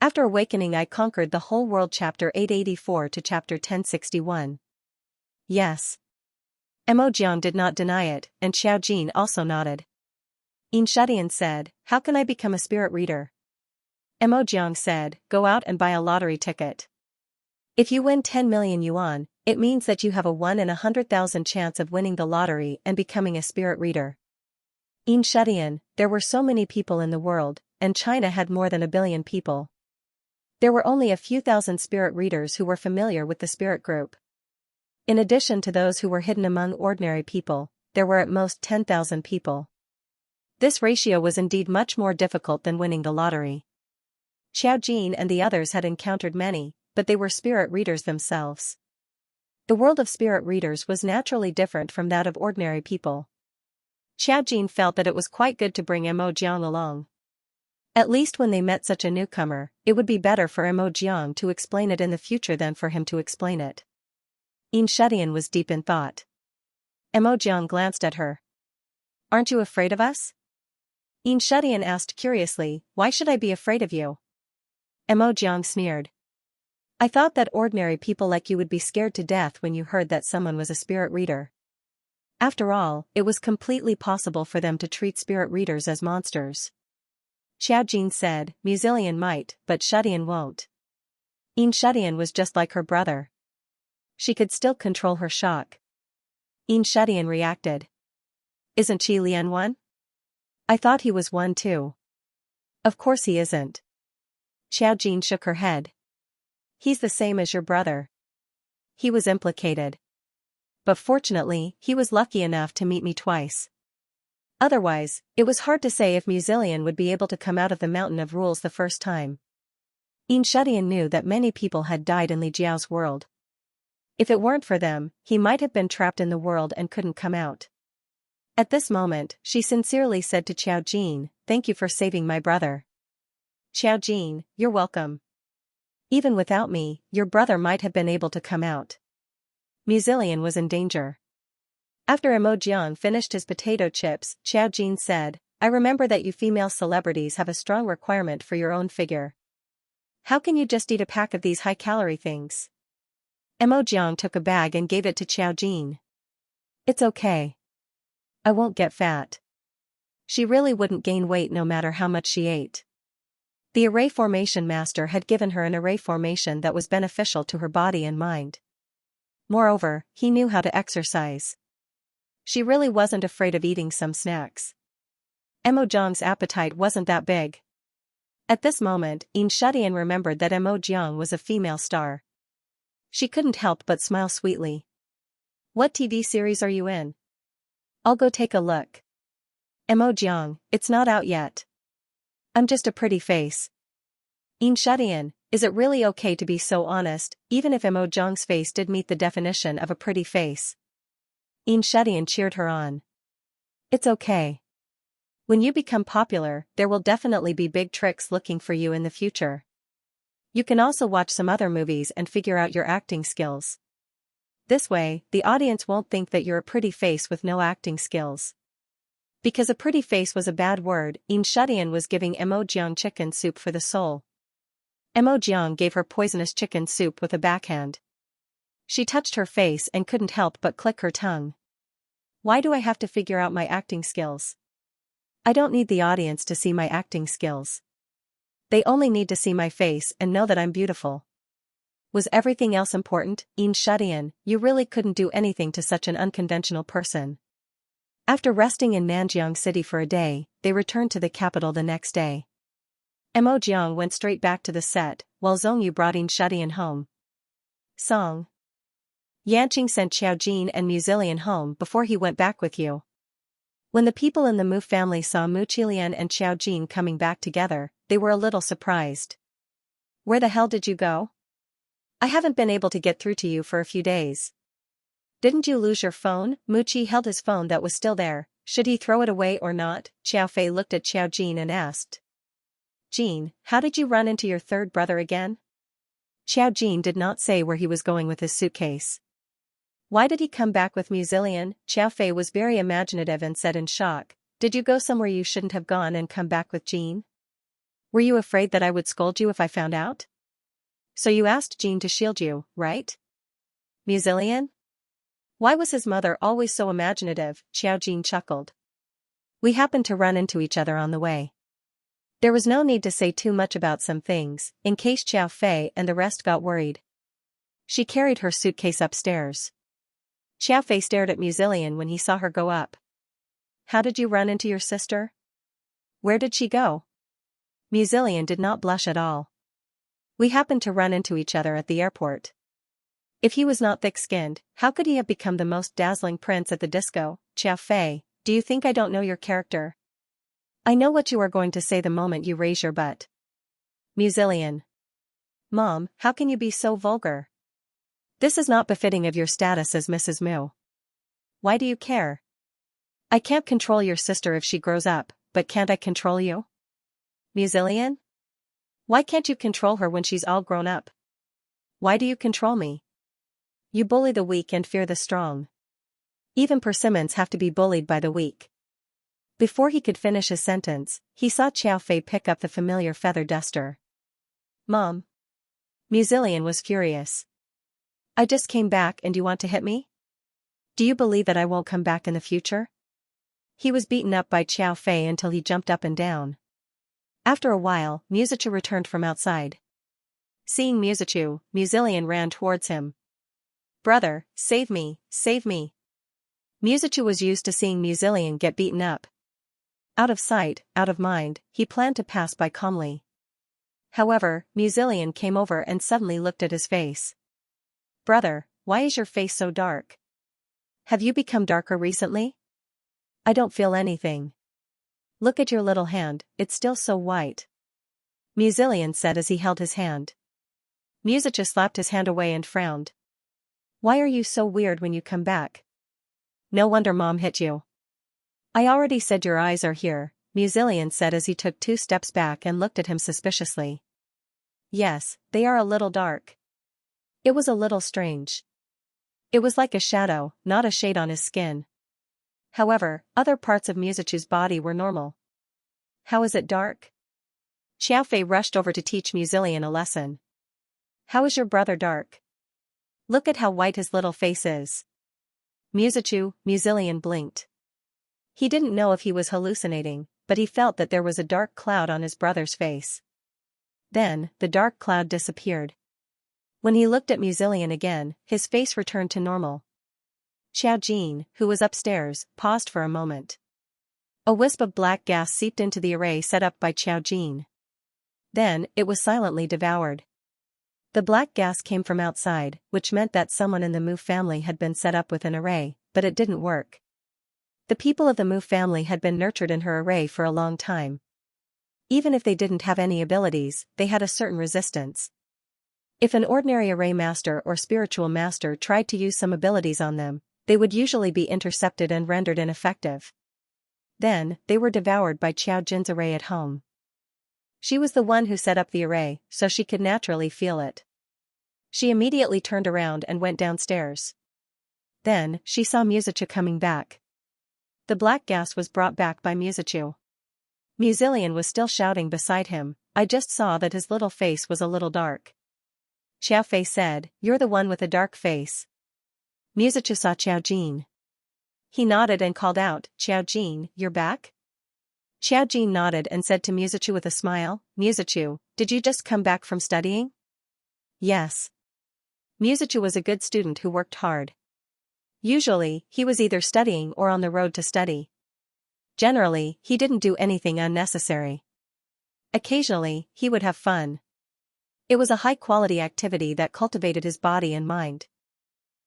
After awakening I conquered the whole world. Chapter 884 to Chapter 1061. Yes. Mo Jiang did not deny it, and Xiao Jin also nodded. Xianxia said, how can I become a spirit reader? Mo Jiang said, go out and buy a lottery ticket. If you win 10 million yuan, it means that you have a 1 in 100,000 chance of winning the lottery and becoming a spirit reader. Xianxia, there were so many people in the world, and China had more than 1 billion people. There were only a few thousand spirit readers who were familiar with the spirit group. In addition to those who were hidden among ordinary people, there were at most 10,000 people. This ratio was indeed much more difficult than winning the lottery. Xiao Jin and the others had encountered many, but they were spirit readers themselves. The world of spirit readers was naturally different from that of ordinary people. Xiao Jin felt that it was quite good to bring Mo Jiang along. At least when they met such a newcomer, it would be better for Mo Jiang to explain it in the future than for him to explain it. Xianxia was deep in thought. Mo Jiang glanced at her. Aren't you afraid of us? Xianxia asked curiously, why should I be afraid of you? Mo Jiang sneered. I thought that ordinary people like you would be scared to death when you heard that someone was a spirit reader. After all, it was completely possible for them to treat spirit readers as monsters. Xiao Jin said, Muzilian might, but Shudian won't. Xianxia was just like her brother. She could still control her shock. Xianxia reacted. Isn't Qi Lian one? I thought he was one too. Of course he isn't. Xiao Jin shook her head. He's the same as your brother. He was implicated. But fortunately, he was lucky enough to meet me twice. Otherwise, it was hard to say if Muzilian would be able to come out of the mountain of rules the first time. Xianxia knew that many people had died in Li Jiao's world. If it weren't for them, he might have been trapped in the world and couldn't come out. At this moment, she sincerely said to Xiao Jin, thank you for saving my brother. Xiao Jin, you're welcome. Even without me, your brother might have been able to come out. Muzilian was in danger. After Mo Jiang finished his potato chips, Xiao Jin said, I remember that you female celebrities have a strong requirement for your own figure. How can you just eat a pack of these high-calorie things? Mo Jiang took a bag and gave it to Xiao Jin. It's okay. I won't get fat. She really wouldn't gain weight no matter how much she ate. The array formation master had given her an array formation that was beneficial to her body and mind. Moreover, he knew how to exercise. She really wasn't afraid of eating some snacks. Mo Jiang's appetite wasn't that big. At this moment, Xianxia remembered that Mo Jiang was a female star. She couldn't help but smile sweetly. What TV series are you in? I'll go take a look. Mo Jiang, it's not out yet. I'm just a pretty face. Xianxia, is it really okay to be so honest, even if Mo Jiang's face did meet the definition of a pretty face? Xianxia cheered her on. It's okay. When you become popular, there will definitely be big tricks looking for you in the future. You can also watch some other movies and figure out your acting skills. This way, the audience won't think that you're a pretty face with no acting skills. Because a pretty face was a bad word, Xianxia was giving Mo Jiang chicken soup for the soul. Mo Jiang gave her poisonous chicken soup with a backhand. She touched her face and couldn't help but click her tongue. Why do I have to figure out my acting skills? I don't need the audience to see my acting skills. They only need to see my face and know that I'm beautiful. Was everything else important? Xianxia, you really couldn't do anything to such an unconventional person. After resting in Nanjiang City for a day, they returned to the capital the next day. Mo Jiang went straight back to the set, while Zhongyu brought Xianxia home. Song. Yanqing sent Xiao Jin and Muzilian home before he went back with you. When the people in the Mu family saw Mu Qilian and Xiao Jin coming back together, they were a little surprised. Where the hell did you go? I haven't been able to get through to you for a few days. Didn't you lose your phone? Mu Qi held his phone that was still there. Should he throw it away or not? Xiao Fei looked at Xiao Jin and asked. Jin, how did you run into your third brother again? Xiao Jin did not say where he was going with his suitcase. Why did he come back with Muzilian? Xiao Fei was very imaginative and said in shock, did you go somewhere you shouldn't have gone and come back with Jin? Were you afraid that I would scold you if I found out? So you asked Jean to shield you, right? Musilian? Why was his mother always so imaginative? Xiaojin chuckled. We happened to run into each other on the way. There was no need to say too much about some things, in case Xiao Fei and the rest got worried. She carried her suitcase upstairs. Xiao Fei stared at Musilian when he saw her go up. How did you run into your sister? Where did she go? Musilian did not blush at all. We happened to run into each other at the airport. If he was not thick-skinned, how could he have become the most dazzling prince at the disco? Xiao Fei, do you think I don't know your character? I know what you are going to say the moment you raise your butt. Musilian. Mom, how can you be so vulgar? This is not befitting of your status as Mrs. Mu. Why do you care? I can't control your sister if she grows up, but can't I control you? Musilian? Why can't you control her when she's all grown up? Why do you control me? You bully the weak and fear the strong. Even persimmons have to be bullied by the weak. Before he could finish his sentence, he saw Xiao Fei pick up the familiar feather duster. Mom. Musilian was furious. I just came back and you want to hit me? Do you believe that I won't come back in the future? He was beaten up by Xiao Fei until he jumped up and down. After a while, Musichu returned from outside. Seeing Musichu, Musilian ran towards him. Brother, save me, save me. Musichu was used to seeing Musilian get beaten up. Out of sight, out of mind, he planned to pass by calmly. However, Musilian came over and suddenly looked at his face. Brother, why is your face so dark? Have you become darker recently? I don't feel anything. Look at your little hand, it's still so white. Musilian said as he held his hand. Musichu slapped his hand away and frowned. Why are you so weird when you come back? No wonder Mom hit you. I already said your eyes are here, Musilian said as he took 2 steps back and looked at him suspiciously. Yes, they are a little dark. It was a little strange. It was like a shadow, not a shade on his skin. However, other parts of Musichu's body were normal. How is it dark? Xiao Fei rushed over to teach Musilian a lesson. How is your brother dark? Look at how white his little face is. Musilian blinked. He didn't know if he was hallucinating, but he felt that there was a dark cloud on his brother's face. Then, the dark cloud disappeared. When he looked at Musilian again, his face returned to normal. Xiaojin, who was upstairs, paused for a moment. A wisp of black gas seeped into the array set up by Xiaojin. Then, it was silently devoured. The black gas came from outside, which meant that someone in the Mu family had been set up with an array, but it didn't work. The people of the Mu family had been nurtured in her array for a long time. Even if they didn't have any abilities, they had a certain resistance. If an ordinary array master or spiritual master tried to use some abilities on them, they would usually be intercepted and rendered ineffective. Then, they were devoured by Xiaojin's array at home. She was the one who set up the array, so she could naturally feel it. She immediately turned around and went downstairs. Then, she saw Musichu coming back. The black gas was brought back by Musichu. Musilian was still shouting beside him, I just saw that his little face was a little dark. Xiao Fei said, You're the one with a dark face. Musichu saw Xiaojin. He nodded and called out, Xiaojin, you're back? Xiaojin nodded and said to Musichu with a smile, Musichu, did you just come back from studying? Yes. Musichu was a good student who worked hard. Usually, he was either studying or on the road to study. Generally, he didn't do anything unnecessary. Occasionally, he would have fun. It was a high-quality activity that cultivated his body and mind.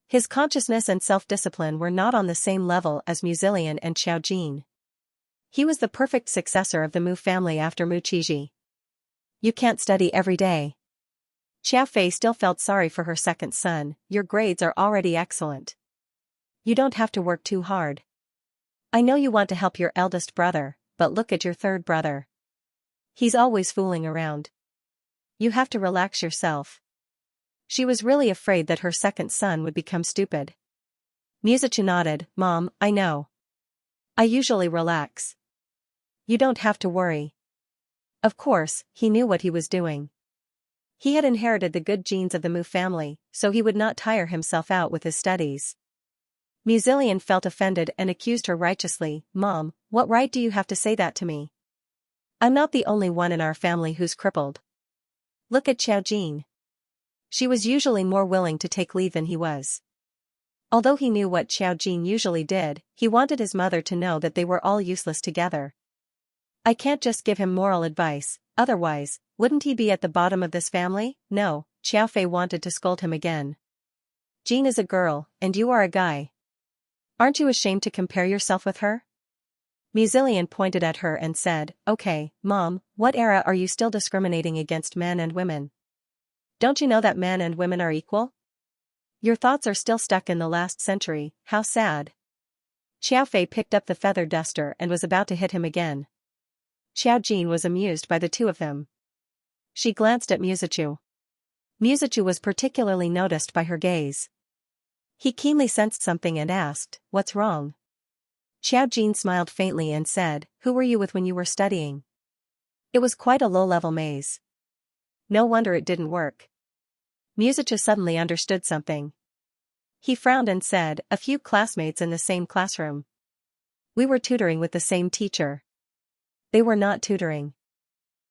His consciousness and self-discipline were not on the same level as Musilian and Xiaojin. He was the perfect successor of the Mu family after Mu Qiji. You can't study every day. Xiao Fei still felt sorry for her second son, your grades are already excellent. You don't have to work too hard. I know you want to help your eldest brother, but look at your third brother. He's always fooling around. You have to relax yourself. She was really afraid that her second son would become stupid. Musichu nodded, Mom, I know. I usually relax. You don't have to worry. Of course, he knew what he was doing. He had inherited the good genes of the Mu family, so he would not tire himself out with his studies. Musilian felt offended and accused her righteously. Mom, what right do you have to say that to me? I'm not the only one in our family who's crippled. Look at Xiaojin. She was usually more willing to take leave than he was. Although he knew what Xiaojin usually did, he wanted his mother to know that they were all useless together. I can't just give him moral advice, otherwise, wouldn't he be at the bottom of this family? No, Xiaofei wanted to scold him again. Jean is a girl, and you are a guy. Aren't you ashamed to compare yourself with her? Musilian pointed at her and said, Okay, Mom, what era are you still discriminating against men and women? Don't you know that men and women are equal? Your thoughts are still stuck in the last century, how sad. Xiaofei picked up the feather duster and was about to hit him again. Xiaojin was amused by the two of them. She glanced at Musichu. Musichu was particularly noticed by her gaze. He keenly sensed something and asked, What's wrong? Xiaojin smiled faintly and said, Who were you with when you were studying? It was quite a low-level maze. No wonder it didn't work. Musichu suddenly understood something. He frowned and said, A few classmates in the same classroom. We were tutoring with the same teacher. They were not tutoring.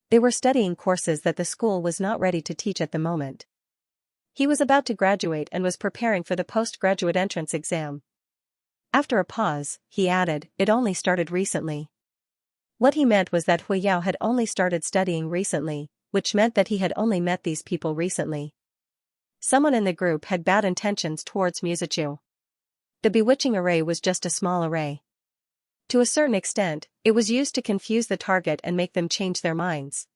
They were studying courses that the school was not ready to teach at the moment. He was about to graduate and was preparing for the postgraduate entrance exam. After a pause, he added, It only started recently. What he meant was that Hui Yao had only started studying recently, which meant that he had only met these people recently. Someone in the group had bad intentions towards Musichu. The bewitching array was just a small array. To a certain extent, it was used to confuse the target and make them change their minds.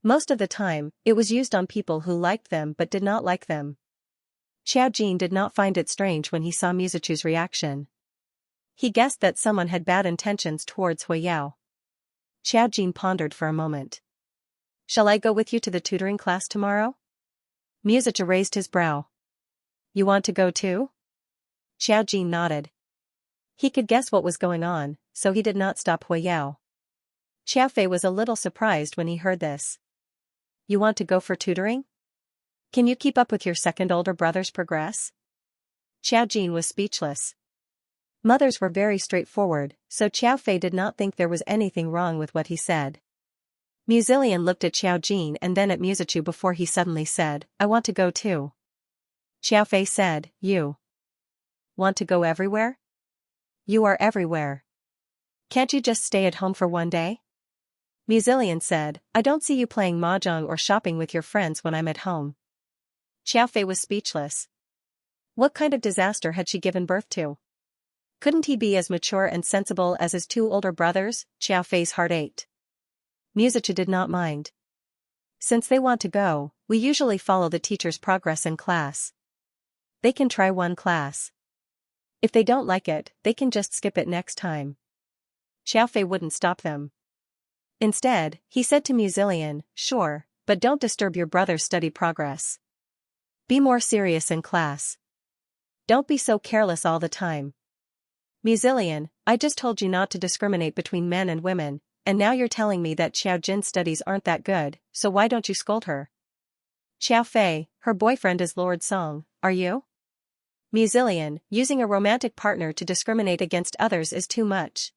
Most of the time, it was used on people who liked them but did not like them. Xiaojin did not find it strange when he saw Musichu's reaction. He guessed that someone had bad intentions towards Hui Yao. Xiaojin pondered for a moment. Shall I go with you to the tutoring class tomorrow? Musichu raised his brow. You want to go too? Xiaojin nodded. He could guess what was going on, so he did not stop Hui Yao. Xiaofei was a little surprised when he heard this. You want to go for tutoring? Can you keep up with your second older brother's progress? Xiaojin was speechless. Mothers were very straightforward, so Xiaofei did not think there was anything wrong with what he said. Musilian looked at Xiaojin and then at Musichu before he suddenly said, I want to go too. Xiaofei said, You want to go everywhere? You are everywhere. Can't you just stay at home for one day? Musilian said, I don't see you playing mahjong or shopping with your friends when I'm at home. Xiaofei was speechless. What kind of disaster had she given birth to? Couldn't he be as mature and sensible as his two older brothers? Xiaofei's heart ached. Musichu did not mind. Since they want to go, we usually follow the teacher's progress in class. They can try one class. If they don't like it, they can just skip it next time. Xiaofei wouldn't stop them. Instead, he said to Musilian, Sure, but don't disturb your brother's study progress. Be more serious in class. Don't be so careless all the time. Musilian, I just told you not to discriminate between men and women, and now you're telling me that Xiaojin's studies aren't that good, so why don't you scold her? Xiaofei, her boyfriend is Lord Song, are you? Musilian, using a romantic partner to discriminate against others is too much.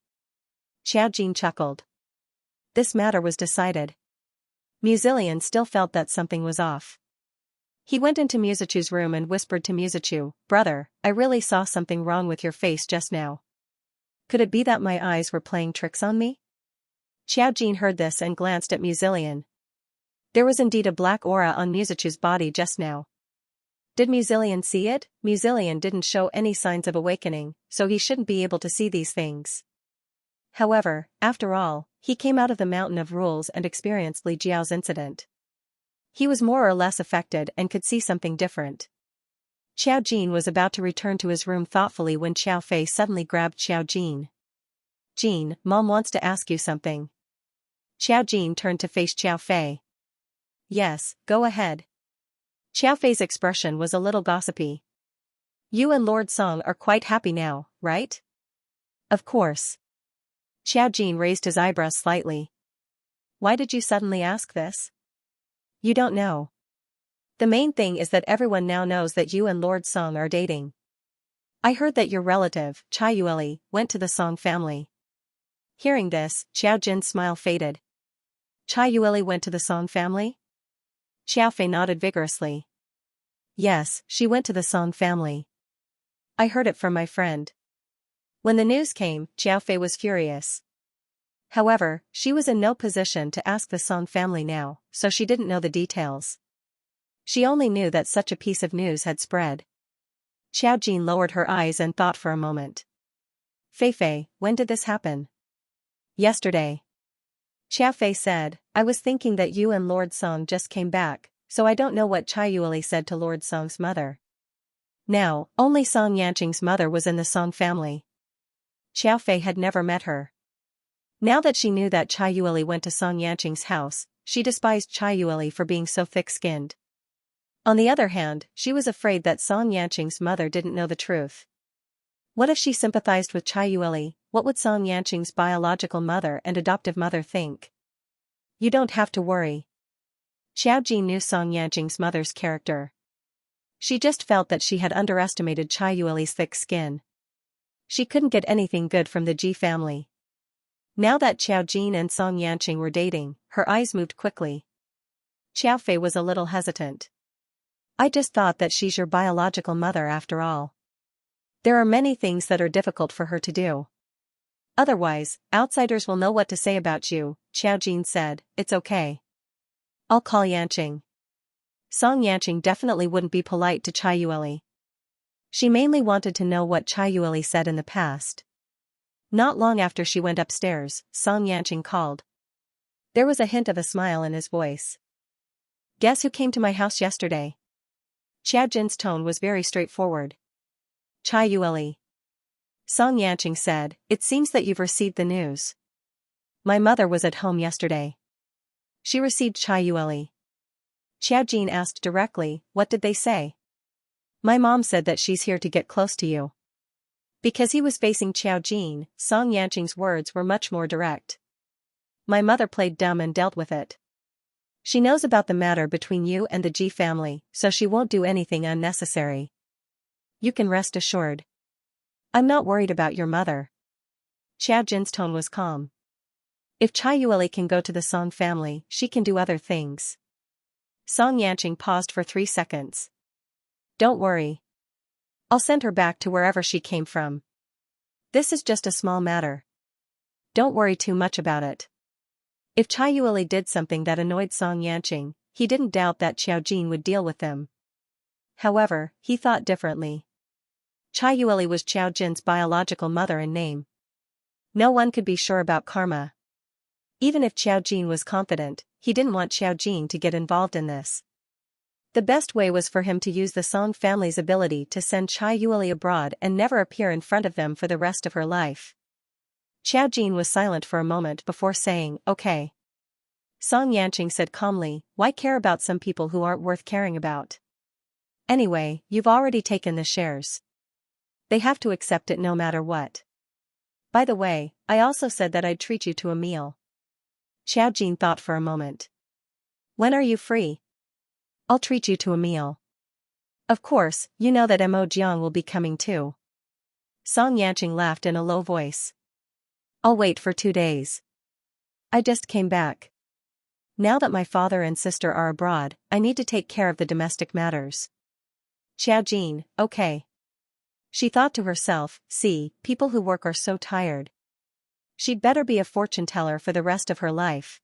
Xiaojin chuckled. This matter was decided. Musilian still felt that something was off. He went into Musichu's room and whispered to Musichu, Brother, I really saw something wrong with your face just now. Could it be that my eyes were playing tricks on me? Xiaojin heard this and glanced at Musilian. There was indeed a black aura on Musichu's body just now. Did Musilian see it? Musilian didn't show any signs of awakening, so he shouldn't be able to see these things. However, after all, he came out of the mountain of rules and experienced Li Jiao's incident. He was more or less affected and could see something different. Xiaojin was about to return to his room thoughtfully when Xiaofei suddenly grabbed Xiaojin. Jin, Mom wants to ask you something. Xiaojin turned to face Xiaofei. Yes, go ahead. Xiaofei's expression was a little gossipy. You and Lord Song are quite happy now, right? Of course. Xiaojin raised his eyebrows slightly. why did you suddenly ask this? You don't know. The main thing is that everyone now knows that you and Lord Song are dating. I heard that your relative, Chai Yueli, went to the Song family. Hearing this, Xiao Jin's smile faded. Chai Yueli went to the Song family? Xiao Fei nodded vigorously. Yes, she went to the Song family. I heard it from my friend. When the news came, Xiao Fei was furious. However, she was in no position to ask the Song family now, so she didn't know the details. She only knew that such a piece of news had spread. Xiao Jin lowered her eyes and thought for a moment. Fei Fei, when did this happen? Yesterday. Xiao Fei said, I was thinking that you and Lord Song just came back, so I don't know what Chai Yueli said to Lord Song's mother. Now, only Song Yanqing's mother was in the Song family. Xiao Fei had never met her. Now that she knew that Chai Yueli went to Song Yanqing's house, she despised Chai Yueli for being so thick-skinned. On the other hand, she was afraid that Song Yanqing's mother didn't know the truth. What if she sympathized with Chai Yueli? What would Song Yanqing's biological mother and adoptive mother think? You don't have to worry. Xiao Jin knew Song Yanqing's mother's character. She just felt that she had underestimated Chai Yueli's thick skin. She couldn't get anything good from the Ji family. Now that Xiao Jin and Song Yanqing were dating, her eyes moved quickly. Xiao Fei was a little hesitant. I just thought that she's your biological mother after all. There are many things that are difficult for her to do. Otherwise, outsiders will know what to say about you, Xiao Jin said. It's okay. I'll call Yanqing. Song Yanqing definitely wouldn't be polite to Chai Yueli. She mainly wanted to know what Chai Yueli said in the past. Not long after she went upstairs, Song Yanqing called. There was a hint of a smile in his voice. Guess who came to my house yesterday? Xiao Jin's tone was very straightforward. Chai Yueli. Song Yanqing said, it seems that you've received the news. My mother was at home yesterday. She received Chai Yueli. Xiao Jin asked directly, what did they say? My mom said that she's here to get close to you. Because he was facing Xiao Jin, Song Yanqing's words were much more direct. My mother played dumb and dealt with it. She knows about the matter between you and the Ji family, so she won't do anything unnecessary. You can rest assured. I'm not worried about your mother. Xiao Jin's tone was calm. If Chai Yueli can go to the Song family, she can do other things. Song Yanqing paused for 3 seconds. Don't worry. I'll send her back to wherever she came from. This is just a small matter. Don't worry too much about it. If Chai Yueli did something that annoyed Song Yanqing, he didn't doubt that Xiao Jin would deal with them. However, he thought differently. Chai Yueli was Xiao Jin's biological mother in name. No one could be sure about karma. Even if Xiao Jin was confident, he didn't want Xiao Jin to get involved in this. The best way was for him to use the Song family's ability to send Chai Yueli abroad and never appear in front of them for the rest of her life. Xiao Jin was silent for a moment before saying, okay. Song Yanqing said calmly, why care about some people who aren't worth caring about? Anyway, you've already taken the shares. They have to accept it no matter what. By the way, I also said that I'd treat you to a meal. Xiao Jin thought for a moment. When are you free? I'll treat you to a meal. Of course, you know that Mo Jiang will be coming too. Song Yanqing laughed in a low voice. I'll wait for 2 days. I just came back. Now that my father and sister are abroad, I need to take care of the domestic matters. Xiao Jin, okay. She thought to herself, see, people who work are so tired. She'd better be a fortune teller for the rest of her life.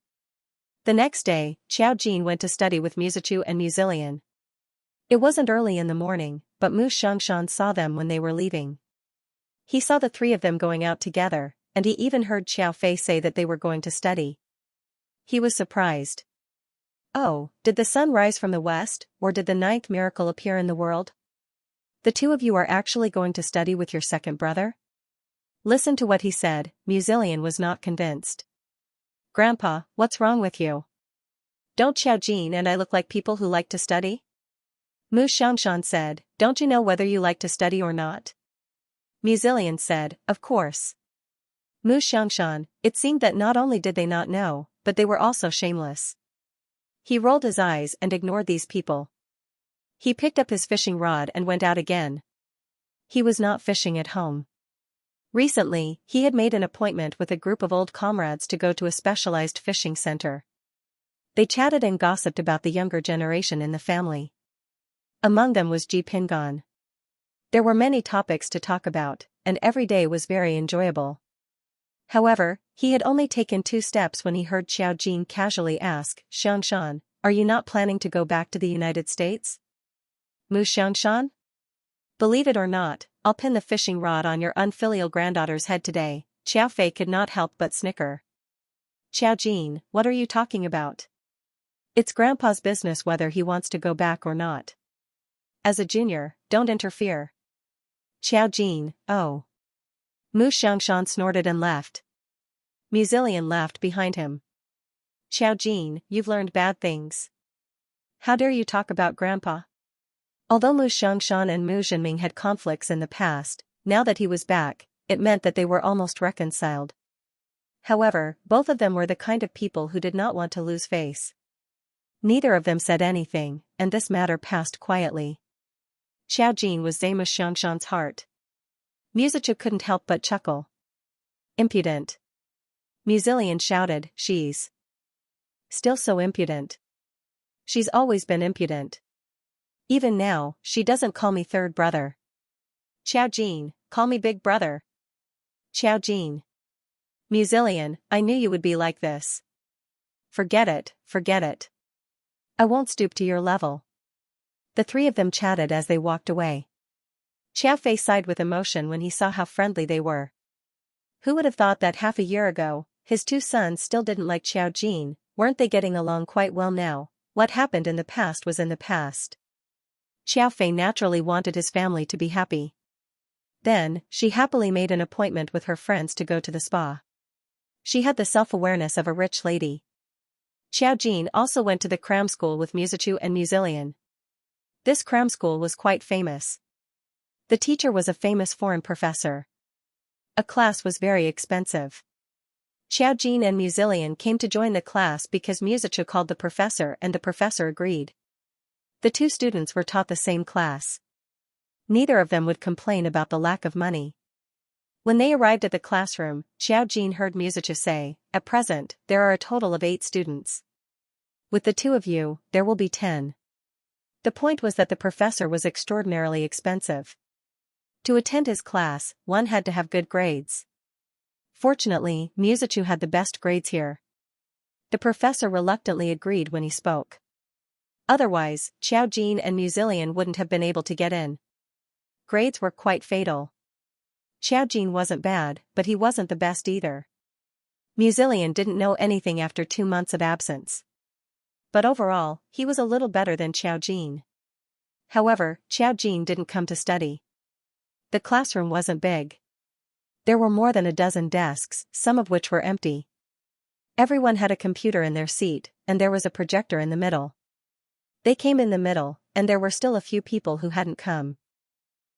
The next day, Xiao Jin went to study with Muzichu and Muzilian. It wasn't early in the morning, but Mu Xiangshan saw them when they were leaving. He saw the 3 of them going out together, and he even heard Xiao Fei say that they were going to study. He was surprised. Oh, did the sun rise from the west, or did the 9th miracle appear in the world? The 2 of you are actually going to study with your second brother? Listen to what he said. Muzilian was not convinced. Grandpa, what's wrong with you? Don't Xiao Jin and I look like people who like to study? Mu Xiangshan said, don't you know whether you like to study or not? Muzilian said, of course. Mu Xiangshan, it seemed that not only did they not know, but they were also shameless. He rolled his eyes and ignored these people. He picked up his fishing rod and went out again. He was not fishing at home. Recently, he had made an appointment with a group of old comrades to go to a specialized fishing center. They chatted and gossiped about the younger generation in the family. Among them was Ji Pingon. There were many topics to talk about, and every day was very enjoyable. However, he had only taken 2 steps when he heard Xiao Jin casually ask, "Xianxia, are you not planning to go back to the United States?" "Mu Xianxia? Believe it or not, I'll pin the fishing rod on your unfilial granddaughter's head today." Xiao Fei could not help but snicker. "Xiao Jin, what are you talking about? It's Grandpa's business whether he wants to go back or not. As a junior, don't interfere." Xiao Jin, oh. Mu Xianxia snorted and left. Mu Zilian laughed behind him. "Xiao Jin, you've learned bad things. How dare you talk about Grandpa?" Although Mu Xianxia and Mu Zhenming had conflicts in the past, now that he was back, it meant that they were almost reconciled. However, both of them were the kind of people who did not want to lose face. Neither of them said anything, and this matter passed quietly. Xiao Jin was Mu Xianxia's heart. Musichu couldn't help but chuckle. "Impudent." Mu Zilian shouted, "She's still so impudent. She's always been impudent. Even now, she doesn't call me third brother." "Xiao Jin, call me big brother." "Xiao Jin." Mu Zilian, I knew you would be like this. Forget it, forget it. I won't stoop to your level." The 3 of them chatted as they walked away. Xiao Fei sighed with emotion when he saw how friendly they were. Who would have thought that half a year ago, his 2 sons still didn't like Xiao Jin? Weren't they getting along quite well now? What happened in the past was in the past. Xiao Fei naturally wanted his family to be happy. Then, she happily made an appointment with her friends to go to the spa. She had the self-awareness of a rich lady. Xiao Jin also went to the cram school with Musichu and Mu Zilian. This cram school was quite famous. The teacher was a famous foreign professor. A class was very expensive. Xiao Jin and Mu Zilian came to join the class because Musichu called the professor and the professor agreed. The 2 students were taught the same class. Neither of them would complain about the lack of money. When they arrived at the classroom, Xiao Jin heard Musichu say, "At present, there are a total of 8 students. With the 2 of you, there will be 10. The point was that the professor was extraordinarily expensive. To attend his class, one had to have good grades. Fortunately, Musichu had the best grades here. The professor reluctantly agreed when he spoke. Otherwise, Xiao Jin and Mu Zilian wouldn't have been able to get in. Grades were quite fatal. Xiao Jin wasn't bad, but he wasn't the best either. Mu Zilian didn't know anything after 2 months of absence. But overall, he was a little better than Xiao Jin. However, Xiao Jin didn't come to study. The classroom wasn't big. There were more than a dozen desks, some of which were empty. Everyone had a computer in their seat, and there was a projector in the middle. They came in the middle, and there were still a few people who hadn't come.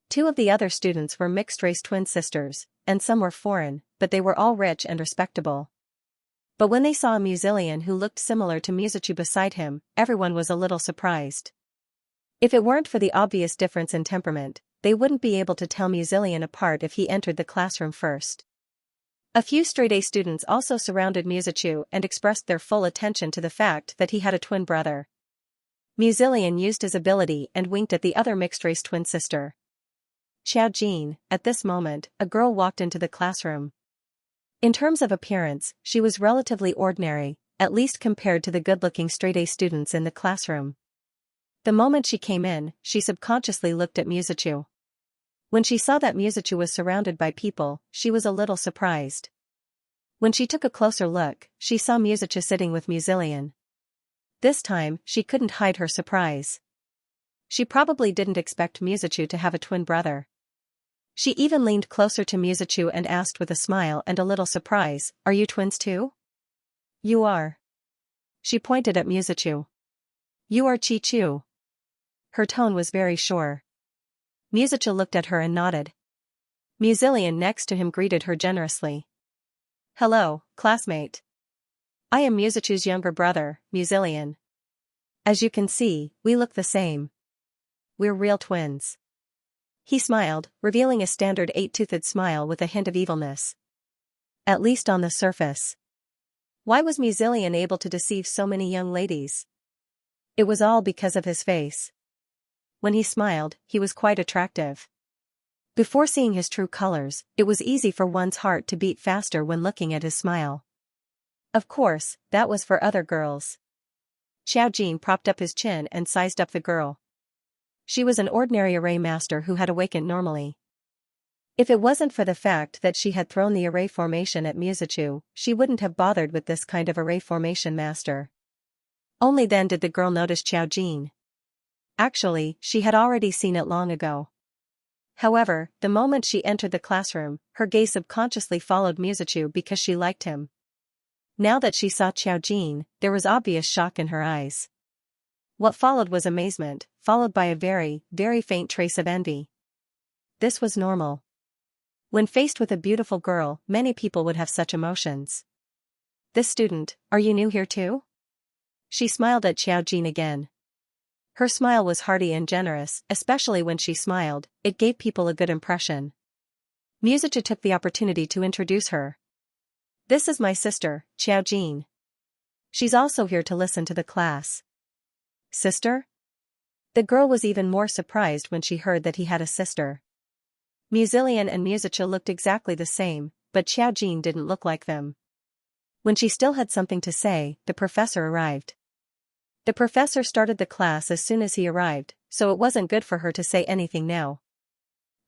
2 of the other students were mixed-race twin sisters, and some were foreign, but they were all rich and respectable. But when they saw a Mu Zilian who looked similar to Musichu beside him, everyone was a little surprised. If it weren't for the obvious difference in temperament, they wouldn't be able to tell Mu Zilian apart if he entered the classroom first. A few straight-A students also surrounded Musichu and expressed their full attention to the fact that he had a twin brother. Mu Zilian used his ability and winked at the other mixed-race twin sister. Xiao Jin. At this moment, a girl walked into the classroom. In terms of appearance, she was relatively ordinary, at least compared to the good-looking straight-A students in the classroom. The moment she came in, she subconsciously looked at Musichu. When she saw that Musichu was surrounded by people, she was a little surprised. When she took a closer look, she saw Musichu sitting with Mu Zilian. This time, she couldn't hide her surprise. She probably didn't expect Musichu to have a twin brother. She even leaned closer to Musichu and asked with a smile and a little surprise, "Are you twins too?" "You are." She pointed at Musichu. "You are Chi-Chu." Her tone was very sure. Musichu looked at her and nodded. Mu Zilian next to him greeted her generously. "Hello, classmate. I am Musichu's younger brother, Musilian. As you can see, we look the same. We're real twins. He smiled, revealing a standard eight-toothed smile with a hint of evilness. At least on the surface. Why was Musilian able to deceive so many young ladies? It was all because of his face. When he smiled, he was quite attractive. Before seeing his true colors, it was easy for one's heart to beat faster when looking at his smile. Of course, that was for other girls. Xiaojin propped up his chin and sized up the girl. She was an ordinary array master who had awakened normally. If it wasn't for the fact that she had thrown the array formation at Musichu, she wouldn't have bothered with this kind of array formation master. Only then did the girl notice Xiaojin. Actually, she had already seen it long ago. However, the moment she entered the classroom, her gaze subconsciously followed Musichu because she liked him. Now that she saw Xiaojin, there was obvious shock in her eyes. What followed was amazement, followed by a very, very faint trace of envy. This was normal. When faced with a beautiful girl, many people would have such emotions. This student, are you new here too? She smiled at Xiaojin again. Her smile was hearty and generous, especially when she smiled, it gave people a good impression. Musichu took the opportunity to introduce her. This is my sister, Xiaojin. She's also here to listen to the class. Sister? The girl was even more surprised when she heard that he had a sister. Musilian and Musichu looked exactly the same, but Xiaojin didn't look like them. When she still had something to say, the professor arrived. The professor started the class as soon as he arrived, so it wasn't good for her to say anything now.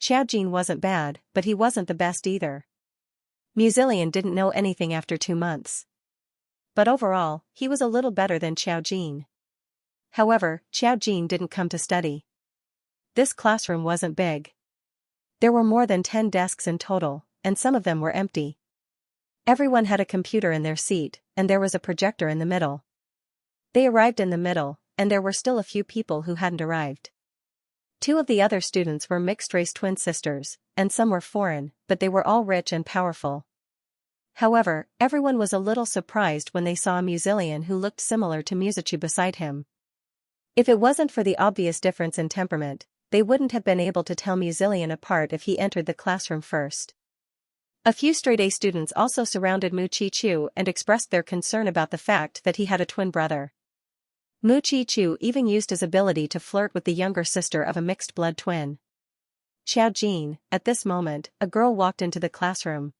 Xiaojin wasn't bad, but he wasn't the best either. Musilian didn't know anything after 2 months. But overall, he was a little better than Xiaojin. However, Xiaojin didn't come to study. This classroom wasn't big. There were more than 10 desks in total, and some of them were empty. Everyone had a computer in their seat, and there was a projector in the middle. They arrived in the middle, and there were still a few people who hadn't arrived. 2 of the other students were mixed-race twin sisters, and some were foreign, but they were all rich and powerful. However, everyone was a little surprised when they saw a Musilian who looked similar to Musichu beside him. If it wasn't for the obvious difference in temperament, they wouldn't have been able to tell Musilian apart if he entered the classroom first. A few straight-A students also surrounded Mu Chi-chu and expressed their concern about the fact that he had a twin brother. Mu Chi-chu even used his ability to flirt with the younger sister of a mixed-blood twin. Xiaojin, at this moment, a girl walked into the classroom.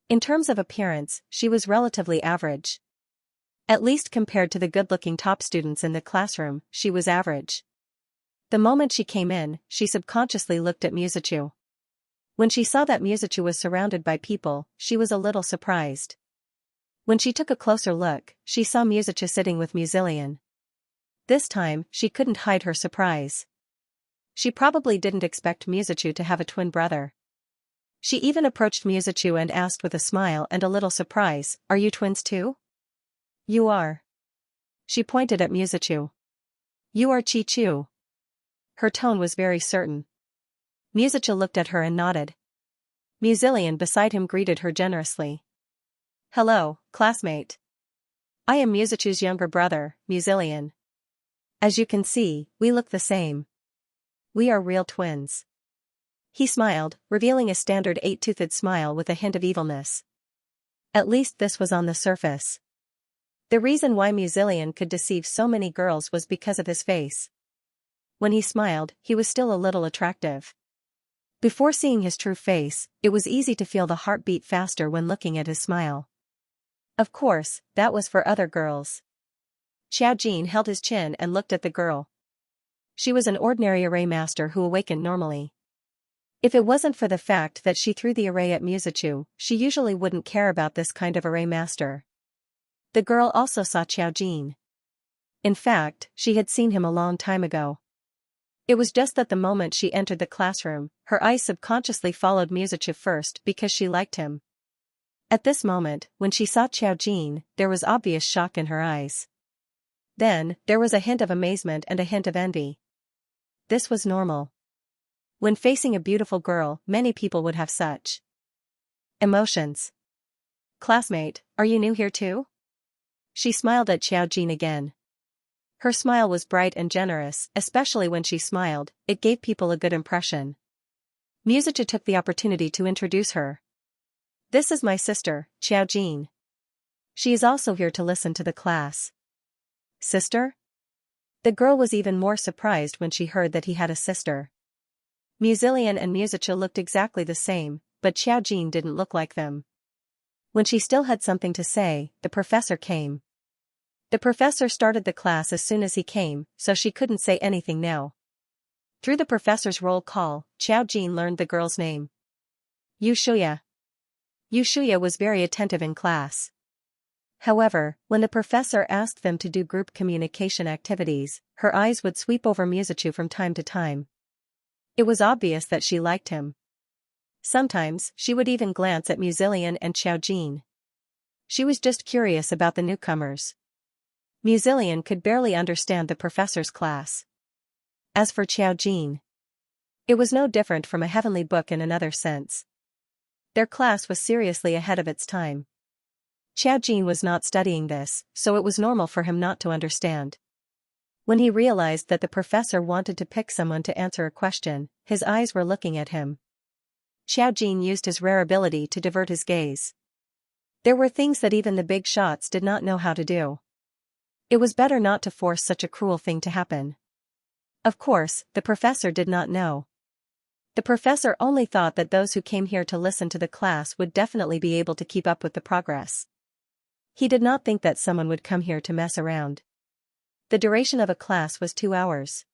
In terms of appearance, she was relatively average. At least compared to the good-looking top students in the classroom, she was average. The moment she came in, she subconsciously looked at Musichu. When she saw that Musichu was surrounded by people, she was a little surprised. When she took a closer look, she saw Musichu sitting with Musilian. This time, she couldn't hide her surprise. She probably didn't expect Musichu to have a twin brother. She even approached Musichu and asked with a smile and a little surprise, "Are you twins too?" "You are." She pointed at Musichu. "You are Chi-chu." Her tone was very certain. Musichu looked at her and nodded. Musilian beside him greeted her generously. "Hello, classmate. I am Musichu's younger brother, Musilian. As you can see, we look the same. We are real twins." He smiled, revealing a standard eight-toothed smile with a hint of evilness. At least this was on the surface. The reason why Musilian could deceive so many girls was because of his face. When he smiled, he was still a little attractive. Before seeing his true face, it was easy to feel the heart beat faster when looking at his smile. Of course, that was for other girls. Xiaojin held his chin and looked at the girl. She was an ordinary array master who awakened normally. If it wasn't for the fact that she threw the array at Musichu, she usually wouldn't care about this kind of array master. The girl also saw Xiaojin. In fact, she had seen him a long time ago. It was just that the moment she entered the classroom, her eyes subconsciously followed Musichu first because she liked him. At this moment, when she saw Xiaojin, there was obvious shock in her eyes. Then, there was a hint of amazement and a hint of envy. This was normal. When facing a beautiful girl, many people would have such emotions. "Classmate, are you new here too?" She smiled at Xiao Jin again. Her smile was bright and generous, especially when she smiled, it gave people a good impression. Musicha took the opportunity to introduce her. This is my sister, Xiao Jin. She is also here to listen to the class. Sister? The girl was even more surprised when she heard that he had a sister. Musilian and Musicha looked exactly the same, but Xiao Jin didn't look like them. When she still had something to say, the professor came. The professor started the class as soon as he came, so she couldn't say anything now. Through the professor's roll call, Xiao Jin learned the girl's name. Xianxia. Xianxia was very attentive in class. However, when the professor asked them to do group communication activities, her eyes would sweep over Musicha from time to time. It was obvious that she liked him. Sometimes, she would even glance at Musilian and Xiao Jin. She was just curious about the newcomers. Musilian could barely understand the professor's class. As for Xiao Jin, it was no different from a heavenly book in another sense. Their class was seriously ahead of its time. Xiao Jin was not studying this, so it was normal for him not to understand. When he realized that the professor wanted to pick someone to answer a question, his eyes were looking at him. Xiao Jin used his rare ability to divert his gaze. There were things that even the big shots did not know how to do. It was better not to force such a cruel thing to happen. Of course, the professor did not know. The professor only thought that those who came here to listen to the class would definitely be able to keep up with the progress. He did not think that someone would come here to mess around. The duration of a class was 2 hours.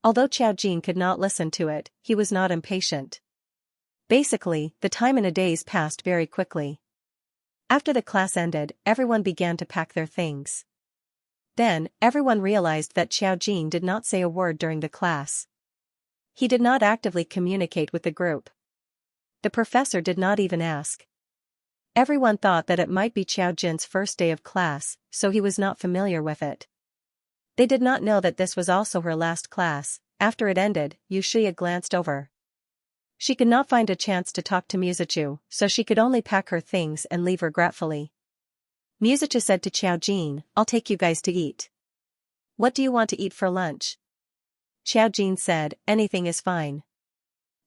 Although Xiao Jin could not listen to it, he was not impatient. Basically, the time in a days passed very quickly. After the class ended, everyone began to pack their things. Then, everyone realized that Xiao Jin did not say a word during the class. He did not actively communicate with the group. The professor did not even ask. Everyone thought that it might be Xiao Jin's first day of class, so he was not familiar with it. They did not know that this was also her last class. After it ended, Xianxia glanced over. She could not find a chance to talk to Musicha, so she could only pack her things and leave regretfully. Musicha said to Xiao Jin, "I'll take you guys to eat. What do you want to eat for lunch?" Xiao Jin said, "Anything is fine."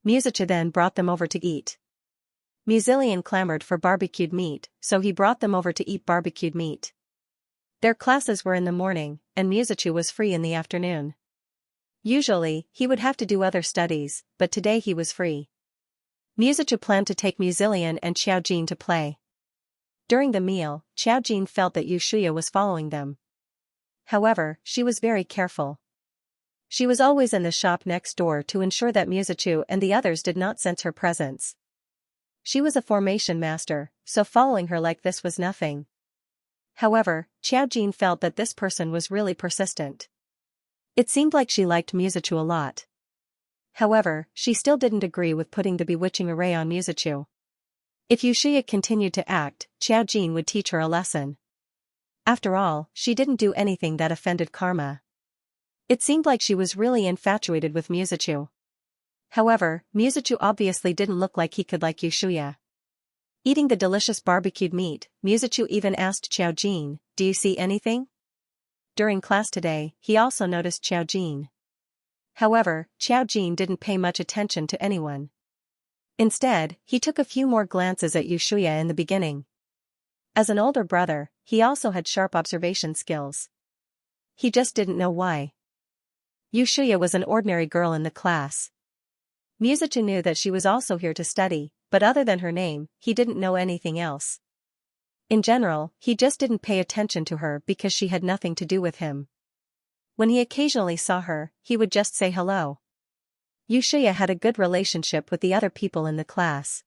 Musicha then brought them over to eat. Musilian clamored for barbecued meat, so he brought them over to eat barbecued meat. Their classes were in the morning, and Musicha was free in the afternoon. Usually, he would have to do other studies, but today he was free. Musicha planned to take Musilian and Xiao Jin to play. During the meal, Xiao Jin felt that Xianxia was following them. However, she was very careful. She was always in the shop next door to ensure that Musicha and the others did not sense her presence. She was a formation master, so following her like this was nothing. However, Xiao Jin felt that this person was really persistent. It seemed like she liked Musicha a lot. However, she still didn't agree with putting the bewitching array on Musicha. If Xianxia continued to act, Xiao Jin would teach her a lesson. After all, she didn't do anything that offended karma. It seemed like she was really infatuated with Musicha. However, Musicha obviously didn't look like he could like Xianxia. Eating the delicious barbecued meat, Musicha even asked Xiao Jin, "Do you see anything?" During class today, he also noticed Xiao Jin. However, Xiao Jin didn't pay much attention to anyone. Instead, he took a few more glances at Xianxia in the beginning. As an older brother, he also had sharp observation skills. He just didn't know why. Xianxia was an ordinary girl in the class. Musicha knew that she was also here to study, but other than her name, he didn't know anything else. In general, he just didn't pay attention to her because she had nothing to do with him. When he occasionally saw her, he would just say hello. Xianxia had a good relationship with the other people in the class.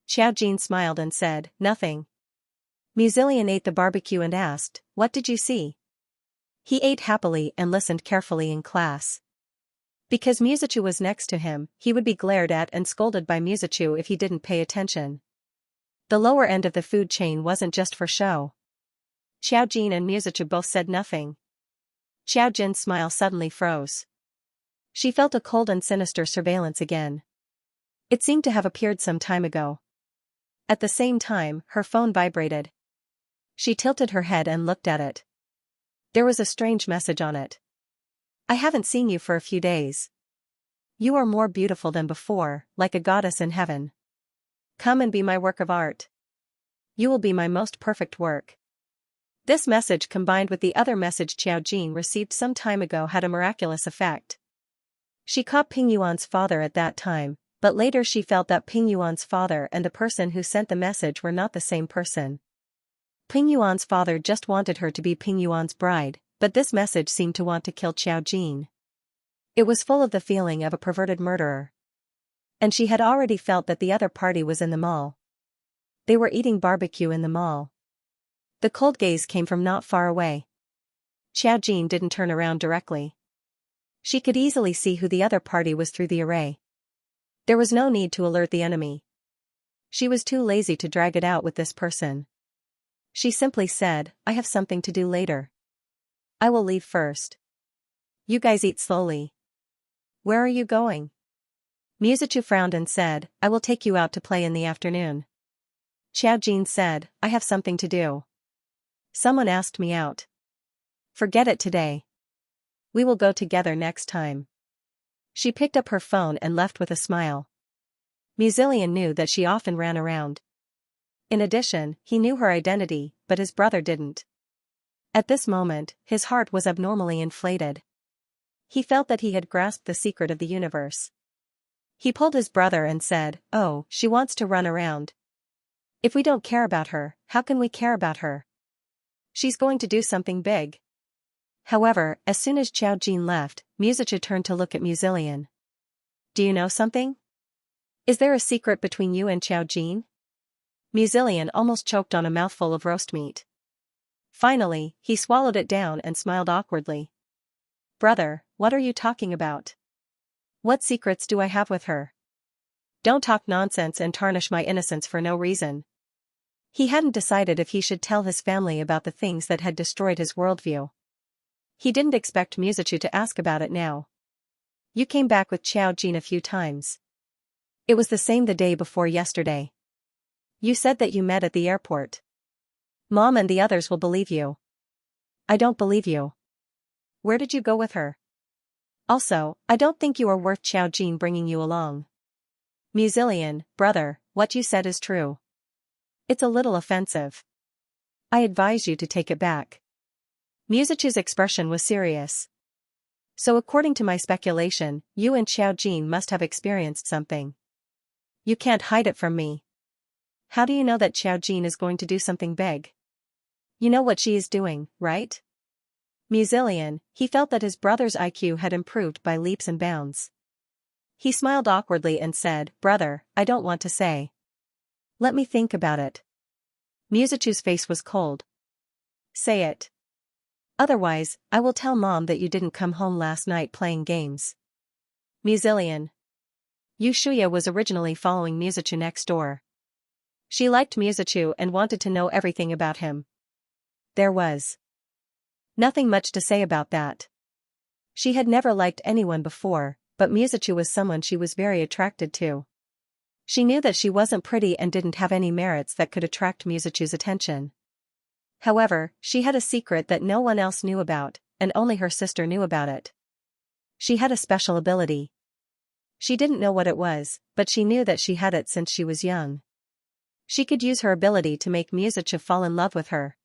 Xiao Jin smiled and said, "Nothing." Musilian ate the barbecue and asked, "What did you see?" He ate happily and listened carefully in class. Because Musicha was next to him, he would be glared at and scolded by Musicha if he didn't pay attention. The lower end of the food chain wasn't just for show. Xiao Jin and Musicha both said nothing. Xiao Jin's smile suddenly froze. She felt a cold and sinister surveillance again. It seemed to have appeared some time ago. At the same time, her phone vibrated. She tilted her head and looked at it. There was a strange message on it. I haven't seen you for a few days. You are more beautiful than before, like a goddess in heaven. Come and be my work of art. You will be my most perfect work. This message combined with the other message Xiaojin received some time ago had a miraculous effect. She caught Ping Yuan's father at that time, but later she felt that Ping Yuan's father and the person who sent the message were not the same person. Ping Yuan's father just wanted her to be Ping Yuan's bride, but this message seemed to want to kill Xiaojin. It was full of the feeling of a perverted murderer. And she had already felt that the other party was in the mall. They were eating barbecue in the mall. The cold gaze came from not far away. Xiaojin didn't turn around directly. She could easily see who the other party was through the array. There was no need to alert the enemy. She was too lazy to drag it out with this person. She simply said, I have something to do later. I will leave first. You guys eat slowly. Where are you going? Mizuchu frowned and said, I will take you out to play in the afternoon. Xiaojin said, I have something to do. Someone asked me out. Forget it today. We will go together next time. She picked up her phone and left with a smile. Muzillion knew that she often ran around. In addition, he knew her identity, but his brother didn't. At this moment, his heart was abnormally inflated. He felt that he had grasped the secret of the universe. He pulled his brother and said, Oh, she wants to run around. If we don't care about her, how can we care about her? She's going to do something big. However, as soon as Xiaojin left, Mizuchu turned to look at Muzillion. Do you know something? Is there a secret between you and Xiaojin? Muzillion almost choked on a mouthful of roast meat. Finally, he swallowed it down and smiled awkwardly. Brother, what are you talking about? What secrets do I have with her? Don't talk nonsense and tarnish my innocence for no reason. He hadn't decided if he should tell his family about the things that had destroyed his worldview. He didn't expect Mizuchu to ask about it now. You came back with Xiaojin a few times. It was the same the day before yesterday. You said that you met at the airport. Mom and the others will believe you. I don't believe you. Where did you go with her? Also, I don't think you are worth Xiaojin bringing you along. Muzillion, brother, what you said is true. It's a little offensive. I advise you to take it back. Mizuchu's expression was serious. So according to my speculation, you and Xiaojin must have experienced something. You can't hide it from me. How do you know that Xiaojin is going to do something big? You know what she is doing, right? Muzillion, he felt that his brother's IQ had improved by leaps and bounds. He smiled awkwardly and said, Brother, I don't want to say. Let me think about it. Mizuchu's face was cold. Say it. Otherwise, I will tell Mom that you didn't come home last night playing games. Muzillion. Xianxia was originally following Mizuchu next door. She liked Mizuchu and wanted to know everything about him. There was nothing much to say about that. She had never liked anyone before, but Mizuchu was someone she was very attracted to. She knew that she wasn't pretty and didn't have any merits that could attract Mizuchu's attention. However, she had a secret that no one else knew about, and only her sister knew about it. She had a special ability. She didn't know what it was, but she knew that she had it since she was young. She could use her ability to make Mizuchu fall in love with her.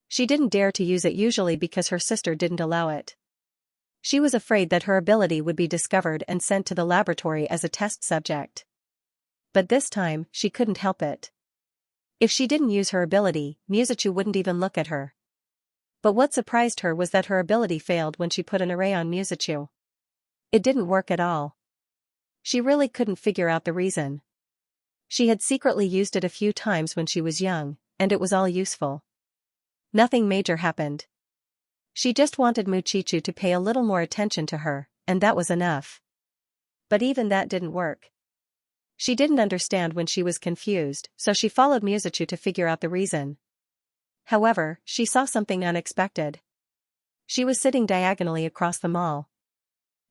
She didn't dare to use it usually because her sister didn't allow it. She was afraid that her ability would be discovered and sent to the laboratory as a test subject. But this time, she couldn't help it. If she didn't use her ability, Mizuchu wouldn't even look at her. But what surprised her was that her ability failed when she put an array on Mizuchu. It didn't work at all. She really couldn't figure out the reason. She had secretly used it a few times when she was young, and it was all useful. Nothing major happened. She just wanted Muchichu to pay a little more attention to her, and that was enough. But even that didn't work. She didn't understand when she was confused, so she followed Mizuchu to figure out the reason. However, she saw something unexpected. She was sitting diagonally across the mall.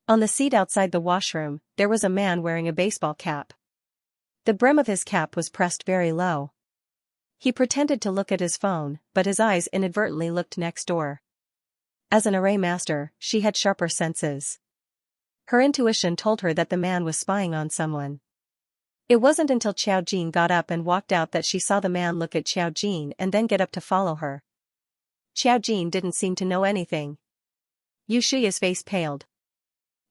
On the seat outside the washroom, there was a man wearing a baseball cap. The brim of his cap was pressed very low. He pretended to look at his phone, but his eyes inadvertently looked next door. As an array master, she had sharper senses. Her intuition told her that the man was spying on someone. It wasn't until Xiao Jin got up and walked out that she saw the man look at Xiao Jin and then get up to follow her. Xiao Jin didn't seem to know anything. Yushuya's face paled.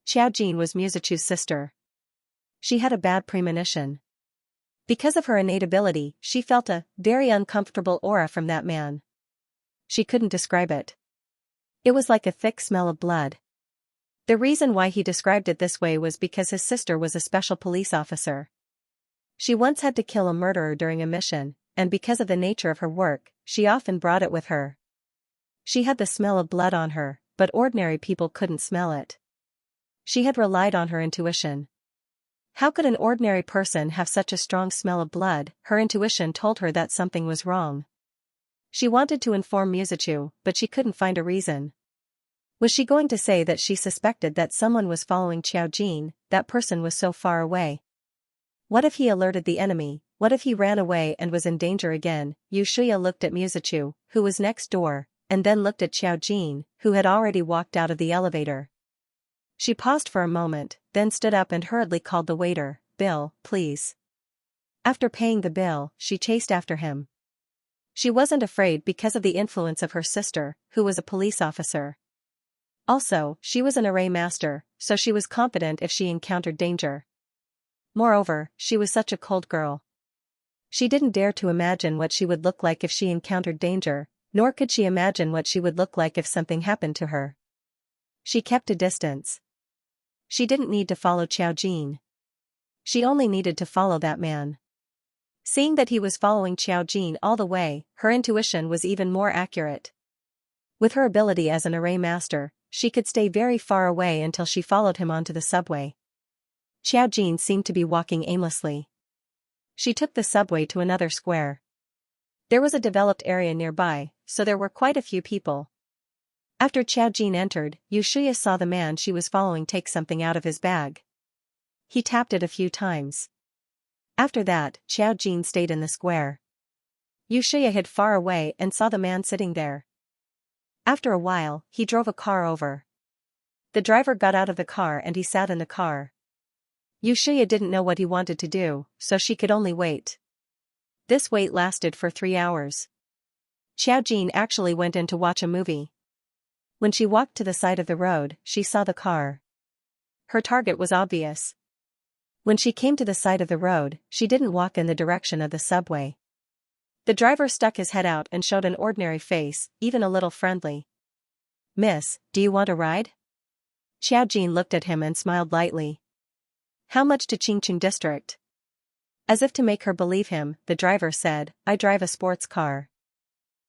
Xiao Jin was Mizuchu's sister. She had a bad premonition. Because of her innate ability, she felt a very uncomfortable aura from that man. She couldn't describe it. It was like a thick smell of blood. The reason why he described it this way was because his sister was a special police officer. She once had to kill a murderer during a mission, and because of the nature of her work, she often brought it with her. She had the smell of blood on her, but ordinary people couldn't smell it. She had relied on her intuition. How could an ordinary person have such a strong smell of blood? Her intuition told her that something was wrong. She wanted to inform Mizuchu, but she couldn't find a reason. Was she going to say that she suspected that someone was following Xiao Jin? That person was so far away. What if he alerted the enemy? What if he ran away and was in danger again? Yushuya looked at Mizuchu, who was next door, and then looked at Xiao Jin, who had already walked out of the elevator. She paused for a moment, then stood up and hurriedly called the waiter. "Bill, please." After paying the bill, she chased after him. She wasn't afraid because of the influence of her sister, who was a police officer. Also, she was an array master, so she was confident if she encountered danger. Moreover, she was such a cold girl. She didn't dare to imagine what she would look like if she encountered danger, nor could she imagine what she would look like if something happened to her. She kept a distance. She didn't need to follow Xiao Jin. She only needed to follow that man. Seeing that he was following Xiao Jin all the way, her intuition was even more accurate. With her ability as an array master, she could stay very far away until she followed him onto the subway. Xiao Jin seemed to be walking aimlessly. She took the subway to another square. There was a developed area nearby, so there were quite a few people. After Xiao Jin entered, Yushuya saw the man she was following take something out of his bag. He tapped it a few times. After that, Xiao Jin stayed in the square. Yushuya hid far away and saw the man sitting there. After a while, he drove a car over. The driver got out of the car and he sat in the car. Yushuya didn't know what he wanted to do, so she could only wait. This wait lasted for 3 hours. Xiao Jin actually went in to watch a movie. When she walked to the side of the road, she saw the car. Her target was obvious. When she came to the side of the road, she didn't walk in the direction of the subway. The driver stuck his head out and showed an ordinary face, even a little friendly. "Miss, do you want a ride?" Xiao Jin looked at him and smiled lightly. "How much to Qingqing District?" As if to make her believe him, the driver said, "I drive a sports car.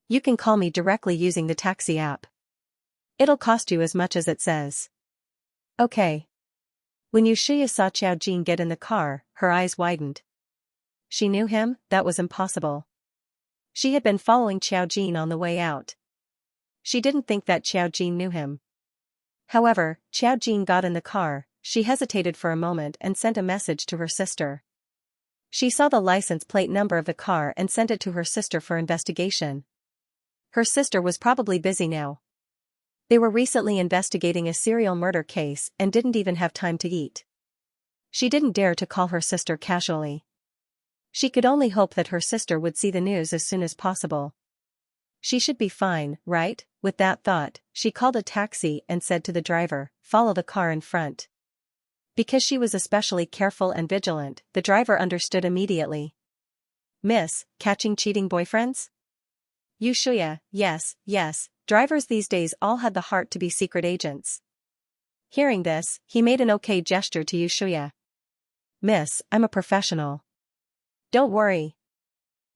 You can call me directly using the taxi app. It'll cost you as much as it says." "Okay." When Yushuya saw Xiao Jin get in the car, her eyes widened. She knew him? That was impossible. She had been following Xiao Jin on the way out. She didn't think that Xiao Jin knew him. However, Xiao Jin got in the car. She hesitated for a moment and sent a message to her sister. She saw the license plate number of the car and sent it to her sister for investigation. Her sister was probably busy now. They were recently investigating a serial murder case and didn't even have time to eat. She didn't dare to call her sister casually. She could only hope that her sister would see the news as soon as possible. She should be fine, right? With that thought, she called a taxi and said to the driver, "Follow the car in front." Because she was especially careful and vigilant, the driver understood immediately. "Miss, catching cheating boyfriends?" Yushuya, yes, drivers these days all had the heart to be secret agents. Hearing this, he made an okay gesture to Yushuya. "Miss, I'm a professional. Don't worry.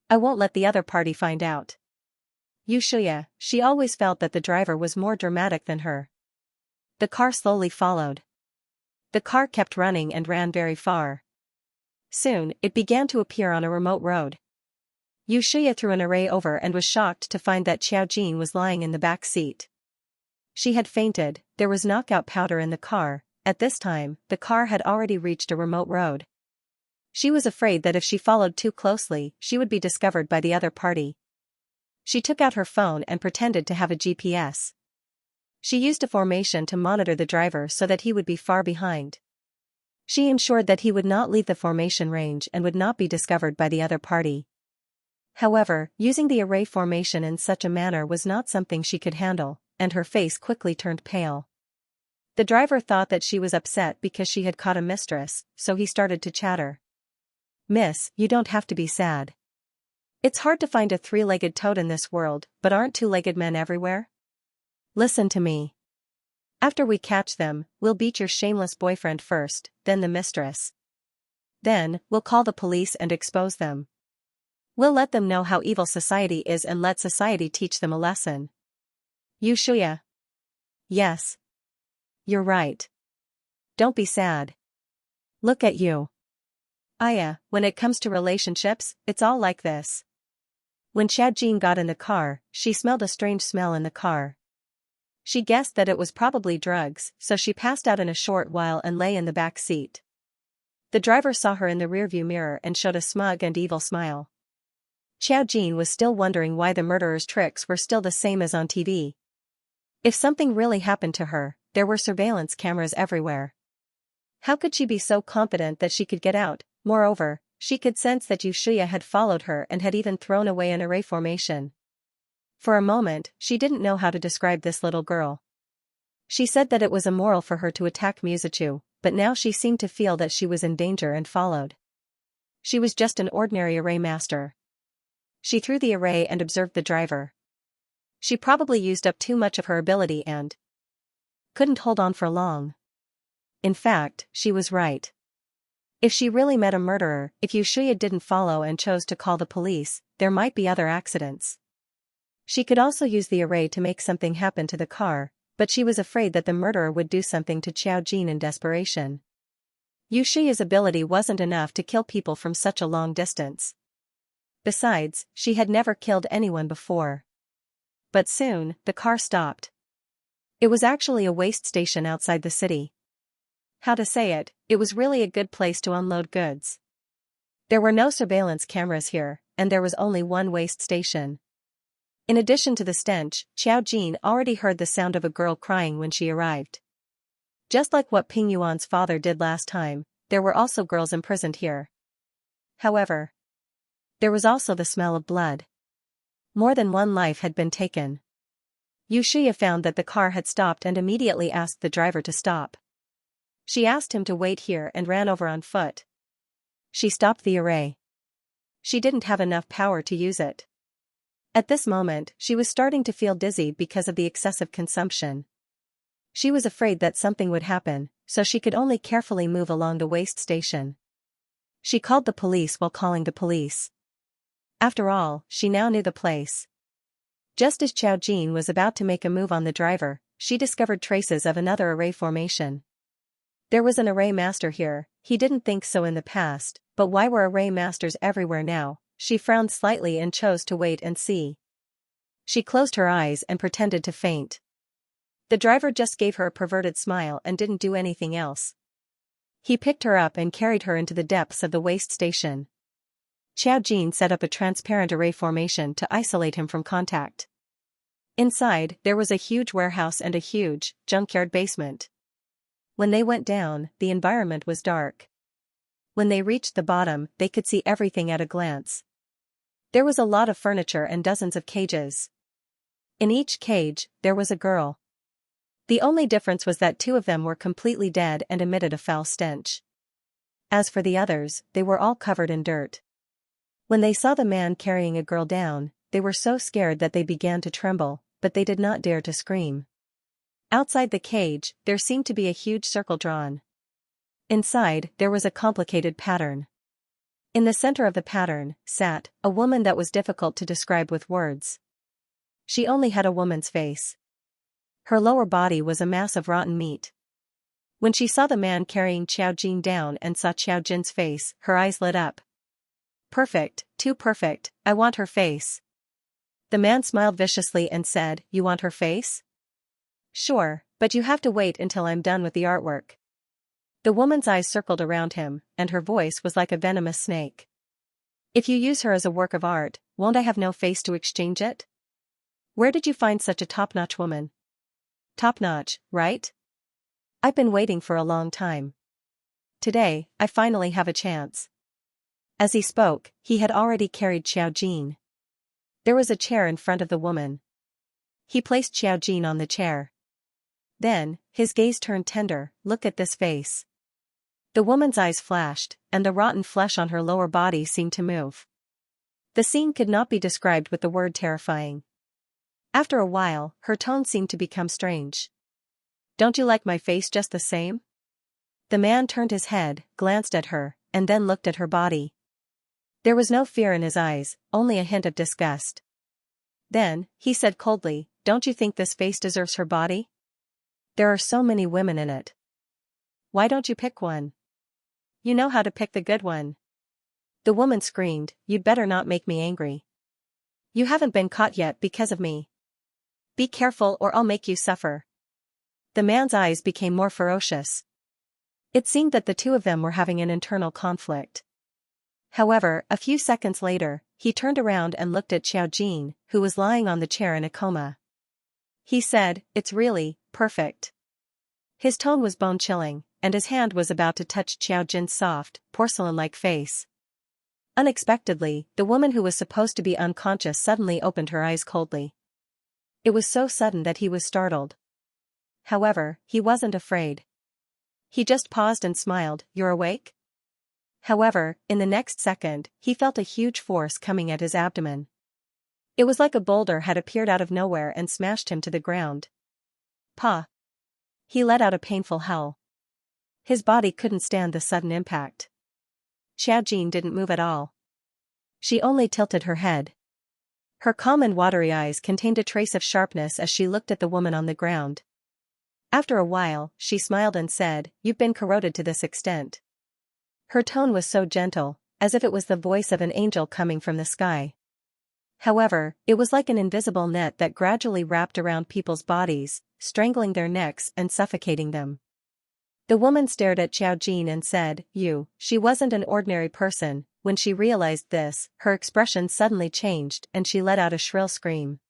I won't let the other party find out." Yushuya, she always felt that the driver was more dramatic than her. The car slowly followed. The car kept running and ran very far. Soon, it began to appear on a remote road. Yushuya threw an array over and was shocked to find that Xiao Jin was lying in the back seat. She had fainted. There was knockout powder in the car. At this time, the car had already reached a remote road. She was afraid that if she followed too closely, she would be discovered by the other party. She took out her phone and pretended to have a GPS. She used a formation to monitor the driver so that he would be far behind. She ensured that he would not leave the formation range and would not be discovered by the other party. However, using the array formation in such a manner was not something she could handle, and her face quickly turned pale. The driver thought that she was upset because she had caught a mistress, so he started to chatter. "Miss, you don't have to be sad. It's hard to find a three-legged toad in this world, but aren't two-legged men everywhere? Listen to me. After we catch them, we'll beat your shameless boyfriend first, then the mistress. Then, we'll call the police and expose them. We'll let them know how evil society is and let society teach them a lesson." Xianxia. Yes. You're right. Don't be sad. Look at you. Aya, when it comes to relationships, it's all like this. When Xiaojin got in the car, she smelled a strange smell in the car. She guessed that it was probably drugs, so she passed out in a short while and lay in the back seat. The driver saw her in the rearview mirror and showed a smug and evil smile. Xiaojin was still wondering why the murderer's tricks were still the same as on TV. If something really happened to her, there were surveillance cameras everywhere. How could she be so confident that she could get out? Moreover, she could sense that Xianxia had followed her and had even thrown away an array formation. For a moment, she didn't know how to describe this little girl. She said that it was immoral for her to attack Musachu, but now she seemed to feel that she was in danger and followed. She was just an ordinary array master. She threw the array and observed the driver. She probably used up too much of her ability and couldn't hold on for long. In fact, she was right. If she really met a murderer, if Xianxia didn't follow and chose to call the police, there might be other accidents. She could also use the array to make something happen to the car, but she was afraid that the murderer would do something to Xiaojin in desperation. Xiaoxia's ability wasn't enough to kill people from such a long distance. Besides, she had never killed anyone before. But soon, the car stopped. It was actually a waste station outside the city. How to say it, it was really a good place to unload goods. There were no surveillance cameras here, and there was only one waste station. In addition to the stench, Xiaojin already heard the sound of a girl crying when she arrived. Just like what Ping Yuan's father did last time, there were also girls imprisoned here. However, there was also the smell of blood. More than one life had been taken. Xianxia found that the car had stopped and immediately asked the driver to stop. She asked him to wait here and ran over on foot. She stopped the array. She didn't have enough power to use it. At this moment, she was starting to feel dizzy because of the excessive consumption. She was afraid that something would happen, so she could only carefully move along the waste station. She called the police while calling the police. After all, she now knew the place. Just as Xiaojin was about to make a move on the driver, she discovered traces of another array formation. There was an array master here. He didn't think so in the past, but why were array masters everywhere now? She frowned slightly and chose to wait and see. She closed her eyes and pretended to faint. The driver just gave her a perverted smile and didn't do anything else. He picked her up and carried her into the depths of the waste station. Xiaojin set up a transparent array formation to isolate him from contact. Inside, there was a huge warehouse and a huge, junkyard basement. When they went down, the environment was dark. When they reached the bottom, they could see everything at a glance. There was a lot of furniture and dozens of cages. In each cage, there was a girl. The only difference was that two of them were completely dead and emitted a foul stench. As for the others, they were all covered in dirt. When they saw the man carrying a girl down, they were so scared that they began to tremble, but they did not dare to scream. Outside the cage, there seemed to be a huge circle drawn. Inside, there was a complicated pattern. In the center of the pattern, sat a woman that was difficult to describe with words. She only had a woman's face. Her lower body was a mass of rotten meat. When she saw the man carrying Xiaojin down and saw Xiaojin's face, her eyes lit up. Perfect, too perfect, I want her face. The man smiled viciously and said, "You want her face? Sure, but you have to wait until I'm done with the artwork." The woman's eyes circled around him, and her voice was like a venomous snake. If you use her as a work of art, won't I have no face to exchange it? Where did you find such a top-notch woman? Top-notch, right? I've been waiting for a long time. Today, I finally have a chance. As he spoke, he had already carried Xiaojin. There was a chair in front of the woman. He placed Xiaojin on the chair. Then, his gaze turned tender. Look at this face. The woman's eyes flashed, and the rotten flesh on her lower body seemed to move. The scene could not be described with the word terrifying. After a while, her tone seemed to become strange. Don't you like my face just the same? The man turned his head, glanced at her, and then looked at her body. There was no fear in his eyes, only a hint of disgust. Then, he said coldly, don't you think this face deserves her body? There are so many women in it. Why don't you pick one? You know how to pick the good one. The woman screamed, you'd better not make me angry. You haven't been caught yet because of me. Be careful or I'll make you suffer. The man's eyes became more ferocious. It seemed that the two of them were having an internal conflict. However, a few seconds later, he turned around and looked at Xiaojin, who was lying on the chair in a coma. He said, it's really perfect. His tone was bone-chilling, and his hand was about to touch Xiaojin's soft, porcelain-like face. Unexpectedly, the woman who was supposed to be unconscious suddenly opened her eyes coldly. It was so sudden that he was startled. However, he wasn't afraid. He just paused and smiled, you're awake? However, in the next second, he felt a huge force coming at his abdomen. It was like a boulder had appeared out of nowhere and smashed him to the ground. Pa! He let out a painful howl. His body couldn't stand the sudden impact. Xiaojin didn't move at all. She only tilted her head. Her calm and watery eyes contained a trace of sharpness as she looked at the woman on the ground. After a while, she smiled and said, you've been corroded to this extent. Her tone was so gentle, as if it was the voice of an angel coming from the sky. However, it was like an invisible net that gradually wrapped around people's bodies, strangling their necks and suffocating them. The woman stared at Xiaojin and said, she wasn't an ordinary person. When she realized this, her expression suddenly changed and she let out a shrill scream.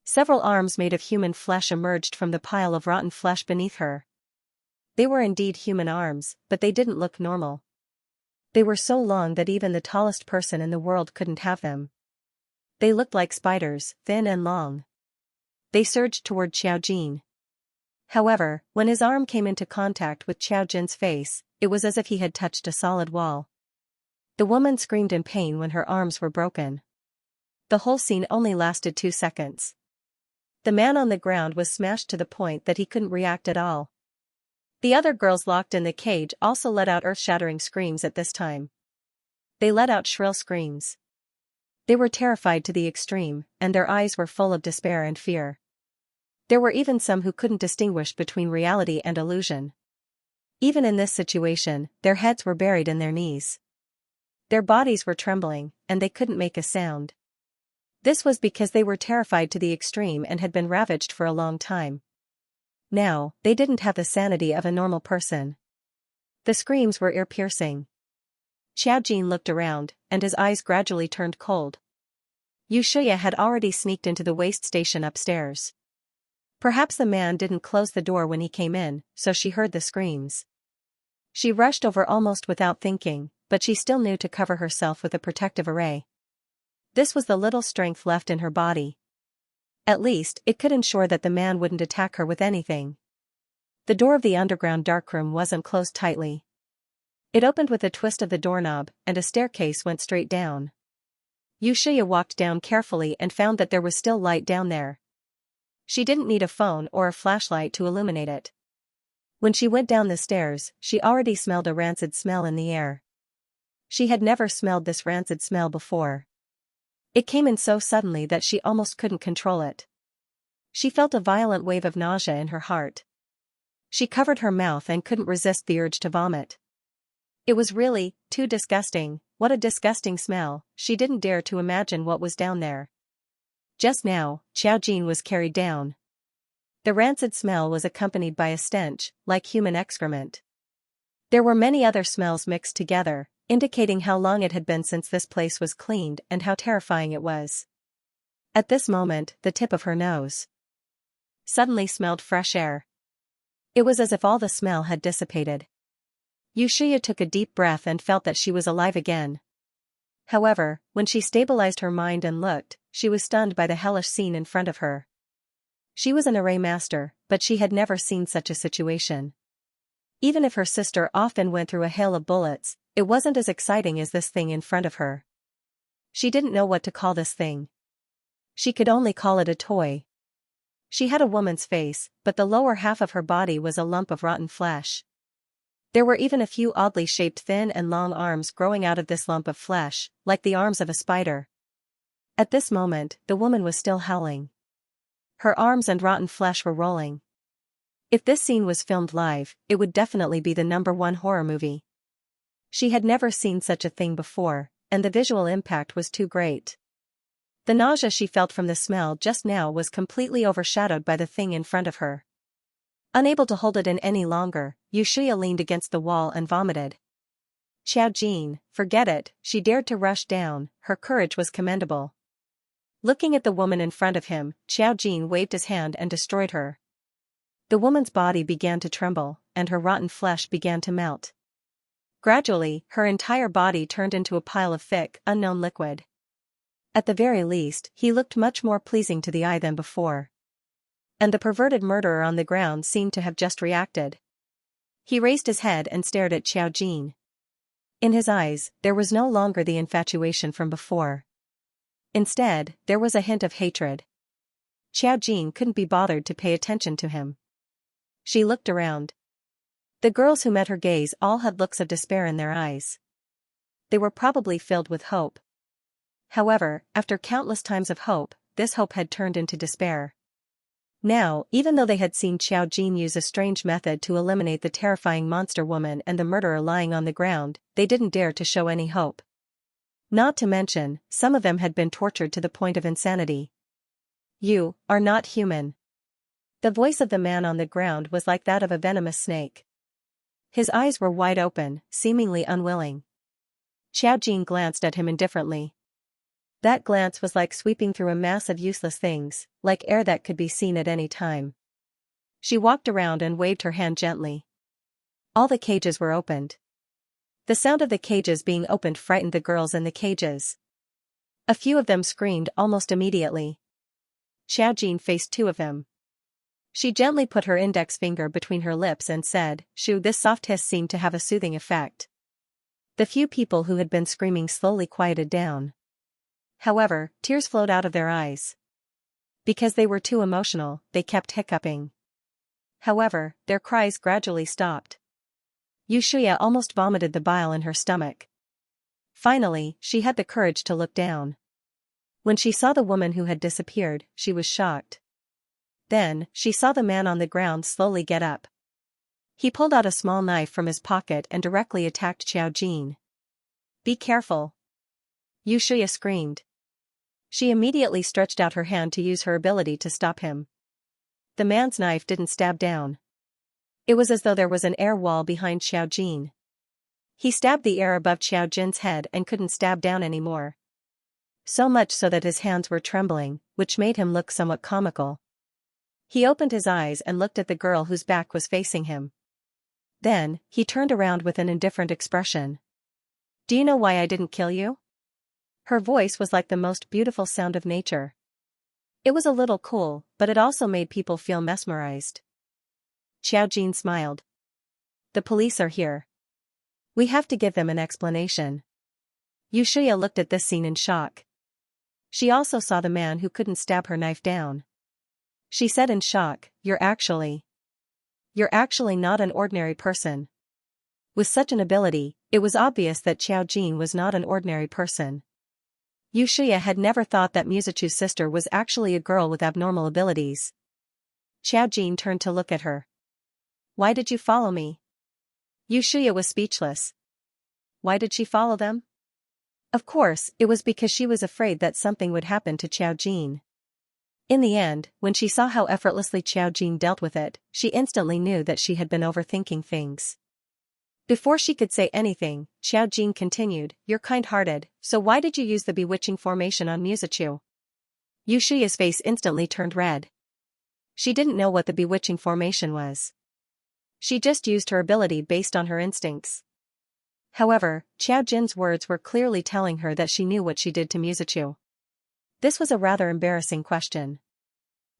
Several arms made of human flesh emerged from the pile of rotten flesh beneath her. They were indeed human arms, but they didn't look normal. They were so long that even the tallest person in the world couldn't have them. They looked like spiders, thin and long. They surged toward Xiaojin. However, when his arm came into contact with Xiaojin's face, it was as if he had touched a solid wall. The woman screamed in pain when her arms were broken. The whole scene only lasted 2 seconds. The man on the ground was smashed to the point that he couldn't react at all. The other girls locked in the cage also let out earth-shattering screams at this time. They let out shrill screams. They were terrified to the extreme, and their eyes were full of despair and fear. There were even some who couldn't distinguish between reality and illusion. Even in this situation, their heads were buried in their knees. Their bodies were trembling, and they couldn't make a sound. This was because they were terrified to the extreme and had been ravaged for a long time. Now, they didn't have the sanity of a normal person. The screams were ear-piercing. Xiaojin looked around, and his eyes gradually turned cold. Xianxia had already sneaked into the waste station upstairs. Perhaps the man didn't close the door when he came in, so she heard the screams. She rushed over almost without thinking, but she still knew to cover herself with a protective array. This was the little strength left in her body. At least, it could ensure that the man wouldn't attack her with anything. The door of the underground darkroom wasn't closed tightly. It opened with a twist of the doorknob, and a staircase went straight down. Xianxia walked down carefully and found that there was still light down there. She didn't need a phone or a flashlight to illuminate it. When she went down the stairs, she already smelled a rancid smell in the air. She had never smelled this rancid smell before. It came in so suddenly that she almost couldn't control it. She felt a violent wave of nausea in her heart. She covered her mouth and couldn't resist the urge to vomit. It was really too disgusting. What a disgusting smell. She didn't dare to imagine what was down there. Just now, Xiaojin was carried down. The rancid smell was accompanied by a stench, like human excrement. There were many other smells mixed together, indicating how long it had been since this place was cleaned and how terrifying it was. At this moment, the tip of her nose suddenly smelled fresh air. It was as if all the smell had dissipated. Xianxia took a deep breath and felt that she was alive again. However, when she stabilized her mind and looked, she was stunned by the hellish scene in front of her. She was an array master, but she had never seen such a situation. Even if her sister often went through a hail of bullets, it wasn't as exciting as this thing in front of her. She didn't know what to call this thing. She could only call it a toy. She had a woman's face, but the lower half of her body was a lump of rotten flesh. There were even a few oddly shaped thin and long arms growing out of this lump of flesh, like the arms of a spider. At this moment, the woman was still howling. Her arms and rotten flesh were rolling. If this scene was filmed live, it would definitely be the #1 horror movie. She had never seen such a thing before, and the visual impact was too great. The nausea she felt from the smell just now was completely overshadowed by the thing in front of her. Unable to hold it in any longer, Xianxia leaned against the wall and vomited. Xiaojin, forget it, she dared to rush down, her courage was commendable. Looking at the woman in front of him, Xiaojin waved his hand and destroyed her. The woman's body began to tremble, and her rotten flesh began to melt. Gradually, her entire body turned into a pile of thick, unknown liquid. At the very least, he looked much more pleasing to the eye than before. And the perverted murderer on the ground seemed to have just reacted. He raised his head and stared at Xiaojin. In his eyes, there was no longer the infatuation from before. Instead, there was a hint of hatred. Xiaojin couldn't be bothered to pay attention to him. She looked around. The girls who met her gaze all had looks of despair in their eyes. They were probably filled with hope. However, after countless times of hope, this hope had turned into despair. Now, even though they had seen Xiaojin use a strange method to eliminate the terrifying monster woman and the murderer lying on the ground, they didn't dare to show any hope. Not to mention, some of them had been tortured to the point of insanity. You are not human. The voice of the man on the ground was like that of a venomous snake. His eyes were wide open, seemingly unwilling. Xiaojin glanced at him indifferently. That glance was like sweeping through a mass of useless things, like air that could be seen at any time. She walked around and waved her hand gently. All the cages were opened. The sound of the cages being opened frightened the girls in the cages. A few of them screamed almost immediately. Xiaojin faced 2 of them. She gently put her index finger between her lips and said, "Shoo." This soft hiss seemed to have a soothing effect. The few people who had been screaming slowly quieted down. However, tears flowed out of their eyes. Because they were too emotional, they kept hiccuping. However, their cries gradually stopped. Xianxia almost vomited the bile in her stomach. Finally, she had the courage to look down. When she saw the woman who had disappeared, she was shocked. Then, she saw the man on the ground slowly get up. He pulled out a small knife from his pocket and directly attacked Xiaojin. "Be careful!" Xianxia screamed. She immediately stretched out her hand to use her ability to stop him. The man's knife didn't stab down. It was as though there was an air wall behind Xiaojin. He stabbed the air above Xiaojin's head and couldn't stab down anymore. So much so that his hands were trembling, which made him look somewhat comical. He opened his eyes and looked at the girl whose back was facing him. Then, he turned around with an indifferent expression. "Do you know why I didn't kill you?" Her voice was like the most beautiful sound of nature. It was a little cool, but it also made people feel mesmerized. Xiaojin smiled. "The police are here. We have to give them an explanation." Xianxia looked at this scene in shock. She also saw the man who couldn't stab her knife down. She said in shock, You're actually not an ordinary person." With such an ability, it was obvious that Xiaojin was not an ordinary person. Xianxia had never thought that Mizuchu's sister was actually a girl with abnormal abilities. Xiaojin turned to look at her. "Why did you follow me?" Xianxia was speechless. Why did she follow them? Of course, it was because she was afraid that something would happen to Xiaojin. In the end, when she saw how effortlessly Xiaojin dealt with it, she instantly knew that she had been overthinking things. Before she could say anything, Xiao Jin continued, "You're kind-hearted, so why did you use the bewitching formation on Mizuchu?" Yushiya's face instantly turned red. She didn't know what the bewitching formation was. She just used her ability based on her instincts. However, Xiao Jin's words were clearly telling her that she knew what she did to Mizuchu. This was a rather embarrassing question.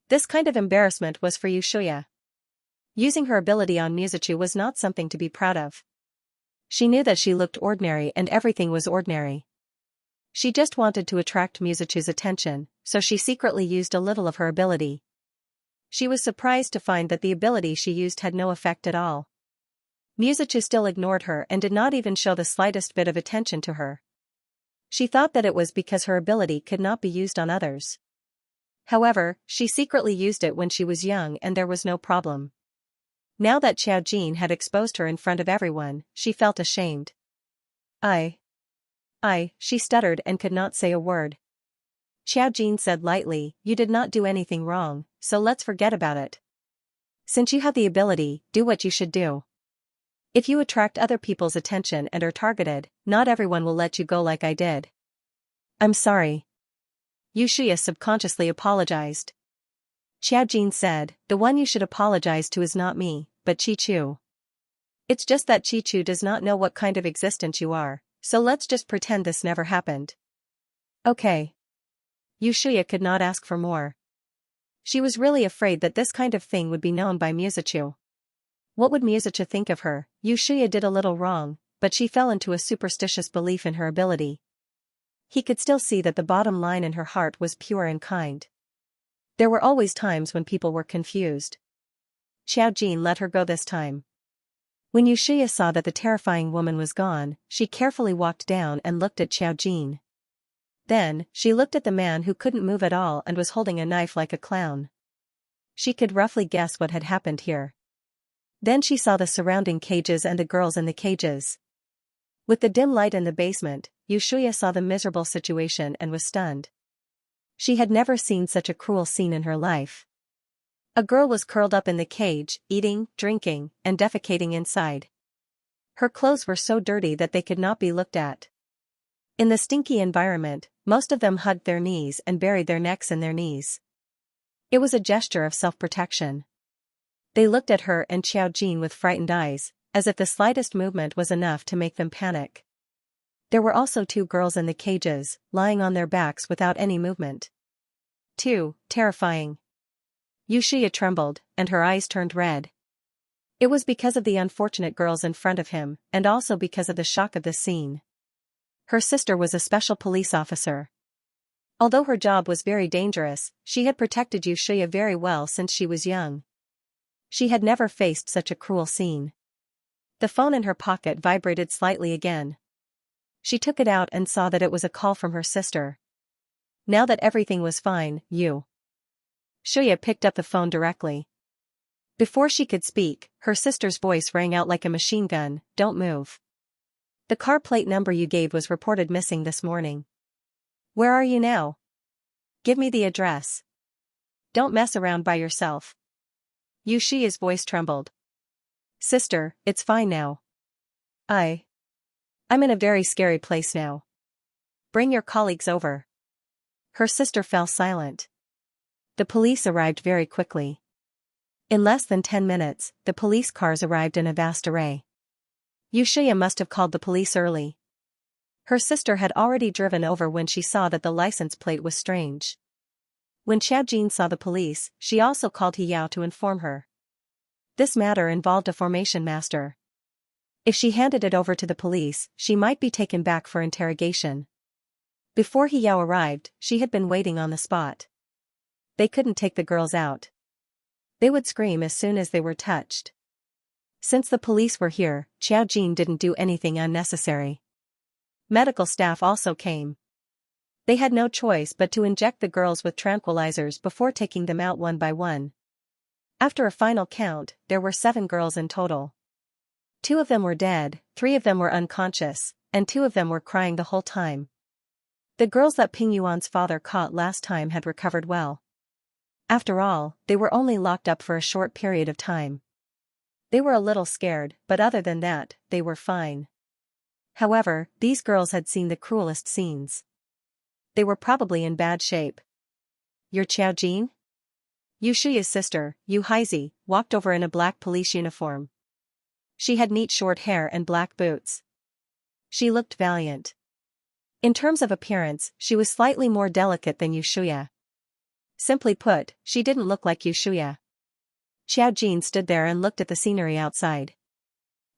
This kind of embarrassment was for Yushiya. Using her ability on Mizuchu was not something to be proud of. She knew that she looked ordinary and everything was ordinary. She just wanted to attract Mizuchu's attention, so she secretly used a little of her ability. She was surprised to find that the ability she used had no effect at all. Mizuchu still ignored her and did not even show the slightest bit of attention to her. She thought that it was because her ability could not be used on others. However, she secretly used it when she was young and there was no problem. Now that Xiao Jin had exposed her in front of everyone, she felt ashamed. She stuttered and could not say a word. Xiao Jin said lightly, "You did not do anything wrong, so let's forget about it. Since you have the ability, do what you should do. If you attract other people's attention and are targeted, not everyone will let you go like I did." "I'm sorry." Yushiya subconsciously apologized. Xiao Jin said, "The one you should apologize to is not me, but Chi-Chu. It's just that Chi-Chu does not know what kind of existence you are, so let's just pretend this never happened." "Okay." Yushiya could not ask for more. She was really afraid that this kind of thing would be known by Mizuchu. What would Mizuchu think of her? Yushiya did a little wrong, but she fell into a superstitious belief in her ability. He could still see that the bottom line in her heart was pure and kind. There were always times when people were confused. Xiao Jin let her go this time. When Yushiya saw that the terrifying woman was gone, she carefully walked down and looked at Xiao Jin. Then, she looked at the man who couldn't move at all and was holding a knife like a clown. She could roughly guess what had happened here. Then she saw the surrounding cages and the girls in the cages. With the dim light in the basement, Yushiya saw the miserable situation and was stunned. She had never seen such a cruel scene in her life. A girl was curled up in the cage, eating, drinking, and defecating inside. Her clothes were so dirty that they could not be looked at. In the stinky environment, most of them hugged their knees and buried their necks in their knees. It was a gesture of self-protection. They looked at her and Xiao Jin with frightened eyes, as if the slightest movement was enough to make them panic. There were also 2 girls in the cages, lying on their backs without any movement. 2, terrifying. Yushiya trembled, and her eyes turned red. It was because of the unfortunate girls in front of him, and also because of the shock of the scene. Her sister was a special police officer. Although her job was very dangerous, she had protected Yushiya very well since she was young. She had never faced such a cruel scene. The phone in her pocket vibrated slightly again. She took it out and saw that it was a call from her sister. Now that everything was fine, Shuya picked up the phone directly. Before she could speak, her sister's voice rang out like a machine gun, "Don't move. The car plate number you gave was reported missing this morning. Where are you now? Give me the address. Don't mess around by yourself." Yushiya's voice trembled. "Sister, it's fine now. I'm in a very scary place now. Bring your colleagues over." Her sister fell silent. The police arrived very quickly. In less than 10 minutes, the police cars arrived in a vast array. Yushiya must have called the police early. Her sister had already driven over when she saw that the license plate was strange. When Xiao Jin saw the police, she also called Hiyao to inform her. This matter involved a formation master. If she handed it over to the police, she might be taken back for interrogation. Before Hiyao arrived, she had been waiting on the spot. They couldn't take the girls out. They would scream as soon as they were touched. Since the police were here, Xiao Jin didn't do anything unnecessary. Medical staff also came. They had no choice but to inject the girls with tranquilizers before taking them out one by one. After a final count, there were 7 girls in total. 2 of them were dead, 3 of them were unconscious, and 2 of them were crying the whole time. The girls that Ping Yuan's father caught last time had recovered well. After all, they were only locked up for a short period of time. They were a little scared, but other than that, they were fine. However, these girls had seen the cruelest scenes. They were probably in bad shape. "You're Xiaojin?" Yushuya's sister, Yu Haizi, walked over in a black police uniform. She had neat short hair and black boots. She looked valiant. In terms of appearance, she was slightly more delicate than Yushuya. Simply put, she didn't look like Yushuya. Xiaojin stood there and looked at the scenery outside.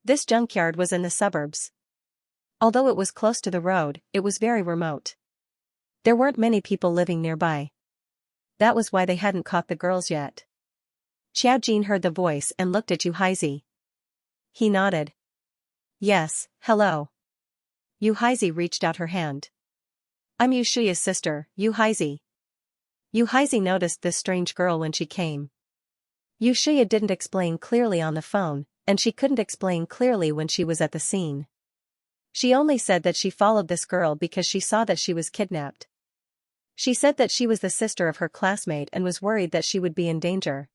This junkyard was in the suburbs. Although it was close to the road, it was very remote. There weren't many people living nearby. That was why they hadn't caught the girls yet. Xiaojin heard the voice and looked at Yu Haizi. He nodded. "Yes, hello." Yu Haizi reached out her hand. "I'm Yushuya's sister, Yu Haizi." Yu Haizi noticed this strange girl when she came. Yushuya didn't explain clearly on the phone, and she couldn't explain clearly when she was at the scene. She only said that she followed this girl because she saw that she was kidnapped. She said that she was the sister of her classmate and was worried that she would be in danger.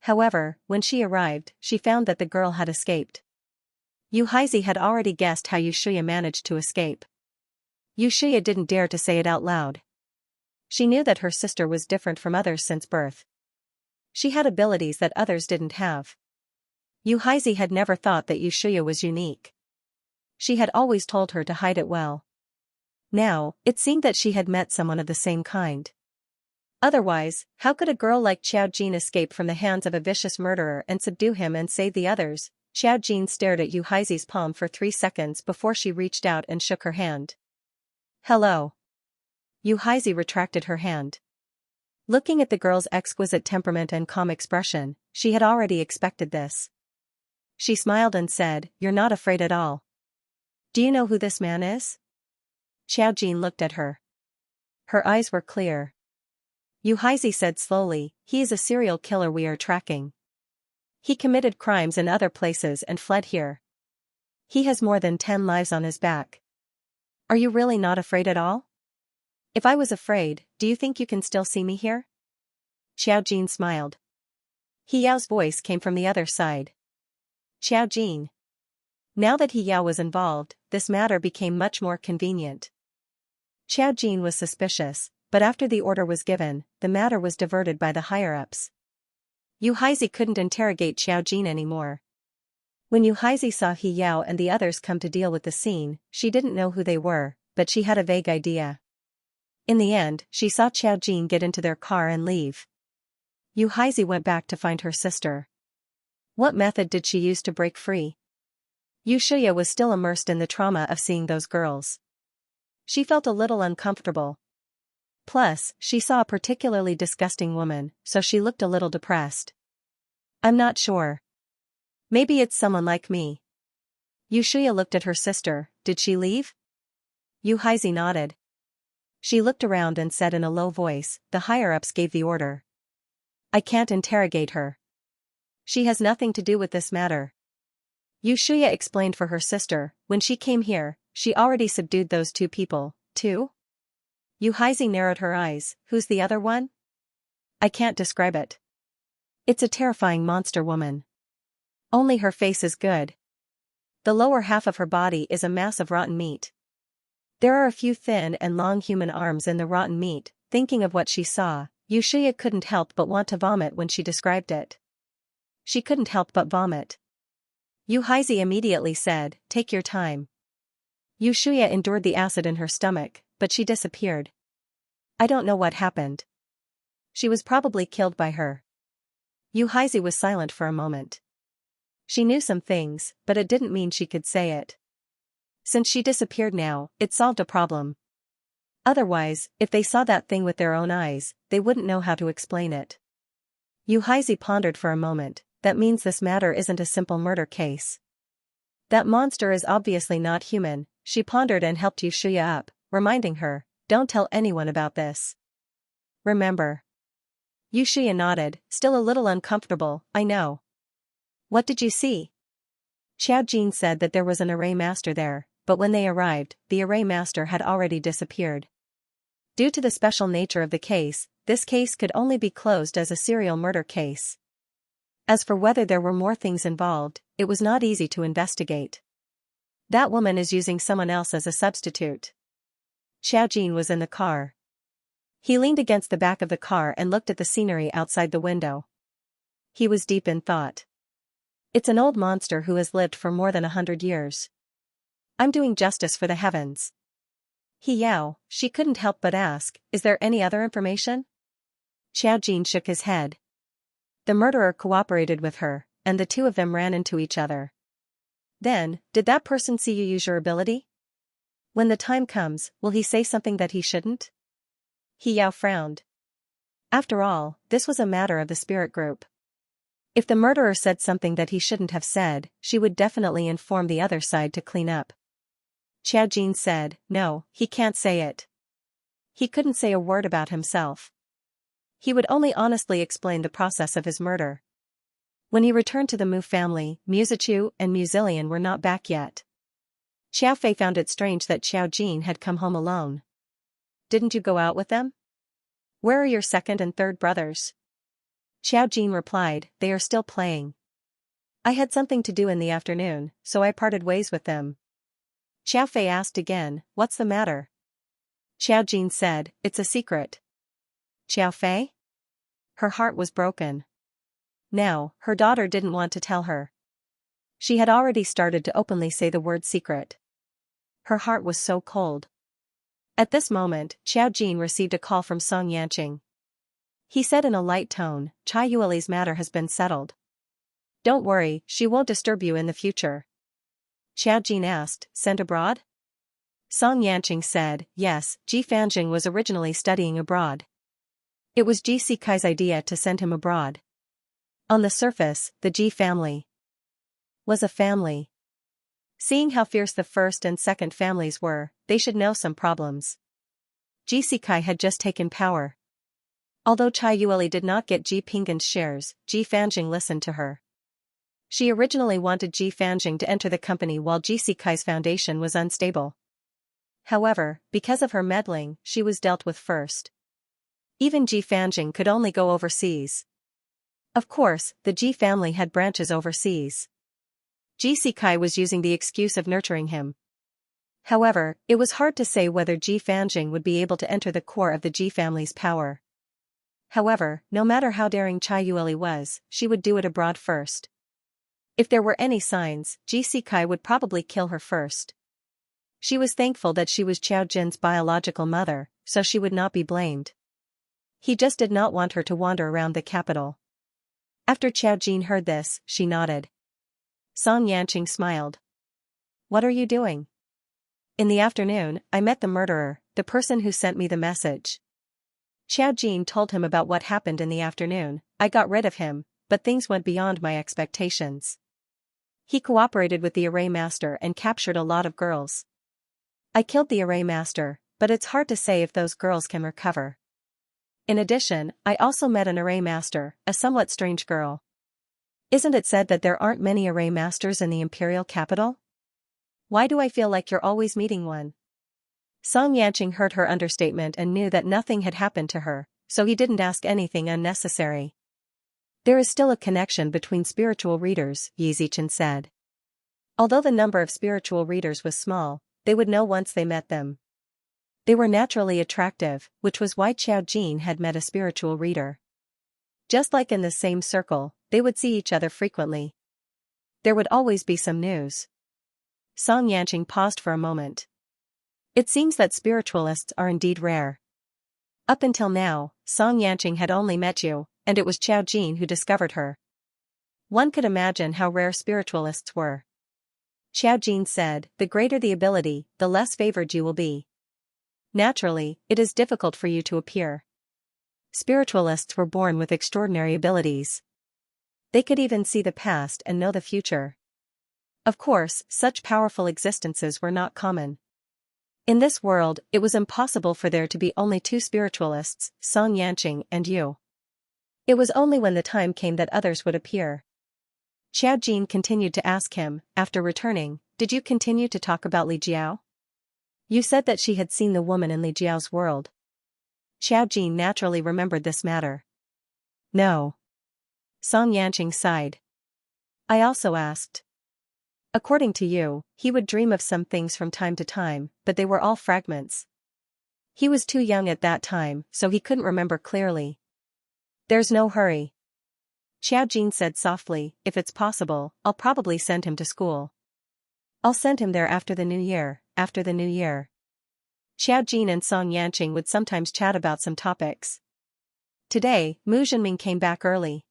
However, when she arrived, she found that the girl had escaped. Yu Haizi had already guessed how Yushuya managed to escape. Yushuya didn't dare to say it out loud. She knew that her sister was different from others since birth. She had abilities that others didn't have. Yu Haizi had never thought that Yushuya was unique. She had always told her to hide it well. Now, it seemed that she had met someone of the same kind. Otherwise, how could a girl like Xiaojin escape from the hands of a vicious murderer and subdue him and save the others? Xiaojin stared at Yu Haizi's palm for 3 seconds before she reached out and shook her hand. "Hello." Yu Haizi retracted her hand. Looking at the girl's exquisite temperament and calm expression, she had already expected this. She smiled and said, "You're not afraid at all. Do you know who this man is?" Xiaojin looked at her. Her eyes were clear. Yu Haizi said slowly, "He is a serial killer we are tracking. He committed crimes in other places and fled here. He has more than 10 lives on his back. Are you really not afraid at all?" "If I was afraid, do you think you can still see me here?" Xiaojin smiled. He Yao's voice came from the other side. "Xiaojin." Now that He Yao was involved, this matter became much more convenient. Xiaojin was suspicious, but after the order was given, the matter was diverted by the higher-ups. Yu Haizi couldn't interrogate Xiaojin anymore. When Yu Haizi saw He Yao and the others come to deal with the scene, she didn't know who they were, but she had a vague idea. In the end, she saw Xiaojin get into their car and leave. Yu Haizi went back to find her sister. What method did she use to break free? Yushuya was still immersed in the trauma of seeing those girls. She felt a little uncomfortable. Plus, she saw a particularly disgusting woman, so she looked a little depressed. "I'm not sure. Maybe it's someone like me." Yushuya looked at her sister. "Did she leave?" Yu Haizi nodded. She looked around and said in a low voice, "The higher-ups gave the order. I can't interrogate her. She has nothing to do with this matter." Yushuya explained for her sister, "When she came here, she already subdued those 2 people, too?" Yu Haizi narrowed her eyes. "Who's the other one?" "I can't describe it. It's a terrifying monster woman. Only her face is good. The lower half of her body is a mass of rotten meat. There are a few thin and long human arms in the rotten meat." Thinking of what she saw, Yushuya couldn't help but want to vomit when she described it. She couldn't help but vomit. Yu Haizi immediately said, "Take your time." Yushuya endured the acid in her stomach, but she disappeared. "I don't know what happened. She was probably killed by her." Yu Haizi was silent for a moment. She knew some things, but it didn't mean she could say it. Since she disappeared now, it solved a problem. Otherwise, if they saw that thing with their own eyes, they wouldn't know how to explain it. Yu Haizi pondered for a moment. That means this matter isn't a simple murder case. That monster is obviously not human. She pondered and helped Yushuya up, reminding her, "Don't tell anyone about this. Remember?" Yushuya nodded, still a little uncomfortable. "I know." "What did you see?" Xiaojin said that there was an array master there, but when they arrived, the array master had already disappeared. Due to the special nature of the case, this case could only be closed as a serial murder case. As for whether there were more things involved, it was not easy to investigate. That woman is using someone else as a substitute. Xiaojin was in the car. He leaned against the back of the car and looked at the scenery outside the window. He was deep in thought. It's an old monster who has lived for more than 100 years. I'm doing justice for the heavens. He Yao, she couldn't help but ask, is there any other information? Xiaojin shook his head. The murderer cooperated with her, and the two of them ran into each other. Then, did that person see you use your ability? When the time comes, will he say something that he shouldn't? He Yao frowned. After all, this was a matter of the spirit group. If the murderer said something that he shouldn't have said, she would definitely inform the other side to clean up. Xiaojin said, no, he can't say it. He couldn't say a word about himself. He would only honestly explain the process of his murder. When he returned to the Mu family, Muzichu and Muzilian were not back yet. Xiaofei found it strange that Xiaojin had come home alone. Didn't you go out with them? Where are your second and third brothers? Xiaojin replied, they are still playing. I had something to do in the afternoon, so I parted ways with them. Xiaofei asked again, what's the matter? Xiaojin said, it's a secret. Xiaofei? Her heart was broken. Now, her daughter didn't want to tell her. She had already started to openly say the word secret. Her heart was so cold. At this moment, Xiaojin received a call from Song Yanqing. He said in a light tone, Chai Yueli's matter has been settled. Don't worry, she won't disturb you in the future. Xiaojin asked, sent abroad? Song Yanqing said, yes, Ji Fanjing was originally studying abroad. It was Ji Sikai's idea to send him abroad. On the surface, the Ji family was a family. Seeing how fierce the first and second families were, they should know some problems. Ji Sikai had just taken power. Although Chai Yueli did not get Ji Pingan's shares, Ji Fanjing listened to her. She originally wanted Ji Fanjing to enter the company while Ji Sikai's foundation was unstable. However, because of her meddling, she was dealt with first. Even Ji Fanjing could only go overseas. Of course, the Ji family had branches overseas. Ji Sikai was using the excuse of nurturing him. However, it was hard to say whether Ji Fanjing would be able to enter the core of the Ji family's power. However, no matter how daring Chai Yueli was, she would do it abroad first. If there were any signs, Ji Sikai would probably kill her first. She was thankful that she was Qiao Jin's biological mother, so she would not be blamed. He just did not want her to wander around the capital. After Qiao Jin heard this, she nodded. Song Yanqing smiled. What are you doing? In the afternoon, I met the murderer, the person who sent me the message. Qiao Jin told him about what happened in the afternoon. I got rid of him, but things went beyond my expectations. He cooperated with the array master and captured a lot of girls. I killed the array master, but it's hard to say if those girls can recover. In addition, I also met an array master, a somewhat strange girl. Isn't it said that there aren't many array masters in the imperial capital? Why do I feel like you're always meeting one? Song Yanqing heard her understatement and knew that nothing had happened to her, so he didn't ask anything unnecessary. There is still a connection between spiritual readers, Yi Zichen said. Although the number of spiritual readers was small, they would know once they met them. They were naturally attractive, which was why Qiao Jin had met a spiritual reader. Just like in the same circle, they would see each other frequently. There would always be some news. Song Yanqing paused for a moment. It seems that spiritualists are indeed rare. Up until now, Song Yanqing had only met you, and it was Qiao Jin who discovered her. One could imagine how rare spiritualists were. Qiao Jin said, the greater the ability, the less favored you will be. Naturally, it is difficult for you to appear. Spiritualists were born with extraordinary abilities. They could even see the past and know the future. Of course, such powerful existences were not common. In this world, it was impossible for there to be only two spiritualists, Song Yanqing and you. It was only when the time came that others would appear. Qiao Jin continued to ask him, after returning, did you continue to talk about Li Jiao? You said that she had seen the woman in Li Jiao's world. Qiao Jin naturally remembered this matter. No. Song Yanqing sighed. I also asked. According to you, he would dream of some things from time to time, but they were all fragments. He was too young at that time, so he couldn't remember clearly. There's no hurry. Xiaojin said softly, if it's possible, I'll probably send him to school. I'll send him there after the new year, after the new year. Xiaojin and Song Yanqing would sometimes chat about some topics. Today, Mu Zhenming came back early.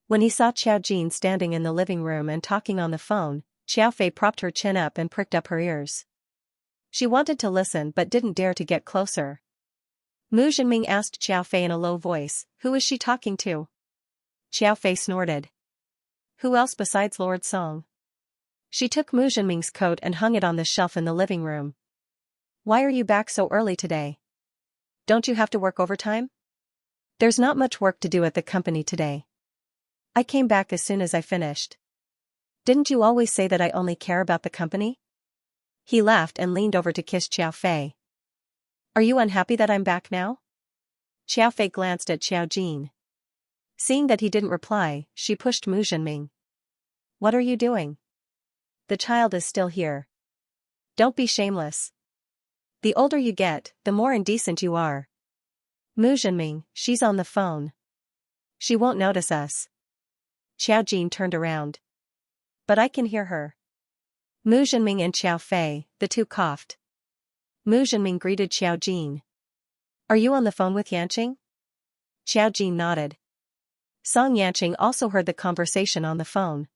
When he saw Xiaojin standing in the living room and talking on the phone, Xiaofei propped her chin up and pricked up her ears. She wanted to listen but didn't dare to get closer. Mu Zhenming asked Xiaofei in a low voice, who is she talking to? Xiaofei snorted. Who else besides Lord Song? She took Mu Zhenming's coat and hung it on the shelf in the living room. Why are you back so early today? Don't you have to work overtime? There's not much work to do at the company today. I came back as soon as I finished. Didn't you always say that I only care about the company? He laughed and leaned over to kiss Xiaofei. Are you unhappy that I'm back now? Xiaofei glanced at Xiaojin. Seeing that he didn't reply, she pushed Mu Zhenming. What are you doing? The child is still here. Don't be shameless. The older you get, the more indecent you are. Mu Zhenming, she's on the phone. She won't notice us. Xiaojin turned around. But I can hear her. Mu Zhenming and Xiaofei, the two coughed. Mu Zhenming greeted Xiaojin. Are you on the phone with Yanqing? Xiaojin nodded. Song Yanqing also heard the conversation on the phone.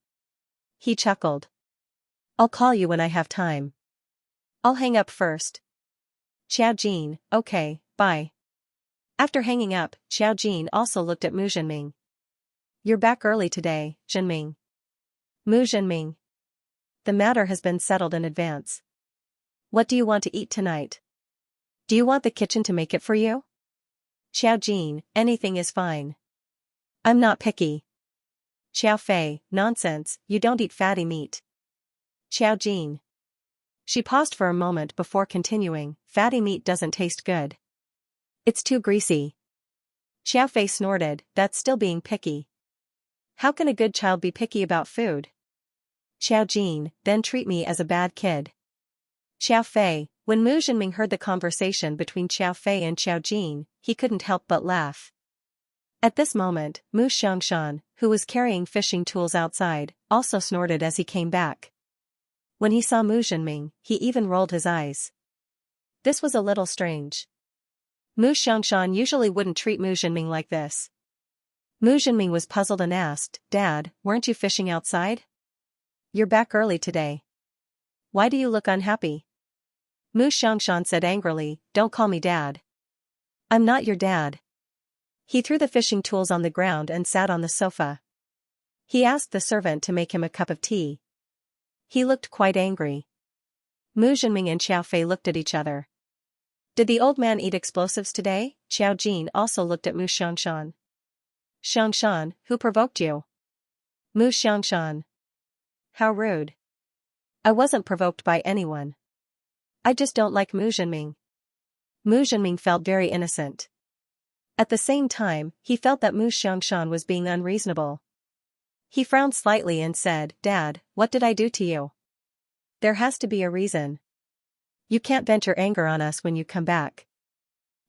He chuckled. I'll call you when I have time. I'll hang up first. Xiaojin, okay, bye. After hanging up, Xiaojin also looked at Mu Zhenming. You're back early today, Zhenming. Mu Zhenming. The matter has been settled in advance. What do you want to eat tonight? Do you want the kitchen to make it for you? Xiaojin, anything is fine. I'm not picky. Xiaofei, nonsense, you don't eat fatty meat. Xiaojin. She paused for a moment before continuing, fatty meat doesn't taste good. It's too greasy. Xiaofei snorted, that's still being picky. How can a good child be picky about food? Xiaojin, then treat me as a bad kid. Xiaofei, when Mu Zhenming heard the conversation between Xiaofei and Xiaojin, he couldn't help but laugh. At this moment, Mu Xiangshan, who was carrying fishing tools outside, also snorted as he came back. When he saw Mu Zhenming, he even rolled his eyes. This was a little strange. Mu Xiangshan usually wouldn't treat Mu Zhenming like this. Mu Zhenming was puzzled and asked, Dad, weren't you fishing outside? You're back early today. Why do you look unhappy? Mu Xiangshan said angrily, don't call me Dad. I'm not your dad. He threw the fishing tools on the ground and sat on the sofa. He asked the servant to make him a cup of tea. He looked quite angry. Mu Zhenming and Xiaofei looked at each other. Did the old man eat explosives today? Xiaojin also looked at Mu Xiangshan. Xiangshan, who provoked you? Mu Xiangshan. How rude. I wasn't provoked by anyone. I just don't like Mu Zhenming. Mu Zhenming felt very innocent. At the same time, he felt that Mu Xiangshan was being unreasonable. He frowned slightly and said, Dad, what did I do to you? There has to be a reason. You can't vent your anger on us when you come back.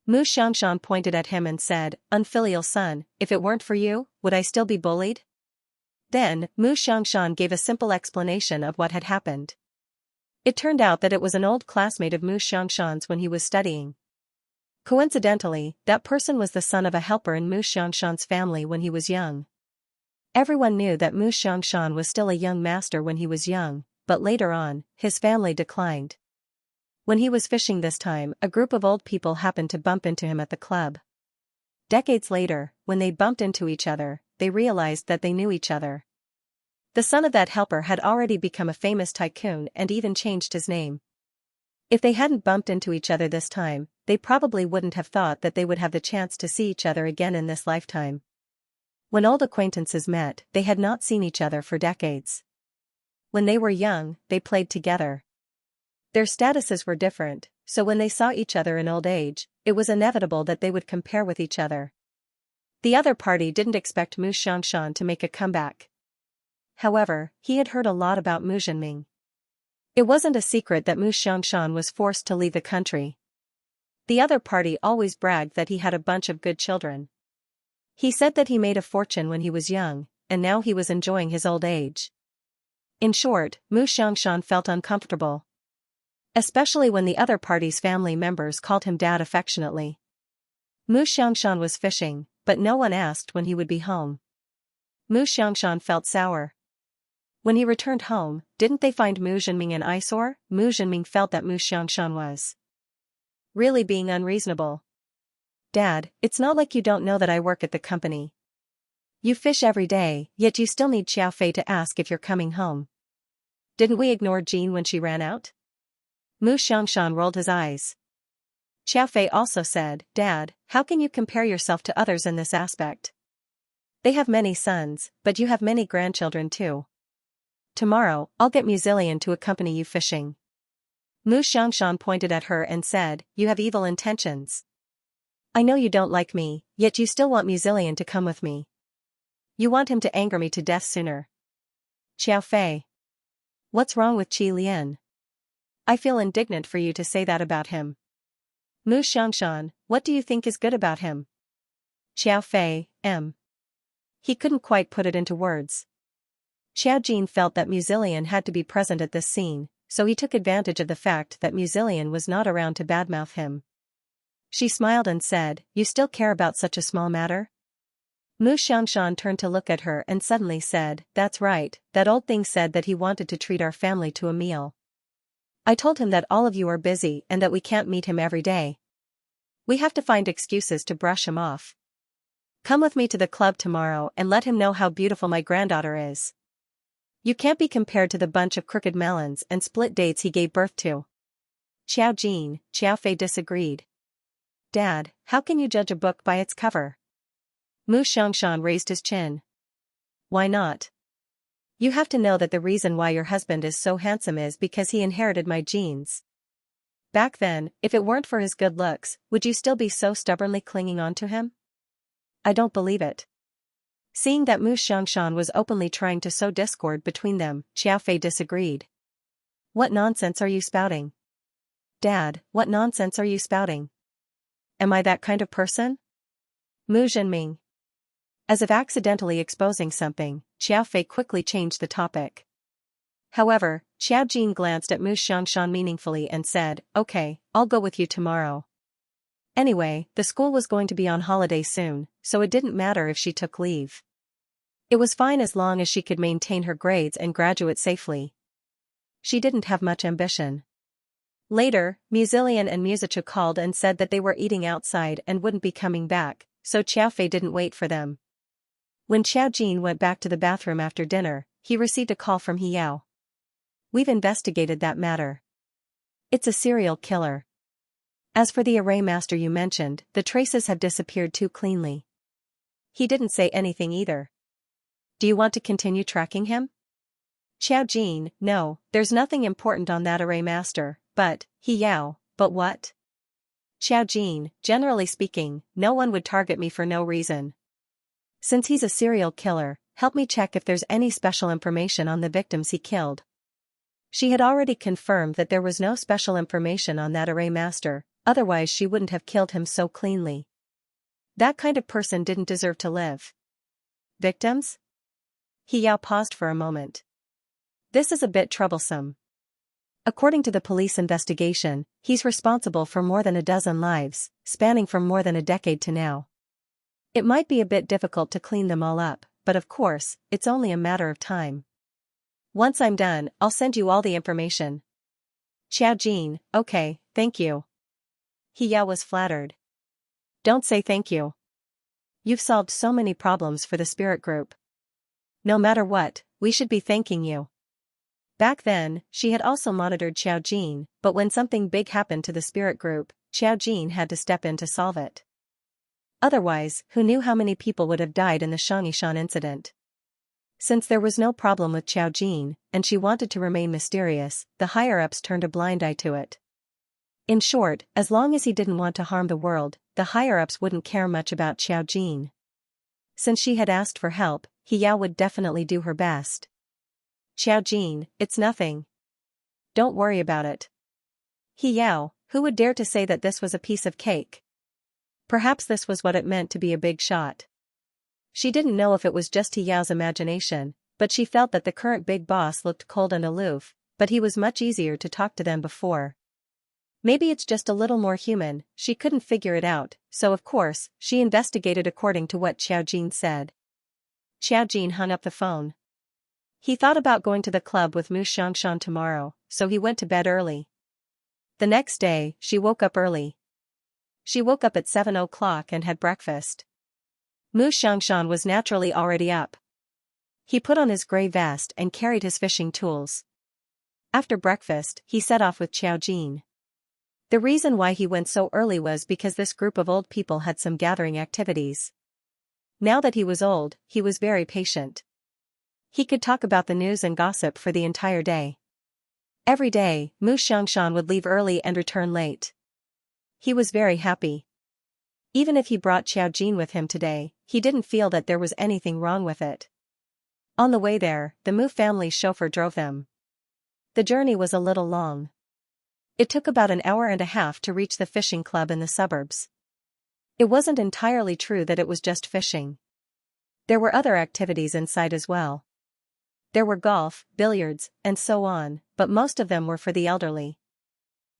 Mu Xiangshan pointed at him and said, unfilial son, if it weren't for you, would I still be bullied? Then, Mu Xiangshan gave a simple explanation of what had happened. It turned out that it was an old classmate of Mu Xiangshan's when he was studying. Coincidentally, that person was the son of a helper in Mu Xiangshan's family when he was young. Everyone knew that Mu Xiangshan was still a young master when he was young, but later on, his family declined. When he was fishing this time, a group of old people happened to bump into him at the club. Decades later, when they bumped into each other, they realized that they knew each other. The son of that helper had already become a famous tycoon and even changed his name. If they hadn't bumped into each other this time, they probably wouldn't have thought that they would have the chance to see each other again in this lifetime. When old acquaintances met, they had not seen each other for decades. When they were young, they played together. Their statuses were different, so when they saw each other in old age, it was inevitable that they would compare with each other. The other party didn't expect Mu Xiangshan to make a comeback. However, he had heard a lot about Mu Zhenming. It wasn't a secret that Mu Xiangshan was forced to leave the country. The other party always bragged that he had a bunch of good children. He said that he made a fortune when he was young, and now he was enjoying his old age. In short, Mu Xiangshan felt uncomfortable. Especially when the other party's family members called him dad affectionately. Mu Xiangshan was fishing, but no one asked when he would be home. Mu Xiangshan felt sour. When he returned home, didn't they find Mu Zhenming an eyesore? Mu Zhenming felt that Mu Xiangshan was really being unreasonable. Dad, it's not like you don't know that I work at the company. You fish every day, yet you still need Xiaofei to ask if you're coming home. Didn't we ignore Jean when she ran out? Mu Xiangshan rolled his eyes. Xiaofei also said, Dad, how can you compare yourself to others in this aspect? They have many sons, but you have many grandchildren too. Tomorrow, I'll get Muzilian to accompany you fishing. Mu Xiangshan pointed at her and said, You have evil intentions. I know you don't like me, yet you still want Muzilian to come with me. You want him to anger me to death sooner. Xiaofei. What's wrong with Qi Lian? I feel indignant for you to say that about him. Mu Xiangshan, what do you think is good about him? Xiaofei, He couldn't quite put it into words. Xiaojin felt that Muzilian had to be present at this scene, so he took advantage of the fact that Muzilian was not around to badmouth him. She smiled and said, You still care about such a small matter? Mu Xiangshan turned to look at her and suddenly said, That's right, that old thing said that he wanted to treat our family to a meal. I told him that all of you are busy and that we can't meet him every day. We have to find excuses to brush him off. Come with me to the club tomorrow and let him know how beautiful my granddaughter is. You can't be compared to the bunch of crooked melons and split dates he gave birth to. Xiaofei disagreed. Dad, how can you judge a book by its cover? Mu Xiangshan raised his chin. Why not? You have to know that the reason why your husband is so handsome is because he inherited my genes. Back then, if it weren't for his good looks, would you still be so stubbornly clinging on to him? I don't believe it. Seeing that Mu Xiangshan was openly trying to sow discord between them, Xiaofei disagreed. What nonsense are you spouting? Dad, what nonsense are you spouting? Am I that kind of person? Mu Zhenming. As if accidentally exposing something, Xiaofei quickly changed the topic. However, Xiaojin glanced at Mu Xiangshan meaningfully and said, Okay, I'll go with you tomorrow. Anyway, the school was going to be on holiday soon, so it didn't matter if she took leave. It was fine as long as she could maintain her grades and graduate safely. She didn't have much ambition. Later, Muzilian and Musicha called and said that they were eating outside and wouldn't be coming back, so Xiaofei didn't wait for them. When Xiaojin went back to the bathroom after dinner, he received a call from Hiyao. We've investigated that matter. It's a serial killer. As for the array master you mentioned, the traces have disappeared too cleanly. He didn't say anything either. Do you want to continue tracking him? Xiaojin, no, there's nothing important on that array master, but what? Xiaojin, generally speaking, no one would target me for no reason. Since he's a serial killer, help me check if there's any special information on the victims he killed. She had already confirmed that there was no special information on that array master, otherwise she wouldn't have killed him so cleanly. That kind of person didn't deserve to live. Victims? Hiyao paused for a moment. This is a bit troublesome. According to the police investigation, he's responsible for more than a dozen lives, spanning from more than a decade to now. It might be a bit difficult to clean them all up, but of course, it's only a matter of time. Once I'm done, I'll send you all the information. Xiaojin, okay, thank you. Hiyao was flattered. Don't say thank you. You've solved so many problems for the spirit group. No matter what, we should be thanking you. Back then, she had also monitored Xiaojin, but when something big happened to the spirit group, Xiaojin had to step in to solve it. Otherwise, who knew how many people would have died in the Xianxia incident? Since there was no problem with Xiaojin, and she wanted to remain mysterious, the higher-ups turned a blind eye to it. In short, as long as he didn't want to harm the world, the higher-ups wouldn't care much about Xiaojin. Since she had asked for help, Yao would definitely do her best. Xiaojin, it's nothing. Don't worry about it. Yao, who would dare to say that this was a piece of cake? Perhaps this was what it meant to be a big shot. She didn't know if it was just Yao's imagination, but she felt that the current big boss looked cold and aloof, but he was much easier to talk to than before. Maybe it's just a little more human, she couldn't figure it out, so of course, she investigated according to what Xiaojin said. Xiaojin hung up the phone. He thought about going to the club with Mu Xiangshan tomorrow, so he went to bed early. The next day, she woke up early. She woke up at 7 o'clock and had breakfast. Mu Xiangshan was naturally already up. He put on his gray vest and carried his fishing tools. After breakfast, he set off with Xiaojin. The reason why he went so early was because this group of old people had some gathering activities. Now that he was old, he was very patient. He could talk about the news and gossip for the entire day. Every day, Mu Xiangshan would leave early and return late. He was very happy. Even if he brought Xiaojin with him today, he didn't feel that there was anything wrong with it. On the way there, the Mu family chauffeur drove them. The journey was a little long. It took about an hour and a half to reach the fishing club in the suburbs. It wasn't entirely true that it was just fishing. There were other activities inside as well. There were golf, billiards, and so on, but most of them were for the elderly.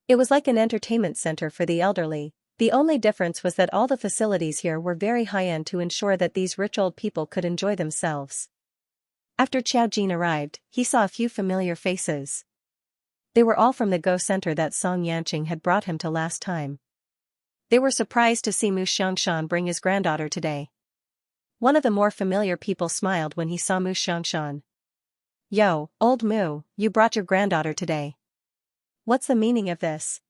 It was like an entertainment center for the elderly. The only difference was that all the facilities here were very high-end to ensure that these rich old people could enjoy themselves. After Xiaojin arrived, he saw a few familiar faces. They were all from the Go Center that Song Yanqing had brought him to last time. They were surprised to see Mu Xiangshan bring his granddaughter today. One of the more familiar people smiled when he saw Mu Xiangshan. Yo, old Mu, you brought your granddaughter today. What's the meaning of this?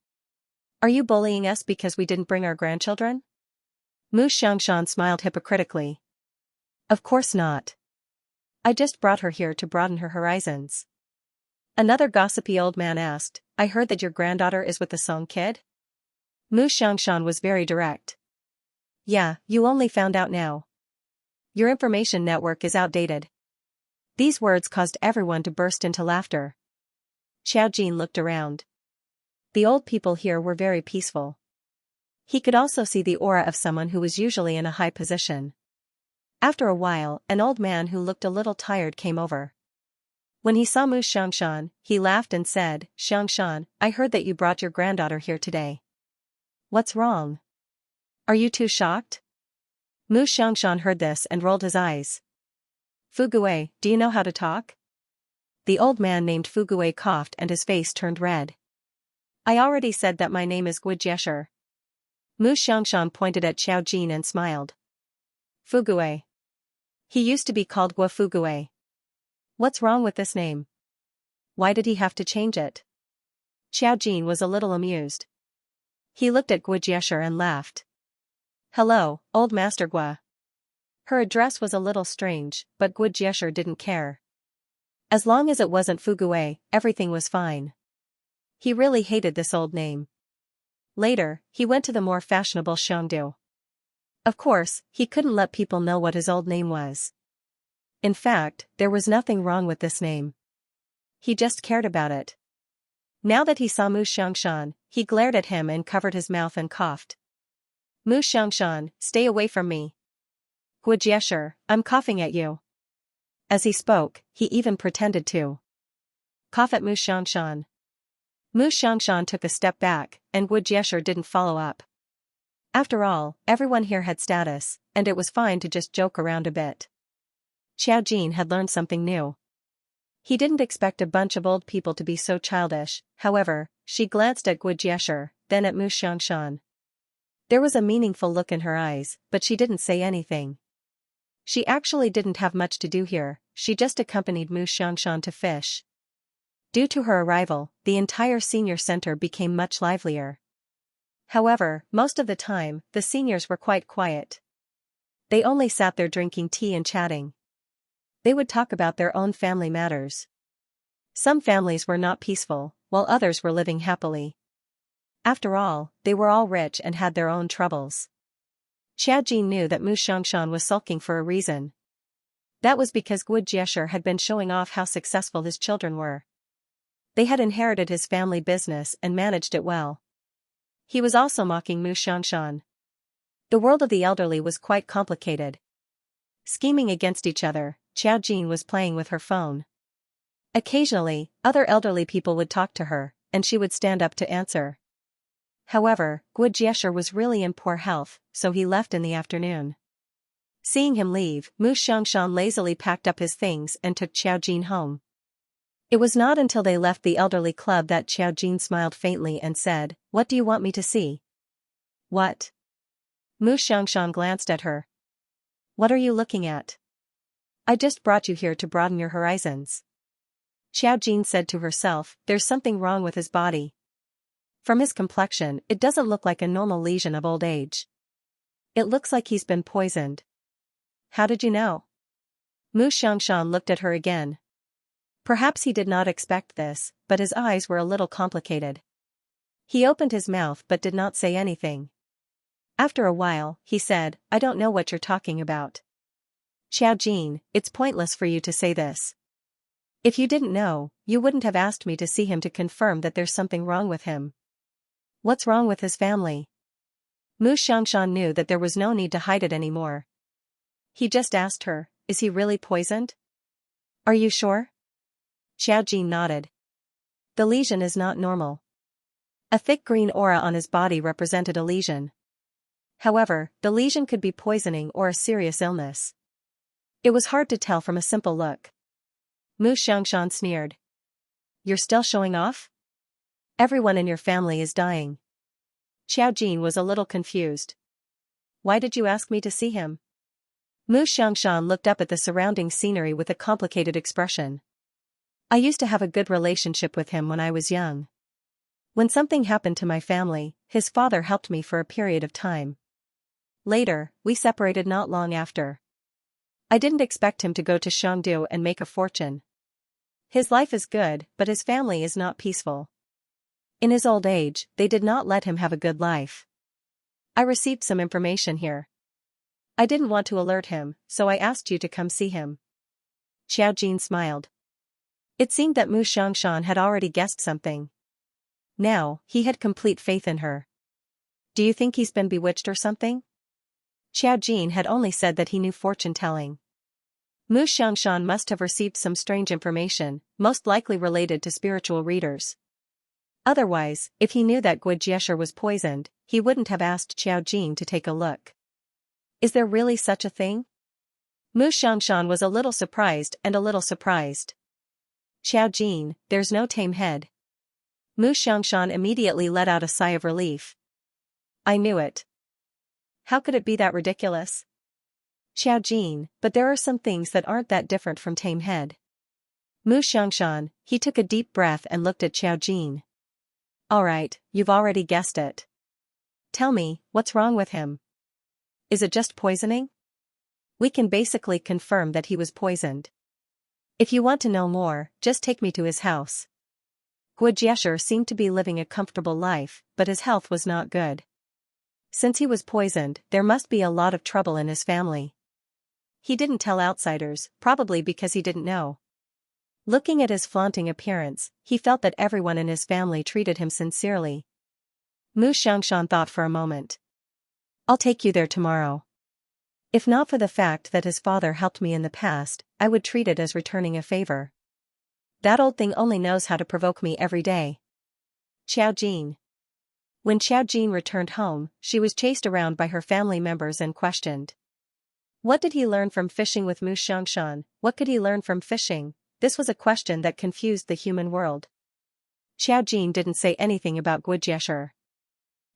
Are you bullying us because we didn't bring our grandchildren? Mu Xiangshan smiled hypocritically. Of course not. I just brought her here to broaden her horizons. Another gossipy old man asked, I heard that your granddaughter is with the Song kid? Mu Xiangshan was very direct. Yeah, you only found out now. Your information network is outdated. These words caused everyone to burst into laughter. Xiaojin looked around. The old people here were very peaceful. He could also see the aura of someone who was usually in a high position. After a while, an old man who looked a little tired came over. When he saw Mu Xiangshan, he laughed and said, Xiangshan, I heard that you brought your granddaughter here today. What's wrong? Are you too shocked? Mu Xiangshan heard this and rolled his eyes. Fugui, do you know how to talk? The old man named Fugui coughed and his face turned red. I already said that my name is Gujiesher. Mu Xiangshan pointed at Xiaojin and smiled. Fugui. He used to be called Gua Fugui. What's wrong with this name? Why did he have to change it? Xiaojin was a little amused. He looked at Gujiesher and laughed. Hello, old Master Gua. Her address was a little strange, but Gujiesher didn't care. As long as it wasn't Fugui, everything was fine. He really hated this old name. Later, he went to the more fashionable Xiongdu. Of course, he couldn't let people know what his old name was. In fact, there was nothing wrong with this name. He just cared about it. Now that he saw Mu Xiangshan, he glared at him and covered his mouth and coughed. Mu Xiangshan, stay away from me. Gujiesher, I'm coughing at you. As he spoke, he even pretended to cough at Mu Xiangshan. Mu Xiangshan took a step back, and Gujiesher didn't follow up. After all, everyone here had status, and it was fine to just joke around a bit. Xiaojin had learned something new. He didn't expect a bunch of old people to be so childish, however, she glanced at Gujiesher, then at Mu Xiangshan. There was a meaningful look in her eyes, but she didn't say anything. She actually didn't have much to do here, she just accompanied Mu Xiangshan to fish. Due to her arrival, the entire senior center became much livelier. However, most of the time, the seniors were quite quiet. They only sat there drinking tea and chatting. They would talk about their own family matters. Some families were not peaceful, while others were living happily. After all, they were all rich and had their own troubles. Xiaojin knew that Mu Xiangshan was sulking for a reason. That was because Gu Jiesher had been showing off how successful his children were. They had inherited his family business and managed it well. He was also mocking Mu Xiangshan. The world of the elderly was quite complicated. Scheming against each other, Xiaojin was playing with her phone. Occasionally, other elderly people would talk to her, and she would stand up to answer. However, Gu Jiesher was really in poor health, so he left in the afternoon. Seeing him leave, Mu Xiangshan lazily packed up his things and took Xiaojin home. It was not until they left the elderly club that Xiaojin smiled faintly and said, "What do you want me to see?" "What?" Mu Xiangshan glanced at her. "What are you looking at?" "I just brought you here to broaden your horizons." Xiaojin said to herself, "There's something wrong with his body. From his complexion, it doesn't look like a normal lesion of old age. It looks like he's been poisoned." "How did you know?" Mu Xiangshan looked at her again. Perhaps he did not expect this, but his eyes were a little complicated. He opened his mouth but did not say anything. After a while, he said, "I don't know what you're talking about." "Xiaojin, it's pointless for you to say this. If you didn't know, you wouldn't have asked me to see him to confirm that there's something wrong with him." "What's wrong with his family?" Mu Xiangshan knew that there was no need to hide it anymore. He just asked her, "Is he really poisoned?" "Are you sure?" Xiaojin nodded. "The lesion is not normal." A thick green aura on his body represented a lesion. However, the lesion could be poisoning or a serious illness. It was hard to tell from a simple look. Mu Xiangshan sneered. "You're still showing off? Everyone in your family is dying." Xiaojin was a little confused. "Why did you ask me to see him?" Mu Xiangshan looked up at the surrounding scenery with a complicated expression. "I used to have a good relationship with him when I was young. When something happened to my family, his father helped me for a period of time. Later, we separated not long after. I didn't expect him to go to Shangdu and make a fortune. His life is good, but his family is not peaceful. In his old age, they did not let him have a good life. I received some information here. I didn't want to alert him, so I asked you to come see him." Xiaojin smiled. It seemed that Mu Xiangshan had already guessed something. Now, he had complete faith in her. "Do you think he's been bewitched or something?" Xiaojin had only said that he knew fortune-telling. Mu Xiangshan must have received some strange information, most likely related to spiritual readers. Otherwise, if he knew that Gu Jiesher was poisoned, he wouldn't have asked Xiaojin to take a look. Is there really such a thing? Mu Xiangshan was a little surprised and a little surprised. "Xiaojin, there's no tame head." Mu Xiangshan immediately let out a sigh of relief. "I knew it. How could it be that ridiculous?" "Xiaojin, but there are some things that aren't that different from tame head." Mu Xiangshan, he took a deep breath and looked at Xiaojin. "Alright, you've already guessed it. Tell me, what's wrong with him? Is it just poisoning?" "We can basically confirm that he was poisoned. If you want to know more, just take me to his house." Gu Jiesher seemed to be living a comfortable life, but his health was not good. Since he was poisoned, there must be a lot of trouble in his family. He didn't tell outsiders, probably because he didn't know. Looking at his flaunting appearance, he felt that everyone in his family treated him sincerely. Mu Xiangshan thought for a moment. "I'll take you there tomorrow. If not for the fact that his father helped me in the past, I would treat it as returning a favor. That old thing only knows how to provoke me every day." Xiaojin. When Xiaojin returned home, she was chased around by her family members and questioned. What did he learn from fishing with Mu Xiangshan? What could he learn from fishing? This was a question that confused the human world. Xiaojin didn't say anything about Gu Jiesher.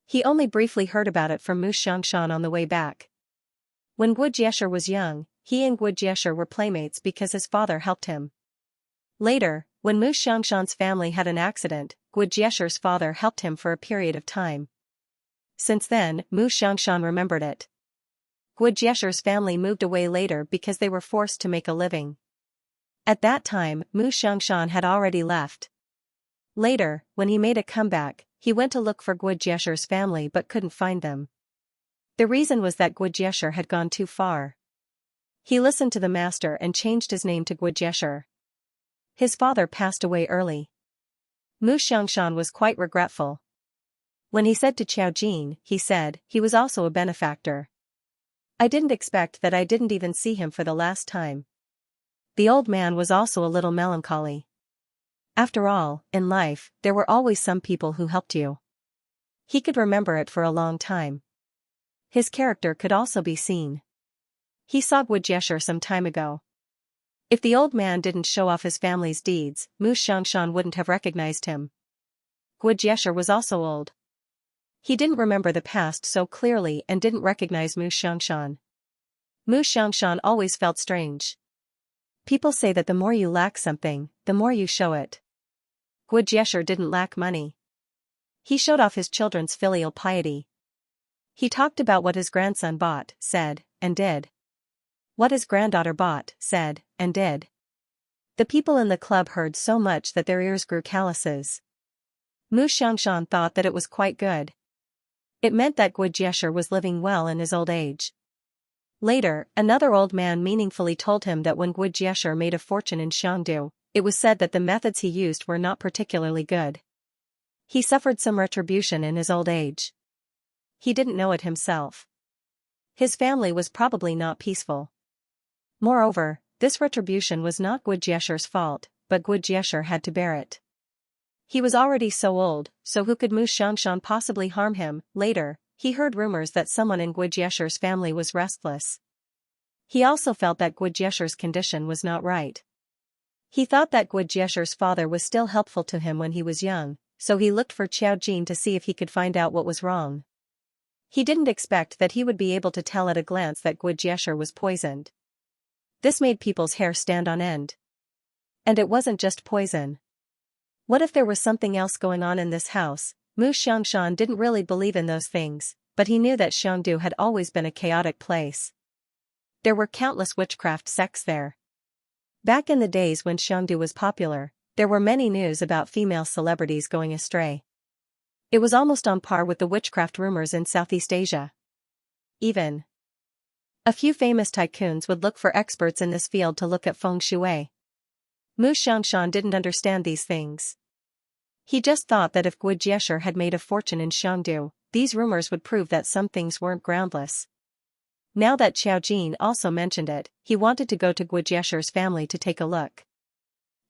He only briefly heard about it from Mu Xiangshan on the way back. When Gu Jiesher was young, he and Gu Jiesher were playmates because his father helped him. Later, when Mu Xiangshan's family had an accident, Gu Jiesher's father helped him for a period of time. Since then, Mu Xiangshan remembered it. Gu Jiesher's family moved away later because they were forced to make a living. At that time, Mu Xiangshan had already left. Later, when he made a comeback, he went to look for Gu Jiesher's family but couldn't find them. The reason was that Guijesher had gone too far. He listened to the master and changed his name to Guijesher. His father passed away early. Mu Xianxia was quite regretful. When he said to Xiaojin, he said, he was also a benefactor. I didn't expect that. I didn't even see him for the last time. The old man was also a little melancholy. After all, in life, there were always some people who helped you. He could remember it for a long time. His character could also be seen. He saw Guijesher some time ago. If the old man didn't show off his family's deeds, Mu Xianxia wouldn't have recognized him. Guijesher was also old. He didn't remember the past so clearly and didn't recognize Mu Xianxia. Mu Xianxia always felt strange. People say that the more you lack something, the more you show it. Guijesher didn't lack money. He showed off his children's filial piety. He talked about what his grandson bought, said, and did. What his granddaughter bought, said, and did. The people in the club heard so much that their ears grew calluses. Mu Xianxia thought that it was quite good. It meant that Guijesher was living well in his old age. Later, another old man meaningfully told him that when Guijesher made a fortune in Xiangdu, it was said that the methods he used were not particularly good. He suffered some retribution in his old age. He didn't know it himself. His family was probably not peaceful. Moreover, this retribution was not Guijesher's fault, but Guijesher had to bear it. He was already so old, so who could Mu Xianxia possibly harm him? Later, he heard rumors that someone in Guijesher's family was restless. He also felt that Guijesher's condition was not right. He thought that Guijesher's father was still helpful to him when he was young, so he looked for Xiaojin to see if he could find out what was wrong. He didn't expect that he would be able to tell at a glance that Guijesher was poisoned. This made people's hair stand on end. And it wasn't just poison. What if there was something else going on in this house? Mu Xianxia didn't really believe in those things, but he knew that Xiangdu had always been a chaotic place. There were countless witchcraft sects there. Back in the days when Xiangdu was popular, there were many news about female celebrities going astray. It was almost on par with the witchcraft rumors in Southeast Asia. Even a few famous tycoons would look for experts in this field to look at feng shui. Mu Xianxia didn't understand these things. He just thought that if Guijesher had made a fortune in Xiangdu, these rumors would prove that some things weren't groundless. Now that Xiaojin also mentioned it, he wanted to go to Guijesher's family to take a look.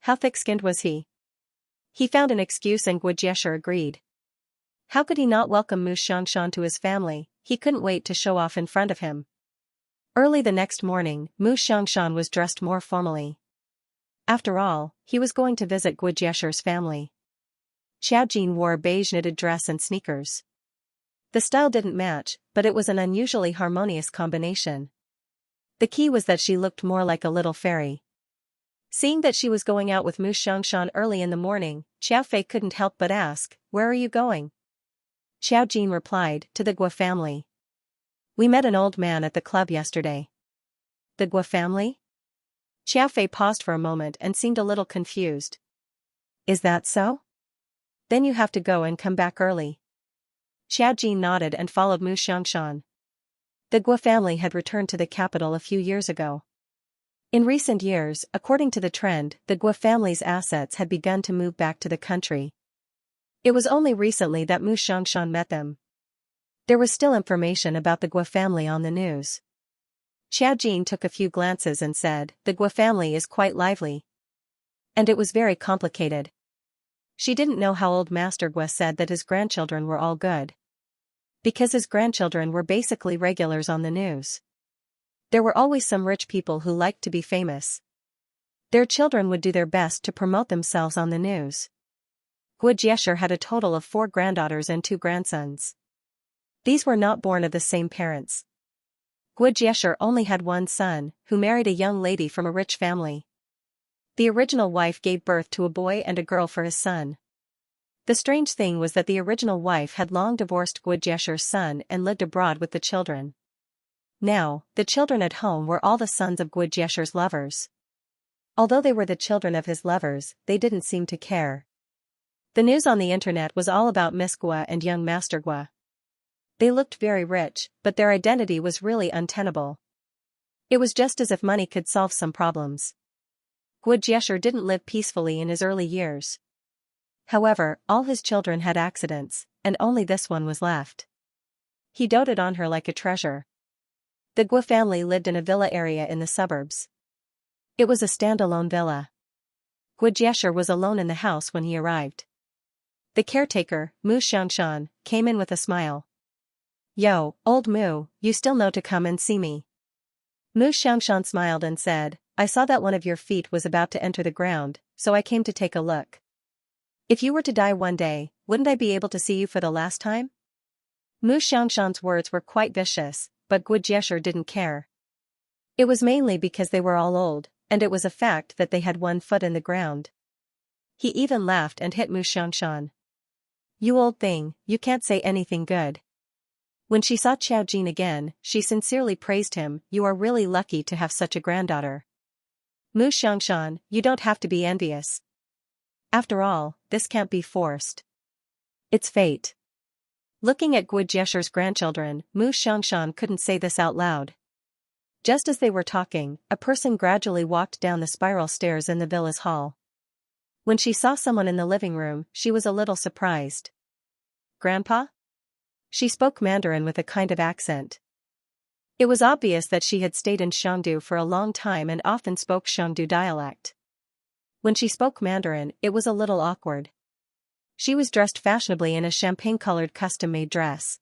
How thick-skinned was he? He found an excuse and Guijesher agreed. How could he not welcome Mu Xianxia to his family? He couldn't wait to show off in front of him. Early the next morning, Mu Xianxia was dressed more formally. After all, he was going to visit Guijesher's family. Xiaojin wore a beige knitted dress and sneakers. The style didn't match, but it was an unusually harmonious combination. The key was that she looked more like a little fairy. Seeing that she was going out with Mu Xianxia early in the morning, Xiaofei couldn't help but ask, "Where are you going?" Xiaojin replied, "To the Gua family. We met an old man at the club yesterday." The Gua family? Xiaofei paused for a moment and seemed a little confused. "Is that so? Then you have to go and come back early." Xiaojin nodded and followed Mu Xianxia. The Gua family had returned to the capital a few years ago. In recent years, according to the trend, the Gua family's assets had begun to move back to the country. It was only recently that Mu Xianxia met them. There was still information about the Gua family on the news. Xiaojin took a few glances and said, "The Gua family is quite lively." And it was very complicated. She didn't know how old Master Gua said that his grandchildren were all good. Because his grandchildren were basically regulars on the news. There were always some rich people who liked to be famous. Their children would do their best to promote themselves on the news. Guijesher had a total of 4 granddaughters and 2 grandsons. These were not born of the same parents. Guijesher only had one son, who married a young lady from a rich family. The original wife gave birth to a boy and a girl for his son. The strange thing was that the original wife had long divorced Guijesher's son and lived abroad with the children. Now, the children at home were all the sons of Guijesher's lovers. Although they were the children of his lovers, they didn't seem to care. The news on the internet was all about Miss Gua and young Master Gua. They looked very rich, but their identity was really untenable. It was just as if money could solve some problems. Guo Jiesher didn't live peacefully in his early years. However, all his children had accidents, and only this one was left. He doted on her like a treasure. The Guo family lived in a villa area in the suburbs. It was a standalone villa. Guo Jiesher was alone in the house when he arrived. The caretaker, Mu Xianxia, came in with a smile. "Yo, old Mu, you still know to come and see me." Mu Xianxia smiled and said, "I saw that one of your feet was about to enter the ground, so I came to take a look. If you were to die one day, wouldn't I be able to see you for the last time?" Mu Xianxia's words were quite vicious, but Guo Jiesher didn't care. It was mainly because they were all old, and it was a fact that they had one foot in the ground. He even laughed and hit Mu Xianxia. "You old thing, you can't say anything good." When she saw Xiaojin again, she sincerely praised him. "You are really lucky to have such a granddaughter. Mu Xianxia, you don't have to be envious. After all, this can't be forced. It's fate." Looking at Guo Jiesher's grandchildren, Mu Xianxia couldn't say this out loud. Just as they were talking, a person gradually walked down the spiral stairs in the villa's hall. When she saw someone in the living room, she was a little surprised. "Grandpa?" She spoke Mandarin with a kind of accent. It was obvious that she had stayed in Xiangdu for a long time and often spoke Xiangdu dialect. When she spoke Mandarin, it was a little awkward. She was dressed fashionably in a champagne-colored custom-made dress.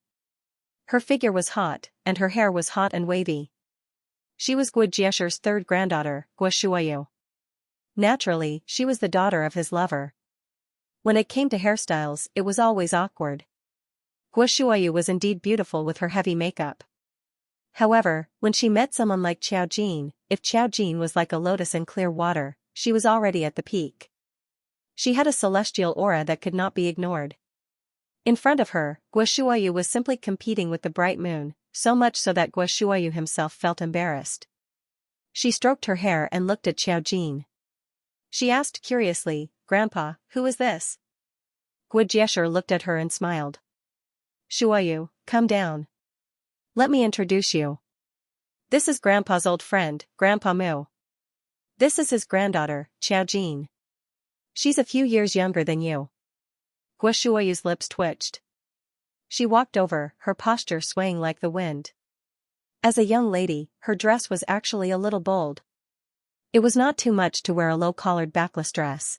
Her figure was hot, and her hair was hot and wavy. She was Guo Jiesher's third granddaughter, Guo Shuayu. Naturally, she was the daughter of his lover. When it came to hairstyles, it was always awkward. Guo Shuayu was indeed beautiful with her heavy makeup. However, when she met someone like Xiaojin, if Xiaojin was like a lotus in clear water, she was already at the peak. She had a celestial aura that could not be ignored. In front of her, Guo Shuayu was simply competing with the bright moon, so much so that Guo Shuayu himself felt embarrassed. She stroked her hair and looked at Xiaojin. She asked curiously, "Grandpa, who is this?" Guo Jiesher looked at her and smiled. "Shuayu, come down. Let me introduce you. This is Grandpa's old friend, Grandpa Mu. This is his granddaughter, Xiaojin. She's a few years younger than you." Guo Shuayu's lips twitched. She walked over, her posture swaying like the wind. As a young lady, her dress was actually a little bold. It was not too much to wear a low-collared backless dress.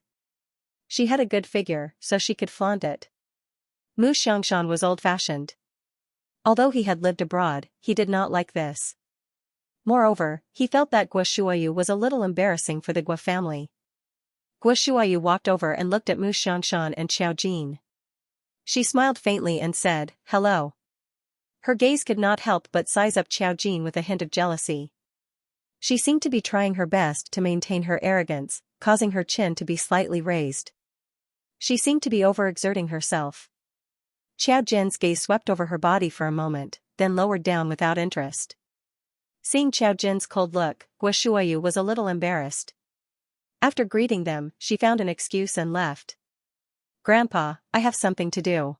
She had a good figure, so she could flaunt it. Mu Xianxia was old-fashioned. Although he had lived abroad, he did not like this. Moreover, he felt that Guo Shuayu was a little embarrassing for the Guo family. Guo Shuayu walked over and looked at Mu Xianxia and Xiaojin. She smiled faintly and said, "Hello." Her gaze could not help but size up Xiaojin with a hint of jealousy. She seemed to be trying her best to maintain her arrogance, causing her chin to be slightly raised. She seemed to be overexerting herself. Xiaojin's gaze swept over her body for a moment, then lowered down without interest. Seeing Xiaojin's cold look, Guo Shuayu was a little embarrassed. After greeting them, she found an excuse and left. "Grandpa, I have something to do.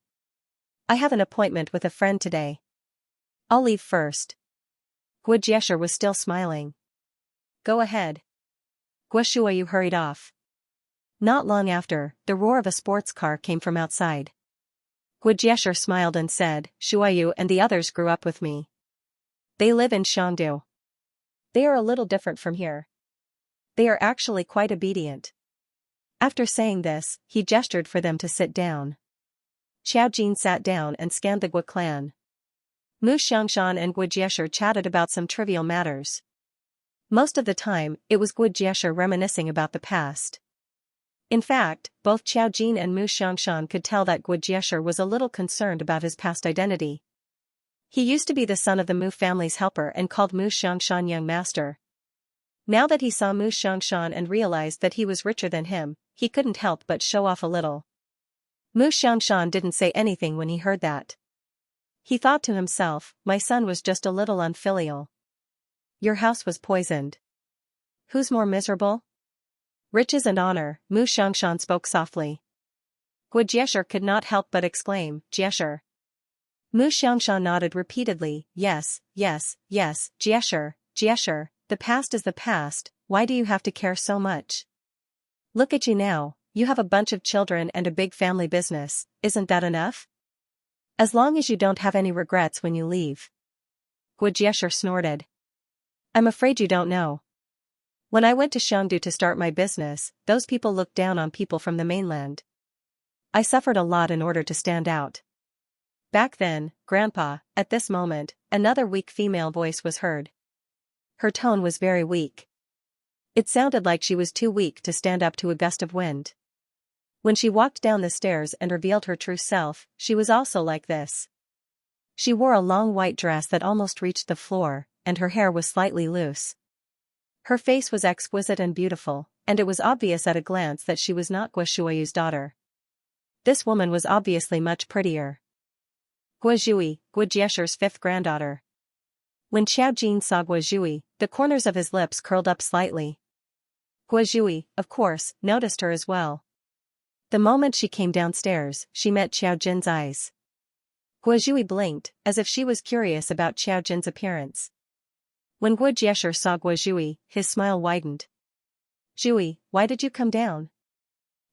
I have an appointment with a friend today. I'll leave first." Guo Jiesher was still smiling. "Go ahead." Guo Shuayu hurried off. Not long after, the roar of a sports car came from outside. Guo Jiesher smiled and said, "Shuayu and the others grew up with me. They live in Xiangdu. They are a little different from here. They are actually quite obedient." After saying this, he gestured for them to sit down. Xiaojin sat down and scanned the Guo clan. Mu Xianxia and Guo Jiesher chatted about some trivial matters. Most of the time, it was Guo Jiesher reminiscing about the past. In fact, both Xiaojin and Mu Xianxia could tell that Guo Jiesher was a little concerned about his past identity. He used to be the son of the Mu family's helper and called Mu Xianxia young master. Now that he saw Mu Xianxia and realized that he was richer than him, he couldn't help but show off a little. Mu Xianxia didn't say anything when he heard that. He thought to himself, "My son was just a little unfilial. Your house was poisoned. Who's more miserable?" "Riches and honor," Mu Xianxia spoke softly. Guo Jiesher could not help but exclaim, "Jiesher." Mu Xianxia nodded repeatedly, yes, yes, yes, Jiesher, Jiesher, the past is the past, why do you have to care so much? Look at you now, you have a bunch of children and a big family business, isn't that enough? As long as you don't have any regrets when you leave. Jiesher snorted. I'm afraid you don't know. When I went to Shangdu to start my business, those people looked down on people from the mainland. I suffered a lot in order to stand out. Back then, Grandpa, at this moment, another weak female voice was heard. Her tone was very weak. It sounded like she was too weak to stand up to a gust of wind. When she walked down the stairs and revealed her true self, she was also like this. She wore a long white dress that almost reached the floor, and her hair was slightly loose. Her face was exquisite and beautiful, and it was obvious at a glance that she was not Guoshuayu's daughter. This woman was obviously much prettier. Guozhui, Guojiesher's fifth granddaughter. When Xiao Jin saw Guozhui, the corners of his lips curled up slightly. Guozhui, of course, noticed her as well. The moment she came downstairs, she met Xiao Jin's eyes. Guozhui blinked, as if she was curious about Xiao Jin's appearance. When Guojiesher saw Guozhui, his smile widened. Zhui, why did you come down?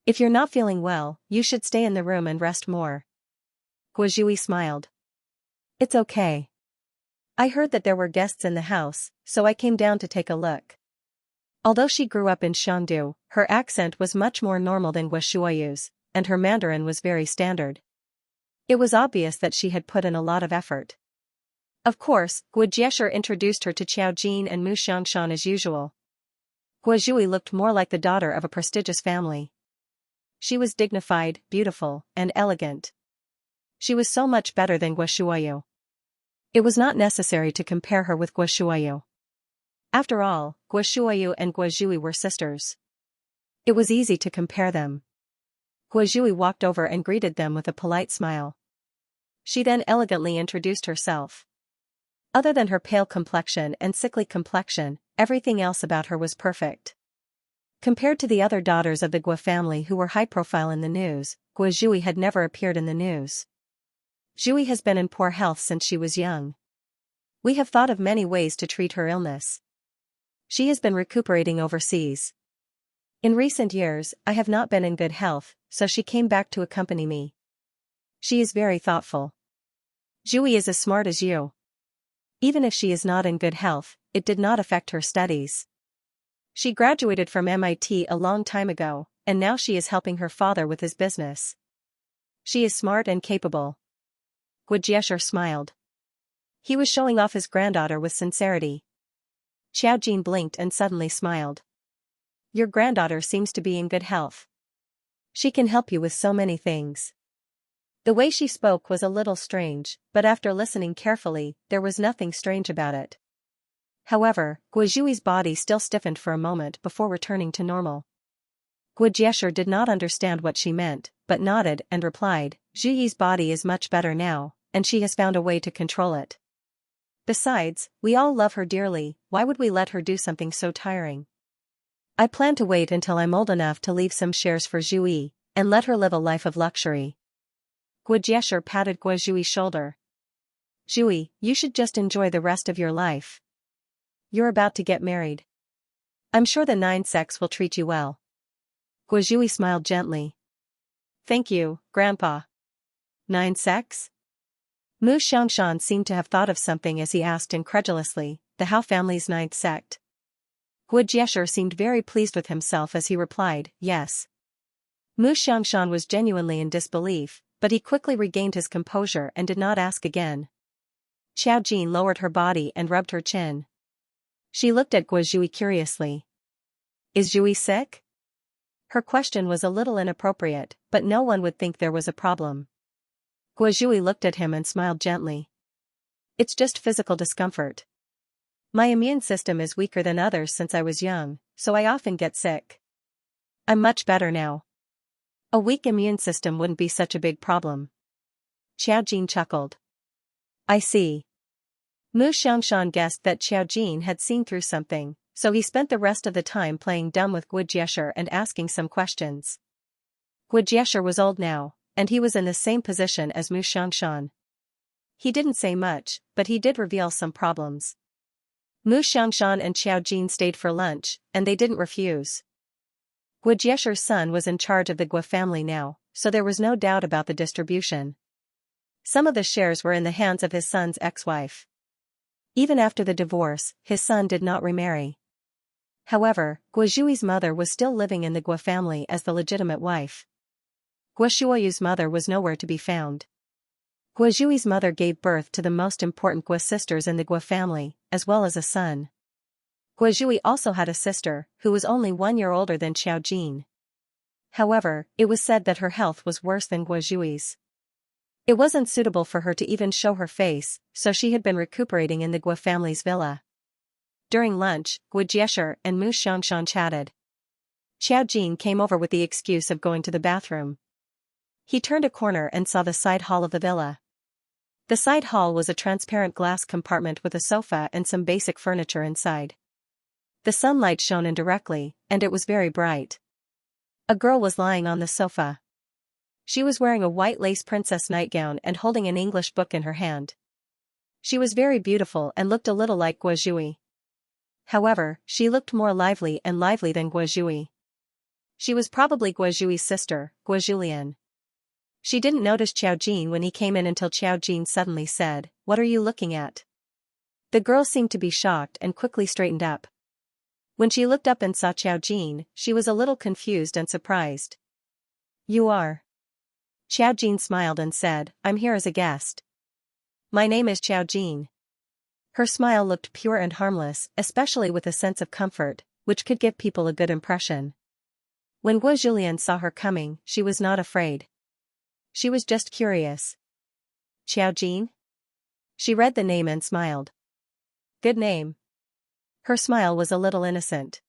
If you're not feeling well, you should stay in the room and rest more. Guozhui smiled. It's okay. I heard that there were guests in the house, so I came down to take a look. Although she grew up in Shangdu, her accent was much more normal than Guoshuayu's, and her Mandarin was very standard. It was obvious that she had put in a lot of effort. Of course, Guojiesher introduced her to Xiao Jin and Mu Xianxia as usual. Guozhui looked more like the daughter of a prestigious family. She was dignified, beautiful, and elegant. She was so much better than Guoshuayu. It was not necessary to compare her with Guoshuayu. After all, Guoshuayu and Guozhui were sisters. It was easy to compare them. Guozhui walked over and greeted them with a polite smile. She then elegantly introduced herself. Other than her pale complexion and sickly complexion, everything else about her was perfect. Compared to the other daughters of the Guo family who were high-profile in the news, Guozhui had never appeared in the news. Zhui has been in poor health since she was young. We have thought of many ways to treat her illness. She has been recuperating overseas. In recent years, I have not been in good health, so she came back to accompany me. She is very thoughtful. Zhui is as smart as you. Even if she is not in good health, it did not affect her studies. She graduated from MIT a long time ago, and now she is helping her father with his business. She is smart and capable. Guojiesher smiled. He was showing off his granddaughter with sincerity. Xiao Jin blinked and suddenly smiled. Your granddaughter seems to be in good health. She can help you with so many things. The way she spoke was a little strange, but after listening carefully, there was nothing strange about it. However, Guozhui's body still stiffened for a moment before returning to normal. Guojiesher did not understand what she meant, but nodded and replied, Zhuyi's body is much better now, and she has found a way to control it. Besides, we all love her dearly, why would we let her do something so tiring? I plan to wait until I'm old enough to leave some shares for Zhui, and let her live a life of luxury. Guojiesher patted Guozhui's shoulder. Zhui, you should just enjoy the rest of your life. You're about to get married. I'm sure the 9 sects will treat you well. Guozhui smiled gently. Thank you, Grandpa. 9 sects? Mu Xianxia seemed to have thought of something as he asked incredulously, the Hao family's 9th sect. Guojiesher seemed very pleased with himself as he replied, yes. Mu Xianxia was genuinely in disbelief, but he quickly regained his composure and did not ask again. Xiao Jin lowered her body and rubbed her chin. She looked at Guozhui curiously. Is Zhui sick? Her question was a little inappropriate, but no one would think there was a problem. Guozhui looked at him and smiled gently. It's just physical discomfort. My immune system is weaker than others since I was young, so I often get sick. I'm much better now. A weak immune system wouldn't be such a big problem. Xiao Jin chuckled. I see. Mu Xianxia guessed that Xiao Jin had seen through something, so he spent the rest of the time playing dumb with Guojiesher and asking some questions. Guojiesher was old now, and he was in the same position as Mu Xianxia. He didn't say much, but he did reveal some problems. Mu Xiangshan and Xiao Jin stayed for lunch, and they didn't refuse. Guo Jieshi's son was in charge of the Guo family now, so there was no doubt about the distribution. Some of the shares were in the hands of his son's ex-wife. Even after the divorce, his son did not remarry. However, Guo Zhui's mother was still living in the Guo family as the legitimate wife. Guo Shuoyu's mother was nowhere to be found. Guo Zhui's mother gave birth to the most important Guo sisters in the Guo family, as well as a son. Guo Zhui also had a sister, who was only 1 year older than Xiao Jin. However, it was said that her health was worse than Guo Zhui's. It wasn't suitable for her to even show her face, so she had been recuperating in the Guo family's villa. During lunch, Guo Jieshi and Mu Xiangshan chatted. Xiao Jin came over with the excuse of going to the bathroom. He turned a corner and saw the side hall of the villa. The side hall was a transparent glass compartment with a sofa and some basic furniture inside. The sunlight shone in directly, and it was very bright. A girl was lying on the sofa. She was wearing a white lace princess nightgown and holding an English book in her hand. She was very beautiful and looked a little like Guo Zhui. However, she looked more lively than Guo Zhui. She was probably Guo Zhui's sister, Guo Julian. She didn't notice Xiao Jin when he came in until Xiao Jin suddenly said, "What are you looking at?" The girl seemed to be shocked and quickly straightened up. When she looked up and saw Xiao Jin, she was a little confused and surprised. "You are?" Xiao Jin smiled and said, "I'm here as a guest. My name is Xiao Jin." Her smile looked pure and harmless, especially with a sense of comfort, which could give people a good impression. When Guo Julian saw her coming, she was not afraid. She was just curious. "Xiao Jin?" She read the name and smiled. "Good name." Her smile was a little innocent.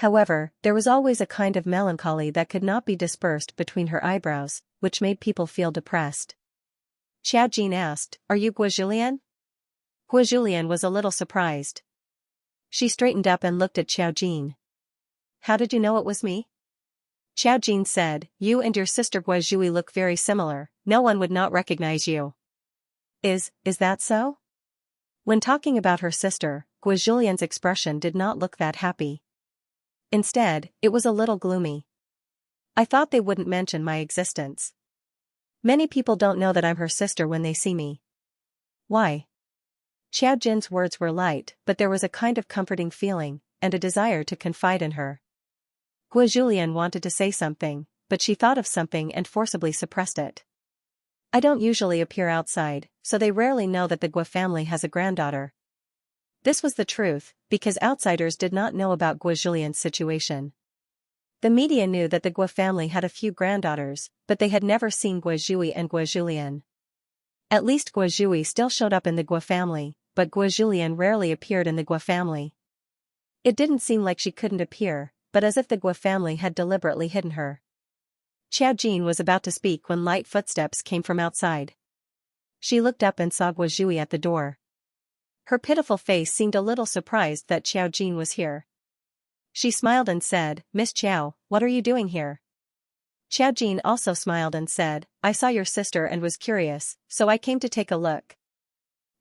However, there was always a kind of melancholy that could not be dispersed between her eyebrows, which made people feel depressed. Xiao Jin asked, "Are you Guo Julian?" Guo Julian was a little surprised. She straightened up and looked at Xiao Jin. "How did you know it was me?" Xiao Jin said, "You and your sister Guo Zhui look very similar, no one would not recognize you." Is that so?" When talking about her sister, Guo Julian's expression did not look that happy. Instead, it was a little gloomy. "I thought they wouldn't mention my existence. Many people don't know that I'm her sister when they see me." "Why?" Xiao Jin's words were light, but there was a kind of comforting feeling, and a desire to confide in her. Guo Julian wanted to say something, but she thought of something and forcibly suppressed it. "I don't usually appear outside, so they rarely know that the Guo family has a granddaughter." This was the truth, because outsiders did not know about Guo Julian's situation. The media knew that the Guo family had a few granddaughters, but they had never seen Guo Zhui and Guo Julian. At least Guo Zhui still showed up in the Guo family, but Guo Julian rarely appeared in the Guo family. It didn't seem like she couldn't appear, but as if the Guo family had deliberately hidden her. Xiao Jin was about to speak when light footsteps came from outside. She looked up and saw Guo Zhui at the door. Her pitiful face seemed a little surprised that Xiao Jin was here. She smiled and said, "Miss Xiao, what are you doing here?" Xiao Jin also smiled and said, "I saw your sister and was curious, so I came to take a look."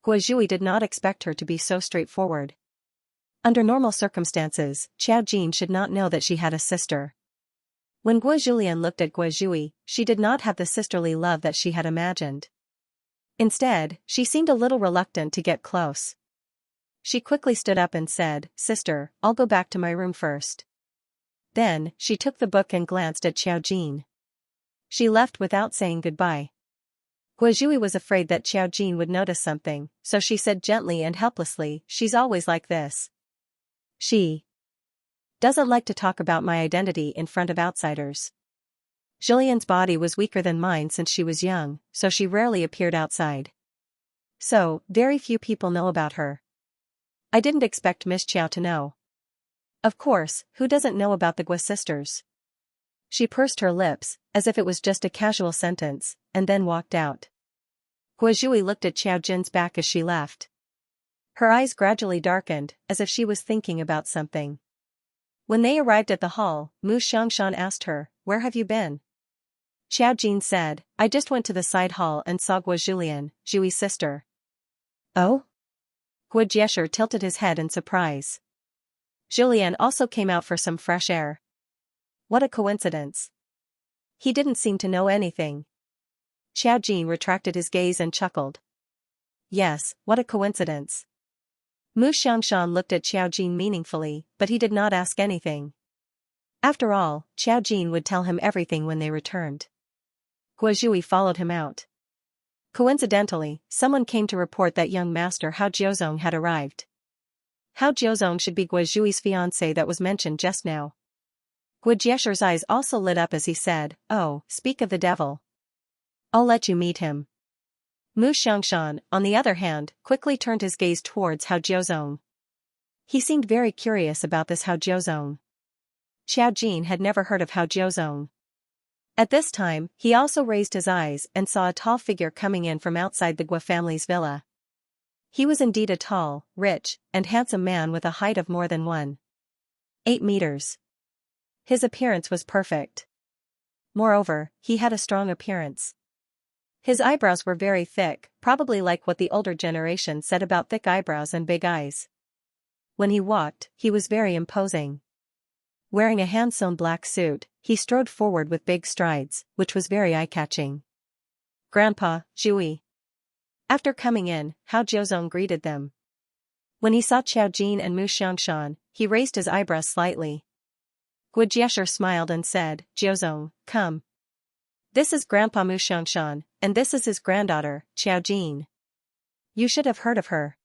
Guo Zhui did not expect her to be so straightforward. Under normal circumstances, Xiao Jin should not know that she had a sister. When Guo Julian looked at Guo Zhui, she did not have the sisterly love that she had imagined. Instead, she seemed a little reluctant to get close. She quickly stood up and said, "Sister, I'll go back to my room first." Then, she took the book and glanced at Xiao Jin. She left without saying goodbye. Guo Zhui was afraid that Xiao Jin would notice something, so she said gently and helplessly, "She's always like this. She doesn't like to talk about my identity in front of outsiders. Julian's body was weaker than mine since she was young, so she rarely appeared outside. So, very few people know about her. I didn't expect Miss Xiao to know. Of course, who doesn't know about the Guo sisters?" She pursed her lips, as if it was just a casual sentence, and then walked out. Guo Zhui looked at Xiao Jin's back as she left. Her eyes gradually darkened, as if she was thinking about something. When they arrived at the hall, Mu Xiangshan asked her, "Where have you been?" Xiao Jin said, I just went to the side hall and saw Gua Julian, Zhui's sister. Oh? Gua Jiesher tilted his head in surprise. Julian also came out for some fresh air. What a coincidence. He didn't seem to know anything. Xiao Jin retracted his gaze and chuckled. Yes, what a coincidence. Mu Xiangshan looked at Xiao Jin meaningfully, but he did not ask anything. After all, Xiao Jin would tell him everything when they returned. Gua Zhui followed him out. Coincidentally, someone came to report that young master Hao Jiuzong had arrived. Hao Jiuzong should be Gua Zhui's fiancé that was mentioned just now. Gua Jiesher's eyes also lit up as he said, oh, speak of the devil. I'll let you meet him. Mu Xiangshan, on the other hand, quickly turned his gaze towards Hao Jiuzong. He seemed very curious about this Hao Jiuzong. Xiao Jin had never heard of Hao Jiuzong. At this time, he also raised his eyes and saw a tall figure coming in from outside the Gua family's villa. He was indeed a tall, rich, and handsome man with a height of more than 1.8 meters. His appearance was perfect. Moreover, he had a strong appearance. His eyebrows were very thick, probably like what the older generation said about thick eyebrows and big eyes. When he walked, he was very imposing. Wearing a hand-sewn black suit, he strode forward with big strides, which was very eye-catching. Grandpa, Zhui. After coming in, Hao Jiuzong greeted them. When he saw Xiao Jin and Mu Xiangshan, he raised his eyebrows slightly. Gua Jiesher smiled and said, Jiuzong, come. This is Grandpa Mu Xiangshan, and this is his granddaughter, Xiao Jin. You should have heard of her.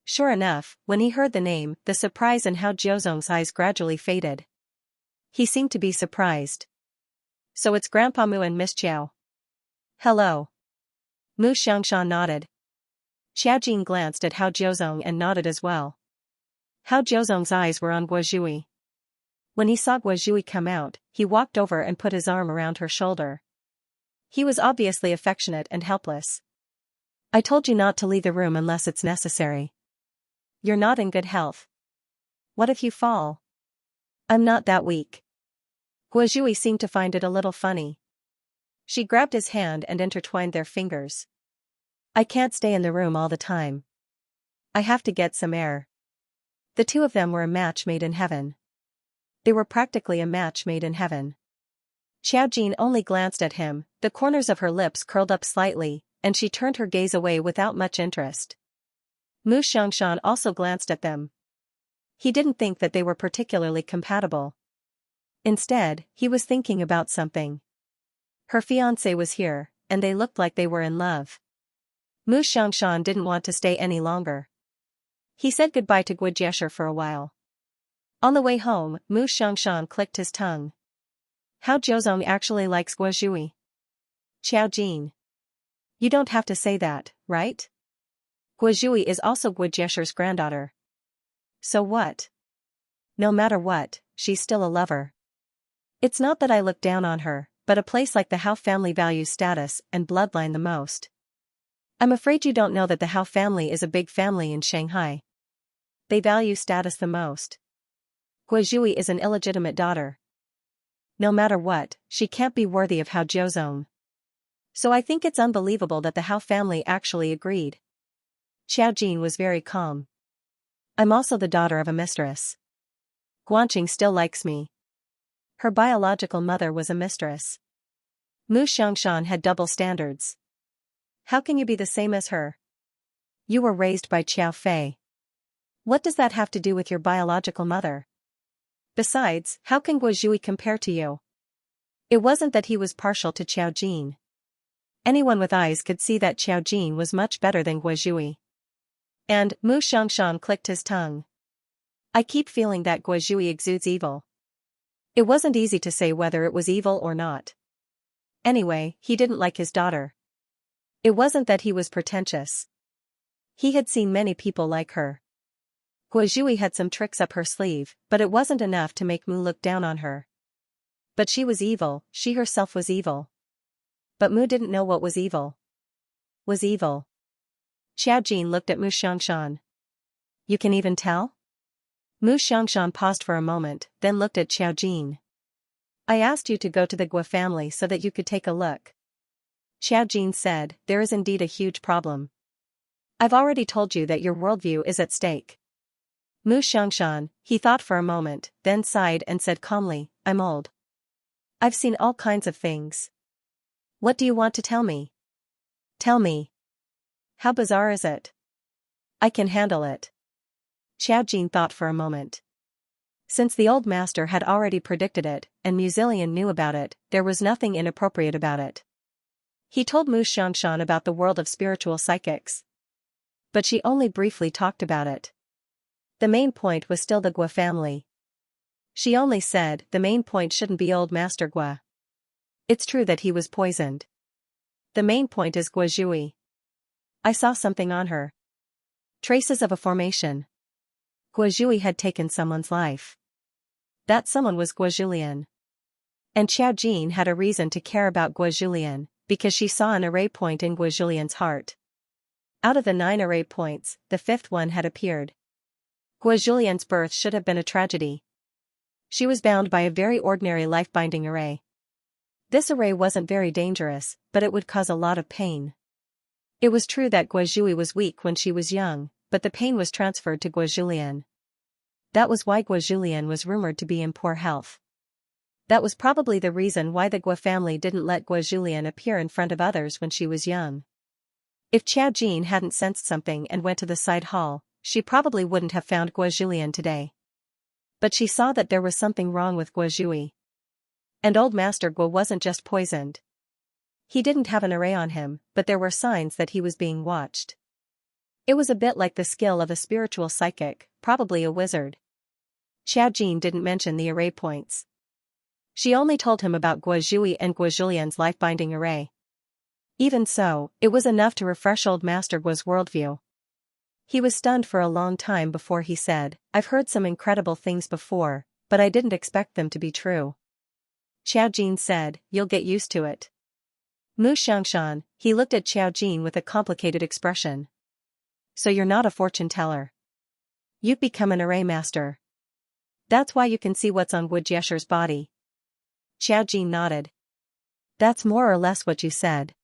Sure enough, when he heard the name, the surprise in Hao Jiuzong's eyes gradually faded. He seemed to be surprised. So it's Grandpa Mu and Miss Xiao. Hello. Mu Xiangshan nodded. Xiao Jin glanced at Hao Jiuzong and nodded as well. Hao Jiuzong's eyes were on Gua Zhui. When he saw Gua Zhui come out, he walked over and put his arm around her shoulder. He was obviously affectionate and helpless. I told you not to leave the room unless it's necessary. You're not in good health. What if you fall? I'm not that weak. Gua Zhui seemed to find it a little funny. She grabbed his hand and intertwined their fingers. I can't stay in the room all the time. I have to get some air. The two of them were a match made in heaven. They were practically a match made in heaven. Xiao Jin only glanced at him, the corners of her lips curled up slightly, and she turned her gaze away without much interest. Mu Xiangshan also glanced at them. He didn't think that they were particularly compatible. Instead, he was thinking about something. Her fiancé was here, and they looked like they were in love. Mu Xiangshan didn't want to stay any longer. He said goodbye to Gua Jiesher for a while. On the way home, Mu Xiangshan clicked his tongue. Hao Jiuzong actually likes Gua Zhui. Xiao Jin. You don't have to say that, right? Gua Zhui is also Gua Jiesher's granddaughter. So what? No matter what, she's still a lover. It's not that I look down on her, but a place like the Hao family values status and bloodline the most. I'm afraid you don't know that the Hao family is a big family in Shanghai. They value status the most. Gua Zhui is an illegitimate daughter. No matter what, she can't be worthy of Hao Jiuzong. So I think it's unbelievable that the Hao family actually agreed. Xiao Jin was very calm. I'm also the daughter of a mistress. Guanqing still likes me. Her biological mother was a mistress. Mu Xiangshan had double standards. How can you be the same as her? You were raised by Qiao Fei. What does that have to do with your biological mother? Besides, how can Gua Zhui compare to you? It wasn't that he was partial to Xiao Jin. Anyone with eyes could see that Xiao Jin was much better than Gua Zhui. And, Mu Xiangshan clicked his tongue. I keep feeling that Gua Zhui exudes evil. It wasn't easy to say whether it was evil or not. Anyway, he didn't like his daughter. It wasn't that he was pretentious. He had seen many people like her. Gua Zhui had some tricks up her sleeve, but it wasn't enough to make Mu look down on her. But she was evil, she herself was evil. But Mu didn't know what was evil. Was evil. Xiao Jin looked at Mu Xiangshan. You can even tell? Mu Xiangshan paused for a moment, then looked at Xiao Jin. I asked you to go to the Gua family so that you could take a look. Xiaojin said, there is indeed a huge problem. I've already told you that your worldview is at stake. Mu Xiangshan, he thought for a moment, then sighed and said calmly, I'm old. I've seen all kinds of things. What do you want to tell me? Tell me. How bizarre is it? I can handle it. Xiaojin thought for a moment. Since the old master had already predicted it, and Mu Zilian knew about it, there was nothing inappropriate about it. He told Mu Xiangshan about the world of spiritual psychics. But she only briefly talked about it. The main point was still the Gua family. She only said the main point shouldn't be old Master Gua. It's true that he was poisoned. The main point is Gua Zhui. I saw something on her. Traces of a formation. Gua Zhui had taken someone's life. That someone was Gua Julian. And Xiaojin had a reason to care about Gua Julian, because she saw an array point in Gua Julian's heart. Out of the 9 array points, the 5th one had appeared. Gua Julian's birth should have been a tragedy. She was bound by a very ordinary life-binding array. This array wasn't very dangerous, but it would cause a lot of pain. It was true that Gua Zhui was weak when she was young, but the pain was transferred to Gua Julian. That was why Gua Julian was rumored to be in poor health. That was probably the reason why the Gua family didn't let Gua Julian appear in front of others when she was young. If Xiaojin hadn't sensed something and went to the side hall, she probably wouldn't have found Gua Julian today. But she saw that there was something wrong with Gua Zhui. And old Master Gua wasn't just poisoned. He didn't have an array on him, but there were signs that he was being watched. It was a bit like the skill of a spiritual psychic, probably a wizard. Xiaojin didn't mention the array points. She only told him about Gua Zhui and Gua Julian's life-binding array. Even so, it was enough to refresh old Master Gua's worldview. He was stunned for a long time before he said, I've heard some incredible things before, but I didn't expect them to be true. Xiaojin said, you'll get used to it. Mu Xiangshan, he looked at Xiaojin with a complicated expression. So you're not a fortune teller. You've become an array master. That's why you can see what's on Wu Jiesher's body. Xiaojin nodded. That's more or less what you said.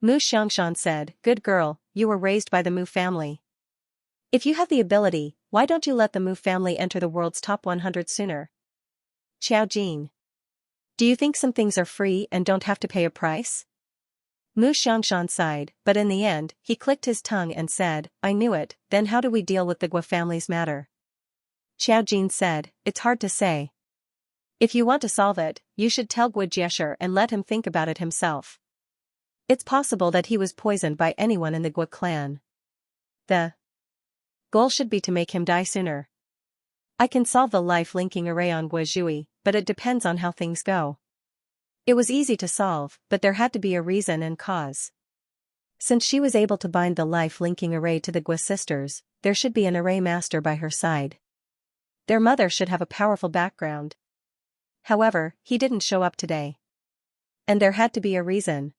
Mu Xiangshan said, good girl, you were raised by the Mu family. If you have the ability, why don't you let the Mu family enter the world's top 100 sooner? Xiaojin. Do you think some things are free and don't have to pay a price? Mu Xiangshan sighed, but in the end, he clicked his tongue and said, I knew it, then how do we deal with the Gua family's matter? Xiaojin said, it's hard to say. If you want to solve it, you should tell Wu Jiesher and let him think about it himself. It's possible that he was poisoned by anyone in the Gua clan. The goal should be to make him die sooner. I can solve the life-linking array on Gua Zhui, but it depends on how things go. It was easy to solve, but there had to be a reason and cause. Since she was able to bind the life-linking array to the Gua sisters, there should be an array master by her side. Their mother should have a powerful background. However, he didn't show up today. And there had to be a reason.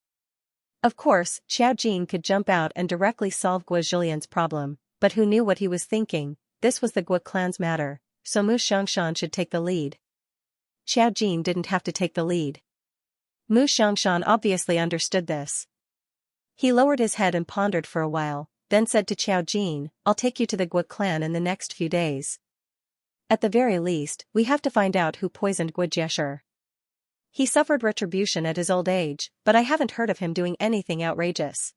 Of course, Xiaojin could jump out and directly solve Gua Julian's problem, but who knew what he was thinking? This was the Gua clan's matter, so Mu Xiangshan should take the lead. Xiaojin didn't have to take the lead. Mu Xiangshan obviously understood this. He lowered his head and pondered for a while, then said to Xiaojin, I'll take you to the Gua clan in the next few days. At the very least, we have to find out who poisoned Wu Jiesher. He suffered retribution at his old age, but I haven't heard of him doing anything outrageous.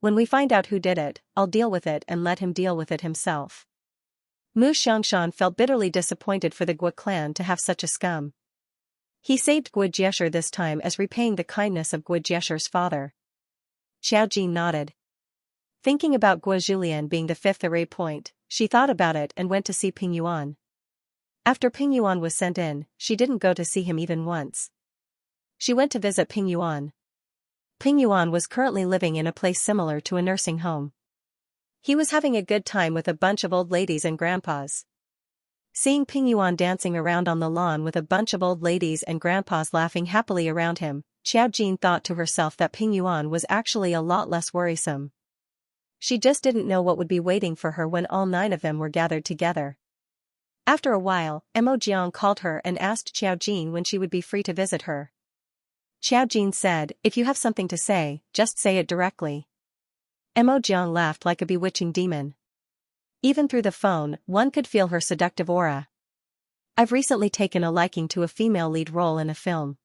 When we find out who did it, I'll deal with it and let him deal with it himself. Mu Xiangshan felt bitterly disappointed for the Gua clan to have such a scum. He saved Wu Jiesher this time as repaying the kindness of Wu Jiesher's father. Xiaojin nodded. Thinking about Gua Julian being the 5th array point, she thought about it and went to see Ping Yuan. After Ping Yuan was sent in, she didn't go to see him even once. She went to visit Ping Yuan. Ping Yuan was currently living in a place similar to a nursing home. He was having a good time with a bunch of old ladies and grandpas. Seeing Ping Yuan dancing around on the lawn with a bunch of old ladies and grandpas laughing happily around him, Xiaojin thought to herself that Ping Yuan was actually a lot less worrisome. She just didn't know what would be waiting for her when all 9 of them were gathered together. After a while, Mo Jiang called her and asked Xiao Jin when she would be free to visit her. Xiao Jin said, "If you have something to say, just say it directly." Mo Jiang laughed like a bewitching demon. Even through the phone, one could feel her seductive aura. "I've recently taken a liking to a female lead role in a film.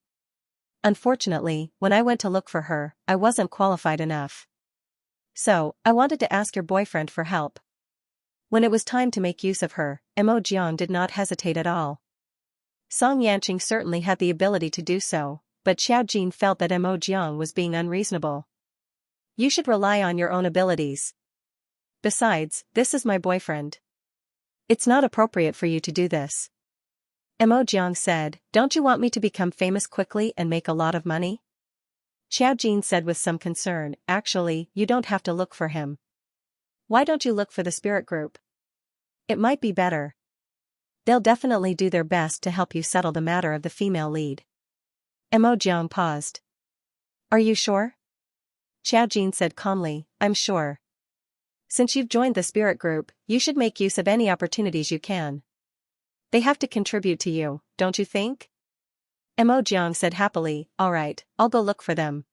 Unfortunately, when I went to look for her, I wasn't qualified enough. So, I wanted to ask your boyfriend for help." When it was time to make use of her, Mo Jiang did not hesitate at all. Song Yanqing certainly had the ability to do so, but Xiao Jin felt that Mo Jiang was being unreasonable. "You should rely on your own abilities. Besides, this is my boyfriend. It's not appropriate for you to do this." Mo Jiang said, "Don't you want me to become famous quickly and make a lot of money?" Xiao Jin said with some concern, "Actually, you don't have to look for him. Why don't you look for the spirit group? It might be better. They'll definitely do their best to help you settle the matter of the female lead." Mo Jiang paused. "Are you sure?" Xiao Jin said calmly, "I'm sure. Since you've joined the spirit group, you should make use of any opportunities you can. They have to contribute to you, don't you think?" Mo Jiang said happily, "All right, I'll go look for them."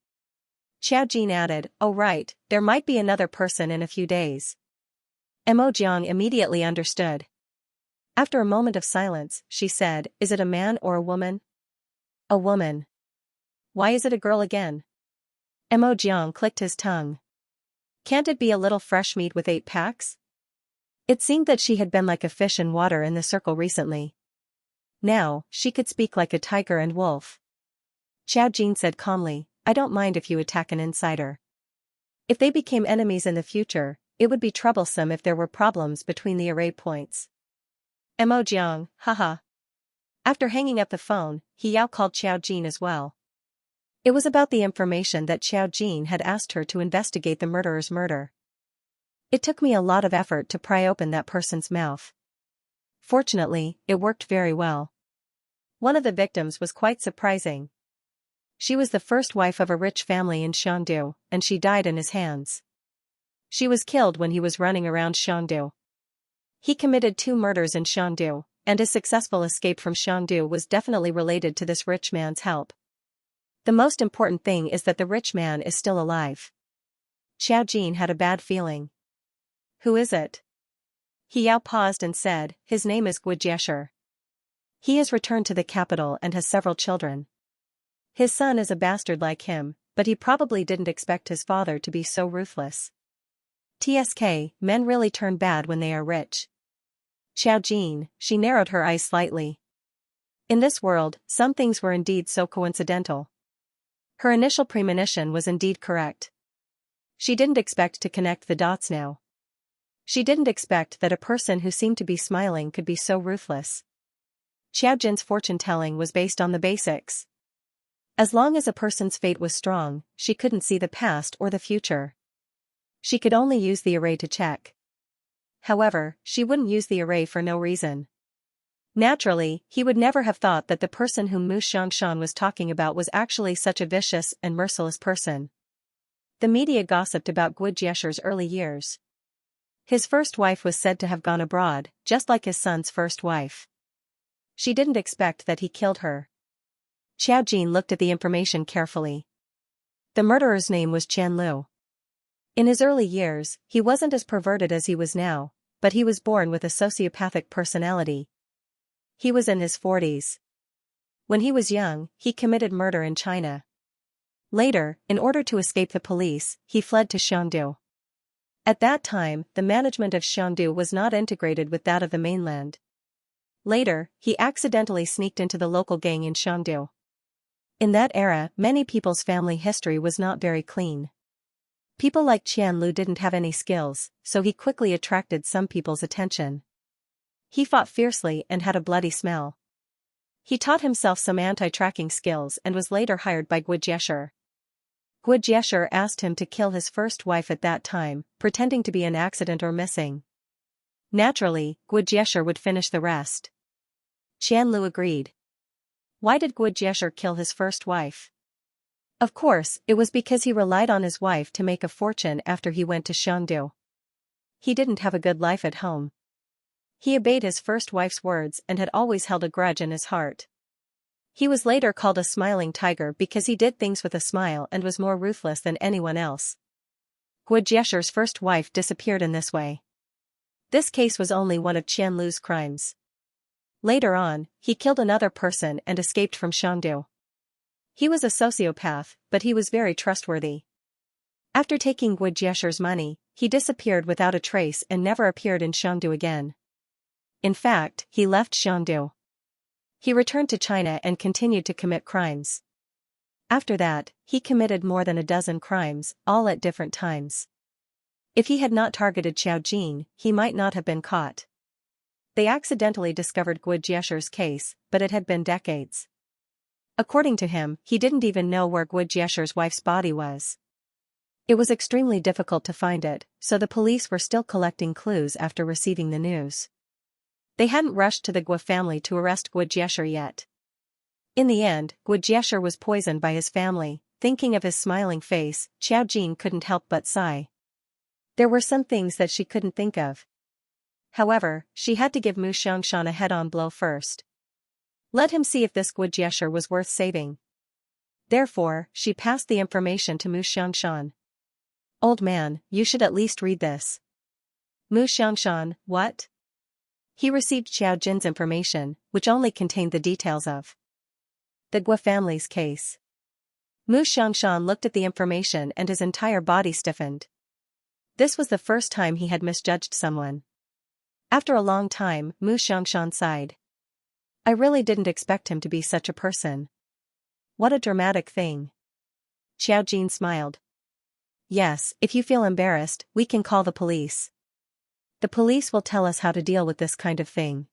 Xiao Jin added, "Oh right, there might be another person in a few days." Mo Jiang immediately understood. After a moment of silence, she said, "Is it a man or a woman?" "A woman." "Why is it a girl again?" Mo Jiang clicked his tongue. "Can't it be a little fresh meat with 8 packs? It seemed that she had been like a fish in water in the circle recently. Now, she could speak like a tiger and wolf." Xiao Jin said calmly, "I don't mind if you attack an insider. If they became enemies in the future, it would be troublesome if there were problems between the array points." Mo Jiang, haha. After hanging up the phone, He Yao called Xiao Jin as well. It was about the information that Xiao Jin had asked her to investigate the murderer's murder. "It took me a lot of effort to pry open that person's mouth. Fortunately, it worked very well. One of the victims was quite surprising. She was the first wife of a rich family in Xiangdu, and she died in his hands. She was killed when he was running around Xiangdu. He committed 2 murders in Xiangdu, and his successful escape from Xiangdu was definitely related to this rich man's help. The most important thing is that the rich man is still alive." Xiao Jin had a bad feeling. "Who is it?" He Yao paused and said, "His name is Guijiesher. He has returned to the capital and has several children. His son is a bastard like him, but he probably didn't expect his father to be so ruthless. TSK, men really turn bad when they are rich." Xiao Jin, she narrowed her eyes slightly. In this world, some things were indeed so coincidental. Her initial premonition was indeed correct. She didn't expect to connect the dots now. She didn't expect that a person who seemed to be smiling could be so ruthless. Xiao Jin's fortune-telling was based on the basics. As long as a person's fate was strong, she couldn't see the past or the future. She could only use the array to check. However, she wouldn't use the array for no reason. Naturally, he would never have thought that the person whom Mu Xiangshan was talking about was actually such a vicious and merciless person. The media gossiped about Guijiesher's early years. His first wife was said to have gone abroad, just like his son's first wife. She didn't expect that he killed her. Xiao Jin looked at the information carefully. The murderer's name was Qian Lu. In his early years, he wasn't as perverted as he was now, but he was born with a sociopathic personality. He was in his 40s. When he was young, he committed murder in China. Later, in order to escape the police, he fled to Xiangdu. At that time, the management of Xiangdu was not integrated with that of the mainland. Later, he accidentally sneaked into the local gang in Xiangdu. In that era, many people's family history was not very clean. People like Qian Lu didn't have any skills, so he quickly attracted some people's attention. He fought fiercely and had a bloody smell. He taught himself some anti-tracking skills and was later hired by Guijiesher. Guijiesher asked him to kill his first wife at that time, pretending to be an accident or missing. Naturally, Guijiesher would finish the rest. Qian Lu agreed. Why did Guijiesher kill his first wife? Of course, it was because he relied on his wife to make a fortune after he went to Xiangdu. He didn't have a good life at home. He obeyed his first wife's words and had always held a grudge in his heart. He was later called a smiling tiger because he did things with a smile and was more ruthless than anyone else. Guo Jieshi's first wife disappeared in this way. This case was only one of Qian Lu's crimes. Later on, he killed another person and escaped from Shangdu. He was a sociopath, but he was very trustworthy. After taking Guo Jieshi's money, he disappeared without a trace and never appeared in Shangdu again. In fact, he left Shangdu. He returned to China and continued to commit crimes. After that, he committed more than a dozen crimes, all at different times. If he had not targeted Xiaojin, he might not have been caught. They accidentally discovered Guo Jieshi's case, but it had been decades. According to him, he didn't even know where Guo Jieshi's wife's body was. It was extremely difficult to find it, so the police were still collecting clues after receiving the news. They hadn't rushed to the Guo family to arrest Guo Jieshi yet. In the end, Guo Jieshi was poisoned by his family. Thinking of his smiling face, Xiaojin couldn't help but sigh. There were some things that she couldn't think of. However, she had to give Mu Xianxia a head-on blow first. Let him see if this Guo Jieshi was worth saving. Therefore, she passed the information to Mu Xianxia. Old man, you should at least read this. Mu Xianxia, what? He received Xiaojin's information, which only contained the details of the Guo family's case. Mu Xianxia looked at the information and his entire body stiffened. This was the first time he had misjudged someone. After a long time, Mu Xianxia sighed. I really didn't expect him to be such a person. What a dramatic thing. Xiaojin smiled. Yes, if you feel embarrassed, we can call the police. The police will tell us how to deal with this kind of thing.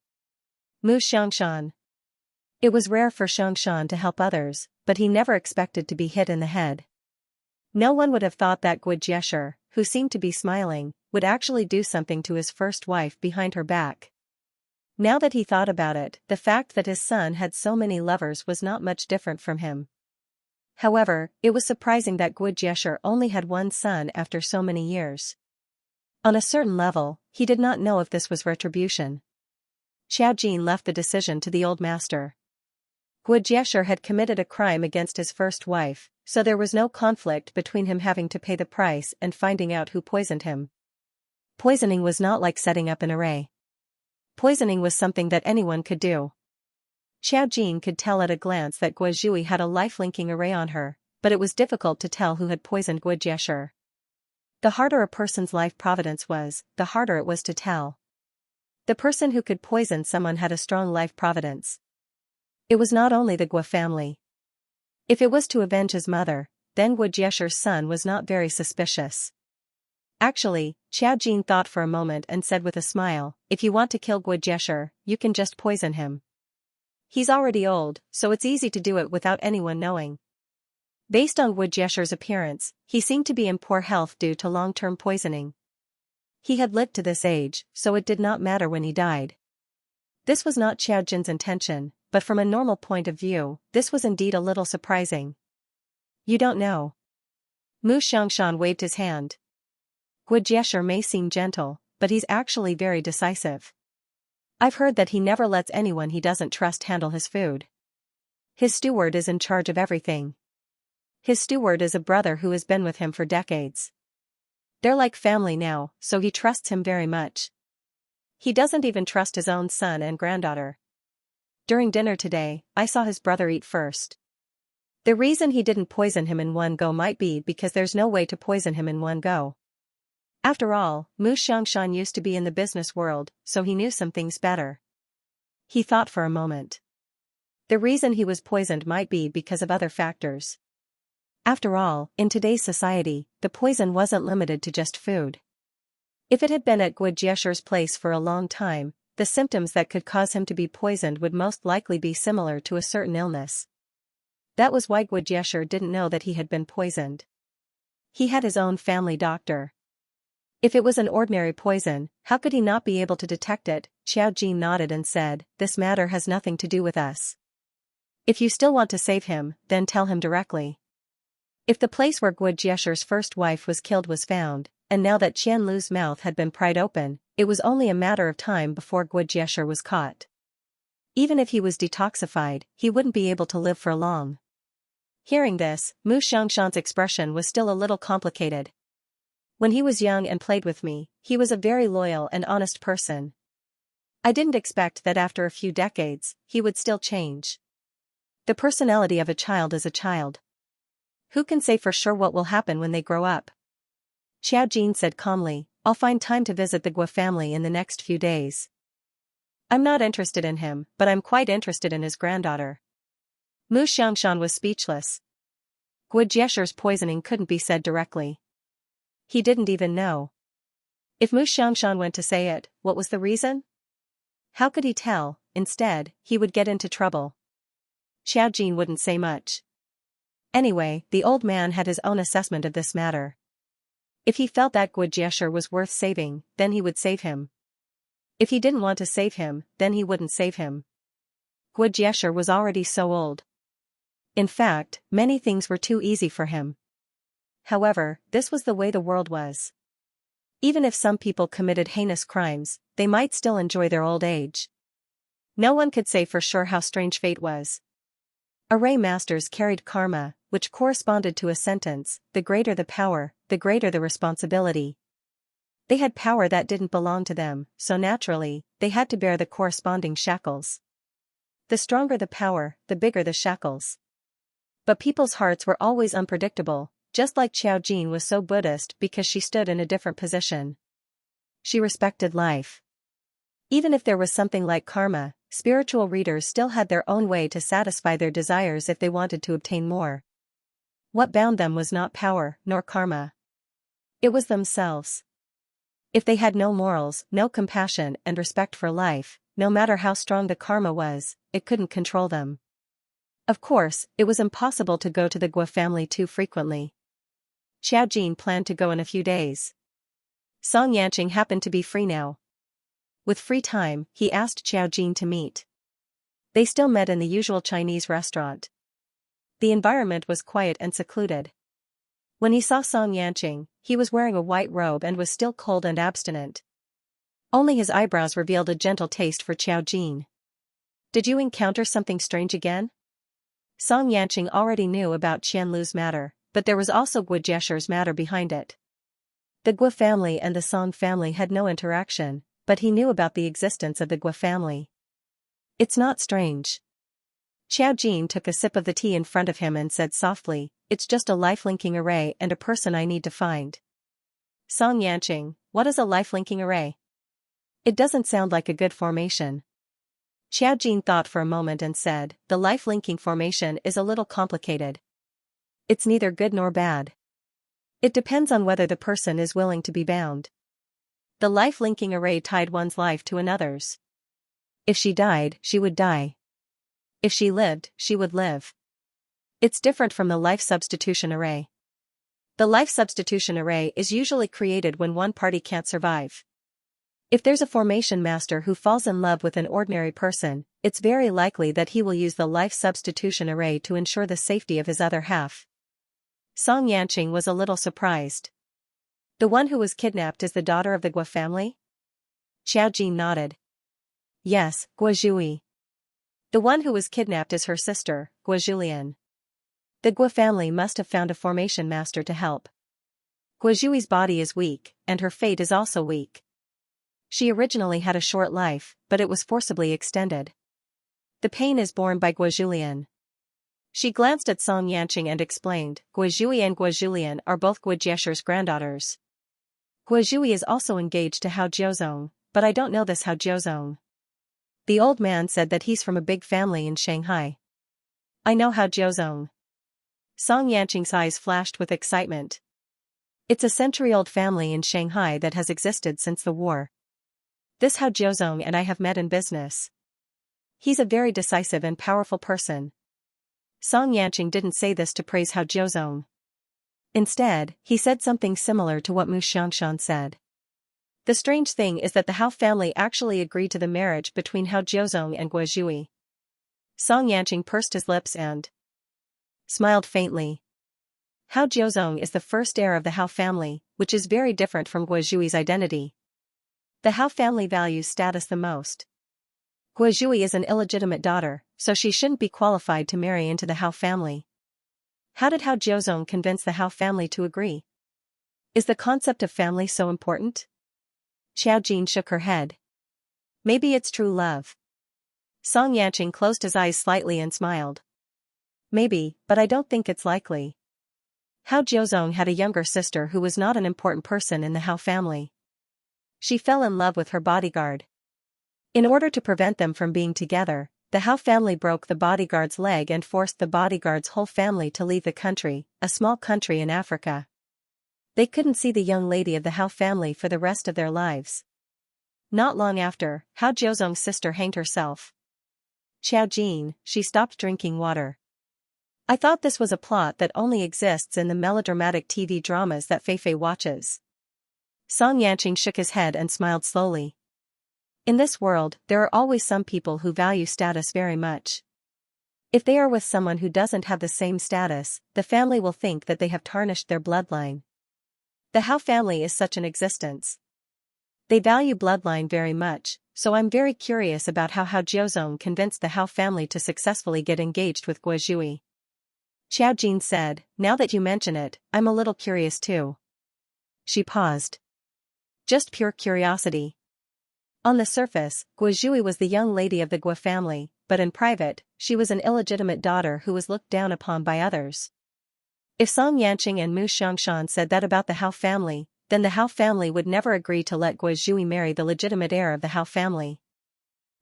Mu Xianxia. It was rare for Xianxia to help others, but he never expected to be hit in the head. No one would have thought that Guo Jieshi, who seemed to be smiling, would actually do something to his first wife behind her back. Now that he thought about it, the fact that his son had so many lovers was not much different from him. However, it was surprising that Guo Jieshi only had one son after so many years. On a certain level, he did not know if this was retribution. Xiaojin left the decision to the old master. Guo Jieshi had committed a crime against his first wife, so there was no conflict between him having to pay the price and finding out who poisoned him. Poisoning was not like setting up an array. Poisoning was something that anyone could do. Xiaojin could tell at a glance that Guo Zhui had a life-linking array on her, but it was difficult to tell who had poisoned Guo Jieshi. The harder a person's life providence was, the harder it was to tell. The person who could poison someone had a strong life providence. It was not only the Guo family. If it was to avenge his mother, then Guo Jieshi's son was not very suspicious. Actually, Xiaojin thought for a moment and said with a smile, if you want to kill Guo Jieshi, you can just poison him. He's already old, so it's easy to do it without anyone knowing. Based on Guo Jieshi's appearance, he seemed to be in poor health due to long-term poisoning. He had lived to this age, so it did not matter when he died. This was not Xiaojin's intention, but from a normal point of view, this was indeed a little surprising. You don't know. Mu Xianxia waved his hand. Guo Jieshi may seem gentle, but he's actually very decisive. I've heard that he never lets anyone he doesn't trust handle his food. His steward is in charge of everything. His steward is a brother who has been with him for decades. They're like family now, so he trusts him very much. He doesn't even trust his own son and granddaughter. During dinner today, I saw his brother eat first. The reason he didn't poison him in one go might be because there's no way to poison him in one go. After all, Mu Xianxia used to be in the business world, so he knew some things better. He thought for a moment. The reason he was poisoned might be because of other factors. After all, in today's society, the poison wasn't limited to just food. If it had been at Guo Jieshi's place for a long time, the symptoms that could cause him to be poisoned would most likely be similar to a certain illness. That was why Guo Jieshi didn't know that he had been poisoned. He had his own family doctor. If it was an ordinary poison, how could he not be able to detect it? Xiaojin nodded and said, this matter has nothing to do with us. If you still want to save him, then tell him directly. If the place where Guo Jieshi's first wife was killed was found, and now that Qian Lu's mouth had been pried open, It was only a matter of time before Guo Jiesher was caught. Even if he was detoxified, he wouldn't be able to live for long. Hearing this, Mu Xiangxian's expression was still a little complicated. When he was young and played with me, he was a very loyal and honest person. I didn't expect that after a few decades, he would still change. The personality of a child is a child. Who can say for sure what will happen when they grow up? Xiaojin said calmly, I'll find time to visit the Guo family in the next few days. I'm not interested in him, but I'm quite interested in his granddaughter. Mu Xiangxian was speechless. Guo Jiesher's poisoning couldn't be said directly. He didn't even know. If Mu Xiangxian went to say it, what was the reason? How could he tell? Instead, he would get into trouble. Xiaojin wouldn't say much. Anyway, the old man had his own assessment of this matter. If he felt that Guo Jiesher was worth saving, then he would save him. If he didn't want to save him, then he wouldn't save him. Guo Jiesher was already so old. In fact, many things were too easy for him. However, this was the way the world was. Even if some people committed heinous crimes, they might still enjoy their old age. No one could say for sure how strange fate was. Array masters carried karma, which corresponded to a sentence, the greater the power, the greater the responsibility. They had power that didn't belong to them, so naturally, they had to bear the corresponding shackles. The stronger the power, the bigger the shackles. But people's hearts were always unpredictable, just like Xiaojin was so Buddhist because she stood in a different position. She respected life. Even if there was something like karma, spiritual readers still had their own way to satisfy their desires if they wanted to obtain more. What bound them was not power, nor karma. It was themselves. If they had no morals, no compassion and respect for life, no matter how strong the karma was, it couldn't control them. Of course, it was impossible to go to the Guo family too frequently. Xiaojin planned to go in a few days. Song Yanqing happened to be free now. With free time, he asked Xiaojin to meet. They still met in the usual Chinese restaurant. The environment was quiet and secluded. When he saw Song Yanqing, he was wearing a white robe and was still cold and abstinent. Only his eyebrows revealed a gentle taste for Xiaojin. Did you encounter something strange again? Song Yanqing already knew about Qianlu's matter, but there was also Guo Jiesher's matter behind it. The Guo family and the Song family had no interaction, but he knew about the existence of the Guo family. It's not strange. Xiaojin took a sip of the tea in front of him and said softly, it's just a life-linking array and a person I need to find. Song Yanqing, what is a life-linking array? It doesn't sound like a good formation. Xiaojin thought for a moment and said, the life-linking formation is a little complicated. It's neither good nor bad. It depends on whether the person is willing to be bound. The life-linking array tied one's life to another's. If she died, she would die. If she lived, she would live. It's different from the life substitution array. The life substitution array is usually created when one party can't survive. If there's a formation master who falls in love with an ordinary person, it's very likely that he will use the life substitution array to ensure the safety of his other half. Song Yanqing was a little surprised. The one who was kidnapped is the daughter of the Guo family? Xiaojin nodded. Yes, Guo Zhui. The one who was kidnapped is her sister, Guo Julian. The Guo family must have found a formation master to help. Guo Zhui's body is weak, and her fate is also weak. She originally had a short life, but it was forcibly extended. The pain is borne by Guo Julian. She glanced at Song Yanqing and explained, Guo Zhui and Guo Julian are both Guo Jiesher's granddaughters. Guo Zhui is also engaged to Hao Jiuzong, but I don't know this Hao Jiuzong. The old man said that he's from a big family in Shanghai. I know Hao Jiuzong. Song Yanqing's eyes flashed with excitement. It's a century-old family in Shanghai that has existed since the war. This Hao Jiuzong and I have met in business. He's a very decisive and powerful person. Song Yanqing didn't say this to praise Hao Jiuzong. Instead, he said something similar to what Mu Xiangxian said. The strange thing is that the Hao family actually agreed to the marriage between Hao Jiuzong and Guo Zhui. Song Yanqing pursed his lips and smiled faintly. Hao Jiuzong is the first heir of the Hao family, which is very different from Guo Zhui's identity. The Hao family values status the most. Guozhui is an illegitimate daughter, so she shouldn't be qualified to marry into the Hao family. How did Hao Jiuzong convince the Hao family to agree? Is the concept of family so important? Xiao Jin shook her head. Maybe it's true love. Song Yanqing closed his eyes slightly and smiled. Maybe, but I don't think it's likely. Hao Jiuzong had a younger sister who was not an important person in the Hao family. She fell in love with her bodyguard. In order to prevent them from being together, the Hao family broke the bodyguard's leg and forced the bodyguard's whole family to leave the country, a small country in Africa. They couldn't see the young lady of the Hao family for the rest of their lives. Not long after, Hao Jiuzong's sister hanged herself. Xiao Jin, she stopped drinking water. I thought this was a plot that only exists in the melodramatic TV dramas that Feifei watches. Song Yanqing shook his head and smiled slowly. In this world, there are always some people who value status very much. If they are with someone who doesn't have the same status, the family will think that they have tarnished their bloodline. The Hao family is such an existence. They value bloodline very much, so I'm very curious about how Hao Jiuzong convinced the Hao family to successfully get engaged with Guozhui. Xiao Jin said, now that you mention it, I'm a little curious too. She paused. Just pure curiosity. On the surface, Guozhui was the young lady of the Guo family, but in private, she was an illegitimate daughter who was looked down upon by others. If Song Yanqing and Mu Xiangshan said that about the Hao family, then the Hao family would never agree to let Guozhui marry the legitimate heir of the Hao family.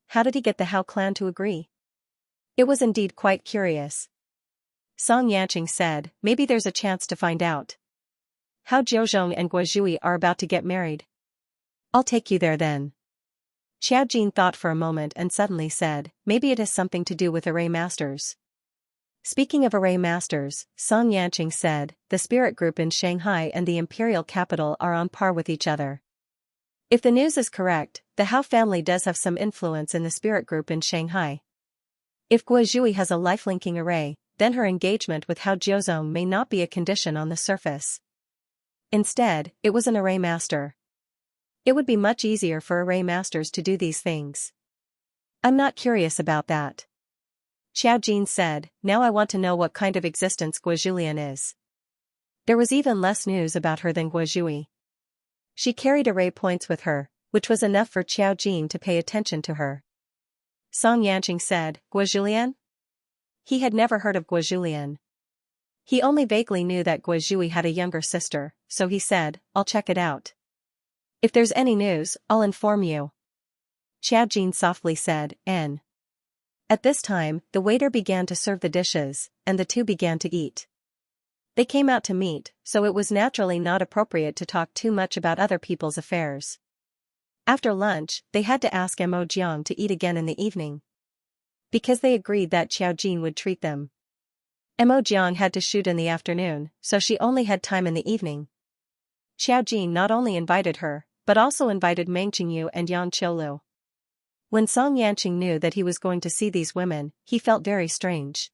How did he get the Hao clan to agree? It was indeed quite curious. Song Yanqing said, maybe there's a chance to find out. Hao Jiuzong and Guozhui are about to get married. I'll take you there then. Xiao Jin thought for a moment and suddenly said, maybe it has something to do with array masters. Speaking of array masters, Song Yanqing said, the spirit group in Shanghai and the imperial capital are on par with each other. If the news is correct, the Hao family does have some influence in the spirit group in Shanghai. If Guozhui has a life-linking array, then her engagement with Hao Jiuzong may not be a condition on the surface. Instead, it was an array master. It would be much easier for array masters to do these things. I'm not curious about that. Xiao Jin said, now I want to know what kind of existence Guozhulian is. There was even less news about her than Guozhui. She carried array points with her, which was enough for Xiao Jin to pay attention to her. Song Yanqing said, Guozhulian? He had never heard of Guozhulian. He only vaguely knew that Guozhui had a younger sister, so he said, I'll check it out. If there's any news, I'll inform you. Xiao Jin softly said, N. At this time, the waiter began to serve the dishes, and the two began to eat. They came out to meet, so it was naturally not appropriate to talk too much about other people's affairs. After lunch, they had to ask Mo Jiang to eat again in the evening. Because they agreed that Xiao Jin would treat them. Mo Jiang had to shoot in the afternoon, so she only had time in the evening. Xiao Jin not only invited her, but also invited Meng Qingyu and Yang Qiulu. When Song Yanqing knew that he was going to see these women, he felt very strange.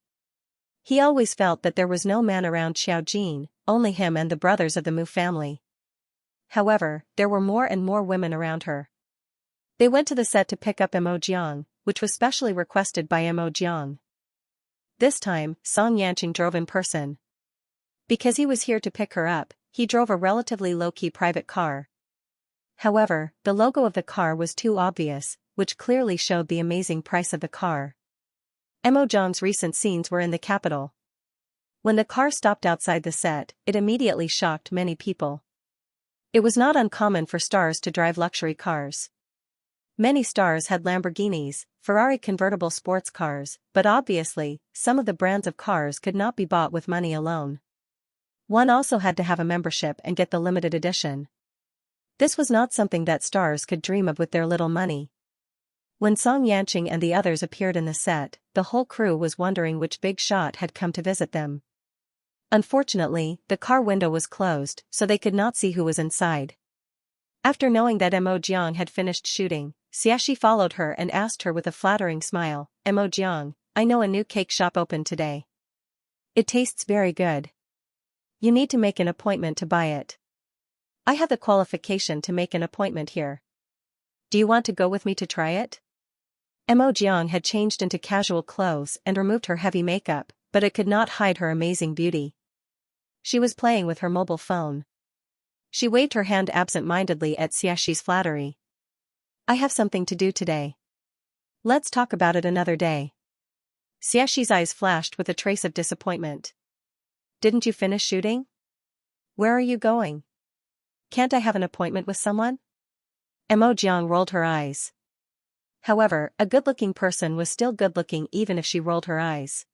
He always felt that there was no man around Xiao Jin, only him and the brothers of the Mu family. However, there were more and more women around her. They went to the set to pick up Mo Jiang, which was specially requested by Mo Jiang. This time, Song Yanqing drove in person. Because he was here to pick her up, he drove a relatively low-key private car. However, the logo of the car was too obvious, which clearly showed the amazing price of the car. Mo Jiang's recent scenes were in the capital. When the car stopped outside the set, it immediately shocked many people. It was not uncommon for stars to drive luxury cars. Many stars had Lamborghinis, Ferrari convertible sports cars, but obviously, some of the brands of cars could not be bought with money alone. One also had to have a membership and get the limited edition. This was not something that stars could dream of with their little money. When Song Yanqing and the others appeared in the set, the whole crew was wondering which big shot had come to visit them. Unfortunately, the car window was closed, so they could not see who was inside. After knowing that Mo Jiang had finished shooting, Xiaxi followed her and asked her with a flattering smile, Mo Jiang, I know a new cake shop opened today. It tastes very good. You need to make an appointment to buy it. I have the qualification to make an appointment here. Do you want to go with me to try it? Mo Jiang had changed into casual clothes and removed her heavy makeup, but it could not hide her amazing beauty. She was playing with her mobile phone. She waved her hand absent-mindedly at Xiaxi's flattery. I have something to do today. Let's talk about it another day. Xiaxi's eyes flashed with a trace of disappointment. Didn't you finish shooting? Where are you going? Can't I have an appointment with someone? Mo Jiang rolled her eyes. However, a good-looking person was still good-looking even if she rolled her eyes.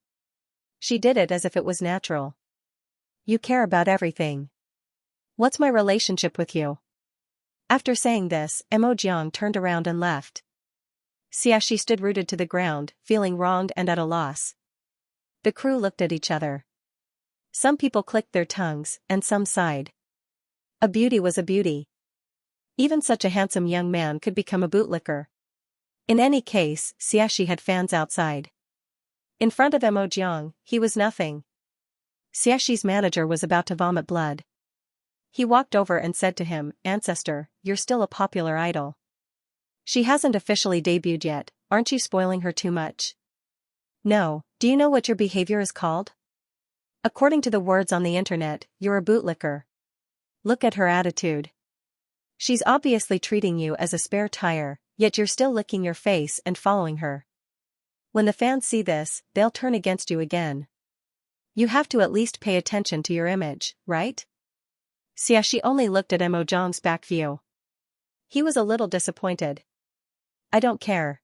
She did it as if it was natural. You care about everything. What's my relationship with you? After saying this, Mo Jiang turned around and left. Xiaxi stood rooted to the ground, feeling wronged and at a loss. The crew looked at each other. Some people clicked their tongues, and some sighed. A beauty was a beauty. Even such a handsome young man could become a bootlicker. In any case, Xiaxi had fans outside. In front of Mo Jiang, he was nothing. Xiaxi's manager was about to vomit blood. He walked over and said to him, Ancestor, you're still a popular idol. She hasn't officially debuted yet, aren't you spoiling her too much? No, do you know what your behavior is called? According to the words on the internet, you're a bootlicker. Look at her attitude. She's obviously treating you as a spare tire, yet you're still licking your face and following her. When the fans see this, they'll turn against you again. You have to at least pay attention to your image, right? Xiaxi only looked at Mo Jiang's back view. He was a little disappointed. I don't care.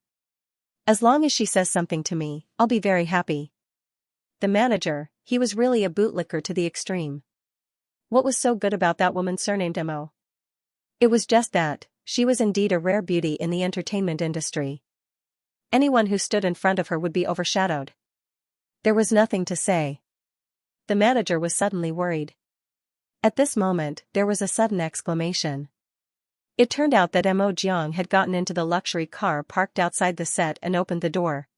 As long as she says something to me, I'll be very happy. The manager, he was really a bootlicker to the extreme. What was so good about that woman surnamed Mo? It was just that, she was indeed a rare beauty in the entertainment industry. Anyone who stood in front of her would be overshadowed. There was nothing to say. The manager was suddenly worried. At this moment, there was a sudden exclamation. It turned out that Mo Jiang had gotten into the luxury car parked outside the set and opened the door.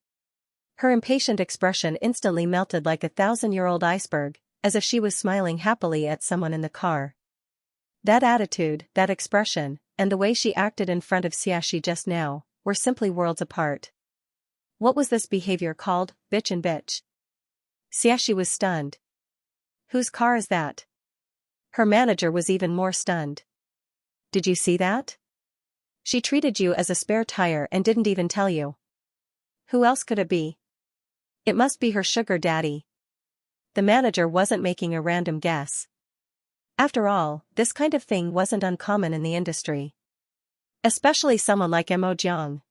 Her impatient expression instantly melted like a 1,000-year-old iceberg, as if she was smiling happily at someone in the car. That attitude, that expression, and the way she acted in front of Xiaxi just now, were simply worlds apart. What was this behavior called, bitch and bitch? Xiaxi was stunned. Whose car is that? Her manager was even more stunned. Did you see that? She treated you as a spare tire and didn't even tell you. Who else could it be? It must be her sugar daddy. The manager wasn't making a random guess. After all, this kind of thing wasn't uncommon in the industry. Especially someone like Mo Jiang.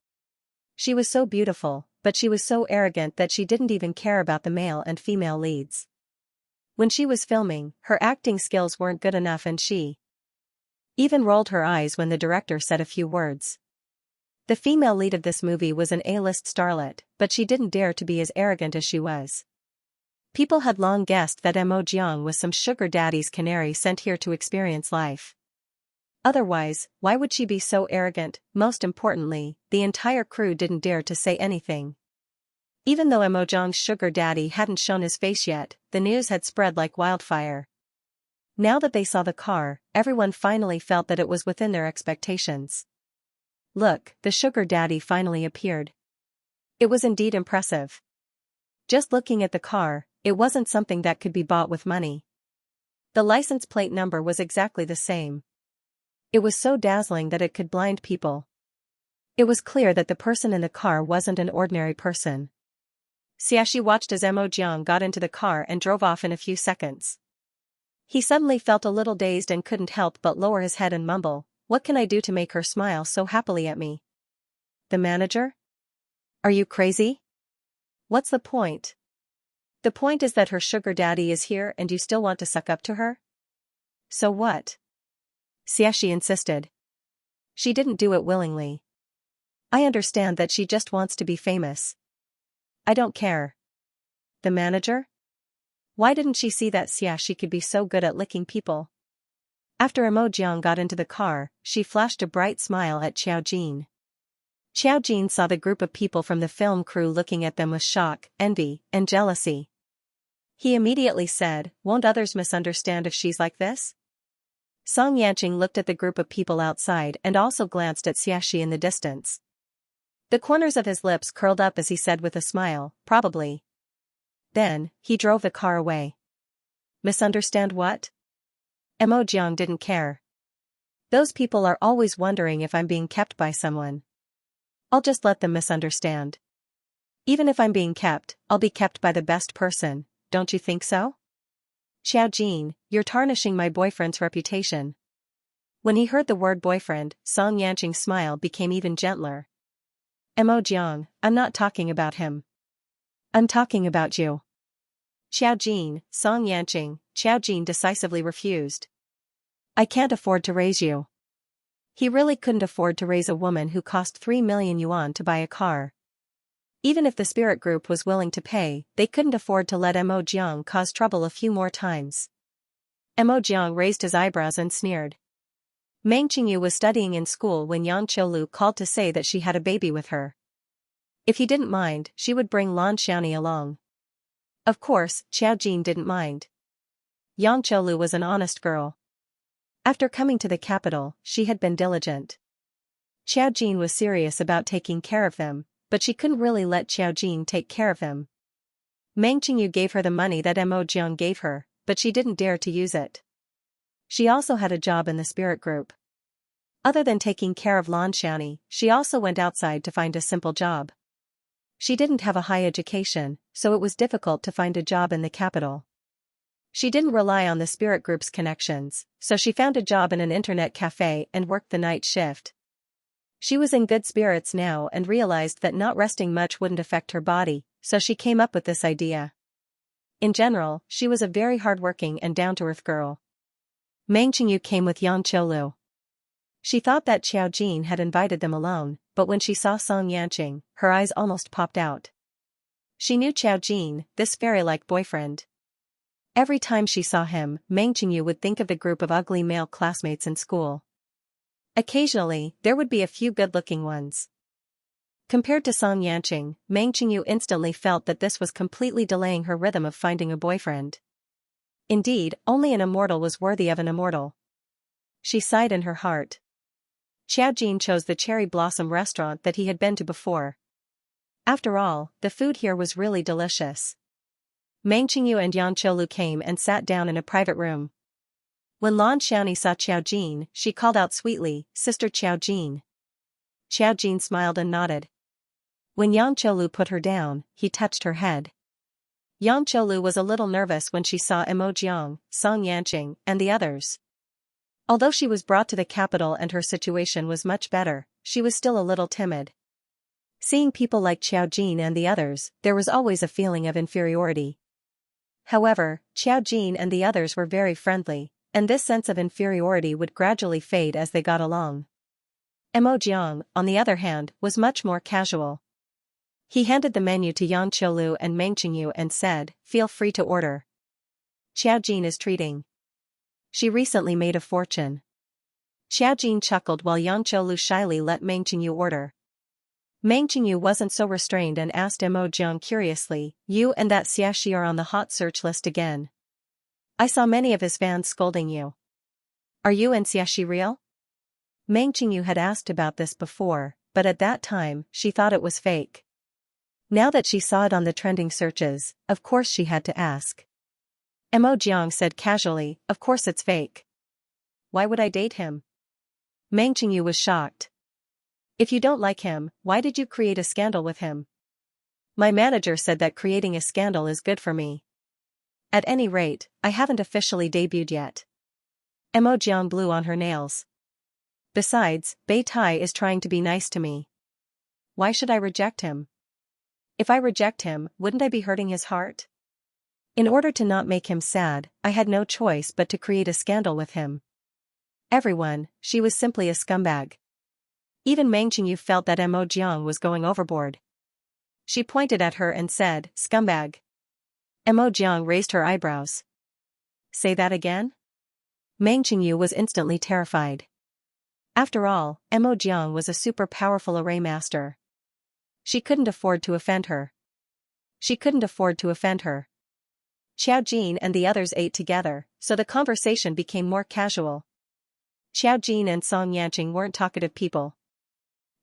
She was so beautiful, but she was so arrogant that she didn't even care about the male and female leads. When she was filming, her acting skills weren't good enough and she even rolled her eyes when the director said a few words. The female lead of this movie was an A-list starlet, but she didn't dare to be as arrogant as she was. People had long guessed that Mo Jiang was some sugar daddy's canary sent here to experience life. Otherwise, why would she be so arrogant? Most importantly, the entire crew didn't dare to say anything. Even though Mo Jiang's sugar daddy hadn't shown his face yet, the news had spread like wildfire. Now that they saw the car, everyone finally felt that it was within their expectations. Look, the sugar daddy finally appeared. It was indeed impressive. Just looking at the car, it wasn't something that could be bought with money. The license plate number was exactly the same. It was so dazzling that it could blind people. It was clear that the person in the car wasn't an ordinary person. Xiaxi watched as Mo Jiang got into the car and drove off in a few seconds. He suddenly felt a little dazed and couldn't help but lower his head and mumble, "What can I do to make her smile so happily at me?" The manager? Are you crazy? What's the point? The point is that her sugar daddy is here and you still want to suck up to her? So what? Xiaxi insisted. She didn't do it willingly. I understand that she just wants to be famous. I don't care. The manager? Why didn't she see that Xiaxi could be so good at licking people? After Mo Jiang got into the car, she flashed a bright smile at Xiao Jin. Xiao Jin saw the group of people from the film crew looking at them with shock, envy, and jealousy. He immediately said, "Won't others misunderstand if she's like this?" Song Yanqing looked at the group of people outside and also glanced at Xiaxia in the distance. The corners of his lips curled up as he said with a smile, probably. Then, he drove the car away. Misunderstand what? Mo Jiang didn't care. Those people are always wondering if I'm being kept by someone. I'll just let them misunderstand. Even if I'm being kept, I'll be kept by the best person, don't you think so? Xiaojin, you're tarnishing my boyfriend's reputation. When he heard the word boyfriend, Song Yanqing's smile became even gentler. Mo Jiang, I'm not talking about him. I'm talking about you. Xiaojin, Song Yanqing, Xiaojin decisively refused. I can't afford to raise you. He really couldn't afford to raise a woman who cost 3 million yuan to buy a car. Even if the spirit group was willing to pay, they couldn't afford to let Mo Jiang cause trouble a few more times. Mo Jiang raised his eyebrows and sneered. Meng Qingyu was studying in school when Yang Qiulu called to say that she had a baby with her. If he didn't mind, she would bring Lan Xiaoni along. Of course, Xiaojin didn't mind. Yang Qiulu was an honest girl. After coming to the capital, she had been diligent. Xiaojin was serious about taking care of them, but she couldn't really let Xiaojin take care of him. Meng Qingyu gave her the money that Mo Jiang gave her, but she didn't dare to use it. She also had a job in the spirit group. Other than taking care of Lan Xiaoni, she also went outside to find a simple job. She didn't have a high education, so it was difficult to find a job in the capital. She didn't rely on the spirit group's connections, so she found a job in an internet cafe and worked the night shift. She was in good spirits now and realized that not resting much wouldn't affect her body, so she came up with this idea. In general, she was a very hardworking and down-to-earth girl. Meng Qingyu came with Yang Qiulu. She thought that Xiaojin had invited them alone, but when she saw Song Yanqing, her eyes almost popped out. She knew Xiaojin, this fairy-like boyfriend. Every time she saw him, Meng Qingyu would think of the group of ugly male classmates in school. Occasionally, there would be a few good-looking ones. Compared to Song Yanqing, Meng Qingyu instantly felt that this was completely delaying her rhythm of finding a boyfriend. Indeed, only an immortal was worthy of an immortal. She sighed in her heart. Xiaojin chose the cherry blossom restaurant that he had been to before. After all, the food here was really delicious. Meng Qingyu and Yang Qiulu came and sat down in a private room. When Lan Xiaoni saw Xiaojin, she called out sweetly, "Sister Xiaojin." Xiaojin smiled and nodded. When Yang Qiulu put her down, he touched her head. Yang Qiulu was a little nervous when she saw Mo Jiang, Song Yanqing, and the others. Although she was brought to the capital and her situation was much better, she was still a little timid. Seeing people like Xiaojin and the others, there was always a feeling of inferiority. However, Xiaojin and the others were very friendly, and this sense of inferiority would gradually fade as they got along. Mo Jiang, on the other hand, was much more casual. He handed the menu to Yang Qiulu and Meng Qingyu and said, "Feel free to order. Xiaojin is treating. She recently made a fortune." Xiaojin chuckled while Yang Qiulu shyly let Meng Qingyu order. Meng Qingyu wasn't so restrained and asked Mo Jiang curiously, "You and that Xiaxia are on the hot search list again. I saw many of his fans scolding you. Are you and Xiaxi real?" Meng Qingyu had asked about this before, but at that time, she thought it was fake. Now that she saw it on the trending searches, of course she had to ask. Mo Jiang said casually, "Of course it's fake. Why would I date him?" Meng Qingyu was shocked. "If you don't like him, why did you create a scandal with him?" "My manager said that creating a scandal is good for me. At any rate, I haven't officially debuted yet." Mo Jiang blew on her nails. "Besides, Bei Tai is trying to be nice to me. Why should I reject him? If I reject him, wouldn't I be hurting his heart?" In order to not make him sad, I had no choice but to create a scandal with him. Everyone, she was simply a scumbag. Even Meng Qingyu felt that Mo Jiang was going overboard. She pointed at her and said, "Scumbag." Mo Jiang raised her eyebrows. "Say that again?" Meng Qingyu was instantly terrified. After all, Mo Jiang was a super powerful array master. She couldn't afford to offend her. She couldn't afford to offend her. Xiaojin and the others ate together, so the conversation became more casual. Xiao Jin and Song Yanqing weren't talkative people.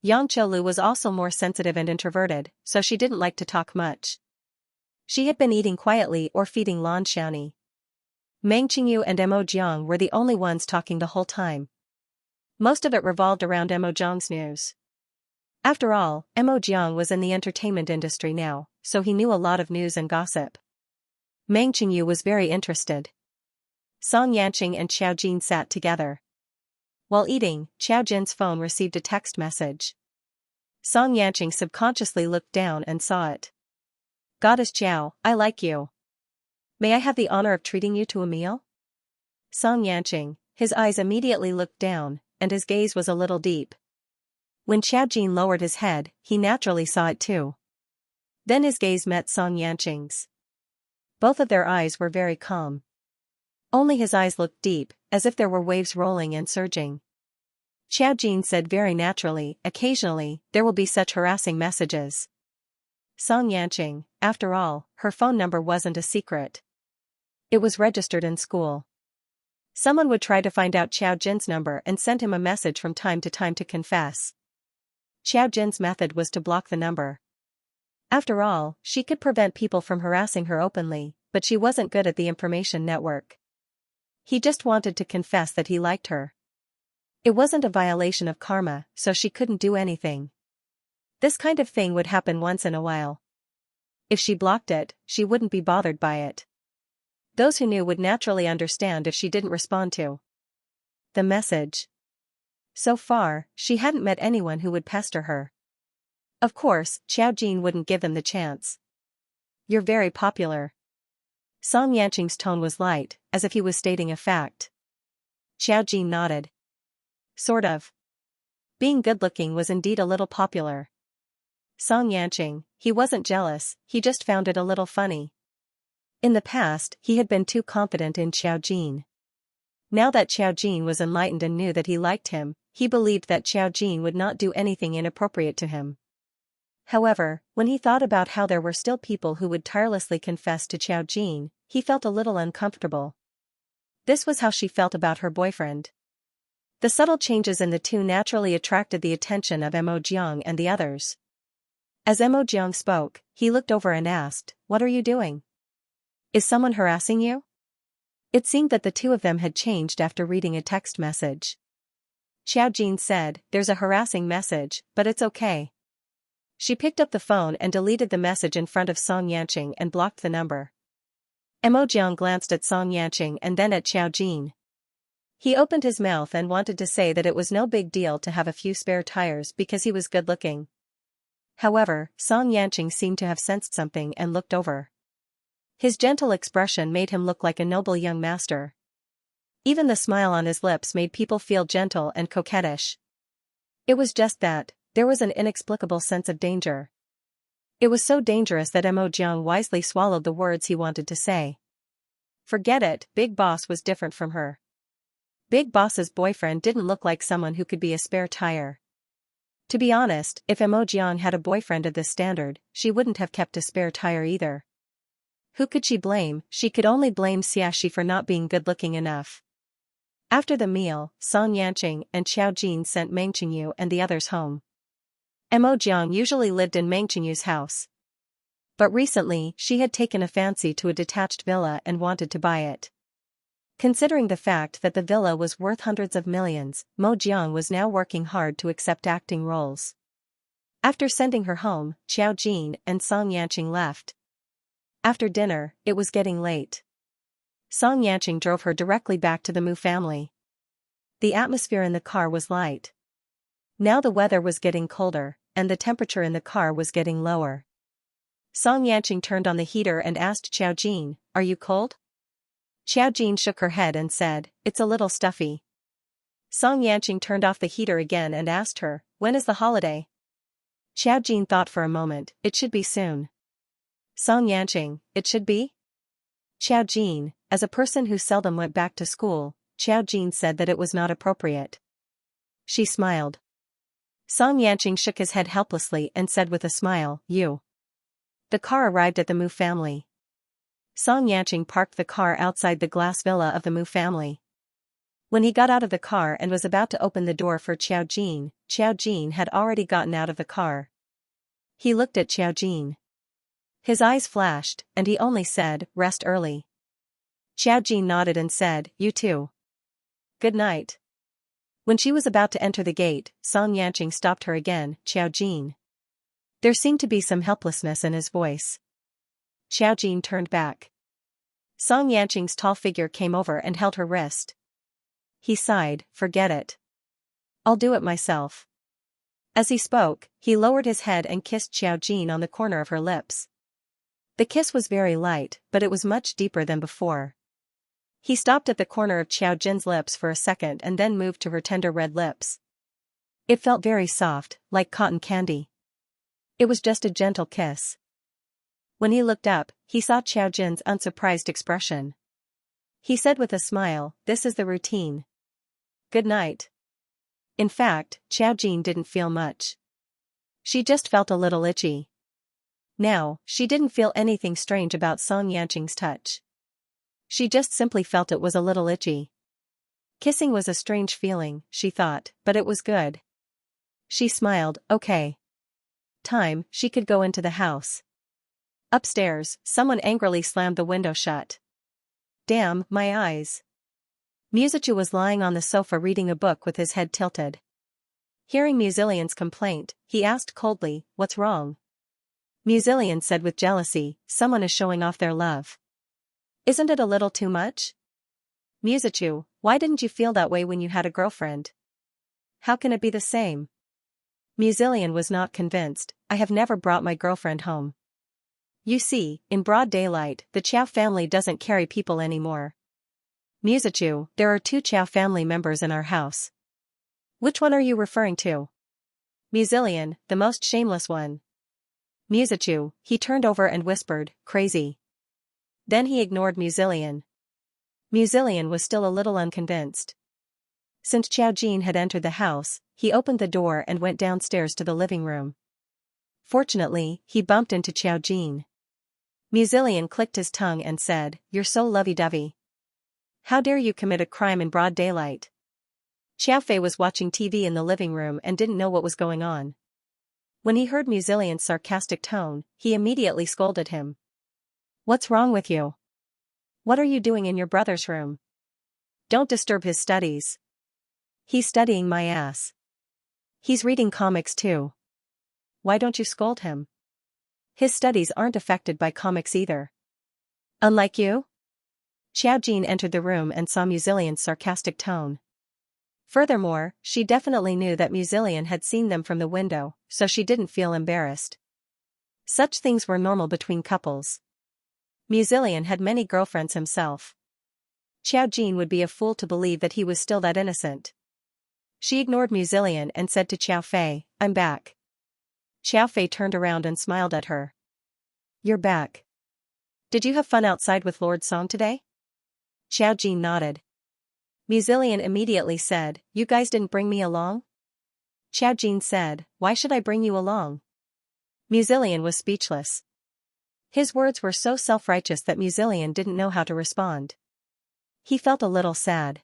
Yang Cholu was also more sensitive and introverted, so she didn't like to talk much. She had been eating quietly or feeding Lan Xiaoni. Meng Qingyu and Mo Jiang were the only ones talking the whole time. Most of it revolved around Mo Jiang's news. After all, Mo Jiang was in the entertainment industry now, so he knew a lot of news and gossip. Meng Qingyu was very interested. Song Yanqing and Xiao Jin sat together. While eating, Xiao Jin's phone received a text message. Song Yanqing subconsciously looked down and saw it. Goddess Xiao, I like you. May I have the honor of treating you to a meal? Song Yanqing, his eyes immediately looked down, and his gaze was a little deep. When Xiao Jin lowered his head, he naturally saw it too. Then his gaze met Song Yanqing's. Both of their eyes were very calm. Only his eyes looked deep, as if there were waves rolling and surging. Xiao Jin said very naturally, occasionally, there will be such harassing messages. Song Yanqing, after all, her phone number wasn't a secret. It was registered in school. Someone would try to find out Xiao Jin's number and send him a message from time to confess. Xiao Jin's method was to block the number. After all, she could prevent people from harassing her openly, but she wasn't good at the information network. He just wanted to confess that he liked her. It wasn't a violation of karma, so she couldn't do anything. This kind of thing would happen once in a while. If she blocked it, she wouldn't be bothered by it. Those who knew would naturally understand if she didn't respond to the message. So far, she hadn't met anyone who would pester her. Of course, Xiao Jin wouldn't give them the chance. You're very popular. Song Yanqing's tone was light, as if he was stating a fact. Xiao Jin nodded. Sort of. Being good-looking was indeed a little popular. Song Yanqing, he wasn't jealous, he just found it a little funny. In the past, he had been too confident in Xiao Jin. Now that Xiao Jin was enlightened and knew that he liked him, he believed that Xiao Jin would not do anything inappropriate to him. However, when he thought about how there were still people who would tirelessly confess to Xiao Jin, he felt a little uncomfortable. This was how she felt about her boyfriend. The subtle changes in the two naturally attracted the attention of Mo Jiang and the others. As Mo Jiang spoke, he looked over and asked, "What are you doing? Is someone harassing you?" It seemed that the two of them had changed after reading a text message. Xiao Jin said, "There's a harassing message, but it's okay." She picked up the phone and deleted the message in front of Song Yanqing and blocked the number. Mo Jiang glanced at Song Yanqing and then at Xiao Jin. He opened his mouth and wanted to say that it was no big deal to have a few spare tires because he was good-looking. However, Song Yanqing seemed to have sensed something and looked over. His gentle expression made him look like a noble young master. Even the smile on his lips made people feel gentle and coquettish. It was just that, there was an inexplicable sense of danger. It was so dangerous that Mo Jiang wisely swallowed the words he wanted to say. Forget it, Big Boss was different from her. Big Boss's boyfriend didn't look like someone who could be a spare tire. To be honest, if Mo Jiang had a boyfriend of this standard, she wouldn't have kept a spare tire either. Who could she blame? She could only blame Xiaxia for not being good-looking enough. After the meal, Song Yanqing and Xiao Jin sent Meng Qingyu and the others home. Mo Jiang usually lived in Meng Qingyu's house. But recently, she had taken a fancy to a detached villa and wanted to buy it. Considering the fact that the villa was worth hundreds of millions, Mo Jiang was now working hard to accept acting roles. After sending her home, Xiao Jin and Song Yanqing left. After dinner, it was getting late. Song Yanqing drove her directly back to the Mu family. The atmosphere in the car was light. Now the weather was getting colder, and the temperature in the car was getting lower. Song Yanqing turned on the heater and asked Xiao Jin, "Are you cold?" Xiao Jin shook her head and said, "It's a little stuffy." Song Yanqing turned off the heater again and asked her, "When is the holiday?" Xiao Jin thought for a moment, "It should be soon." Song Yanqing, "It should be?" Xiao Jin, as a person who seldom went back to school, Xiao Jin said that it was not appropriate. She smiled. Song Yanqing shook his head helplessly and said with a smile, "You." The car arrived at the Mu family. Song Yanqing parked the car outside the glass villa of the Mu family. When he got out of the car and was about to open the door for Xiao Jin had already gotten out of the car. He looked at Xiao Jin. His eyes flashed, and he only said, "Rest early." Xiao Jin nodded and said, "You too. Good night." When she was about to enter the gate, Xianxia stopped her again. "Xiao Jin." There seemed to be some helplessness in his voice. Xiao Jin turned back. Xianxia's tall figure came over and held her wrist. He sighed, "Forget it. I'll do it myself." As he spoke, he lowered his head and kissed Xiao Jin on the corner of her lips. The kiss was very light, but it was much deeper than before. He stopped at the corner of Xiao Jin's lips for a second and then moved to her tender red lips. It felt very soft, like cotton candy. It was just a gentle kiss. When he looked up, he saw Xiao Jin's unsurprised expression. He said with a smile, "This is the routine. Good night." In fact, Xiao Jin didn't feel much. She just felt a little itchy. Now, she didn't feel anything strange about Xianxia's touch. She just simply felt it was a little itchy. Kissing was a strange feeling, she thought, but it was good. She smiled, "Okay. Time, she could go into the house." Upstairs, someone angrily slammed the window shut. "Damn, my eyes." Musichu was lying on the sofa reading a book with his head tilted. Hearing Musilian's complaint, he asked coldly, "What's wrong?" Musilian said with jealousy, "Someone is showing off their love. Isn't it a little too much?" "Musichu, why didn't you feel that way when you had a girlfriend? How can it be the same?" Musilian was not convinced. "I have never brought my girlfriend home. You see, in broad daylight, the Chow family doesn't carry people anymore." "Musichu, there are 2 Chow family members in our house. Which one are you referring to?" "Musilian, the most shameless one." "Musichu," he turned over and whispered, "Crazy." Then he ignored Musilian. Musilian was still a little unconvinced. Since Xiao Jin had entered the house, he opened the door and went downstairs to the living room. Fortunately, he bumped into Xiao Jin. Musilian clicked his tongue and said, "You're so lovey-dovey. How dare you commit a crime in broad daylight?" Xiao Fei was watching TV in the living room and didn't know what was going on. When he heard Musilian's sarcastic tone, he immediately scolded him. "What's wrong with you? What are you doing in your brother's room? Don't disturb his studies." "He's studying my ass. He's reading comics too. Why don't you scold him? His studies aren't affected by comics either. Unlike you?" Xiao Jin entered the room and saw Musilian's sarcastic tone. Furthermore, she definitely knew that Musilian had seen them from the window, so she didn't feel embarrassed. Such things were normal between couples. Musilian had many girlfriends himself. Xiao Jin would be a fool to believe that he was still that innocent. She ignored Musilian and said to Xiao Fei, "I'm back." Xiao Fei turned around and smiled at her. "You're back. Did you have fun outside with Lord Song today?" Xiao Jin nodded. Musilian immediately said, "You guys didn't bring me along?" Xiao Jin said, "Why should I bring you along?" Musilian was speechless. His words were so self-righteous that Musilian didn't know how to respond. He felt a little sad.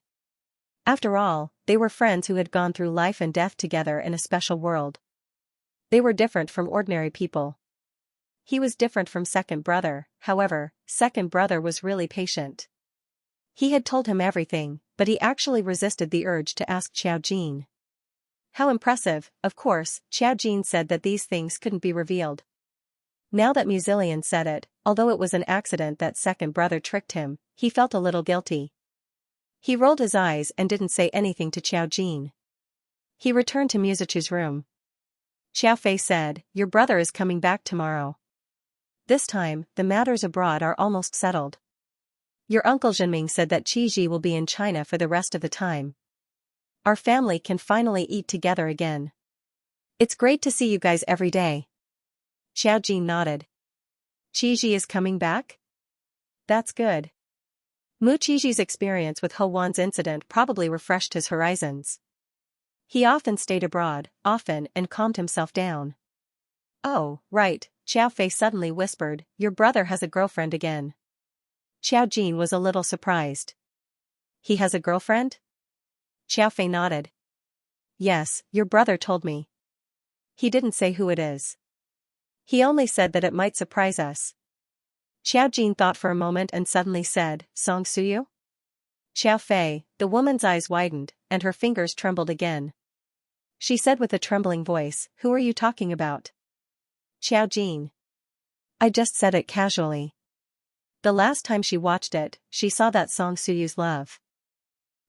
After all, they were friends who had gone through life and death together in a special world. They were different from ordinary people. He was different from second brother, however, second brother was really patient. He had told him everything, but he actually resisted the urge to ask Xiao Jin. How impressive, of course, Xiao Jin said that these things couldn't be revealed. Now that Musilian said it, although it was an accident that second brother tricked him, he felt a little guilty. He rolled his eyes and didn't say anything to Xiao Jin. He returned to Musichu's room. Xiao Fei said, "Your brother is coming back tomorrow. This time, the matters abroad are almost settled. Your uncle Zhenming said that Qiji will be in China for the rest of the time. Our family can finally eat together again. It's great to see you guys every day." Xiao Jin nodded. "Qiji is coming back? That's good." Mu Qiji's experience with Ho Wan's incident probably refreshed his horizons. He often stayed abroad, and calmed himself down. "Oh, right," Xiao Fei suddenly whispered, "your brother has a girlfriend again." Xiao Jin was a little surprised. "He has a girlfriend?" Xiao Fei nodded. Yes, your brother told me. He didn't say who it is. He only said that it might surprise us. Xiao Jin thought for a moment and suddenly said, Song Suyu? Xiao Fei, the woman's eyes widened, and her fingers trembled again. She said with a trembling voice, who are you talking about? Xiao Jin. I just said it casually. The last time she watched it, she saw that Song Suyu's love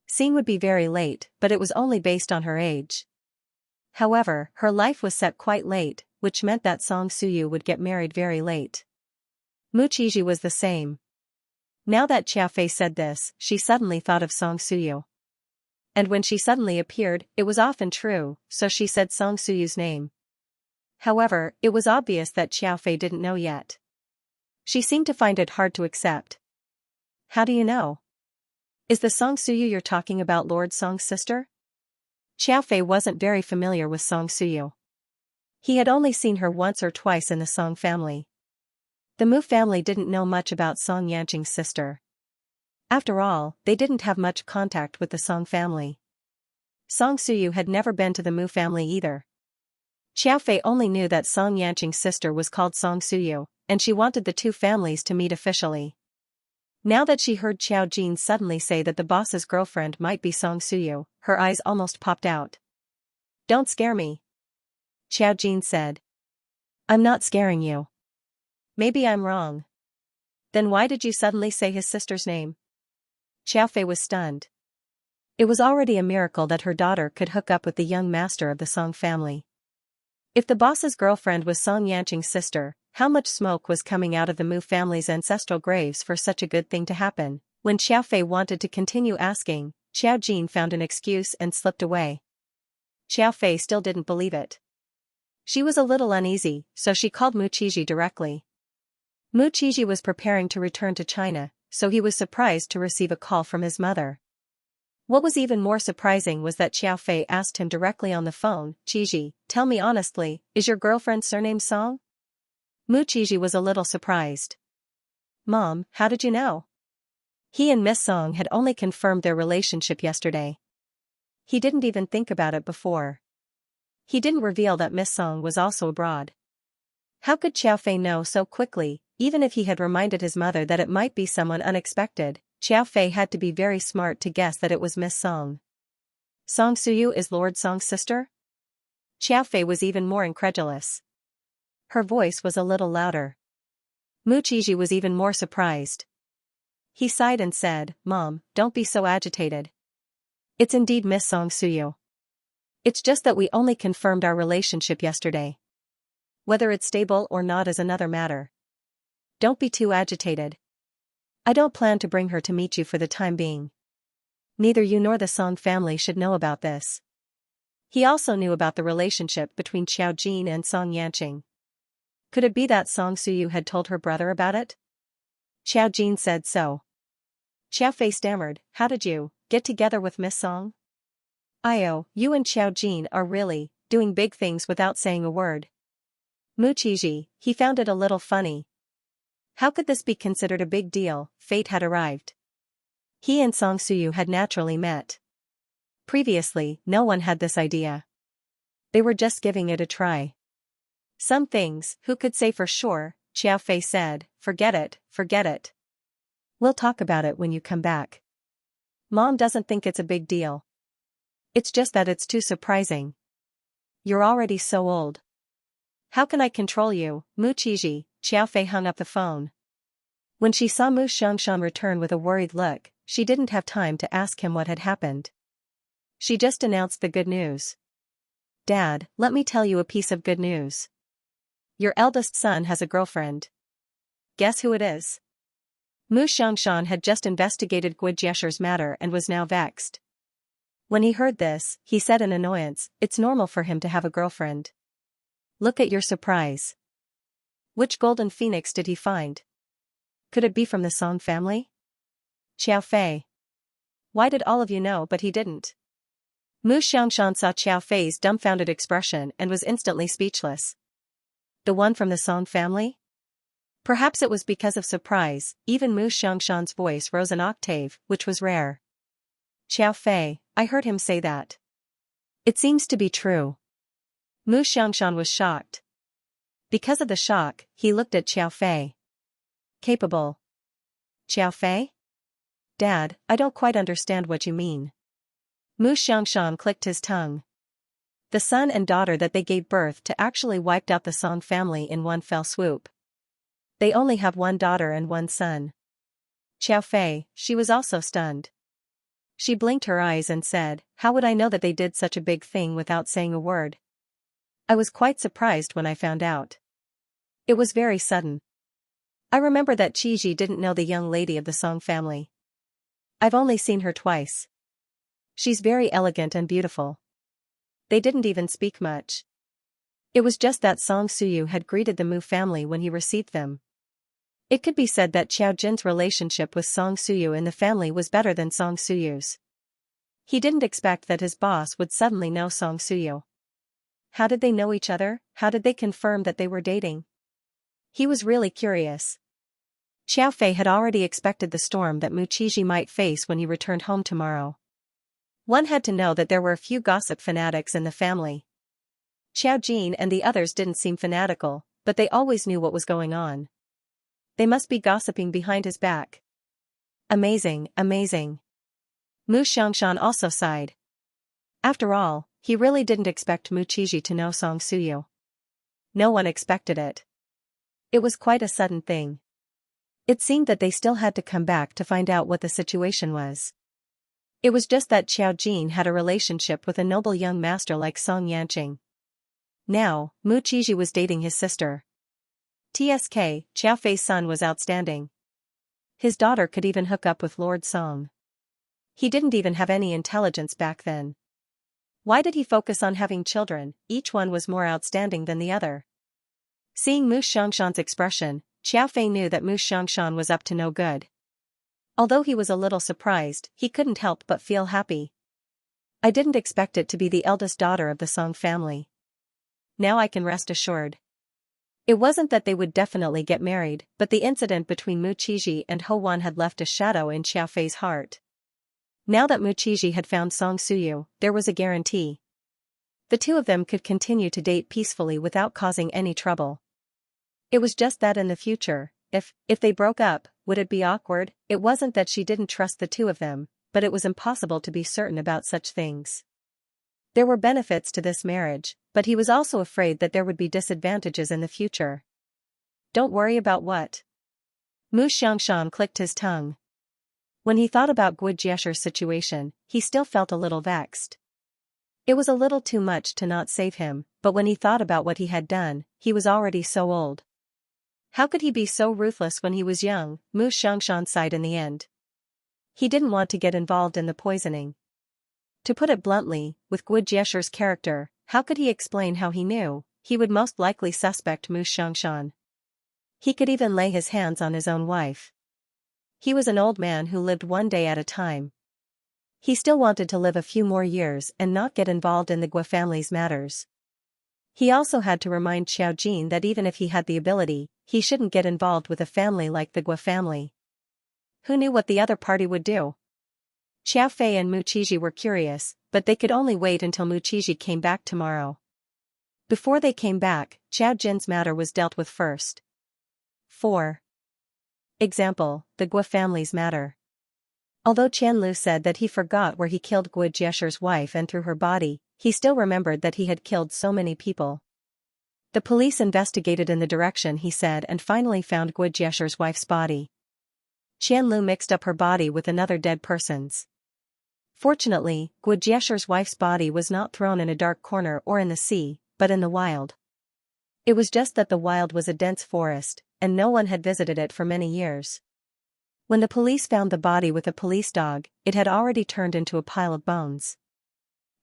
scene would be very late, but it was only based on her age. However, her life was set quite late, which meant that Song Suyu would get married very late. Mu Qizhi was the same. Now that Xiao Fei said this, she suddenly thought of Song Suyu. And when she suddenly appeared, it was often true, so she said Song Suyu's name. However, it was obvious that Xiao Fei didn't know yet. She seemed to find it hard to accept. How do you know? Is the Song Suyu you're talking about Lord Song's sister? Xiao Fei wasn't very familiar with Song Suyu. He had only seen her once or twice in the Song family. The Mu family didn't know much about Song Yanqing's sister. After all, they didn't have much contact with the Song family. Song Suyu had never been to the Mu family either. Xiao Fei only knew that Song Yanqing's sister was called Song Suyu, and she wanted the two families to meet officially. Now that she heard Xiao Jin suddenly say that the boss's girlfriend might be Song Suyu, her eyes almost popped out. Don't scare me. Xiao Jin said. I'm not scaring you. Maybe I'm wrong. Then why did you suddenly say his sister's name? Xiao Fei was stunned. It was already a miracle that her daughter could hook up with the young master of the Song family. If the boss's girlfriend was Song Yanqing's sister, how much smoke was coming out of the Mu family's ancestral graves for such a good thing to happen? When Xiao Fei wanted to continue asking, Xiao Jin found an excuse and slipped away. Xiao Fei still didn't believe it. She was a little uneasy, so she called Mu Qizhi directly. Mu Qizhi was preparing to return to China, so he was surprised to receive a call from his mother. What was even more surprising was that Xiao Fei asked him directly on the phone, Qizhi, tell me honestly, is your girlfriend's surname Song? Mu Qizhi was a little surprised. Mom, how did you know? He and Miss Song had only confirmed their relationship yesterday. He didn't even think about it before. He didn't reveal that Miss Song was also abroad. How could Xiao Fei know so quickly, even if he had reminded his mother that it might be someone unexpected? Xiao Fei had to be very smart to guess that it was Miss Song. Song Suyu is Lord Song's sister? Xiao Fei was even more incredulous. Her voice was a little louder. Mu Qizhi was even more surprised. He sighed and said, Mom, don't be so agitated. It's indeed Miss Song Suyu. It's just that we only confirmed our relationship yesterday. Whether it's stable or not is another matter. Don't be too agitated. I don't plan to bring her to meet you for the time being. Neither you nor the Song family should know about this. He also knew about the relationship between Xiao Jin and Song Yanqing. Could it be that Song Suyu had told her brother about it? Xiao Jin said so. Xiao Fei stammered, how did you get together with Miss Song? You and Xiao Jin are really doing big things without saying a word. Mu Qizhi, he found it a little funny. How could this be considered a big deal? Fate had arrived. He and Song Suyu had naturally met. Previously, no one had this idea. They were just giving it a try. Some things, who could say for sure? Xiao Fei said, forget it, forget it. We'll talk about it when you come back. Mom doesn't think it's a big deal. It's just that it's too surprising. You're already so old. How can I control you, Mu Qizhi? Xiao Fei hung up the phone. When she saw Mu Xianxia return with a worried look, she didn't have time to ask him what had happened. She just announced the good news. Dad, let me tell you a piece of good news. Your eldest son has a girlfriend. Guess who it is? Mu Xianxia had just investigated Gui Jiesher's matter and was now vexed. When he heard this, he said in annoyance, it's normal for him to have a girlfriend. Look at your surprise. Which golden phoenix did he find? Could it be from the Song family? Xiao Fei. Why did all of you know but he didn't? Mu Xianxia saw Xiao Fei's dumbfounded expression and was instantly speechless. The one from the Song family? Perhaps it was because of surprise, even Mu Xianxia's voice rose an octave, which was rare. Xiao Fei, I heard him say that. It seems to be true. Mu Xiangshan was shocked. Because of the shock, he looked at Xiao Fei. Capable. Xiao Fei? Dad, I don't quite understand what you mean. Mu Xiangshan clicked his tongue. The son and daughter that they gave birth to actually wiped out the Song family in one fell swoop. They only have one daughter and one son. Xiao Fei, she was also stunned. She blinked her eyes and said, how would I know that they did such a big thing without saying a word? I was quite surprised when I found out. It was very sudden. I remember that Qiji didn't know the young lady of the Song family. I've only seen her twice. She's very elegant and beautiful. They didn't even speak much. It was just that Song Suyu had greeted the Mu family when he received them. It could be said that Xiao Jin's relationship with Song Suyu in the family was better than Song Suyu's. He didn't expect that his boss would suddenly know Song Suyu. How did they know each other? How did they confirm that they were dating? He was really curious. Xiao Fei had already expected the storm that Mu Qiji might face when he returned home tomorrow. One had to know that there were a few gossip fanatics in the family. Xiao Jin and the others didn't seem fanatical, but they always knew what was going on. They must be gossiping behind his back. Amazing, amazing. Mu Xiangshan also sighed. After all, he really didn't expect Mu Qiji to know Song Suyu. No one expected it. It was quite a sudden thing. It seemed that they still had to come back to find out what the situation was. It was just that Xiao Jin had a relationship with a noble young master like Song Yanqing. Now, Mu Qiji was dating his sister. TSK, Xiao Fei's son was outstanding. His daughter could even hook up with Lord Song. He didn't even have any intelligence back then. Why did he focus on having children? Each one was more outstanding than the other. Seeing Mu Xiangshan's expression, Xiao Fei knew that Mu Xiangshan was up to no good. Although he was a little surprised, he couldn't help but feel happy. I didn't expect it to be the eldest daughter of the Song family. Now I can rest assured. It wasn't that they would definitely get married, but the incident between Mu Qiji and Ho Wan had left a shadow in Xiao Fei's heart. Now that Mu Qiji had found Song Suyu, there was a guarantee. The two of them could continue to date peacefully without causing any trouble. It was just that in the future, if they broke up, would it be awkward? It wasn't that she didn't trust the two of them, but it was impossible to be certain about such things. There were benefits to this marriage, but he was also afraid that there would be disadvantages in the future. Don't worry about what? Mu Xiangshan clicked his tongue. When he thought about Gui Jiesher's situation, he still felt a little vexed. It was a little too much to not save him, but when he thought about what he had done, he was already so old. How could he be so ruthless when he was young? Mu Xiangshan sighed in the end. He didn't want to get involved in the poisoning. To put it bluntly, with Gui Jiesher's character, how could he explain how he knew? He would most likely suspect Mu Xiangshan. He could even lay his hands on his own wife. He was an old man who lived one day at a time. He still wanted to live a few more years and not get involved in the Gui family's matters. He also had to remind Xiao Jin that even if he had the ability, he shouldn't get involved with a family like the Gui family. Who knew what the other party would do? Xiao Fei and Mu Qiji were curious, but they could only wait until Mu Qiji came back tomorrow. Before they came back, Xiao Jin's matter was dealt with first. 4. Example, the Gui family's matter. Although Qianlu said that he forgot where he killed Gui Jiesher's wife and threw her body, he still remembered that he had killed so many people. The police investigated in the direction he said and finally found Gui Jiesher's wife's body. Qianlu mixed up her body with another dead person's. Fortunately, Gui Jiesher's wife's body was not thrown in a dark corner or in the sea, but in the wild. It was just that the wild was a dense forest, and no one had visited it for many years. When the police found the body with a police dog, it had already turned into a pile of bones.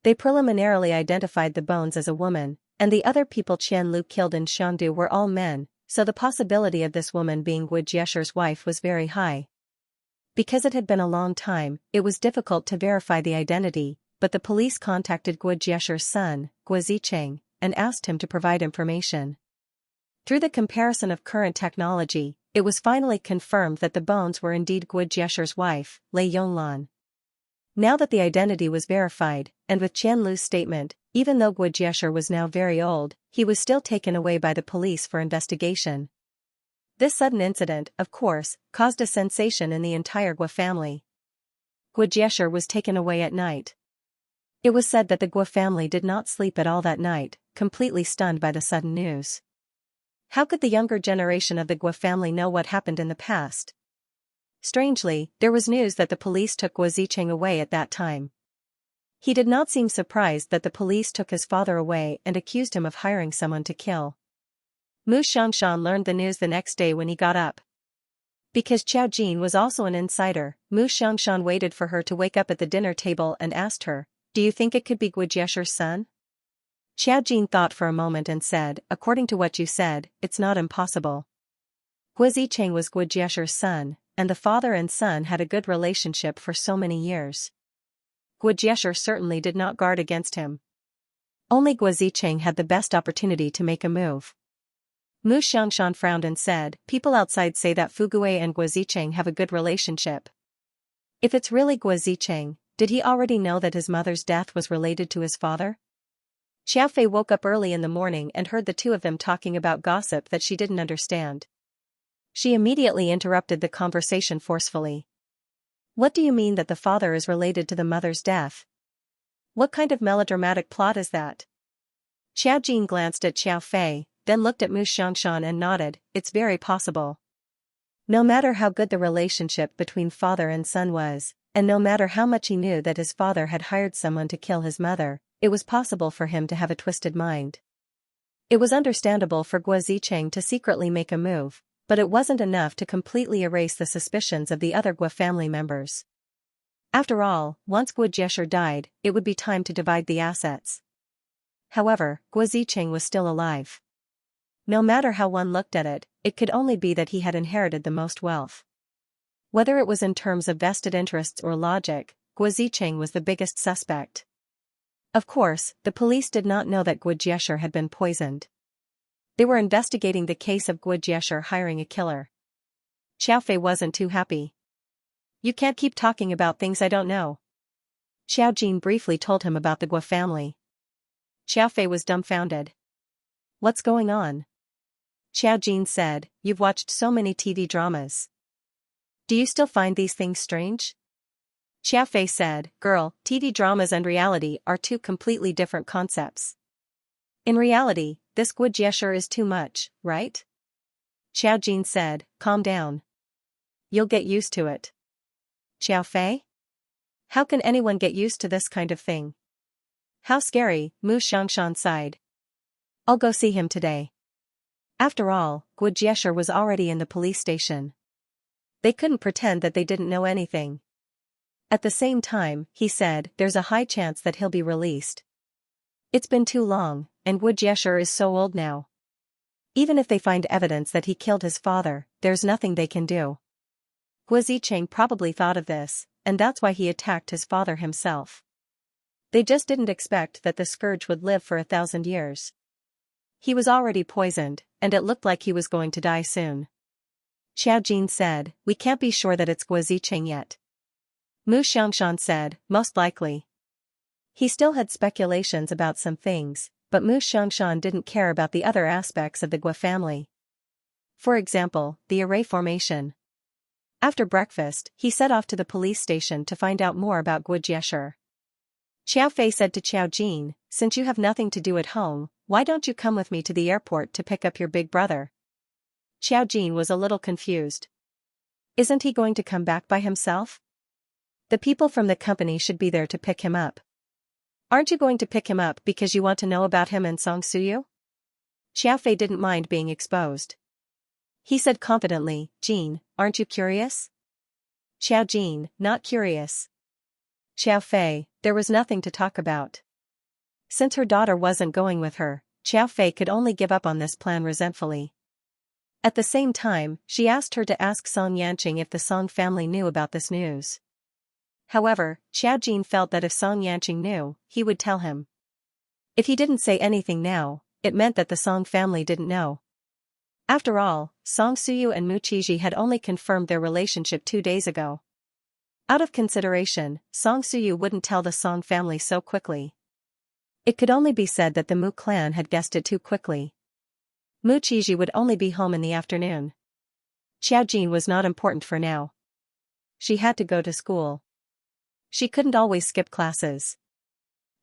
They preliminarily identified the bones as a woman, and the other people Qianlu killed in Shandu were all men, so the possibility of this woman being Gui Jiesher's wife was very high. Because it had been a long time, it was difficult to verify the identity, but the police contacted Gui Jiesher's son, Gui Zicheng, and asked him to provide information. Through the comparison of current technology, it was finally confirmed that the bones were indeed Gui Jiesher's wife, Lei Yonglan. Now that the identity was verified, and with Qian Lu's statement, even though Guo Jiesher was now very old, he was still taken away by the police for investigation. This sudden incident, of course, caused a sensation in the entire Guo family. Guo Jiesher was taken away at night. It was said that the Guo family did not sleep at all that night, completely stunned by the sudden news. How could the younger generation of the Guo family know what happened in the past? Strangely, there was news that the police took Guo Zicheng away at that time. He did not seem surprised that the police took his father away and accused him of hiring someone to kill. Mu Xianxia learned the news the next day when he got up. Because Xiao Jin was also an insider, Mu Xianxia waited for her to wake up at the dinner table and asked her, "Do you think it could be Guo Jiesher's son?" Xiao Jin thought for a moment and said, "According to what you said, it's not impossible." Guo Zicheng was Guo Jiesher's son, and the father and son had a good relationship for so many years. Guo Jiesher certainly did not guard against him. Only Guo Zicheng had the best opportunity to make a move. Mu Xianxia frowned and said, "People outside say that Fu Gui and Guo Zicheng have a good relationship. If it's really Guo Zicheng, did he already know that his mother's death was related to his father?" Xiaofei woke up early in the morning and heard the two of them talking about gossip that she didn't understand. She immediately interrupted the conversation forcefully. "What do you mean that the father is related to the mother's death? What kind of melodramatic plot is that?" Xiao Jin glanced at Xiaofei, then looked at Mu Xianxia and nodded, "It's very possible." No matter how good the relationship between father and son was, and no matter how much he knew that his father had hired someone to kill his mother, it was possible for him to have a twisted mind. It was understandable for Guo Zicheng to secretly make a move, but it wasn't enough to completely erase the suspicions of the other Guo family members. After all, once Guo Jiesher died, it would be time to divide the assets. However, Guo Zicheng was still alive. No matter how one looked at it, it could only be that he had inherited the most wealth. Whether it was in terms of vested interests or logic, Guo Zicheng was the biggest suspect. Of course, the police did not know that Guo Jiesher had been poisoned. They were investigating the case of Guo Jiesher hiring a killer. Xiaofei wasn't too happy. "You can't keep talking about things I don't know." Xiao Jin briefly told him about the Guo family. Xiaofei was dumbfounded. "What's going on?" Xiao Jin said, "You've watched so many TV dramas. Do you still find these things strange?" Xiaofei said, "Girl, TV dramas and reality are two completely different concepts. In reality, this Guo Jiesher is too much, right?" Xiao Jin said, "Calm down. You'll get used to it." "Xiaofei? How can anyone get used to this kind of thing?" "How scary," Mu Xianxia sighed. "I'll go see him today." After all, Guo Jiesher was already in the police station. They couldn't pretend that they didn't know anything. At the same time, he said, "There's a high chance that he'll be released. It's been too long, and Guo Jiesher is so old now. Even if they find evidence that he killed his father, there's nothing they can do." Guo Zicheng probably thought of this, and that's why he attacked his father himself. They just didn't expect that the scourge would live for 1,000 years. He was already poisoned, and it looked like he was going to die soon. Xiao Jin said, "We can't be sure that it's Guo Zicheng yet." Mu Xianxia said, "Most likely." He still had speculations about some things, but Mu Xianxia didn't care about the other aspects of the Guo family. For example, the array formation. After breakfast, he set off to the police station to find out more about Guo Jiesher. Xiaofei said to Xiao Jin, "Since you have nothing to do at home, why don't you come with me to the airport to pick up your big brother?" Xiao Jin was a little confused. Isn't he going to come back by himself? The people from the company should be there to pick him up. Aren't you going to pick him up because you want to know about him and Song Suyu? Xiaofei didn't mind being exposed. He said confidently, "Jin, aren't you curious?" Xiao Jin, not curious. Xiaofei, there was nothing to talk about. Since her daughter wasn't going with her, Xiaofei could only give up on this plan resentfully. At the same time, she asked her to ask Song Yanqing if the Song family knew about this news. However, Xiao Jin felt that if Song Yanqing knew, he would tell him. If he didn't say anything now, it meant that the Song family didn't know. After all, Song Suyu and Mu Qizhi had only confirmed their relationship 2 days ago. Out of consideration, Song Suyu wouldn't tell the Song family so quickly. It could only be said that the Mu clan had guessed it too quickly. Mu Qiji would only be home in the afternoon. Xiaojin was not important for now. She had to go to school. She couldn't always skip classes.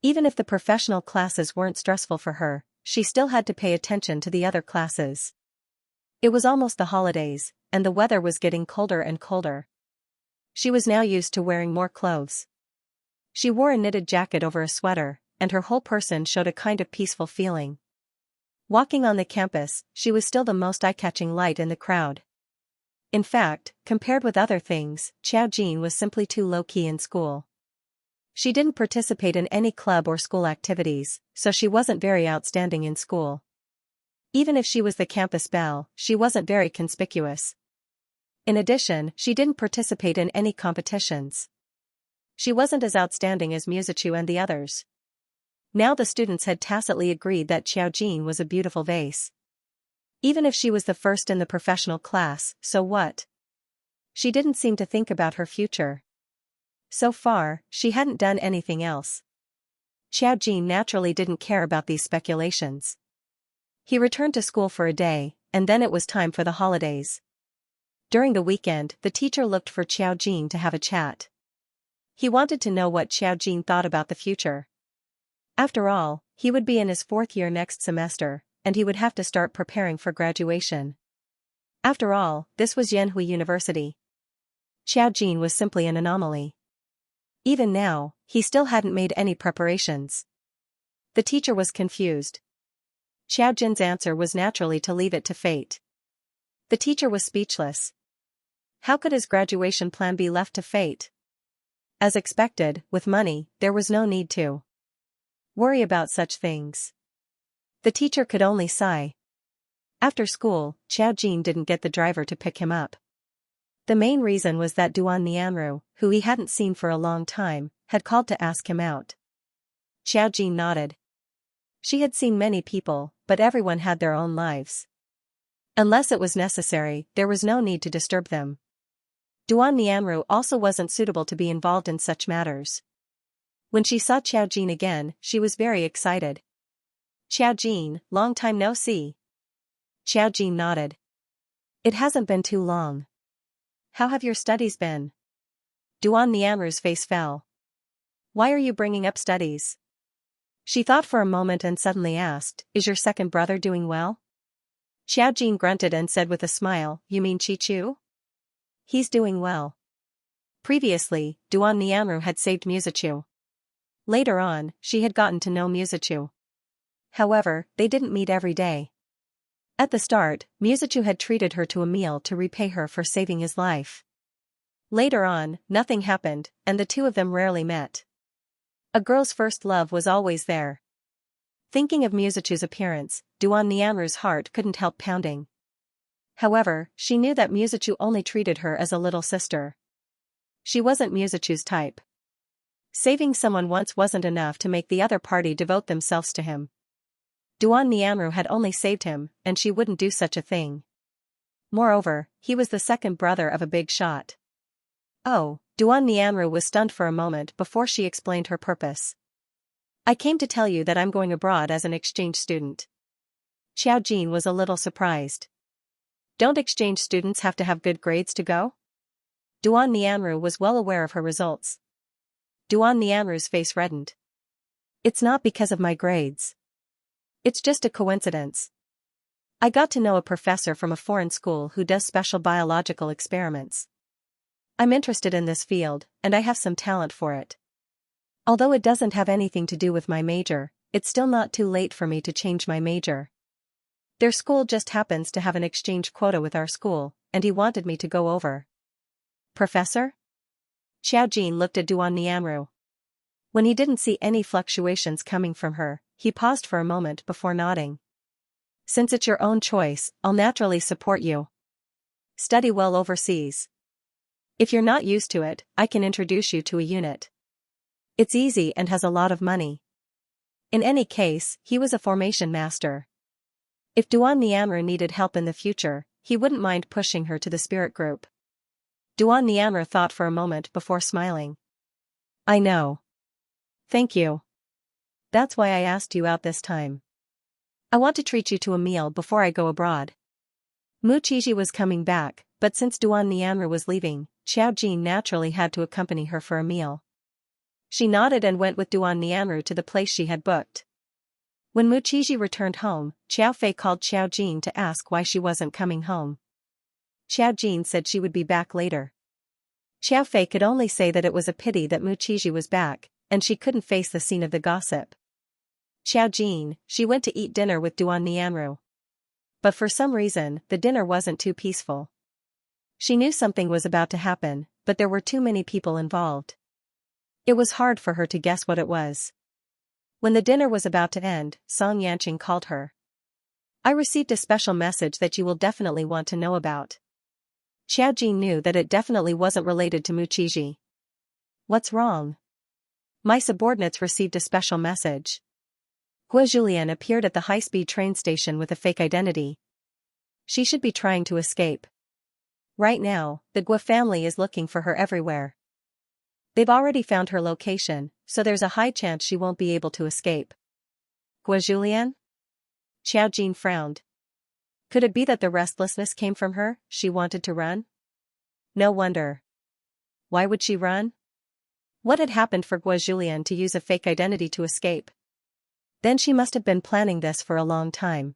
Even if the professional classes weren't stressful for her, she still had to pay attention to the other classes. It was almost the holidays, and the weather was getting colder and colder. She was now used to wearing more clothes. She wore a knitted jacket over a sweater, and her whole person showed a kind of peaceful feeling. Walking on the campus, she was still the most eye-catching light in the crowd. In fact, compared with other things, Xiaojin was simply too low-key in school. She didn't participate in any club or school activities, so she wasn't very outstanding in school. Even if she was the campus belle, she wasn't very conspicuous. In addition, she didn't participate in any competitions. She wasn't as outstanding as Musichu and the others. Now the students had tacitly agreed that Xiaojin was a beautiful vase. Even if she was the first in the professional class, so what? She didn't seem to think about her future. So far, she hadn't done anything else. Xiaojin naturally didn't care about these speculations. He returned to school for a day, and then it was time for the holidays. During the weekend, the teacher looked for Xiaojin to have a chat. He wanted to know what Xiaojin thought about the future. After all, he would be in his 4th year next semester, and he would have to start preparing for graduation. After all, this was Yanhui University. Xiaojin was simply an anomaly. Even now, he still hadn't made any preparations. The teacher was confused. Xiaojin's answer was naturally to leave it to fate. The teacher was speechless. How could his graduation plan be left to fate? As expected, with money, there was no need to worry about such things. The teacher could only sigh. After school, Xiaojin didn't get the driver to pick him up. The main reason was that Duan Nianru, who he hadn't seen for a long time, had called to ask him out. Xiaojin nodded. She had seen many people, but everyone had their own lives. Unless it was necessary, there was no need to disturb them. Duan Nianru also wasn't suitable to be involved in such matters. When she saw Xiaojin again, she was very excited. Xiaojin, long time no see. Xiaojin nodded. It hasn't been too long. How have your studies been? Duan Nianru's face fell. Why are you bringing up studies? She thought for a moment and suddenly asked, is your second brother doing well? Xiaojin grunted and said with a smile, you mean Chi-Chu? He's doing well. Previously, Duan Nianru had saved Musichu. Later on, she had gotten to know Musichu. However, they didn't meet every day. At the start, Musichu had treated her to a meal to repay her for saving his life. Later on, nothing happened, and the two of them rarely met. A girl's first love was always there. Thinking of Musichu's appearance, Duan Nianru's heart couldn't help pounding. However, she knew that Musichu only treated her as a little sister. She wasn't Musichu's type. Saving someone once wasn't enough to make the other party devote themselves to him. Duan Nianru had only saved him, and she wouldn't do such a thing. Moreover, he was the second brother of a big shot. Oh, Duan Nianru was stunned for a moment before she explained her purpose. I came to tell you that I'm going abroad as an exchange student. Xiaojin was a little surprised. Don't exchange students have to have good grades to go? Duan Nianru was well aware of her results. Duan Nianru's face reddened. It's not because of my grades. It's just a coincidence. I got to know a professor from a foreign school who does special biological experiments. I'm interested in this field, and I have some talent for it. Although it doesn't have anything to do with my major, it's still not too late for me to change my major. Their school just happens to have an exchange quota with our school, and he wanted me to go over. Professor? Xiaojin looked at Duan Nianru. When he didn't see any fluctuations coming from her, he paused for a moment before nodding. Since it's your own choice, I'll naturally support you. Study well overseas. If you're not used to it, I can introduce you to a unit. It's easy and has a lot of money. In any case, he was a formation master. If Duan Nianru needed help in the future, he wouldn't mind pushing her to the spirit group. Duan Nianra thought for a moment before smiling. I know. Thank you. That's why I asked you out this time. I want to treat you to a meal before I go abroad. Mu Qiji was coming back, but since Duan Nianra was leaving, Xiao Jin naturally had to accompany her for a meal. She nodded and went with Duan Nianru to the place she had booked. When Mu Qiji returned home, Xiao Fei called Xiao Jin to ask why she wasn't coming home. Xiao Jin said she would be back later. Xiao Fei could only say that it was a pity that Mu Qiji was back, and she couldn't face the scene of the gossip. Xiao Jin, she went to eat dinner with Duan Nianru. But for some reason, the dinner wasn't too peaceful. She knew something was about to happen, but there were too many people involved. It was hard for her to guess what it was. When the dinner was about to end, Xianxia called her. I received a special message that you will definitely want to know about. Xiao Jin knew that it definitely wasn't related to Mu Qiji. What's wrong? My subordinates received a special message. Gua Julian appeared at the high-speed train station with a fake identity. She should be trying to escape. Right now, the Gua family is looking for her everywhere. They've already found her location, so there's a high chance she won't be able to escape. Gua Julian? Xiao Jin frowned. Could it be that the restlessness came from her? She wanted to run? No wonder. Why would she run? What had happened for Gua Julian to use a fake identity to escape? Then she must have been planning this for a long time.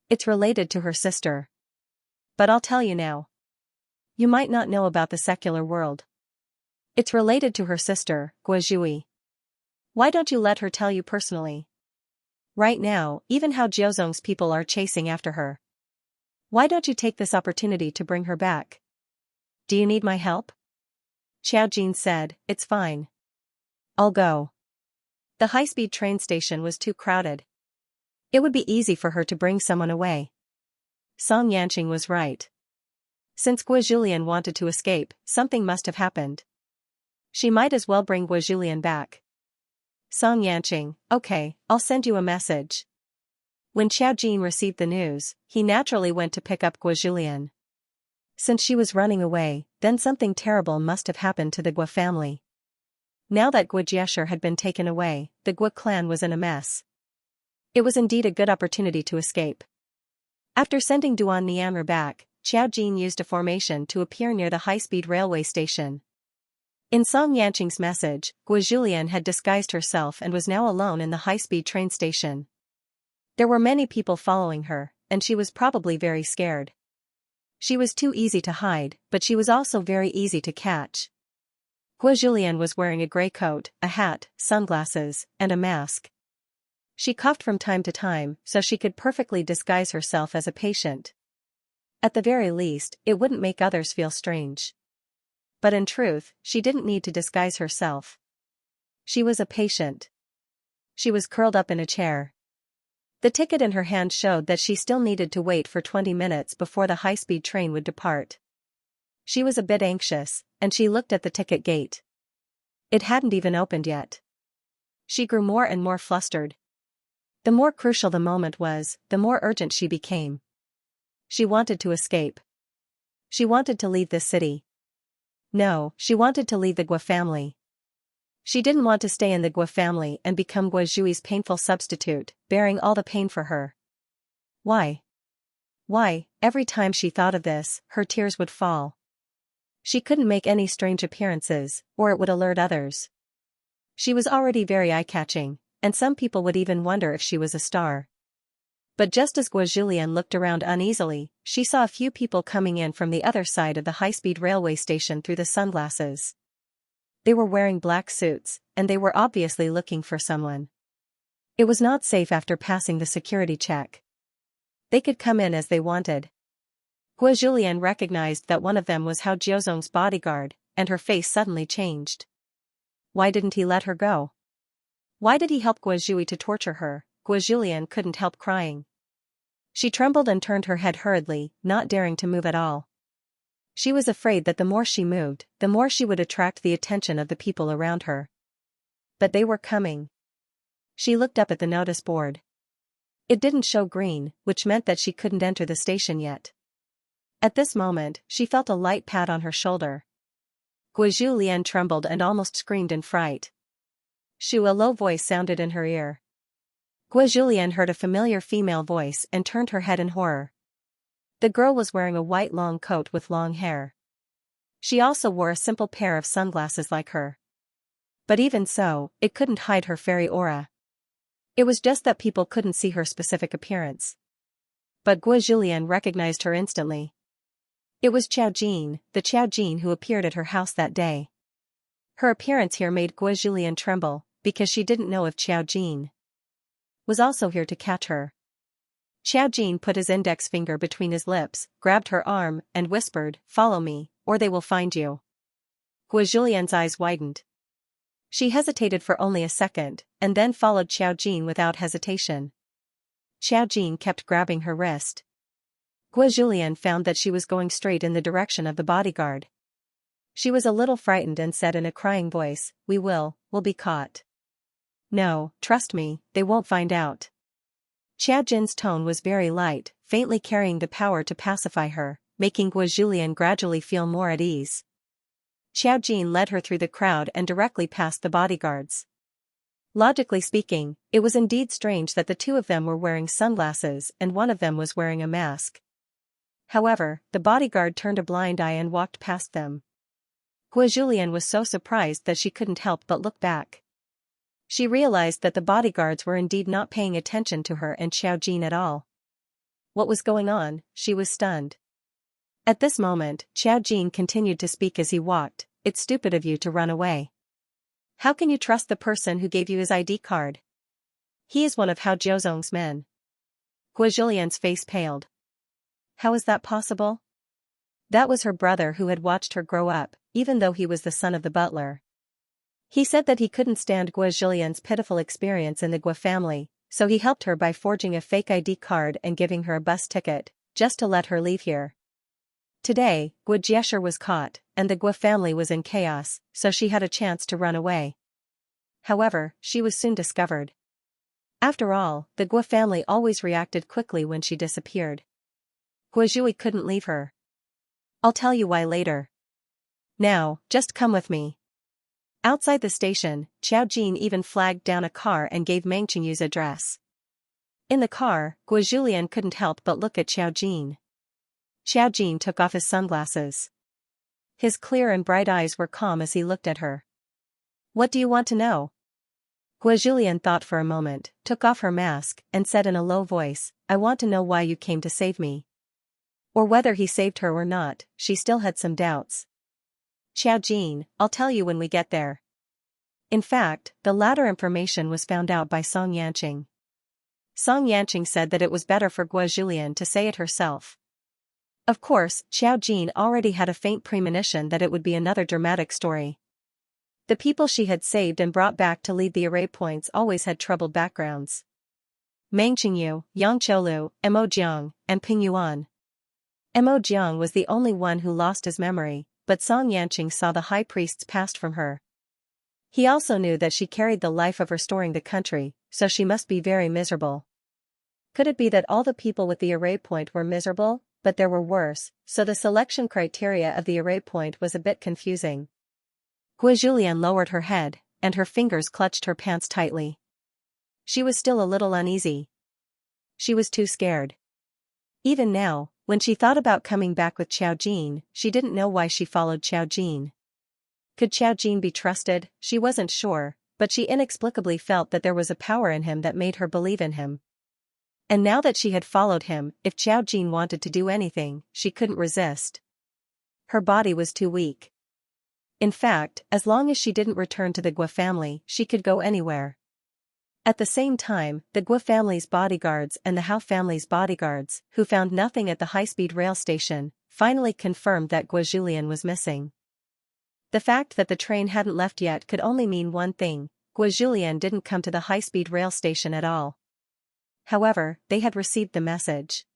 It's related to her sister. But I'll tell you now. You might not know about the secular world. It's related to her sister, Gua Zhui. Why don't you let her tell you personally? Right now, even Hao Jiuzong's people are chasing after her. Why don't you take this opportunity to bring her back? Do you need my help? Xiao Jin said, it's fine. I'll go. The high-speed train station was too crowded. It would be easy for her to bring someone away. Song Yanqing was right. Since Gua Julian wanted to escape, something must have happened. She might as well bring Gua Julian back. Song Yanqing, okay, I'll send you a message. When Xiao Jin received the news, he naturally went to pick up Gua Julian. Since she was running away, then something terrible must have happened to the Gua family. Now that Gua Jiesher had been taken away, the Gua clan was in a mess. It was indeed a good opportunity to escape. After sending Duan Nianra back, Xiao Jin used a formation to appear near the high-speed railway station. In Song Yanqing's message, Gua Julian had disguised herself and was now alone in the high-speed train station. There were many people following her, and she was probably very scared. She was too easy to hide, but she was also very easy to catch. Gua Julian was wearing a gray coat, a hat, sunglasses, and a mask. She coughed from time to time, so she could perfectly disguise herself as a patient. At the very least, it wouldn't make others feel strange. But in truth, she didn't need to disguise herself. She was a patient. She was curled up in a chair. The ticket in her hand showed that she still needed to wait for 20 minutes before the high-speed train would depart. She was a bit anxious, and she looked at the ticket gate. It hadn't even opened yet. She grew more and more flustered. The more crucial the moment was, the more urgent she became. She wanted to escape. She wanted to leave this city. No, she wanted to leave the Gua family. She didn't want to stay in the Gua family and become Gua Zhui's painful substitute, bearing all the pain for her. Why? Why, every time she thought of this, her tears would fall. She couldn't make any strange appearances, or it would alert others. She was already very eye-catching, and some people would even wonder if she was a star. But just as Gua Julian looked around uneasily, she saw a few people coming in from the other side of the high-speed railway station through the sunglasses. They were wearing black suits, and they were obviously looking for someone. It was not safe after passing the security check. They could come in as they wanted. Gua Julian recognized that one of them was Hao Jiuzong's bodyguard, and her face suddenly changed. Why didn't he let her go? Why did he help Gua Zhui to torture her? Gua Julian couldn't help crying. She trembled and turned her head hurriedly, not daring to move at all. She was afraid that the more she moved, the more she would attract the attention of the people around her. But they were coming. She looked up at the notice board. It didn't show green, which meant that she couldn't enter the station yet. At this moment, she felt a light pat on her shoulder. Guozhu Lian trembled and almost screamed in fright. Shoo, a low voice sounded in her ear. Guozhu Lian heard a familiar female voice and turned her head in horror. The girl was wearing a white long coat with long hair. She also wore a simple pair of sunglasses like her. But even so, it couldn't hide her fairy aura. It was just that people couldn't see her specific appearance. But Guozhu Lian recognized her instantly. It was Xiao Jin, the Xiao Jin who appeared at her house that day. Her appearance here made Guozhu Lian tremble, because she didn't know if Xiao Jin was also here to catch her. Xiao Jin put his index finger between his lips, grabbed her arm, and whispered, "Follow me, or they will find you." Guozhu Lian's eyes widened. She hesitated for only a second, and then followed Xiao Jin without hesitation. Xiao Jin kept grabbing her wrist. Guozhu Lian found that she was going straight in the direction of the bodyguard. She was a little frightened and said in a crying voice, we'll be caught." "No, trust me, they won't find out." Xiao Jin's tone was very light, faintly carrying the power to pacify her, making Guozhu Lian gradually feel more at ease. Xiao Jin led her through the crowd and directly past the bodyguards. Logically speaking, it was indeed strange that the two of them were wearing sunglasses and one of them was wearing a mask. However, the bodyguard turned a blind eye and walked past them. Guozhu Lian was so surprised that she couldn't help but look back. She realized that the bodyguards were indeed not paying attention to her and Xiao Jin at all. What was going on? She was stunned. At this moment, Xiao Jin continued to speak as he walked, "It's stupid of you to run away. How can you trust the person who gave you his ID card? He is one of Hao Jiuzong's men." Guozhu Lian's face paled. How is that possible? That was her brother who had watched her grow up, even though he was the son of the butler. He said that he couldn't stand Guozhu Lian's pitiful experience in the Guo family, so he helped her by forging a fake ID card and giving her a bus ticket, just to let her leave here. Today, Guo Jiesher was caught, and the Guo family was in chaos, so she had a chance to run away. However, she was soon discovered. After all, the Guo family always reacted quickly when she disappeared. Guozhui couldn't leave her. "I'll tell you why later. Now, just come with me." Outside the station, Xiao Jin even flagged down a car and gave Meng Qingyu's address. In the car, Guozhu Lian couldn't help but look at Xiao Jin. Xiao Jin took off his sunglasses. His clear and bright eyes were calm as he looked at her. "What do you want to know?" Guozhu Lian thought for a moment, took off her mask, and said in a low voice, "I want to know why you came to save me." Or whether he saved her or not, she still had some doubts. "Xiao Jin, I'll tell you when we get there." In fact, the latter information was found out by Song Yanqing. Song Yanqing said that it was better for Guozhu Lian to say it herself. Of course, Xiao Jin already had a faint premonition that it would be another dramatic story. The people she had saved and brought back to lead the array points always had troubled backgrounds. Meng Qingyu, Yang Qiulu, Mo Jiang, and Ping Yuan. Mo Jiang was the only one who lost his memory, but Song Yanqing saw the high priest's past from her. He also knew that she carried the life of restoring the country, so she must be very miserable. Could it be that all the people with the array point were miserable, but there were worse, so the selection criteria of the array point was a bit confusing? Guozhu Lian lowered her head, and her fingers clutched her pants tightly. She was still a little uneasy. She was too scared. Even now, when she thought about coming back with Xiao Jin, she didn't know why she followed Xiao Jin. Could Xiao Jin be trusted? She wasn't sure, but she inexplicably felt that there was a power in him that made her believe in him. And now that she had followed him, if Xiao Jin wanted to do anything, she couldn't resist. Her body was too weak. In fact, as long as she didn't return to the Guo family, she could go anywhere. At the same time, the Guo family's bodyguards and the Hao family's bodyguards, who found nothing at the high-speed rail station, finally confirmed that Guozhu Lian was missing. The fact that the train hadn't left yet could only mean one thing: Guozhu Lian didn't come to the high-speed rail station at all. However, they had received the message.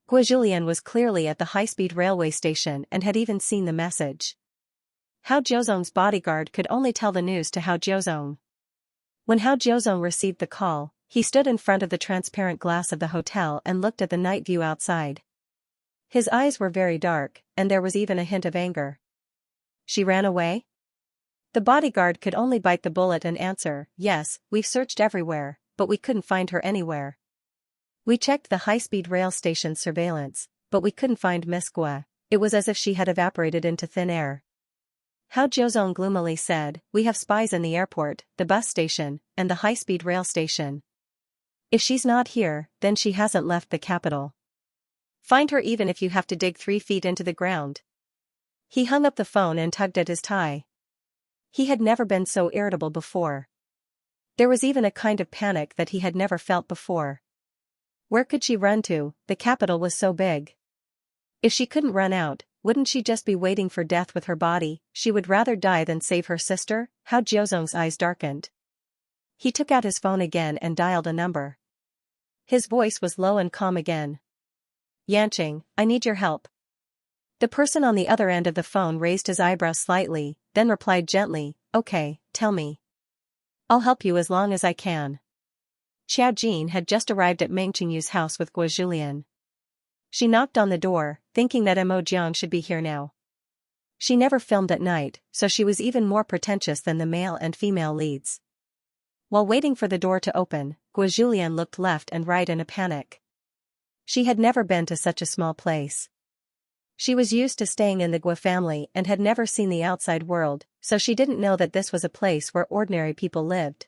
Guozhu Lian was clearly at the high-speed railway station and had even seen the message. Hao Jiuzong's bodyguard could only tell the news to Hao Jiuzong. When Hao Jiuzong received the call, he stood in front of the transparent glass of the hotel and looked at the night view outside. His eyes were very dark, and there was even a hint of anger. She ran away? The bodyguard could only bite the bullet and answer, yes, we've searched everywhere, but we couldn't find her anywhere. We checked the high-speed rail station's surveillance, but we couldn't find Miss Gua. It was as if she had evaporated into thin air. Hao Jiuzong gloomily said, we have spies in the airport, the bus station, and the high-speed rail station. If she's not here, then she hasn't left the capital. Find her even if you have to dig 3 feet into the ground. He hung up the phone and tugged at his tie. He had never been so irritable before. There was even a kind of panic that he had never felt before. Where could she run to? The capital was so big. If she couldn't run out, wouldn't she just be waiting for death with her body? She would rather die than save her sister. Hao Jiuzong's eyes darkened. He took out his phone again and dialed a number. His voice was low and calm again. Yanqing, I need your help. The person on the other end of the phone raised his eyebrows slightly, then replied gently, okay, tell me. I'll help you as long as I can. Xiao Jin had just arrived at Meng Qingyu's house with Guo Julian. She knocked on the door, thinking that Mo Jiang should be here now. She never filmed at night, so she was even more pretentious than the male and female leads. While waiting for the door to open, Guo Julian looked left and right in a panic. She had never been to such a small place. She was used to staying in the Guo family and had never seen the outside world, so she didn't know that this was a place where ordinary people lived.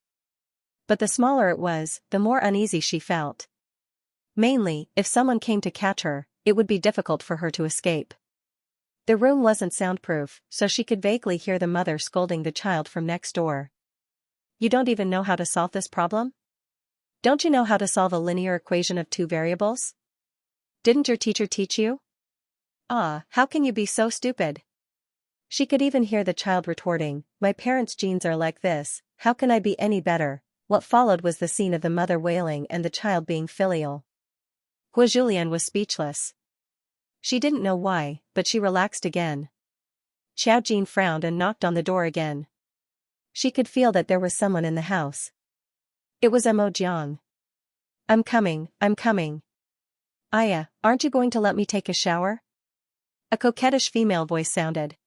But the smaller it was, the more uneasy she felt. Mainly, if someone came to catch her, it would be difficult for her to escape. The room wasn't soundproof, so she could vaguely hear the mother scolding the child from next door. You don't even know how to solve this problem? Don't you know how to solve a linear equation of 2 variables? Didn't your teacher teach you? Ah, how can you be so stupid? She could even hear the child retorting, my parents' genes are like this, how can I be any better? What followed was the scene of the mother wailing and the child being filial. Guo Julian was speechless. She didn't know why, but she relaxed again. Xiao Jin frowned and knocked on the door again. She could feel that there was someone in the house. It was Mo Jiang. I'm coming, I'm coming. Aya, aren't you going to let me take a shower? A coquettish female voice sounded.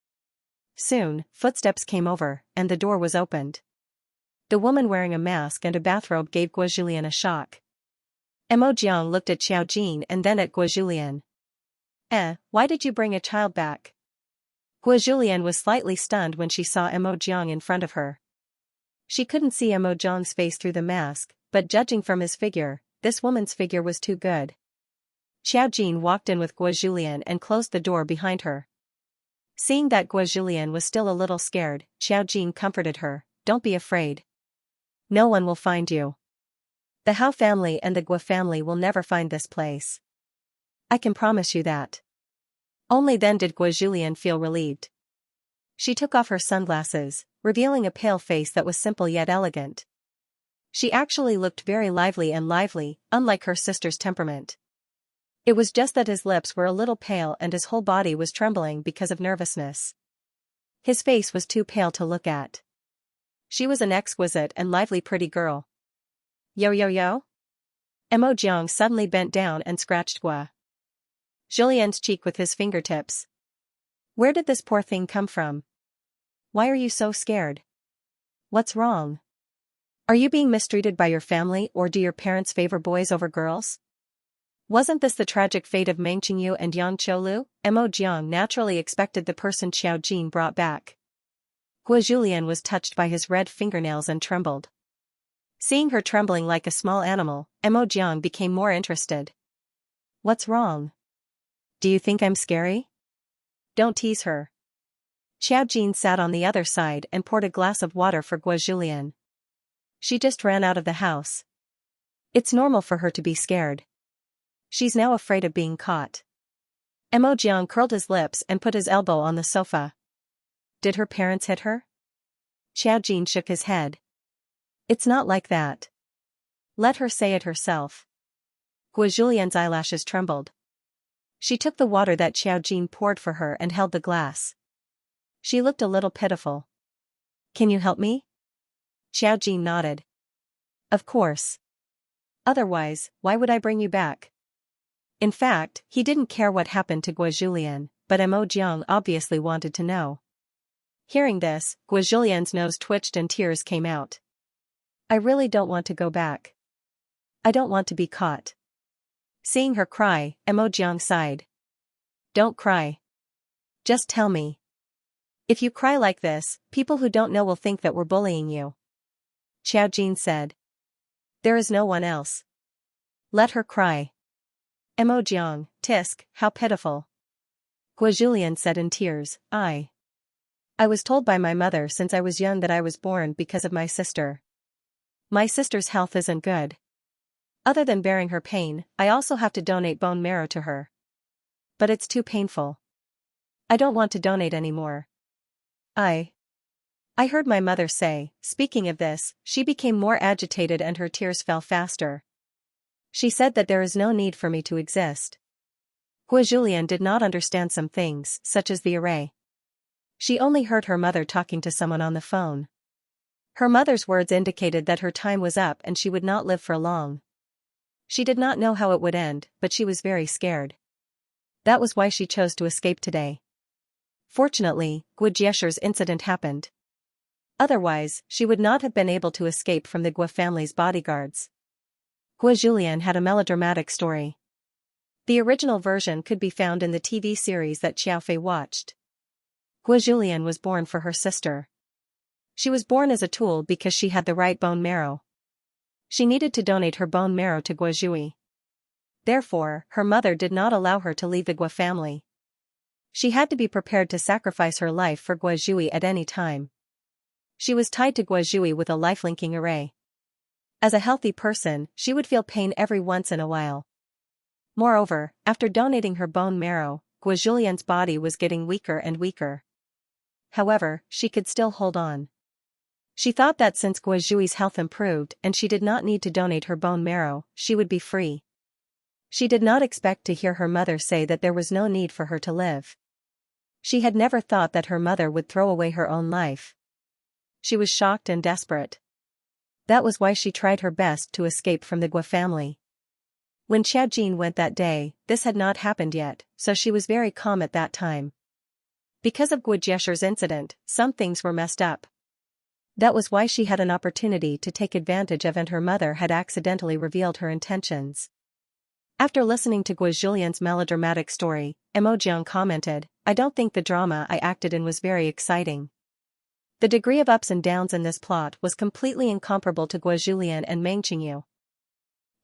Soon, footsteps came over, and the door was opened. The woman wearing a mask and a bathrobe gave Guo Julian a shock. Mo Jiang looked at Xiao Jin and then at Guo Julian. Why did you bring a child back? Guo Julian was slightly stunned when she saw Mo Jiang in front of her. She couldn't see Mo Jiang's face through the mask, but judging from his figure, this woman's figure was too good. Xiao Jin walked in with Guo Julian and closed the door behind her. Seeing that Guo Julian was still a little scared, Xiao Jin comforted her, don't be afraid. No one will find you. The Hao family and the Guo family will never find this place. I can promise you that. Only then did Guo Julian feel relieved. She took off her sunglasses, revealing a pale face that was simple yet elegant. She actually looked very lively, unlike her sister's temperament. It was just that his lips were a little pale and his whole body was trembling because of nervousness. His face was too pale to look at. She was an exquisite and lively pretty girl. Yo yo yo? Mo Jiang suddenly bent down and scratched Guo Julian's cheek with his fingertips. Where did this poor thing come from? Why are you so scared? What's wrong? Are you being mistreated by your family, or do your parents favor boys over girls? Wasn't this the tragic fate of Meng Qingyu and Yang Qiulu? Mo Jiang naturally expected the person Xiao Jin brought back. Guo Julian was touched by his red fingernails and trembled. Seeing her trembling like a small animal, Mo Jiang became more interested. What's wrong? Do you think I'm scary? Don't tease her. Xiao Jin sat on the other side and poured a glass of water for Guo Julian. She just ran out of the house. It's normal for her to be scared. She's now afraid of being caught. Mo Jiang curled his lips and put his elbow on the sofa. Did her parents hit her? Xiao Jin shook his head. It's not like that. Let her say it herself. Guo Julian's eyelashes trembled. She took the water that Xiao Jin poured for her and held the glass. She looked a little pitiful. Can you help me? Xiao Jin nodded. Of course. Otherwise, why would I bring you back? In fact, he didn't care what happened to Guo but Mo Jiang obviously wanted to know. Hearing this, Guo nose twitched and tears came out. I really don't want to go back. I don't want to be caught. Seeing her cry, Mo Jiang sighed. Don't cry. Just tell me. If you cry like this, people who don't know will think that we're bullying you. Xiaojin said. There is no one else. Let her cry. Mo Jiang, tisk, how pitiful. Guo said in tears, I was told by my mother since I was young that I was born because of my sister. My sister's health isn't good. Other than bearing her pain, I also have to donate bone marrow to her. But it's too painful. I don't want to donate anymore. I heard my mother say. Speaking of this, she became more agitated and her tears fell faster. She said that there is no need for me to exist. Guo did not understand some things, such as the array. She only heard her mother talking to someone on the phone. Her mother's words indicated that her time was up and she would not live for long. She did not know how it would end, but she was very scared. That was why she chose to escape today. Fortunately, Guo incident happened. Otherwise, she would not have been able to escape from the Guo family's bodyguards. Guo had a melodramatic story. The original version could be found in the TV series that Xiaofei watched. Guo was born for her sister. She was born as a tool because she had the right bone marrow. She needed to donate her bone marrow to Guo. Therefore, her mother did not allow her to leave the Guo family. She had to be prepared to sacrifice her life for Guo at any time. She was tied to Guo with a life-linking array. As a healthy person, she would feel pain every once in a while. Moreover, after donating her bone marrow, Guo body was getting weaker and weaker. However, she could still hold on. She thought that since Guo's health improved and she did not need to donate her bone marrow, she would be free. She did not expect to hear her mother say that there was no need for her to live. She had never thought that her mother would throw away her own life. She was shocked and desperate. That was why she tried her best to escape from the Guo family. When Xiaojin went that day, this had not happened yet, so she was very calm at that time. Because of Guo incident, some things were messed up. That was why she had an opportunity to take advantage of and her mother had accidentally revealed her intentions. After listening to Guo melodramatic story, Mo Jiang commented, I don't think the drama I acted in was very exciting. The degree of ups and downs in this plot was completely incomparable to Guo and Meng Qingyu.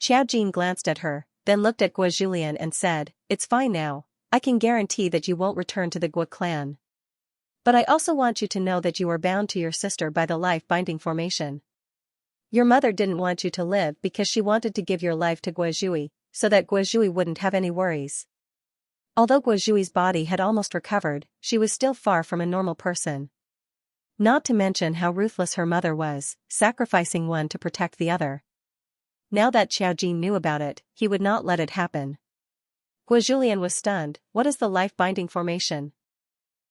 Xiaojin glanced at her, then looked at Guo and said, It's fine now, I can guarantee that you won't return to the Guo clan. But I also want you to know that you are bound to your sister by the life-binding formation. Your mother didn't want you to live because she wanted to give your life to Guo, so that Guo wouldn't have any worries. Although Guo's body had almost recovered, she was still far from a normal person. Not to mention how ruthless her mother was, sacrificing one to protect the other. Now that Xiaojin knew about it, he would not let it happen. Guo was stunned. What is the life-binding formation?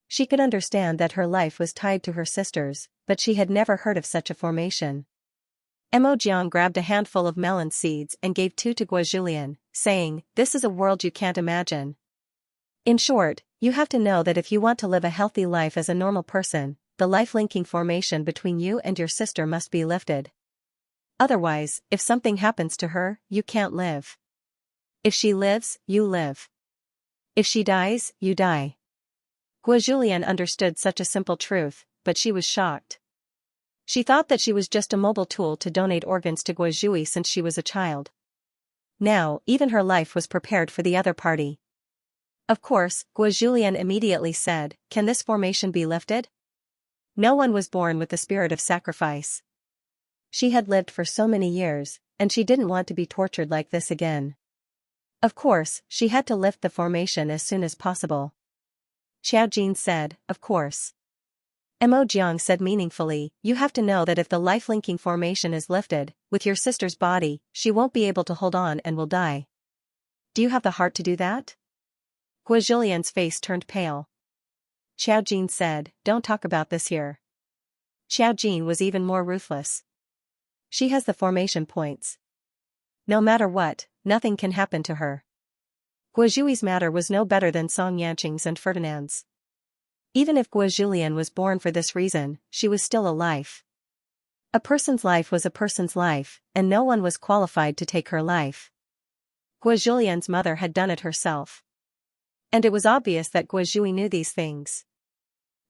She could understand that her life was tied to her sister's, but she had never heard of such a formation. Mo Jiang grabbed a handful of melon seeds and gave 2 to Guo, saying, This is a world you can't imagine. In short, you have to know that if you want to live a healthy life as a normal person, the life-linking formation between you and your sister must be lifted. Otherwise, if something happens to her, you can't live. If she lives, you live. If she dies, you die. Guo understood such a simple truth, but she was shocked. She thought that she was just a mobile tool to donate organs to Guo since she was a child. Now, even her life was prepared for the other party. Of course, Guo immediately said, Can this formation be lifted? No one was born with the spirit of sacrifice. She had lived for so many years, and she didn't want to be tortured like this again. Of course, she had to lift the formation as soon as possible. Xiaojin said, Of course. Mo Jiang said meaningfully, You have to know that if the life-linking formation is lifted, with your sister's body, she won't be able to hold on and will die. Do you have the heart to do that? Guo face turned pale. Xiaojin said, Don't talk about this here. Xiaojin was even more ruthless. She has the formation points. No matter what, nothing can happen to her. Guozhui's matter was no better than Song Yanqing's and Ferdinand's. Even if Guo Julian was born for this reason, she was still a life. A person's life was a person's life, and no one was qualified to take her life. Guo Julian's mother had done it herself. And it was obvious that Guo Jui knew these things.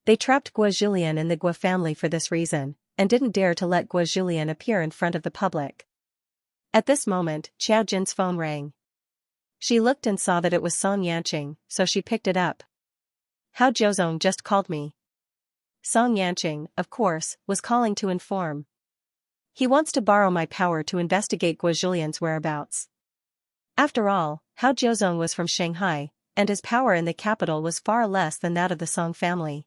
They trapped Guo Julian in the Guo family for this reason, and didn't dare to let Guo Julian appear in front of the public. At this moment, Xiao Jin's phone rang. She looked and saw that it was Song Yanqing, so she picked it up. Hao Jiuzong just called me. Song Yanqing, of course, was calling to inform. He wants to borrow my power to investigate Guo Julian's whereabouts. After all, Hao Jiuzong was from Shanghai, and his power in the capital was far less than that of the Song family.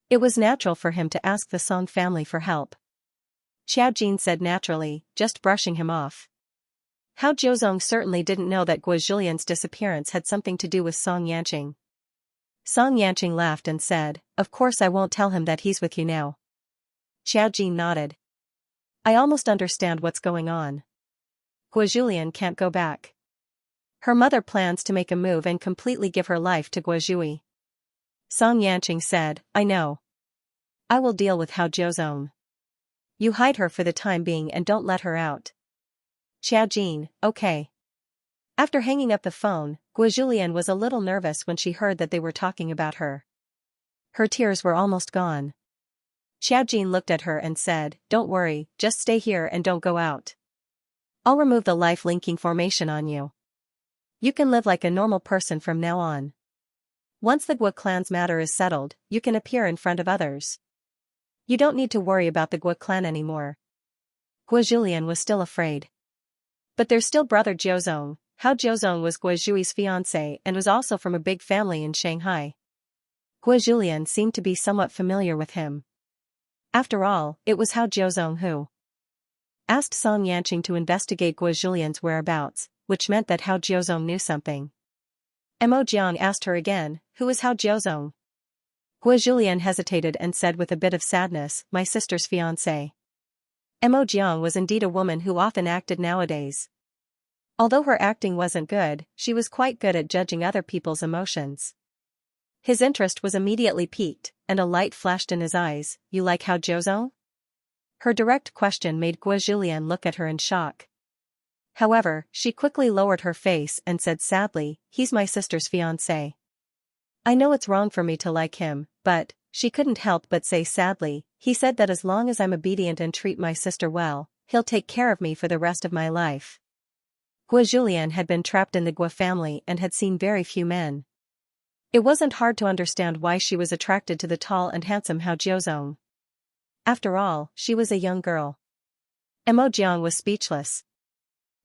It was natural for him to ask the Song family for help. Xiao Jin said naturally, just brushing him off. Hao Jiuzong certainly didn't know that Guo Julian's disappearance had something to do with Song Yanqing. Song Yanqing laughed and said, "Of course I won't tell him that he's with you now." Xiao Jin nodded. "I almost understand what's going on. Guo Julian can't go back. Her mother plans to make a move and completely give her life to Guo Jui." Song Yanqing said, "I know. I will deal with Hao Jiuzong. You hide her for the time being and don't let her out." Xiao Jin, "Okay." After hanging up the phone, Guo Julian was a little nervous when she heard that they were talking about her. Her tears were almost gone. Xiao Jin looked at her and said, "Don't worry, just stay here and don't go out. I'll remove the life linking formation on you. You can live like a normal person from now on. Once the Guo clan's matter is settled, you can appear in front of others. You don't need to worry about the Guo clan anymore." Guo Julian was still afraid. But their still brother Jiuzong, Hao Jiuzong, was Guo Jui's fiancé and was also from a big family in Shanghai. Guo Julian seemed to be somewhat familiar with him. After all, it was Hao Jiuzong who asked Song Yanqing to investigate Guo Julian's whereabouts, which meant that Hao Jiuzong knew something. Mo Jiang asked her again, "Who is Hao Jiuzong?" Guo Julian hesitated and said with a bit of sadness, "My sister's fiancé." Mo Jiang was indeed a woman who often acted nowadays. Although her acting wasn't good, she was quite good at judging other people's emotions. His interest was immediately piqued, and a light flashed in his eyes. "You like Hao Jiuzong?" Her direct question made Guo Julian look at her in shock. However, she quickly lowered her face and said sadly, "He's my sister's fiancé. I know it's wrong for me to like him, but," she couldn't help but say sadly, "he said that as long as I'm obedient and treat my sister well, he'll take care of me for the rest of my life." Guo Julian had been trapped in the Guo family and had seen very few men. It wasn't hard to understand why she was attracted to the tall and handsome Hao Jiuzong. After all, she was a young girl. Mo Jiang was speechless.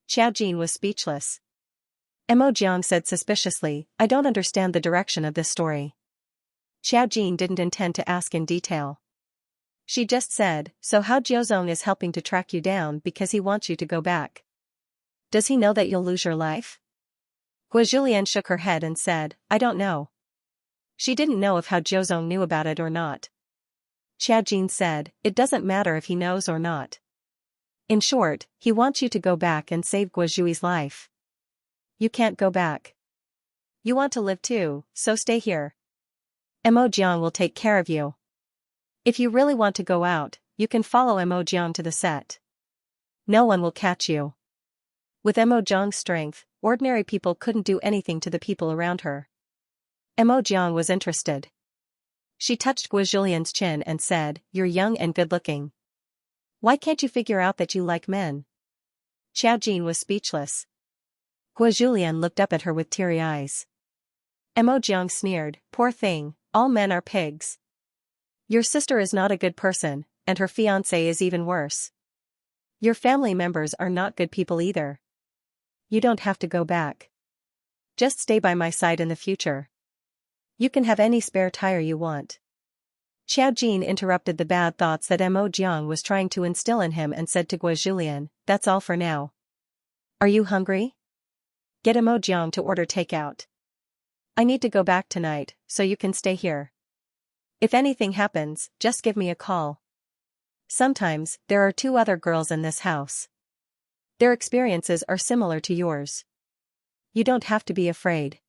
Xiao Jin was speechless. Mo Jiang said suspiciously, "I don't understand the direction of this story." Xiao Jin didn't intend to ask in detail. She just said, "So Hao Jiuzong is helping to track you down because he wants you to go back. Does he know that you'll lose your life?" Guo Julian shook her head and said, "I don't know." She didn't know if Hao Jiuzong knew about it or not. Xiao Jin said, "It doesn't matter if he knows or not. In short, he wants you to go back and save Guo Jui's life. You can't go back. You want to live too, so stay here. Mo Jiang will take care of you. If you really want to go out, you can follow Mo Jiang to the set. No one will catch you." With Mo Jiang's strength, ordinary people couldn't do anything to the people around her. Mo Jiang was interested. She touched Guo Julian's chin and said, "You're young and good-looking. Why can't you figure out that you like men?" Xiao Jin was speechless. Guo Julian looked up at her with teary eyes. Mo Jiang sneered, "Poor thing, all men are pigs. Your sister is not a good person, and her fiancé is even worse. Your family members are not good people either. You don't have to go back. Just stay by my side in the future. You can have any spare tire you want." Xiao Jin interrupted the bad thoughts that Mo Jiang was trying to instill in him and said to Guo Julian, "That's all for now. Are you hungry? Get Mo Jiang to order takeout. I need to go back tonight, so you can stay here. If anything happens, just give me a call. Sometimes, there are 2 other girls in this house. Their experiences are similar to yours. You don't have to be afraid.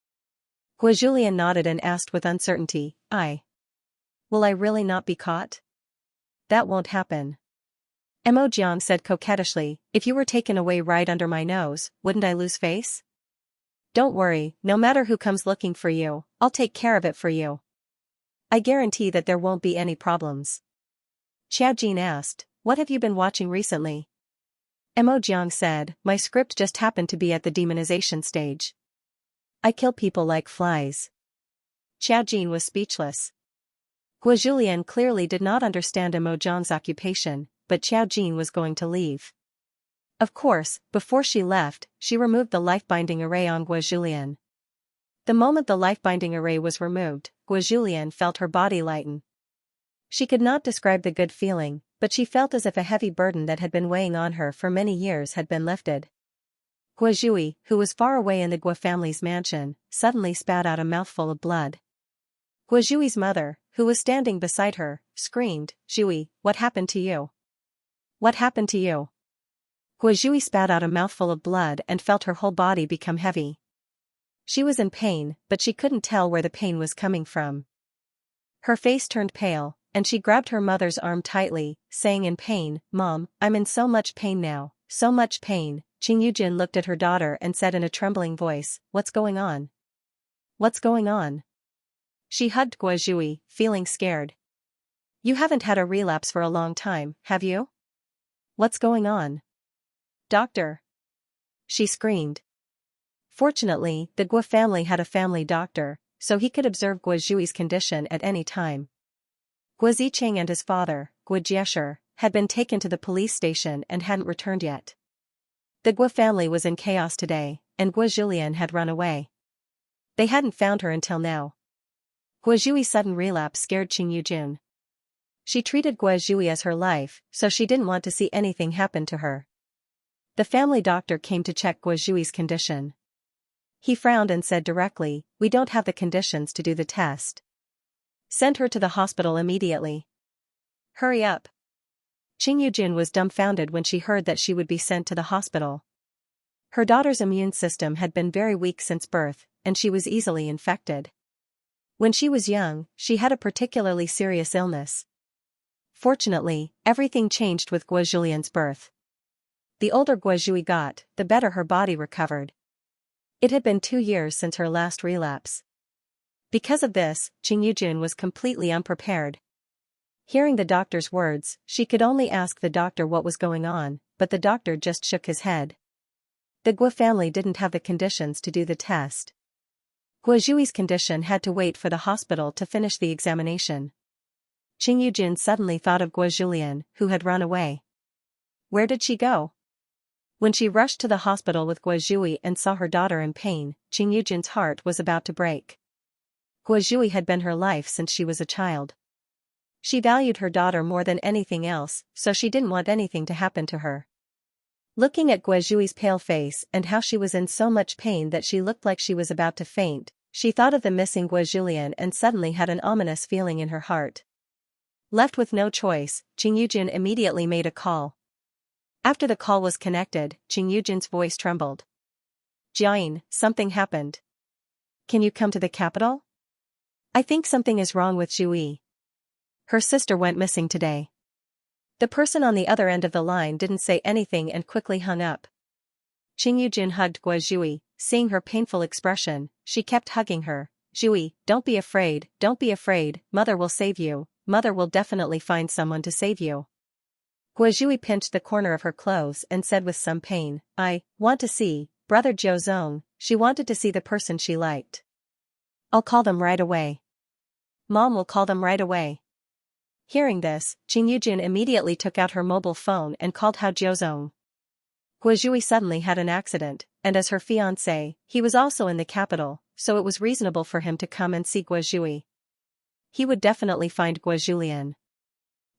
Guo nodded and asked with uncertainty, Will I really not be caught? That won't happen. Mo Jiang said coquettishly, if you were taken away right under my nose, wouldn't I lose face? Don't worry, no matter who comes looking for you, I'll take care of it for you. I guarantee that there won't be any problems. Xiaojin asked, what have you been watching recently? Mo Jiang said, my script just happened to be at the demonization stage. I kill people like flies. Xiaojin was speechless. Guo clearly did not understand Mo Jiang's occupation, but Xiaojin was going to leave. Of course, before she left, she removed the life-binding array on Guo. The moment the life-binding array was removed, Guo felt her body lighten. She could not describe the good feeling, but she felt as if a heavy burden that had been weighing on her for many years had been lifted. Guo, who was far away in the Guo family's mansion, suddenly spat out a mouthful of blood. Guo mother, who was standing beside her, screamed, Zhui, what happened to you? What happened to you? Guo spat out a mouthful of blood and felt her whole body become heavy. She was in pain, but she couldn't tell where the pain was coming from. Her face turned pale, and she grabbed her mother's arm tightly, saying in pain, Mom, I'm in so much pain now, so much pain. Qing Yujin looked at her daughter and said in a trembling voice, what's going on? What's going on? She hugged Guo, feeling scared. You haven't had a relapse for a long time, have you? What's going on? Doctor! She screamed. Fortunately, the Guo family had a family doctor, so he could observe Guo condition at any time. Guo Zicheng and his father, Guo Jiesher, had been taken to the police station and hadn't returned yet. The Guo family was in chaos today, and Guo had run away. They hadn't found her until now. Guo sudden relapse scared Qing Yujin. She treated Guo as her life, so she didn't want to see anything happen to her. The family doctor came to check Guo condition. He frowned and said directly, we don't have the conditions to do the test. Send her to the hospital immediately. Hurry up. Qing Yujin was dumbfounded when she heard that she would be sent to the hospital. Her daughter's immune system had been very weak since birth, and she was easily infected. When she was young, she had a particularly serious illness. Fortunately, everything changed with Guo birth. The older Guo got, the better her body recovered. It had been 2 years since her last relapse. Because of this, Qing Yujin was completely unprepared. Hearing the doctor's words, she could only ask the doctor what was going on, but the doctor just shook his head. The Guo family didn't have the conditions to do the test. Guo condition had to wait for the hospital to finish the examination. Qing Yujin suddenly thought of Guo, who had run away. Where did she go? When she rushed to the hospital with Guo and saw her daughter in pain, Qing Yujin's heart was about to break. Guo had been her life since she was a child. She valued her daughter more than anything else, so she didn't want anything to happen to her. Looking at Guo pale face and how she was in so much pain that she looked like she was about to faint, she thought of the missing Guo and suddenly had an ominous feeling in her heart. Left with no choice, Qing Yujin immediately made a call. After the call was connected, Qing Yujin's voice trembled. Jiayin, something happened. Can you come to the capital? I think something is wrong with Zhui. Her sister went missing today. The person on the other end of the line didn't say anything and quickly hung up. Qing Yujin hugged Guo. Seeing her painful expression, she kept hugging her. Zhui, don't be afraid, mother will save you, mother will definitely find someone to save you. Guo pinched the corner of her clothes and said with some pain, I want to see Brother Zhou. She wanted to see the person she liked. I'll call them right away. Mom will call them right away. Hearing this, Qing Yujin immediately took out her mobile phone and called Hao Jiuzong. Guo suddenly had an accident, and as her fiancé, he was also in the capital, so it was reasonable for him to come and see Guo. He would definitely find Guo.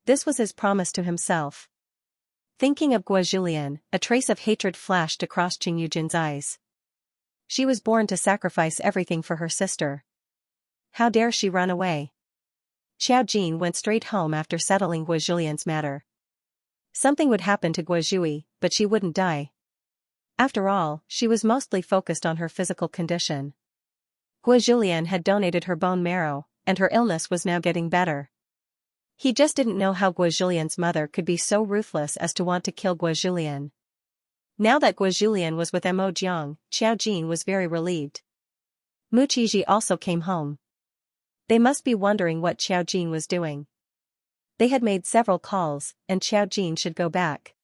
This was his promise to himself. Thinking of Guo, a trace of hatred flashed across Qing Yujin's eyes. She was born to sacrifice everything for her sister. How dare she run away? Xiaojin went straight home after settling Guo's matter. Something would happen to Guo, but she wouldn't die. After all, she was mostly focused on her physical condition. Julian had donated her bone marrow, and her illness was now getting better. He just didn't know how Julian's mother could be so ruthless as to want to kill Julian. Now that Julian was with Mo Jiang, Xiao Jin was very relieved. Mu Qiji also came home. They must be wondering what Xiao Jin was doing. They had made several calls, and Xiao Jin should go back.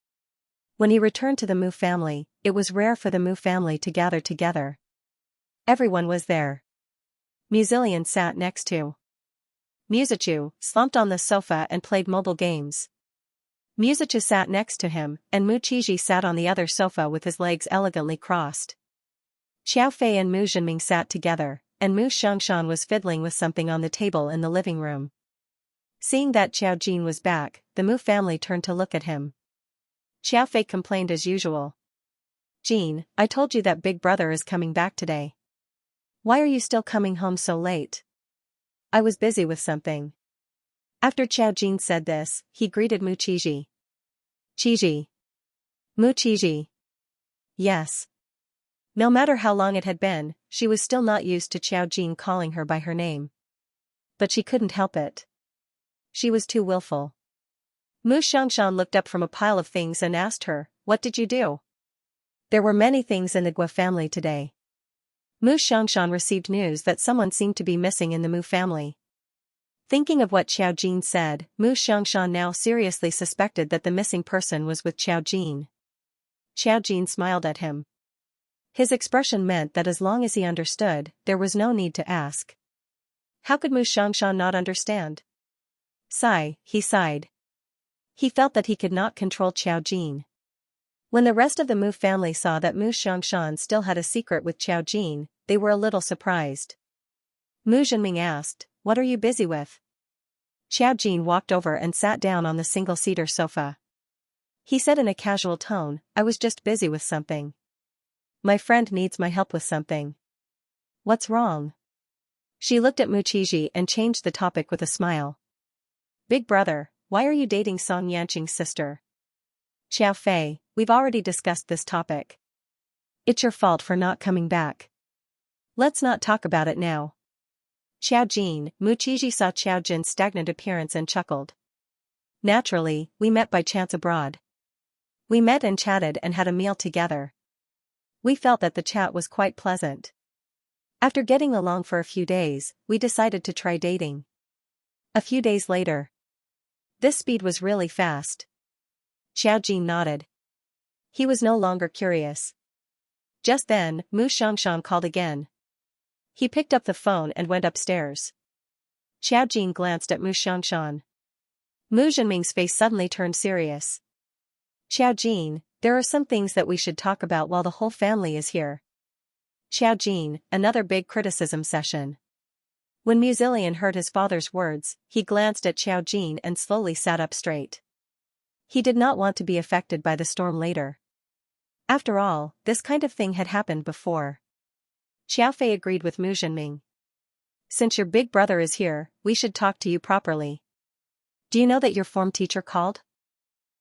When he returned to the Mu family, it was rare for the Mu family to gather together. Everyone was there. Muzilian sat next to Musachu, slumped on the sofa and played mobile games. Musachu sat next to him, and Mu Qiji sat on the other sofa with his legs elegantly crossed. Xiao Fei and Mu Zhenming sat together, and Mu Xiangshan was fiddling with something on the table in the living room. Seeing that Xiao Jin was back, the Mu family turned to look at him. Xiao Fei complained as usual. "Jin, I told you that Big Brother is coming back today. Why are you still coming home so late?" "I was busy with something." After Xiao Jin said this, he greeted Mu Qiji. "Qiji." "Mu Qiji." "Yes." No matter how long it had been, she was still not used to Xiao Jin calling her by her name. But she couldn't help it. She was too willful. Mu Xiangshan looked up from a pile of things and asked her, "What did you do?" "There were many things in the Gua family today." Mu Xiangshan received news that someone seemed to be missing in the Mu family. Thinking of what Xiao Jin said, Mu Xiangshan now seriously suspected that the missing person was with Xiao Jin. Xiao Jin smiled at him. His expression meant that as long as he understood, there was no need to ask. How could Mu Xiangshan not understand? He sighed. He felt that he could not control Xiao Jin. When the rest of the Mu family saw that Mu Xiangshan still had a secret with Xiao Jin, they were a little surprised. Mu Zhenming asked, "What are you busy with?" Xiao Jin walked over and sat down on the single-seater sofa. He said in a casual tone, "I was just busy with something. My friend needs my help with something." "What's wrong?" She looked at Mu Qiji and changed the topic with a smile. "Big Brother, why are you dating Song Yanqing's sister?" "Xiao Fei, we've already discussed this topic. It's your fault for not coming back. Let's not talk about it now." Xiao Jin, Mu Qiji saw Xiao Jin's stagnant appearance and chuckled. "Naturally, we met by chance abroad. We met and chatted and had a meal together. We felt that the chat was quite pleasant. After getting along for a few days, we decided to try dating." A few days later. This speed was really fast. Xiao Jin nodded. He was no longer curious. Just then, Mu Xiangshan called again. He picked up the phone and went upstairs. Xiao Jin glanced at Mu Xiangshan. Mu Zhenming's face suddenly turned serious. "Xiao Jin, there are some things that we should talk about while the whole family is here." Xiao Jin, another big criticism session. When Muzilian heard his father's words, he glanced at Xiao Jin and slowly sat up straight. He did not want to be affected by the storm later. After all, this kind of thing had happened before. Xiao Fei agreed with Mu Zhenming. "Since your big brother is here, we should talk to you properly. Do you know that your form teacher called?"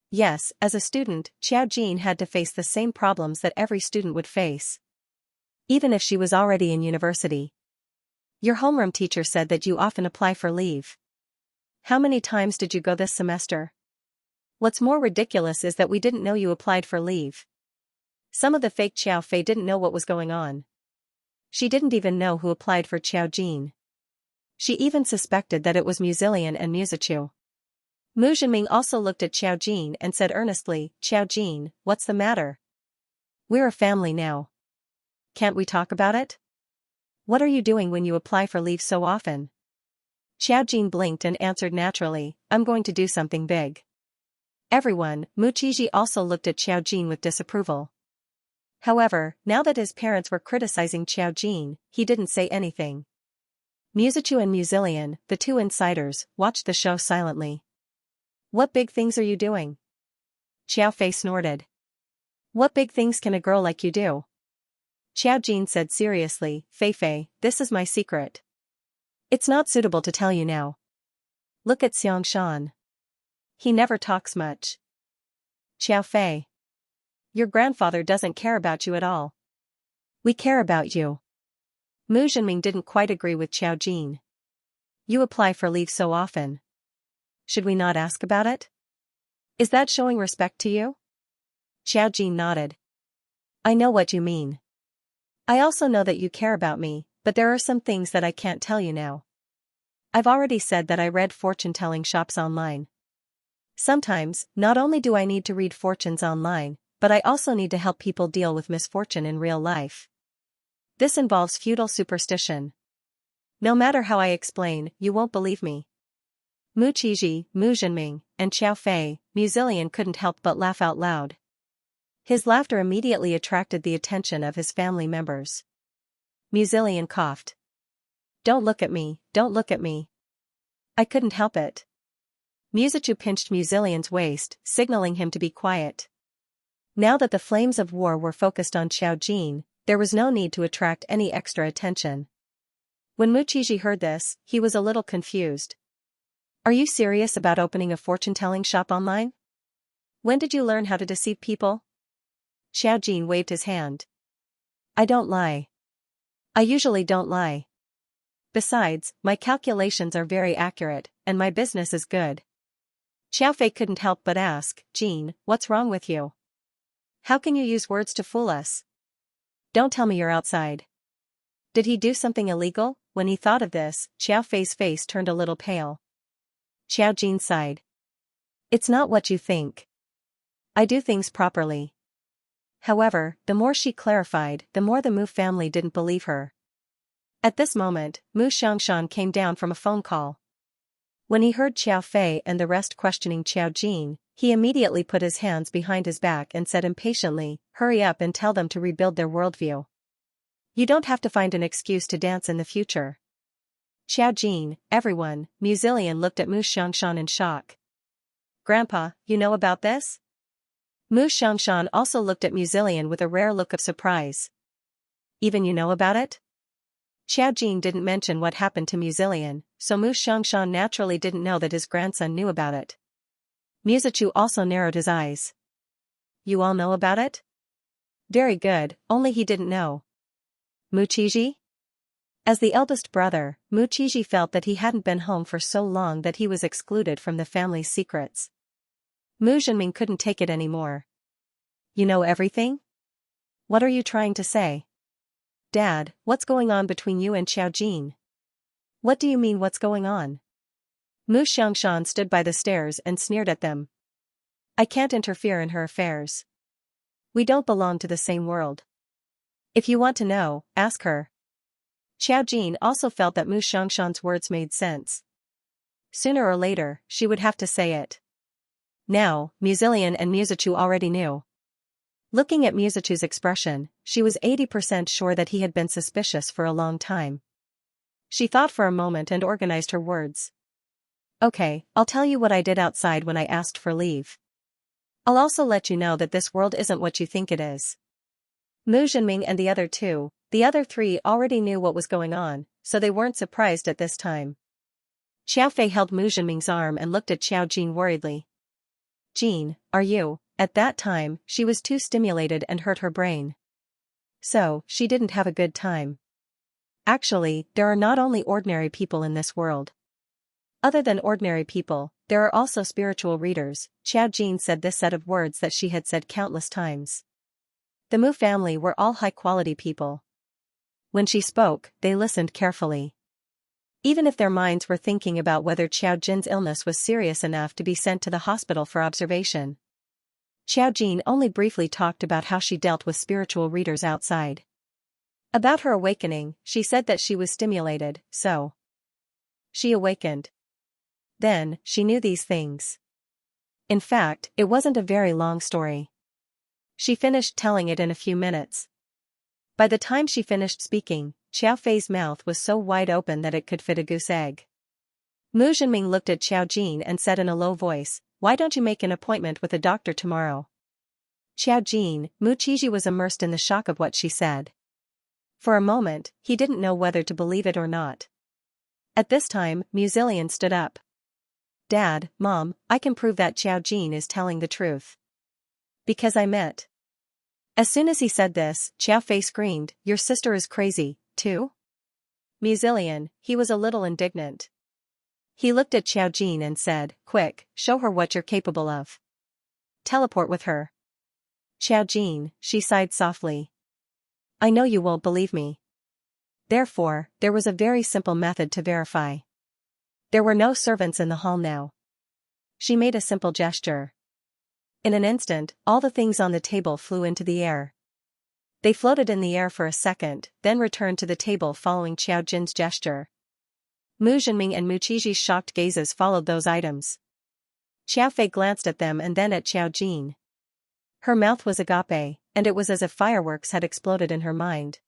Yes, as a student, Xiao Jin had to face the same problems that every student would face. Even if she was already in university. "Your homeroom teacher said that you often apply for leave. How many times did you go this semester? What's more ridiculous is that we didn't know you applied for leave." Some of the fake Xiao Fei didn't know what was going on. She didn't even know who applied for Xiao Jin. She even suspected that it was Muzilian and Musachu. Mu Zhenming also looked at Xiao Jin and said earnestly, "Xiao Jin, what's the matter? We're a family now. Can't we talk about it? What are you doing when you apply for leave so often?" Xiao Jin blinked and answered naturally, "I'm going to do something big." Everyone, Mu Qiji also looked at Xiao Jin with disapproval. However, now that his parents were criticizing Xiao Jin, he didn't say anything. Musachu and Muzilian, the two insiders, watched the show silently. "What big things are you doing?" Xiao Fei snorted. "What big things can a girl like you do?" Xiao Jin said seriously, Fei, this is my secret. It's not suitable to tell you now. Look at Xiangshan. He never talks much." Xiao Fei. Your grandfather doesn't care about you at all. We care about you. Mu Zhenming didn't quite agree with Xiao Jin. You apply for leave so often. Should we not ask about it? Is that showing respect to you? Xiao Jin nodded. I know what you mean. I also know that you care about me, but there are some things that I can't tell you now. I've already said that I read fortune-telling shops online. Sometimes, not only do I need to read fortunes online, but I also need to help people deal with misfortune in real life. This involves feudal superstition. No matter how I explain, you won't believe me. Mu Qizhi, Mu Zhenming, and Xiao Fei, Mu Zilian couldn't help but laugh out loud. His laughter immediately attracted the attention of his family members. Mu Zilian coughed. Don't look at me, don't look at me. I couldn't help it. Muzichu pinched Mu Zilian's waist, signaling him to be quiet. Now that the flames of war were focused on Xiao Jin, there was no need to attract any extra attention. When Mu Qizhi heard this, he was a little confused. Are you serious about opening a fortune-telling shop online? When did you learn how to deceive people? Xiao Jin waved his hand. I don't lie. I usually don't lie. Besides, my calculations are very accurate, and my business is good. Xiao Fei couldn't help but ask, Jin, what's wrong with you? How can you use words to fool us? Don't tell me you're outside. Did he do something illegal? When he thought of this, Xiao Fei's face turned a little pale. Xiao Jin sighed. It's not what you think. I do things properly. However, the more she clarified, the more the Mu family didn't believe her. At this moment, Mu Xiangshan came down from a phone call. When he heard Xiao Fei and the rest questioning Xiao Jin, he immediately put his hands behind his back and said impatiently, hurry up and tell them to rebuild their worldview. You don't have to find an excuse to dance in the future. Xiao Jin, everyone, Mu Zilian looked at Mu Xiangshan in shock. Grandpa, you know about this? Mu Xiangshan also looked at Mu Zilian with a rare look of surprise. Even you know about it? Xiao Jin didn't mention what happened to Mu Zilian, so Mu Xiangshan naturally didn't know that his grandson knew about it. Muzichu also narrowed his eyes. You all know about it? Very good, only he didn't know. Mu Qizhi? As the eldest brother, Mu Qizhi felt that he hadn't been home for so long that he was excluded from the family's secrets. Mu Zhenming couldn't take it anymore. You know everything? What are you trying to say? Dad, what's going on between you and Xiao Jin? What do you mean what's going on? Mu Xiangshan stood by the stairs and sneered at them. I can't interfere in her affairs. We don't belong to the same world. If you want to know, ask her. Xiao Jin also felt that Mu Xiangshan's words made sense. Sooner or later, she would have to say it. Now, Mu Zilian and Muzichu already knew. Looking at Muzichu's expression, she was 80% sure that he had been suspicious for a long time. She thought for a moment and organized her words. Okay, I'll tell you what I did outside when I asked for leave. I'll also let you know that this world isn't what you think it is. Mu Zhenming and the other three already knew what was going on, so they weren't surprised at this time. Xiao Fei held Mu Zhenming's arm and looked at Xiao Jin worriedly. Jin, are you? At that time, she was too stimulated and hurt her brain. So, she didn't have a good time. Actually, there are not only ordinary people in this world. Other than ordinary people, there are also spiritual readers. Xiao Jin said this set of words that she had said countless times. The Mu family were all high-quality people. When she spoke, they listened carefully. Even if their minds were thinking about whether Xiao Jin's illness was serious enough to be sent to the hospital for observation. Xiao Jin only briefly talked about how she dealt with spiritual readers outside. About her awakening, she said that she was stimulated, so she awakened. Then, she knew these things. In fact, it wasn't a very long story. She finished telling it in a few minutes. By the time she finished speaking, Xiao Fei's mouth was so wide open that it could fit a goose egg. Mu Zhenming looked at Xiao Jin and said in a low voice, why don't you make an appointment with a doctor tomorrow? Xiao Jin, Mu Qizhi was immersed in the shock of what she said. For a moment, he didn't know whether to believe it or not. At this time, Mu Zilian stood up. Dad, Mom, I can prove that Xiao Jin is telling the truth. Because I met As soon as he said this, Xiao Fei screamed, "Your sister is crazy, too?" Muzillion, he was a little indignant. He looked at Xiao Jin and said, "Quick, show her what you're capable of. Teleport with her." Xiao Jin, she sighed softly. "I know you won't believe me." Therefore, there was a very simple method to verify. There were no servants in the hall now. She made a simple gesture. In an instant, all the things on the table flew into the air. They floated in the air for a second, then returned to the table following Xiao Jin's gesture. Mu Zhenming and Mu Qiji's shocked gazes followed those items. Xiao Fei glanced at them and then at Xiao Jin. Her mouth was agape, and it was as if fireworks had exploded in her mind.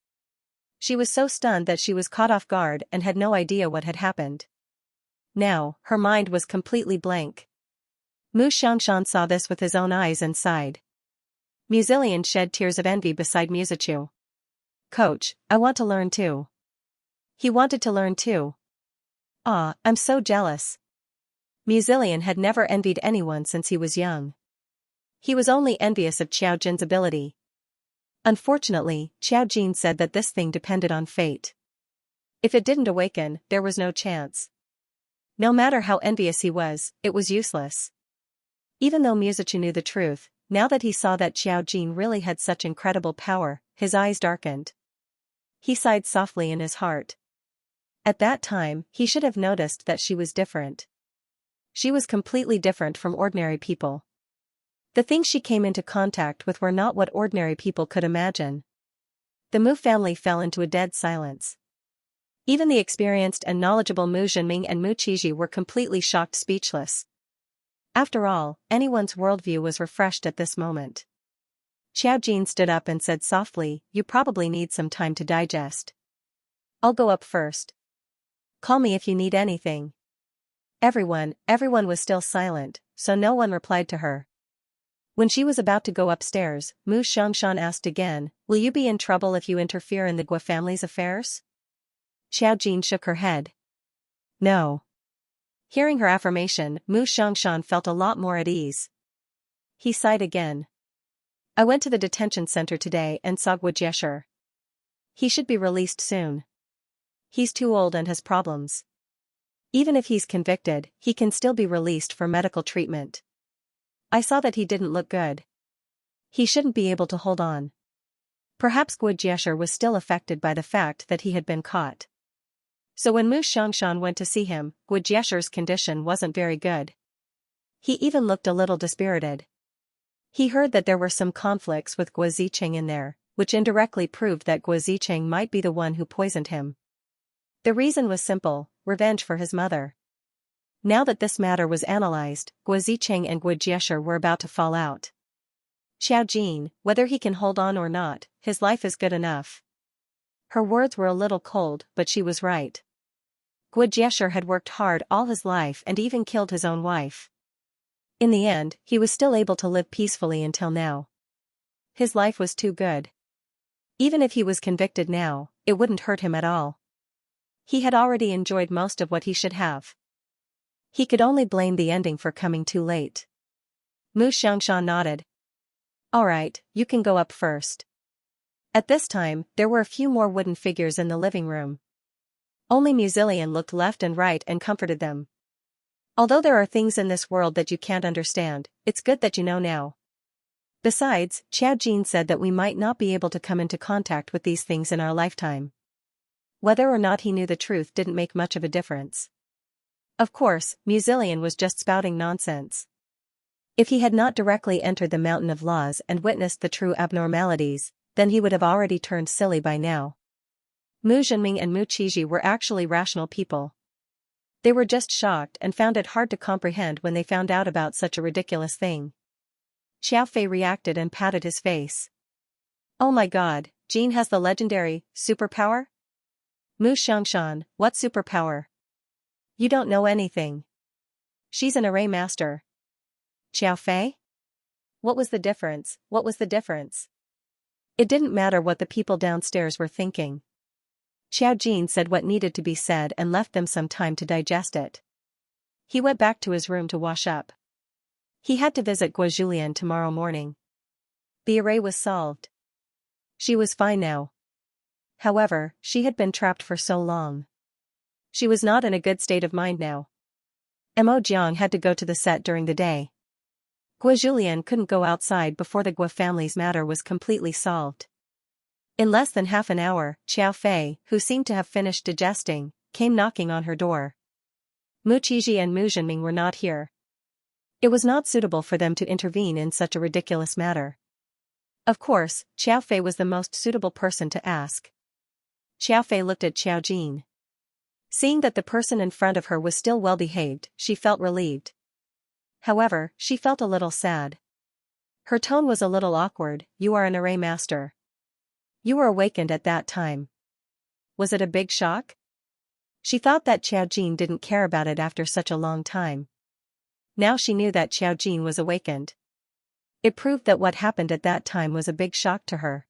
She was so stunned that she was caught off guard and had no idea what had happened. Now, her mind was completely blank. Mu Xiangshan saw this with his own eyes and sighed. Muzillion shed tears of envy beside Muzichu. "Coach, I want to learn too." He wanted to learn too. "Ah, I'm so jealous." Muzillion had never envied anyone since he was young. He was only envious of Xiao Jin's ability. Unfortunately, Xiao Jin said that this thing depended on fate. If it didn't awaken, there was no chance. No matter how envious he was, it was useless. Even though Muzichu knew the truth, now that he saw that Xiao Jin really had such incredible power, his eyes darkened. He sighed softly in his heart. At that time, he should have noticed that she was different. She was completely different from ordinary people. The things she came into contact with were not what ordinary people could imagine. The Mu family fell into a dead silence. Even the experienced and knowledgeable Mu Zhenming and Mu Qiji were completely shocked, speechless. After all, anyone's worldview was refreshed at this moment. Xiao Jin stood up and said softly, "You probably need some time to digest. I'll go up first. Call me if you need anything." Everyone was still silent, so no one replied to her. When she was about to go upstairs, Mu Xiangshan asked again, "Will you be in trouble if you interfere in the Gua family's affairs?" Xiao Jin shook her head. "No." Hearing her affirmation, Mu Xiangshan felt a lot more at ease. He sighed again. "I went to the detention center today and saw Gua Jiesher. He should be released soon. He's too old and has problems. Even if he's convicted, he can still be released for medical treatment. I saw that he didn't look good. He shouldn't be able to hold on." Perhaps Gua Jiesher was still affected by the fact that he had been caught. So when Mu Xiangshan went to see him, Gua Jiesher's condition wasn't very good. He even looked a little dispirited. He heard that there were some conflicts with Gua Zicheng in there, which indirectly proved that Gua Zicheng might be the one who poisoned him. The reason was simple: revenge for his mother. Now that this matter was analyzed, Gua Zicheng and Gua Jiesher were about to fall out. "Xiao Jin, whether he can hold on or not, his life is good enough." Her words were a little cold, but she was right. Gua Jiesher had worked hard all his life and even killed his own wife. In the end, he was still able to live peacefully until now. His life was too good. Even if he was convicted now, it wouldn't hurt him at all. He had already enjoyed most of what he should have. He could only blame the ending for coming too late. Mu Xiangshan nodded. "All right, you can go up first." At this time, there were a few more wooden figures in the living room. Only Muzillion looked left and right and comforted them. "Although there are things in this world that you can't understand, it's good that you know now. Besides, Xiao Jin said that we might not be able to come into contact with these things in our lifetime." Whether or not he knew the truth didn't make much of a difference. Of course, Muzillion was just spouting nonsense. If he had not directly entered the mountain of laws and witnessed the true abnormalities, then he would have already turned silly by now. Mu Zhenming and Mu Qiji were actually rational people. They were just shocked and found it hard to comprehend when they found out about such a ridiculous thing. Xiao Fei reacted and patted his face. "Oh my god, Jin has the legendary superpower?" "Mu Xiangshan, what superpower? You don't know anything. She's an array master." "Xiao Fei? What was the difference? What was the difference?" It didn't matter what the people downstairs were thinking. Xiao Jin said what needed to be said and left them some time to digest it. He went back to his room to wash up. He had to visit Gua Julian tomorrow morning. The array was solved. She was fine now. However, she had been trapped for so long. She was not in a good state of mind now. Mo Jiang had to go to the set during the day. Gua Julian couldn't go outside before the Gua family's matter was completely solved. In less than half an hour, Xiao Fei, who seemed to have finished digesting, came knocking on her door. Mu Qizhi and Mu Zhenming were not here. It was not suitable for them to intervene in such a ridiculous matter. Of course, Xiao Fei was the most suitable person to ask. Xiao Fei looked at Xiao Jin. Seeing that the person in front of her was still well behaved, she felt relieved. However, she felt a little sad. Her tone was a little awkward. You are an array master. You were awakened at that time. Was it a big shock? She thought that Xiao Jin didn't care about it after such a long time. Now she knew that Xiao Jin was awakened. It proved that what happened at that time was a big shock to her.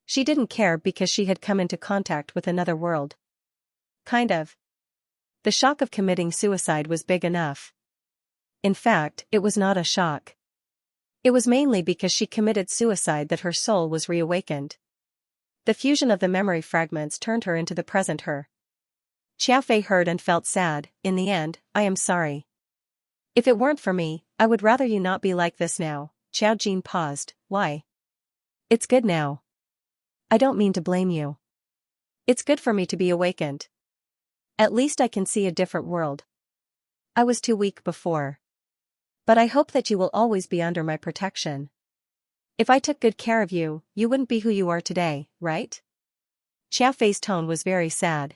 She didn't care because she had come into contact with another world. Kind of. The shock of committing suicide was big enough. In fact, it was not a shock. It was mainly because she committed suicide that her soul was reawakened. The fusion of the memory fragments turned her into the present her. Xiao Fei heard and felt sad. In the end, I am sorry. If it weren't for me, I would rather you not be like this now. Xiao Jin paused. Why? It's good now. I don't mean to blame you. It's good for me to be awakened. At least I can see a different world. I was too weak before. But I hope that you will always be under my protection. If I took good care of you, you wouldn't be who you are today, right? Xiao Fei's tone was very sad.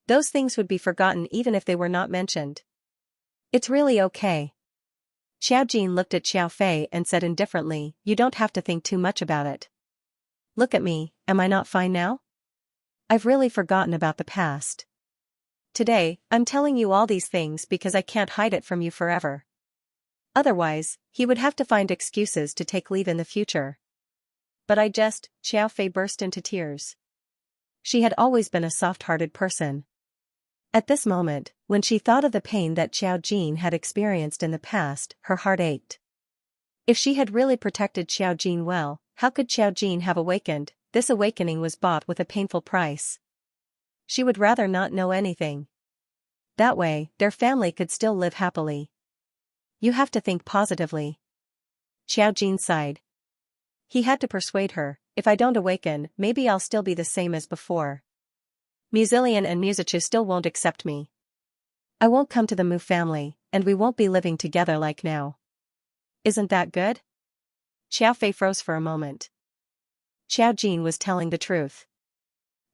Those things would be forgotten even if they were not mentioned. It's really okay. Xiao Jin looked at Xiao Fei and said indifferently, you don't have to think too much about it. Look at me, am I not fine now? I've really forgotten about the past. Today, I'm telling you all these things because I can't hide it from you forever. Otherwise, he would have to find excuses to take leave in the future. But Xiao Fei burst into tears. She had always been a soft-hearted person. At this moment, when she thought of the pain that Xiao Jin had experienced in the past, her heart ached. If she had really protected Xiao Jin well, how could Xiao Jin have awakened? This awakening was bought with a painful price. She would rather not know anything. That way, their family could still live happily. You have to think positively. Xiao Jin sighed. He had to persuade her, if I don't awaken, maybe I'll still be the same as before. Muzilian and Muzichu still won't accept me. I won't come to the Mu family, and we won't be living together like now. Isn't that good? Xiao Fei froze for a moment. Xiao Jin was telling the truth.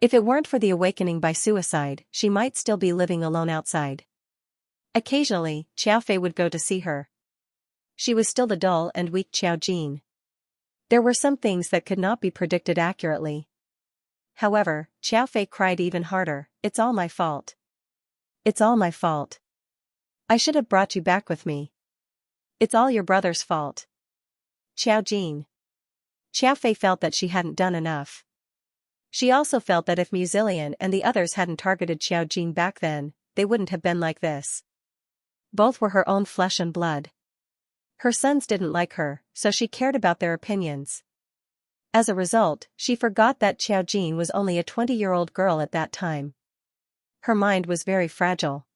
If it weren't for the awakening by suicide, she might still be living alone outside. Occasionally, Xiao Fei would go to see her. She was still the dull and weak Xiao Jin. There were some things that could not be predicted accurately. However, Xiao Fei cried even harder, it's all my fault. It's all my fault. I should have brought you back with me. It's all your brother's fault. Xiao Jin. Xiao Fei felt that she hadn't done enough. She also felt that if Muzilian and the others hadn't targeted Xiao Jin back then, they wouldn't have been like this. Both were her own flesh and blood. Her sons didn't like her, so she cared about their opinions. As a result, she forgot that Xiao Jin was only a 20-year-old girl at that time. Her mind was very fragile.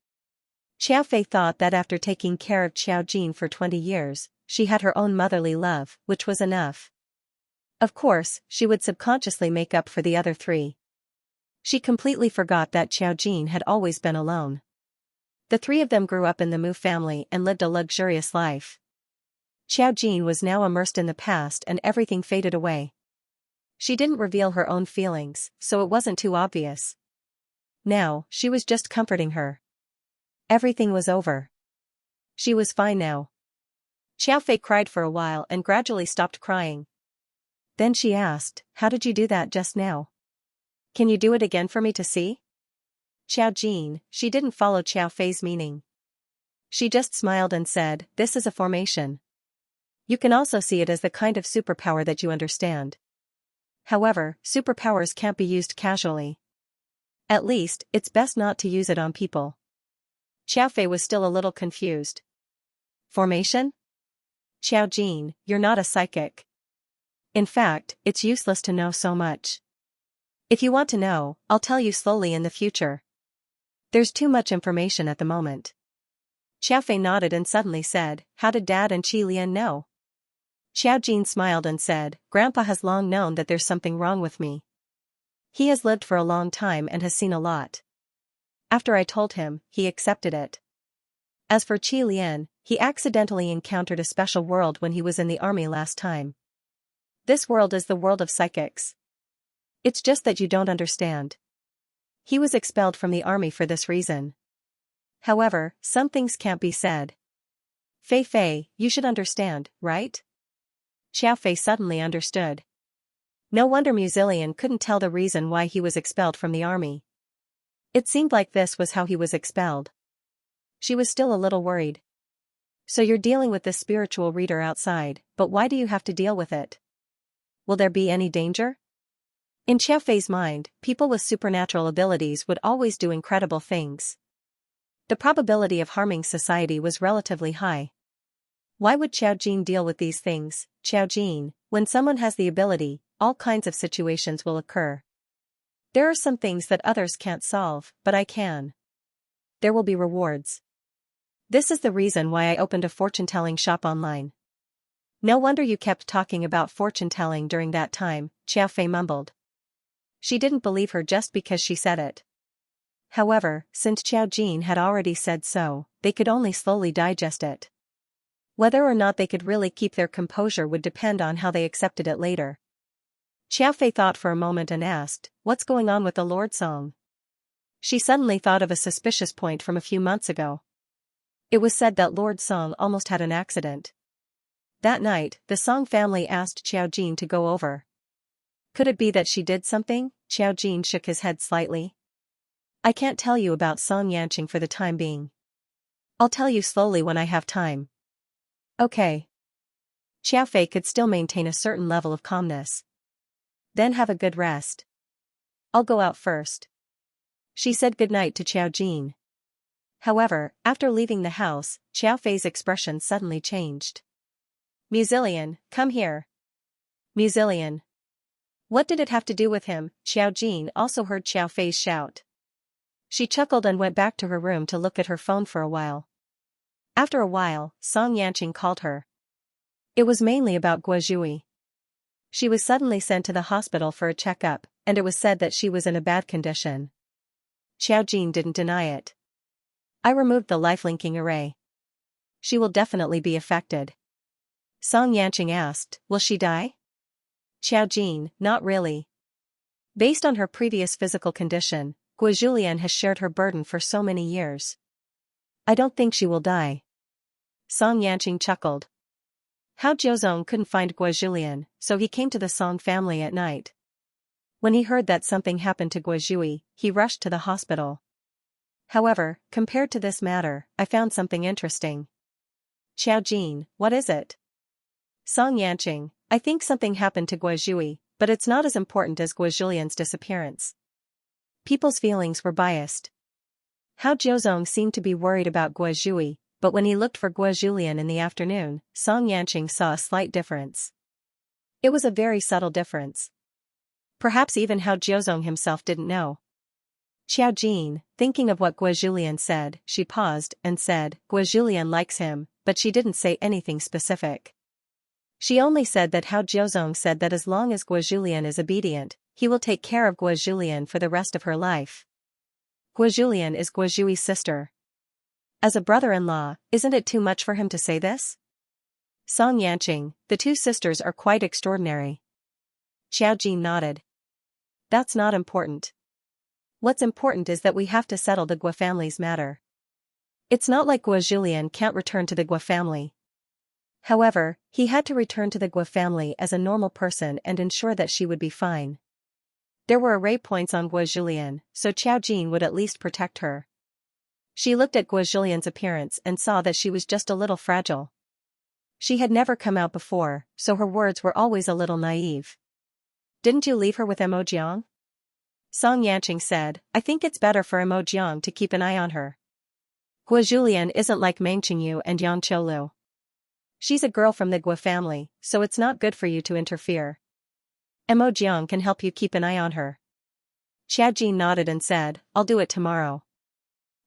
Xiao Fei thought that after taking care of Xiao Jin for 20 years, she had her own motherly love, which was enough. Of course, she would subconsciously make up for the other three. She completely forgot that Xiao Jin had always been alone. The three of them grew up in the Mu family and lived a luxurious life. Xiao Jin was now immersed in the past and everything faded away. She didn't reveal her own feelings, so it wasn't too obvious. Now, she was just comforting her. Everything was over. She was fine now. Xiao Fei cried for a while and gradually stopped crying. Then she asked, how did you do that just now? Can you do it again for me to see? Xiao Jin, she didn't follow Xiao Fei's meaning. She just smiled and said, this is a formation. You can also see it as the kind of superpower that you understand. However, superpowers can't be used casually. At least, it's best not to use it on people. Xiao Fei was still a little confused. Formation? Xiao Jin, you're not a psychic. In fact, it's useless to know so much. If you want to know, I'll tell you slowly in the future. There's too much information at the moment. Xiaofei nodded and suddenly said, how did Dad and Qi Lian know? Xiaojin smiled and said, Grandpa has long known that there's something wrong with me. He has lived for a long time and has seen a lot. After I told him, he accepted it. As for Qi Lian, he accidentally encountered a special world when he was in the army last time. This world is the world of psychics. It's just that you don't understand. He was expelled from the army for this reason. However, some things can't be said. Fei Fei, you should understand, right? Xiaofei suddenly understood. No wonder Muzilian couldn't tell the reason why he was expelled from the army. It seemed like this was how he was expelled. She was still a little worried. So you're dealing with this spiritual reader outside, but why do you have to deal with it? Will there be any danger? In Xiaofei's mind, people with supernatural abilities would always do incredible things. The probability of harming society was relatively high. Why would Xiaojin deal with these things? Xiaojin, when someone has the ability, all kinds of situations will occur. There are some things that others can't solve, but I can. There will be rewards. This is the reason why I opened a fortune-telling shop online. No wonder you kept talking about fortune-telling during that time, Xiaofei mumbled. She didn't believe her just because she said it. However, since Xiaojin had already said so, they could only slowly digest it. Whether or not they could really keep their composure would depend on how they accepted it later. Xiaofei thought for a moment and asked, what's going on with the Lord song? She suddenly thought of a suspicious point from a few months ago. It was said that Lord Song almost had an accident. That night, the Song family asked Xiaojin to go over. Could it be that she did something? Xiaojin shook his head slightly. I can't tell you about Song Yanqing for the time being. I'll tell you slowly when I have time. Okay. Xiaofei could still maintain a certain level of calmness. Then have a good rest. I'll go out first. She said goodnight to Xiaojin. However, after leaving the house, Xiaofei's expression suddenly changed. Muzilian, come here. Muzilian. What did it have to do with him? Xiaojin also heard Xiaofei's shout. She chuckled and went back to her room to look at her phone for a while. After a while, Song Yanqing called her. It was mainly about Guozhui. She was suddenly sent to the hospital for a checkup, and it was said that she was in a bad condition. Xiaojin didn't deny it. I removed the life-linking array. She will definitely be affected. Song Yanqing asked, will she die? Xiaojin, not really. Based on her previous physical condition, Guojulian has shared her burden for so many years. I don't think she will die. Song Yanqing chuckled. Hao Jiuzong couldn't find Guojulian, so he came to the Song family at night. When he heard that something happened to Guozhui, he rushed to the hospital. However, compared to this matter, I found something interesting. Xiaojin, what is it? Song Yanqing, I think something happened to Guozhui, but it's not as important as Guojulian's disappearance. People's feelings were biased. Hao Jiuzong seemed to be worried about Guozhui, but when he looked for Guojulian in the afternoon, Song Yanqing saw a slight difference. It was a very subtle difference. Perhaps even Hao Jiuzong himself didn't know. Xiaojin, thinking of what Guojulian said, she paused and said, Guojulian likes him, but she didn't say anything specific. She only said that Hao Jiuzong said that as long as Guojulian is obedient, he will take care of Guojulian for the rest of her life. Guojulian is Guozhui's sister. As a brother-in-law, isn't it too much for him to say this? Song Yanqing, the two sisters are quite extraordinary. Xiaojin nodded. That's not important. What's important is that we have to settle the Guo family's matter. It's not like Guojulian can't return to the Guo family. However, he had to return to the Guo family as a normal person and ensure that she would be fine. There were array points on Guojulian, so Xiaojin would at least protect her. She looked at Guojulian's appearance and saw that she was just a little fragile. She had never come out before, so her words were always a little naive. Didn't you leave her with Emojiang? Song Yanqing said, I think it's better for Emojiang to keep an eye on her. Guojulian isn't like Meng Qingyu and Yang Qiulu. She's a girl from the Gua family, so it's not good for you to interfere. Mo Jiang can help you keep an eye on her. Xiao Jin nodded and said, I'll do it tomorrow.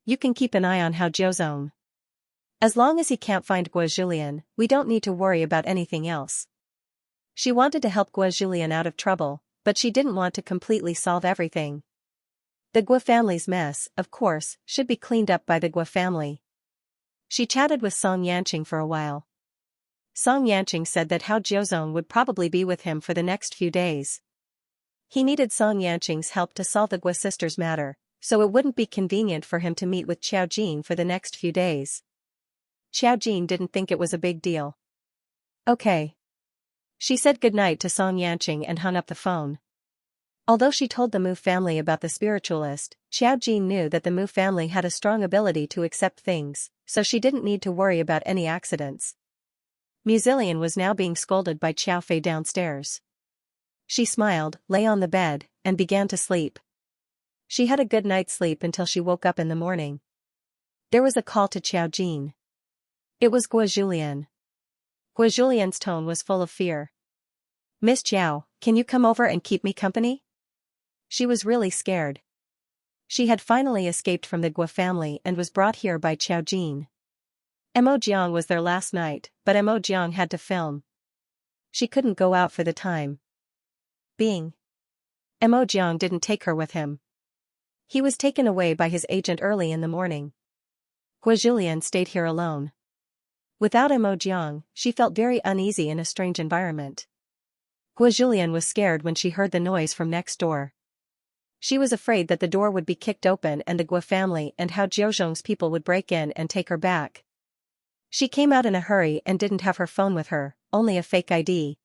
You can keep an eye on Hao Jiuzong. As long as he can't find Gua Julian, we don't need to worry about anything else. She wanted to help Gua Julian out of trouble, but she didn't want to completely solve everything. The Gua family's mess, of course, should be cleaned up by the Gua family. She chatted with Song Yanqing for a while. Song Yanqing said that Hao Jiuzong would probably be with him for the next few days. He needed Song Yanqing's help to solve the Gua sisters' matter, so it wouldn't be convenient for him to meet with Xiao Jin for the next few days. Xiao Jin didn't think it was a big deal. Okay. She said goodnight to Song Yanqing and hung up the phone. Although she told the Mu family about the spiritualist, Xiao Jin knew that the Mu family had a strong ability to accept things, so she didn't need to worry about any accidents. Muzillion was now being scolded by Qiao Fei downstairs. She smiled, lay on the bed, and began to sleep. She had a good night's sleep until she woke up in the morning. There was a call to Xiao Jin. It was Gua Julian. Gua Julian's tone was full of fear. Miss Jiao, can you come over and keep me company? She was really scared. She had finally escaped from the Gua family and was brought here by Xiao Jin. Mo Jiang was there last night, but Mo Jiang had to film. She couldn't go out for the time being. Mo Jiang didn't take her with him. He was taken away by his agent early in the morning. Gua Julian stayed here alone. Without Mo Jiang, she felt very uneasy in a strange environment. Gua Julian was scared when she heard the noise from next door. She was afraid that the door would be kicked open and the Gua family and Hao Jiuzhong's people would break in and take her back. She came out in a hurry and didn't have her phone with her, only a fake ID.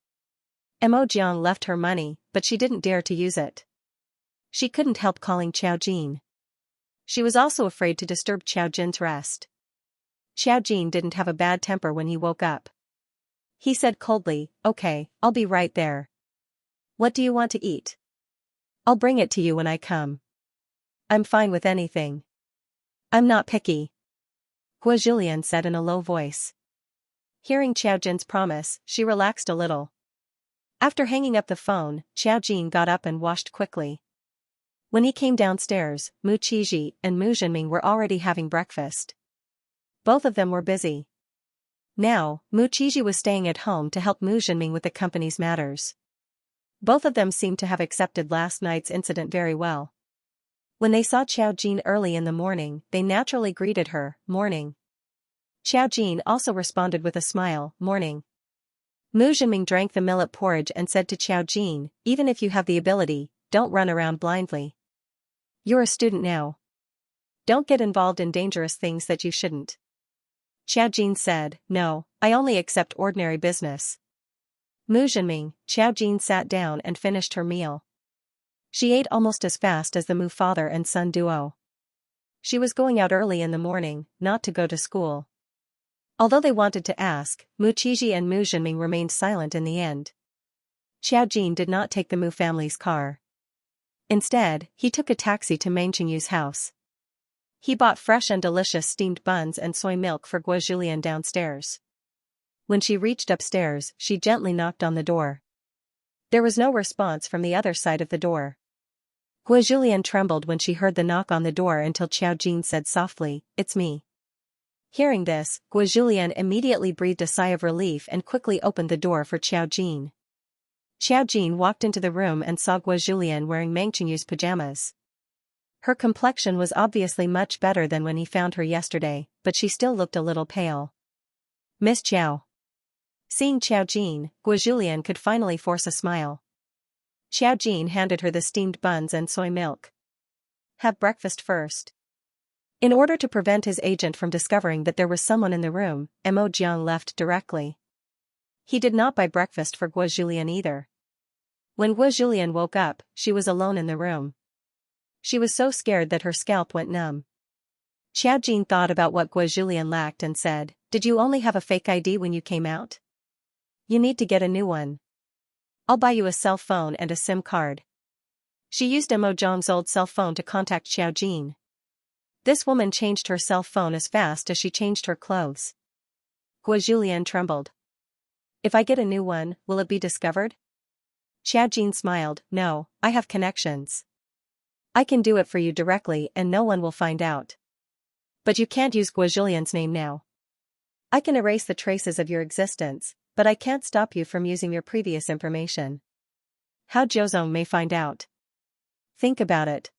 Mo Jiang left her money, but she didn't dare to use it. She couldn't help calling Xiao Jin. She was also afraid to disturb Xiao Jin's rest. Xiao Jin didn't have a bad temper when he woke up. He said coldly, Okay, I'll be right there. What do you want to eat? I'll bring it to you when I come. I'm fine with anything. I'm not picky. Gua Julian said in a low voice. Hearing Xiao Jin's promise, she relaxed a little. After hanging up the phone, Xiao Jin got up and washed quickly. When he came downstairs, Mu Qizhi and Mu Zhenming were already having breakfast. Both of them were busy. Now, Mu Qizhi was staying at home to help Mu Zhenming with the company's matters. Both of them seemed to have accepted last night's incident very well. When they saw Xiao Jin early in the morning, they naturally greeted her, morning. Xiao Jin also responded with a smile, morning. Mu Zhenming drank the millet porridge and said to Xiao Jin, even if you have the ability, don't run around blindly. You're a student now. Don't get involved in dangerous things that you shouldn't. Xiao Jin said, no, I only accept ordinary business. Mu Zhenming, Xiao Jin sat down and finished her meal. She ate almost as fast as the Mu father and son duo. She was going out early in the morning, not to go to school. Although they wanted to ask, Mu Qizhi and Mu Zhenming remained silent in the end. Xiao Jin did not take the Mu family's car. Instead, he took a taxi to Meng Qingyu's house. He bought fresh and delicious steamed buns and soy milk for Gua Julian downstairs. When she reached upstairs, she gently knocked on the door. There was no response from the other side of the door. Gua Julian trembled when she heard the knock on the door until Xiao Jin said softly, It's me. Hearing this, Gua Julian immediately breathed a sigh of relief and quickly opened the door for Xiao Jin. Xiao Jin walked into the room and saw Gua Julian wearing Meng Qingyu's pajamas. Her complexion was obviously much better than when he found her yesterday, but she still looked a little pale. Miss Jiao. Seeing Xiao Jin, Gua Julian could finally force a smile. Xiao Jin handed her the steamed buns and soy milk. Have breakfast first. In order to prevent his agent from discovering that there was someone in the room, Mo Jiang left directly. He did not buy breakfast for Gua Julian either. When Gua Julian woke up, she was alone in the room. She was so scared that her scalp went numb. Xiao Jin thought about what Gua Julian lacked and said, Did you only have a fake ID when you came out? You need to get a new one. I'll buy you a cell phone and a SIM card. She used Mo Jiang's old cell phone to contact Xiao Jin. This woman changed her cell phone as fast as she changed her clothes. Gua Julian trembled. If I get a new one, will it be discovered? Xiaojin smiled. No, I have connections. I can do it for you directly and no one will find out. But you can't use Guojulian's name now. I can erase the traces of your existence, but I can't stop you from using your previous information. How Jiuzong may find out. Think about it.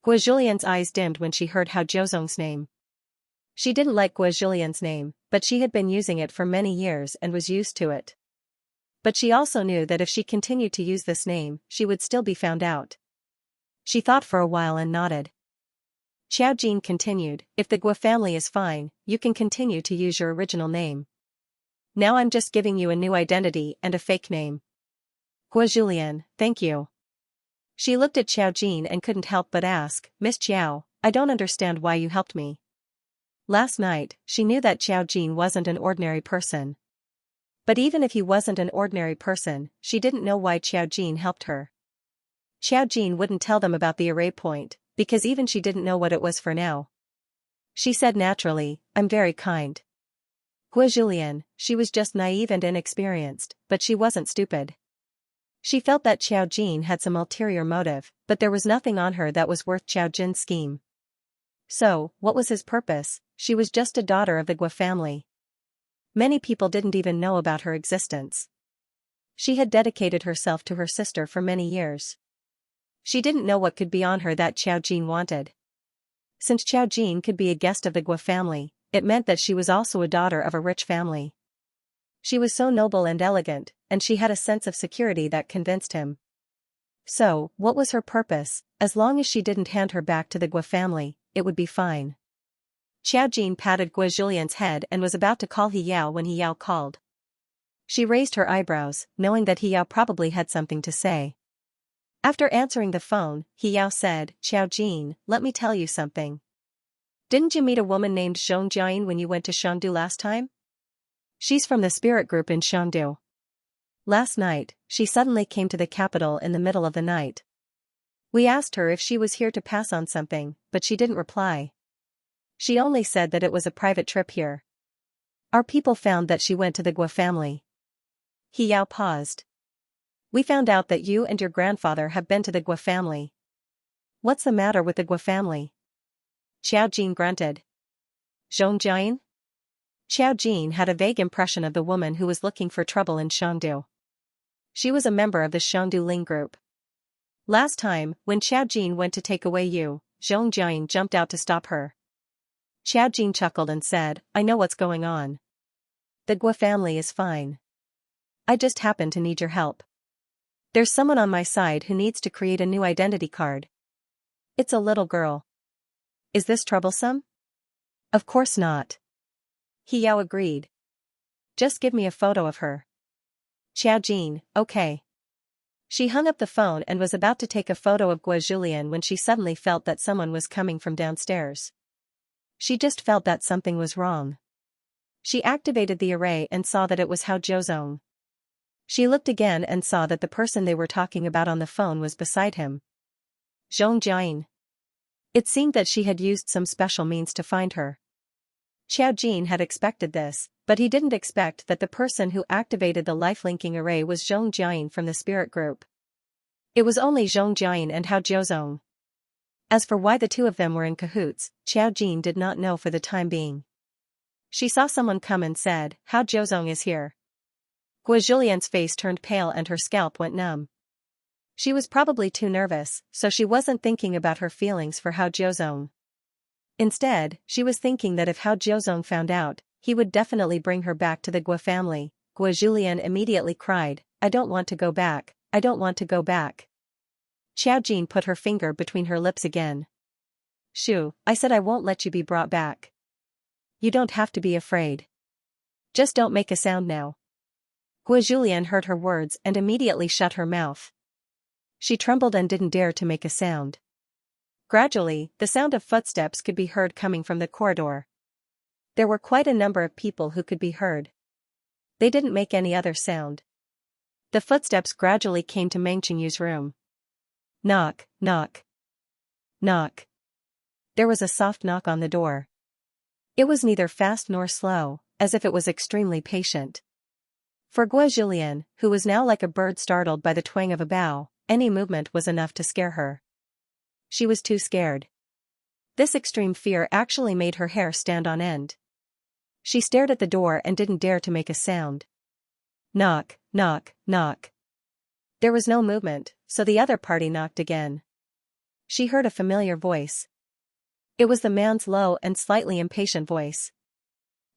Guojulian's eyes dimmed when she heard Hao Jiuzong's name. She didn't like Guojulian's name, but she had been using it for many years and was used to it. But she also knew that if she continued to use this name, she would still be found out. She thought for a while and nodded. Xiaojin continued, if the Guo family is fine, you can continue to use your original name. Now I'm just giving you a new identity and a fake name. Guojulian, thank you. She looked at Xiaojin and couldn't help but ask, Miss Qiao, I don't understand why you helped me. Last night, she knew that Xiaojin wasn't an ordinary person. But even if he wasn't an ordinary person, she didn't know why Xiaojin helped her. Xiaojin wouldn't tell them about the array point, because even she didn't know what it was for now. She said naturally, I'm very kind. Guojulian, she was just naive and inexperienced, but she wasn't stupid. She felt that Xiaojin had some ulterior motive, but there was nothing on her that was worth Xiaojin's scheme. So, what was his purpose? She was just a daughter of the Guo family. Many people didn't even know about her existence. She had dedicated herself to her sister for many years. She didn't know what could be on her that Xiaojin wanted. Since Xiaojin could be a guest of the Guo family, it meant that she was also a daughter of a rich family. She was so noble and elegant, and she had a sense of security that convinced him. So, what was her purpose? As long as she didn't hand her back to the Guo family, it would be fine. Xiaojin patted Guojulian's head and was about to call He Yao when He Yao called. She raised her eyebrows, knowing that He Yao probably had something to say. After answering the phone, He Yao said, Xiaojin, let me tell you something. Didn't you meet a woman named Zhongjian when you went to Shandu last time? She's from the spirit group in Shandu. Last night, she suddenly came to the capital in the middle of the night. We asked her if she was here to pass on something, but she didn't reply. She only said that it was a private trip here. Our people found that she went to the Guo family. He Yao paused. We found out that you and your grandfather have been to the Guo family. What's the matter with the Guo family? Xiaojin grunted. Zhongjian? Xiaojin had a vague impression of the woman who was looking for trouble in Shandu. She was a member of the Shandu Ling group. Last time, when Xiaojin went to take away you, Zhongjian jumped out to stop her. Xiaojin chuckled and said, I know what's going on. The Guo family is fine. I just happen to need your help. There's someone on my side who needs to create a new identity card. It's a little girl. Is this troublesome? Of course not. He Yao agreed. Just give me a photo of her. Xiaojin, okay. She hung up the phone and was about to take a photo of Guojulian when she suddenly felt that someone was coming from downstairs. She just felt that something was wrong. She activated the array and saw that it was Hao Jiuzong. She looked again and saw that the person they were talking about on the phone was beside him. Zhongjian. It seemed that she had used some special means to find her. Xiaojin had expected this, but he didn't expect that the person who activated the life-linking array was Zhongjian from the spirit group. It was only Zhongjian and Hao Jiuzong. As for why the two of them were in cahoots, Xiaojin did not know for the time being. She saw someone come and said, Hao Jiuzong is here. Guojulian's face turned pale and her scalp went numb. She was probably too nervous, so she wasn't thinking about her feelings for Hao Jiuzong. Instead, she was thinking that if Hao Jiuzong found out, he would definitely bring her back to the Guo family. Guojulian immediately cried, I don't want to go back, I don't want to go back. Xiaojin put her finger between her lips again. Shoo, I said I won't let you be brought back. You don't have to be afraid. Just don't make a sound now. Guojulian heard her words and immediately shut her mouth. She trembled and didn't dare to make a sound. Gradually, the sound of footsteps could be heard coming from the corridor. There were quite a number of people who could be heard. They didn't make any other sound. The footsteps gradually came to Meng Qingyu's room. Knock, knock. Knock. There was a soft knock on the door. It was neither fast nor slow, as if it was extremely patient. For Gua Julian, who was now like a bird startled by the twang of a bow, any movement was enough to scare her. She was too scared. This extreme fear actually made her hair stand on end. She stared at the door and didn't dare to make a sound. Knock, knock, knock. There was no movement, so the other party knocked again. She heard a familiar voice. It was the man's low and slightly impatient voice.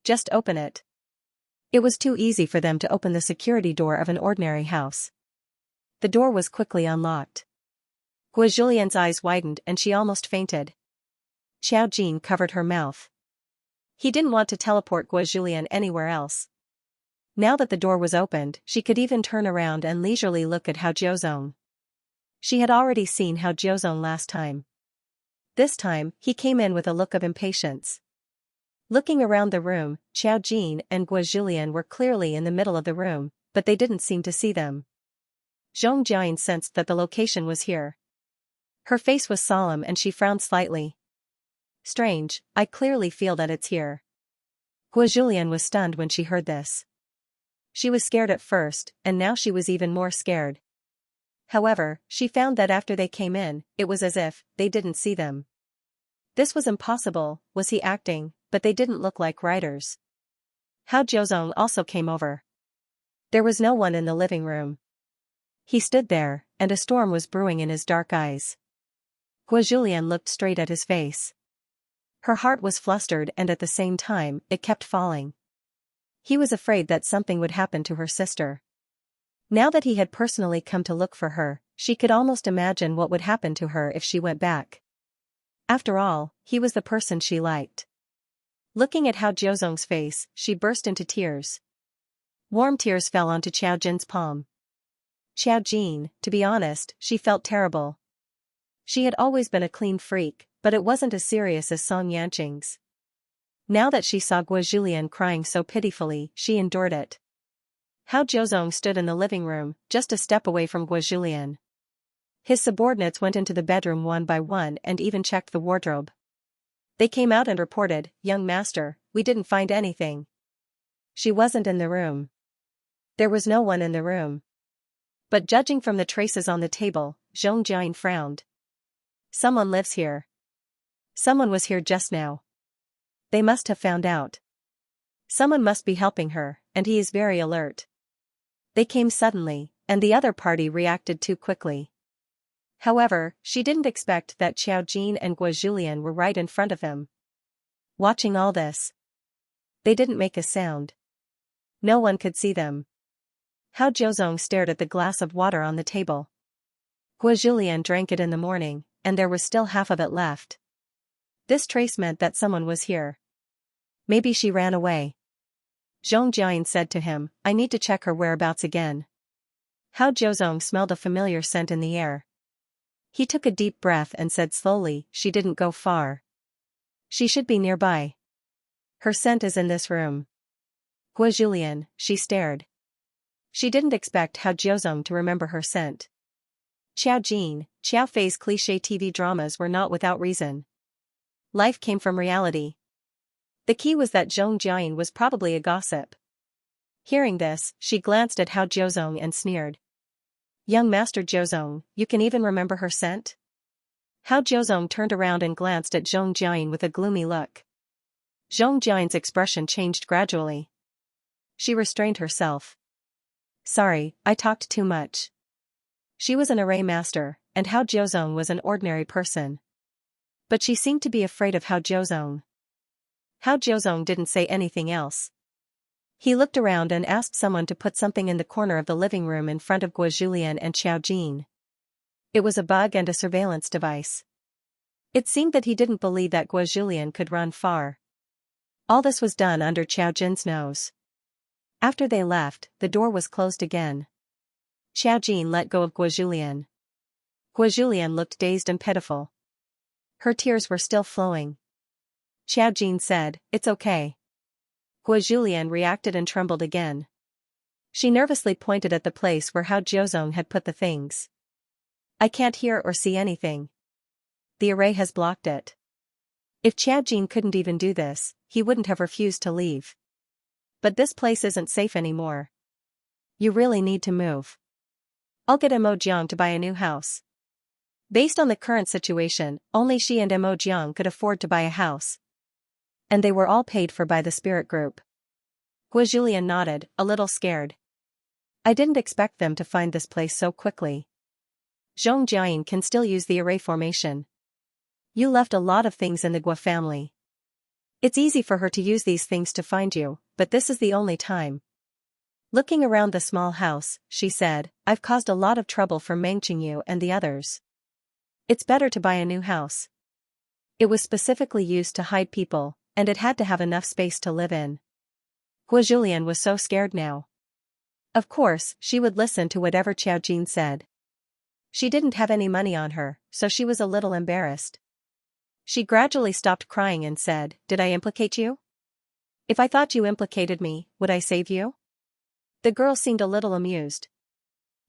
Just open it. It was too easy for them to open the security door of an ordinary house. The door was quickly unlocked. Gua Julian's eyes widened and she almost fainted. Xiao Jin covered her mouth. He didn't want to teleport Gua Julian anywhere else. Now that the door was opened, she could even turn around and leisurely look at Hao Jiuzong. She had already seen Hao Jiuzong last time. This time, he came in with a look of impatience. Looking around the room, Xiao Jin and Gua Julian were clearly in the middle of the room, but they didn't seem to see them. Zhong Jian sensed that the location was here. Her face was solemn and she frowned slightly. Strange, I clearly feel that it's here. Gua Julian was stunned when she heard this. She was scared at first, and now she was even more scared. However, she found that after they came in, it was as if they didn't see them. This was impossible. Was he acting? But they didn't look like writers. Hao Jiuzong also came over. There was no one in the living room. He stood there, and a storm was brewing in his dark eyes. Gua Julian looked straight at his face. Her heart was flustered and at the same time, it kept falling. He was afraid that something would happen to her sister. Now that he had personally come to look for her, she could almost imagine what would happen to her if she went back. After all, he was the person she liked. Looking at Hao Jiuzong's face, she burst into tears. Warm tears fell onto Xiao Jin's palm. Xiao Jin, to be honest, she felt terrible. She had always been a clean freak, but it wasn't as serious as Song Yanqing's. Now that she saw Gua Julian crying so pitifully, she endured it. Hao Jiuzong stood in the living room, just a step away from Gua Julian. His subordinates went into the bedroom one by one and even checked the wardrobe. They came out and reported, "Young master, we didn't find anything." She wasn't in the room. There was no one in the room. But judging from the traces on the table, Zhong Jian frowned. Someone lives here. Someone was here just now. They must have found out. Someone must be helping her, and he is very alert. They came suddenly, and the other party reacted too quickly. However, she didn't expect that Xiao Jin and Gua Julian were right in front of him. Watching all this, they didn't make a sound. No one could see them. Hao Jiuzong stared at the glass of water on the table. Gua Julian drank it in the morning, and there was still half of it left. This trace meant that someone was here. Maybe she ran away. Zhong Jian said to him, "I need to check her whereabouts again." Hao Jiuzong smelled a familiar scent in the air. He took a deep breath and said slowly, "She didn't go far. She should be nearby. Her scent is in this room." Gua Julian, she stared. She didn't expect Hao Jiuzong to remember her scent. Xiao Jin, Xiao Fei's cliché TV dramas were not without reason. Life came from reality. The key was that Zhong Jian was probably a gossip. Hearing this, she glanced at Hao Jiuzong and sneered. "Young Master Jiuzong, you can even remember her scent?" Hao Jiuzong turned around and glanced at Zhong Jian with a gloomy look. Zhong Jian's expression changed gradually. She restrained herself. "Sorry, I talked too much." She was an array master, and Hao Jiuzong was an ordinary person. But she seemed to be afraid of Hao Jiuzong. Hao Jiuzong didn't say anything else. He looked around and asked someone to put something in the corner of the living room in front of Gua Julian and Xiao Jin. It was a bug and a surveillance device. It seemed that he didn't believe that Gua Julian could run far. All this was done under Xiao Jin's nose. After they left, the door was closed again. Xiao Jin let go of Gua Julian. Gua Julian looked dazed and pitiful. Her tears were still flowing. Xiao Jin said, "It's okay." Gua Julian reacted and trembled again. She nervously pointed at the place where Hao Jiuzong had put the things. "I can't hear or see anything. The array has blocked it." If Xiao Jin couldn't even do this, he wouldn't have refused to leave. But this place isn't safe anymore. You really need to move. I'll get Mo Jiang to buy a new house. Based on the current situation, only she and Mo Jiang could afford to buy a house. And they were all paid for by the spirit group. Gua Julian nodded, a little scared. I didn't expect them to find this place so quickly. Zhong Jiayin can still use the array formation. You left a lot of things in the Gua family. It's easy for her to use these things to find you, but this is the only time. Looking around the small house, she said, I've caused a lot of trouble for Meng Qingyu and the others. It's better to buy a new house. It was specifically used to hide people, and it had to have enough space to live in. Gua Julian was so scared now. Of course, she would listen to whatever Xiao Jin said. She didn't have any money on her, so she was a little embarrassed. She gradually stopped crying and said, Did I implicate you? If I thought you implicated me, would I save you? The girl seemed a little amused.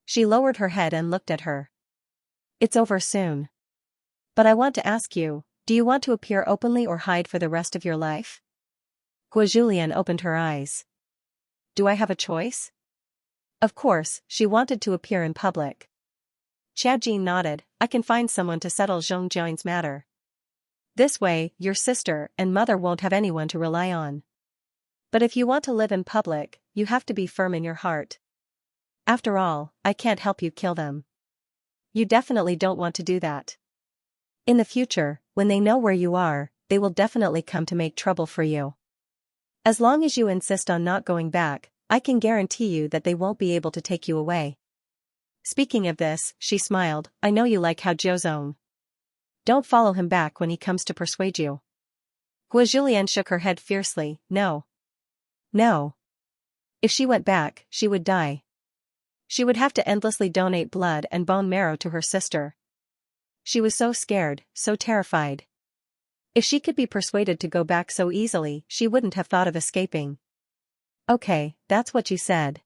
She lowered her head and looked at her. It's over soon. But I want to ask you, do you want to appear openly or hide for the rest of your life? Gua Julian opened her eyes. Do I have a choice? Of course, she wanted to appear in public. Xiao Jin nodded, I can find someone to settle Zhong Jiayan's matter. This way, your sister and mother won't have anyone to rely on. But if you want to live in public, you have to be firm in your heart. After all, I can't help you kill them. You definitely don't want to do that. In the future, when they know where you are, they will definitely come to make trouble for you. As long as you insist on not going back, I can guarantee you that they won't be able to take you away. Speaking of this, she smiled, I know you like Hao Jiuzong. Don't follow him back when he comes to persuade you. Gua Julian shook her head fiercely, no. No. If she went back, she would die. She would have to endlessly donate blood and bone marrow to her sister. She was so scared, so terrified. If she could be persuaded to go back so easily, she wouldn't have thought of escaping. Okay, that's what you said.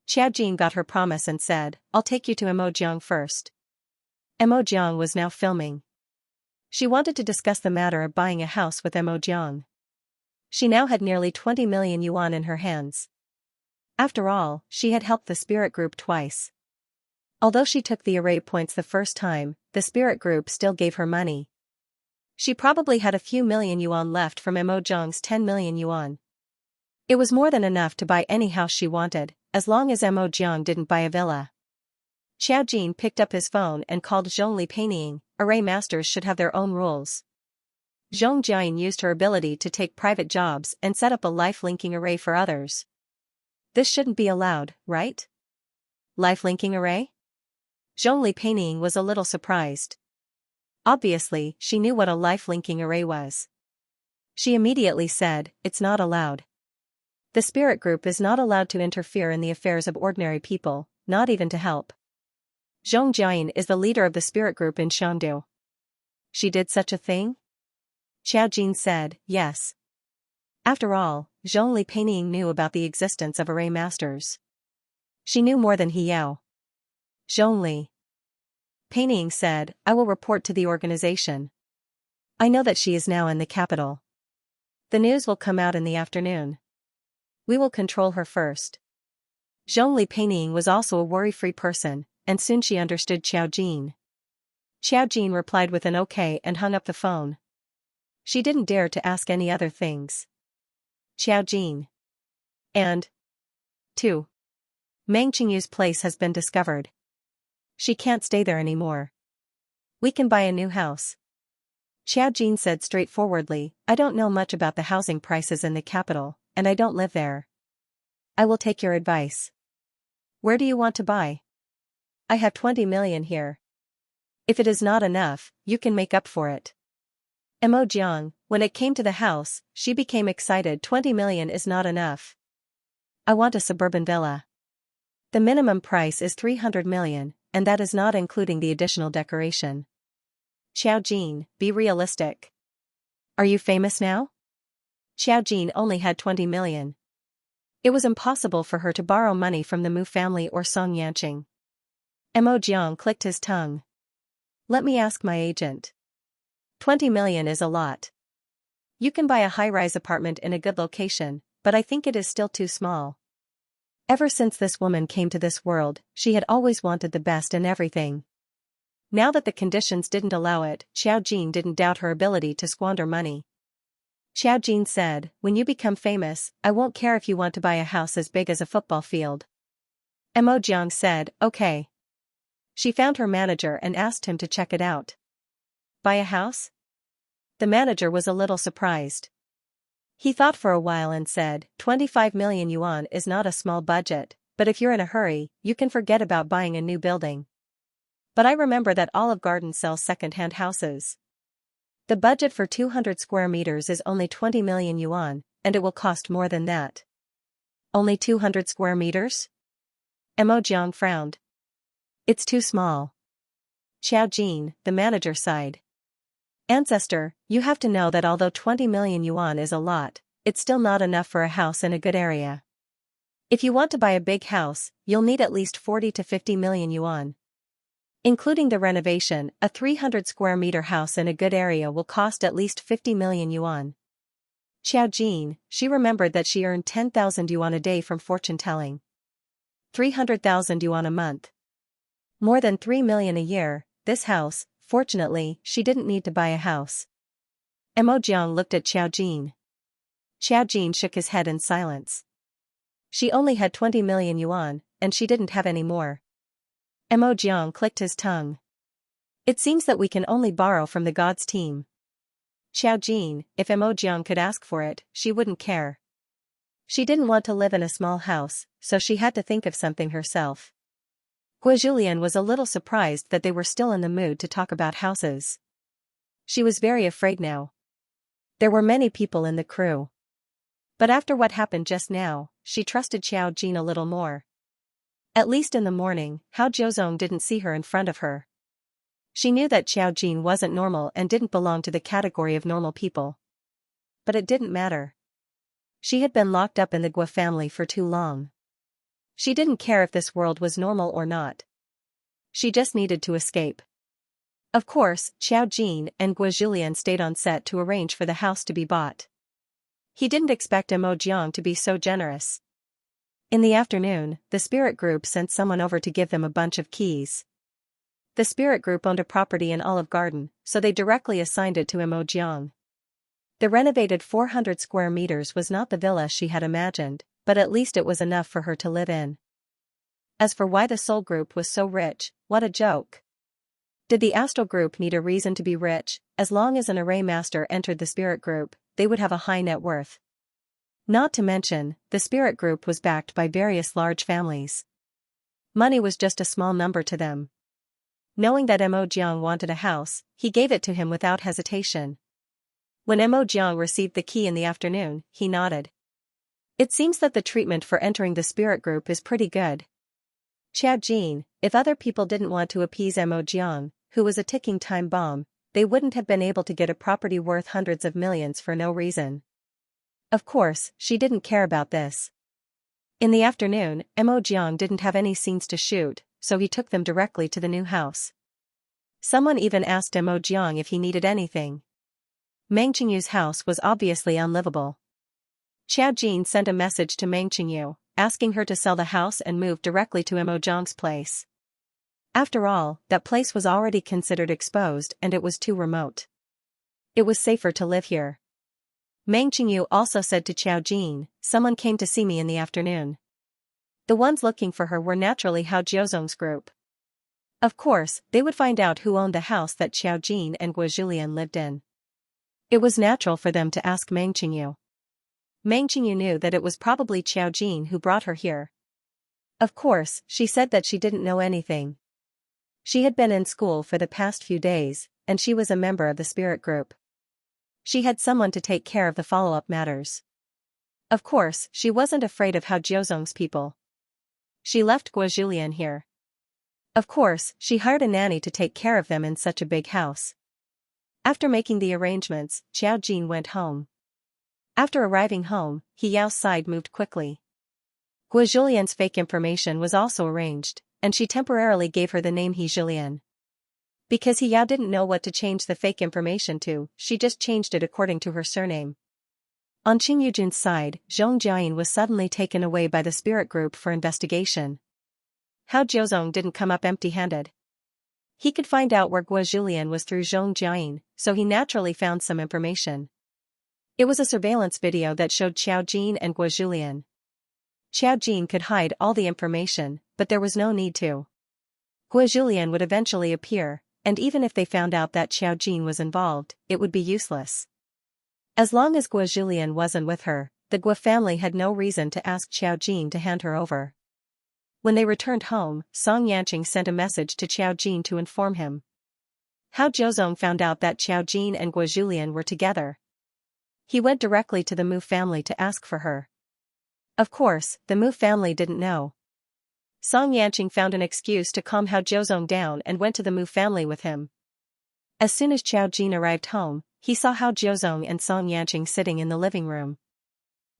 Xiao Jin got her promise and said, I'll take you to Mo Jiang first. Mo Jiang was now filming. She wanted to discuss the matter of buying a house with Mo Jiang. She now had nearly 20 million yuan in her hands. After all, she had helped the spirit group twice. Although she took the array points the first time, the spirit group still gave her money. She probably had a few million yuan left from Mo Jiang's 10 million yuan. It was more than enough to buy any house she wanted, as long as Mo Jiang didn't buy a villa. Xiao Jin picked up his phone and called Zhongli Peining. Array masters should have their own rules. Zhong Jiayin used her ability to take private jobs and set up a life-linking array for others. This shouldn't be allowed, right? Life-linking array? Zhongli Peining was a little surprised. Obviously, she knew what a life-linking array was. She immediately said, it's not allowed. The spirit group is not allowed to interfere in the affairs of ordinary people, not even to help. Zhong Jiayin is the leader of the spirit group in Shandu. She did such a thing? Xiao Jin said, yes. After all, Zhongli Peining knew about the existence of array masters. She knew more than he Yao. Zhongli Peining said, I will report to the organization. I know that she is now in the capital. The news will come out in the afternoon. We will control her first. Zhongli Peining was also a worry-free person, and soon she understood Xiao Jin. Xiao Jin replied with an okay and hung up the phone. She didn't dare to ask any other things. Xiao Jin. And 2. Meng Qingyu's place has been discovered. She can't stay there anymore. We can buy a new house. Xiao Jin said straightforwardly, I don't know much about the housing prices in the capital, and I don't live there. I will take your advice. Where do you want to buy? I have 20 million here. If it is not enough, you can make up for it. Mo Jiang, when it came to the house, she became excited. 20 million is not enough. I want a suburban villa. The minimum price is 300 million, and that is not including the additional decoration. Xiao Jin, be realistic. Are you famous now? Xiao Jin only had 20 million. It was impossible for her to borrow money from the Mu family or Song Yanqing. Mo Jiang clicked his tongue. Let me ask my agent. 20 million is a lot. You can buy a high-rise apartment in a good location, but I think it is still too small. Ever since this woman came to this world, she had always wanted the best in everything. Now that the conditions didn't allow it, Xiaojin didn't doubt her ability to squander money. Xiaojin said, "When you become famous, I won't care if you want to buy a house as big as a football field." Mo Jiang said, "Okay." She found her manager and asked him to check it out. Buy a house? The manager was a little surprised. He thought for a while and said, 25 million yuan is not a small budget, but if you're in a hurry, you can forget about buying a new building. But I remember that Olive Garden sells second-hand houses. The budget for 200 square meters is only 20 million yuan, and it will cost more than that. Only 200 square meters? Mo Jiang frowned. It's too small. Xiaojin, the manager, sighed. Ancestor, you have to know that although 20 million yuan is a lot, it's still not enough for a house in a good area. If you want to buy a big house, you'll need at least 40 to 50 million yuan. Including the renovation, a 300 square meter house in a good area will cost at least 50 million yuan. Xiaojin, she remembered that she earned 10,000 yuan a day from fortune telling. 300,000 yuan a month. More than 3 million a year. This house, fortunately, she didn't need to buy a house. Mo Jiang looked at Xiaojin. Xiaojin shook his head in silence. She only had 20 million yuan, and she didn't have any more. Mo Jiang clicked his tongue. It seems that we can only borrow from the gods team. Xiaojin, if Mo Jiang could ask for it, she wouldn't care. She didn't want to live in a small house, so she had to think of something herself. Guojulian was a little surprised that they were still in the mood to talk about houses. She was very afraid now. There were many people in the crew. But after what happened just now, she trusted Xiaojin a little more. At least in the morning, Hao Jiuzong didn't see her in front of her. She knew that Xiaojin wasn't normal and didn't belong to the category of normal people. But it didn't matter. She had been locked up in the Guo family for too long. She didn't care if this world was normal or not. She just needed to escape. Of course, Xiaojin and Guojulian stayed on set to arrange for the house to be bought. He didn't expect Mo Jiang to be so generous. In the afternoon, the spirit group sent someone over to give them a bunch of keys. The spirit group owned a property in Olive Garden, so they directly assigned it to Mo Jiang. The renovated 400 square meters was not the villa she had imagined, but at least it was enough for her to live in. As for why the soul group was so rich, what a joke. Did the astral group need a reason to be rich? As long as an array master entered the spirit group, they would have a high net worth. Not to mention, the spirit group was backed by various large families. Money was just a small number to them. Knowing that Mo Jiang wanted a house, he gave it to him without hesitation. When Mo Jiang received the key in the afternoon, he nodded. It seems that the treatment for entering the spirit group is pretty good. Xiaojin, if other people didn't want to appease Mo Jiang, who was a ticking time bomb, they wouldn't have been able to get a property worth hundreds of millions for no reason. Of course, she didn't care about this. In the afternoon, Mo Jiang didn't have any scenes to shoot, so he took them directly to the new house. Someone even asked Mo Jiang if he needed anything. Meng Qingyu's house was obviously unlivable. Xiaojin sent a message to Meng Qingyu, asking her to sell the house and move directly to Mo Jiang's place. After all, that place was already considered exposed and it was too remote. It was safer to live here. Meng Qingyu also said to Xiaojin, someone came to see me in the afternoon. The ones looking for her were naturally Hao Jiuzong's group. Of course, they would find out who owned the house that Xiaojin and Guojulian lived in. It was natural for them to ask Meng Qingyu. Meng Qingyu knew that it was probably Xiaojin who brought her here. Of course, she said that she didn't know anything. She had been in school for the past few days, and she was a member of the spirit group. She had someone to take care of the follow-up matters. Of course, she wasn't afraid of Hao Jiuzong's people. She left Guojulian here. Of course, she hired a nanny to take care of them in such a big house. After making the arrangements, Xiaojin went home. After arriving home, Yao's side moved quickly. Guojulian's fake information was also arranged, and she temporarily gave her the name Julian. Because Yao didn't know what to change the fake information to, she just changed it according to her surname. On Qing Yujun's side, Zhong Jiayin was suddenly taken away by the spirit group for investigation. Hao Jiuzong didn't come up empty-handed. He could find out where Guo Julian was through Zhong Jiayin, so he naturally found some information. It was a surveillance video that showed Xiao Jin and Guo Julian. Xiao Jin could hide all the information, but there was no need to. Guo Julian would eventually appear, and even if they found out that Xiao Jin was involved, it would be useless. As long as Guo Julian wasn't with her, the Guo family had no reason to ask Xiao Jin to hand her over. When they returned home, Song Yanqing sent a message to Xiao Jin to inform him. Hao Jiuzong found out that Xiao Jin and Guo Julian were together. He went directly to the Mu family to ask for her. Of course, the Mu family didn't know. Song Yanqing found an excuse to calm Hao Jiuzong down and went to the Mu family with him. As soon as Xiao Jin arrived home, he saw Hao Jiuzong and Song Yanqing sitting in the living room.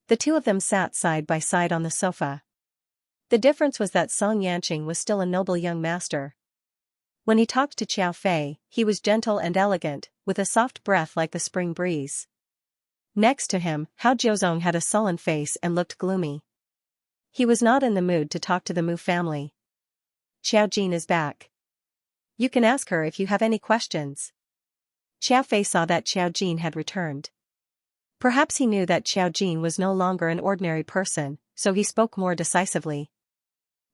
The two of them sat side by side on the sofa. The difference was that Song Yanqing was still a noble young master. When he talked to Qiao Fei, he was gentle and elegant, with a soft breath like the spring breeze. Next to him, Hao Jiuzong had a sullen face and looked gloomy. He was not in the mood to talk to the Mu family. Xiao Jin is back. You can ask her if you have any questions. Qiao Fei saw that Xiao Jin had returned. Perhaps he knew that Xiao Jin was no longer an ordinary person, so he spoke more decisively.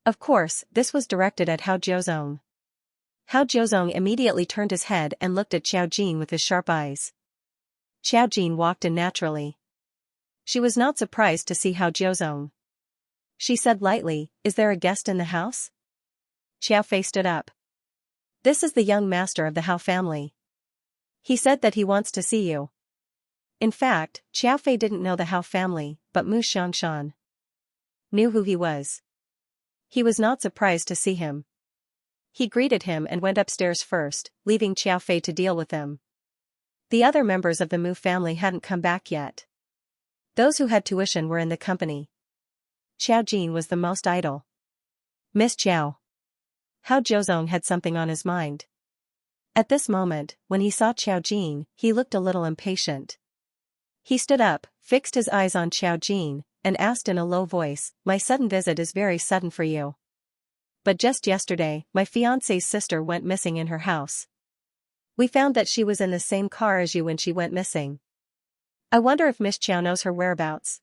Of course, this was directed at Hao Jiuzong. Hao Jiuzong immediately turned his head and looked at Xiao Jin with his sharp eyes. Xiao Jin walked in naturally. She was not surprised to see Hao Jiuzong. She said lightly, "Is there a guest in the house?" Xiao Fei stood up. "This is the young master of the Hao family. He said that he wants to see you." In fact, Xiao Fei didn't know the Hao family, but Mu Xiangshan knew who he was. He was not surprised to see him. He greeted him and went upstairs first, leaving Xiao Fei to deal with them. The other members of the Mu family hadn't come back yet. Those who had tuition were in the company. Xiao Jin was the most idle. "Miss Qiao." Hao Jiuzong had something on his mind. At this moment, when he saw Xiao Jin, he looked a little impatient. He stood up, fixed his eyes on Xiao Jin, and asked in a low voice, "My sudden visit is very sudden for you. But just yesterday, my fiancé's sister went missing in her house. We found that she was in the same car as you when she went missing. I wonder if Miss Qiao knows her whereabouts."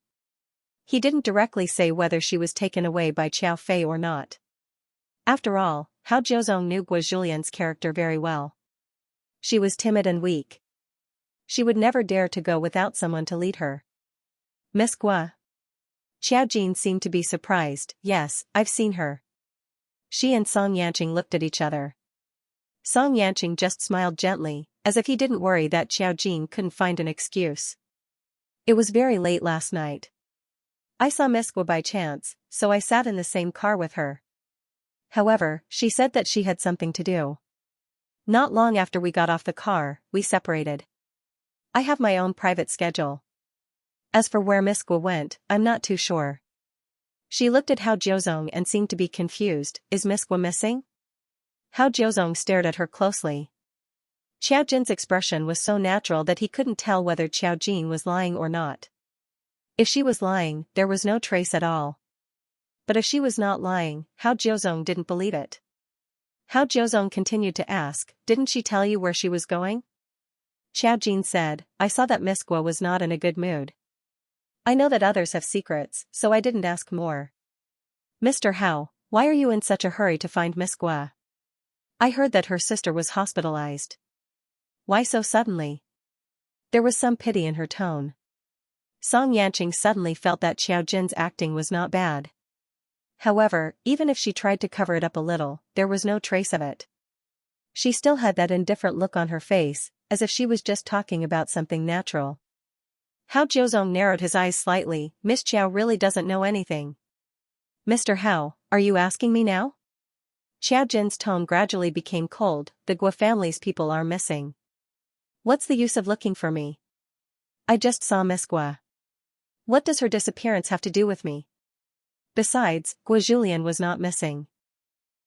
He didn't directly say whether she was taken away by Qiao Fei or not. After all, Hao Jiuzong knew Guo Julian's character very well. She was timid and weak. She would never dare to go without someone to lead her. "Miss Guo?" Xiao Jin seemed to be surprised. "Yes, I've seen her." She and Song Yanqing looked at each other. Song Yanqing just smiled gently, as if he didn't worry that Xiao Jin couldn't find an excuse. "It was very late last night. I saw Miss Guo by chance, so I sat in the same car with her. However, she said that she had something to do. Not long after we got off the car, we separated. I have my own private schedule. As for where Miss Guo went, I'm not too sure." She looked at Hao Jiuzong and seemed to be confused. "Is Miss Guo missing?" Hao Jiuzong stared at her closely. Xiao Jin's expression was so natural that he couldn't tell whether Xiao Jin was lying or not. If she was lying, there was no trace at all. But if she was not lying, Hao Jiuzong didn't believe it. Hao Jiuzong continued to ask, "Didn't she tell you where she was going?" Xiao Jin said, "I saw that Miss Guo was not in a good mood. I know that others have secrets, so I didn't ask more." "Mr. Hao, why are you in such a hurry to find Miss Guo? I heard that her sister was hospitalized. Why so suddenly?" There was some pity in her tone. Song Yanqing suddenly felt that Xiao Jin's acting was not bad. However, even if she tried to cover it up a little, there was no trace of it. She still had that indifferent look on her face, as if she was just talking about something natural. Hao Jiuzong narrowed his eyes slightly. "Miss Qiao really doesn't know anything." "Mr. Hao, are you asking me now?" Xiao Jin's tone gradually became cold. "The Guo family's people are missing. What's the use of looking for me? I just saw Miss Guo. What does her disappearance have to do with me? Besides, Guo Julian was not missing.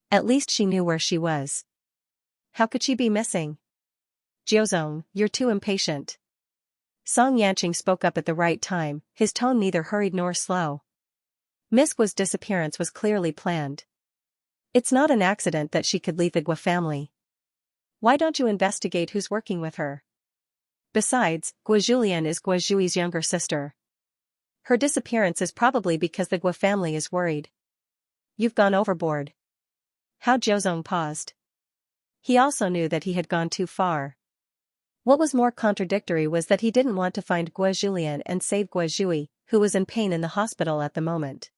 At least she knew where she was. How could she be missing?" "Jiuzong, you're too impatient. Song Yanqing spoke up at the right time, his tone neither hurried nor slow. Miss Guo's disappearance was clearly planned. It's not an accident that she could leave the Guo family. Why don't you investigate who's working with her? Besides, Guo Julian is Guo Zhui's younger sister. Her disappearance is probably because the Guo family is worried. You've gone overboard. Hao Jiuzong paused. He also knew that he had gone too far. What was more contradictory was that he didn't want to find Guo Julian and save Guo Zhui, who was in pain in the hospital at the moment.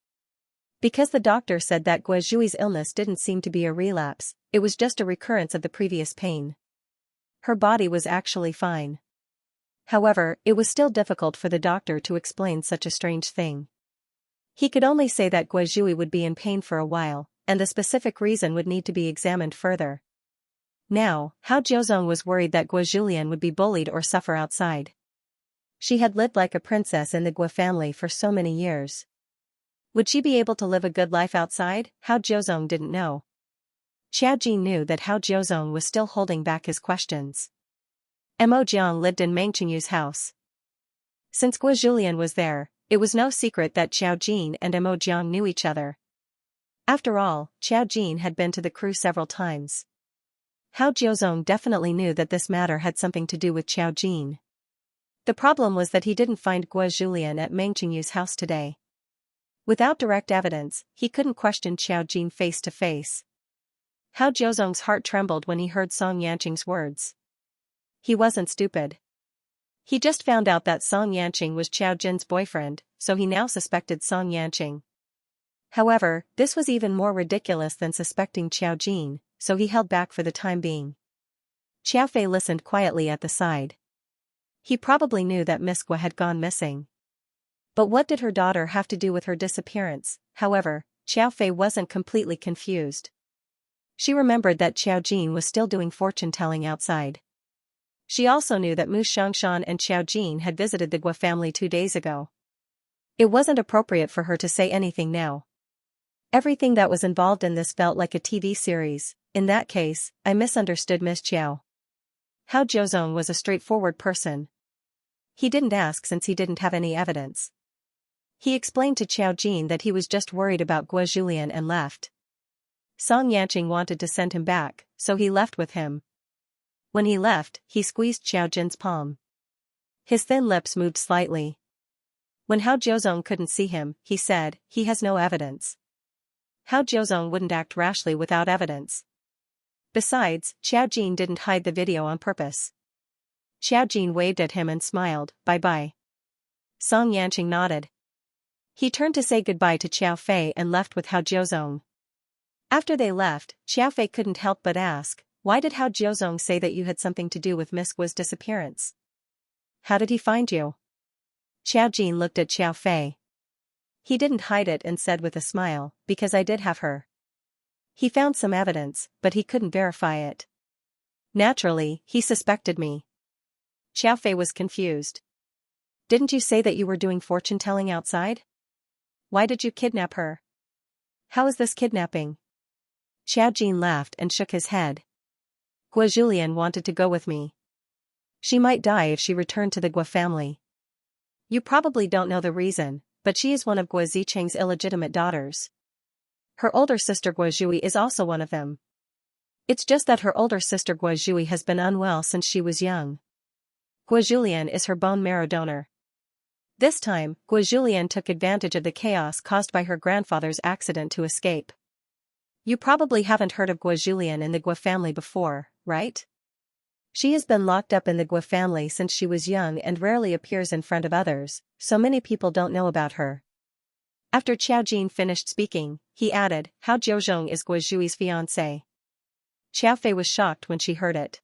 Because the doctor said that Guo Zhui's illness didn't seem to be a relapse, it was just a recurrence of the previous pain. Her body was actually fine. However, it was still difficult for the doctor to explain such a strange thing. He could only say that Guo Zhui would be in pain for a while, and the specific reason would need to be examined further. Now, Hao Jiuzong was worried that Guo Julian would be bullied or suffer outside. She had lived like a princess in the Guo family for so many years. Would she be able to live a good life outside? Hao Jiuzong didn't know. Xiao Jin knew that Hao Jiuzong was still holding back his questions. Mo Jiang lived in Meng Qingyu's house. Since Guo Julian was there, it was no secret that Xiao Jin and Mo Jiang knew each other. After all, Xiao Jin had been to the crew several times. Hao Jiuzong definitely knew that this matter had something to do with Xiao Jin. The problem was that he didn't find Guo Julian at Meng Qingyu's house today. Without direct evidence, he couldn't question Xiao Jin face to face. Hao Jiuzong's heart trembled when he heard Song Yanqing's words. He wasn't stupid. He just found out that Song Yanqing was Xiao Jin's boyfriend, so he now suspected Song Yanqing. However, this was even more ridiculous than suspecting Xiao Jin, so he held back for the time being. Xiao Fei listened quietly at the side. He probably knew that Miss Guo had gone missing. But what did her daughter have to do with her disappearance? However, Xiao Fei wasn't completely confused. She remembered that Xiao Jin was still doing fortune-telling outside. She also knew that Mu Xiangshan and Xiao Jin had visited the Guo family 2 days ago. It wasn't appropriate for her to say anything now. Everything that was involved in this felt like a TV series. In that case, I misunderstood Miss Qiao. Hao Jiuzong was a straightforward person. He didn't ask since he didn't have any evidence. He explained to Xiao Jin that he was just worried about Guo Julian and left. Song Yanqing wanted to send him back, so he left with him. When he left, he squeezed Xiao Jin's palm. His thin lips moved slightly. When Hao Jiuzong couldn't see him, he said, "He has no evidence." Hao Jiuzong wouldn't act rashly without evidence. Besides, Xiao Jin didn't hide the video on purpose. Xiao Jin waved at him and smiled, "Bye-bye." Song Yanqing nodded. He turned to say goodbye to Xiao Fei and left with Hao Jiuzong. After they left, Xiao Fei couldn't help but ask, "Why did Hao Jiuzong say that you had something to do with Miss Guo's disappearance? How did he find you?" Xiao Jin looked at Xiao Fei. He didn't hide it and said with a smile, "Because I did have her." He found some evidence, but he couldn't verify it. Naturally, he suspected me. Xiao Fei was confused. "Didn't you say that you were doing fortune-telling outside? Why did you kidnap her? How is this kidnapping?" Xiao Jin laughed and shook his head. "Guo Julian wanted to go with me. She might die if she returned to the Guo family. You probably don't know the reason, but she is one of Guo Zicheng's illegitimate daughters. Her older sister Guo Zhui is also one of them. It's just that her older sister Guo Zhui has been unwell since she was young. Guo Julian is her bone marrow donor. This time, Guo Julian took advantage of the chaos caused by her grandfather's accident to escape. You probably haven't heard of Guo Julian in the Guo family before, right? She has been locked up in the Guo family since she was young and rarely appears in front of others, so many people don't know about her." After Xiao Jin finished speaking, he added, "Hao Jiuzhong is Guo Zhui's fiancé." Xiao Fei was shocked when she heard it.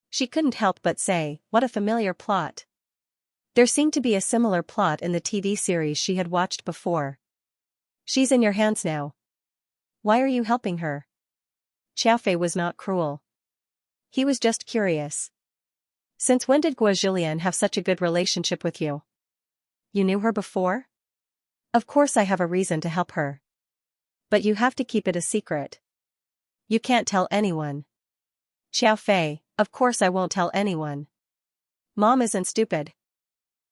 She couldn't help but say, "What a familiar plot." There seemed to be a similar plot in the TV series she had watched before. "She's in your hands now. Why are you helping her?" Xiao Fei was not cruel. He was just curious. "Since when did Guo Julian have such a good relationship with you? You knew her before?" "Of course I have a reason to help her. But you have to keep it a secret. You can't tell anyone." Xiao Fei, "Of course I won't tell anyone. Mom isn't stupid.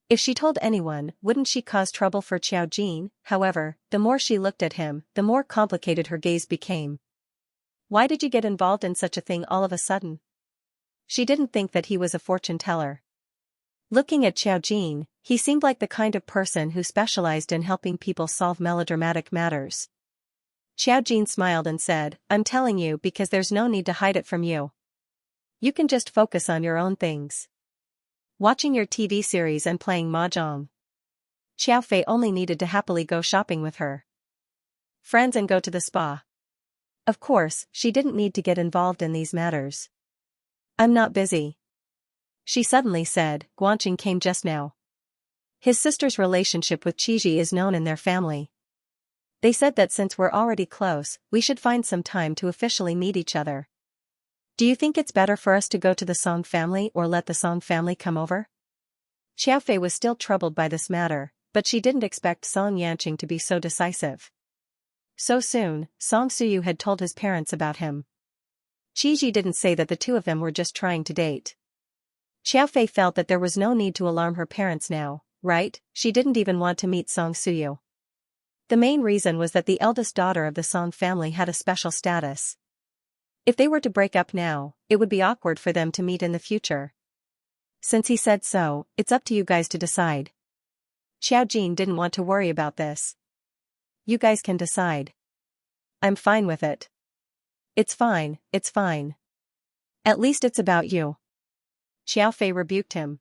If she told anyone, wouldn't she cause trouble for Xiao Jin? However, the more she looked at him, the more complicated her gaze became. Why did you get involved in such a thing all of a sudden? She didn't think that he was a fortune teller. Looking at Xiao Jin, he seemed like the kind of person who specialized in helping people solve melodramatic matters. Xiao Jin smiled and said, I'm telling you because there's no need to hide it from you. You can just focus on your own things. Watching your TV series and playing mahjong. Xiao Fei only needed to happily go shopping with her friends and go to the spa. Of course, she didn't need to get involved in these matters. I'm not busy. She suddenly said, Guanqing came just now. His sister's relationship with Qiji is known in their family. They said that since we're already close, we should find some time to officially meet each other. Do you think it's better for us to go to the Song family or let the Song family come over? Xiao Fei was still troubled by this matter, but she didn't expect Song Yanqing to be so decisive. So soon, Song Suyu had told his parents about him. Qiji didn't say that the two of them were just trying to date. Xiao Fei felt that there was no need to alarm her parents now, right? She didn't even want to meet Song Suyu. The main reason was that the eldest daughter of the Song family had a special status. If they were to break up now, it would be awkward for them to meet in the future. Since he said so, it's up to you guys to decide. Xiao Jin didn't want to worry about this. You guys can decide. I'm fine with it. It's fine, it's fine. At least it's about you. Xiao Fei rebuked him.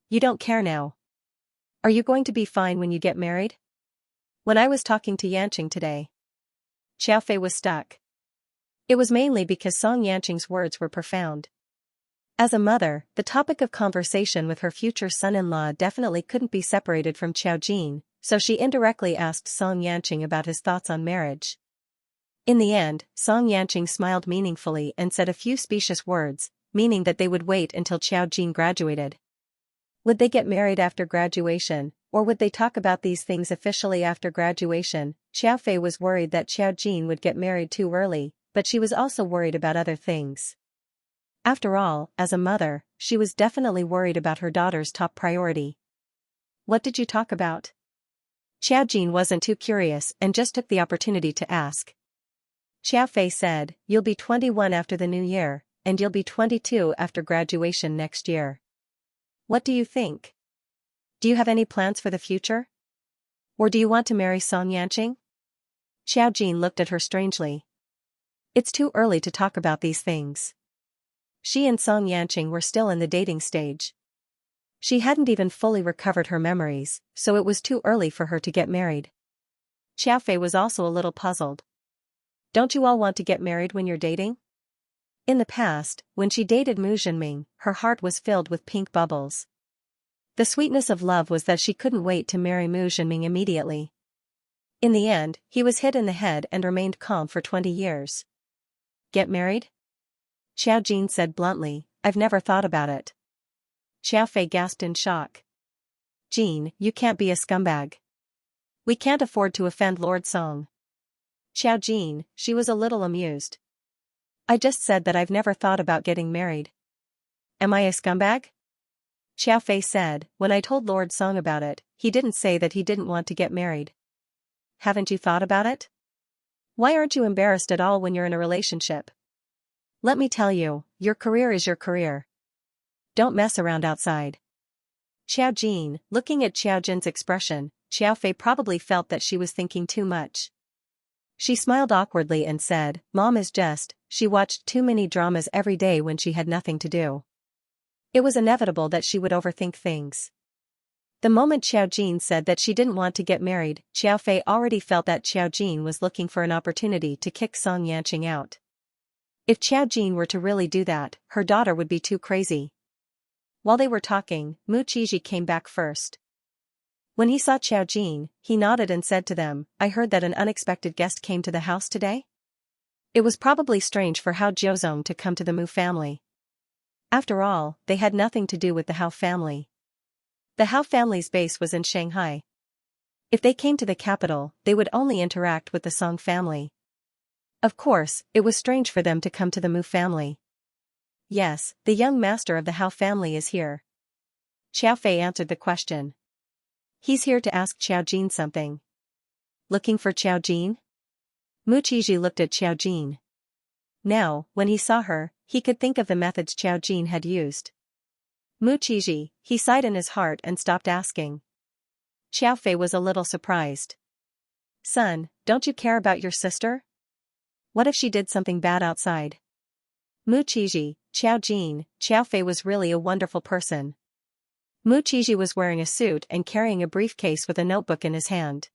You don't care now. Are you going to be fine when you get married? When I was talking to Yanqing today. Xiao Fei was stuck. It was mainly because Song Yanqing's words were profound. As a mother, the topic of conversation with her future son-in-law definitely couldn't be separated from Xiao Jin, so she indirectly asked Song Yanqing about his thoughts on marriage. In the end, Song Yanqing smiled meaningfully and said a few specious words, meaning that they would wait until Xiao Jin graduated. Would they get married after graduation, or would they talk about these things officially after graduation? Xiao Fei was worried that Xiao Jin would get married too early, but she was also worried about other things. After all, as a mother, she was definitely worried about her daughter's top priority. What did you talk about? Xiao Jin wasn't too curious and just took the opportunity to ask. Xiao Fei said, You'll be 21 after the new year, and you'll be 22 after graduation next year. What do you think? Do you have any plans for the future? Or do you want to marry Song Yanqing? Xiao Jin looked at her strangely. It's too early to talk about these things. She and Song Yanqing were still in the dating stage. She hadn't even fully recovered her memories, so it was too early for her to get married. Xiao Fei was also a little puzzled. Don't you all want to get married when you're dating? In the past, when she dated Mu Zhenming, her heart was filled with pink bubbles. The sweetness of love was that she couldn't wait to marry Mu Zhenming immediately. In the end, he was hit in the head and remained calm for 20 years. Get married? Xiao Jin said bluntly, I've never thought about it. Xiao Fei gasped in shock. Jin, you can't be a scumbag. We can't afford to offend Lord Song. Xiao Jin, she was a little amused. I just said that I've never thought about getting married. Am I a scumbag? Xiao Fei said, when I told Lord Song about it, he didn't say that he didn't want to get married. Haven't you thought about it? Why aren't you embarrassed at all when you're in a relationship? Let me tell you, your career is your career. Don't mess around outside. Xiao Jin, looking at Xiao Jin's expression, Xiao Fei probably felt that she was thinking too much. She smiled awkwardly and said, Mom is just, she watched too many dramas every day when she had nothing to do. It was inevitable that she would overthink things. The moment Xiao Jin said that she didn't want to get married, Xiao Fei already felt that Xiao Jin was looking for an opportunity to kick Song Yanqing out. If Xiao Jin were to really do that, her daughter would be too crazy. While they were talking, Mu Qiji came back first. When he saw Xiao Jin, he nodded and said to them, I heard that an unexpected guest came to the house today? It was probably strange for Hao Jiuzong to come to the Mu family. After all, they had nothing to do with the Hao family. The Hao family's base was in Shanghai. If they came to the capital, they would only interact with the Song family. Of course, it was strange for them to come to the Mu family. Yes, the young master of the Hao family is here. Xiao Fei answered the question. He's here to ask Xiao Jin something. Looking for Xiao Jin? Mu Qizhi looked at Xiao Jin. Now, when he saw her, he could think of the methods Xiao Jin had used. Mu Qizhi, he sighed in his heart and stopped asking. Xiao Fei was a little surprised. Son, don't you care about your sister? What if she did something bad outside? Mu Qizhi, Xiao Jin, Xiao Fei was really a wonderful person. Mu Qizhi was wearing a suit and carrying a briefcase with a notebook in his hand.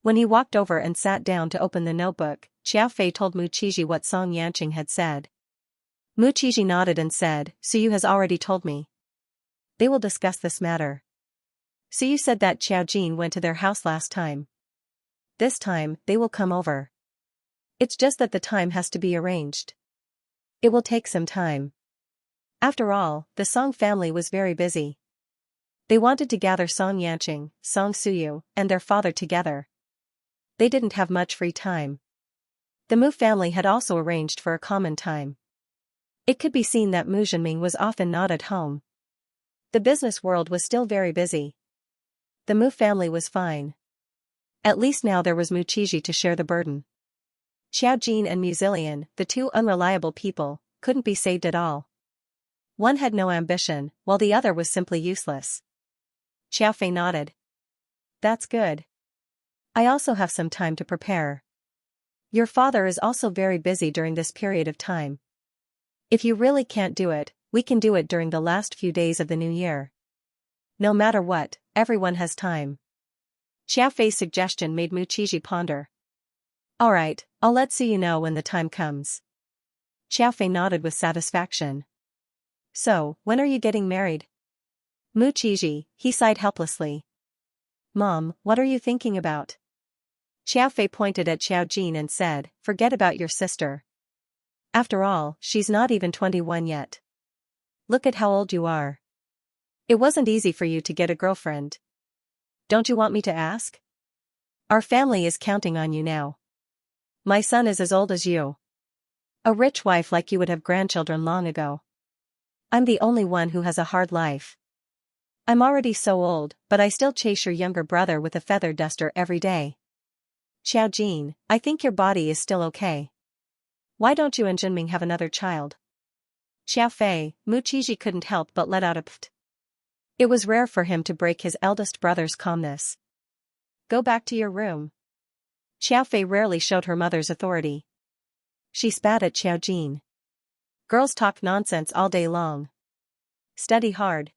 When he walked over and sat down to open the notebook, Xiao Fei told Mu Qizhi what Xianxia had said. Mu Qizhi nodded and said, Suyu has already told me. They will discuss this matter. Suyu said that Xiao Jin went to their house last time. This time, they will come over. It's just that the time has to be arranged. It will take some time. After all, the Song family was very busy. They wanted to gather Song Yanqing, Song Suyu, and their father together. They didn't have much free time. The Mu family had also arranged for a common time. It could be seen that Mu Zhenming was often not at home. The business world was still very busy. The Mu family was fine. At least now there was Mu Qizhi to share the burden. Xiao Jin and Mu Zilian, the two unreliable people, couldn't be saved at all. One had no ambition, while the other was simply useless. Xiao Fei nodded. That's good. I also have some time to prepare. Your father is also very busy during this period of time. If you really can't do it, we can do it during the last few days of the new year. No matter what, everyone has time. Xiao Fei's suggestion made Mu Qizhi ponder. Alright, I'll let Suyu know when the time comes. Xiao Fei nodded with satisfaction. So, when are you getting married? Mu Qizhi, he sighed helplessly. Mom, what are you thinking about? Xiao Fei pointed at Xiao Jin and said, forget about your sister. After all, she's not even 21 yet. Look at how old you are. It wasn't easy for you to get a girlfriend. Don't you want me to ask? Our family is counting on you now. My son is as old as you. A rich wife like you would have grandchildren long ago. I'm the only one who has a hard life. I'm already so old, but I still chase your younger brother with a feather duster every day. Xiao Jin, I think your body is still okay. Why don't you and Zhenming have another child? Xiao Fei, Mu Qizhi couldn't help but let out a pft. It was rare for him to break his eldest brother's calmness. Go back to your room. Xiao Fei rarely showed her mother's authority. She spat at Xiao Jin. Girls talk nonsense all day long. Study hard.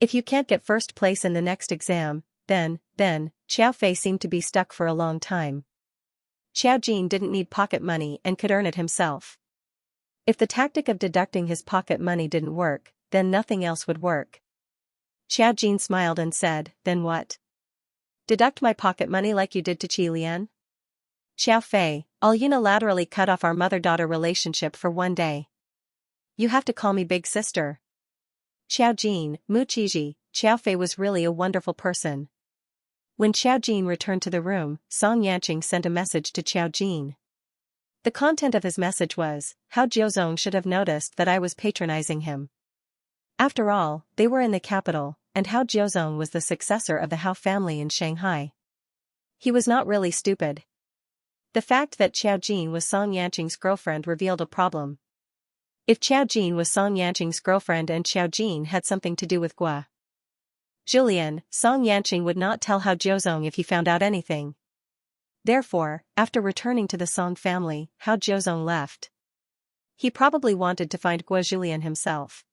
If you can't get first place in the next exam, then, Xiao Fei seemed to be stuck for a long time. Xiao Jin didn't need pocket money and could earn it himself. If the tactic of deducting his pocket money didn't work, then nothing else would work. Xiao Jin smiled and said, then what? Deduct my pocket money like you did to Qi Lian? Xiao Fei, I'll unilaterally cut off our mother-daughter relationship for one day. You have to call me big sister. Xiao Jin, Mu Qizhi, Xiao Fei was really a wonderful person. When Xiao Jin returned to the room, Song Yanqing sent a message to Xiao Jin. The content of his message was, how Jiuzong should have noticed that I was patronizing him. After all, they were in the capital, and how Jiuzong was the successor of the Hao family in Shanghai. He was not really stupid. The fact that Xiao Jin was Song Yanqing's girlfriend revealed a problem. If Xiao Jin was Song Yanqing's girlfriend and Xiao Jin had something to do with Gua Julian, Song Yanqing would not tell Hao Jiuzong if he found out anything. Therefore, after returning to the Song family, Hao Jiuzong left. He probably wanted to find Gua Julian himself.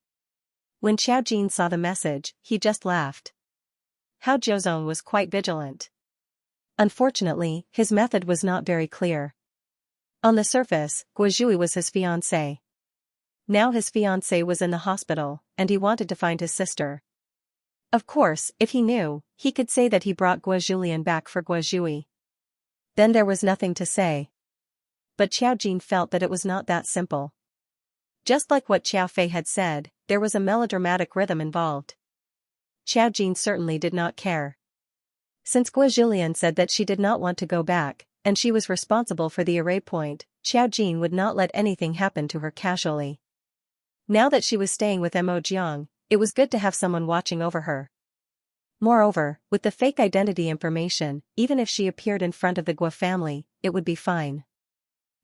When Xiao Jin saw the message, he just laughed. Hao Jiuzong was quite vigilant. Unfortunately, his method was not very clear. On the surface, Gua Zhui was his fiancée. Now his fiancée was in the hospital, and he wanted to find his sister. Of course, if he knew, he could say that he brought Gua Julian back for Gua Zhui. Then there was nothing to say. But Xiao Jin felt that it was not that simple. Just like what Xiao Fei had said, there was a melodramatic rhythm involved. Xiao Jin certainly did not care. Since Gua Julian said that she did not want to go back, and she was responsible for the array point, Xiao Jin would not let anything happen to her casually. Now that she was staying with Mo Jiang, it was good to have someone watching over her. Moreover, with the fake identity information, even if she appeared in front of the Gua family, it would be fine.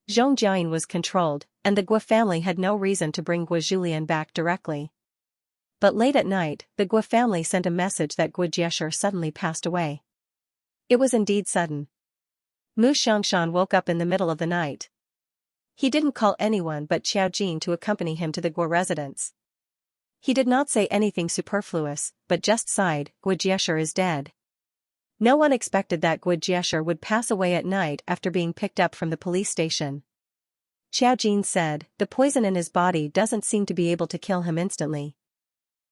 Zhong Jiayin was controlled, and the Gua family had no reason to bring Gua Julian back directly. But late at night, the Gua family sent a message that Gua Jiesher suddenly passed away. It was indeed sudden. Mu Xiangshan woke up in the middle of the night. He didn't call anyone but Xiao Jin to accompany him to the Gua residence. He did not say anything superfluous, but just sighed, Gua Jiesher is dead. No one expected that Gua Jiesher would pass away at night after being picked up from the police station. Xiao Jin said, the poison in his body doesn't seem to be able to kill him instantly.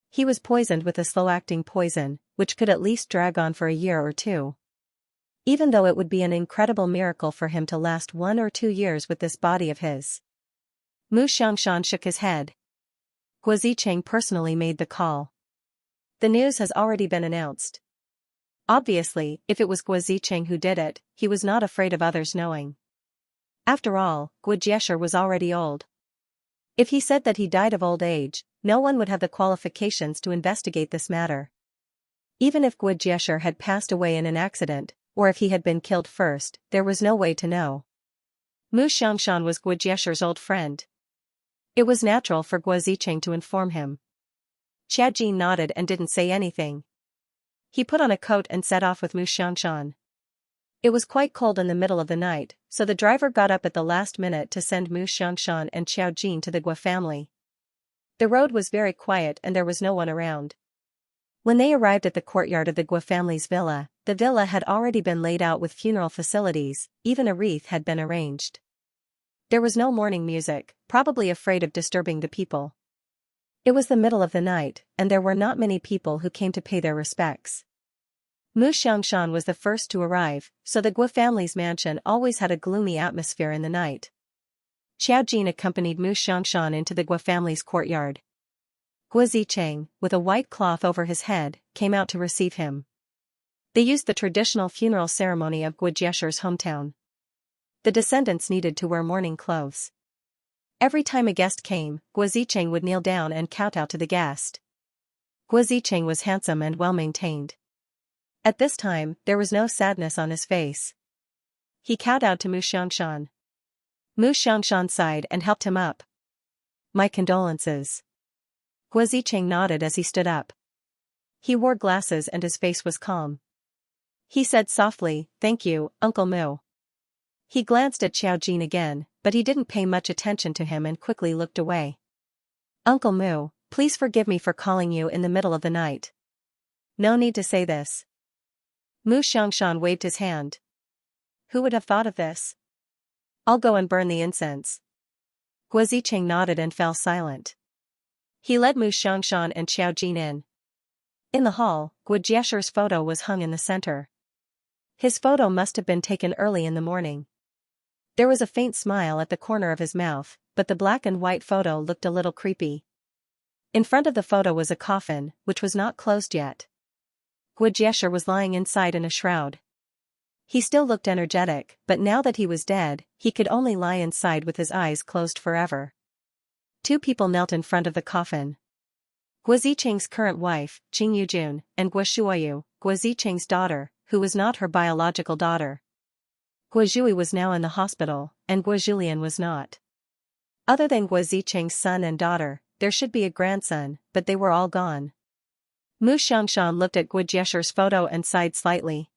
He was poisoned with a slow-acting poison, which could at least drag on for a year or two. Even though it would be an incredible miracle for him to last 1 or 2 years with this body of his. Mu Xiangshan shook his head. Gua Zicheng personally made the call. The news has already been announced. Obviously, if it was Gua Zicheng who did it, he was not afraid of others knowing. After all, Gua Jiesher was already old. If he said that he died of old age, no one would have the qualifications to investigate this matter. Even if Gua Jiesher had passed away in an accident, or if he had been killed first, there was no way to know. Mu Xiangshan was Gua Jiesher's old friend. It was natural for Gua Zicheng to inform him. Xiao Jin nodded and didn't say anything. He put on a coat and set off with Mu Xiangshan. It was quite cold in the middle of the night, so the driver got up at the last minute to send Mu Xiangshan and Xiao Jin to the Gua family. The road was very quiet and there was no one around. When they arrived at the courtyard of the Gua family's villa, the villa had already been laid out with funeral facilities, even a wreath had been arranged. There was no morning music, probably afraid of disturbing the people. It was the middle of the night, and there were not many people who came to pay their respects. Mu Xiangshan was the first to arrive, so the Gua family's mansion always had a gloomy atmosphere in the night. Xiao Jin accompanied Mu Xiangshan into the Gua family's courtyard. Gua Zicheng, with a white cloth over his head, came out to receive him. They used the traditional funeral ceremony of Gua Jiesher's hometown. The descendants needed to wear mourning clothes. Every time a guest came, Gua Zicheng would kneel down and kowtow to the guest. Gua Zicheng was handsome and well-maintained. At this time, there was no sadness on his face. He kowtowed to Mu Xiangshan. Mu Xiangshan sighed and helped him up. My condolences. Gua Zicheng nodded as he stood up. He wore glasses and his face was calm. He said softly, thank you, Uncle Mu. He glanced at Xiao Jin again, but he didn't pay much attention to him and quickly looked away. Uncle Mu, please forgive me for calling you in the middle of the night. No need to say this. Mu Xiangshan waved his hand. Who would have thought of this? I'll go and burn the incense. Gua Zicheng nodded and fell silent. He led Mu Xiangshan and Xiao Jin in. In the hall, Gua Jiesher's photo was hung in the center. His photo must have been taken early in the morning. There was a faint smile at the corner of his mouth, but the black and white photo looked a little creepy. In front of the photo was a coffin, which was not closed yet. Gua Jiesher was lying inside in a shroud. He still looked energetic, but now that he was dead, he could only lie inside with his eyes closed forever. 2 people knelt in front of the coffin. Gua Zicheng's current wife, Jing Yujun, and Gua Shuoyu, Gua Zicheng's daughter, who was not her biological daughter. Gua Zhui was now in the hospital, and Gua Julian was not. Other than Gua Zicheng's son and daughter, there should be a grandson, but they were all gone. Mu Xiangshan looked at Gua Jiesher's photo and sighed slightly.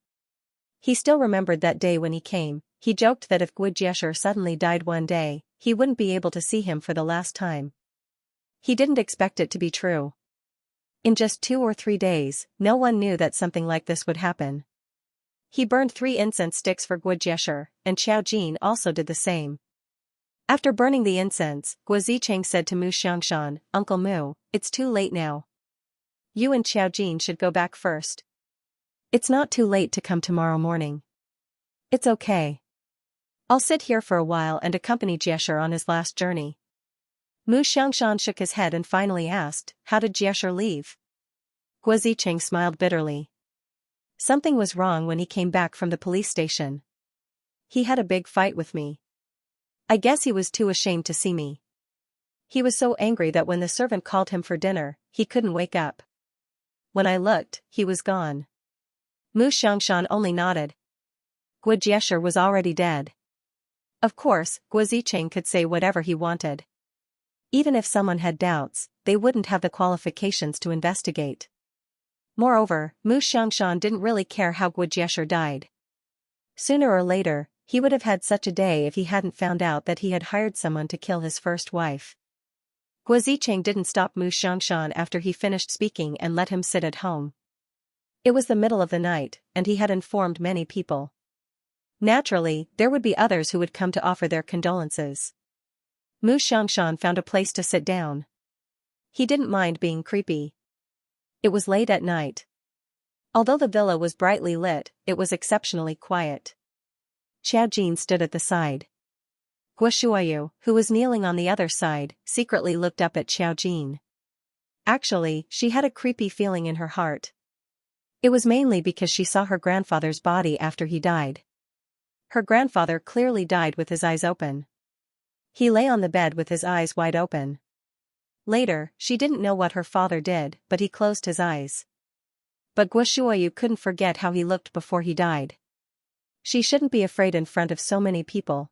He still remembered that day when he came. He joked that if Gua Jiesher suddenly died one day, he wouldn't be able to see him for the last time. He didn't expect it to be true. In just 2 or 3 days, no one knew that something like this would happen. He burned 3 incense sticks for Gua Jiesher, and Xiao Jin also did the same. After burning the incense, Gua Zicheng said to Mu Xiangshan, Uncle Mu, it's too late now. You and Xiao Jin should go back first. It's not too late to come tomorrow morning. It's okay. I'll sit here for a while and accompany Jiesher on his last journey. Mu Xiangshan shook his head and finally asked, how did Jiesher leave? Gua Zicheng smiled bitterly. Something was wrong when he came back from the police station. He had a big fight with me. I guess he was too ashamed to see me. He was so angry that when the servant called him for dinner, he couldn't wake up. When I looked, he was gone. Mu Xiangshan only nodded. Guo Jiesher was already dead. Of course, Guo Zicheng could say whatever he wanted. Even if someone had doubts, they wouldn't have the qualifications to investigate. Moreover, Mu Xiangshan didn't really care how Guo Jiesher died. Sooner or later, he would have had such a day if he hadn't found out that he had hired someone to kill his first wife. Guo Zicheng didn't stop Mu Xiangshan after he finished speaking and let him sit at home. It was the middle of the night, and he had informed many people. Naturally, there would be others who would come to offer their condolences. Mu Xiangshan found a place to sit down. He didn't mind being creepy. It was late at night. Although the villa was brightly lit, it was exceptionally quiet. Xiao Jin stood at the side. Guo Shuoyu, who was kneeling on the other side, secretly looked up at Xiao Jin. Actually, she had a creepy feeling in her heart. It was mainly because she saw her grandfather's body after he died. Her grandfather clearly died with his eyes open. He lay on the bed with his eyes wide open. Later, she didn't know what her father did, but he closed his eyes. But Guo Shuoyu couldn't forget how he looked before he died. She shouldn't be afraid in front of so many people.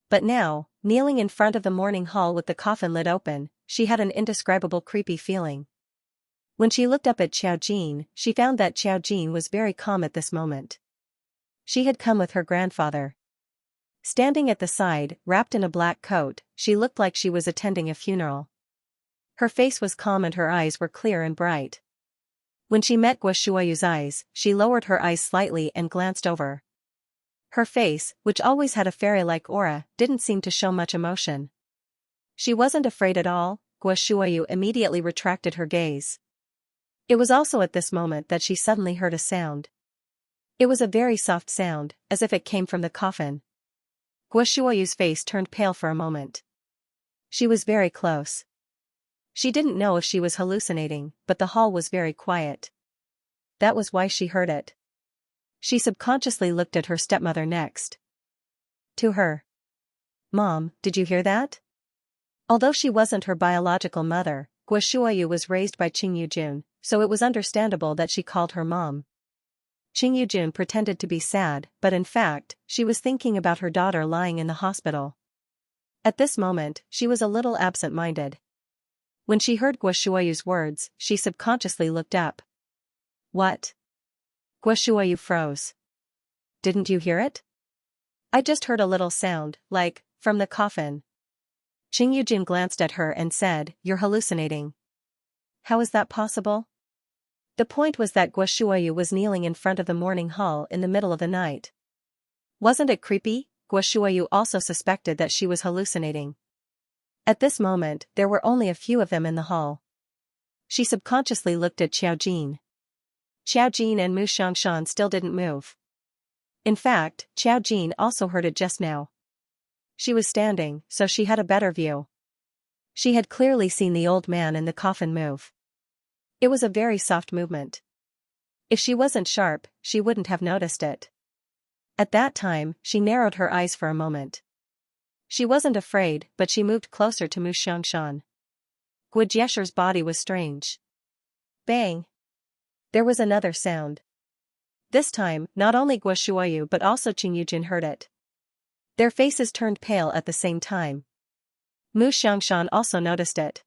But now, kneeling in front of the mourning hall with the coffin lid open, she had an indescribable creepy feeling. When she looked up at Xiao Jin, she found that Xiao Jin was very calm at this moment. She had come with her grandfather. Standing at the side, wrapped in a black coat, she looked like she was attending a funeral. Her face was calm and her eyes were clear and bright. When she met Guo Shuoyu's eyes, she lowered her eyes slightly and glanced over. Her face, which always had a fairy-like aura, didn't seem to show much emotion. She wasn't afraid at all. Guo Shuoyu immediately retracted her gaze. It was also at this moment that she suddenly heard a sound. It was a very soft sound, as if it came from the coffin. Guo Shuoyu's face turned pale for a moment. She was very close. She didn't know if she was hallucinating, but the hall was very quiet. That was why she heard it. She subconsciously looked at her stepmother next. To her. "Mom, did you hear that?" Although she wasn't her biological mother, Guo Shuoyu was raised by Qing Yujun, so it was understandable that she called her mom. Qing Yujun pretended to be sad, but in fact, she was thinking about her daughter lying in the hospital. At this moment, she was a little absent-minded. When she heard Guo Shuoyu's words, she subconsciously looked up. "What?" Guo Shuoyu froze. "Didn't you hear it?" "I just heard a little sound, like, from the coffin." Qing Yujin glanced at her and said, "You're hallucinating." "How is that possible?" The point was that Guo Shuoyu was kneeling in front of the mourning hall in the middle of the night. Wasn't it creepy? Guo Shuoyu also suspected that she was hallucinating. At this moment, there were only a few of them in the hall. She subconsciously looked at Xiao Jin. Xiao Jin and Mu Xiangshan still didn't move. In fact, Xiao Jin also heard it just now. She was standing, so she had a better view. She had clearly seen the old man in the coffin move. It was a very soft movement. If she wasn't sharp, she wouldn't have noticed it. At that time, she narrowed her eyes for a moment. She wasn't afraid, but she moved closer to Mu Xiangshan. Guo Jiesher's body was strange. Bang! There was another sound. This time, not only Guo Shuoyu but also Qing Yujin heard it. Their faces turned pale at the same time. Mu Xiangshan also noticed it.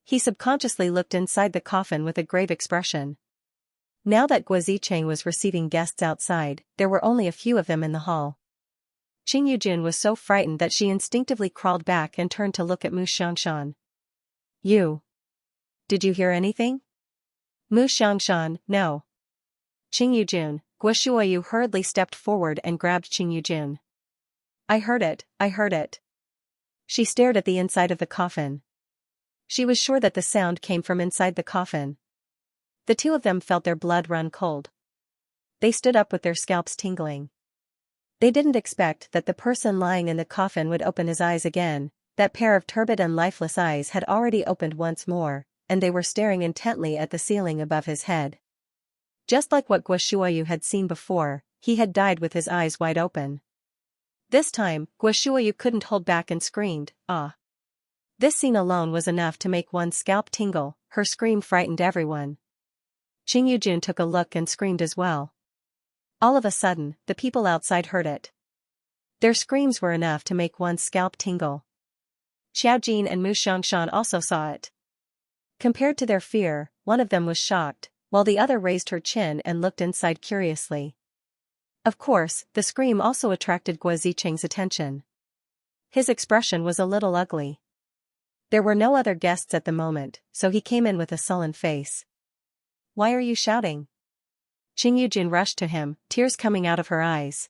He subconsciously looked inside the coffin with a grave expression. Now that Guo Zicheng was receiving guests outside, there were only a few of them in the hall. Qing Yujin was so frightened that she instinctively crawled back and turned to look at Mu Xiangshan. "You. Did you hear anything?" Mu Xiangshan, "No." Qing Yujin, Guo Shuoyu hurriedly stepped forward and grabbed Qing Yujin. I heard it." She stared at the inside of the coffin. She was sure that the sound came from inside the coffin. The two of them felt their blood run cold. They stood up with their scalps tingling. They didn't expect that the person lying in the coffin would open his eyes again. That pair of turbid and lifeless eyes had already opened once more, and they were staring intently at the ceiling above his head. Just like what Guo Shuoyu had seen before, he had died with his eyes wide open. This time, Guo Shuoyu couldn't hold back and screamed, "Ah!" This scene alone was enough to make one's scalp tingle. her scream frightened everyone. Qing Yujun took a look and screamed as well. All of a sudden, the people outside heard it. Their screams were enough to make one's scalp tingle. Xiaojin and Mu Xiangshan also saw it. Compared to their fear, one of them was shocked, while the other raised her chin and looked inside curiously. Of course, the scream also attracted Guo Zicheng's attention. His expression was a little ugly. There were no other guests at the moment, so he came in with a sullen face. "Why are you shouting?" Qing Yujun rushed to him, tears coming out of her eyes.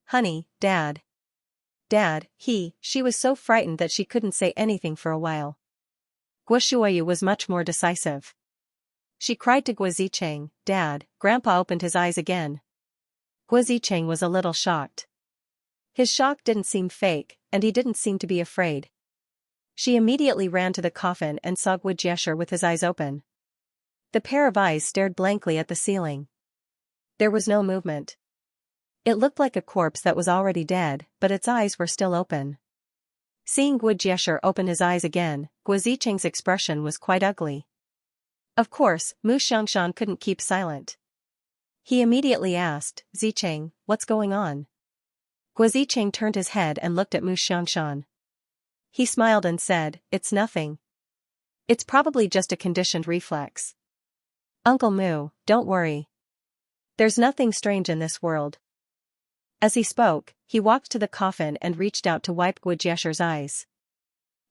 "Honey, Dad. Dad, she was so frightened that she couldn't say anything for a while." Guo Shuoyu was much more decisive. She cried to Guo Zicheng, "Dad." Grandpa opened his eyes again. Guo Zicheng was a little shocked. His shock didn't seem fake, and he didn't seem to be afraid. She immediately ran to the coffin and saw Guo Jiesher with his eyes open. The pair of eyes stared blankly at the ceiling. There was no movement. It looked like a corpse that was already dead, but its eyes were still open. Seeing Guo Jiesher open his eyes again, Guo Zicheng's expression was quite ugly. Of course, Mu Xiangshan couldn't keep silent. He immediately asked, "Zicheng, what's going on?" Guo Zicheng turned his head and looked at Mu Xiangshan. He smiled and said, "It's nothing. It's probably just a conditioned reflex. Uncle Mu, don't worry. There's nothing strange in this world." As he spoke, he walked to the coffin and reached out to wipe Guo Jiesher's eyes.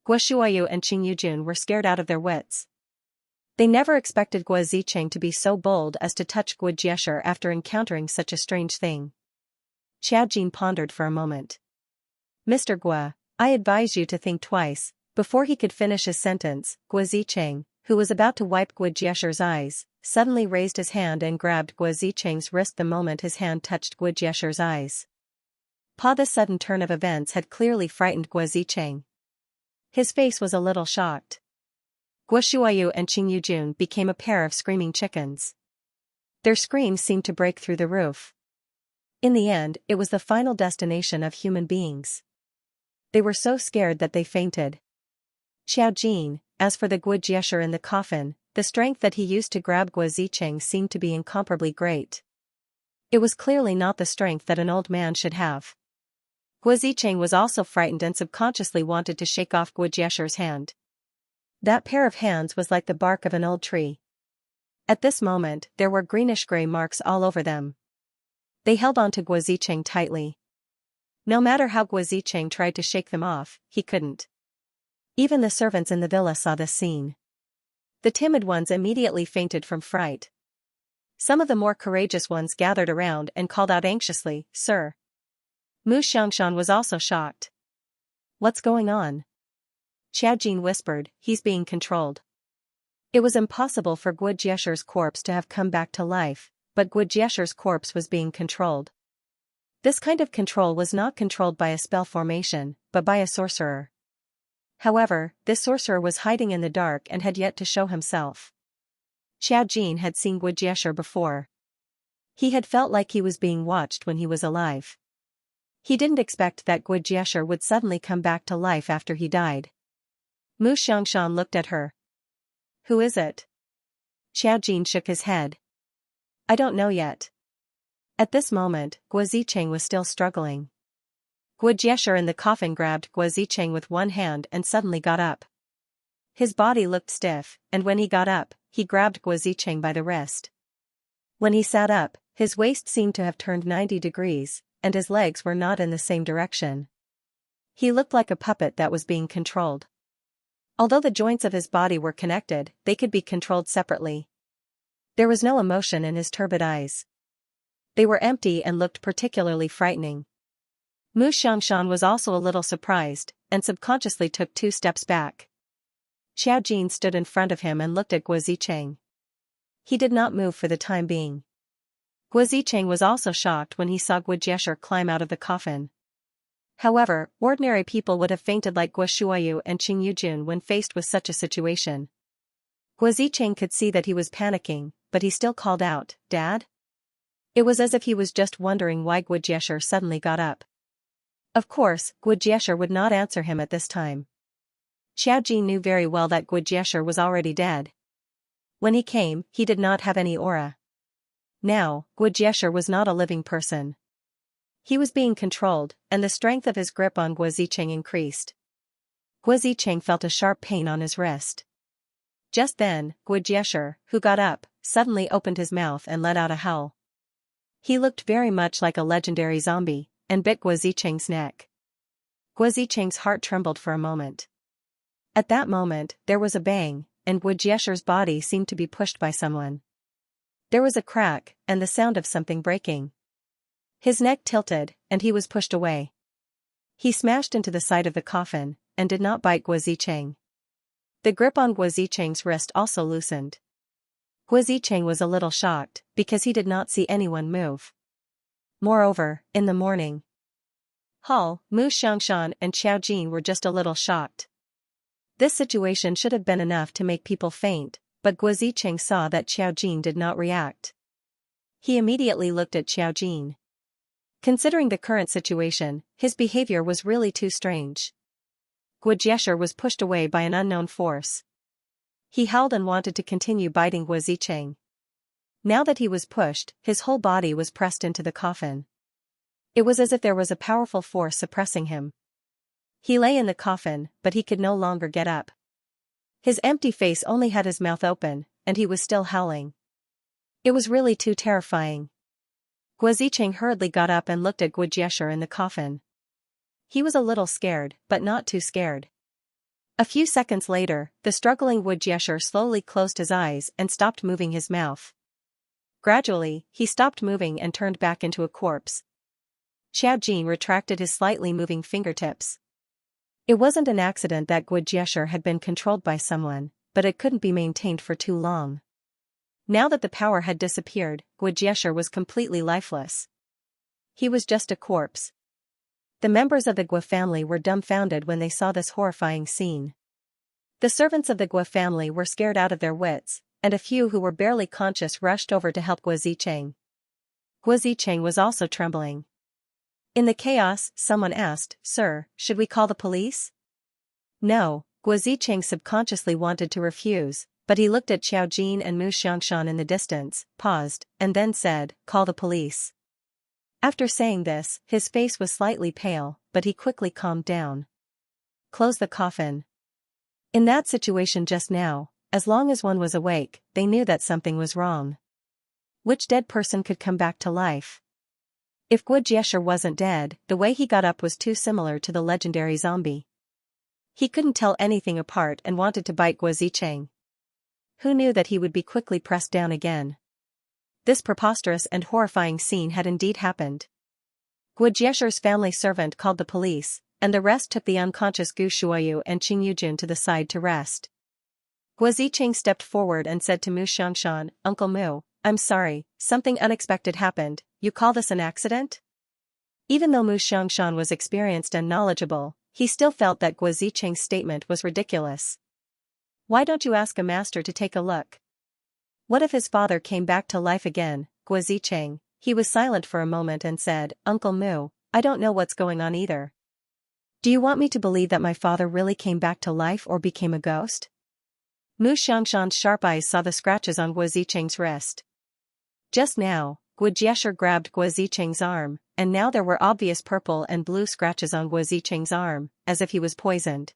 Guo Shuoyu and Qing Yujun were scared out of their wits. They never expected Guo Zicheng to be so bold as to touch Guo Jiesher after encountering such a strange thing. Xiaojin pondered for a moment. "Mr. Guo, I advise you to think twice." Before he could finish his sentence, Guo Zicheng, who was about to wipe Guo Jiesher's eyes, suddenly raised his hand and grabbed Guo Zicheng's wrist the moment his hand touched Guo Jiesher's eyes. This sudden turn of events had clearly frightened Guo Zicheng. His face was a little shocked. Guo Shuoyu and Qing Yujun became a pair of screaming chickens. Their screams seemed to break through the roof. In the end, it was the final destination of human beings. They were so scared that they fainted. Xiaojin, as for the Guo Jiesher in the coffin, the strength that he used to grab Guo Zicheng seemed to be incomparably great. It was clearly not the strength that an old man should have. Guo Zicheng was also frightened and subconsciously wanted to shake off Guo Jiesher's hand. That pair of hands was like the bark of an old tree. At this moment, there were greenish-gray marks all over them. They held on to Guo Zicheng tightly. No matter how Guo Zicheng tried to shake them off, he couldn't. Even the servants in the villa saw this scene. The timid ones immediately fainted from fright. Some of the more courageous ones gathered around and called out anxiously, "Sir." Mu Xiangshan was also shocked. "What's going on?" Xiaojin whispered, "He's being controlled." It was impossible for Guo Jiesher's corpse to have come back to life, but Guo Jiesher's corpse was being controlled. This kind of control was not controlled by a spell formation, but by a sorcerer. However, this sorcerer was hiding in the dark and had yet to show himself. Xiaojin had seen Guo Jiesher before. He had felt like he was being watched when he was alive. He didn't expect that Guo Jiesher would suddenly come back to life after he died. Mu Xiangshan looked at her. "Who is it?" Xiaojin shook his head. "I don't know yet." At this moment, Guo Zicheng was still struggling. Guo Jiesher in the coffin grabbed Guo Zicheng with one hand and suddenly got up. His body looked stiff, and when he got up, he grabbed Guo Zicheng by the wrist. When he sat up, his waist seemed to have turned 90 degrees, and his legs were not in the same direction. He looked like a puppet that was being controlled. Although the joints of his body were connected, they could be controlled separately. There was no emotion in his turbid eyes. They were empty and looked particularly frightening. Mu Xiangshan was also a little surprised, and subconsciously took 2 steps back. Xiaojin stood in front of him and looked at Guo Zicheng. He did not move for the time being. Guo Zicheng was also shocked when he saw Guo Jiesher climb out of the coffin. However, ordinary people would have fainted like Guo Shuoyu and Qing Yujun when faced with such a situation. Guo Zicheng could see that he was panicking, but he still called out, "Dad?" It was as if he was just wondering why Guo Jiesher suddenly got up. Of course, Guo Jiesher would not answer him at this time. Xiaojin knew very well that Guo Jiesher was already dead. When he came, he did not have any aura. Now, Guo Jiesher was not a living person. He was being controlled, and the strength of his grip on Guo Zicheng increased. Guo Zicheng felt a sharp pain on his wrist. Just then, Guo Jiesher, who got up, suddenly opened his mouth and let out a howl. He looked very much like a legendary zombie, and bit Guo Zicheng's neck. Guo Zicheng's heart trembled for a moment. At that moment, there was a bang, and Guo Jiesher's body seemed to be pushed by someone. There was a crack, and the sound of something breaking. His neck tilted, and he was pushed away. He smashed into the side of the coffin, and did not bite Guo Zicheng. The grip on Guo Zicheng's wrist also loosened. Guo Zicheng was a little shocked, because he did not see anyone move. Moreover, in the morning, Mu Xianxia and Xiao Jin were just a little shocked. This situation should have been enough to make people faint, but Guo Zicheng saw that Xiao Jin did not react. He immediately looked at Xiao Jin. Considering the current situation, his behavior was really too strange. Guo Jiesher was pushed away by an unknown force. He howled and wanted to continue biting Guo Zicheng. Now that he was pushed, his whole body was pressed into the coffin. It was as if there was a powerful force suppressing him. He lay in the coffin, but he could no longer get up. His empty face only had his mouth open, and he was still howling. It was really too terrifying. Guo Zicheng hurriedly got up and looked at Guo Jiesher in the coffin. He was a little scared, but not too scared. A few seconds later, the struggling Guo Jiesher slowly closed his eyes and stopped moving his mouth. Gradually, he stopped moving and turned back into a corpse. Xiao Jin retracted his slightly moving fingertips. It wasn't an accident that Guo Jiesher had been controlled by someone, but it couldn't be maintained for too long. Now that the power had disappeared, Guo Jiesher was completely lifeless. He was just a corpse. The members of the Guo family were dumbfounded when they saw this horrifying scene. The servants of the Guo family were scared out of their wits, and a few who were barely conscious rushed over to help Guo Zicheng. Guo Zicheng was also trembling. In the chaos, someone asked, "Sir, should we call the police?" No, Guo Zicheng subconsciously wanted to refuse, but he looked at Xiao Jin and Mu Xianxia in the distance, paused, and then said, "Call the police." After saying this, his face was slightly pale, but he quickly calmed down. Close the coffin. In that situation just now, as long as one was awake, they knew that something was wrong. Which dead person could come back to life? If Guo Jiesher wasn't dead, the way he got up was too similar to the legendary zombie. He couldn't tell anything apart and wanted to bite Guo Zicheng. Who knew that he would be quickly pressed down again? This preposterous and horrifying scene had indeed happened. Guo Jiesher's family servant called the police, and the rest took the unconscious Gu Shuoyu and Qing Yujun to the side to rest. Guo Zicheng stepped forward and said to Mu Xianxia, "Uncle Mu, I'm sorry, something unexpected happened. You call this an accident?" Even though Mu Xianxia was experienced and knowledgeable, he still felt that Guo Zicheng's statement was ridiculous. Why don't you ask a master to take a look? What if his father came back to life again, Guo Zicheng? He was silent for a moment and said, "Uncle Mu, I don't know what's going on either. Do you want me to believe that my father really came back to life or became a ghost?" Mu Xianxia's sharp eyes saw the scratches on Guo Zicheng's wrist. Just now, Guo Jiesher grabbed Guo Zicheng's arm, and now there were obvious purple and blue scratches on Guo Zicheng's arm, as if he was poisoned.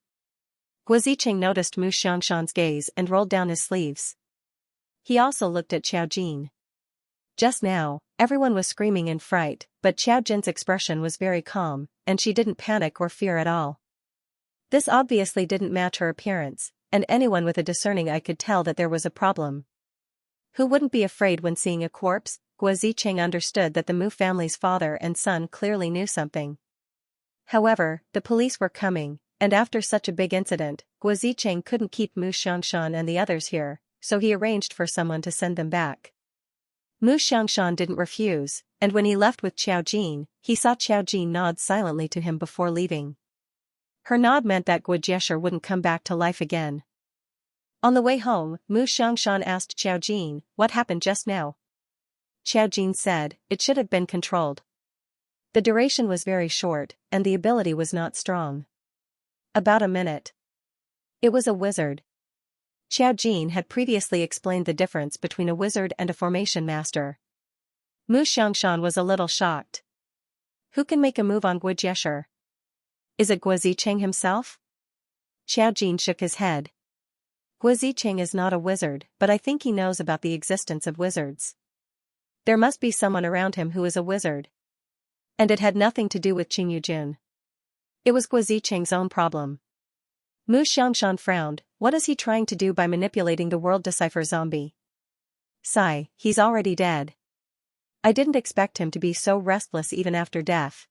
Guo Zicheng noticed Mu Xianxia's gaze and rolled down his sleeves. He also looked at Xiao Jin. Just now, everyone was screaming in fright, but Xiao Jin's expression was very calm, and she didn't panic or fear at all. This obviously didn't match her appearance, and anyone with a discerning eye could tell that there was a problem. Who wouldn't be afraid when seeing a corpse? Guo Zicheng understood that the Mu family's father and son clearly knew something. However, the police were coming, and after such a big incident, Guo Zicheng couldn't keep Mu Xianxia and the others here, so he arranged for someone to send them back. Mu Xianxia didn't refuse, and when he left with Xiao Jin, he saw Xiao Jin nod silently to him before leaving. Her nod meant that Guo Jiesher wouldn't come back to life again. On the way home, Mu Xianxia asked Xiao Jin, "What happened just now?" Xiao Jin said, "It should have been controlled. The duration was very short, and the ability was not strong. About a minute. It was a wizard." Xiao Jin had previously explained the difference between a wizard and a formation master. Mu Xiangshan was a little shocked. Who can make a move on Guo Jiesher? Is it Guo Zicheng himself? Xiao Jin shook his head. Guo Zicheng is not a wizard, but I think he knows about the existence of wizards. There must be someone around him who is a wizard. And it had nothing to do with Qing Yujun. It was Guo Zicheng's own problem. Mu Xiangshan frowned. What is he trying to do by manipulating the world decipher zombie? Sigh, he's already dead. I didn't expect him to be so restless even after death.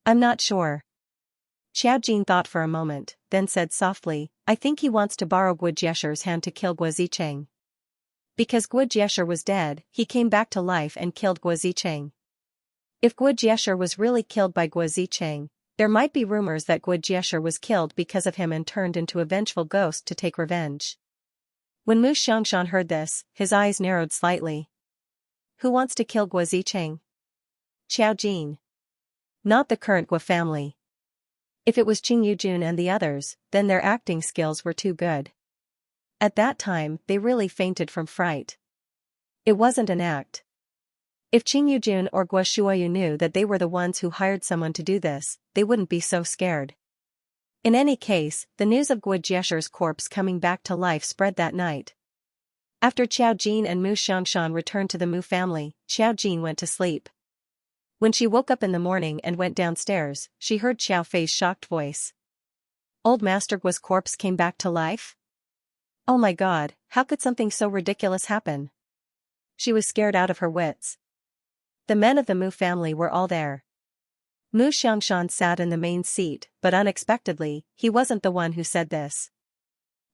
I'm not sure. Xiao Jin thought for a moment, then said softly, I think he wants to borrow Guo Jiesher's hand to kill Guo Zicheng. Because Guo Jiesher was dead, he came back to life and killed Guo Zicheng. If Guo Jiesher was really killed by Guo Zicheng, there might be rumors that Guo Jiesher was killed because of him and turned into a vengeful ghost to take revenge. When Mu Xiangshan heard this, his eyes narrowed slightly. Who wants to kill Guo Zicheng? Xiao Jin. Not the current Guo family. If it was Qing Yujun and the others, then their acting skills were too good. At that time, they really fainted from fright. It wasn't an act. If Qing Yujun or Guo Shuoyu knew that they were the ones who hired someone to do this, they wouldn't be so scared. In any case, the news of Guo Jiesher's corpse coming back to life spread that night. After Xiao Jin and Mu Xiangshan returned to the Mu family, Xiao Jin went to sleep. When she woke up in the morning and went downstairs, she heard Xiao Fei's shocked voice. Old Master Guo's corpse came back to life? Oh my god, how could something so ridiculous happen? She was scared out of her wits. The men of the Mu family were all there. Mu Xiangshan sat in the main seat, but unexpectedly, he wasn't the one who said this.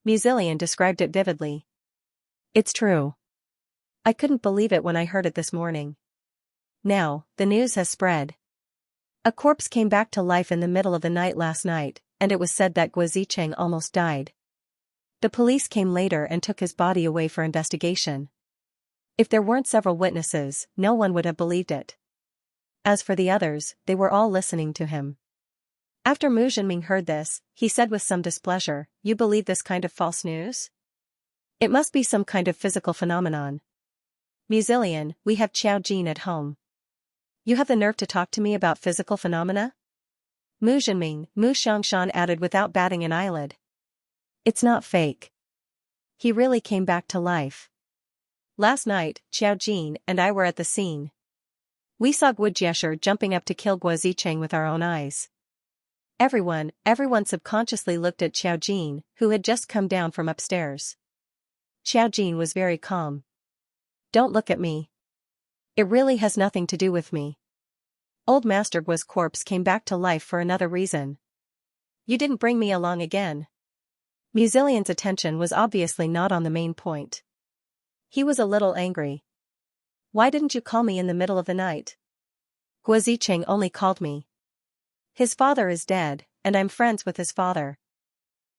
Muzillian described it vividly. It's true. I couldn't believe it when I heard it this morning. Now, the news has spread. A corpse came back to life in the middle of the night last night, and it was said that Guo Zicheng almost died. The police came later and took his body away for investigation. If there weren't several witnesses, no one would have believed it. As for the others, they were all listening to him. After Mu Zhenming heard this, he said with some displeasure, You believe this kind of false news? It must be some kind of physical phenomenon. Muzillian, we have Xiao Jin at home. You have the nerve to talk to me about physical phenomena? Mu Zhenming, Mu Xiangshan added without batting an eyelid. It's not fake. He really came back to life. Last night, Xiao Jin and I were at the scene. We saw Guo Jiesher jumping up to kill Guo Zicheng with our own eyes. Everyone subconsciously looked at Xiao Jin, who had just come down from upstairs. Xiao Jin was very calm. Don't look at me. It really has nothing to do with me. Old Master Guo's corpse came back to life for another reason. You didn't bring me along again. Muzillian's attention was obviously not on the main point. He was a little angry. Why didn't you call me in the middle of the night? Guo Zicheng only called me. His father is dead, and I'm friends with his father.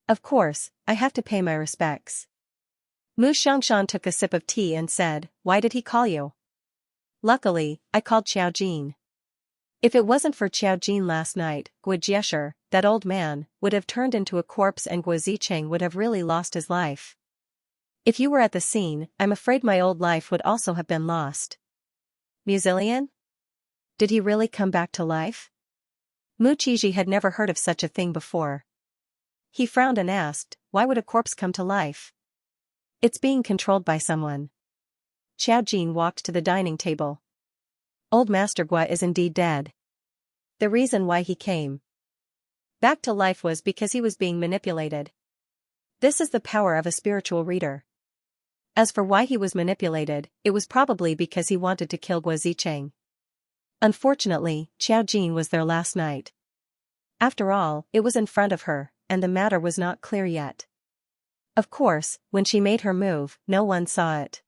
Of course, I have to pay my respects. Mu Xiangshan took a sip of tea and said, Why did he call you? Luckily, I called Xiao Jin. If it wasn't for Xiao Jin last night, Guo Jiesher, that old man, would have turned into a corpse and Guo Zicheng would have really lost his life. If you were at the scene, I'm afraid my old life would also have been lost. Muzillian? Did he really come back to life? Mu Qizhi had never heard of such a thing before. He frowned and asked, Why would a corpse come to life? It's being controlled by someone. Xiao Jin walked to the dining table. Old Master Guo is indeed dead. The reason why he came back to life was because he was being manipulated. This is the power of a spiritual reader. As for why he was manipulated, it was probably because he wanted to kill Guo Zicheng. Unfortunately, Xiao Jin was there last night. After all, it was in front of her, and the matter was not clear yet. Of course, when she made her move, no one saw it.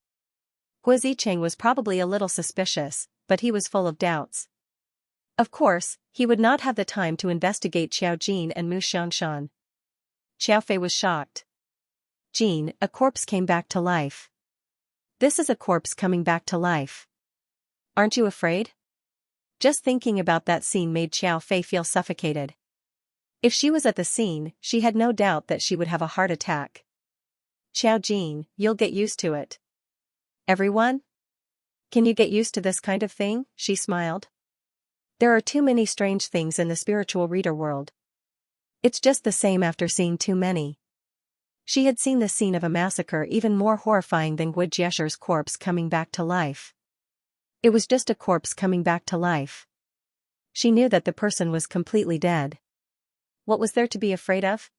Guo Zicheng was probably a little suspicious, but he was full of doubts. Of course, he would not have the time to investigate Xiao Jin and Mu Xiangshan. Xiao Fei was shocked. Jin, a corpse came back to life. This is a corpse coming back to life. Aren't you afraid? Just thinking about that scene made Xiao Fei feel suffocated. If she was at the scene, she had no doubt that she would have a heart attack. Xiaojin, you'll get used to it. Everyone? Can you get used to this kind of thing? She smiled. There are too many strange things in the spiritual reader world. It's just the same after seeing too many. She had seen the scene of a massacre even more horrifying than Guo Jiesher's corpse coming back to life. It was just a corpse coming back to life. She knew that the person was completely dead. What was there to be afraid of?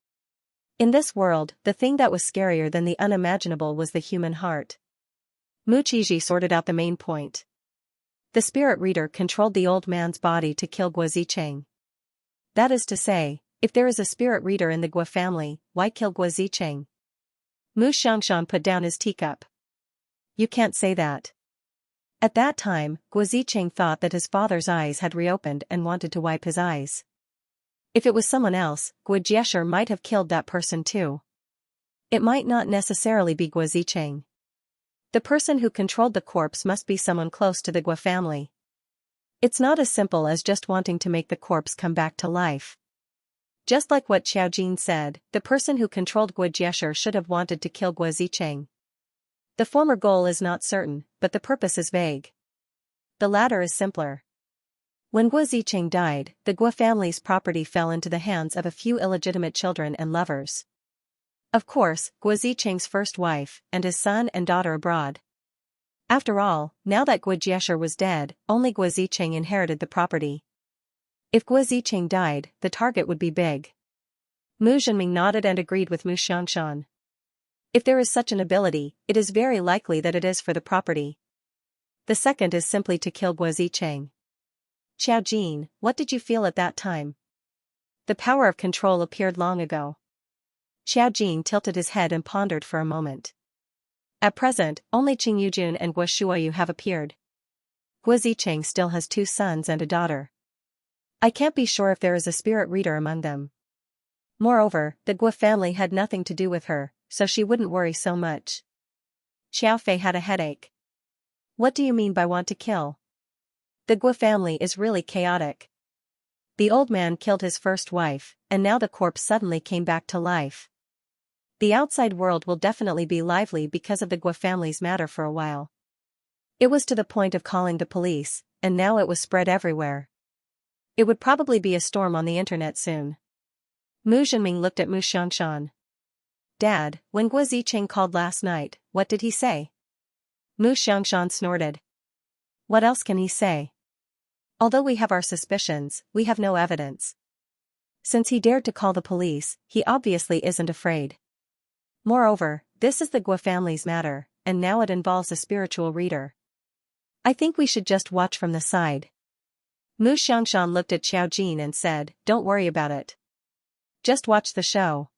In this world, the thing that was scarier than the unimaginable was the human heart. Mu Qizhi sorted out the main point. The spirit reader controlled the old man's body to kill Guo Zicheng. That is to say, if there is a spirit reader in the Guo family, why kill Guo Zicheng? Mu Xiangshan put down his teacup. You can't say that. At that time, Guo Zicheng thought that his father's eyes had reopened and wanted to wipe his eyes. If it was someone else, Guo Jiesher might have killed that person too. It might not necessarily be Guo Zicheng. The person who controlled the corpse must be someone close to the Guo family. It's not as simple as just wanting to make the corpse come back to life. Just like what Xiaojin said, the person who controlled Guo Jiesher should have wanted to kill Guo Zicheng. The former goal is not certain, but the purpose is vague. The latter is simpler. When Guo Zicheng died, the Guo family's property fell into the hands of a few illegitimate children and lovers. Of course, Guo Zicheng's first wife, and his son and daughter abroad. After all, now that Guo Jiesher was dead, only Guo Zicheng inherited the property. If Guo Zicheng died, the target would be big. Mu Zhenming nodded and agreed with Mu Xiangshan. If there is such an ability, it is very likely that it is for the property. The second is simply to kill Guo Zicheng. Xiaojin, what did you feel at that time? The power of control appeared long ago. Xiaojin tilted his head and pondered for a moment. At present, only Qing Yujun and Guo Shuoyu have appeared. Guo Zicheng still has 2 sons and a daughter. I can't be sure if there is a spirit reader among them. Moreover, the Guo family had nothing to do with her, so she wouldn't worry so much. Xiaofei had a headache. What do you mean by want to kill? The Guo family is really chaotic. The old man killed his first wife, and now the corpse suddenly came back to life. The outside world will definitely be lively because of the Guo family's matter for a while. It was to the point of calling the police, and now it was spread everywhere. It would probably be a storm on the internet soon. Mu Zhenming looked at Mu Xiangshan. Dad, when Guo Zicheng called last night, what did he say? Mu Xiangshan snorted. What else can he say? Although we have our suspicions, we have no evidence. Since he dared to call the police, he obviously isn't afraid. Moreover, this is the Guo family's matter, and now it involves a spiritual reader. I think we should just watch from the side. Mu Xiangshan looked at Xiaojin and said, don't worry about it. Just watch the show.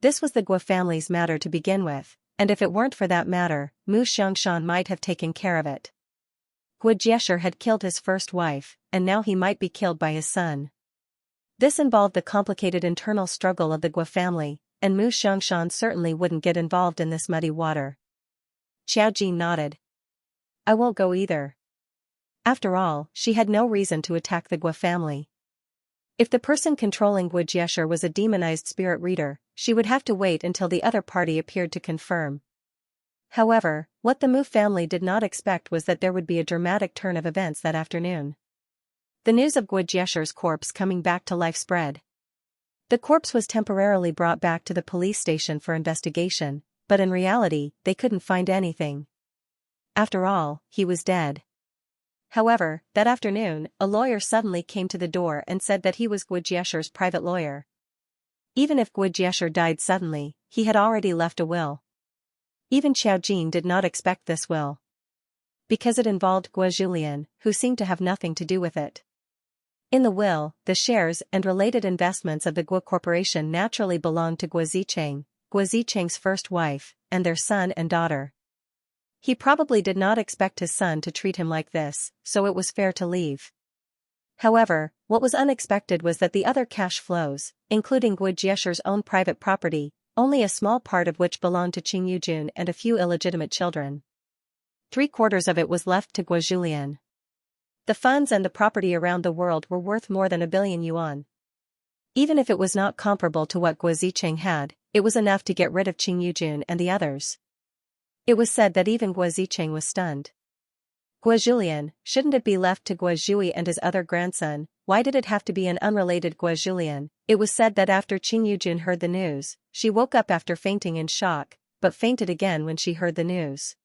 This was the Guo family's matter to begin with, and if it weren't for that matter, Mu Xiangshan might have taken care of it. Guo Jiesher had killed his first wife, and now he might be killed by his son. This involved the complicated internal struggle of the Guo family, and Mu Xiangshan certainly wouldn't get involved in this muddy water. Xiaojin nodded. I won't go either. After all, she had no reason to attack the Guo family. If the person controlling Guo Jiesher was a demonized spirit reader, she would have to wait until the other party appeared to confirm. However, what the Mu family did not expect was that there would be a dramatic turn of events that afternoon. The news of Guo Jiesher's corpse coming back to life spread. The corpse was temporarily brought back to the police station for investigation, but in reality, they couldn't find anything. After all, he was dead. However, that afternoon, a lawyer suddenly came to the door and said that he was Guo Jiesher's private lawyer. Even if Guo Jiesher died suddenly, he had already left a will. Even Xiaojin did not expect this will. Because it involved Guo Julian, who seemed to have nothing to do with it. In the will, the shares and related investments of the Guo Corporation naturally belonged to Guo Zicheng's first wife, and their son and daughter. He probably did not expect his son to treat him like this, so it was fair to leave. However, what was unexpected was that the other cash flows, including Guo Jiesher's own private property, only a small part of which belonged to Qing Yujun and a few illegitimate children. 3/4 of it was left to Guo Julian. The funds and the property around the world were worth more than 1 billion yuan. Even if it was not comparable to what Guo Zicheng had, it was enough to get rid of Qing Yujun and the others. It was said that even Guo Zicheng was stunned. Guo Julian, shouldn't it be left to Guo Zhui and his other grandson? Why did it have to be an unrelated Guo Julian? It was said that after Qing Yujun heard the news, she woke up after fainting in shock, but fainted again when she heard the news.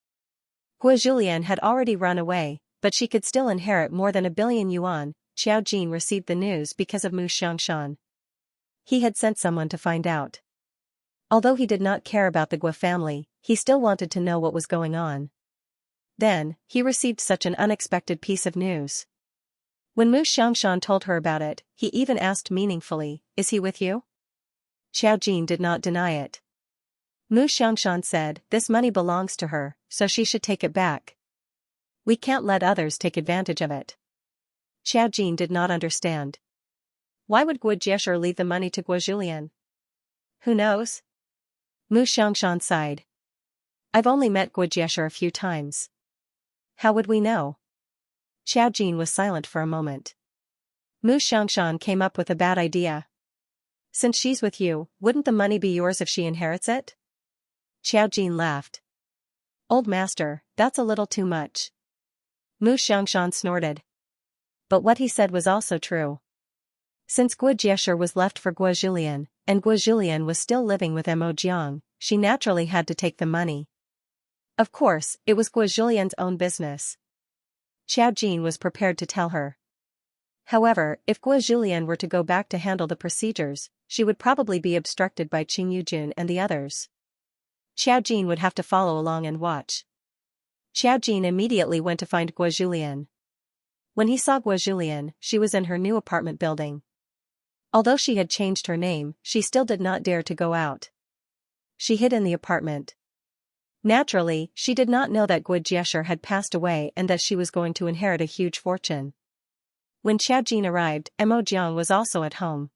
Guo Julian had already run away, but she could still inherit more than 1 billion yuan. Xiao Jin received the news because of Mu Xiangshan. He had sent someone to find out. Although he did not care about the Guo family, he still wanted to know what was going on. Then, he received such an unexpected piece of news. When Mu Xiangshan told her about it, he even asked meaningfully, "Is he with you?" Xiao Jin did not deny it. Mu Xiangshan said, "This money belongs to her, so she should take it back. We can't let others take advantage of it." Xiao Jin did not understand. Why would Guo Jiesher leave the money to Guo Julian? Who knows? Mu Xiangshan sighed. I've only met Guo Jiesher a few times. How would we know? Xiao Jin was silent for a moment. Mu Xiangshan came up with a bad idea. Since she's with you, wouldn't the money be yours if she inherits it? Xiao Jin laughed. Old master, that's a little too much. Mu Xiangshan snorted. But what he said was also true. Since Guo Jiesher was left for Guo Julian, and Guo Julian was still living with Mo Jiang, she naturally had to take the money. Of course, it was Guo Julian's own business. Xiao Jin was prepared to tell her. However, if Guo Julian were to go back to handle the procedures, she would probably be obstructed by Qing Yujun and the others. Xiao Jin would have to follow along and watch. Xiao Jin immediately went to find Guo Julian. When he saw Guo Julian, she was in her new apartment building. Although she had changed her name, she still did not dare to go out. She hid in the apartment. Naturally, she did not know that Guo Jiesher had passed away and that she was going to inherit a huge fortune. When Xiao Jin arrived, Mo Jiang was also at home.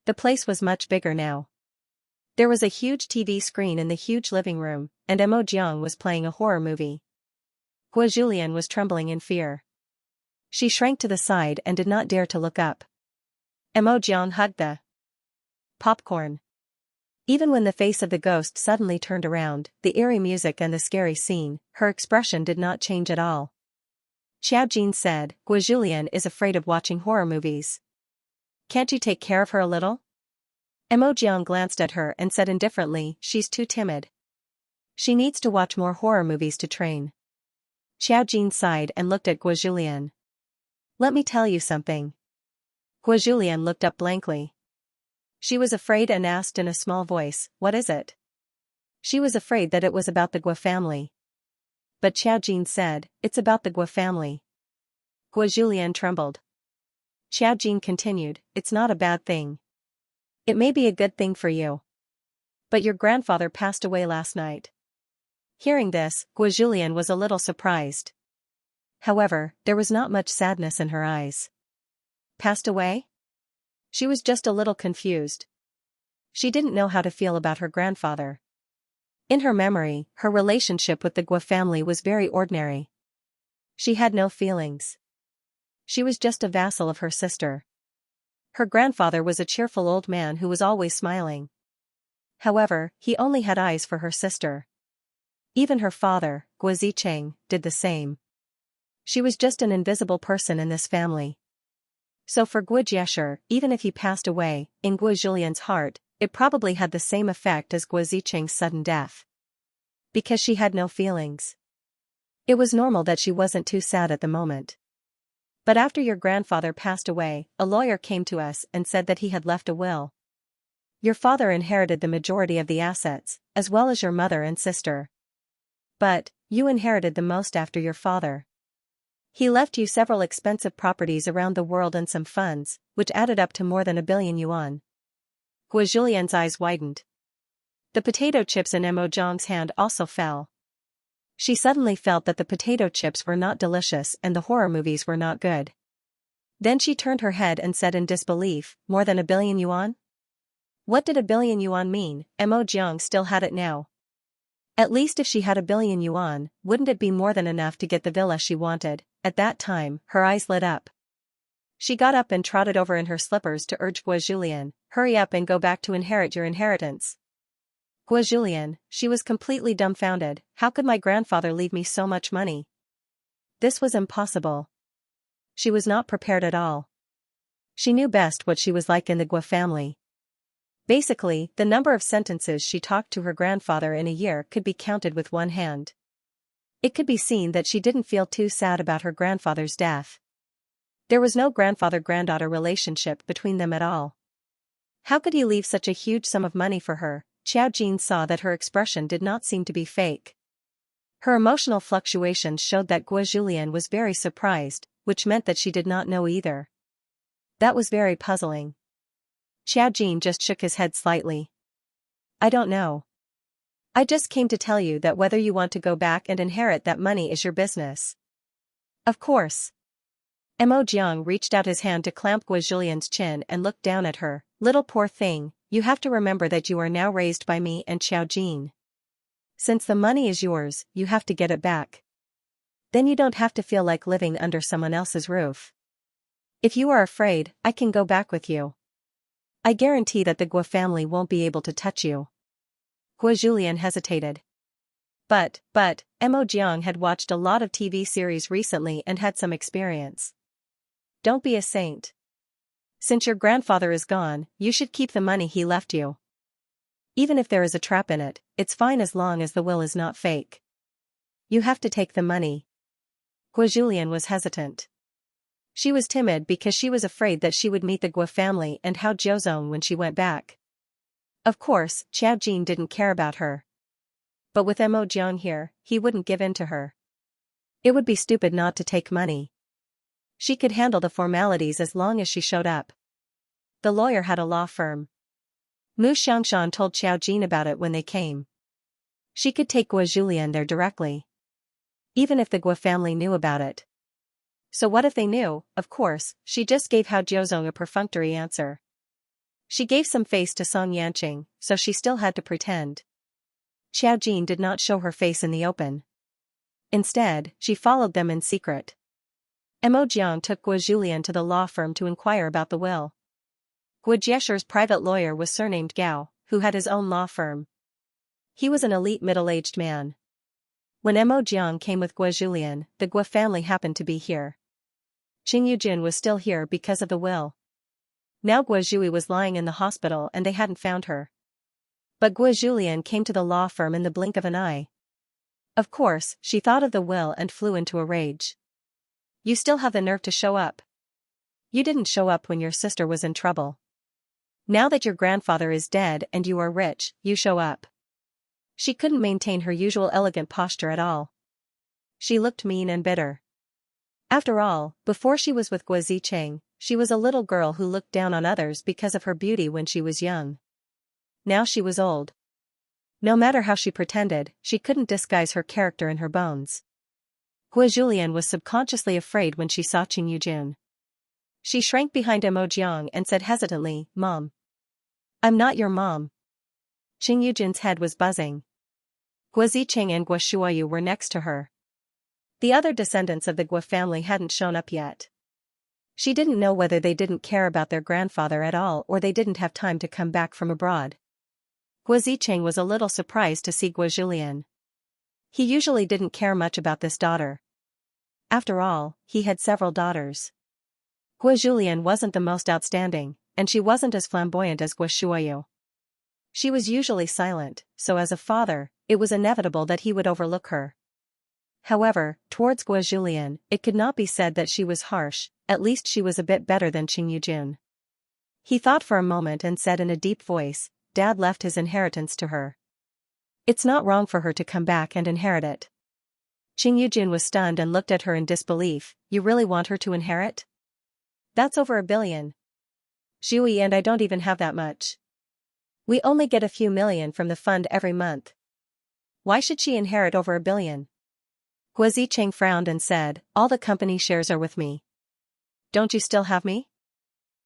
The place was much bigger now. There was a huge TV screen in the huge living room, and Mo Jiang was playing a horror movie. Guo Julian was trembling in fear. She shrank to the side and did not dare to look up. Mo Jiang hugged the popcorn. Even when the face of the ghost suddenly turned around, the eerie music and the scary scene, her expression did not change at all. Xiao Jin said, Guo Julian is afraid of watching horror movies. Can't you take care of her a little? Mo Jiang glanced at her and said indifferently, she's too timid. She needs to watch more horror movies to train. Xiao Jin sighed and looked at Guo Julian. Let me tell you something. Guo Julian looked up blankly. She was afraid and asked in a small voice, what is it? She was afraid that it was about the Guo family. But Xiao Jin said, it's about the Guo family. Guo Julian trembled. Xiao Jin continued, it's not a bad thing. It may be a good thing for you. But your grandfather passed away last night. Hearing this, Guo Julian was a little surprised. However, there was not much sadness in her eyes. Passed away? She was just a little confused. She didn't know how to feel about her grandfather. In her memory, her relationship with the Guo family was very ordinary. She had no feelings. She was just a vassal of her sister. Her grandfather was a cheerful old man who was always smiling. However, he only had eyes for her sister. Even her father, Guo Zicheng, did the same. She was just an invisible person in this family. So for Guo Jiesher, even if he passed away, in Guo Julian's heart, it probably had the same effect as Guo Zicheng's sudden death. Because she had no feelings. It was normal that she wasn't too sad at the moment. But after your grandfather passed away, a lawyer came to us and said that he had left a will. Your father inherited the majority of the assets, as well as your mother and sister. But, you inherited the most after your father. He left you several expensive properties around the world and some funds, which added up to more than 1 billion yuan. Guo Julian's eyes widened. The potato chips in Mo Jiang's hand also fell. She suddenly felt that the potato chips were not delicious and the horror movies were not good. Then she turned her head and said in disbelief, more than 1 billion yuan? What did 1 billion yuan mean? Mo Jiang still had it now. At least if she had 1 billion yuan, wouldn't it be more than enough to get the villa she wanted? At that time, her eyes lit up. She got up and trotted over in her slippers to urge Guo Julian, hurry up and go back to inherit your inheritance. Gua Julian, she was completely dumbfounded. How could my grandfather leave me so much money? This was impossible. She was not prepared at all. She knew best what she was like in the Gua family. Basically, the number of sentences she talked to her grandfather in a year could be counted with one hand. It could be seen that she didn't feel too sad about her grandfather's death. There was no grandfather-granddaughter relationship between them at all. How could he leave such a huge sum of money for her? Xiao Jin saw that her expression did not seem to be fake. Her emotional fluctuations showed that Gua Julian was very surprised, which meant that she did not know either. That was very puzzling. Xiao Jin just shook his head slightly. I don't know. I just came to tell you that whether you want to go back and inherit that money is your business. Of course. Mo Jiang reached out his hand to clamp Gua Julian's chin and looked down at her. Little poor thing, you have to remember that you are now raised by me and Xiao Jin. Since the money is yours, you have to get it back. Then you don't have to feel like living under someone else's roof. If you are afraid, I can go back with you. I guarantee that the Gua family won't be able to touch you. Gua Julian hesitated. But, Mo Jiang had watched a lot of TV series recently and had some experience. Don't be a saint. Since your grandfather is gone, you should keep the money he left you. Even if there is a trap in it, it's fine as long as the will is not fake. You have to take the money. Gua Julian was hesitant. She was timid because she was afraid that she would meet the Gua family and Hao Jiuzong when she went back. Of course, Xiao Jin didn't care about her. But with Mo Jiang here, he wouldn't give in to her. It would be stupid not to take money. She could handle the formalities as long as she showed up. The lawyer had a law firm. Mu Xiangshan told Xiao Jin about it when they came. She could take Gua Julian there directly. Even if the Gua family knew about it. So what if they knew? Of course, she just gave Hao Jiuzong a perfunctory answer. She gave some face to Song Yanqing, so she still had to pretend. Xiao Jin did not show her face in the open. Instead, she followed them in secret. Mo Jiang took Gua Julian to the law firm to inquire about the will. Gua Jiesher's private lawyer was surnamed Gao, who had his own law firm. He was an elite middle-aged man. When Mo Jiang came with Gua Julian, the Gua family happened to be here. Qing Yujin was still here because of the will. Now Gua Zhui was lying in the hospital and they hadn't found her. But Gua Julian came to the law firm in the blink of an eye. Of course, she thought of the will and flew into a rage. You still have the nerve to show up. You didn't show up when your sister was in trouble. Now that your grandfather is dead and you are rich, you show up. She couldn't maintain her usual elegant posture at all. She looked mean and bitter. After all, before she was with Gua Zicheng, she was a little girl who looked down on others because of her beauty when she was young. Now she was old. No matter how she pretended, she couldn't disguise her character in her bones. Gua Julian was subconsciously afraid when she saw Qing Yujun. She shrank behind Mo Jiang and said hesitantly, "Mom. I'm not your mom." Qing Yujin's head was buzzing. Gua Zicheng and Gua Shuayu were next to her. The other descendants of the Gua family hadn't shown up yet. She didn't know whether they didn't care about their grandfather at all or they didn't have time to come back from abroad. Gua Zicheng was a little surprised to see Gua Julian. He usually didn't care much about this daughter. After all, he had several daughters. Gua Julian wasn't the most outstanding, and she wasn't as flamboyant as Gua Shuayu. She was usually silent, so as a father, it was inevitable that he would overlook her. However, towards Gua Julian, it could not be said that she was harsh, at least she was a bit better than Qing Yujun. He thought for a moment and said in a deep voice, "Dad left his inheritance to her. It's not wrong for her to come back and inherit it." Qing Yujun was stunned and looked at her in disbelief. "You really want her to inherit? That's over $1 billion. Zhui and I don't even have that much. We only get a few million from the fund every month. Why should she inherit over $1 billion? Gua Zicheng frowned and said, "All the company shares are with me. Don't you still have me?"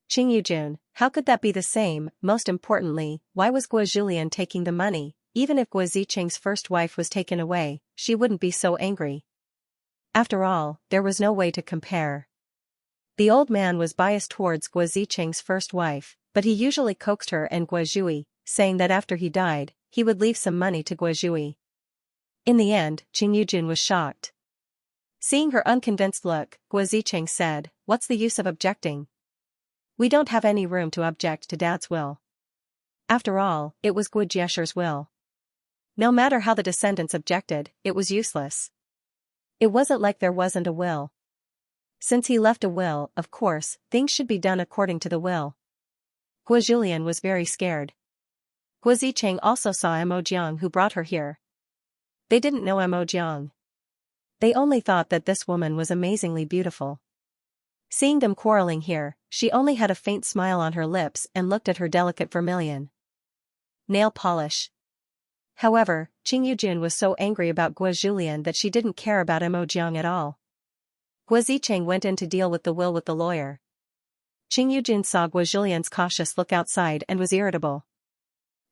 Qing Yujun, how could that be the same? Most importantly, why was Gua Julian taking the money? Even if Gua Zicheng's first wife was taken away, she wouldn't be so angry. After all, there was no way to compare. The old man was biased towards Gua Zicheng's first wife, but he usually coaxed her and Gua Zhui, saying that after he died, he would leave some money to Guozhui. In the end, Qing Yujun was shocked. Seeing her unconvinced look, Guo Zicheng said, "What's the use of objecting? We don't have any room to object to Dad's will." After all, it was Guo Jieshi's will. No matter how the descendants objected, it was useless. It wasn't like there wasn't a will. Since he left a will, of course, things should be done according to the will. Guo Julian was very scared. Guo Zicheng also saw Mo Jiang, who brought her here. They didn't know Mo Jiang. They only thought that this woman was amazingly beautiful. Seeing them quarreling here, she only had a faint smile on her lips and looked at her delicate vermilion nail polish. However, Qing Yujun was so angry about Guo Julian that she didn't care about Mo Jiang at all. Guo Zicheng went in to deal with the will with the lawyer. Qing Yujun saw Guo Julian's cautious look outside and was irritable.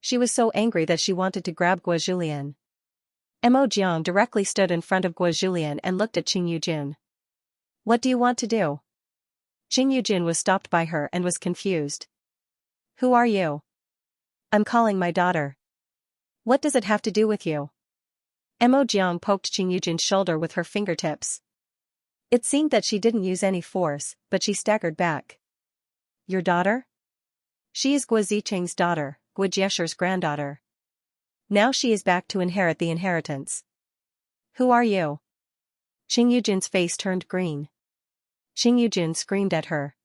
She was so angry that she wanted to grab Guo Julian. Mo Jiang directly stood in front of Guo Julian and looked at Qing Yujun. "What do you want to do?" Qing Yujun was stopped by her and was confused. "Who are you?" "I'm calling my daughter." "What does it have to do with you?" Mo Jiang poked Qing Yujun's shoulder with her fingertips. It seemed that she didn't use any force, but she staggered back. "Your daughter?" "She is Guo Zicheng's daughter, Guo Jieshi's granddaughter. Now she is back to inherit the inheritance." "Who are you?" Qing Yujun's face turned green. Qing Yujun screamed at her.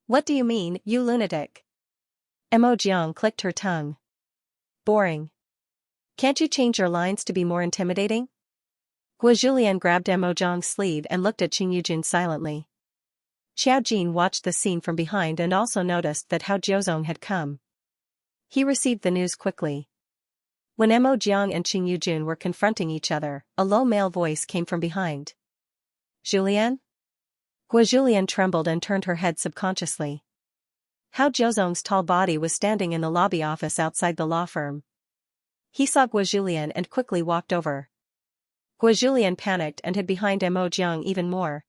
"What do you mean, you lunatic?" Mo Jiang clicked her tongue. "Boring. Can't you change your lines to be more intimidating?" Guo Julian grabbed Mo Jiang's sleeve and looked at Qing Yujun silently. Xiao Jin watched the scene from behind and also noticed that Hao Jiuzong had come. He received the news quickly. When Mo Jiang and Qing Yujun were confronting each other, a low male voice came from behind. "Julian?" Guo Julian trembled and turned her head subconsciously. Hao Jiuzong's tall body was standing in the lobby office outside the law firm. He saw Guo Julian and quickly walked over. Guo Julian panicked and hid behind Mo Jiang even more.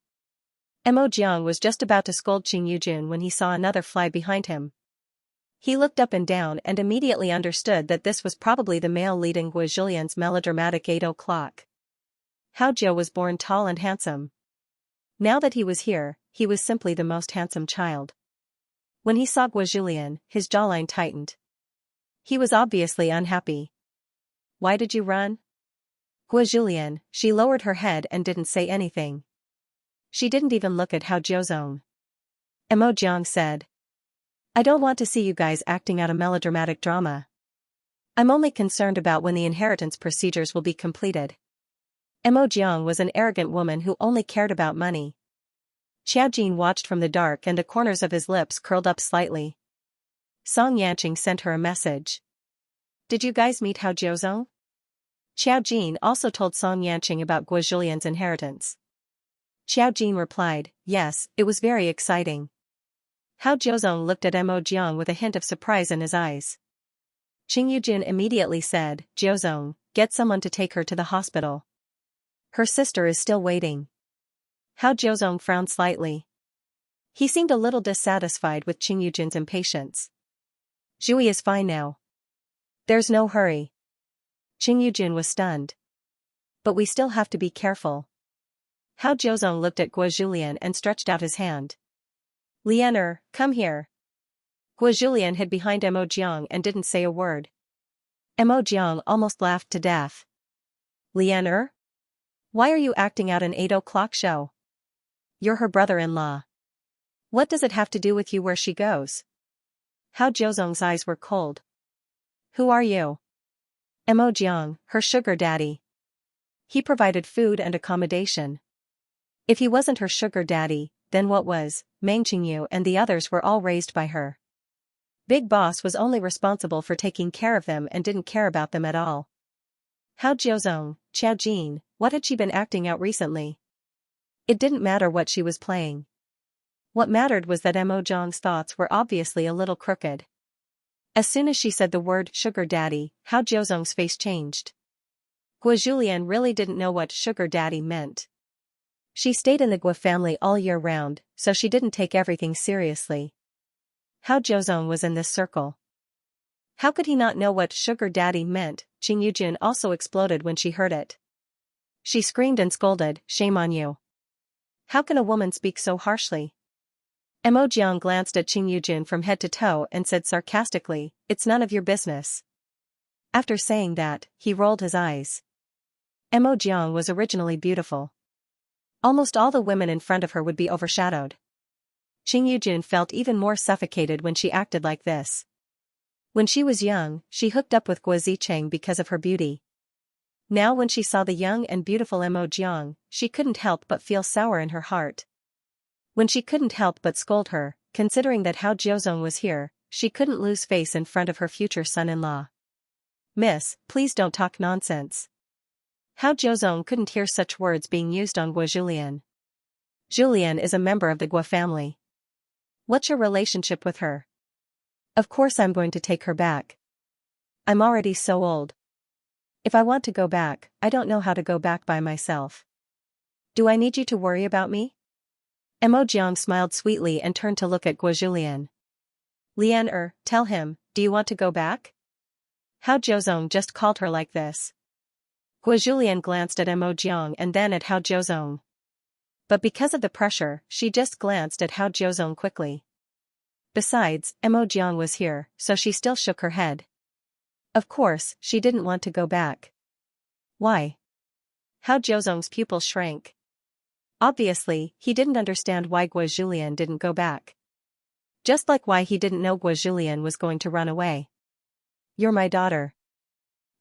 Mo Jiang was just about to scold Qing Yujun when he saw another fly behind him. He looked up and down and immediately understood that this was probably the male leading Guo Julian's melodramatic 8 o'clock. Hao Jiu was born tall and handsome. Now that he was here, he was simply the most handsome child. When he saw Guo Julian, his jawline tightened. He was obviously unhappy. "Why did you run?" Guo Julian, she lowered her head and didn't say anything. She didn't even look at Hao Jiuzong. Mo Jiang said, "I don't want to see you guys acting out a melodramatic drama. I'm only concerned about when the inheritance procedures will be completed." Mo Jiang was an arrogant woman who only cared about money. Xiao Jin watched from the dark and the corners of his lips curled up slightly. Song Yanqing sent her a message. "Did you guys meet Hao Jiuzong?" Xiao Jin also told Song Yanqing about Guo Julian's inheritance. Xiao Jin replied, "Yes, it was very exciting." Hao Jiuzong looked at Mo Jiang with a hint of surprise in his eyes. Qing Yujun immediately said, "Jiuzong, get someone to take her to the hospital. Her sister is still waiting." Hao Jiuzong frowned slightly. He seemed a little dissatisfied with Qing Yujun's impatience. "Zhui is fine now. There's no hurry." Qing Yujun was stunned. "But we still have to be careful." Hao Jiuzong looked at Guo Julian and stretched out his hand. "Lianer, come here." Guo Julian hid behind Mo Jiang and didn't say a word. Mo Jiang almost laughed to death. "Lianer? Why are you acting out an 8 o'clock show? You're her brother-in-law. What does it have to do with you where she goes?" Hao Jiuzong's eyes were cold. "Who are you?" Mo Jiang, her sugar daddy. He provided food and accommodation. If he wasn't her sugar daddy, then what was? Meng Qingyu and the others were all raised by her. Big Boss was only responsible for taking care of them and didn't care about them at all. Hao Jiuzong, Xiao Jin, what had she been acting out recently? It didn't matter what she was playing. What mattered was that Mo Jiang's thoughts were obviously a little crooked. As soon as she said the word sugar daddy, Hao Jiuzong's face changed. Guo Julian really didn't know what sugar daddy meant. She stayed in the Guo family all year round, so she didn't take everything seriously. Hao Jiuzong was in this circle. How could he not know what sugar daddy meant? Qing Yujun also exploded when she heard it. She screamed and scolded, "Shame on you. How can a woman speak so harshly?" Mo Jiang glanced at Qing Yujun from head to toe and said sarcastically, "It's none of your business." After saying that, he rolled his eyes. Mo Jiang was originally beautiful. Almost all the women in front of her would be overshadowed. Qing Yujun felt even more suffocated when she acted like this. When she was young, she hooked up with Guo Zicheng because of her beauty. Now when she saw the young and beautiful Mo Jiang, she couldn't help but feel sour in her heart. When she couldn't help but scold her, considering that Hao Jiuzong was here, she couldn't lose face in front of her future son-in-law. "Miss, please don't talk nonsense." Hao Jiuzong couldn't hear such words being used on Guo Julian. Julian is a member of the Guo family. What's your relationship with her? Of course I'm going to take her back. I'm already so old. If I want to go back, I don't know how to go back by myself. Do I need you to worry about me? Mo Jiang smiled sweetly and turned to look at Guo Julian. Lian tell him, do you want to go back? Hao Jiuzong just called her like this. Guo Julian glanced at Mo Jiang and then at Hao Jiuzong. But because of the pressure, she just glanced at Hao Jiuzong quickly. Besides, Mo Jiang was here, so she still shook her head. Of course, she didn't want to go back. Why? Hao Jiuzong's pupils shrank. Obviously, he didn't understand why Guo Julian didn't go back. Just like why he didn't know Guo Julian was going to run away. You're my daughter.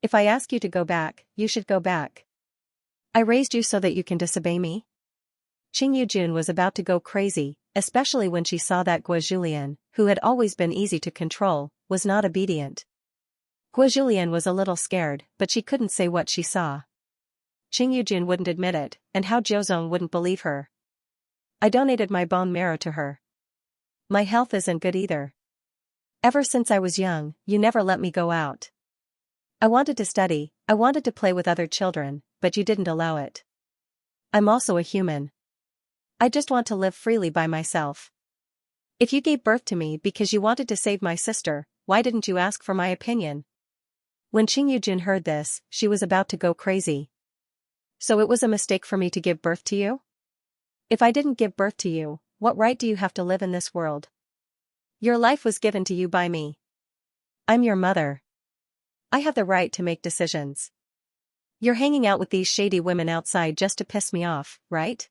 If I ask you to go back, you should go back. I raised you so that you can disobey me? Qing Yujun was about to go crazy, especially when she saw that Guo Julian, who had always been easy to control, was not obedient. Guo Julian was a little scared, but she couldn't say what she saw. Qing Yujun wouldn't admit it, and Hao Jiuzong wouldn't believe her. I donated my bone marrow to her. My health isn't good either. Ever since I was young, you never let me go out. I wanted to study, I wanted to play with other children, but you didn't allow it. I'm also a human. I just want to live freely by myself. If you gave birth to me because you wanted to save my sister, why didn't you ask for my opinion? When Qing Yujun heard this, she was about to go crazy. So it was a mistake for me to give birth to you? If I didn't give birth to you, what right do you have to live in this world? Your life was given to you by me. I'm your mother. I have the right to make decisions. You're hanging out with these shady women outside just to piss me off, right?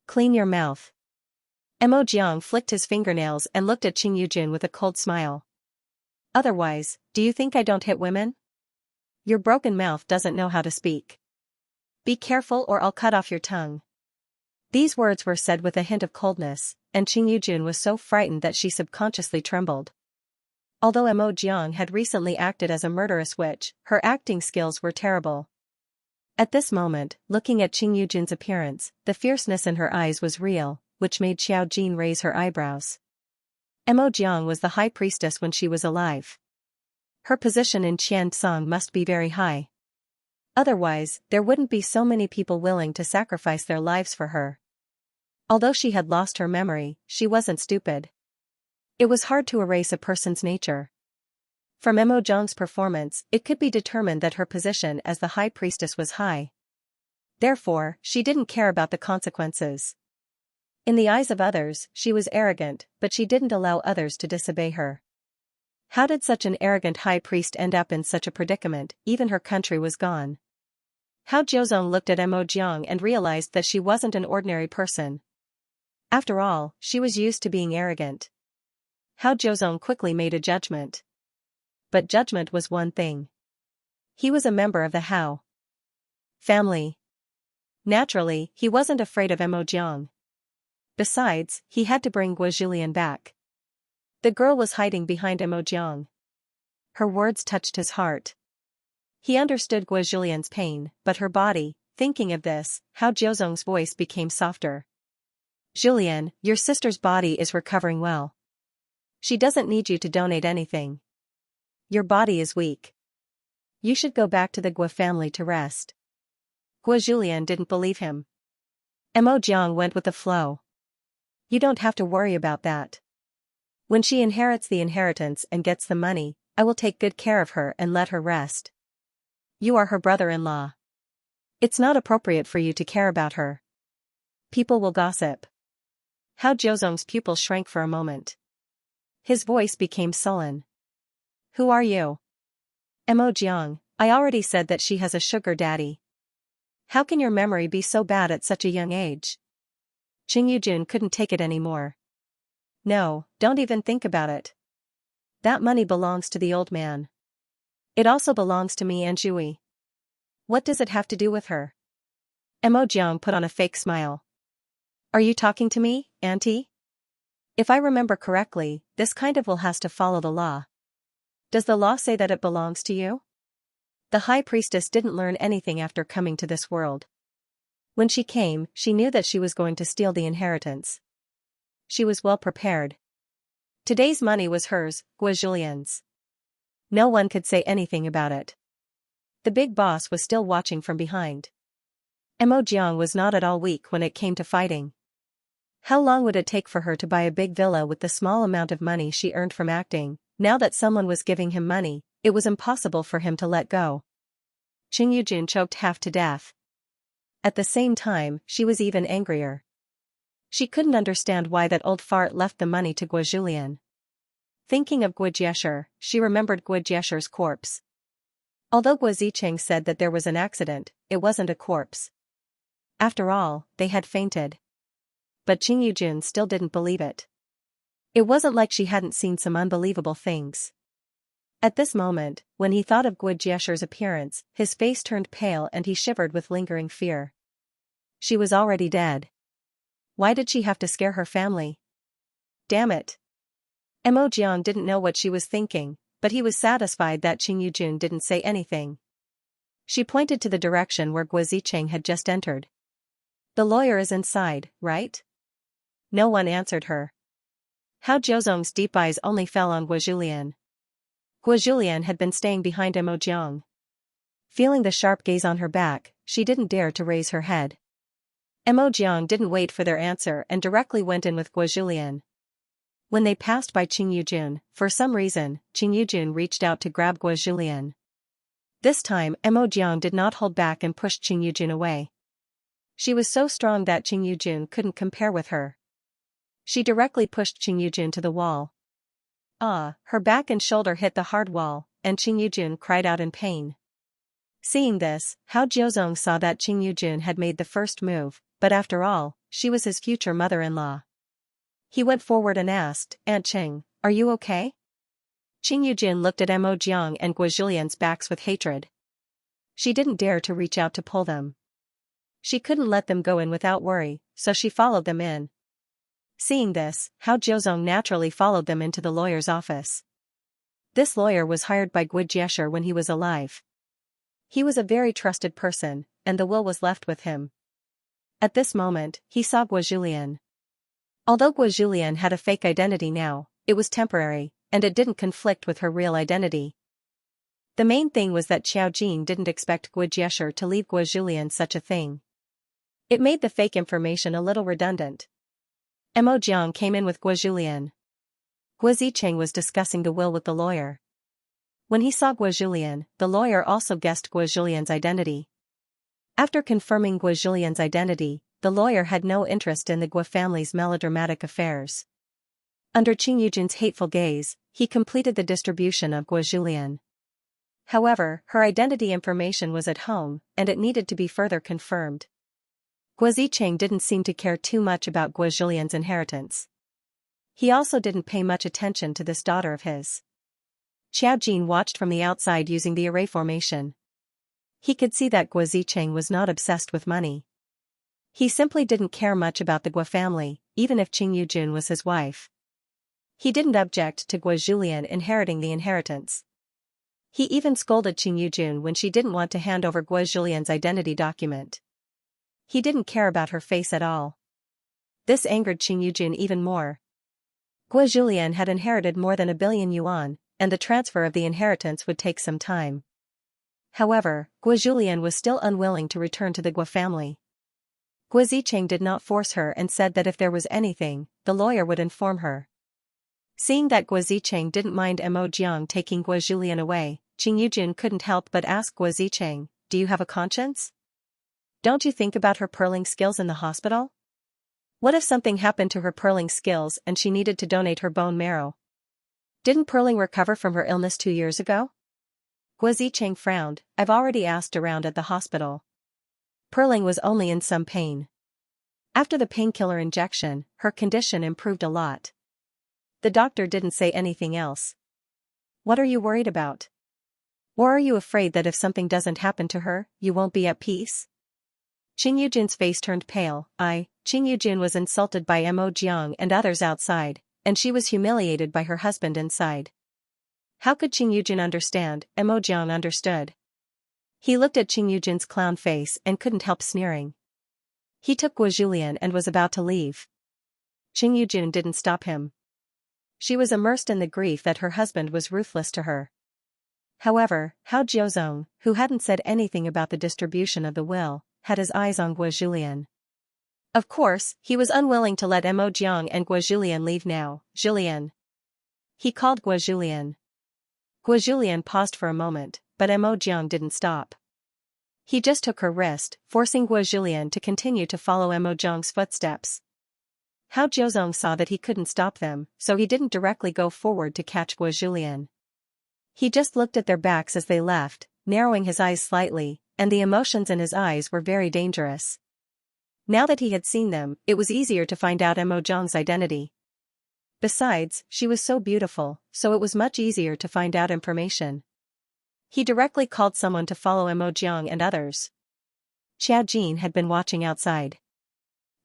Clean your mouth. Mo Jiang flicked his fingernails and looked at Qing Yujun with a cold smile. Otherwise, do you think I don't hit women? Your broken mouth doesn't know how to speak. Be careful or I'll cut off your tongue. These words were said with a hint of coldness, and Qing Yujun was so frightened that she subconsciously trembled. Although Mo Jiang had recently acted as a murderous witch, her acting skills were terrible. At this moment, looking at Qing Yujun's appearance, the fierceness in her eyes was real, which made Xiao Jin raise her eyebrows. Mo Jiang was the high priestess when she was alive. Her position in Qiansong must be very high. Otherwise, there wouldn't be so many people willing to sacrifice their lives for her. Although she had lost her memory, she wasn't stupid. It was hard to erase a person's nature. From Mo Jiang's performance, it could be determined that her position as the high priestess was high. Therefore, she didn't care about the consequences. In the eyes of others, she was arrogant, but she didn't allow others to disobey her. How did such an arrogant high priest end up in such a predicament? Even her country was gone. Hao Jiuzong looked at Mo Jiang and realized that she wasn't an ordinary person. After all, she was used to being arrogant. Hao Jiuzong quickly made a judgment. But judgment was one thing. He was a member of the Hao family. Naturally, he wasn't afraid of Mo Jiang. Besides, he had to bring Guo Julian back. The girl was hiding behind Mo Jiang. Her words touched his heart. He understood Guo Julian's pain, but her body, thinking of this, Hao Jiuzong's voice became softer. Julian, your sister's body is recovering well. She doesn't need you to donate anything. Your body is weak. You should go back to the Guo family to rest. Guo Julian didn't believe him. Mo Jiang went with the flow. You don't have to worry about that. When she inherits the inheritance and gets the money, I will take good care of her and let her rest. You are her brother-in-law. It's not appropriate for you to care about her. People will gossip. Hao Jiuzong's pupils shrank for a moment. His voice became sullen. Who are you? Mo Jiang, I already said that she has a sugar daddy. How can your memory be so bad at such a young age? Qing Yujun couldn't take it anymore. No, don't even think about it. That money belongs to the old man. It also belongs to me and Jui. What does it have to do with her? Mo Jiang put on a fake smile. Are you talking to me, auntie? If I remember correctly, this kind of will has to follow the law. Does the law say that it belongs to you? The high priestess didn't learn anything after coming to this world. When she came, she knew that she was going to steal the inheritance. She was well prepared. Today's money was hers, Guojulian's. No one could say anything about it. The big boss was still watching from behind. Mo Jiang was not at all weak when it came to fighting. How long would it take for her to buy a big villa with the small amount of money she earned from acting? Now that someone was giving him money, it was impossible for him to let go. Qing Yujun choked half to death. At the same time, she was even angrier. She couldn't understand why that old fart left the money to Guojulian. Thinking of Guo Jiesher, she remembered Guo Jiesher's corpse. Although Guo Zicheng said that there was an accident, it wasn't a corpse. After all, they had fainted. But Qing Yujun still didn't believe it. It wasn't like she hadn't seen some unbelievable things. At this moment, when he thought of Guo Jiesher's appearance, his face turned pale and he shivered with lingering fear. She was already dead. Why did she have to scare her family? Damn it. Mo Jiang didn't know what she was thinking, but he was satisfied that Qing Yujun didn't say anything. She pointed to the direction where Guo Zicheng had just entered. The lawyer is inside, right? No one answered her. Hao Jiuzong's deep eyes only fell on Guojulian. Guojulian had been staying behind Mo Jiang. Feeling the sharp gaze on her back, she didn't dare to raise her head. Mo Jiang didn't wait for their answer and directly went in with Guojulian. When they passed by Qing Yujun, for some reason, Qing Yujun reached out to grab Guojulian. This time, Mo Jiang did not hold back and pushed Qing Yujun away. She was so strong that Qing Yujun couldn't compare with her. She directly pushed Qing Yujun to the wall. Her back and shoulder hit the hard wall, and Qing Yujun cried out in pain. Seeing this, Hao Jiuzong saw that Qing Yujun had made the first move, but after all, she was his future mother-in-law. He went forward and asked, Aunt Qing, are you okay? Qing Yujun looked at Mo Jiang and Guojulian's backs with hatred. She didn't dare to reach out to pull them. She couldn't let them go in without worry, so she followed them in. Seeing this, Hao Jiuzong naturally followed them into the lawyer's office. This lawyer was hired by Guo Jiesher when he was alive. He was a very trusted person, and the will was left with him. At this moment, he saw Guojulian. Although Guojulian had a fake identity now, it was temporary, and it didn't conflict with her real identity. The main thing was that Xiao Jin didn't expect Guo Jiesher to leave Guojulian such a thing. It made the fake information a little redundant. Mo Jiang came in with Guojulian. Guo Zicheng was discussing the will with the lawyer. When he saw Guojulian, the lawyer also guessed Guojulian's identity. After confirming Guojulian's identity, the lawyer had no interest in the Guo family's melodramatic affairs. Under Qing Yujun's hateful gaze, he completed the distribution of Guojulian. However, her identity information was at home, and it needed to be further confirmed. Guo Zicheng didn't seem to care too much about Guojulian's inheritance. He also didn't pay much attention to this daughter of his. Xiao Jin watched from the outside using the array formation. He could see that Guo Zicheng was not obsessed with money. He simply didn't care much about the Guo family, even if Qing Yujun was his wife. He didn't object to Guojulian inheriting the inheritance. He even scolded Qing Yujun when she didn't want to hand over Guojulian's identity document. He didn't care about her face at all. This angered Qing Yujun even more. Guojulian had inherited more than 1 billion yuan, and the transfer of the inheritance would take some time. However, Guojulian was still unwilling to return to the Guo family. Guo Zicheng did not force her and said that if there was anything, the lawyer would inform her. Seeing that Guo Zicheng didn't mind Mo Jiang taking Guo Julian away, Qing Yujun couldn't help but ask Guo Zicheng, "Do you have a conscience? Don't you think about her pearling skills in the hospital? What if something happened to her pearling skills and she needed to donate her bone marrow? Didn't pearling recover from her illness 2 years ago?" Guo Zicheng frowned. "I've already asked around at the hospital. Pearling was only in some pain. After the painkiller injection, her condition improved a lot. The doctor didn't say anything else." "What are you worried about? Or are you afraid that if something doesn't happen to her, you won't be at peace?" Qing Yujun's face turned pale. Qing Yujun was insulted by Mo Jiang and others outside, and she was humiliated by her husband inside. How could Qing Yujun understand? Mo Jiang understood. He looked at Qing Yujun's clown face and couldn't help sneering. He took Guo Julian and was about to leave. Qing Yujun didn't stop him. She was immersed in the grief that her husband was ruthless to her. However, Hao Jiuzong, who hadn't said anything about the distribution of the will, had his eyes on Guo Julian. Of course, he was unwilling to let Mo Jiang and Guo Julian leave now. "Julian." He called Guo Julian. Guo Julian paused for a moment, but Mo Jiang didn't stop. He just took her wrist, forcing Guo Julian to continue to follow Mo Jiang's footsteps. Hao Jiuzong saw that he couldn't stop them, so he didn't directly go forward to catch Guo Julian. He just looked at their backs as they left, narrowing his eyes slightly, and the emotions in his eyes were very dangerous. Now that he had seen them, it was easier to find out Mo Jiang's identity. Besides, she was so beautiful, so it was much easier to find out information. He directly called someone to follow Mo Jiang and others. Xiao Jin had been watching outside.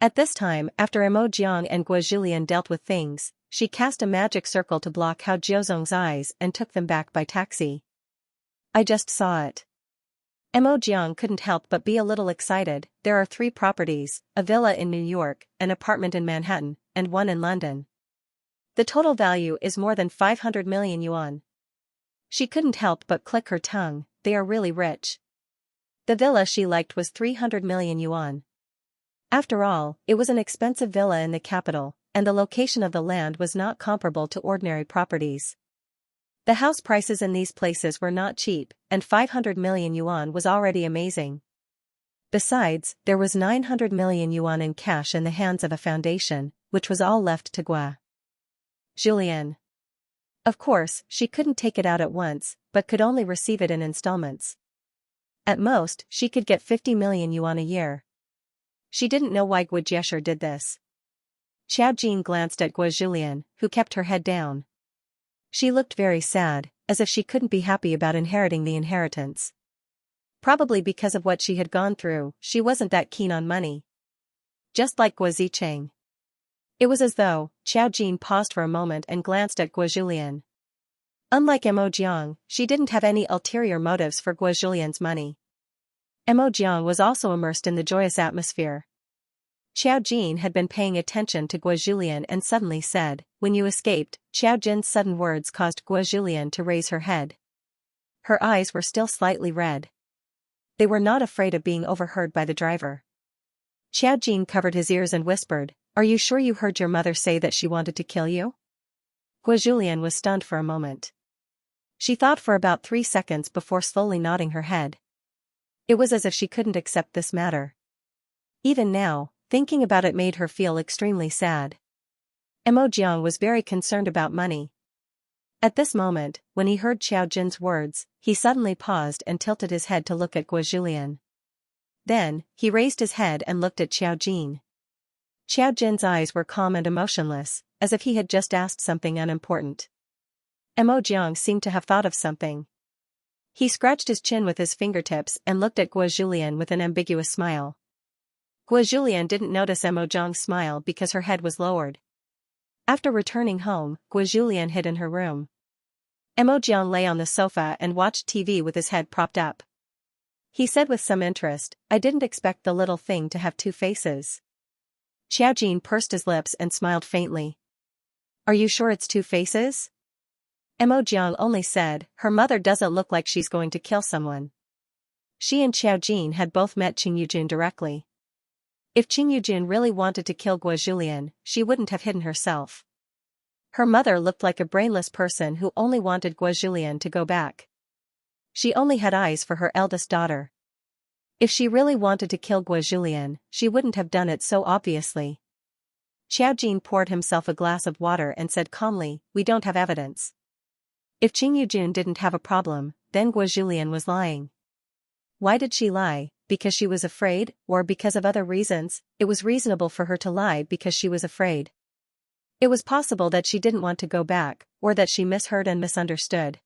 At this time, after Mo Jiang and Guo Julian dealt with things, she cast a magic circle to block Hao Jiuzong's eyes and took them back by taxi. "I just saw it." Mo Jiang couldn't help but be a little excited. "There are 3 properties, a villa in New York, an apartment in Manhattan, and one in London. The total value is more than 500 million yuan. She couldn't help but click her tongue. They are really rich. The villa she liked was 300 million yuan. After all, it was an expensive villa in the capital, and the location of the land was not comparable to ordinary properties. The house prices in these places were not cheap, and 500 million yuan was already amazing. Besides, there was 900 million yuan in cash in the hands of a foundation, which was all left to Guo Julian. Of course, she couldn't take it out at once, but could only receive it in installments. At most, she could get 50 million yuan a year. She didn't know why Guo Jiesher did this. Xiao Jin glanced at Guo Julian, who kept her head down. She looked very sad, as if she couldn't be happy about inheriting the inheritance. Probably because of what she had gone through, she wasn't that keen on money. Just like Guo Zicheng. It was as though Xiao Jin paused for a moment and glanced at Guo Julian. Unlike Mo Jiang, she didn't have any ulterior motives for Guo Julian's money. Mo Jiang was also immersed in the joyous atmosphere. Xiao Jin had been paying attention to Guo Julian and suddenly said, "When you escaped." Xiao Jin's sudden words caused Guo Julian to raise her head. Her eyes were still slightly red. They were not afraid of being overheard by the driver. Xiao Jin covered his ears and whispered, "Are you sure you heard your mother say that she wanted to kill you?" Guo Julian was stunned for a moment. She thought for about 3 seconds before slowly nodding her head. It was as if she couldn't accept this matter. Even now, thinking about it made her feel extremely sad. Mo Jiang was very concerned about money. At this moment, when he heard Xiao Jin's words, he suddenly paused and tilted his head to look at Guo Julian. Then, he raised his head and looked at Xiao Jin. Xiao Jin's eyes were calm and emotionless, as if he had just asked something unimportant. Mo Jiang seemed to have thought of something. He scratched his chin with his fingertips and looked at Guo Julian with an ambiguous smile. Guo Julian didn't notice Mo Jiang's smile because her head was lowered. After returning home, Guo Julian hid in her room. Mo Jiang lay on the sofa and watched TV with his head propped up. He said with some interest, "I didn't expect the little thing to have 2 faces." Xiao Jin pursed his lips and smiled faintly. "Are you sure it's 2 faces?" Mo Jiang only said, "Her mother doesn't look like she's going to kill someone." She and Xiao Jin had both met Qing Yujun directly. If Qing Yujun really wanted to kill Guo Julian, she wouldn't have hidden herself. Her mother looked like a brainless person who only wanted Guo to go back. She only had eyes for her eldest daughter. If she really wanted to kill Guo, she wouldn't have done it so obviously. Xiaojin poured himself a glass of water and said calmly, "We don't have evidence." If Qing Yujun didn't have a problem, then Guo was lying. Why did she lie? Because she was afraid, or because of other reasons? It was reasonable for her to lie because she was afraid. It was possible that she didn't want to go back, or that she misheard and misunderstood.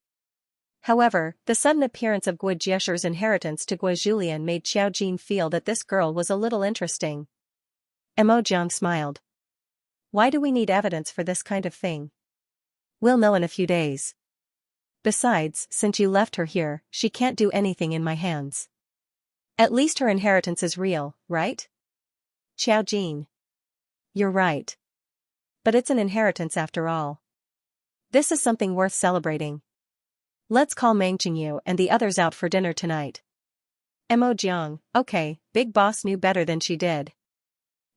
However, the sudden appearance of Guo Jieshi's inheritance to Guo made Xiaojin feel that this girl was a little interesting. Mo Jiang smiled. Why do we need evidence for this kind of thing? We'll know in a few days. Besides, since you left her here, she can't do anything in my hands. At least her inheritance is real, right? Xiaojin. You're right. But it's an inheritance after all. This is something worth celebrating. Let's call Meng Qingyu and the others out for dinner tonight. Mo Jiang, okay, Big Boss knew better than she did.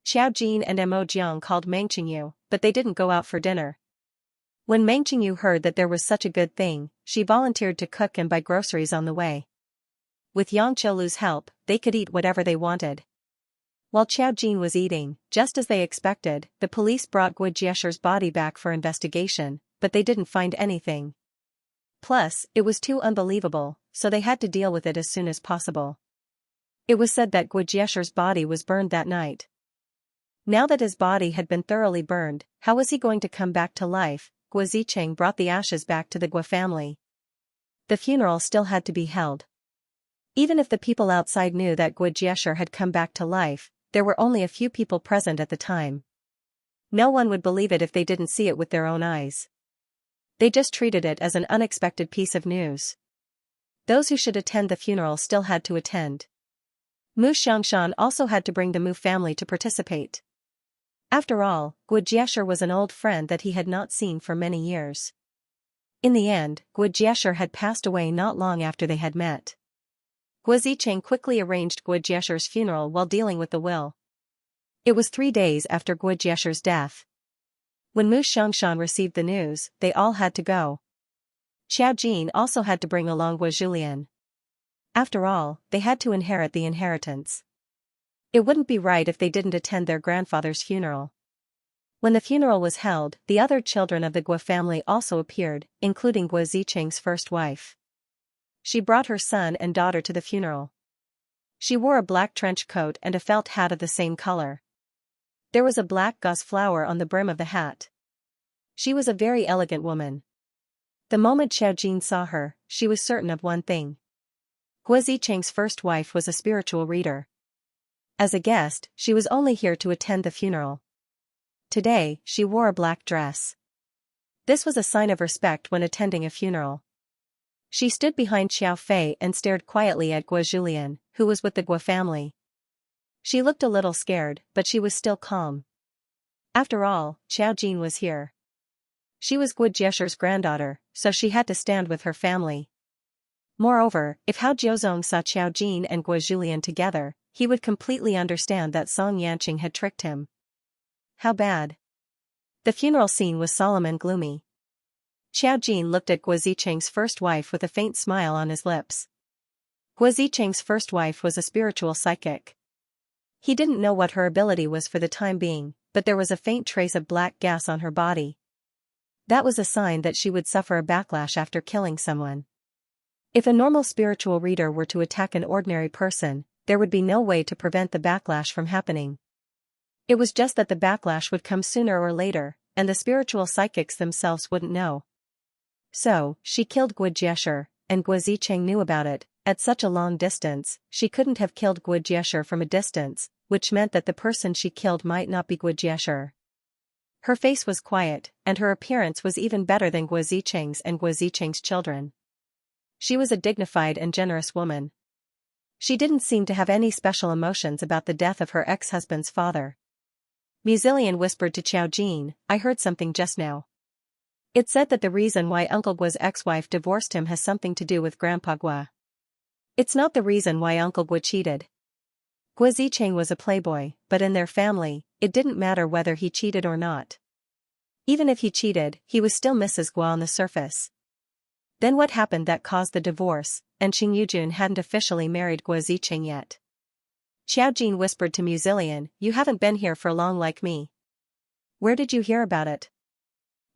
Xiaojin and Mo Jiang called Meng Qingyu, but they didn't go out for dinner. When Meng Qingyu heard that there was such a good thing, she volunteered to cook and buy groceries on the way. With Yang Qiulu's help, they could eat whatever they wanted. While Xiaojin was eating, just as they expected, the police brought Guo Jieshi's body back for investigation, but they didn't find anything. Plus, it was too unbelievable, so they had to deal with it as soon as possible. It was said that Guo Jieshi's body was burned that night. Now that his body had been thoroughly burned, how was he going to come back to life? Guo Zicheng brought the ashes back to the Guo family. The funeral still had to be held. Even if the people outside knew that Guo Jieshi had come back to life, there were only a few people present at the time. No one would believe it if they didn't see it with their own eyes. They just treated it as an unexpected piece of news. Those who should attend the funeral still had to attend. Mu Xiangshan also had to bring the Mu family to participate. After all, Guo Jieshi was an old friend that he had not seen for many years. In the end, Guo Jieshi had passed away not long after they had met. Guo Zicheng quickly arranged Guo Jieshi's funeral while dealing with the will. It was 3 days after Guo Jieshi's death. When Mu Xiangshan received the news, they all had to go. Xiaojin also had to bring along Guo. After all, they had to inherit the inheritance. It wouldn't be right if they didn't attend their grandfather's funeral. When the funeral was held, the other children of the Guo family also appeared, including Guo Zicheng's first wife. She brought her son and daughter to the funeral. She wore a black trench coat and a felt hat of the same color. There was a black gauze flower on the brim of the hat. She was a very elegant woman. The moment Xiaojin saw her, she was certain of one thing. Guo Zicheng's first wife was a spiritual reader. As a guest, she was only here to attend the funeral. Today, she wore a black dress. This was a sign of respect when attending a funeral. She stood behind Xiao Fei and stared quietly at Guo, who was with the Guo family. She looked a little scared, but she was still calm. After all, Xiaojin was here. She was Guo Jieshi's granddaughter, so she had to stand with her family. Moreover, if Hao Jiuzong saw Xiaojin and Guo together, he would completely understand that Song Yanqing had tricked him. How bad. The funeral scene was solemn and gloomy. Xiaojin looked at Guo Zicheng's first wife with a faint smile on his lips. Guo Zicheng's first wife was a spiritual psychic. He didn't know what her ability was for the time being, but there was a faint trace of black gas on her body. That was a sign that she would suffer a backlash after killing someone. If a normal spiritual reader were to attack an ordinary person, there would be no way to prevent the backlash from happening. It was just that the backlash would come sooner or later, and the spiritual psychics themselves wouldn't know. So, she killed Guo Jieshi, and Guo Zicheng knew about it. At such a long distance, she couldn't have killed Guo Jieshi from a distance, which meant that the person she killed might not be Guo Jieshi. Her face was quiet, and her appearance was even better than Guo Zicheng's and Guo Zicheng's children. She was a dignified and generous woman. She didn't seem to have any special emotions about the death of her ex-husband's father. Muzilian whispered to Xiaojin, "I heard something just now. It said that the reason why Uncle Guo's ex-wife divorced him has something to do with Grandpa Guo. It's not the reason why Uncle Guo cheated. Guo Zicheng was a playboy, but in their family, it didn't matter whether he cheated or not. Even if he cheated, he was still Mrs. Guo on the surface. Then what happened that caused the divorce, and Qing Yujun hadn't officially married Guo Ziqing yet? Xiao Jin whispered to Mu Zilian, "You haven't been here for long like me. Where did you hear about it?"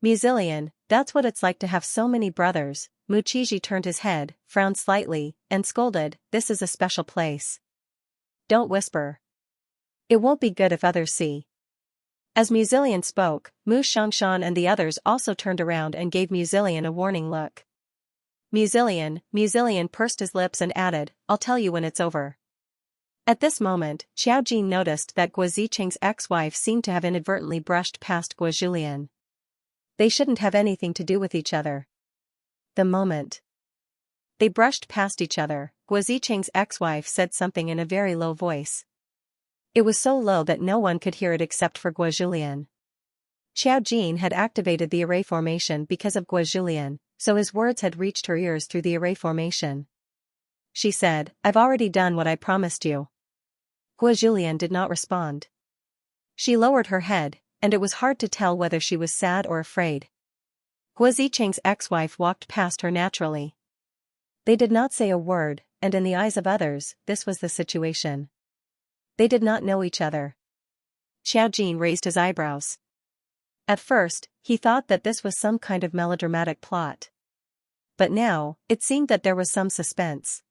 Mu Zilian, "That's what it's like to have so many brothers." Mu Qizhi turned his head, frowned slightly, and scolded, "This is a special place. Don't whisper. It won't be good if others see." As Mu Zilian spoke, Mu Xiangshan and the others also turned around and gave Mu Zilian a warning look. Mu Zilian pursed his lips and added, "I'll tell you when it's over." At this moment, Xiao Jin noticed that Guo Ziqing's ex-wife seemed to have inadvertently brushed past Guo Julian. They shouldn't have anything to do with each other. The moment they brushed past each other, Guo Ziqing's ex-wife said something in a very low voice. It was so low that no one could hear it except for Guo Julian. Xiao Jin had activated the array formation because of Guo Julian, so his words had reached her ears through the array formation. She said, "I've already done what I promised you." Guo Julian did not respond. She lowered her head, and it was hard to tell whether she was sad or afraid. Guo Ziqing's ex-wife walked past her naturally. They did not say a word, and in the eyes of others, this was the situation. They did not know each other. Xiao Jin raised his eyebrows. At first, he thought that this was some kind of melodramatic plot. But now, it seemed that there was some suspense.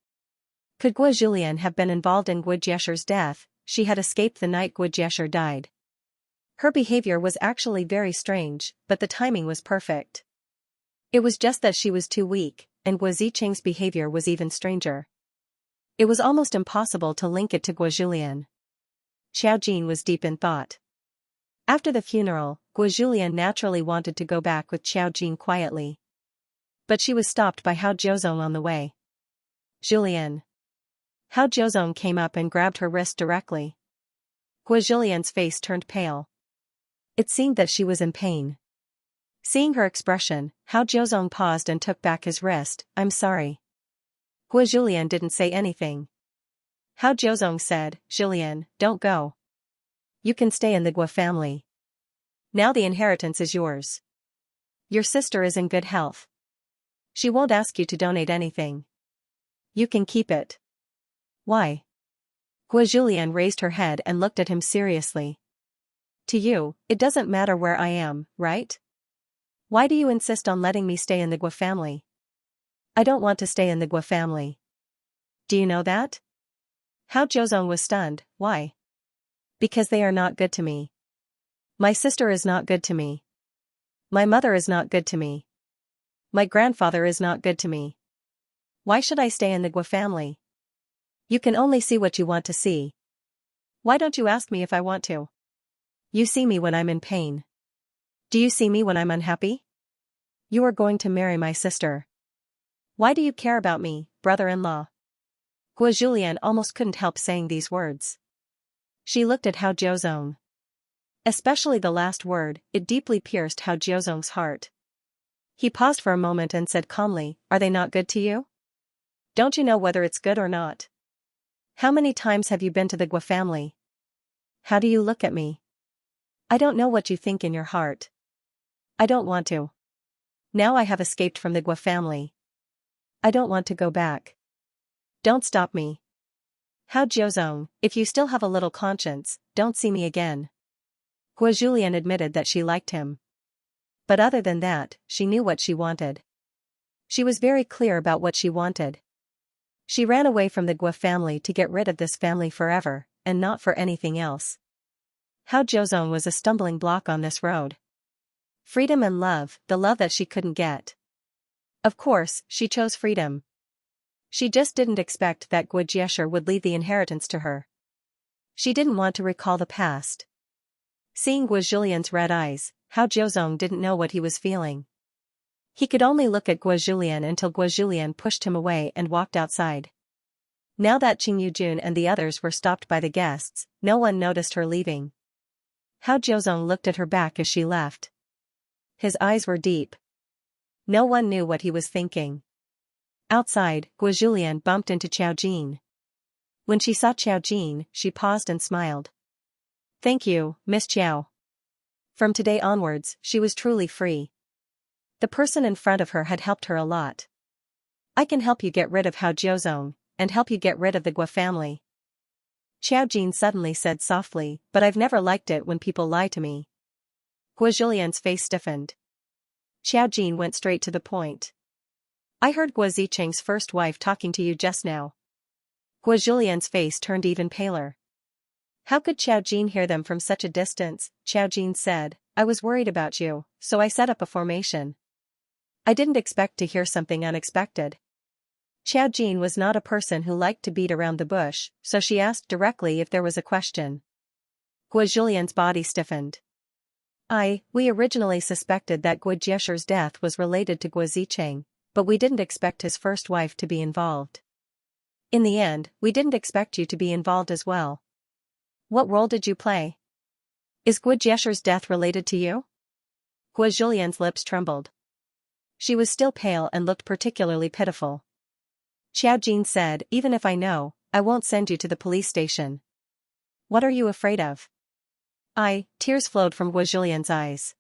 Could Guo Julian have been involved in Guo Jieshi's death? She had escaped the night Guo Jieshi died. Her behavior was actually very strange, but the timing was perfect. It was just that she was too weak, and Guo Ziqing's behavior was even stranger. It was almost impossible to link it to Guo Julian. Xiao Jin was deep in thought. After the funeral, Guo Julian naturally wanted to go back with Xiao Jin quietly. But she was stopped by Hao Jiuzong on the way. "Julian." Hao Jiuzong came up and grabbed her wrist directly. Guo Julian's face turned pale. It seemed that she was in pain. Seeing her expression, Hao Jiuzong paused and took back his wrist. "I'm sorry." Guo Julian didn't say anything. Hao Jiuzong said, "Julian, don't go. You can stay in the Guo family. Now the inheritance is yours. Your sister is in good health. She won't ask you to donate anything. You can keep it." "Why?" Guo Julian raised her head and looked at him seriously. "To you, it doesn't matter where I am, right? Why do you insist on letting me stay in the Guo family?" "I don't want to stay in the Guo family. Do you know that?" Hao Jiuzong was stunned. "Why?" "Because they are not good to me. My sister is not good to me. My mother is not good to me. My grandfather is not good to me. Why should I stay in the Guo family? You can only see what you want to see. Why don't you ask me if I want to? You see me when I'm in pain. Do you see me when I'm unhappy? You are going to marry my sister. Why do you care about me, brother-in-law?" Guo Julian almost couldn't help saying these words. She looked at Hao Jiuzong. Especially the last word, it deeply pierced Hao Jiuzong's heart. He paused for a moment and said calmly, "Are they not good to you? Don't you know whether it's good or not? How many times have you been to the Guo family? How do you look at me? I don't know what you think in your heart. I don't want to. Now I have escaped from the Guo family. I don't want to go back. Don't stop me. Hao Jiuzong, if you still have a little conscience, don't see me again." Guo Julian admitted that she liked him. But other than that, she knew what she wanted. She was very clear about what she wanted. She ran away from the Guo family to get rid of this family forever, and not for anything else. Hao Jiuzong was a stumbling block on this road. Freedom and love, the love that she couldn't get. Of course, she chose freedom. She just didn't expect that Guo Jieshi would leave the inheritance to her. She didn't want to recall the past. Seeing Guo Julian's red eyes, Hao Jiuzong didn't know what he was feeling. He could only look at Guo Julian until Guo Julian pushed him away and walked outside. Now that Qing Yujun and the others were stopped by the guests, no one noticed her leaving. Hao Jiuzong looked at her back as she left. His eyes were deep. No one knew what he was thinking. Outside, Guo Julian bumped into Xiao Jin. When she saw Xiao Jin, she paused and smiled. "Thank you, Miss Qiao." From today onwards, she was truly free. The person in front of her had helped her a lot. I can help you get rid of Hao Jiuzong, and help you get rid of the Gua family. Xiaojin suddenly said softly, but I've never liked it when people lie to me. Gua Julian's face stiffened. Xiaojin went straight to the point. I heard Gua Zicheng's first wife talking to you just now. Gua Julian's face turned even paler. How could Xiaojin hear them from such a distance? Xiaojin said, I was worried about you, so I set up a formation. I didn't expect to hear something unexpected. Xiaojin was not a person who liked to beat around the bush, so she asked directly if there was a question. Gua Julian's body stiffened. We originally suspected that Gua Jiesher's death was related to Gua Zicheng, but we didn't expect his first wife to be involved. In the end, we didn't expect you to be involved as well. What role did you play? Is Gua Jiesher's death related to you? Gua Julian's lips trembled. She was still pale and looked particularly pitiful. Xiaojin said, even if I know, I won't send you to the police station. What are you afraid of? Tears flowed from Gua Julian's eyes.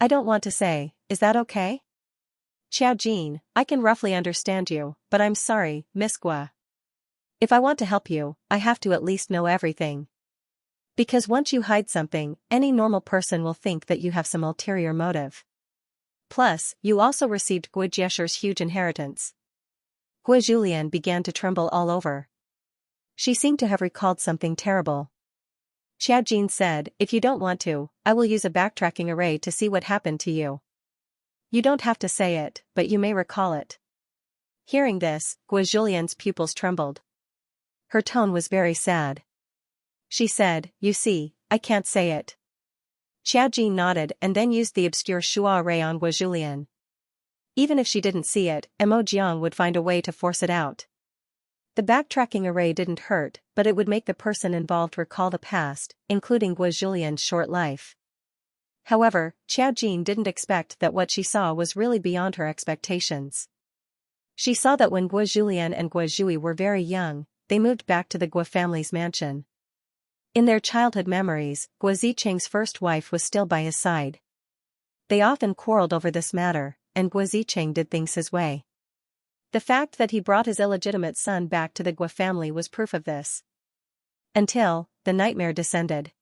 I don't want to say, is that okay? Xiaojin, I can roughly understand you, but I'm sorry, Miss Gua. If I want to help you, I have to at least know everything. Because once you hide something, any normal person will think that you have some ulterior motive. Plus, you also received Gua Jiesher's huge inheritance. Gua Julian began to tremble all over. She seemed to have recalled something terrible. Xiaojin said, if you don't want to, I will use a backtracking array to see what happened to you. You don't have to say it, but you may recall it. Hearing this, Gua Julian's pupils trembled. Her tone was very sad. She said, you see, I can't say it. Xiaojin nodded and then used the obscure Shua array on Gua Julian. Even if she didn't see it, Mo Jiang would find a way to force it out. The backtracking array didn't hurt, but it would make the person involved recall the past, including Gua Julian's short life. However, Xiaojin didn't expect that what she saw was really beyond her expectations. She saw that when Gua Julian and Gua Zhui were very young, they moved back to the Gua family's mansion. In their childhood memories, Gua Zicheng's first wife was still by his side. They often quarreled over this matter, and Gua Zicheng did things his way. The fact that he brought his illegitimate son back to the Gua family was proof of this. Until, the nightmare descended.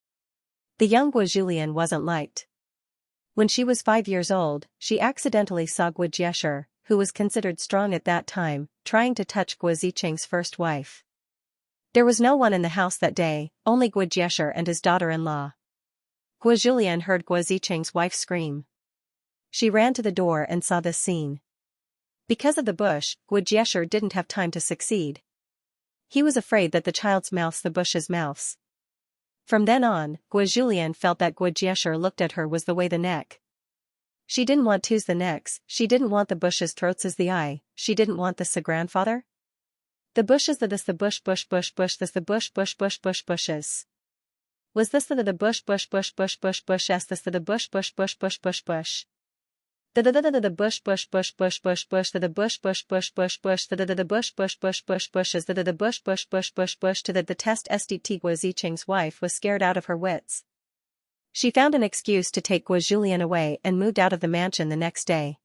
The young Gua Julian wasn't liked. When she was 5 years old, she accidentally saw Gua Jiesher, who was considered strong at that time, trying to touch Gua Zicheng's first wife. There was no one in the house that day, only Gua Jiesher and his daughter-in-law. Gua Julian heard Gua Zicheng's wife scream. She ran to the door and saw this scene. Because of the bush, Gua Jiesher didn't have time to succeed. He was afraid that the child's mouth's the bush's mouths. From then on, Gua Julian felt that Gua Jiesher looked at her was the way the neck. She didn't want to's the necks, she didn't want the bush's throats as the eye, she didn't want this a grandfather? The bush is the bush this the bush bushes. Was this the bush s this the bush bush. The bush the bush the bush is the bush to the test SDT Gua Zicheng's wife was scared out of her wits. She found an excuse to take Gua Julian away and moved out of the mansion the next day.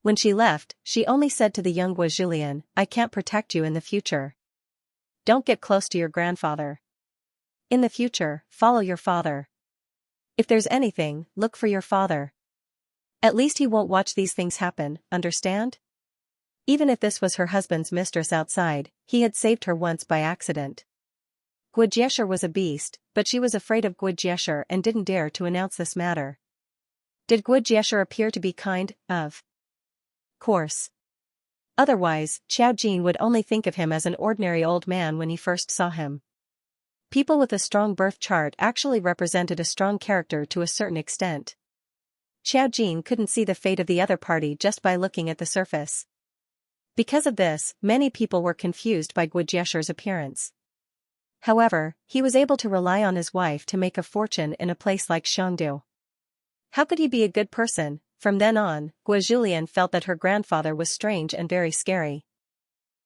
When she left, she only said to the young Gua Julian, I can't protect you in the future. Don't get close to your grandfather. In the future, follow your father. If there's anything, look for your father. At least he won't watch these things happen, understand? Even if this was her husband's mistress outside, he had saved her once by accident. Gua Jiesher was a beast, but she was afraid of Gua Jiesher and didn't dare to announce this matter. Did Gua Jiesher appear to be kind? Of course. Otherwise, Xiaojin would only think of him as an ordinary old man when he first saw him. People with a strong birth chart actually represented a strong character to a certain extent. Xiaojin couldn't see the fate of the other party just by looking at the surface. Because of this, many people were confused by Gua Jiesher's appearance. However, he was able to rely on his wife to make a fortune in a place like Shangdu. How could he be a good person? From then on, Gua Julian felt that her grandfather was strange and very scary.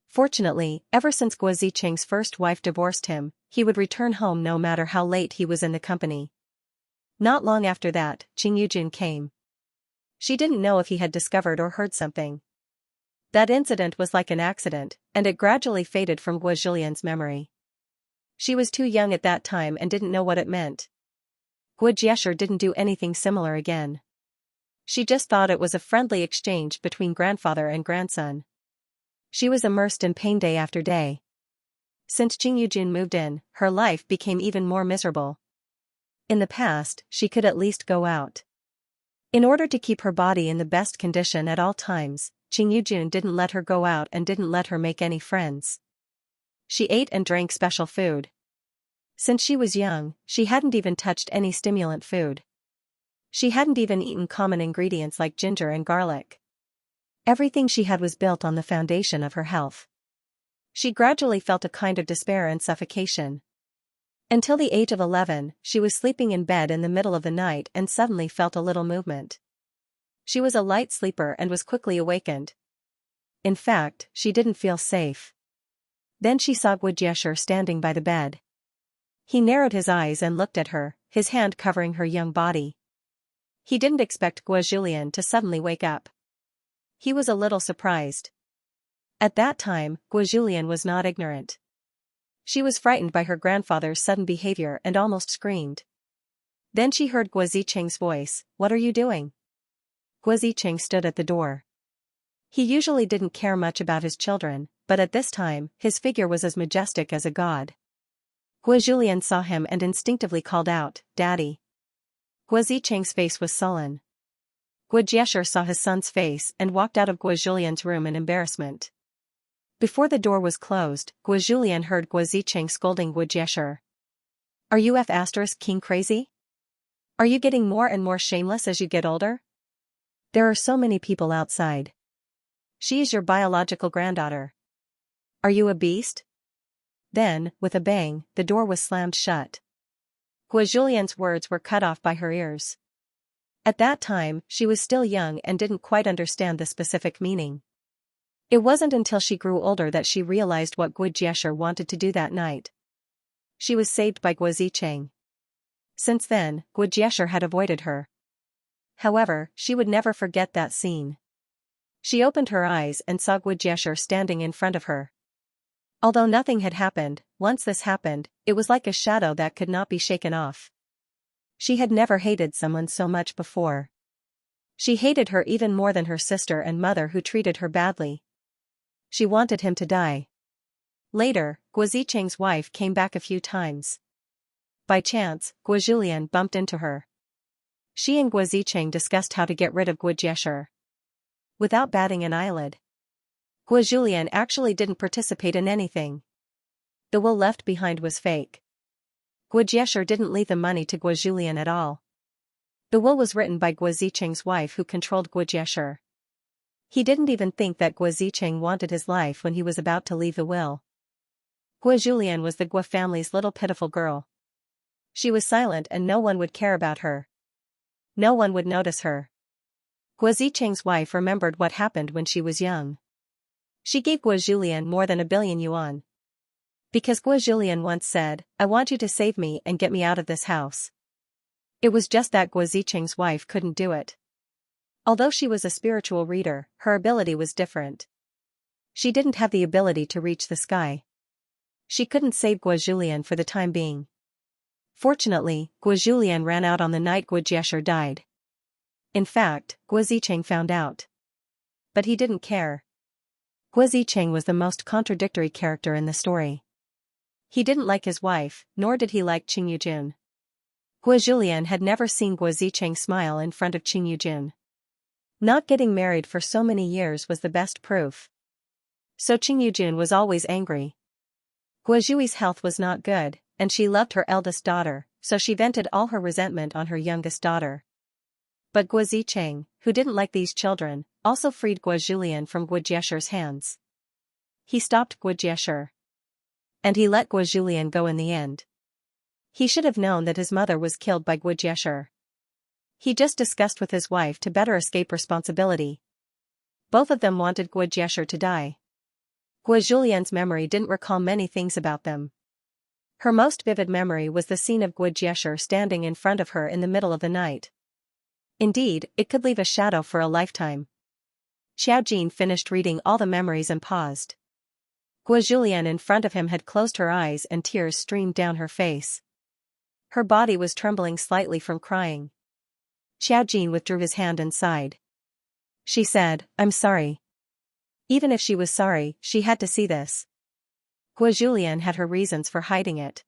Fortunately, ever since Gua Zicheng's first wife divorced him, he would return home no matter how late he was in the company. Not long after that, Qing Yujun came. She didn't know if he had discovered or heard something. That incident was like an accident, and it gradually faded from Guo Julian's memory. She was too young at that time and didn't know what it meant. Guo Jiesher didn't do anything similar again. She just thought it was a friendly exchange between grandfather and grandson. She was immersed in pain day after day. Since Qing Yujun moved in, her life became even more miserable. In the past, she could at least go out. In order to keep her body in the best condition at all times, Qing Yujun didn't let her go out and didn't let her make any friends. She ate and drank special food. Since she was young, she hadn't even touched any stimulant food. She hadn't even eaten common ingredients like ginger and garlic. Everything she had was built on the foundation of her health. She gradually felt a kind of despair and suffocation. Until the age of 11, she was sleeping in bed in the middle of the night and suddenly felt a little movement. She was a light sleeper and was quickly awakened. In fact, she didn't feel safe. Then she saw Guo Jiesher standing by the bed. He narrowed his eyes and looked at her, his hand covering her young body. He didn't expect Guo Julian to suddenly wake up. He was a little surprised. At that time, Guo Julian was not ignorant. She was frightened by her grandfather's sudden behavior and almost screamed. Then she heard Guo Zicheng's voice, "What are you doing?" Guo Zicheng stood at the door. He usually didn't care much about his children, but at this time, his figure was as majestic as a god. Guo Julian saw him and instinctively called out, "Daddy." Guo Zicheng's face was sullen. Guo Jiesher saw his son's face and walked out of Guo Julian's room in embarrassment. Before the door was closed, Guo Julian heard Guo Zicheng scolding Guo Jiesher. "Are you king crazy? Are you getting more and more shameless as you get older? There are so many people outside. She is your biological granddaughter. Are you a beast?" Then, with a bang, the door was slammed shut. Guo Julian's words were cut off by her ears. At that time, she was still young and didn't quite understand the specific meaning. It wasn't until she grew older that she realized what Guo Jiesher wanted to do that night. She was saved by Guo Zicheng. Since then, Guo Jiesher had avoided her. However, she would never forget that scene. She opened her eyes and saw Guo Jiesher standing in front of her. Although nothing had happened, once this happened, it was like a shadow that could not be shaken off. She had never hated someone so much before. She hated her even more than her sister and mother who treated her badly. She wanted him to die. Later, Guo Zicheng's wife came back a few times. By chance, Guo Julian bumped into her. She and Guo Zicheng discussed how to get rid of Guo Jiesher. Without batting an eyelid, Guo Julian actually didn't participate in anything. The will left behind was fake. Guo Jiesher didn't leave the money to Guo Julian at all. The will was written by Guo Zicheng's wife who controlled Guo Jiesher. He didn't even think that Guo Zicheng wanted his life when he was about to leave the will. Guo Julian was the Guo family's little pitiful girl. She was silent and no one would care about her. No one would notice her. Guo Zicheng's wife remembered what happened when she was young. She gave Guo Julian more than 1 billion yuan. Because Guo Julian once said, "I want you to save me and get me out of this house." It was just that Guo Zicheng's wife couldn't do it. Although she was a spiritual reader, her ability was different. She didn't have the ability to reach the sky. She couldn't save Guo Julian for the time being. Fortunately, Guo Julian ran out on the night Guo Jiesher died. In fact, Guo Zicheng found out. But he didn't care. Guo Zicheng was the most contradictory character in the story. He didn't like his wife, nor did he like Qing Yujun. Guo Julian had never seen Guo Zicheng smile in front of Qing Yujun. Not getting married for so many years was the best proof. So Qing Yujun was always angry. Guo Jui's health was not good, and she loved her eldest daughter, so she vented all her resentment on her youngest daughter. But Guo Zicheng, who didn't like these children, also freed Guo Julian from Guo Jiesher's hands. He stopped Guo Jiesher. And he let Guo Julian go in the end. He should have known that his mother was killed by Guo Jiesher. He just discussed with his wife to better escape responsibility. Both of them wanted Guo Jiesher to die. Guo Julian's memory didn't recall many things about them. Her most vivid memory was the scene of Guo standing in front of her in the middle of the night. Indeed, it could leave a shadow for a lifetime. Xiaojin finished reading all the memories and paused. Guo in front of him had closed her eyes and tears streamed down her face. Her body was trembling slightly from crying. Xiaojin withdrew his hand and sighed. She said, "I'm sorry." Even if she was sorry, she had to see this. Guo had her reasons for hiding it.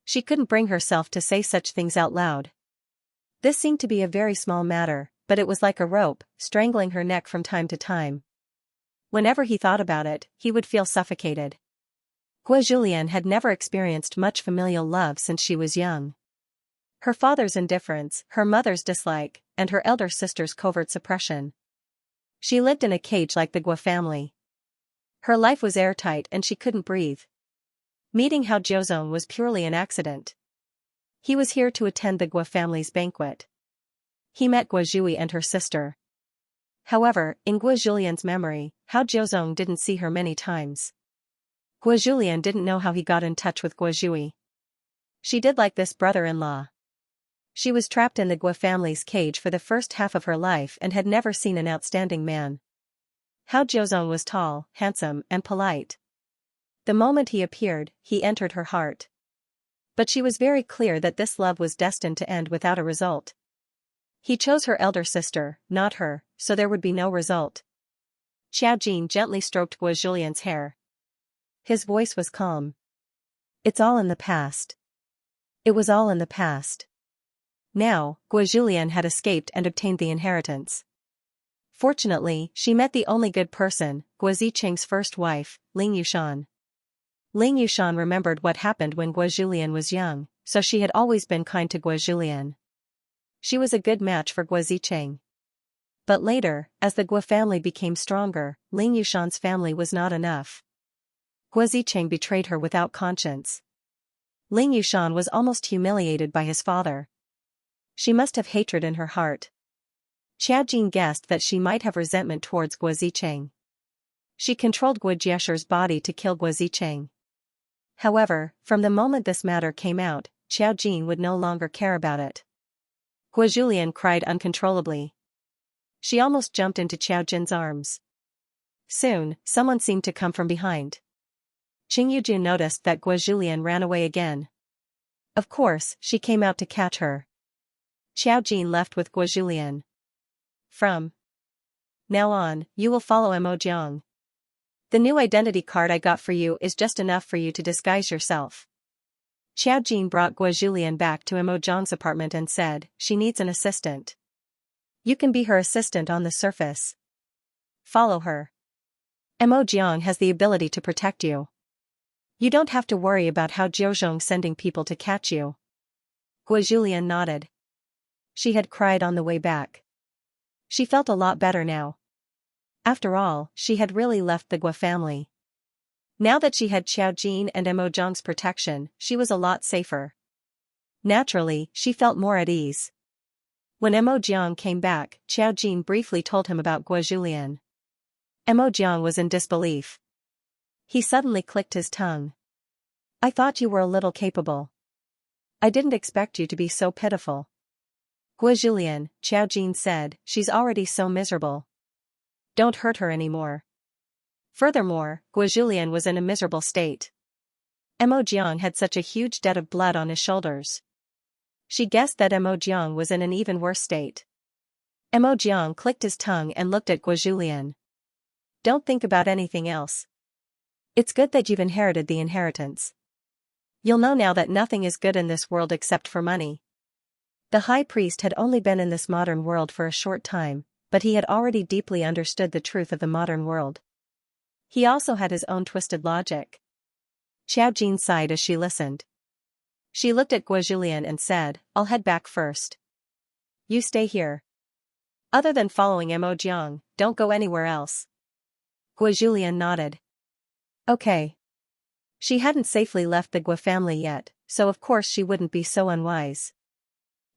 She couldn't bring herself to say such things out loud. This seemed to be a very small matter, but it was like a rope, strangling her neck from time to time. Whenever he thought about it, he would feel suffocated. Guo had never experienced much familial love since she was young. Her father's indifference, her mother's dislike, and her elder sister's covert suppression. She lived in a cage like the Guo family. Her life was airtight and she couldn't breathe. Meeting Hao Jiuzong was purely an accident. He was here to attend the Guo family's banquet. He met Guo and her sister. However, in Guo memory, Hao Jiuzong didn't see her many times. Guo didn't know how he got in touch with Guo. She did like this brother-in-law. She was trapped in the Guo family's cage for the first half of her life and had never seen an outstanding man. Hao Jiuzong was tall, handsome, and polite. The moment he appeared, he entered her heart. But she was very clear that this love was destined to end without a result. He chose her elder sister, not her, so there would be no result. Xiaojin gently stroked Guo hair. His voice was calm. It's all in the past. It was all in the past. Now, Guo had escaped and obtained the inheritance. Fortunately, she met the only good person, Guo Zicheng's first wife, Ling Yushan. Ling Yushan remembered what happened when Guo was young, so she had always been kind to Guo. She was a good match for Guo Zicheng. But later, as the Guo family became stronger, Ling Yushan's family was not enough. Guo Zicheng betrayed her without conscience. Ling Yushan was almost humiliated by his father. She must have hatred in her heart. Xiaojin guessed that she might have resentment towards Guo Zicheng. She controlled Guo body to kill Guo Zicheng. However, from the moment this matter came out, Xiaojin would no longer care about it. Guo cried uncontrollably. She almost jumped into Xiaojin's arms. Soon, someone seemed to come from behind. Qing Yujun noticed that Guo ran away again. Of course, she came out to catch her. Xiaojin left with Guo. From now on, you will follow Mo Jiang. The new identity card I got for you is just enough for you to disguise yourself. Xiaojin brought Guo back to Mo Jiang's apartment and said, she needs an assistant. You can be her assistant on the surface. Follow her. Mo Jiang has the ability to protect you. You don't have to worry about Hao Jiuzong sending people to catch you. Guo nodded. She had cried on the way back. She felt a lot better now. After all, she had really left the Guo family. Now that she had Xiaojin and Mo Jiang's protection, she was a lot safer. Naturally, she felt more at ease. When Mo Jiang came back, Xiaojin briefly told him about Guo. Mo Jiang was in disbelief. He suddenly clicked his tongue. I thought you were a little capable. I didn't expect you to be so pitiful. Guo Xiaojin said, she's already so miserable. Don't hurt her anymore. Furthermore, Guo was in a miserable state. Mo Jiang had such a huge debt of blood on his shoulders. She guessed that Mo Jiang was in an even worse state. Mo Jiang clicked his tongue and looked at Guo. Don't think about anything else. It's good that you've inherited the inheritance. You'll know now that nothing is good in this world except for money. The high priest had only been in this modern world for a short time, but he had already deeply understood the truth of the modern world. He also had his own twisted logic. Xiaojin sighed as she listened. She looked at Guo and said, I'll head back first. You stay here. Other than following Mo Jiang, don't go anywhere else. Guo nodded. Okay. She hadn't safely left the Guo family yet, so of course she wouldn't be so unwise.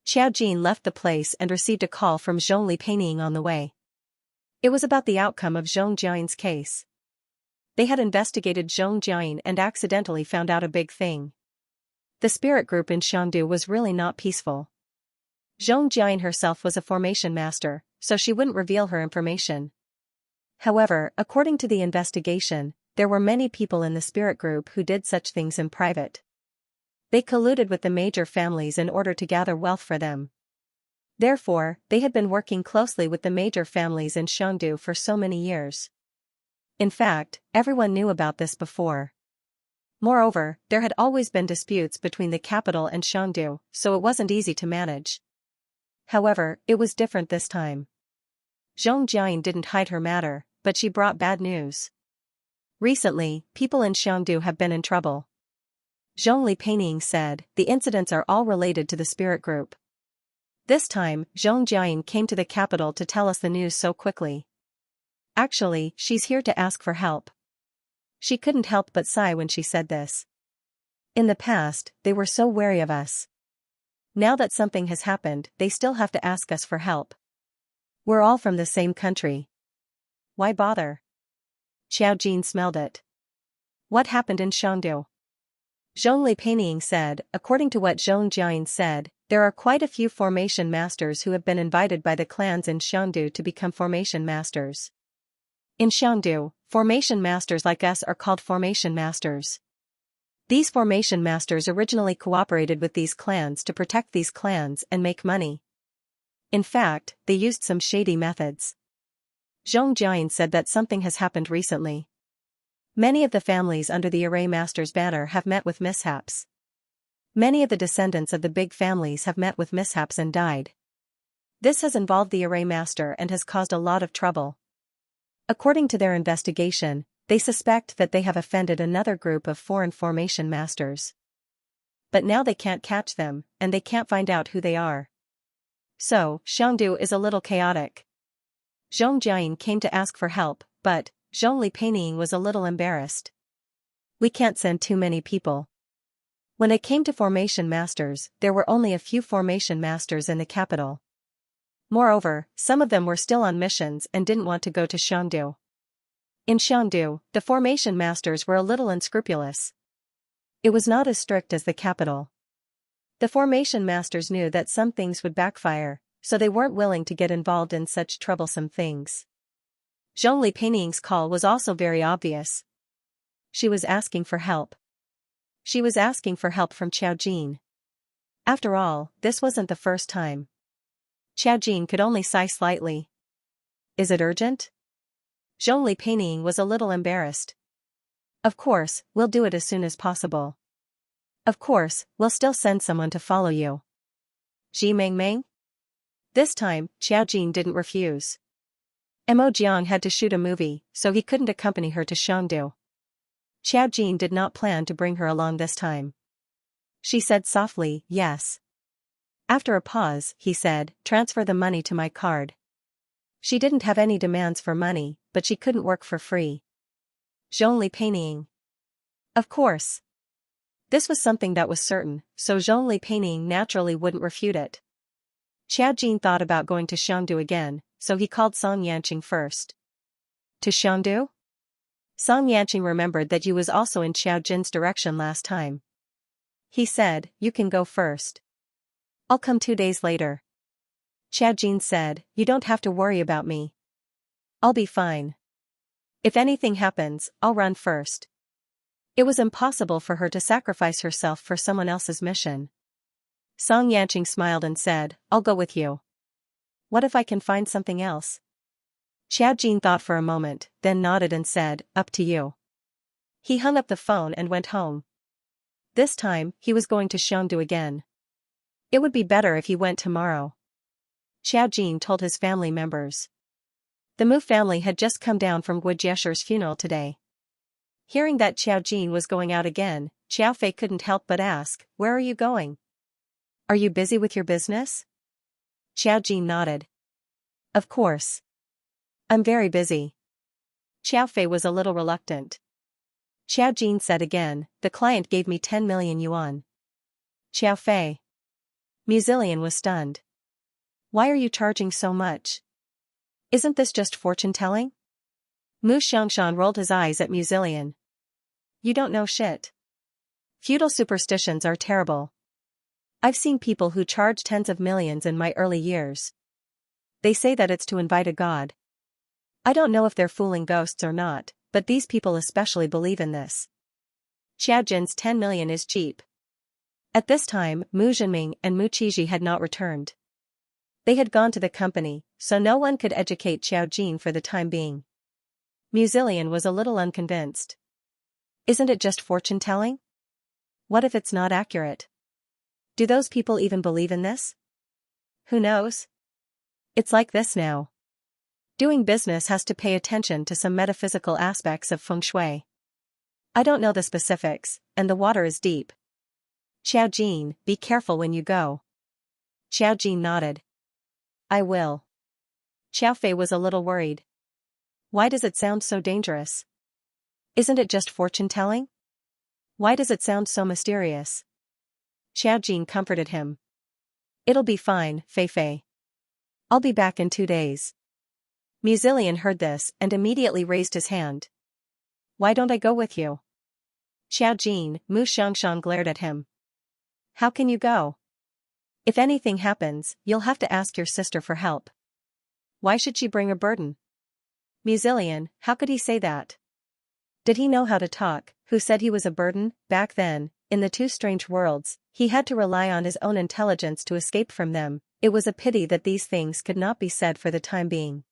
Xiaojin left the place and received a call from Zhong Li Peining on the way. It was about the outcome of Zhong Jiayin's case. They had investigated Zhong Jiayin and accidentally found out a big thing. The spirit group in Xiandu was really not peaceful. Zhong Jian herself was a formation master, so she wouldn't reveal her information. However, according to the investigation, there were many people in the spirit group who did such things in private. They colluded with the major families in order to gather wealth for them. Therefore, they had been working closely with the major families in Xiandu for so many years. In fact, everyone knew about this before. Moreover, there had always been disputes between the capital and Xiandu, so it wasn't easy to manage. However, it was different this time. Zhong Jian didn't hide her matter, but she brought bad news. Recently, people in Xiandu have been in trouble. Zhong Lipening said, the incidents are all related to the spirit group. This time, Zhong Jian came to the capital to tell us the news so quickly. Actually, she's here to ask for help. She couldn't help but sigh when she said this. In the past, they were so wary of us. Now that something has happened, they still have to ask us for help. We're all from the same country. Why bother? Xiao Jin smelled it. What happened in Xiandu? Zhong Lipening said, according to what Zhong Jian said, there are quite a few formation masters who have been invited by the clans in Xiandu to become formation masters. In Xiandu, formation masters like us are called formation masters. These formation masters originally cooperated with these clans to protect these clans and make money. In fact, they used some shady methods. Zhong Jian said that something has happened recently. Many of the families under the Array Master's banner have met with mishaps. Many of the descendants of the big families have met with mishaps and died. This has involved the Array Master and has caused a lot of trouble. According to their investigation, they suspect that they have offended another group of foreign formation masters. But now they can't catch them, and they can't find out who they are. So, Xiandu is a little chaotic. Zhong Jian came to ask for help, but Zhong Lipening was a little embarrassed. We can't send too many people. When it came to formation masters, there were only a few formation masters in the capital. Moreover, some of them were still on missions and didn't want to go to Xiandu. In Xiandu, the formation masters were a little unscrupulous. It was not as strict as the capital. The formation masters knew that some things would backfire, so they weren't willing to get involved in such troublesome things. Zhong Lipening's call was also very obvious. She was asking for help. She was asking for help from Xiao Jin. After all, this wasn't the first time. Xiao Jin could only sigh slightly. Is it urgent? Zhong Lipening was a little embarrassed. Of course, we'll do it as soon as possible. Of course, we'll still send someone to follow you. Ji Mengmeng? This time, Xiao Jin didn't refuse. Mo Jiang had to shoot a movie, so he couldn't accompany her to Xiandu. Xiao Jin did not plan to bring her along this time. She said softly, yes. After a pause, he said, transfer the money to my card. She didn't have any demands for money, but she couldn't work for free. Zhong Lipening. Of course. This was something that was certain, so Zhong Lipening naturally wouldn't refute it. Xiao Jin thought about going to Xiandu again, so he called Song Yanqing first. To Xiandu? Song Yanqing remembered that Yu was also in Xiao Jin's direction last time. He said, you can go first. I'll come 2 days later. Xiao Jin said, you don't have to worry about me. I'll be fine. If anything happens, I'll run first. It was impossible for her to sacrifice herself for someone else's mission. Song Yanqing smiled and said, I'll go with you. What if I can find something else? Xiao Jin thought for a moment, then nodded and said, up to you. He hung up the phone and went home. This time, he was going to Xiandu again. It would be better if he went tomorrow. Xiao Jin told his family members. The Mu family had just come down from Gu Jieshi's funeral today. Hearing that Xiao Jin was going out again, Xiao Fei couldn't help but ask, where are you going? Are you busy with your business? Xiao Jin nodded. Of course. I'm very busy. Xiao Fei was a little reluctant. Xiao Jin said again, the client gave me 10 million yuan. Xiao Fei. Muzilian was stunned. Why are you charging so much? Isn't this just fortune-telling? Mu Xiangshan rolled his eyes at Muzilian. You don't know shit. Feudal superstitions are terrible. I've seen people who charge tens of millions in my early years. They say that it's to invite a god. I don't know if they're fooling ghosts or not, but these people especially believe in this. Xiao Jin's 10 million is cheap. At this time, Mu Zhenming and Mu Qizhi had not returned. They had gone to the company, so no one could educate Xiao Jin for the time being. Mu Zilian was a little unconvinced. Isn't it just fortune-telling? What if it's not accurate? Do those people even believe in this? Who knows? It's like this now. Doing business has to pay attention to some metaphysical aspects of feng shui. I don't know the specifics, and the water is deep. Xiao Jin, be careful when you go. Xiao Jin nodded. I will. Xiao Fei was a little worried. Why does it sound so dangerous? Isn't it just fortune-telling? Why does it sound so mysterious? Xiao Jin comforted him. It'll be fine, Fei Fei. I'll be back in 2 days. Mu Zilian heard this and immediately raised his hand. Why don't I go with you? Xiao Jin, Mu Xiangshan glared at him. How can you go? If anything happens, you'll have to ask your sister for help. Why should she bring a burden? Mu Zilian, how could he say that? Did he know how to talk? Who said he was a burden? Back then, in the two strange worlds, he had to rely on his own intelligence to escape from them. It was a pity that these things could not be said for the time being.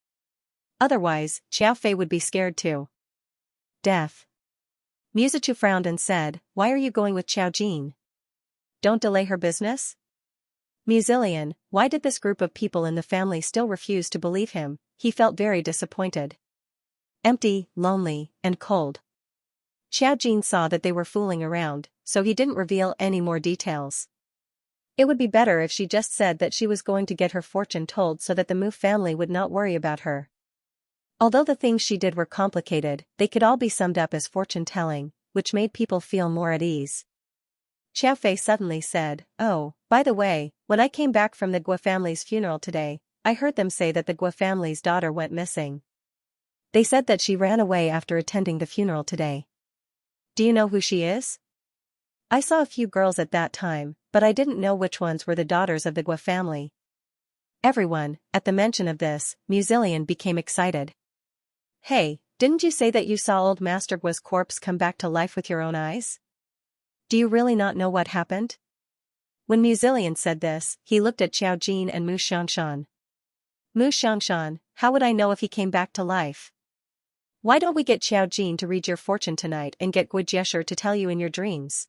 Otherwise, Xiao Fei would be scared too. Death. Mu Zichu frowned and said, why are you going with Xiao Jin? Don't delay her business? Mu Zilian, why did this group of people in the family still refuse to believe him? He felt very disappointed. Empty, lonely, and cold. Xiao Jin saw that they were fooling around, so he didn't reveal any more details. It would be better if she just said that she was going to get her fortune told so that the Mu family would not worry about her. Although the things she did were complicated, they could all be summed up as fortune-telling, which made people feel more at ease. Xiao Fei suddenly said, oh, by the way, when I came back from the Guo family's funeral today, I heard them say that the Guo family's daughter went missing. They said that she ran away after attending the funeral today. Do you know who she is? I saw a few girls at that time, but I didn't know which ones were the daughters of the Guo family. Everyone, at the mention of this, Mu Zilian became excited. Hey, didn't you say that you saw old Master Guo's corpse come back to life with your own eyes? Do you really not know what happened? When Mu Zilian said this, he looked at Xiao Jin and Mu Xiangshan. Mu Xiangshan, how would I know if he came back to life? Why don't we get Xiao Jin to read your fortune tonight and get Guo Jieshe to tell you in your dreams?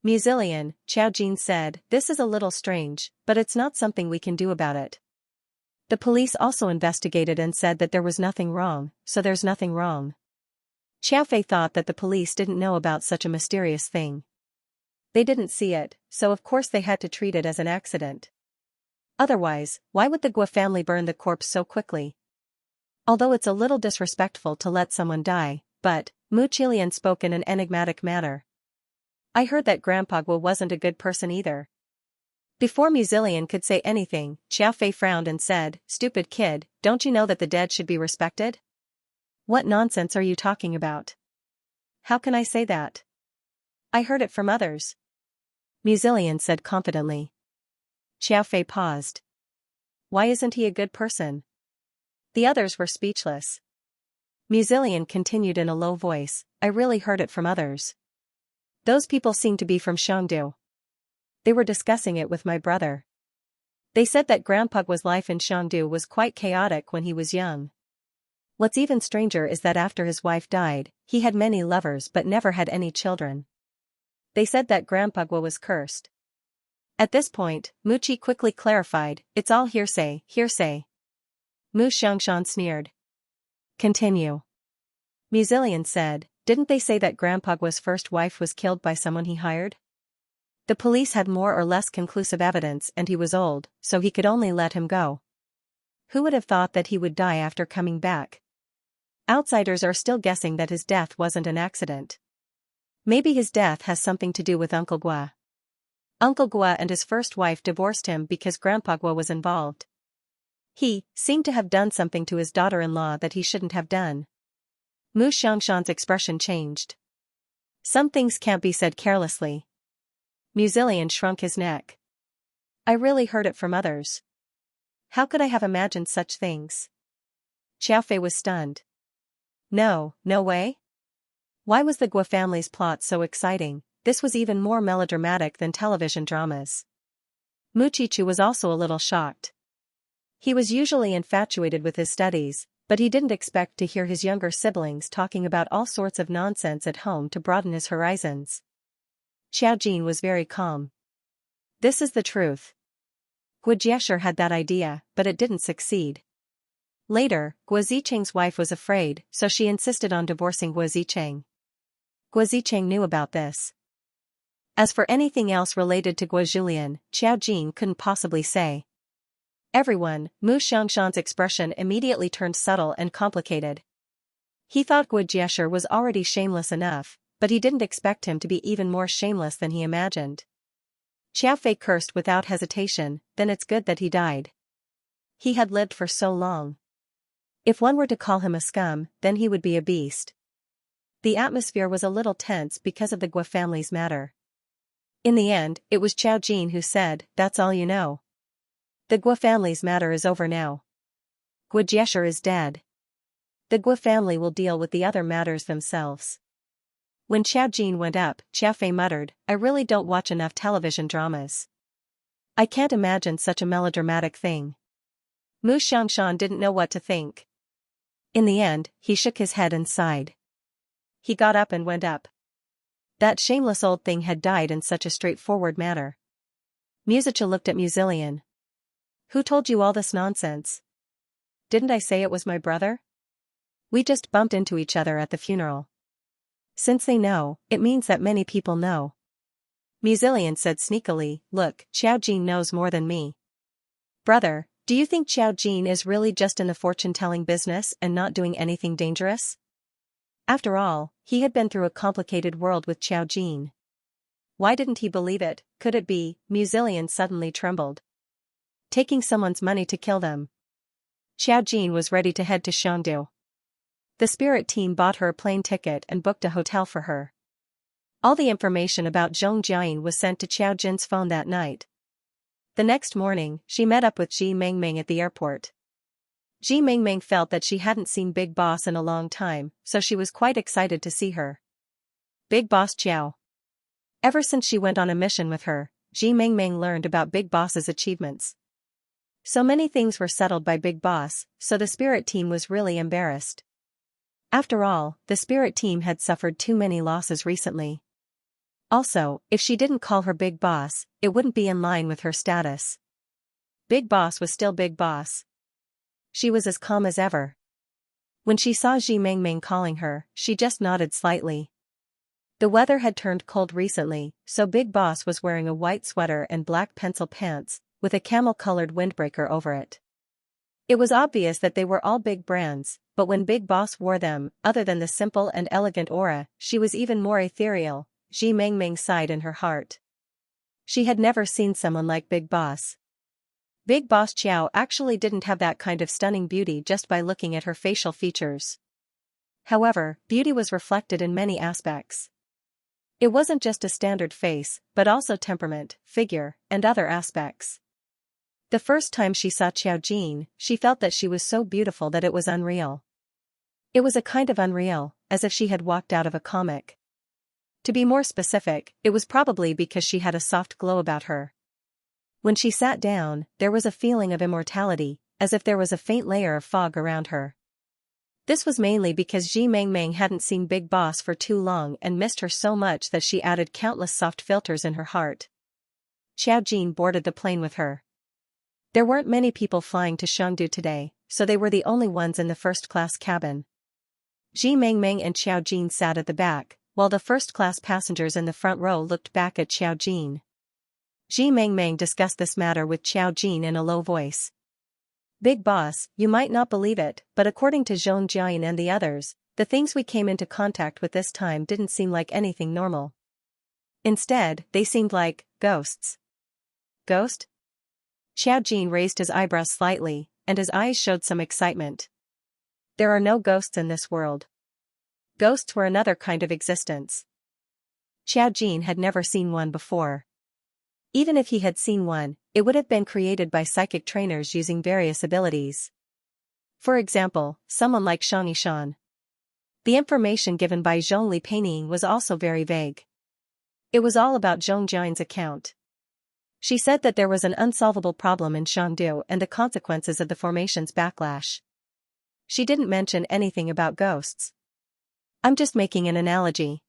Mu Zilian, Xiao Jin said, this is a little strange, but it's not something we can do about it. The police also investigated and said that there was nothing wrong, so there's nothing wrong. Xiao Fei thought that the police didn't know about such a mysterious thing. They didn't see it, so of course they had to treat it as an accident. Otherwise, why would the Guo family burn the corpse so quickly? Although it's a little disrespectful to let someone die, but, Mu Qilian spoke in an enigmatic manner. I heard that Grandpa Guo wasn't a good person either. Before Mu Zilian could say anything, Xiao Fei frowned and said, stupid kid, don't you know that the dead should be respected? What nonsense are you talking about? How can I say that? I heard it from others. Mu Zilian said confidently. Xiao Fei paused. Why isn't he a good person? The others were speechless. Mu Zilian continued in a low voice, I really heard it from others. Those people seemed to be from Shangdu. They were discussing it with my brother. They said that Grandpa Guo's life in Shangdu was quite chaotic when he was young. What's even stranger is that after his wife died, he had many lovers but never had any children. They said that Grandpa Guo was cursed. At this point, Mu Qi quickly clarified, it's all hearsay, hearsay. Mu Xiangshan sneered. Continue. Mu Zilian said, didn't they say that Grandpa Guo's first wife was killed by someone he hired? The police had more or less conclusive evidence and he was old, so he could only let him go. Who would have thought that he would die after coming back? Outsiders are still guessing that his death wasn't an accident. Maybe his death has something to do with Uncle Guo. Uncle Guo and his first wife divorced him because Grandpa Guo was involved. He seemed to have done something to his daughter-in-law that he shouldn't have done. Mu Xiangshan's expression changed. Some things can't be said carelessly. Musilian shrunk his neck. I really heard it from others. How could I have imagined such things? Xiaofei was stunned. No, no way? Why was the Guo family's plot so exciting? This was even more melodramatic than television dramas. Mu Qichu was also a little shocked. He was usually infatuated with his studies, but he didn't expect to hear his younger siblings talking about all sorts of nonsense at home to broaden his horizons. Xiao Jin was very calm. This is the truth. Guo Jiesher had that idea, but it didn't succeed. Later, Guo Zicheng's wife was afraid, so she insisted on divorcing Guo Zicheng. Guo Zicheng knew about this. As for anything else related to Guo Julian, Xiao Jin couldn't possibly say. Everyone, Mu Xiangshan's expression immediately turned subtle and complicated. He thought Guo Jiesher was already shameless enough, but he didn't expect him to be even more shameless than he imagined. Xiaofei cursed without hesitation, then it's good that he died. He had lived for so long. If one were to call him a scum, then he would be a beast. The atmosphere was a little tense because of the Guo family's matter. In the end, it was Xiao Jin who said, "That's all you know. The Guo family's matter is over now. Guo Jiesher is dead. The Guo family will deal with the other matters themselves." When Xiao Jin went up, Xiaofei muttered, "I really don't watch enough television dramas. I can't imagine such a melodramatic thing." Mu Xiangshan didn't know what to think. In the end, he shook his head and sighed. He got up and went up. That shameless old thing had died in such a straightforward manner. Musicha looked at Musilian. "Who told you all this nonsense? Didn't I say it was my brother? We just bumped into each other at the funeral." "Since they know, it means that many people know." Musilian said sneakily, "Look, Xiao Jin knows more than me." "Brother, do you think Xiao Jin is really just in the fortune-telling business and not doing anything dangerous?" After all, he had been through a complicated world with Xiao Jin. Why didn't he believe it? Could it be? Musilian suddenly trembled. Taking someone's money to kill them. Xiao Jin was ready to head to Shangdu. The spirit team bought her a plane ticket and booked a hotel for her. All the information about Zhong Jiayin was sent to Xiao Jin's phone that night. The next morning, she met up with Ji Mengmeng at the airport. Ji Mengmeng felt that she hadn't seen Big Boss in a long time, so she was quite excited to see her. Big Boss Qiao. Ever since she went on a mission with her, Ji Mengmeng learned about Big Boss's achievements. So many things were settled by Big Boss, so the spirit team was really embarrassed. After all, the spirit team had suffered too many losses recently. Also, if she didn't call her Big Boss, it wouldn't be in line with her status. Big Boss was still Big Boss. She was as calm as ever. When she saw Ji Mengmeng calling her, she just nodded slightly. The weather had turned cold recently, so Big Boss was wearing a white sweater and black pencil pants, with a camel-colored windbreaker over it. It was obvious that they were all big brands, but when Big Boss wore them, other than the simple and elegant aura, she was even more ethereal. Ji Mengmeng sighed in her heart. She had never seen someone like Big Boss. Big Boss Qiao actually didn't have that kind of stunning beauty just by looking at her facial features. However, beauty was reflected in many aspects. It wasn't just a standard face, but also temperament, figure, and other aspects. The first time she saw Xiao Jin, she felt that she was so beautiful that it was unreal. It was a kind of unreal, as if she had walked out of a comic. To be more specific, it was probably because she had a soft glow about her. When she sat down, there was a feeling of immortality, as if there was a faint layer of fog around her. This was mainly because Ji Mengmeng hadn't seen Big Boss for too long and missed her so much that she added countless soft filters in her heart. Xiao Jin boarded the plane with her. There weren't many people flying to Shangdu today, so they were the only ones in the first-class cabin. Ji Mengmeng and Xiao Jin sat at the back, while the first-class passengers in the front row looked back at Xiao Jin. Ji Mengmeng discussed this matter with Xiao Jin in a low voice. "Big Boss, you might not believe it, but according to Zhong Jiayin and the others, the things we came into contact with this time didn't seem like anything normal. Instead, they seemed like ghosts." "Ghost?" Xiao Jin raised his eyebrows slightly, and his eyes showed some excitement. "There are no ghosts in this world. Ghosts were another kind of existence. Xiao Jin had never seen one before. Even if he had seen one, it would have been created by psychic trainers using various abilities. For example, someone like Xianxia. The information given by Zhong Li Peining was also very vague. It was all about Zhong Jian's account. She said that there was an unsolvable problem in Shandu and the consequences of the formation's backlash. She didn't mention anything about ghosts. I'm just making an analogy.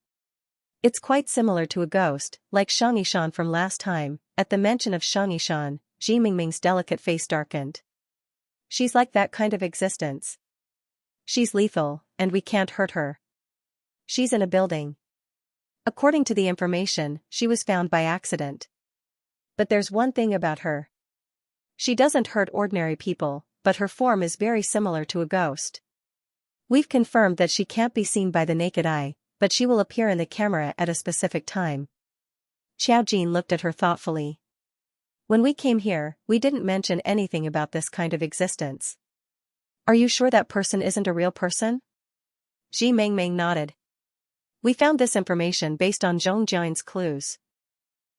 It's quite similar to a ghost, like Xianxia from last time. At the mention of Xianxia, Ji Mingming's delicate face darkened. She's like that kind of existence. She's lethal, and we can't hurt her. She's in a building. According to the information, she was found by accident. But there's one thing about her. She doesn't hurt ordinary people, but her form is very similar to a ghost. We've confirmed that she can't be seen by the naked eye, but she will appear in the camera at a specific time. Xiao Jin looked at her thoughtfully. When we came here, we didn't mention anything about this kind of existence. Are you sure that person isn't a real person? Ji Mingming nodded. We found this information based on Zhong Jian's clues.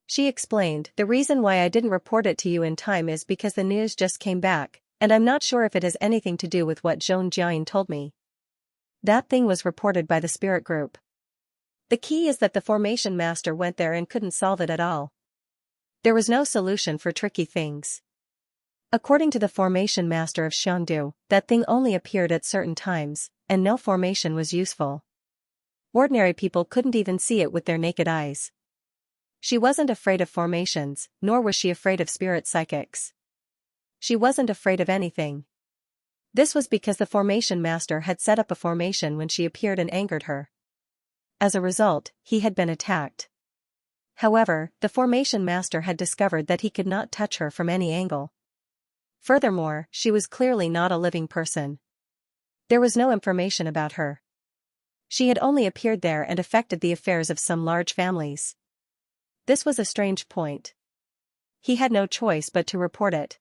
She explained, the reason why I didn't report it to you in time is because the news just came back, and I'm not sure if it has anything to do with what Zhong Jian told me. That thing was reported by the spirit group. The key is that the formation master went there and couldn't solve it at all. There was no solution for tricky things. According to the formation master of Shandu, that thing only appeared at certain times, and no formation was useful. Ordinary people couldn't even see it with their naked eyes. She wasn't afraid of formations, nor was she afraid of spirit psychics. She wasn't afraid of anything. This was because the formation master had set up a formation when she appeared and angered her. As a result, he had been attacked. However, the formation master had discovered that he could not touch her from any angle. Furthermore, she was clearly not a living person. There was no information about her. She had only appeared there and affected the affairs of some large families. This was a strange point. He had no choice but to report it.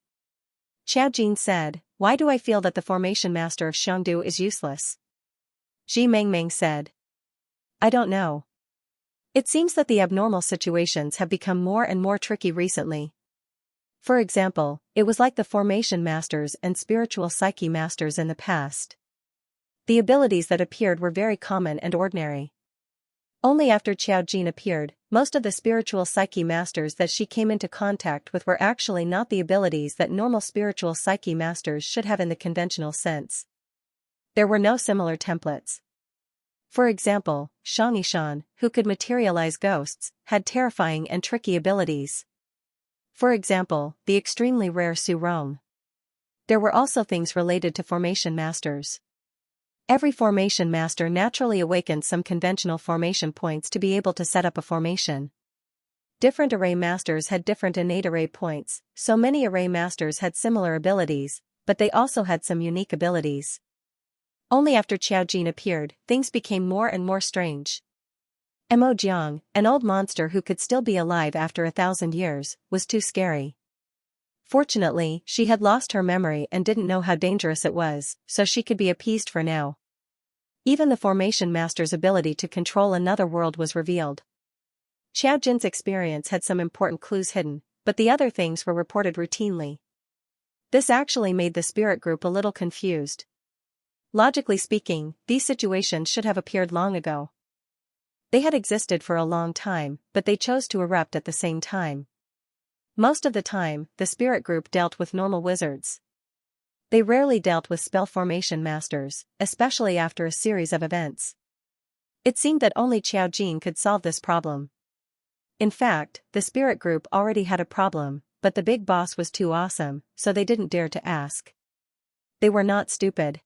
Xiao Jin said, why do I feel that the formation master of Xiangdu is useless? Ji Mingming said, I don't know. It seems that the abnormal situations have become more and more tricky recently. For example, it was like the formation masters and spiritual psyche masters in the past. The abilities that appeared were very common and ordinary. Only after Xiao Jin appeared, most of the spiritual psyche masters that she came into contact with were actually not the abilities that normal spiritual psyche masters should have in the conventional sense. There were no similar templates. For example, Xianxia, who could materialize ghosts, had terrifying and tricky abilities. For example, the extremely rare Su Rong. There were also things related to formation masters. Every formation master naturally awakened some conventional formation points to be able to set up a formation. Different array masters had different innate array points, so many array masters had similar abilities, but they also had some unique abilities. Only after Xiao Jin appeared, things became more and more strange. Mo Jiang, an old monster who could still be alive after 1,000 years, was too scary. Fortunately, she had lost her memory and didn't know how dangerous it was, so she could be appeased for now. Even the formation master's ability to control another world was revealed. Xiao Jin's experience had some important clues hidden, but the other things were reported routinely. This actually made the spirit group a little confused. Logically speaking, these situations should have appeared long ago. They had existed for a long time, but they chose to erupt at the same time. Most of the time, the spirit group dealt with normal wizards. They rarely dealt with spell formation masters, especially after a series of events. It seemed that only Xiao Jin could solve this problem. In fact, the spirit group already had a problem, but the big boss was too awesome, so they didn't dare to ask. They were not stupid.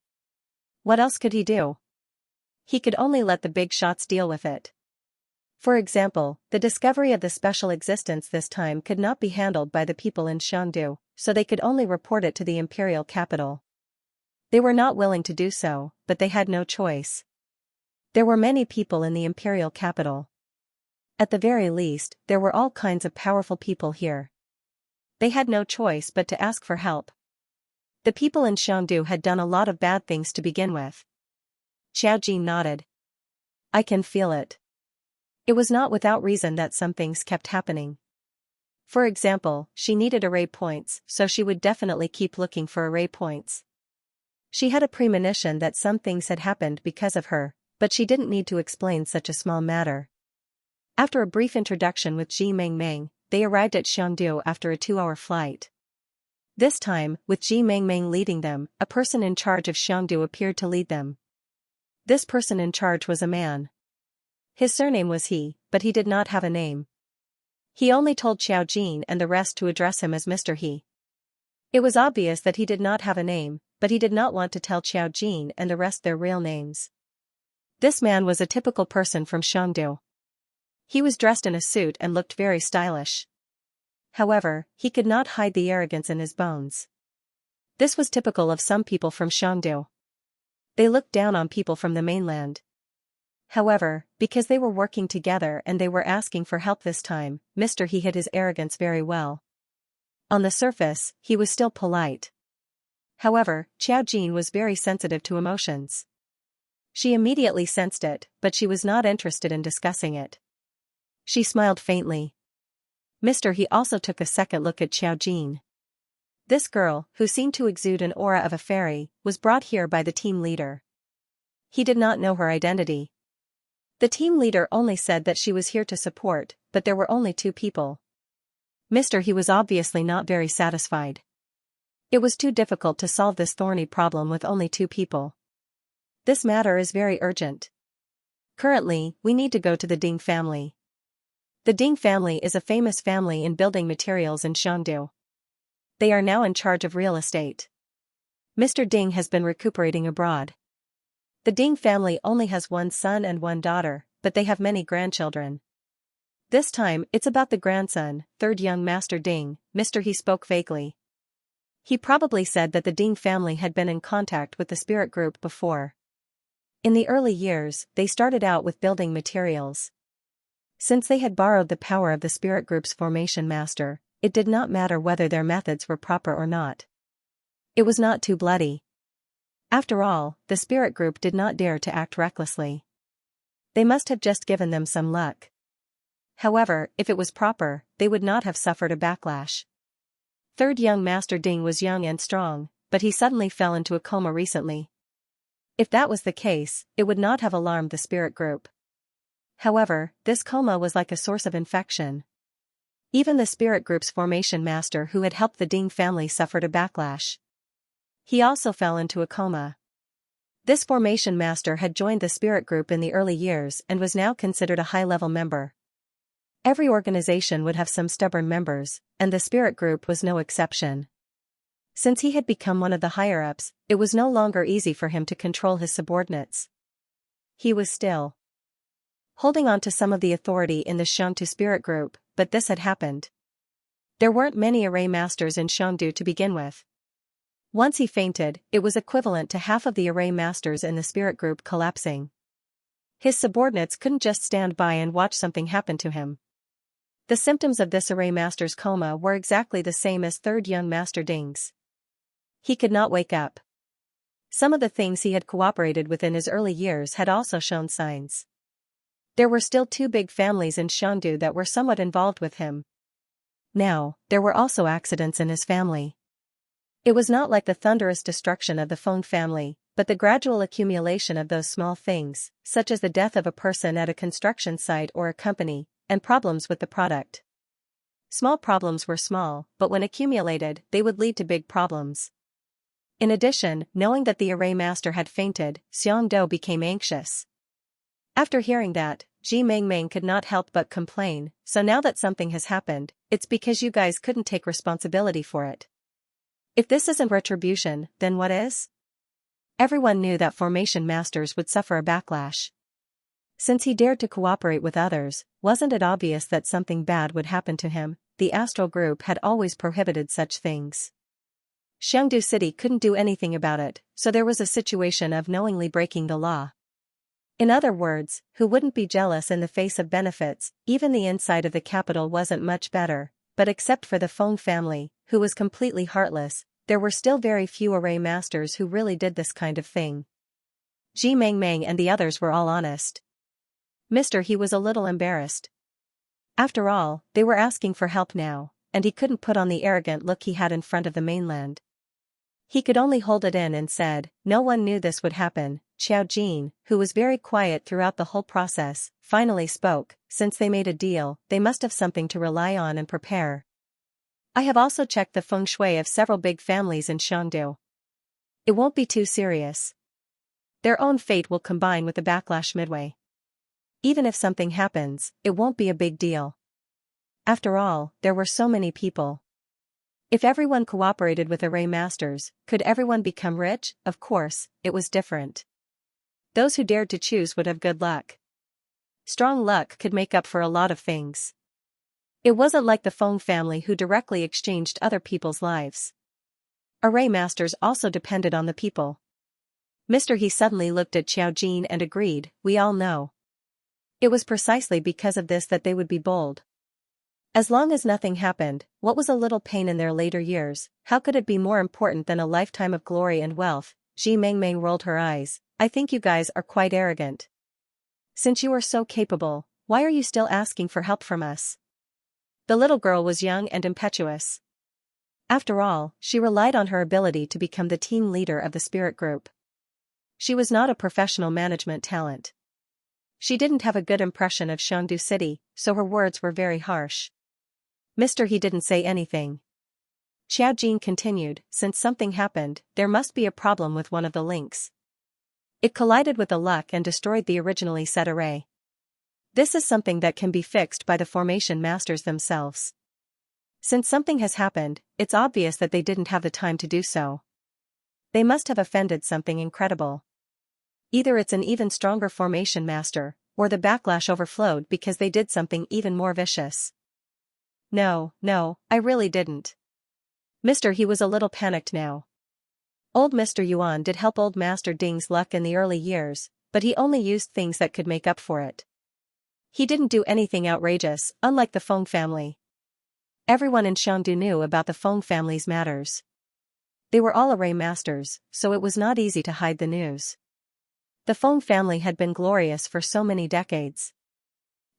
What else could he do? He could only let the big shots deal with it. For example, the discovery of the special existence this time could not be handled by the people in Shandu, so they could only report it to the imperial capital. They were not willing to do so, but they had no choice. There were many people in the imperial capital. At the very least, there were all kinds of powerful people here. They had no choice but to ask for help. The people in Xiangdu had done a lot of bad things to begin with. Xiao Jin nodded. I can feel it. It was not without reason that some things kept happening. For example, she needed array points, so she would definitely keep looking for array points. She had a premonition that some things had happened because of her, but she didn't need to explain such a small matter. After a brief introduction with Ji Mengmeng, they arrived at Xiangdu after a 2-hour flight. This time, with Ji Mengmeng leading them, a person in charge of Xiangdu appeared to lead them. This person in charge was a man. His surname was He, but he did not have a name. He only told Xiaojin and the rest to address him as Mr. He. It was obvious that he did not have a name, but he did not want to tell Xiaojin and the rest their real names. This man was a typical person from Xiangdu. He was dressed in a suit and looked very stylish. However, he could not hide the arrogance in his bones. This was typical of some people from Xiangdu. They looked down on people from the mainland. However, because they were working together and they were asking for help this time, Mr. He hid his arrogance very well. On the surface, he was still polite. However, Xiaojin was very sensitive to emotions. She immediately sensed it, but she was not interested in discussing it. She smiled faintly. Mr. He also took a second look at Xiaojin. This girl, who seemed to exude an aura of a fairy, was brought here by the team leader. He did not know her identity. The team leader only said that she was here to support, but there were only 2 people. Mr. He was obviously not very satisfied. It was too difficult to solve this thorny problem with only 2 people. This matter is very urgent. Currently, we need to go to the Ding family. The Ding family is a famous family in building materials in Xiangdu. They are now in charge of real estate. Mr. Ding has been recuperating abroad. The Ding family only has 1 son and 1 daughter, but they have many grandchildren. This time, it's about the grandson, 3rd young Master Ding. Mr. He spoke vaguely. He probably said that the Ding family had been in contact with the spirit group before. In the early years, they started out with building materials. Since they had borrowed the power of the spirit group's formation master, it did not matter whether their methods were proper or not. It was not too bloody. After all, the spirit group did not dare to act recklessly. They must have just given them some luck. However, if it was proper, they would not have suffered a backlash. 3rd young Master Ding was young and strong, but he suddenly fell into a coma recently. If that was the case, it would not have alarmed the spirit group. However, this coma was like a source of infection. Even the spirit group's formation master who had helped the Ding family suffered a backlash. He also fell into a coma. This formation master had joined the spirit group in the early years and was now considered a high-level member. Every organization would have some stubborn members, and the spirit group was no exception. Since he had become one of the higher-ups, it was no longer easy for him to control his subordinates. He was still holding on to some of the authority in the Xiangdu spirit group, but this had happened. There weren't many array masters in Xiangdu to begin with. Once he fainted, it was equivalent to half of the array masters in the spirit group collapsing. His subordinates couldn't just stand by and watch something happen to him. The symptoms of this array master's coma were exactly the same as 3rd young Master Ding's. He could not wake up. Some of the things he had cooperated with in his early years had also shown signs. There were still 2 big families in Xiangdu that were somewhat involved with him. Now, there were also accidents in his family. It was not like the thunderous destruction of the Feng family, but the gradual accumulation of those small things, such as the death of a person at a construction site or a company, and problems with the product. Small problems were small, but when accumulated, they would lead to big problems. In addition, knowing that the array master had fainted, Xiangdu became anxious. After hearing that, Ji Mengmeng could not help but complain, "So now that something has happened, it's because you guys couldn't take responsibility for it. If this isn't retribution, then what is?" Everyone knew that formation masters would suffer a backlash. Since he dared to cooperate with others, wasn't it obvious that something bad would happen to him? The astral group had always prohibited such things. Xiangdu City couldn't do anything about it, so there was a situation of knowingly breaking the law. In other words, who wouldn't be jealous in the face of benefits? Even the inside of the capital wasn't much better, but except for the Feng family, who was completely heartless, there were still very few array masters who really did this kind of thing. Ji Mengmeng and the others were all honest. He was a little embarrassed. After all, they were asking for help now, and he couldn't put on the arrogant look he had in front of the mainland. He could only hold it in and said, no one knew this would happen. Xiaojin, who was very quiet throughout the whole process, finally spoke. Since they made a deal, they must have something to rely on and prepare. I have also checked the feng shui of several big families in Shangdu. It won't be too serious. Their own fate will combine with the backlash midway. Even if something happens, it won't be a big deal. After all, there were so many people. If everyone cooperated with array masters, could everyone become rich? Of course, it was different. Those who dared to choose would have good luck. Strong luck could make up for a lot of things. It wasn't like the Feng family who directly exchanged other people's lives. Array masters also depended on the people. He suddenly looked at Xiaojin and agreed, we all know. It was precisely because of this that they would be bold. As long as nothing happened, what was a little pain in their later years, how could it be more important than a lifetime of glory and wealth? Ji Mengmeng rolled her eyes. I think you guys are quite arrogant. Since you are so capable, why are you still asking for help from us? The little girl was young and impetuous. After all, she relied on her ability to become the team leader of the spirit group. She was not a professional management talent. She didn't have a good impression of Shangdu City, so her words were very harsh. He didn't say anything. Xiaojin continued, since something happened, there must be a problem with one of the links. It collided with the luck and destroyed the originally set array. This is something that can be fixed by the formation masters themselves. Since something has happened, it's obvious that they didn't have the time to do so. They must have offended something incredible. Either it's an even stronger formation master, or the backlash overflowed because they did something even more vicious. No, I really didn't. He was a little panicked now. Old Mr. Yuan did help old Master Ding's luck in the early years, but he only used things that could make up for it. He didn't do anything outrageous, unlike the Feng family. Everyone in Shangdu knew about the Feng family's matters. They were all array masters, so it was not easy to hide the news. The Feng family had been glorious for so many decades.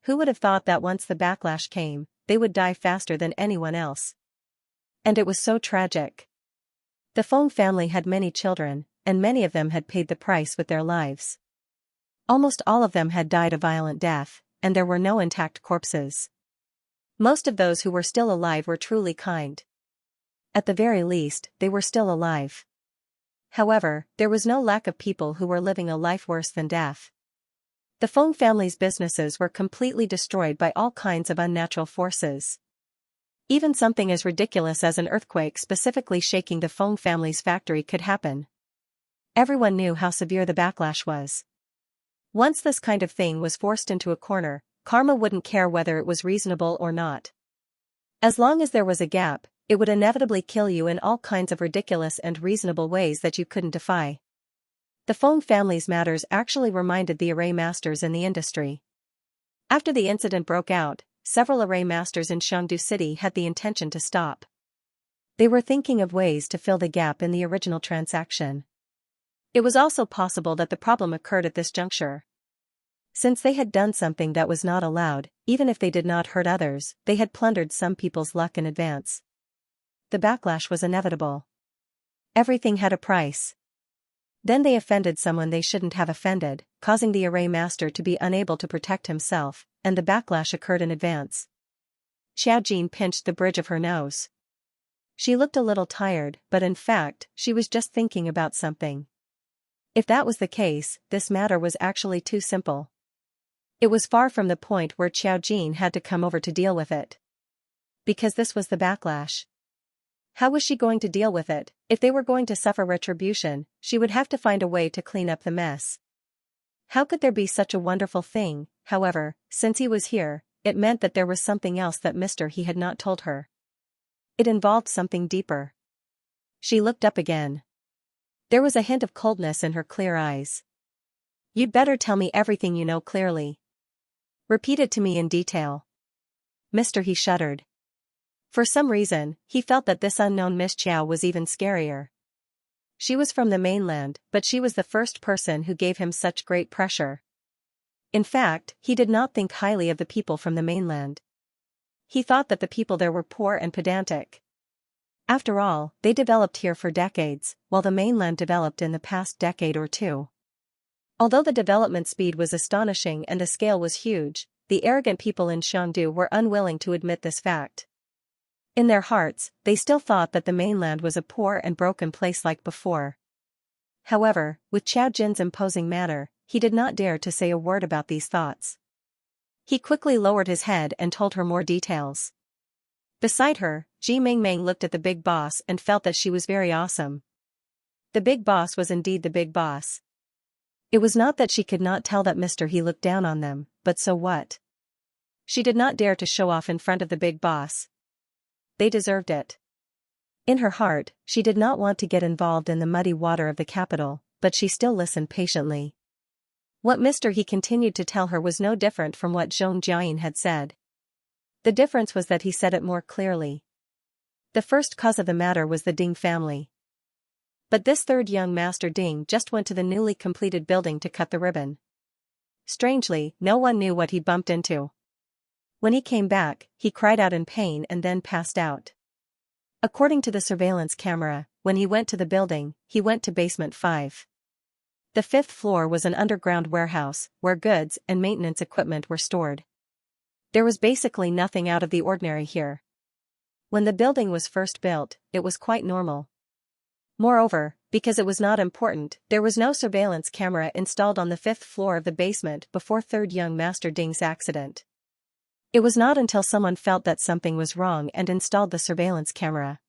Who would have thought that once the backlash came, they would die faster than anyone else? And it was so tragic. The Feng family had many children, and many of them had paid the price with their lives. Almost all of them had died a violent death, and there were no intact corpses. Most of those who were still alive were truly kind. At the very least, they were still alive. However, there was no lack of people who were living a life worse than death. The Feng family's businesses were completely destroyed by all kinds of unnatural forces. Even something as ridiculous as an earthquake specifically shaking the Feng family's factory could happen. Everyone knew how severe the backlash was. Once this kind of thing was forced into a corner, karma wouldn't care whether it was reasonable or not. As long as there was a gap, it would inevitably kill you in all kinds of ridiculous and reasonable ways that you couldn't defy. The Feng family's matters actually reminded the array masters in the industry. After the incident broke out, several array masters in Shangdu City had the intention to stop. They were thinking of ways to fill the gap in the original transaction. It was also possible that the problem occurred at this juncture. Since they had done something that was not allowed, even if they did not hurt others, they had plundered some people's luck in advance. The backlash was inevitable. Everything had a price. Then they offended someone they shouldn't have offended, causing the array master to be unable to protect himself, and the backlash occurred in advance. Xiaojin pinched the bridge of her nose. She looked a little tired, but in fact, she was just thinking about something. If that was the case, this matter was actually too simple. It was far from the point where Xiaojin had to come over to deal with it. Because this was the backlash. How was she going to deal with it? If they were going to suffer retribution, she would have to find a way to clean up the mess. How could there be such a wonderful thing? However, since he was here, it meant that there was something else that He had not told her. It involved something deeper. She looked up again. There was a hint of coldness in her clear eyes. You'd better tell me everything you know clearly. Repeat it to me in detail. He shuddered. For some reason, he felt that this unknown Miss Qiao was even scarier. She was from the mainland, but she was the first person who gave him such great pressure. In fact, he did not think highly of the people from the mainland. He thought that the people there were poor and pedantic. After all, they developed here for decades, while the mainland developed in the past decade or two. Although the development speed was astonishing and the scale was huge, the arrogant people in Xianxia were unwilling to admit this fact. In their hearts, they still thought that the mainland was a poor and broken place like before. However, with Xiao Jin's imposing manner, he did not dare to say a word about these thoughts. He quickly lowered his head and told her more details. Beside her, Ji Mingming looked at the big boss and felt that she was very awesome. The big boss was indeed the big boss. It was not that she could not tell that Mr. He looked down on them, but so what? She did not dare to show off in front of the big boss. They deserved it. In her heart, she did not want to get involved in the muddy water of the capital, but she still listened patiently. What Mr. He continued to tell her was no different from what Zhong Jiayin had said. The difference was that he said it more clearly. The first cause of the matter was the Ding family. But this third young master Ding just went to the newly completed building to cut the ribbon. Strangely, no one knew what he bumped into. When he came back, he cried out in pain and then passed out. According to the surveillance camera, when he went to the building, he went to basement 5. The 5th floor was an underground warehouse, where goods and maintenance equipment were stored. There was basically nothing out of the ordinary here. When the building was first built, it was quite normal. Moreover, because it was not important, there was no surveillance camera installed on the 5th floor of the basement before third young master Ding's accident. It was not until someone felt that something was wrong and installed the surveillance camera.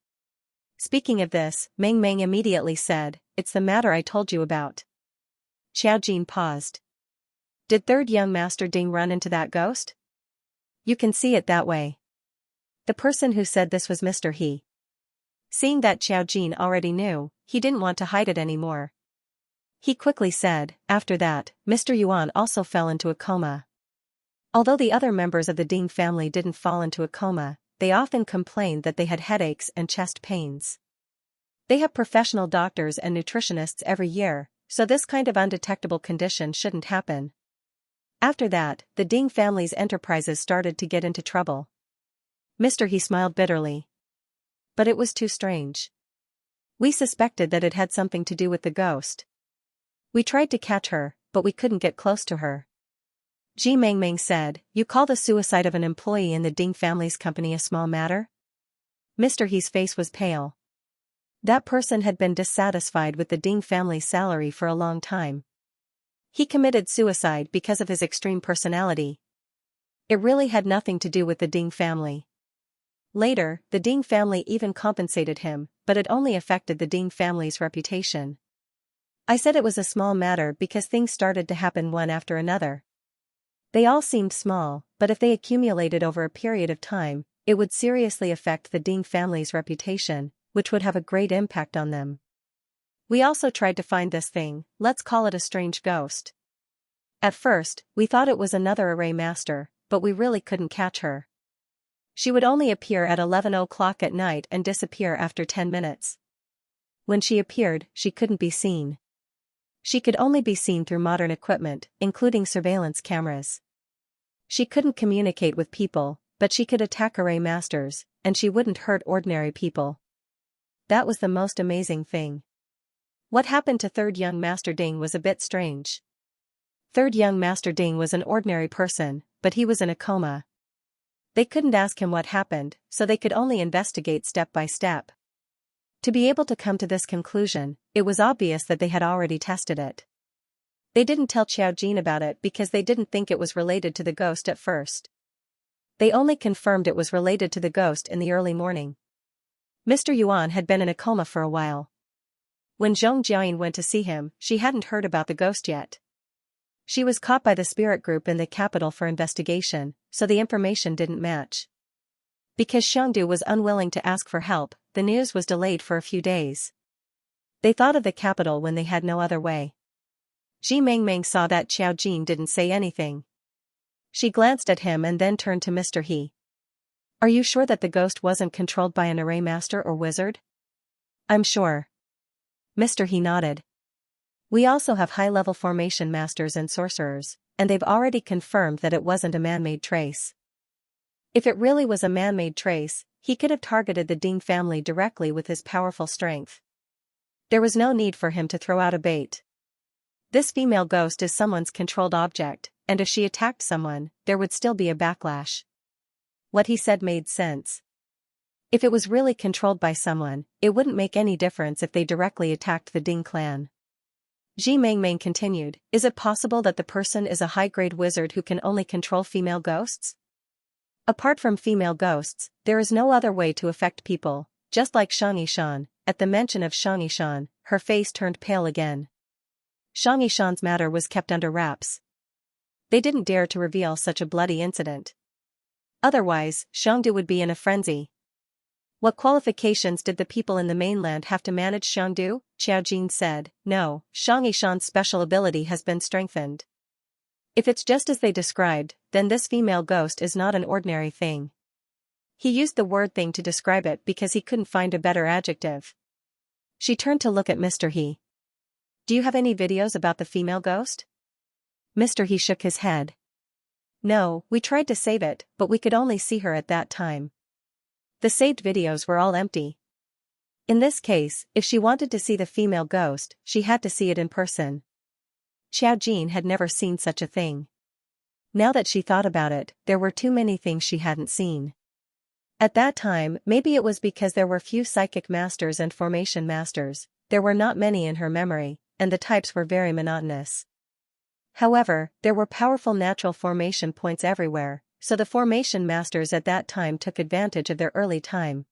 Speaking of this, Meng Meng immediately said, "It's the matter I told you about." Xiao Jin paused. Did third young master Ding run into that ghost? You can see it that way. The person who said this was Mr. He. Seeing that Xiao Jin already knew, he didn't want to hide it anymore. He quickly said, after that, Mr. Yuan also fell into a coma. Although the other members of the Ding family didn't fall into a coma, they often complained that they had headaches and chest pains. They have professional doctors and nutritionists every year, so this kind of undetectable condition shouldn't happen. After that, the Ding family's enterprises started to get into trouble. Mr. He smiled bitterly. But it was too strange. We suspected that it had something to do with the ghost. We tried to catch her, but we couldn't get close to her. Ji Mengmeng said, "You call the suicide of an employee in the Ding family's company a small matter?" Mr. He's face was pale. That person had been dissatisfied with the Ding family's salary for a long time. He committed suicide because of his extreme personality. It really had nothing to do with the Ding family. Later, the Ding family even compensated him, but it only affected the Ding family's reputation. I said it was a small matter because things started to happen one after another. They all seemed small, but if they accumulated over a period of time, it would seriously affect the Ding family's reputation, which would have a great impact on them. We also tried to find this thing, let's call it a strange ghost. At first, we thought it was another array master, but we really couldn't catch her. She would only appear at 11 o'clock at night and disappear after 10 minutes. When she appeared, she couldn't be seen. She could only be seen through modern equipment, including surveillance cameras. She couldn't communicate with people, but she could attack array masters, and she wouldn't hurt ordinary people. That was the most amazing thing. What happened to third young master Ding was a bit strange. Third young master Ding was an ordinary person, but he was in a coma. They couldn't ask him what happened, so they could only investigate step by step. To be able to come to this conclusion, it was obvious that they had already tested it. They didn't tell Xiao Jin about it because they didn't think it was related to the ghost at first. They only confirmed it was related to the ghost in the early morning. Mr. Yuan had been in a coma for a while. When Zhong Jiayin went to see him, she hadn't heard about the ghost yet. She was caught by the spirit group in the capital for investigation, so the information didn't match. Because Xiangdu was unwilling to ask for help, the news was delayed for a few days. They thought of the capital when they had no other way. Ji Mengmeng saw that Xiao Jin didn't say anything. She glanced at him and then turned to Mr. He. "Are you sure that the ghost wasn't controlled by an array master or wizard?" "I'm sure." Mr. He nodded. "We also have high-level formation masters and sorcerers, and they've already confirmed that it wasn't a man-made trace. If it really was a man-made trace, he could have targeted the Ding family directly with his powerful strength. There was no need for him to throw out a bait. This female ghost is someone's controlled object, and if she attacked someone, there would still be a backlash. What he said made sense. If it was really controlled by someone, it wouldn't make any difference if they directly attacked the Ding clan. Ji Mengmeng continued, is it possible that the person is a high-grade wizard who can only control female ghosts? Apart from female ghosts, there is no other way to affect people, just like Xianxia. At the mention of Xianxia, her face turned pale again. Xianxia's matter was kept under wraps. They didn't dare to reveal such a bloody incident. Otherwise, Xiangdu would be in a frenzy. What qualifications did the people in the mainland have to manage Xiangdu? Qiao Jin said, no, Xianxia's special ability has been strengthened. If it's just as they described, then this female ghost is not an ordinary thing. He used the word thing to describe it because he couldn't find a better adjective. She turned to look at Mr. He. Do you have any videos about the female ghost? Mr. He shook his head. No, we tried to save it, but we could only see her at that time. The saved videos were all empty. In this case, if she wanted to see the female ghost, she had to see it in person. Qiao Jin had never seen such a thing. Now that she thought about it, there were too many things she hadn't seen. At that time, maybe it was because there were few psychic masters and formation masters, there were not many in her memory, and the types were very monotonous. However, there were powerful natural formation points everywhere, so the formation masters at that time took advantage of their early time.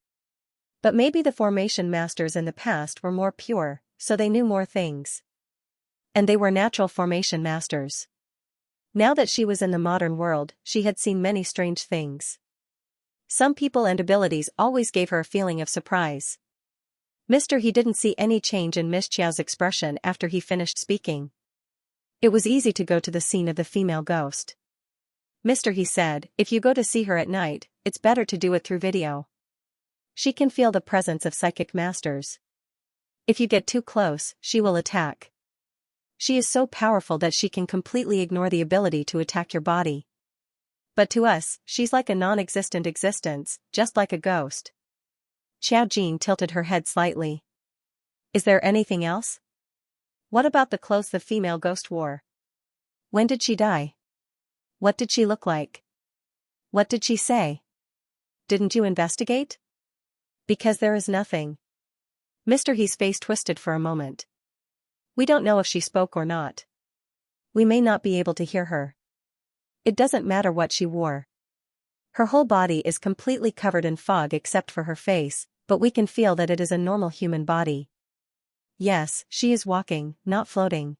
But maybe the formation masters in the past were more pure, so they knew more things. And they were natural formation masters. Now that she was in the modern world, she had seen many strange things. Some people and abilities always gave her a feeling of surprise. Mr. He didn't see any change in Miss Qiao's expression after he finished speaking. It was easy to go to the scene of the female ghost. Mr. He said, if you go to see her at night, it's better to do it through video. She can feel the presence of psychic masters. If you get too close, she will attack. She is so powerful that she can completely ignore the ability to attack your body. But to us, she's like a non-existent existence, just like a ghost. Qiao Jin tilted her head slightly. Is there anything else? What about the clothes the female ghost wore? When did she die? What did she look like? What did she say? Didn't you investigate? Because there is nothing. Mr. He's face twisted for a moment. We don't know if she spoke or not. We may not be able to hear her. It doesn't matter what she wore. Her whole body is completely covered in fog except for her face, but we can feel that it is a normal human body. Yes, she is walking, not floating.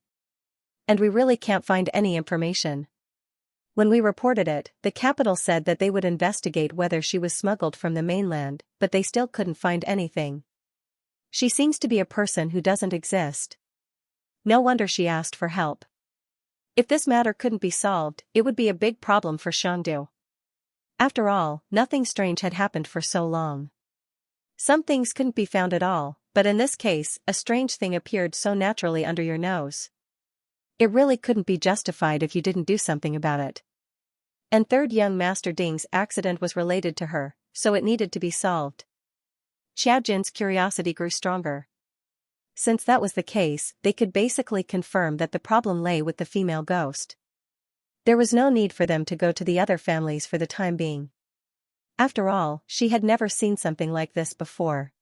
And we really can't find any information. When we reported it, the capital said that they would investigate whether she was smuggled from the mainland, but they still couldn't find anything. She seems to be a person who doesn't exist. No wonder she asked for help. If this matter couldn't be solved, it would be a big problem for Xiangdu. After all, nothing strange had happened for so long. Some things couldn't be found at all, but in this case, a strange thing appeared so naturally under your nose. It really couldn't be justified if you didn't do something about it. And third young Master Ding's accident was related to her, so it needed to be solved. Qiao Jin's curiosity grew stronger. Since that was the case, they could basically confirm that the problem lay with the female ghost. There was no need for them to go to the other families for the time being. After all, she had never seen something like this before.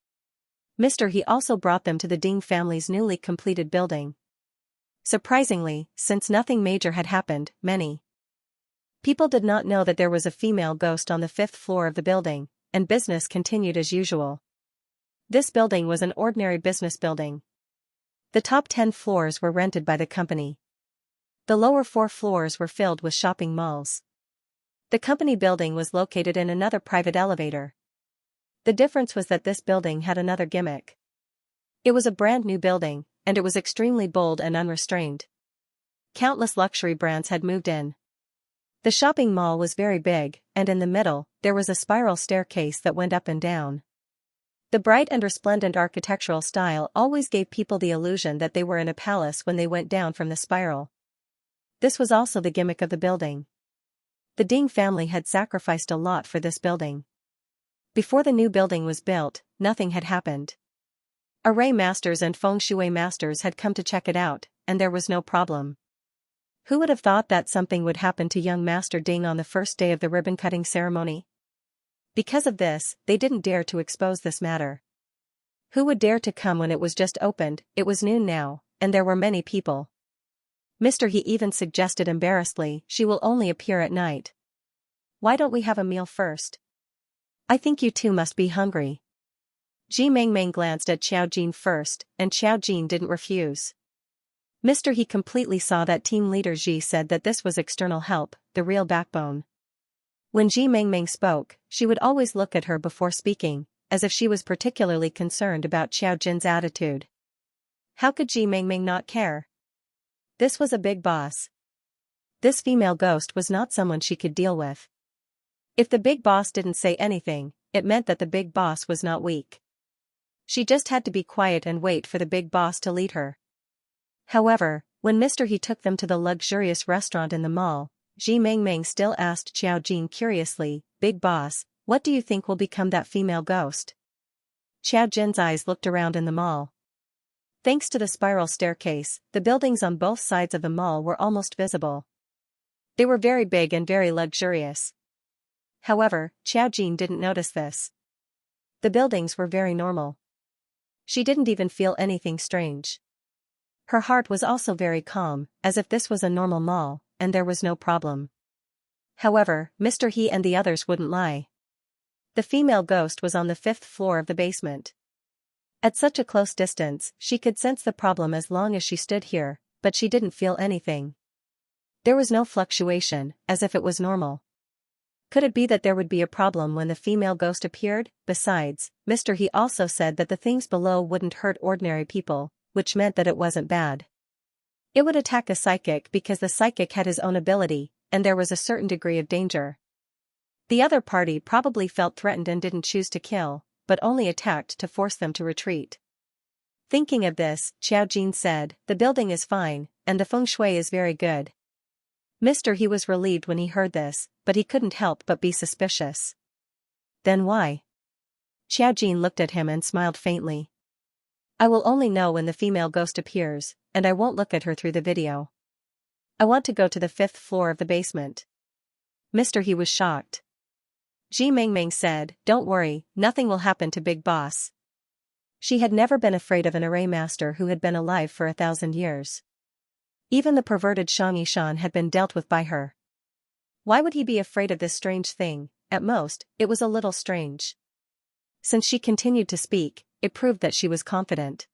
Mr. He also brought them to the Ding family's newly completed building. Surprisingly, since nothing major had happened, many people did not know that there was a female ghost on the 5th floor of the building, and business continued as usual. This building was an ordinary business building. The top 10 floors were rented by the company. The lower 4 floors were filled with shopping malls. The company building was located in another private elevator. The difference was that this building had another gimmick. It was a brand new building, and it was extremely bold and unrestrained. Countless luxury brands had moved in. The shopping mall was very big, and in the middle, there was a spiral staircase that went up and down. The bright and resplendent architectural style always gave people the illusion that they were in a palace when they went down from the spiral. This was also the gimmick of the building. The Ding family had sacrificed a lot for this building. Before the new building was built, nothing had happened. Array masters and feng shui masters had come to check it out, and there was no problem. Who would have thought that something would happen to young Master Ding on the first day of the ribbon-cutting ceremony? Because of this, they didn't dare to expose this matter. Who would dare to come when it was just opened? It was noon now, and there were many people. Mr. He even suggested embarrassedly, "She will only appear at night. Why don't we have a meal first? I think you two must be hungry." Ji Mengmeng glanced at Xiao Jin first, and Xiao Jin didn't refuse. Mr. He completely saw that team leader Ji said that this was external help, the real backbone. When Ji Mengmeng spoke, she would always look at her before speaking, as if she was particularly concerned about Xiao Jin's attitude. How could Ji Mengmeng not care? This was a big boss. This female ghost was not someone she could deal with. If the big boss didn't say anything, it meant that the big boss was not weak. She just had to be quiet and wait for the big boss to lead her. However, when Mr. He took them to the luxurious restaurant in the mall, Ji Mengmeng still asked Xiao Jin curiously, "Big boss, what do you think will become that female ghost?" Xiao Jin's eyes looked around in the mall. Thanks to the spiral staircase, the buildings on both sides of the mall were almost visible. They were very big and very luxurious. However, Xiao Jin didn't notice this. The buildings were very normal. She didn't even feel anything strange. Her heart was also very calm, as if this was a normal mall, and there was no problem. However, Mr. He and the others wouldn't lie. The female ghost was on the 5th floor of the basement. At such a close distance, she could sense the problem as long as she stood here, but she didn't feel anything. There was no fluctuation, as if it was normal. Could it be that there would be a problem when the female ghost appeared? Besides, Mr. He also said that the things below wouldn't hurt ordinary people, which meant that it wasn't bad. It would attack a psychic because the psychic had his own ability, and there was a certain degree of danger. The other party probably felt threatened and didn't choose to kill, but only attacked to force them to retreat. Thinking of this, Xiao Jin said, "The building is fine, and the feng shui is very good." Mr. He was relieved when he heard this, but he couldn't help but be suspicious. Then why? Xiao Jin looked at him and smiled faintly. "I will only know when the female ghost appears, and I won't look at her through the video. I want to go to the 5th floor of the basement." Mr. He was shocked. Ji Mengmeng said, "Don't worry, nothing will happen to Big Boss." She had never been afraid of an array master who had been alive for 1,000 years. Even the perverted Xianxia had been dealt with by her. Why would he be afraid of this strange thing? At most, it was a little strange. Since she continued to speak, it proved that she was confident.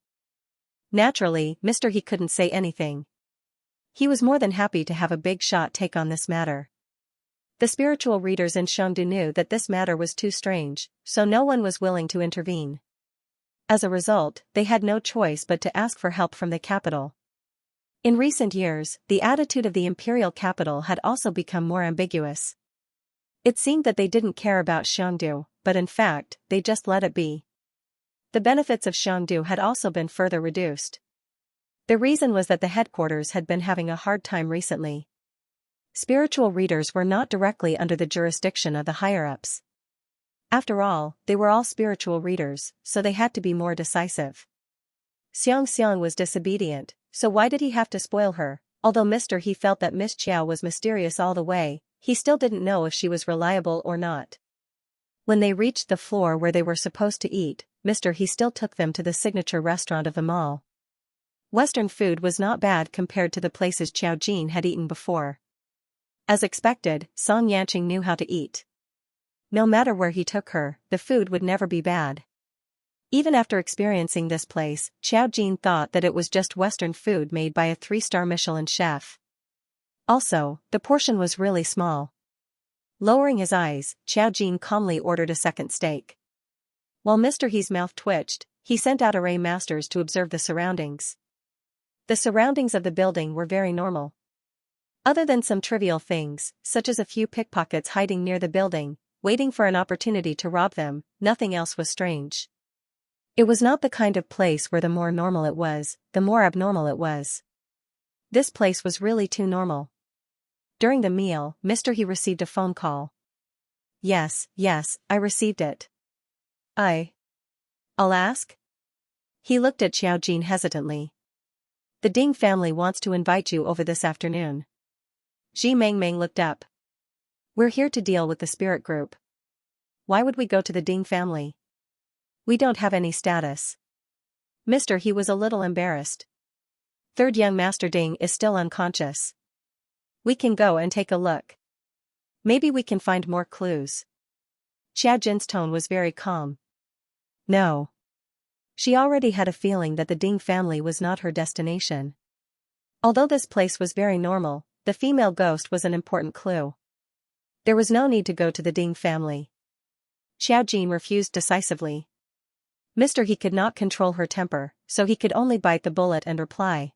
Naturally, Mr. He couldn't say anything. He was more than happy to have a big shot take on this matter. The spiritual readers in Xiangdu knew that this matter was too strange, so no one was willing to intervene. As a result, they had no choice but to ask for help from the capital. In recent years, the attitude of the imperial capital had also become more ambiguous. It seemed that they didn't care about Xiangdu, but in fact, they just let it be. The benefits of Xiangdu had also been further reduced. The reason was that the headquarters had been having a hard time recently. Spiritual readers were not directly under the jurisdiction of the higher-ups. After all, they were all spiritual readers, so they had to be more decisive. Xianxia was disobedient, so why did he have to spoil her? Although Mr. He felt that Miss Qiao was mysterious all the way, he still didn't know if she was reliable or not. When they reached the floor where they were supposed to eat, Mr. He still took them to the signature restaurant of the mall. Western food was not bad compared to the places Xiao Jin had eaten before. As expected, Song Yanqing knew how to eat. No matter where he took her, the food would never be bad. Even after experiencing this place, Xiao Jin thought that it was just Western food made by a 3-star Michelin chef. Also, the portion was really small. Lowering his eyes, Xiao Jin calmly ordered a second steak. While Mr. He's mouth twitched, he sent out array masters to observe the surroundings. The surroundings of the building were very normal. Other than some trivial things, such as a few pickpockets hiding near the building, waiting for an opportunity to rob them, nothing else was strange. It was not the kind of place where the more normal it was, the more abnormal it was. This place was really too normal. During the meal, Mr. He received a phone call. Yes, I received it. I'll ask? He looked at Xiao Jin hesitantly. The Ding family wants to invite you over this afternoon. Ji Mengmeng looked up. We're here to deal with the spirit group. Why would we go to the Ding family? We don't have any status. Mr. He was a little embarrassed. Third young Master Ding is still unconscious. We can go and take a look. Maybe we can find more clues. Xiao Jin's tone was very calm. No. She already had a feeling that the Ding family was not her destination. Although this place was very normal, the female ghost was an important clue. There was no need to go to the Ding family. Xiao Jin refused decisively. Mr. He could not control her temper, so he could only bite the bullet and reply.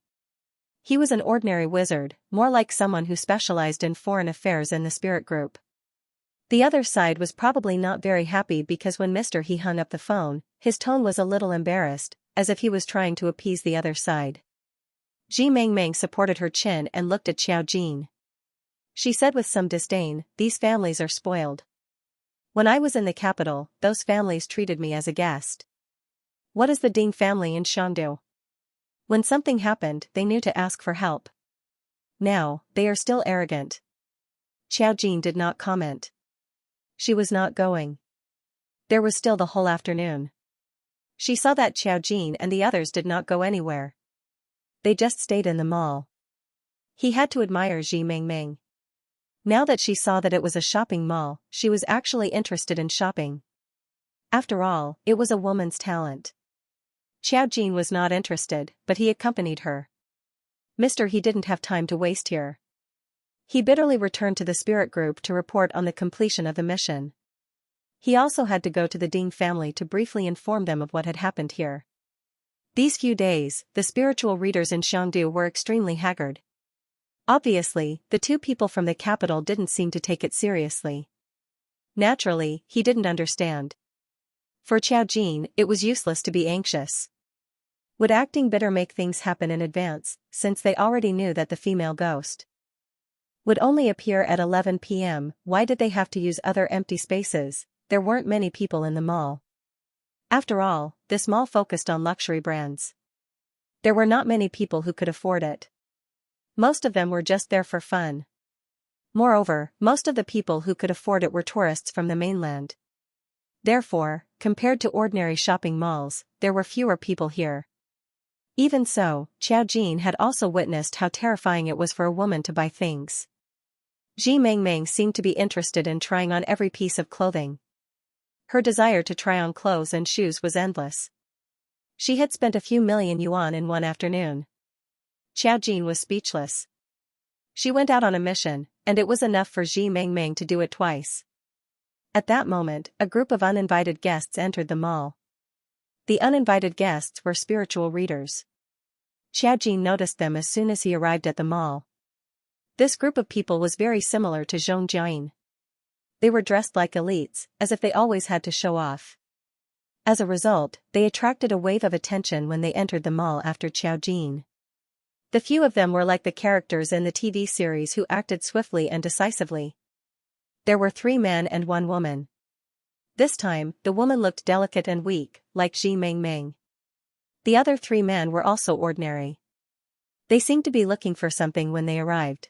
He was an ordinary wizard, more like someone who specialized in foreign affairs in the spirit group. The other side was probably not very happy because when Mr. He hung up the phone, his tone was a little embarrassed, as if he was trying to appease the other side. Ji Mengmeng supported her chin and looked at Xiao Jin. She said with some disdain, these families are spoiled. When I was in the capital, those families treated me as a guest. What is the Ding family in Shandu? When something happened, they knew to ask for help. Now, they are still arrogant. Xiao Jin did not comment. She was not going. There was still the whole afternoon. She saw that Xiao Jin and the others did not go anywhere. They just stayed in the mall. He had to admire Ji Mengmeng. Now that she saw that it was a shopping mall, she was actually interested in shopping. After all, it was a woman's talent. Xiao Jin was not interested, but he accompanied her. Mr. He didn't have time to waste here. He bitterly returned to the spirit group to report on the completion of the mission. He also had to go to the Ding family to briefly inform them of what had happened here. These few days, the spiritual readers in Xiangdu were extremely haggard. Obviously, the two people from the capital didn't seem to take it seriously. Naturally, he didn't understand. For Xiao Jin, it was useless to be anxious. Would acting bitter make things happen in advance, since they already knew that the female ghost would only appear at 11 p.m., why did they have to use other empty spaces? There weren't many people in the mall. After all, this mall focused on luxury brands. There were not many people who could afford it. Most of them were just there for fun. Moreover, most of the people who could afford it were tourists from the mainland. Therefore, compared to ordinary shopping malls, there were fewer people here. Even so, Xiao Jin had also witnessed how terrifying it was for a woman to buy things. Ji Mengmeng seemed to be interested in trying on every piece of clothing. Her desire to try on clothes and shoes was endless. She had spent a few million yuan in one afternoon. Xiao Jin was speechless. She went out on a mission, and it was enough for Ji Mengmeng to do it twice. At that moment, a group of uninvited guests entered the mall. The uninvited guests were spiritual readers. Xiao Jin noticed them as soon as he arrived at the mall. This group of people was very similar to Zhong Jiayin. They were dressed like elites, as if they always had to show off. As a result, they attracted a wave of attention when they entered the mall after Xiao Jin. The few of them were like the characters in the TV series who acted swiftly and decisively. There were 3 men and 1 woman. This time, the woman looked delicate and weak, like Ji Mengmeng. The other 3 men were also ordinary. They seemed to be looking for something when they arrived.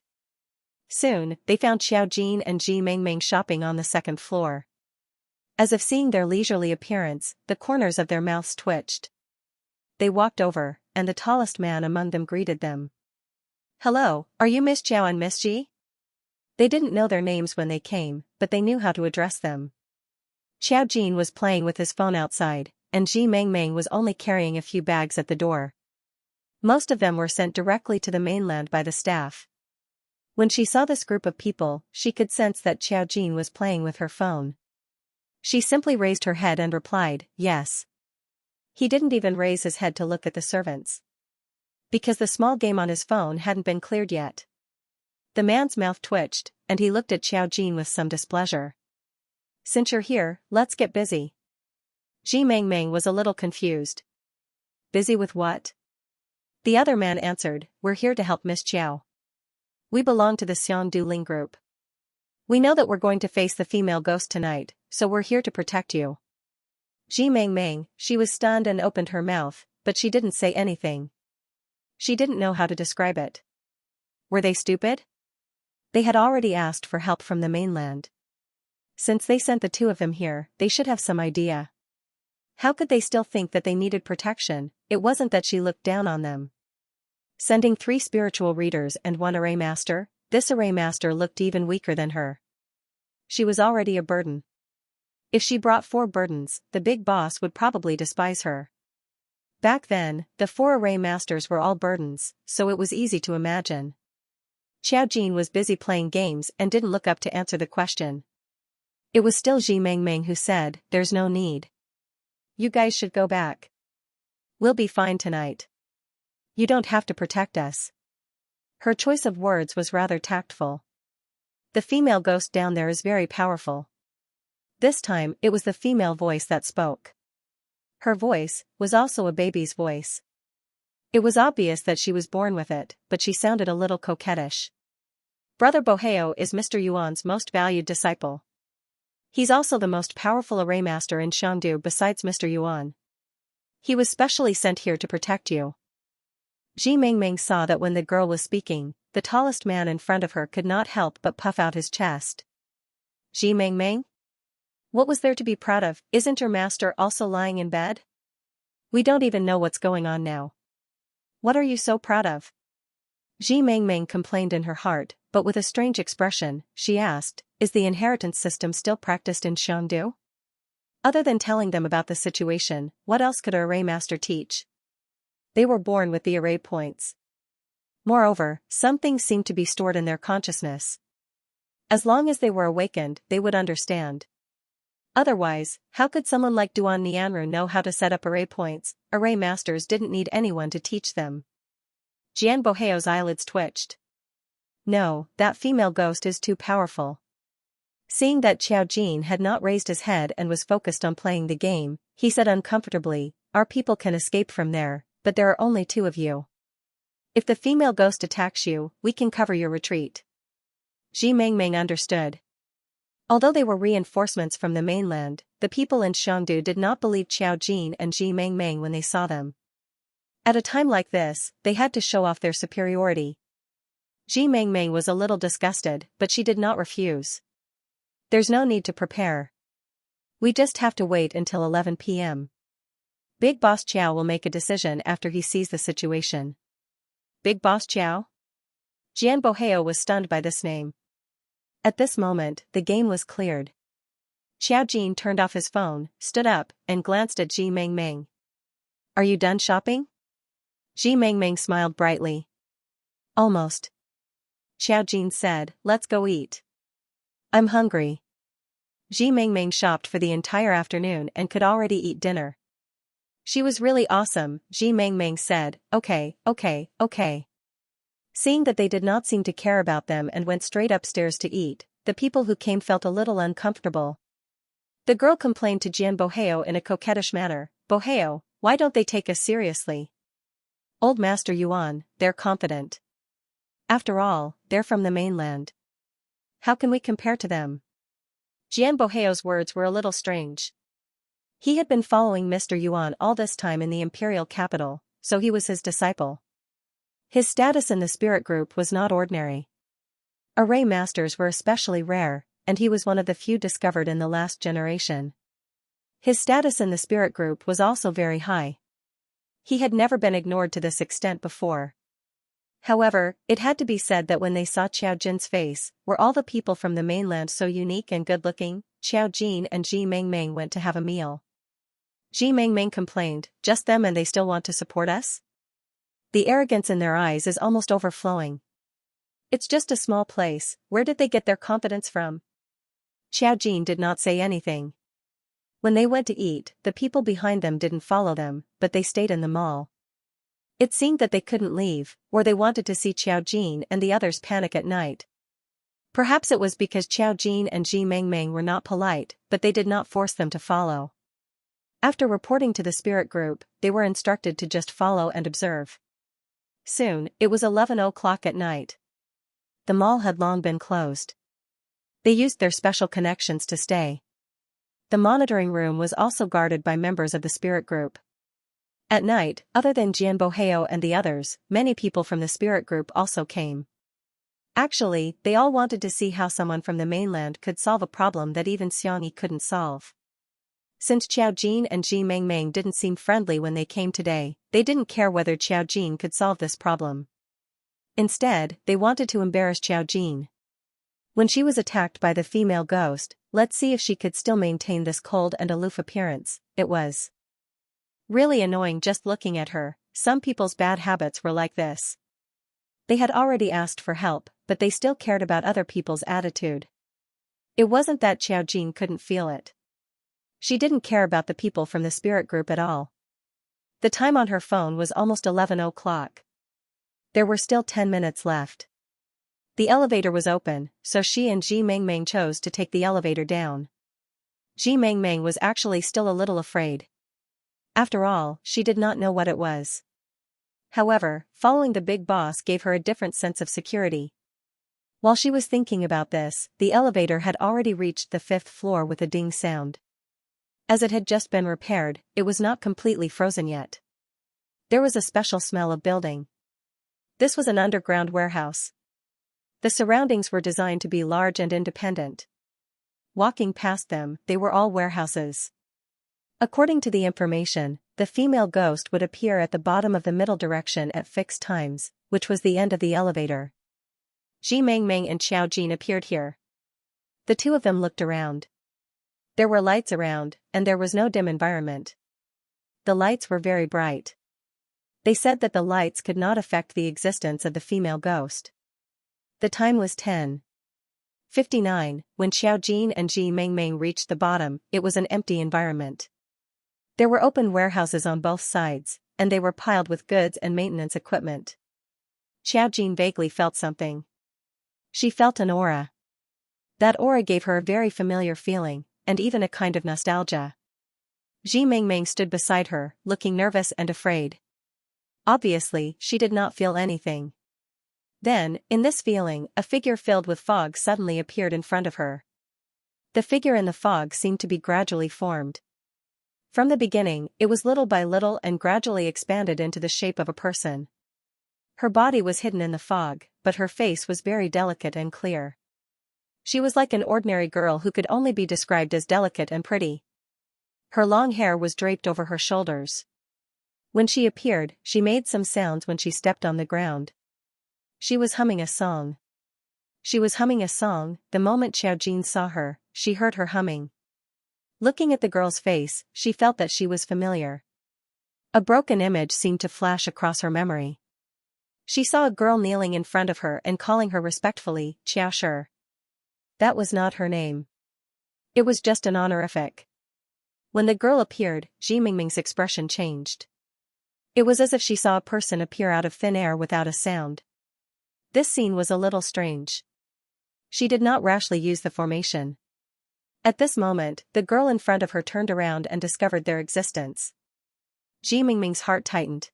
Soon, they found Xiao Jin and Ji Mengmeng shopping on the 2nd floor. As if seeing their leisurely appearance, the corners of their mouths twitched. They walked over, and the tallest man among them greeted them. "Hello, are you Miss Xiao and Miss Ji?" They didn't know their names when they came, but they knew how to address them. Xiao Jin was playing with his phone outside, and Ji Mengmeng was only carrying a few bags at the door. Most of them were sent directly to the mainland by the staff. When she saw this group of people, she could sense that Xiao Jin was playing with her phone. She simply raised her head and replied, "Yes." He didn't even raise his head to look at the servants. Because the small game on his phone hadn't been cleared yet. The man's mouth twitched, and he looked at Xiao Jin with some displeasure. "Since you're here, let's get busy." Ji Mengmeng was a little confused. "Busy with what?" The other man answered, "We're here to help Miss Xiao." We belong to the Xiandu Ling group. We know that we're going to face the female ghost tonight, so we're here to protect you. Ji Mengmeng, she was stunned and opened her mouth, but she didn't say anything. She didn't know how to describe it. Were they stupid? They had already asked for help from the mainland. Since they sent the two of them here, they should have some idea. How could they still think that they needed protection? It wasn't that she looked down on them. Sending 3 spiritual readers and 1 array master, this array master looked even weaker than her. She was already a burden. If she brought 4 burdens, the big boss would probably despise her. Back then, the 4 array masters were all burdens, so it was easy to imagine. Xiao Jin was busy playing games and didn't look up to answer the question. It was still Ji Mengmeng who said, "There's no need. You guys should go back. We'll be fine tonight. You don't have to protect us." Her choice of words was rather tactful. The female ghost down there is very powerful. This time, it was the female voice that spoke. Her voice was also a baby's voice. It was obvious that she was born with it, but she sounded a little coquettish. Brother Boheo is Mr. Yuan's most valued disciple. He's also the most powerful array master in Xiangdu besides Mr. Yuan. He was specially sent here to protect you. Ji Mengmeng saw that when the girl was speaking, the tallest man in front of her could not help but puff out his chest. Ji Mengmeng? What was there to be proud of? Isn't your master also lying in bed? We don't even know what's going on now. What are you so proud of? Ji Mengmeng complained in her heart, but with a strange expression, she asked, "Is the inheritance system still practiced in Xiangdu?" Other than telling them about the situation, what else could a array master teach? They were born with the array points. Moreover, some things seemed to be stored in their consciousness. As long as they were awakened, they would understand. Otherwise, how could someone like Duan Nianru know how to set up array points? Array masters didn't need anyone to teach them. Jian Boheo's eyelids twitched. No, that female ghost is too powerful. Seeing that Xiao Jin had not raised his head and was focused on playing the game, he said uncomfortably, "Our people can escape from there, but there are only 2 of you. If the female ghost attacks you, we can cover your retreat." Ji Mengmeng understood. Although they were reinforcements from the mainland, the people in Xiangdu did not believe Xiao Jin and Ji Mengmeng when they saw them. At a time like this, they had to show off their superiority. Ji Mengmeng was a little disgusted, but she did not refuse. There's no need to prepare. We just have to wait until 11 p.m. Big Boss Qiao will make a decision after he sees the situation. Big Boss Qiao? Jian Boheo was stunned by this name. At this moment, the game was cleared. Xiao Jin turned off his phone, stood up, and glanced at Ji Mengmeng. "Are you done shopping?" Ji Mengmeng smiled brightly. "Almost." Xiao Jin said, "Let's go eat." "I'm hungry." Ji Mengmeng shopped for the entire afternoon and could already eat dinner. She was really awesome, Ji Mengmeng said, okay. Seeing that they did not seem to care about them and went straight upstairs to eat, the people who came felt a little uncomfortable. The girl complained to Jian Boheo in a coquettish manner, "Boheo, why don't they take us seriously? Old Master Yuan, they're confident. After all, they're from the mainland. How can we compare to them?" Jian Boheo's words were a little strange. He had been following Mr. Yuan all this time in the imperial capital, so he was his disciple. His status in the spirit group was not ordinary. Array masters were especially rare, and he was one of the few discovered in the last generation. His status in the spirit group was also very high. He had never been ignored to this extent before. However, it had to be said that when they saw Xiao Jin's face, were all the people from the mainland so unique and good-looking? Xiao Jin and Ji Mengmeng went to have a meal. Ji Mengmeng complained, "Just them and they still want to support us?" The arrogance in their eyes is almost overflowing. It's just a small place, where did they get their confidence from? Xiao Jin did not say anything. When they went to eat, the people behind them didn't follow them, but they stayed in the mall. It seemed that they couldn't leave, or they wanted to see Xiao Jin and the others panic at night. Perhaps it was because Xiao Jin and Ji Mengmeng were not polite, but they did not force them to follow. After reporting to the spirit group, they were instructed to just follow and observe. Soon, it was 11 o'clock at night. the mall had long been closed. They used their special connections to stay. The monitoring room was also guarded by members of the spirit group. At night, other than Jianboheo and the others, many people from the spirit group also came. Actually, they all wanted to see how someone from the mainland could solve a problem that even Xianxia couldn't solve. Since Xiaojin and Ji Mengmeng didn't seem friendly when they came today, they didn't care whether Xiaojin could solve this problem. Instead, they wanted to embarrass Xiaojin. When she was attacked by the female ghost, let's see if she could still maintain this cold and aloof appearance. It was really annoying just looking at her. Some people's bad habits were like this. They had already asked for help, but they still cared about other people's attitude. It wasn't that Xiaojin couldn't feel it. She didn't care about the people from the spirit group at all. The time on her phone was almost 11 o'clock. There were still 10 minutes left. The elevator was open, so she and Ji Mengmeng chose to take the elevator down. Ji Mengmeng was actually still a little afraid. After all, she did not know what it was. However, following the big boss gave her a different sense of security. While she was thinking about this, the elevator had already reached the 5th floor with a ding sound. As it had just been repaired, it was not completely frozen yet. There was a special smell of building. This was an underground warehouse. The surroundings were designed to be large and independent. Walking past them, they were all warehouses. According to the information, the female ghost would appear at the bottom of the middle direction at fixed times, which was the end of the elevator. Ji Mengmeng and Xiaojin appeared here. The two of them looked around. There were lights around, and there was no dim environment. The lights were very bright. They said that the lights could not affect the existence of the female ghost. The time was 10:59. When Xiaojin and Ji Mengmeng reached the bottom, it was an empty environment. There were open warehouses on both sides, and they were piled with goods and maintenance equipment. Xiaojin vaguely felt something. She felt an aura. That aura gave her a very familiar feeling, and even a kind of nostalgia. Ji Mengmeng stood beside her, looking nervous and afraid. Obviously, she did not feel anything. Then, in this feeling, a figure filled with fog suddenly appeared in front of her. The figure in the fog seemed to be gradually formed. From the beginning, it was little by little and gradually expanded into the shape of a person. Her body was hidden in the fog, but her face was very delicate and clear. She was like an ordinary girl who could only be described as delicate and pretty. Her long hair was draped over her shoulders. When she appeared, she made some sounds when she stepped on the ground. She was humming a song. The moment Xiaojin saw her, she heard her humming. Looking at the girl's face, she felt that she was familiar. A broken image seemed to flash across her memory. She saw a girl kneeling in front of her and calling her respectfully, Xiaoshi. That was not her name. It was just an honorific. When the girl appeared, Ji Mengmeng's expression changed. It was as if she saw a person appear out of thin air without a sound. This scene was a little strange. She did not rashly use the formation. At this moment, the girl in front of her turned around and discovered their existence. Ji Mengmeng's heart tightened.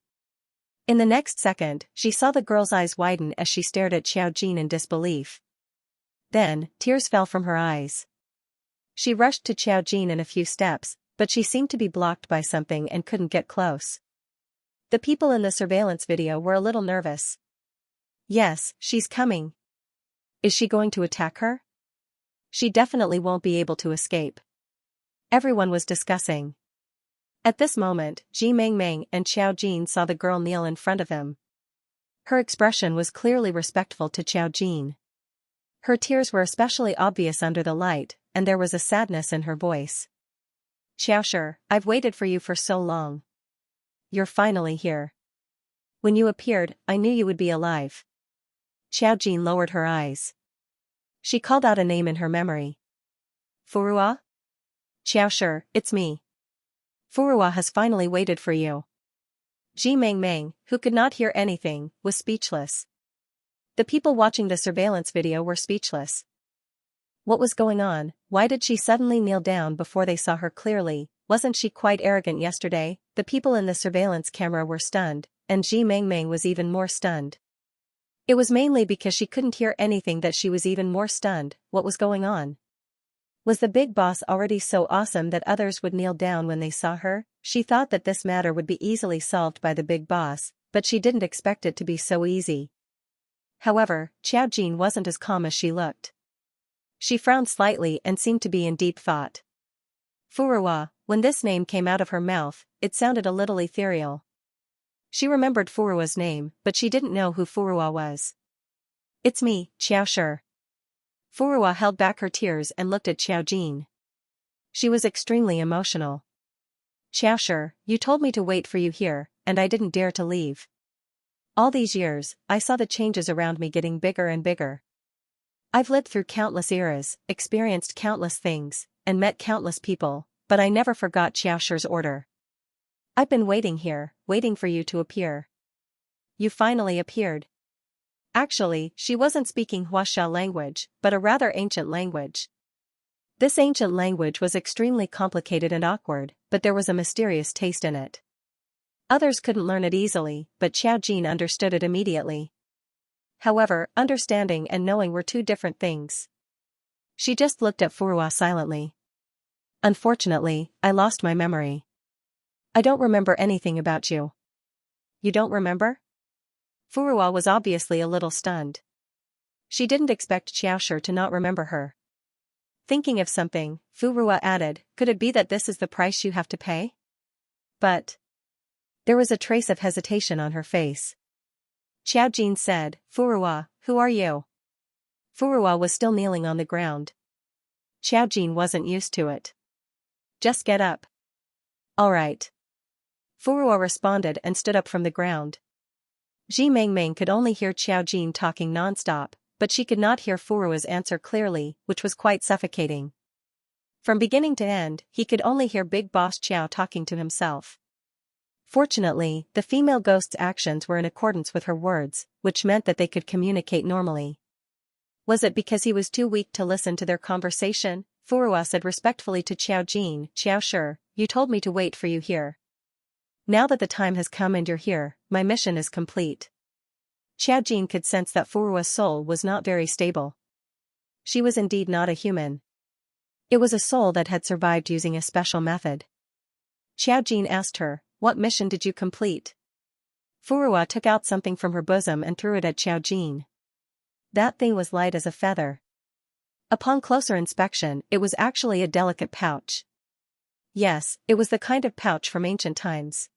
In the next second, she saw the girl's eyes widen as she stared at Xiaojin in disbelief. Then, tears fell from her eyes. She rushed to Xiaojin in a few steps, but she seemed to be blocked by something and couldn't get close. The people in the surveillance video were a little nervous. Yes, she's coming. Is she going to attack her? She definitely won't be able to escape. Everyone was discussing. At this moment, Ji Mengmeng and Xiaojin saw the girl kneel in front of them. Her expression was clearly respectful to Xiaojin. Her tears were especially obvious under the light, and there was a sadness in her voice. Xiaoshi, I've waited for you for so long. You're finally here. When you appeared, I knew you would be alive. Xiaojin lowered her eyes. She called out a name in her memory. Furua? Xiaoshi, it's me. Furua has finally waited for you. Ji Mengmeng, who could not hear anything, was speechless. The people watching the surveillance video were speechless. What was going on? Why did she suddenly kneel down before they saw her clearly? Wasn't she quite arrogant yesterday? The people in the surveillance camera were stunned, and Ji Mengmeng was even more stunned. It was mainly because she couldn't hear anything that she was even more stunned. What was going on? Was the big boss already so awesome that others would kneel down when they saw her? She thought that this matter would be easily solved by the big boss, but she didn't expect it to be so easy. However, Xiaojin wasn't as calm as she looked. She frowned slightly and seemed to be in deep thought. Furuwa, when this name came out of her mouth, it sounded a little ethereal. She remembered Furuwa's name, but she didn't know who Furuwa was. It's me, Xiaoshi. Furuwa held back her tears and looked at Xiaojin. She was extremely emotional. Xiaoshi, you told me to wait for you here, and I didn't dare to leave. All these years, I saw the changes around me getting bigger and bigger. I've lived through countless eras, experienced countless things, and met countless people, but I never forgot Xiaoshi's order. I've been waiting here, waiting for you to appear. You finally appeared. Actually, she wasn't speaking Huaxia language, but a rather ancient language. This ancient language was extremely complicated and awkward, but there was a mysterious taste in it. Others couldn't learn it easily, but Xiaojin understood it immediately. However, understanding and knowing were two different things. She just looked at Furuwa silently. Unfortunately, I lost my memory. I don't remember anything about you. You don't remember? Furuwa was obviously a little stunned. She didn't expect Xiaoshi to not remember her. Thinking of something, Furuwa added, could it be that this is the price you have to pay? But there was a trace of hesitation on her face. Xiaojin said, Furuwa, who are you? Furuwa was still kneeling on the ground. Xiaojin wasn't used to it. Just get up. All right. Furuwa responded and stood up from the ground. Ji Mengmeng could only hear Xiaojin talking non-stop, but she could not hear Furuwa's answer clearly, which was quite suffocating. From beginning to end, he could only hear Big Boss Qiao talking to himself. Fortunately, the female ghost's actions were in accordance with her words, which meant that they could communicate normally. Was it because he was too weak to listen to their conversation? Furuwa said respectfully to Xiaojin, Xiaoshi, you told me to wait for you here. Now that the time has come and you're here, my mission is complete. Xiaojin could sense that Furuwa's soul was not very stable. She was indeed not a human. It was a soul that had survived using a special method. Xiaojin asked her, what mission did you complete? Furuwa took out something from her bosom and threw it at Xiaojin. That thing was light as a feather. Upon closer inspection, it was actually a delicate pouch. Yes, it was the kind of pouch from ancient times.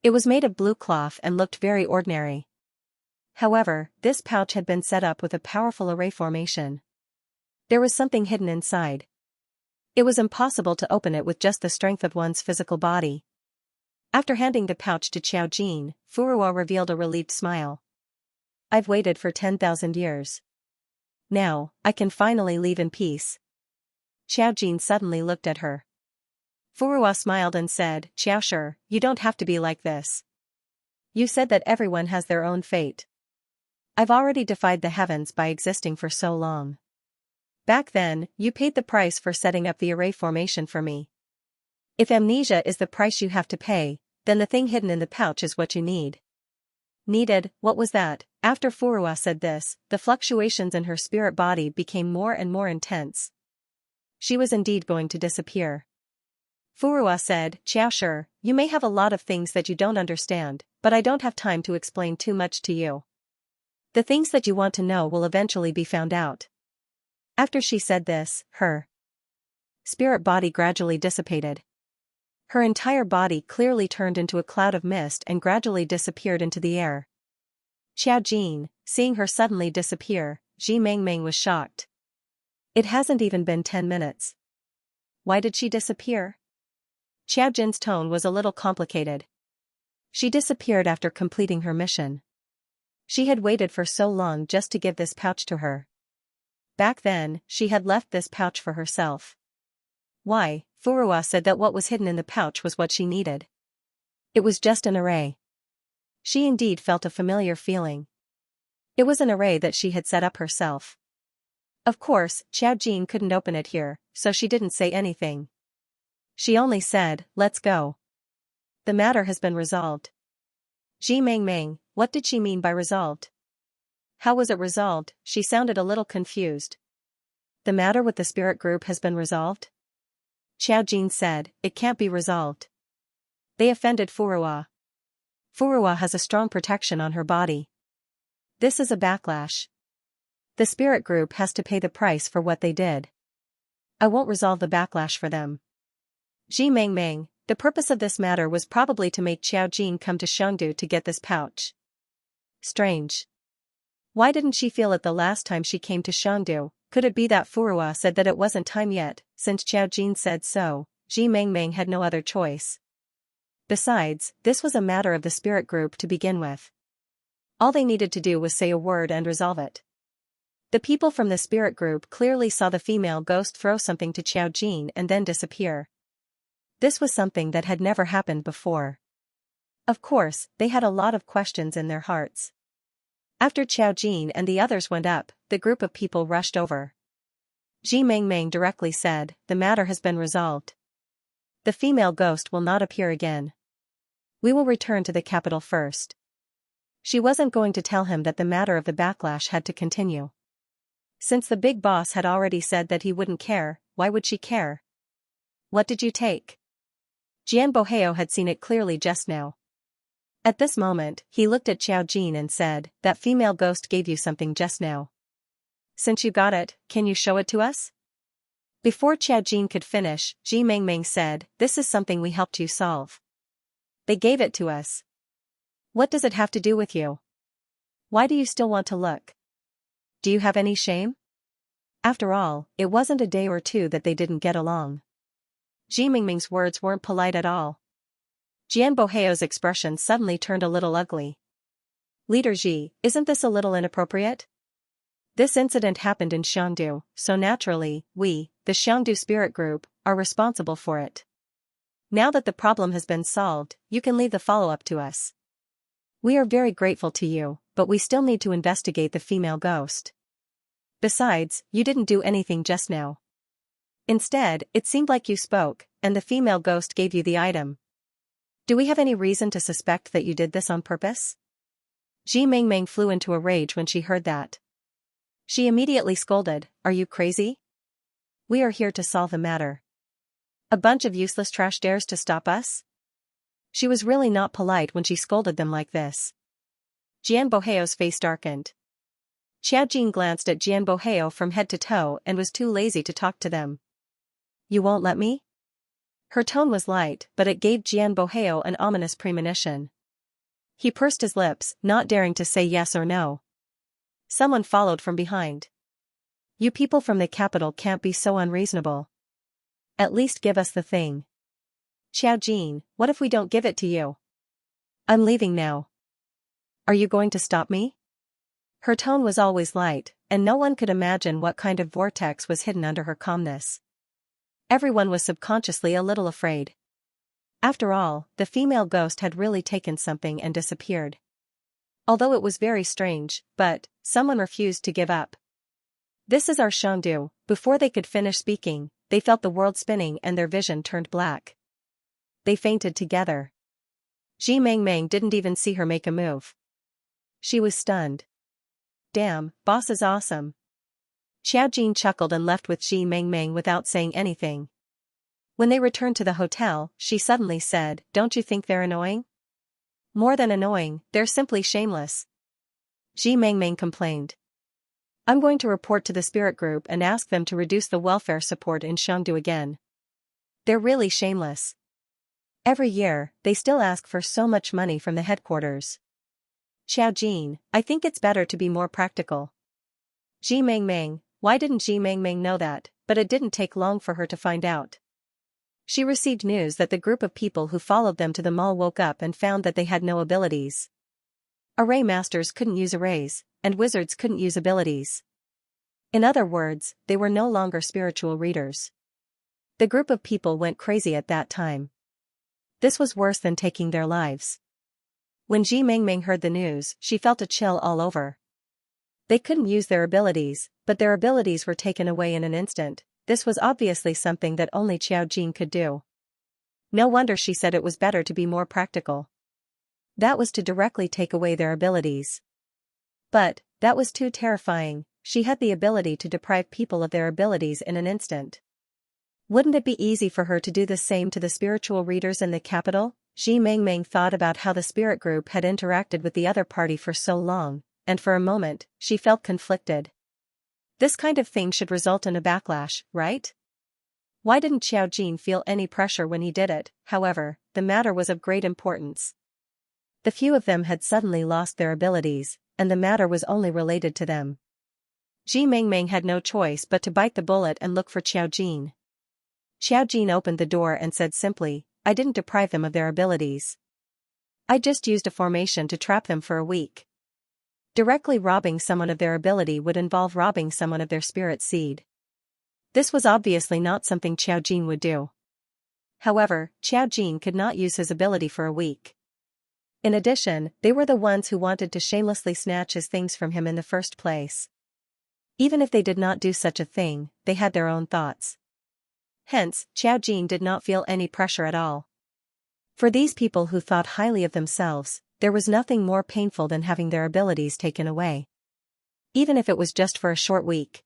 It was made of blue cloth and looked very ordinary. However, this pouch had been set up with a powerful array formation. There was something hidden inside. It was impossible to open it with just the strength of one's physical body. After handing the pouch to Xiaojin, Furuwa revealed a relieved smile. I've waited for 10,000 years. Now, I can finally leave in peace. Xiaojin suddenly looked at her. Furuwa smiled and said, Xiaoshi, you don't have to be like this. You said that everyone has their own fate. I've already defied the heavens by existing for so long. Back then, you paid the price for setting up the array formation for me. If amnesia is the price you have to pay, then the thing hidden in the pouch is what you need. Needed, what was that? After Furuwa said this, the fluctuations in her spirit body became more and more intense. She was indeed going to disappear. Furuwa said, Xiaoshi, you may have a lot of things that you don't understand, but I don't have time to explain too much to you. The things that you want to know will eventually be found out. After she said this, her spirit body gradually dissipated. Her entire body clearly turned into a cloud of mist and gradually disappeared into the air. Xiaojin, seeing her suddenly disappear, Ji Mengmeng was shocked. It hasn't even been 10 minutes. Why did she disappear? Xiaojin's tone was a little complicated. She disappeared after completing her mission. She had waited for so long just to give this pouch to her. Back then, she had left this pouch for herself. Why? Furuwa said that what was hidden in the pouch was what she needed. It was just an array. She indeed felt a familiar feeling. It was an array that she had set up herself. Of course, Xiaojin couldn't open it here, so she didn't say anything. She only said, let's go. The matter has been resolved. Ji Mengmeng, what did she mean by resolved? How was it resolved? She sounded a little confused. The matter with the spirit group has been resolved? Xiao Jin said, it can't be resolved. They offended Furuwa. Furuwa has a strong protection on her body. This is a backlash. The spirit group has to pay the price for what they did. I won't resolve the backlash for them. Ji Mengmeng, the purpose of this matter was probably to make Xiao Jin come to Shangdu to get this pouch. Strange. Why didn't she feel it the last time she came to Shangdu? Could it be that Furuwa said that it wasn't time yet? Since Xiao Jin said so, Ji Mengmeng had no other choice. Besides, this was a matter of the spirit group to begin with. All they needed to do was say a word and resolve it. The people from the spirit group clearly saw the female ghost throw something to Xiao Jin and then disappear. This was something that had never happened before. Of course, they had a lot of questions in their hearts. After Xiao Jin and the others went up, the group of people rushed over. Ji Mengmeng directly said, the matter has been resolved. The female ghost will not appear again. We will return to the capital first. She wasn't going to tell him that the matter of the backlash had to continue. Since the big boss had already said that he wouldn't care, why would she care? What did you take? Jian Boheo had seen it clearly just now. At this moment, he looked at Xiao Jin and said, that female ghost gave you something just now. Since you got it, can you show it to us? Before Xiao Jin could finish, Ji Mengmeng said, this is something we helped you solve. They gave it to us. What does it have to do with you? Why do you still want to look? Do you have any shame? After all, it wasn't a day or two that they didn't get along. Ji Mengmeng's words weren't polite at all. Jian Boheo's expression suddenly turned a little ugly. Leader Ji, isn't this a little inappropriate? This incident happened in Xiangdu, so naturally, we, the Xiangdu spirit group, are responsible for it. Now that the problem has been solved, you can leave the follow-up to us. We are very grateful to you, but we still need to investigate the female ghost. Besides, you didn't do anything just now. Instead, it seemed like you spoke, and the female ghost gave you the item. Do we have any reason to suspect that you did this on purpose? Ji Mengmeng flew into a rage when she heard that. She immediately scolded, are you crazy? We are here to solve the matter. A bunch of useless trash dares to stop us? She was really not polite when she scolded them like this. Jian Boheo's face darkened. Xiao Jin glanced at Jian Boheo from head to toe and was too lazy to talk to them. You won't let me? Her tone was light, but it gave Jian Boheo an ominous premonition. He pursed his lips, not daring to say yes or no. Someone followed from behind. You people from the capital can't be so unreasonable. At least give us the thing. Xiao Jin, what if we don't give it to you? I'm leaving now. Are you going to stop me? Her tone was always light, and no one could imagine what kind of vortex was hidden under her calmness. Everyone was subconsciously a little afraid. After all, the female ghost had really taken something and disappeared. Although it was very strange, but someone refused to give up. This is our Shangdu. Before they could finish speaking, they felt the world spinning and their vision turned black. They fainted together. Ji Mengmeng didn't even see her make a move. She was stunned. Damn, boss is awesome. Xiao Jin chuckled and left with Ji Mengmeng without saying anything. When they returned to the hotel, she suddenly said, don't you think they're annoying? More than annoying, they're simply shameless. Ji Mengmeng complained. I'm going to report to the spirit group and ask them to reduce the welfare support in Shangdu again. They're really shameless. Every year, they still ask for so much money from the headquarters. Xiao Jin, I think it's better to be more practical. Ji Mengmeng, why didn't Ji Mengmeng know that? But it didn't take long for her to find out. She received news that the group of people who followed them to the mall woke up and found that they had no abilities. Array masters couldn't use arrays, and wizards couldn't use abilities. In other words, they were no longer spiritual readers. The group of people went crazy at that time. This was worse than taking their lives. When Ji Mengmeng heard the news, she felt a chill all over. They couldn't use their abilities, but their abilities were taken away in an instant. This was obviously something that only Xiao Jin could do. No wonder she said it was better to be more practical. That was to directly take away their abilities. But, that was too terrifying. She had the ability to deprive people of their abilities in an instant. Wouldn't it be easy for her to do the same to the spiritual readers in the capital? Xi Mengmeng thought about how the spirit group had interacted with the other party for so long, and for a moment, she felt conflicted. This kind of thing should result in a backlash, right? Why didn't Xiao Jin feel any pressure when he did it? However, the matter was of great importance. The few of them had suddenly lost their abilities, and the matter was only related to them. Xi Mengmeng had no choice but to bite the bullet and look for Xiao Jin. Xiao Jin opened the door and said simply, "I didn't deprive them of their abilities. I just used a formation to trap them for a week." Directly robbing someone of their ability would involve robbing someone of their spirit seed. This was obviously not something Xiao Jin would do. However, Xiao Jin could not use his ability for a week. In addition, they were the ones who wanted to shamelessly snatch his things from him in the first place. Even if they did not do such a thing, they had their own thoughts. Hence, Xiao Jin did not feel any pressure at all. For these people who thought highly of themselves, there was nothing more painful than having their abilities taken away. Even if it was just for a short week.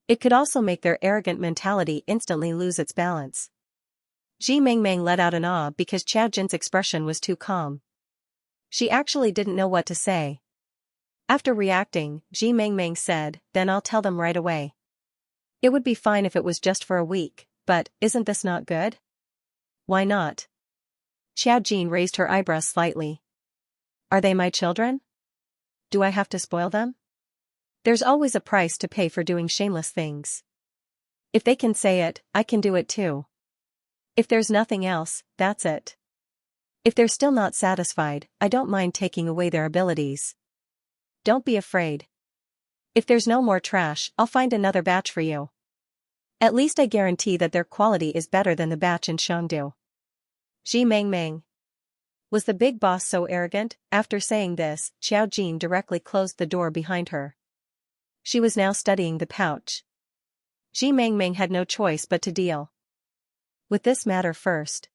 It could also make their arrogant mentality instantly lose its balance. Xi Mengmeng let out an ah because Xiao Jin's expression was too calm. She actually didn't know what to say. After reacting, Xi Mengmeng said, "Then I'll tell them right away. It would be fine if it was just for a week, but isn't this not good?" "Why not?" Xiao Jin raised her eyebrows slightly. "Are they my children? Do I have to spoil them? There's always a price to pay for doing shameless things. If they can say it, I can do it too. If there's nothing else, that's it. If they're still not satisfied, I don't mind taking away their abilities. Don't be afraid. If there's no more trash, I'll find another batch for you. At least I guarantee that their quality is better than the batch in Shangdu." Xi Mengmeng. Was the big boss so arrogant? After saying this, Xiao Jin directly closed the door behind her. She was now studying the pouch. Xi Mengmeng had no choice but to deal with this matter first.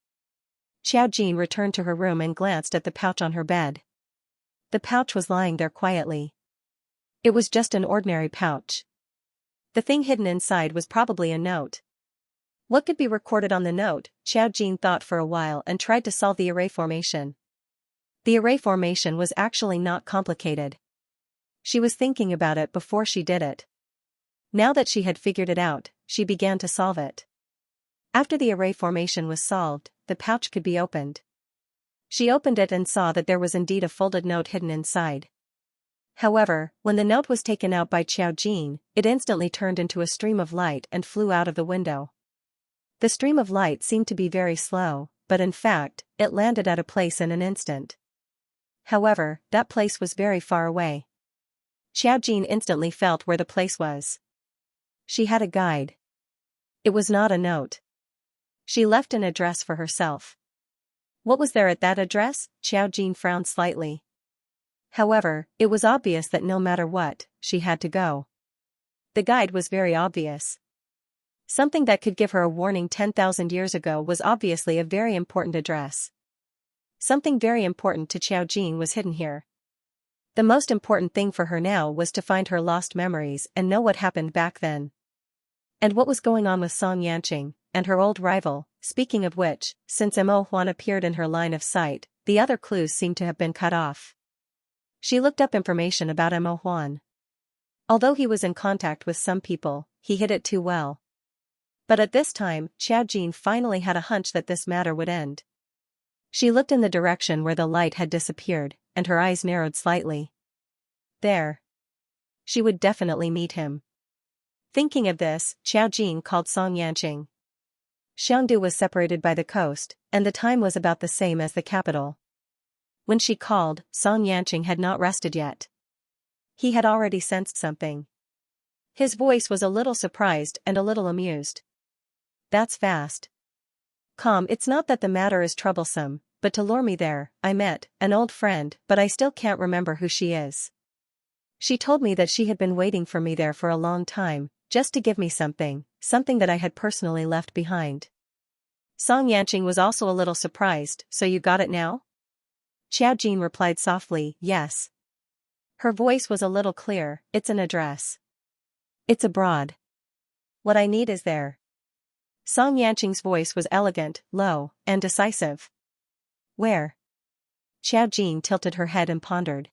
Xiao Jin returned to her room and glanced at the pouch on her bed. The pouch was lying there quietly. It was just an ordinary pouch. The thing hidden inside was probably a note. What could be recorded on the note? Xiao Jin thought for a while and tried to solve the array formation. The array formation was actually not complicated. She was thinking about it before she did it. Now that she had figured it out, she began to solve it. After the array formation was solved, the pouch could be opened. She opened it and saw that there was indeed a folded note hidden inside. However, when the note was taken out by Xiao Jin, it instantly turned into a stream of light and flew out of the window. The stream of light seemed to be very slow, but in fact, it landed at a place in an instant. However, that place was very far away. Xiao Jin instantly felt where the place was. She had a guide. It was not a note. She left an address for herself. What was there at that address? Xiao Jin frowned slightly. However, it was obvious that no matter what, she had to go. The guide was very obvious. Something that could give her a warning 10,000 years ago was obviously a very important address. Something very important to Xiao Jin was hidden here. The most important thing for her now was to find her lost memories and know what happened back then. And what was going on with Xianxia, and her old rival. Speaking of which, since Mo Huan appeared in her line of sight, the other clues seemed to have been cut off. She looked up information about Mo Huan. Although he was in contact with some people, he hid it too well. But at this time, Xiao Jin finally had a hunch that this matter would end. She looked in the direction where the light had disappeared, and her eyes narrowed slightly. There. She would definitely meet him. Thinking of this, Xiao Jin called Xianxia. Xiangdu was separated by the coast, and the time was about the same as the capital. When she called, Xianxia had not rested yet. He had already sensed something. His voice was a little surprised and a little amused. "That's fast." "Calm, it's not that the matter is troublesome, but to lure me there, I met an old friend, but I still can't remember who she is. She told me that she had been waiting for me there for a long time, just to give me something that I had personally left behind." Xianxia was also a little surprised. "So you got it now?" Xiao Jin replied softly, "Yes." Her voice was a little clear. It's an address. It's abroad. What I need is there. Song Yanqing's voice was elegant, low, and decisive. Where? Xiao Jin tilted her head and pondered.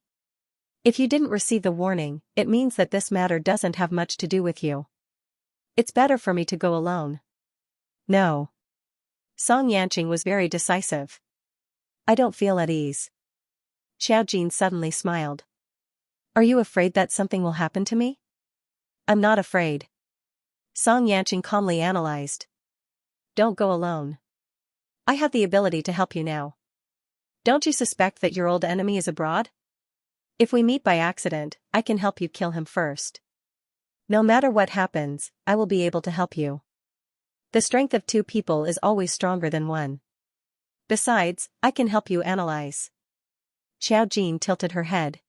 If you didn't receive the warning, it means that this matter doesn't have much to do with you. It's better for me to go alone. No. Song Yanqing was very decisive. I don't feel at ease. Xiao Jin suddenly smiled. Are you afraid that something will happen to me? I'm not afraid. Song Yanqing calmly analyzed. Don't go alone. I have the ability to help you now. Don't you suspect that your old enemy is abroad? If we meet by accident, I can help you kill him first. No matter what happens, I will be able to help you. The strength of two people is always stronger than one. Besides, I can help you analyze. Xiao Jin tilted her head.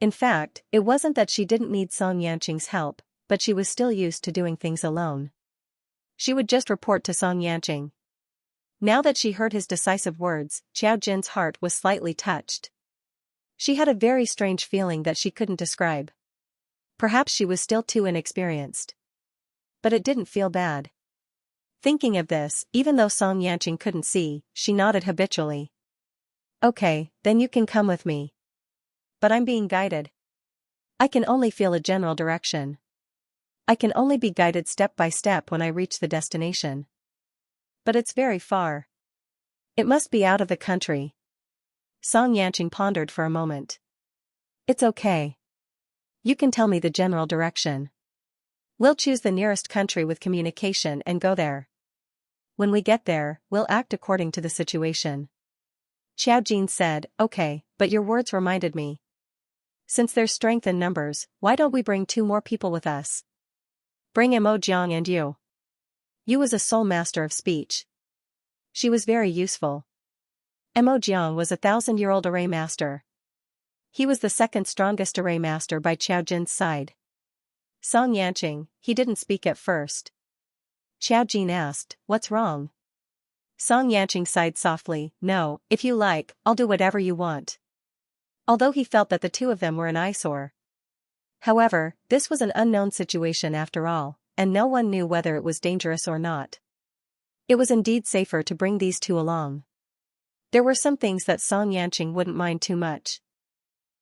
In fact, it wasn't that she didn't need Song Yanqing's help, but she was still used to doing things alone. She would just report to Song Yanqing. Now that she heard his decisive words, Xiao Jin's heart was slightly touched. She had a very strange feeling that she couldn't describe. Perhaps she was still too inexperienced. But it didn't feel bad. Thinking of this, even though Song Yanqing couldn't see, she nodded habitually. Okay, then you can come with me. But I'm being guided. I can only feel a general direction. I can only be guided step by step when I reach the destination. But it's very far. It must be out of the country. Song Yanqing pondered for a moment. It's okay. You can tell me the general direction. We'll choose the nearest country with communication and go there. When we get there, we'll act according to the situation. Xiao Jin said, okay, but your words reminded me. Since there's strength in numbers, why don't we bring 2 more people with us? Bring Mo Jiang and you. You was a soul master of speech. She was very useful. Mo Jiang was a 1,000-year-old array master. He was the second strongest array master by Xiao Jin's side. Song Yanqing, he didn't speak at first. Xiao Jin asked, what's wrong? Song Yanqing sighed softly, no, if you like, I'll do whatever you want. Although he felt that the 2 of them were an eyesore. However, this was an unknown situation after all, and no one knew whether it was dangerous or not. It was indeed safer to bring these 2 along. There were some things that Song Yanqing wouldn't mind too much.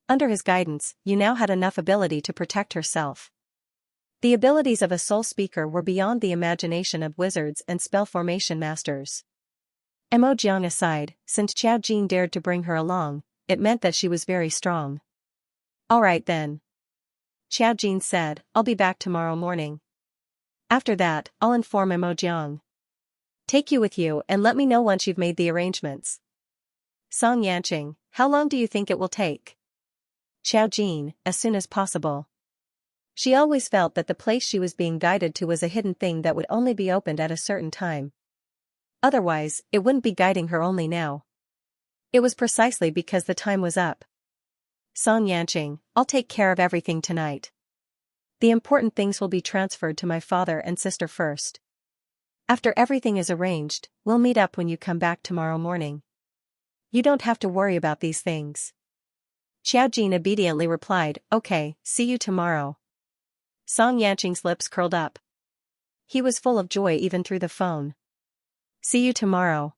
Under his guidance, Yu now had enough ability to protect herself. The abilities of a soul speaker were beyond the imagination of wizards and spell formation masters. Mo Jiang aside, since Xiao Jin dared to bring her along, it meant that she was very strong. All right then. Xiao Jin said, I'll be back tomorrow morning. After that, I'll inform Mo Jiang. Take you with you and let me know once you've made the arrangements. Song Yanqing, how long do you think it will take? Xiao Jin, as soon as possible. She always felt that the place she was being guided to was a hidden thing that would only be opened at a certain time. Otherwise, it wouldn't be guiding her only now. It was precisely because the time was up. Song Yanqing, I'll take care of everything tonight. The important things will be transferred to my father and sister first. After everything is arranged, we'll meet up when you come back tomorrow morning. You don't have to worry about these things. Xiao Jin obediently replied, okay, see you tomorrow. Song Yanqing's lips curled up. He was full of joy even through the phone. See you tomorrow.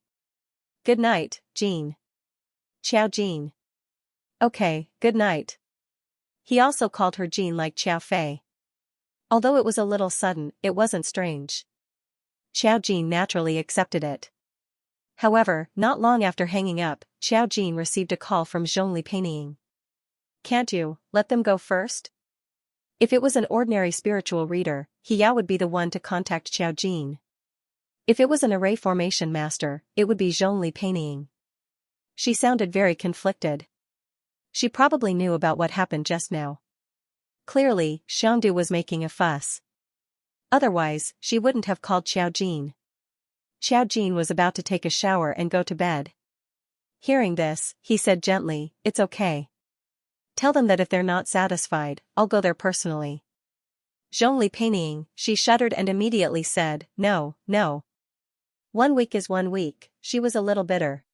Good night, Jin. Xiao Jin. Okay, good night. He also called her Jin like Xiao Fei. Although it was a little sudden, it wasn't strange. Xiao Jin naturally accepted it. However, not long after hanging up, Xiao Jin received a call from Zhongli Peining. Can't you let them go first? If it was an ordinary spiritual reader, He Yao would be the one to contact Xiao Jin. If it was an array formation master, it would be Zhongli Peining. She sounded very conflicted. She probably knew about what happened just now. Clearly, Xiangdu was making a fuss. Otherwise, she wouldn't have called Xiao Jin. Xiao Jin was about to take a shower and go to bed. Hearing this, he said gently, it's okay. Tell them that if they're not satisfied, I'll go there personally. Zhongli Peining, she shuddered and immediately said, no, no. 1 week is 1 week, she was a little bitter.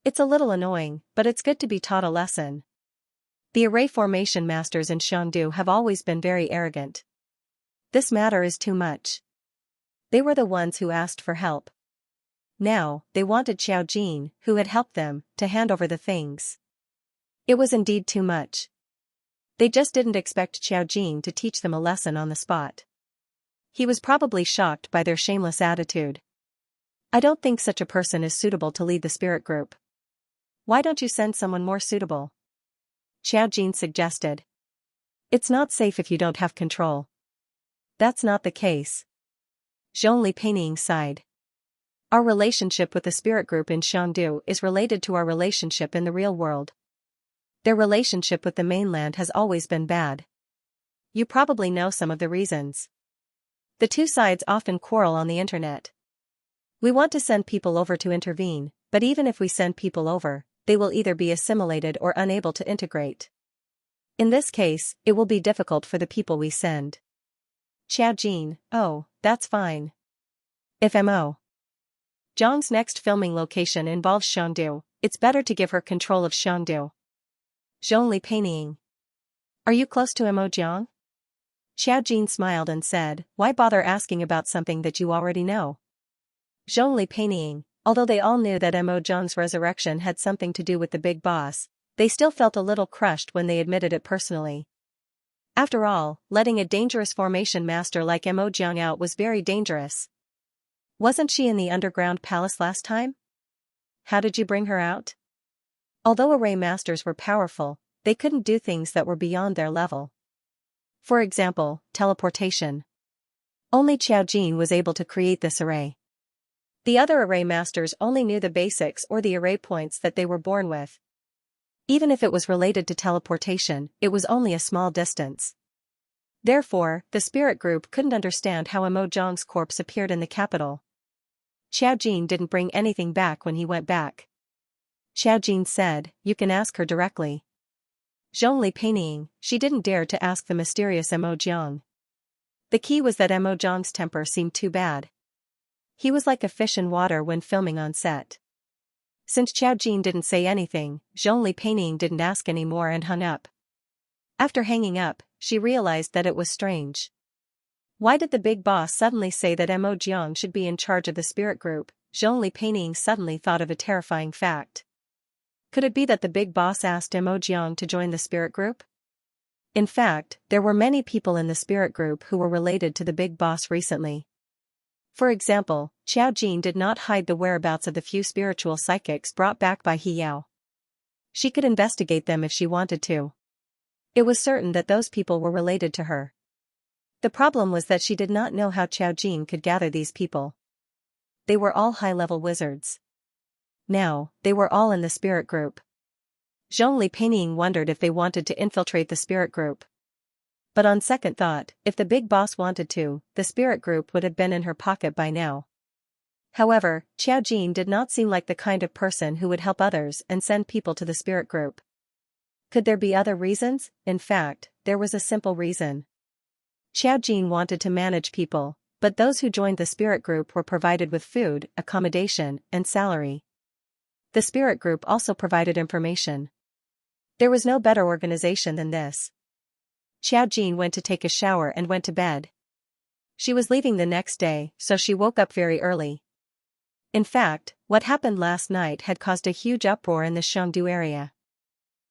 It's a little annoying, but it's good to be taught a lesson. The array formation masters in Xianxia have always been very arrogant. This matter is too much. They were the ones who asked for help. Now, they wanted Xiaojin, who had helped them, to hand over the things. It was indeed too much. They just didn't expect Xiaojin to teach them a lesson on the spot. He was probably shocked by their shameless attitude. I don't think such a person is suitable to lead the spirit group. Why don't you send someone more suitable? Xiaojin suggested. It's not safe if you don't have control. That's not the case. Zhongli Peining sighed. Our relationship with the spirit group in Xianxia is related to our relationship in the real world. Their relationship with the mainland has always been bad. You probably know some of the reasons. The two sides often quarrel on the internet. We want to send people over to intervene, but even if we send people over, they will either be assimilated or unable to integrate. In this case, it will be difficult for the people we send. Xiaojin, oh, that's fine. If Mo. Zhang's next filming location involves Xianxia, it's better to give her control of Xianxia. Zhongli Peining. Are you close to Mo Jiang? Xiaojin smiled and said, why bother asking about something that you already know? Zhongli Peining, although they all knew that Mo Jiang's resurrection had something to do with the big boss, they still felt a little crushed when they admitted it personally. After all, letting a dangerous formation master like Mo Jiang out was very dangerous. Wasn't she in the underground palace last time? How did you bring her out? Although array masters were powerful, they couldn't do things that were beyond their level. For example, teleportation. Only Xiaojin was able to create this array. The other array masters only knew the basics or the array points that they were born with. Even if it was related to teleportation, it was only a small distance. Therefore, the spirit group couldn't understand how Mo Jiang's corpse appeared in the capital. Xiaojin didn't bring anything back when he went back. Xiaojin said, you can ask her directly. Zhongli Peining, she didn't dare to ask the mysterious Mo Jiang. The key was that Mo Jiang's temper seemed too bad. He was like a fish in water when filming on set. Since Xiaojin didn't say anything, Zhongli Peining didn't ask any more and hung up. After hanging up, she realized that it was strange. Why did the big boss suddenly say that Mo Jiang should be in charge of the spirit group? Zhongli Peining suddenly thought of a terrifying fact. Could it be that the big boss asked Mo Jiang to join the spirit group? In fact, there were many people in the spirit group who were related to the big boss recently. For example, Xiaojin did not hide the whereabouts of the few spiritual psychics brought back by He Yao. She could investigate them if she wanted to. It was certain that those people were related to her. The problem was that she did not know how Xiaojin could gather these people. They were all high-level wizards. Now, they were all in the spirit group. Zhongli Peining wondered if they wanted to infiltrate the spirit group. But on second thought, if the big boss wanted to, the spirit group would have been in her pocket by now. However, Xiaojin did not seem like the kind of person who would help others and send people to the spirit group. Could there be other reasons? In fact, there was a simple reason. Xiaojin wanted to manage people, but those who joined the spirit group were provided with food, accommodation, and salary. The spirit group also provided information. There was no better organization than this. Xiaojin went to take a shower and went to bed. She was leaving the next day, so she woke up very early. In fact, what happened last night had caused a huge uproar in the Xianxia area.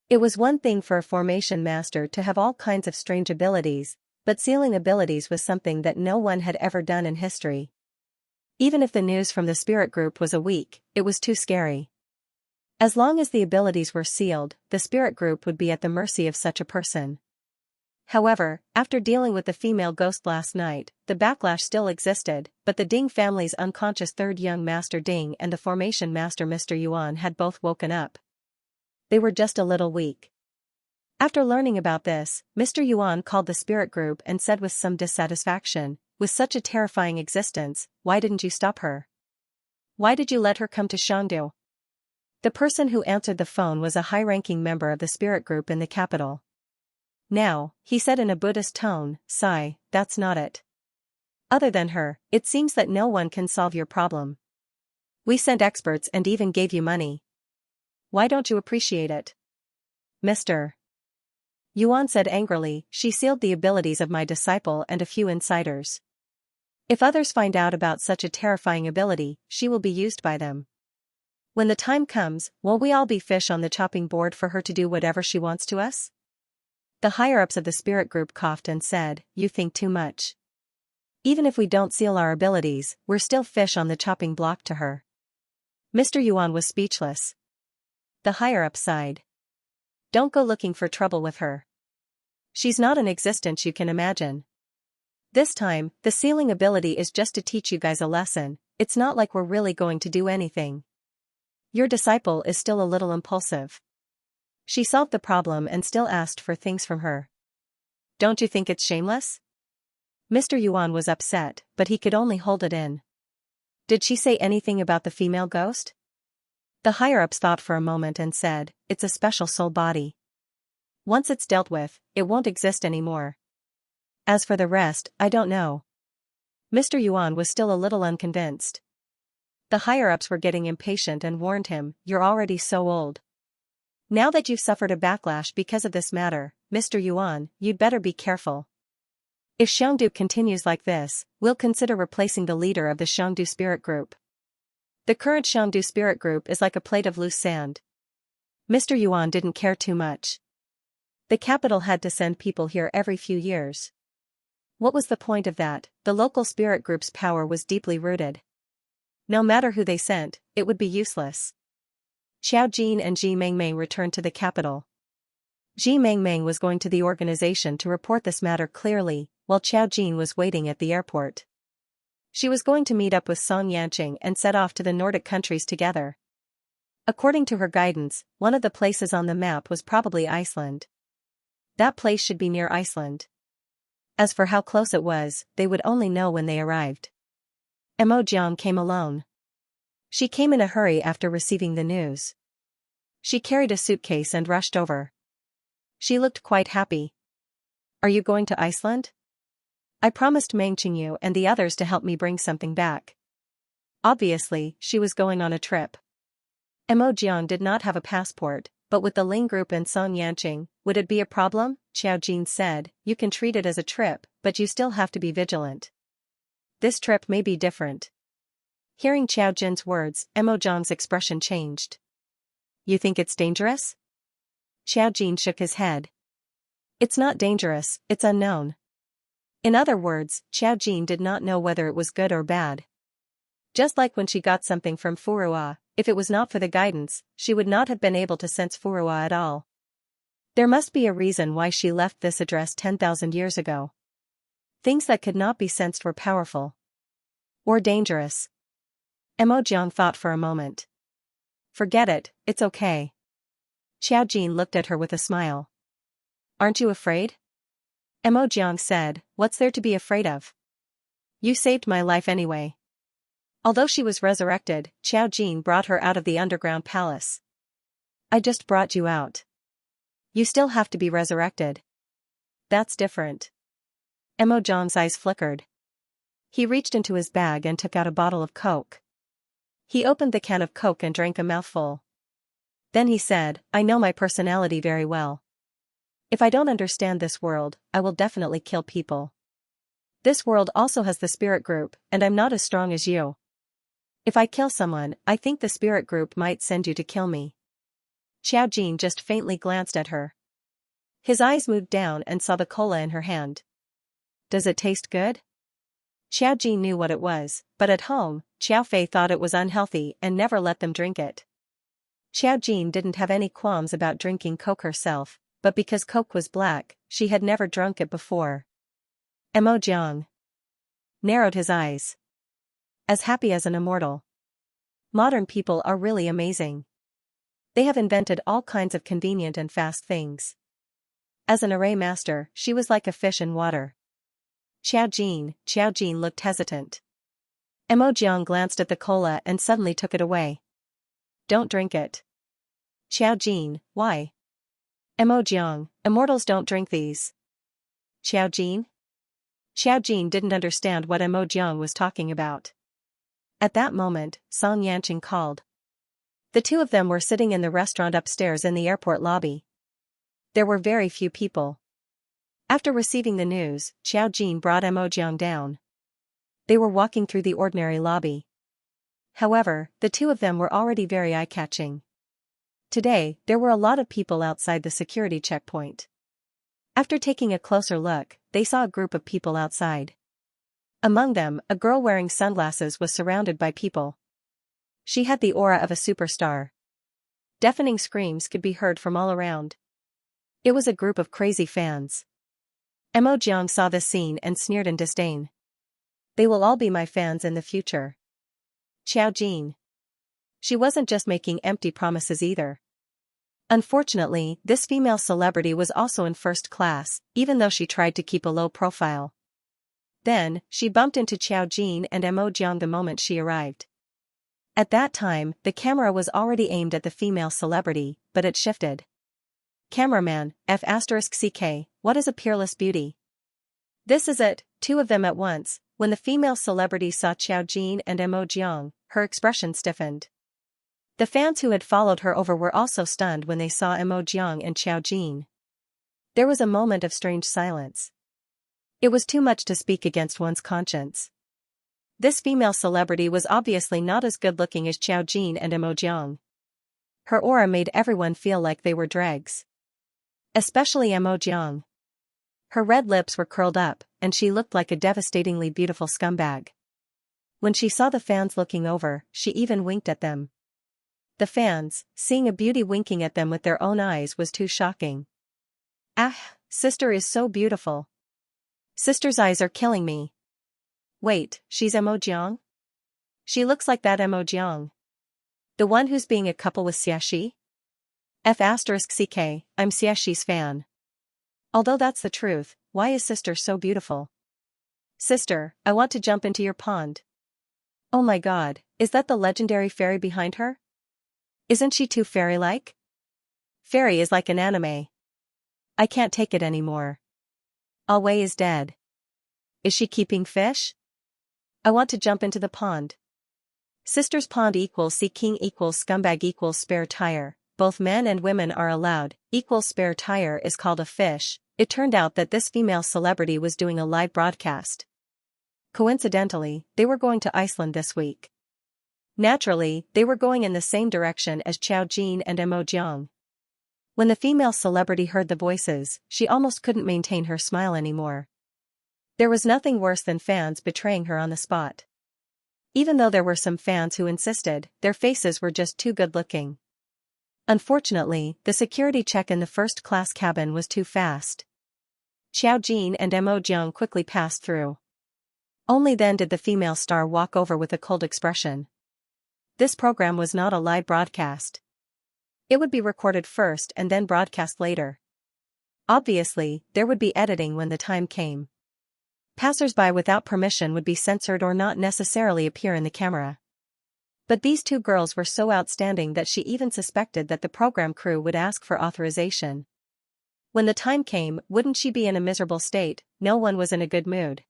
It was one thing for a formation master to have all kinds of strange abilities, but sealing abilities was something that no one had ever done in history. Even if the news from the spirit group was a week, it was too scary. As long as the abilities were sealed, the spirit group would be at the mercy of such a person. However, after dealing with the female ghost last night, the backlash still existed, but the Ding family's unconscious third young master Ding and the formation master Mr. Yuan had both woken up. They were just a little weak. After learning about this, Mr. Yuan called the spirit group and said with some dissatisfaction, with such a terrifying existence, why didn't you stop her? Why did you let her come to Xianxia? The person who answered the phone was a high-ranking member of the spirit group in the capital. Now, he said in a Buddhist tone, sigh, that's not it. Other than her, it seems that no one can solve your problem. We sent experts and even gave you money. Why don't you appreciate it? Mr. Yuan said angrily, she sealed the abilities of my disciple and a few insiders. If others find out about such a terrifying ability, she will be used by them. When the time comes, will we all be fish on the chopping board for her to do whatever she wants to us? The higher-ups of the spirit group coughed and said, you think too much. Even if we don't seal our abilities, we're still fish on the chopping block to her. Mr. Yuan was speechless. The higher-up sighed. Don't go looking for trouble with her. She's not an existence you can imagine. This time, the sealing ability is just to teach you guys a lesson. It's not like we're really going to do anything. Your disciple is still a little impulsive. She solved the problem and still asked for things from her. Don't you think it's shameless? Mr. Yuan was upset, but he could only hold it in. Did she say anything about the female ghost? The higher-ups thought for a moment and said, it's a special soul body. Once it's dealt with, it won't exist anymore. As for the rest, I don't know. Mr. Yuan was still a little unconvinced. The higher-ups were getting impatient and warned him, you're already so old. Now that you've suffered a backlash because of this matter, Mr. Yuan, you'd better be careful. If Xiangdu continues like this, we'll consider replacing the leader of the Xiangdu spirit group. The current Xiangdu spirit group is like a plate of loose sand. Mr. Yuan didn't care too much. The capital had to send people here every few years. What was the point of that? The local spirit group's power was deeply rooted. No matter who they sent, it would be useless. Xiao Jin and Ji Mengmeng returned to the capital. Ji Mengmeng was going to the organization to report this matter clearly, while Xiao Jin was waiting at the airport. She was going to meet up with Xianxia and set off to the Nordic countries together. According to her guidance, one of the places on the map was probably Iceland. That place should be near Iceland. As for how close it was, they would only know when they arrived. Mo Jiang came alone. She came in a hurry after receiving the news. She carried a suitcase and rushed over. She looked quite happy. Are you going to Iceland? I promised Meng Qingyu and the others to help me bring something back. Obviously, she was going on a trip. Mo Jiang did not have a passport, but with the Ling group and Song Yanqing, would it be a problem? Xiao Jin said, you can treat it as a trip, but you still have to be vigilant. This trip may be different. Hearing Xiao Jin's words, Mo Jiang's expression changed. You think it's dangerous? Xiao Jin shook his head. It's not dangerous, it's unknown. In other words, Xiao Jin did not know whether it was good or bad. Just like when she got something from Furua, if it was not for the guidance, she would not have been able to sense Furua at all. There must be a reason why she left this address 10,000 years ago. Things that could not be sensed were powerful. Or dangerous. Mo Jiang thought for a moment. Forget it, it's okay. Xiao Jin looked at her with a smile. Aren't you afraid? Mo Jiang said, what's there to be afraid of? You saved my life anyway. Although she was resurrected, Xiao Jin brought her out of the underground palace. I just brought you out. You still have to be resurrected. That's different. Mo Jiang's eyes flickered. He reached into his bag and took out a bottle of Coke. He opened the can of Coke and drank a mouthful. Then he said, I know my personality very well. If I don't understand this world, I will definitely kill people. This world also has the spirit group, and I'm not as strong as you. If I kill someone, I think the spirit group might send you to kill me. Xiao Jin just faintly glanced at her. His eyes moved down and saw the cola in her hand. Does it taste good? Xiao Jin knew what it was, but at home, Xiao Fei thought it was unhealthy and never let them drink it. Xiao Jin didn't have any qualms about drinking Coke herself, but because Coke was black, she had never drunk it before. Mo Jiang narrowed his eyes. As happy as an immortal. Modern people are really amazing. They have invented all kinds of convenient and fast things. As an array master, she was like a fish in water. Xiao Jin looked hesitant. Mo Jiang glanced at the cola and suddenly took it away. Don't drink it. Xiao Jin, why? Mo Jiang, immortals don't drink these. Xiao Jin? Xiao Jin didn't understand what Mo Jiang was talking about. At that moment, Song Yanqing called. The two of them were sitting in the restaurant upstairs in the airport lobby. There were very few people. After receiving the news, Xiao Jin brought Emojiang down. They were walking through the ordinary lobby. However, the two of them were already very eye-catching. Today, there were a lot of people outside the security checkpoint. After taking a closer look, they saw a group of people outside. Among them, a girl wearing sunglasses was surrounded by people. She had the aura of a superstar. Deafening screams could be heard from all around. It was a group of crazy fans. Emojiang saw this scene and sneered in disdain. They will all be my fans in the future. Xiao Jin. She wasn't just making empty promises either. Unfortunately, this female celebrity was also in first class, even though she tried to keep a low profile. Then, she bumped into Xiao Jin and Emojiang the moment she arrived. At that time, the camera was already aimed at the female celebrity, but it shifted. Cameraman, F*CK, what is a peerless beauty? This is it, two of them at once. When the female celebrity saw Xiao Jin and Emojiang, her expression stiffened. The fans who had followed her over were also stunned when they saw Emojiang and Xiao Jin. There was a moment of strange silence. It was too much to speak against one's conscience. This female celebrity was obviously not as good-looking as Xiao Jin and Emojiang. Her aura made everyone feel like they were dregs. Especially Emojiang. Her red lips were curled up, and she looked like a devastatingly beautiful scumbag. When she saw the fans looking over, she even winked at them. The fans, seeing a beauty winking at them with their own eyes was too shocking. Ah, sister is so beautiful. Sister's eyes are killing me. Wait, she's Emojiang? She looks like that Emojiang. The one who's being a couple with Xiaxi? F*CK, I'm Xiaxi's fan. Although that's the truth, why is sister so beautiful? Sister, I want to jump into your pond. Oh my god, is that the legendary fairy behind her? Isn't she too fairy-like? Fairy is like an anime. I can't take it anymore. Alway is dead. Is she keeping fish? I want to jump into the pond. Sister's pond equals sea king equals scumbag equals spare tire. Both men and women are allowed, equals spare tire is called a fish. It turned out that this female celebrity was doing a live broadcast. Coincidentally, they were going to Iceland this week. Naturally, they were going in the same direction as Xiao Jin and Emojiang. When the female celebrity heard the voices, she almost couldn't maintain her smile anymore. There was nothing worse than fans betraying her on the spot. Even though there were some fans who insisted, their faces were just too good-looking. Unfortunately, the security check in the first-class cabin was too fast. Xiao Jin and Emojiang quickly passed through. Only then did the female star walk over with a cold expression. This program was not a live broadcast. It would be recorded first and then broadcast later. Obviously, there would be editing when the time came. Passers-by without permission would be censored or not necessarily appear in the camera. But these two girls were so outstanding that she even suspected that the program crew would ask for authorization. When the time came, wouldn't she be in a miserable state? No one was in a good mood.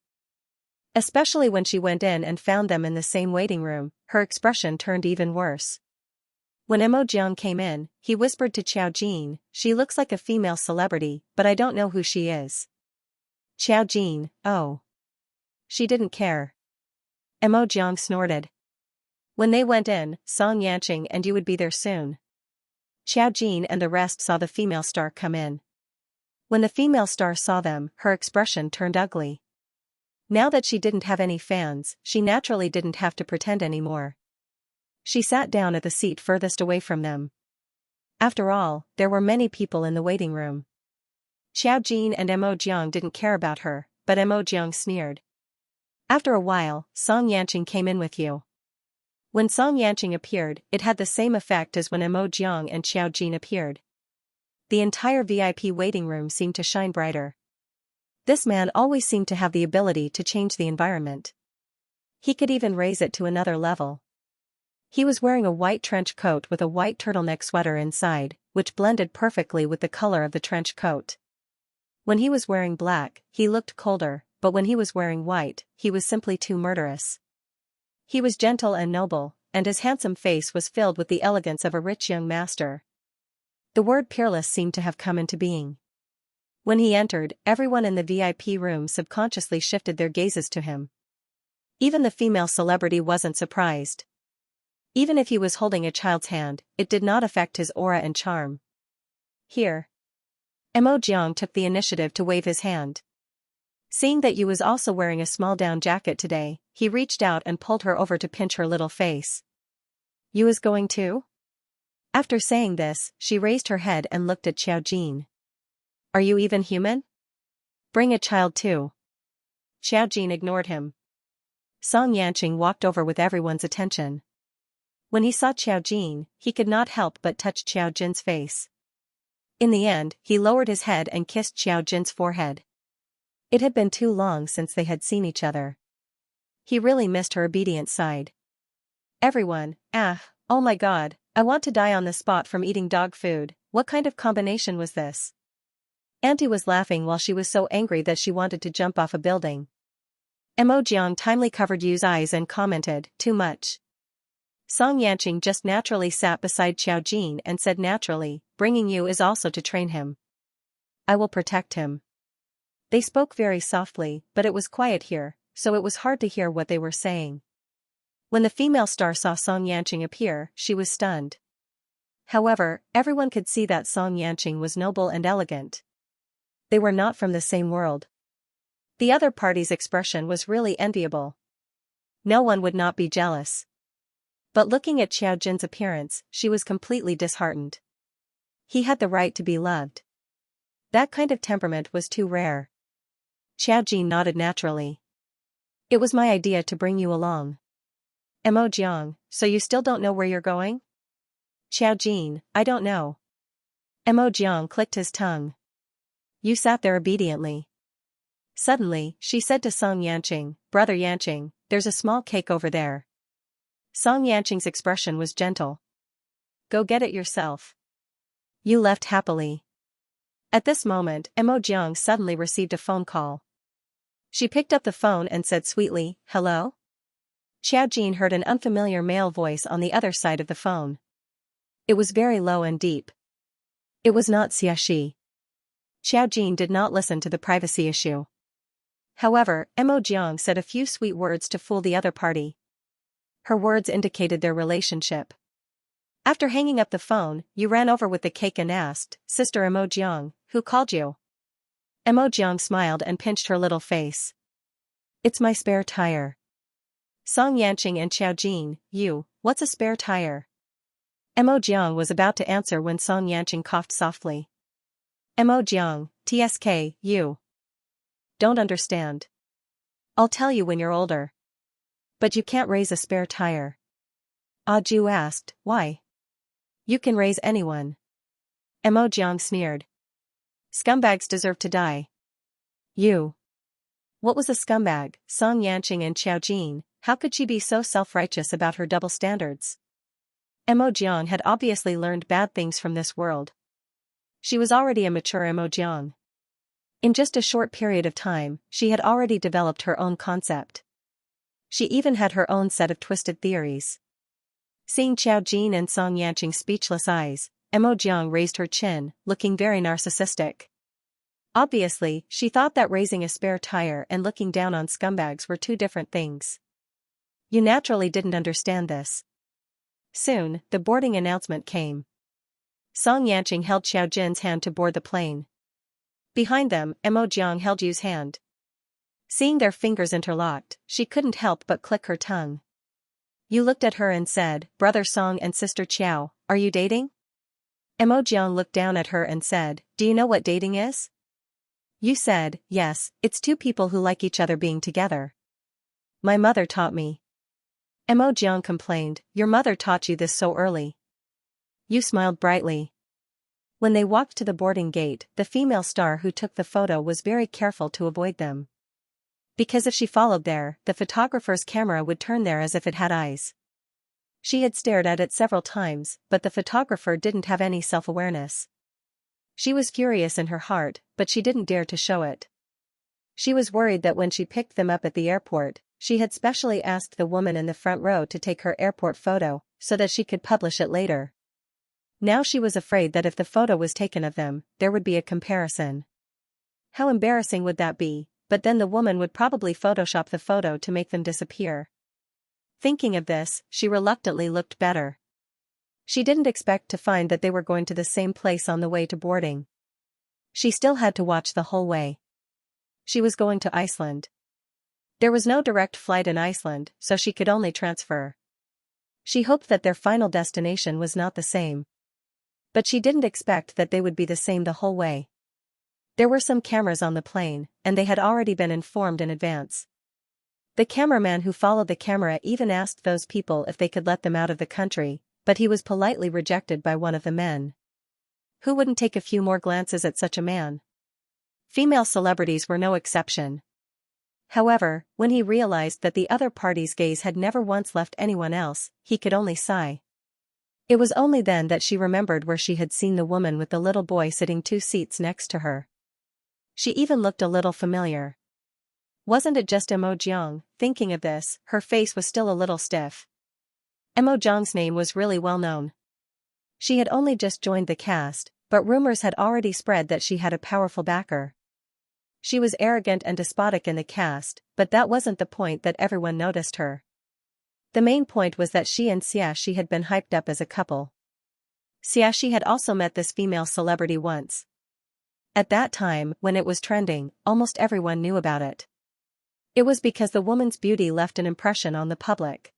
Especially when she went in and found them in the same waiting room, her expression turned even worse. When Emojiang came in, he whispered to Xiao Jin, "She looks like a female celebrity, but I don't know who she is." Xiao Jin, "Oh." She didn't care. Emojiang snorted. When they went in, Xianxia and you would be there soon. Xiao Jin and the rest saw the female star come in. When the female star saw them, her expression turned ugly. Now that she didn't have any fans, she naturally didn't have to pretend anymore. She sat down at the seat furthest away from them. After all, there were many people in the waiting room. Xiao Jin and Emojiang didn't care about her, but Emojiang sneered. After a while, Xianxia came in with you. When Xianxia appeared, it had the same effect as when Emojiang and Xiao Jin appeared. The entire VIP waiting room seemed to shine brighter. This man always seemed to have the ability to change the environment. He could even raise it to another level. He was wearing a white trench coat with a white turtleneck sweater inside, which blended perfectly with the color of the trench coat. When he was wearing black, he looked colder, but when he was wearing white, he was simply too murderous. He was gentle and noble, and his handsome face was filled with the elegance of a rich young master. The word peerless seemed to have come into being. When he entered, everyone in the VIP room subconsciously shifted their gazes to him. Even the female celebrity wasn't surprised. Even if he was holding a child's hand, it did not affect his aura and charm. Here. Mo Jiang took the initiative to wave his hand. Seeing that Yu was also wearing a small down jacket today, he reached out and pulled her over to pinch her little face. Yu is going too? After saying this, she raised her head and looked at Xiaojin. Are you even human? Bring a child too. Xiaojin ignored him. Xianxia walked over with everyone's attention. When he saw Xiaojin, he could not help but touch Xiaojin's face. In the end, he lowered his head and kissed Xiaojin's forehead. It had been too long since they had seen each other. He really missed her obedient side. Everyone, oh my god, I want to die on the spot from eating dog food, what kind of combination was this? Auntie was laughing while she was so angry that she wanted to jump off a building. Mo Jiang timely covered Yu's eyes and commented, too much. Xianxia just naturally sat beside Xiaojin and said naturally, bringing Yu is also to train him. I will protect him. They spoke very softly, but it was quiet here, so it was hard to hear what they were saying. When the female star saw Xianxia appear, she was stunned. However, everyone could see that Xianxia was noble and elegant. They were not from the same world. The other party's expression was really enviable. No one would not be jealous. But looking at Xiaojin's appearance, she was completely disheartened. He had the right to be loved. That kind of temperament was too rare. Xiaojin nodded naturally. It was my idea to bring you along. Mo Jiang, so you still don't know where you're going? Xiaojin, I don't know. Mo Jiang clicked his tongue. You sat there obediently. Suddenly, she said to Xianxia, Brother Yanqing, there's a small cake over there. Xianxing's expression was gentle. Go get it yourself. You left happily. At this moment, Mo Jiang suddenly received a phone call. She picked up the phone and said sweetly, hello? Xiaojin heard an unfamiliar male voice on the other side of the phone. It was very low and deep. It was not Xiaxi. Xiaojin did not listen to the privacy issue. However, Mo Jiang said a few sweet words to fool the other party. Her words indicated their relationship. After hanging up the phone, Yu ran over with the cake and asked, Sister Mo Jiang, who called you? Mo Jiang smiled and pinched her little face. It's my spare tire. Xianxia and Xiaojin, Yu, what's a spare tire? Mo Jiang was about to answer when Xianxia coughed softly. Mo Jiang, TSK, Yu. Don't understand. I'll tell you when you're older. But you can't raise a spare tire. Yu asked, why? You can raise anyone. Mo Jiang sneered. Scumbags deserve to die. You. What was a scumbag? Xianxia and Xiaojin, how could she be so self-righteous about her double standards? Mo Jiang had obviously learned bad things from this world. She was already a mature Mo Jiang. In just a short period of time, she had already developed her own concept. She even had her own set of twisted theories. Seeing Xiaojin and Xianxing's speechless eyes, Mo Jiang raised her chin, looking very narcissistic. Obviously, she thought that raising a spare tire and looking down on scumbags were two different things. You naturally didn't understand this. Soon, the boarding announcement came. Xianxia held Xiaojin's hand to board the plane. Behind them, Mo Jiang held Yu's hand. Seeing their fingers interlocked, she couldn't help but click her tongue. Yu looked at her and said, Brother Song and Sister Qiao, are you dating? Mo Jiang looked down at her and said, do you know what dating is? Yu said, yes, it's two people who like each other being together. My mother taught me. Mo Jiang complained, your mother taught you this so early. Yu smiled brightly. When they walked to the boarding gate, the female star who took the photo was very careful to avoid them. Because if she followed there, the photographer's camera would turn there as if it had eyes. She had stared at it several times, but the photographer didn't have any self-awareness. She was furious in her heart, but she didn't dare to show it. She was worried that when she picked them up at the airport, she had specially asked the woman in the front row to take her airport photo, so that she could publish it later. Now she was afraid that if the photo was taken of them, there would be a comparison. How embarrassing would that be, but then the woman would probably Photoshop the photo to make them disappear. Thinking of this, she reluctantly looked better. She didn't expect to find that they were going to the same place on the way to boarding. She still had to watch the whole way. She was going to Iceland. There was no direct flight in Iceland, so she could only transfer. She hoped that their final destination was not the same. But she didn't expect that they would be the same the whole way. There were some cameras on the plane, and they had already been informed in advance. The cameraman who followed the camera even asked those people if they could let them out of the country, but he was politely rejected by one of the men. Who wouldn't take a few more glances at such a man? Female celebrities were no exception. However, when he realized that the other party's gaze had never once left anyone else, he could only sigh. It was only then that she remembered where she had seen the woman with the little boy sitting 2 seats next to her. She even looked a little familiar. Wasn't it just Mo Jiang? Thinking of this, her face was still a little stiff. Mo Jiang's name was really well known. She had only just joined the cast, but rumors had already spread that she had a powerful backer. She was arrogant and despotic in the cast, but that wasn't the point that everyone noticed her. The main point was that she and Xianxia had been hyped up as a couple. Xianxia had also met this female celebrity once. At that time, when it was trending, almost everyone knew about it. It was because the woman's beauty left an impression on the public.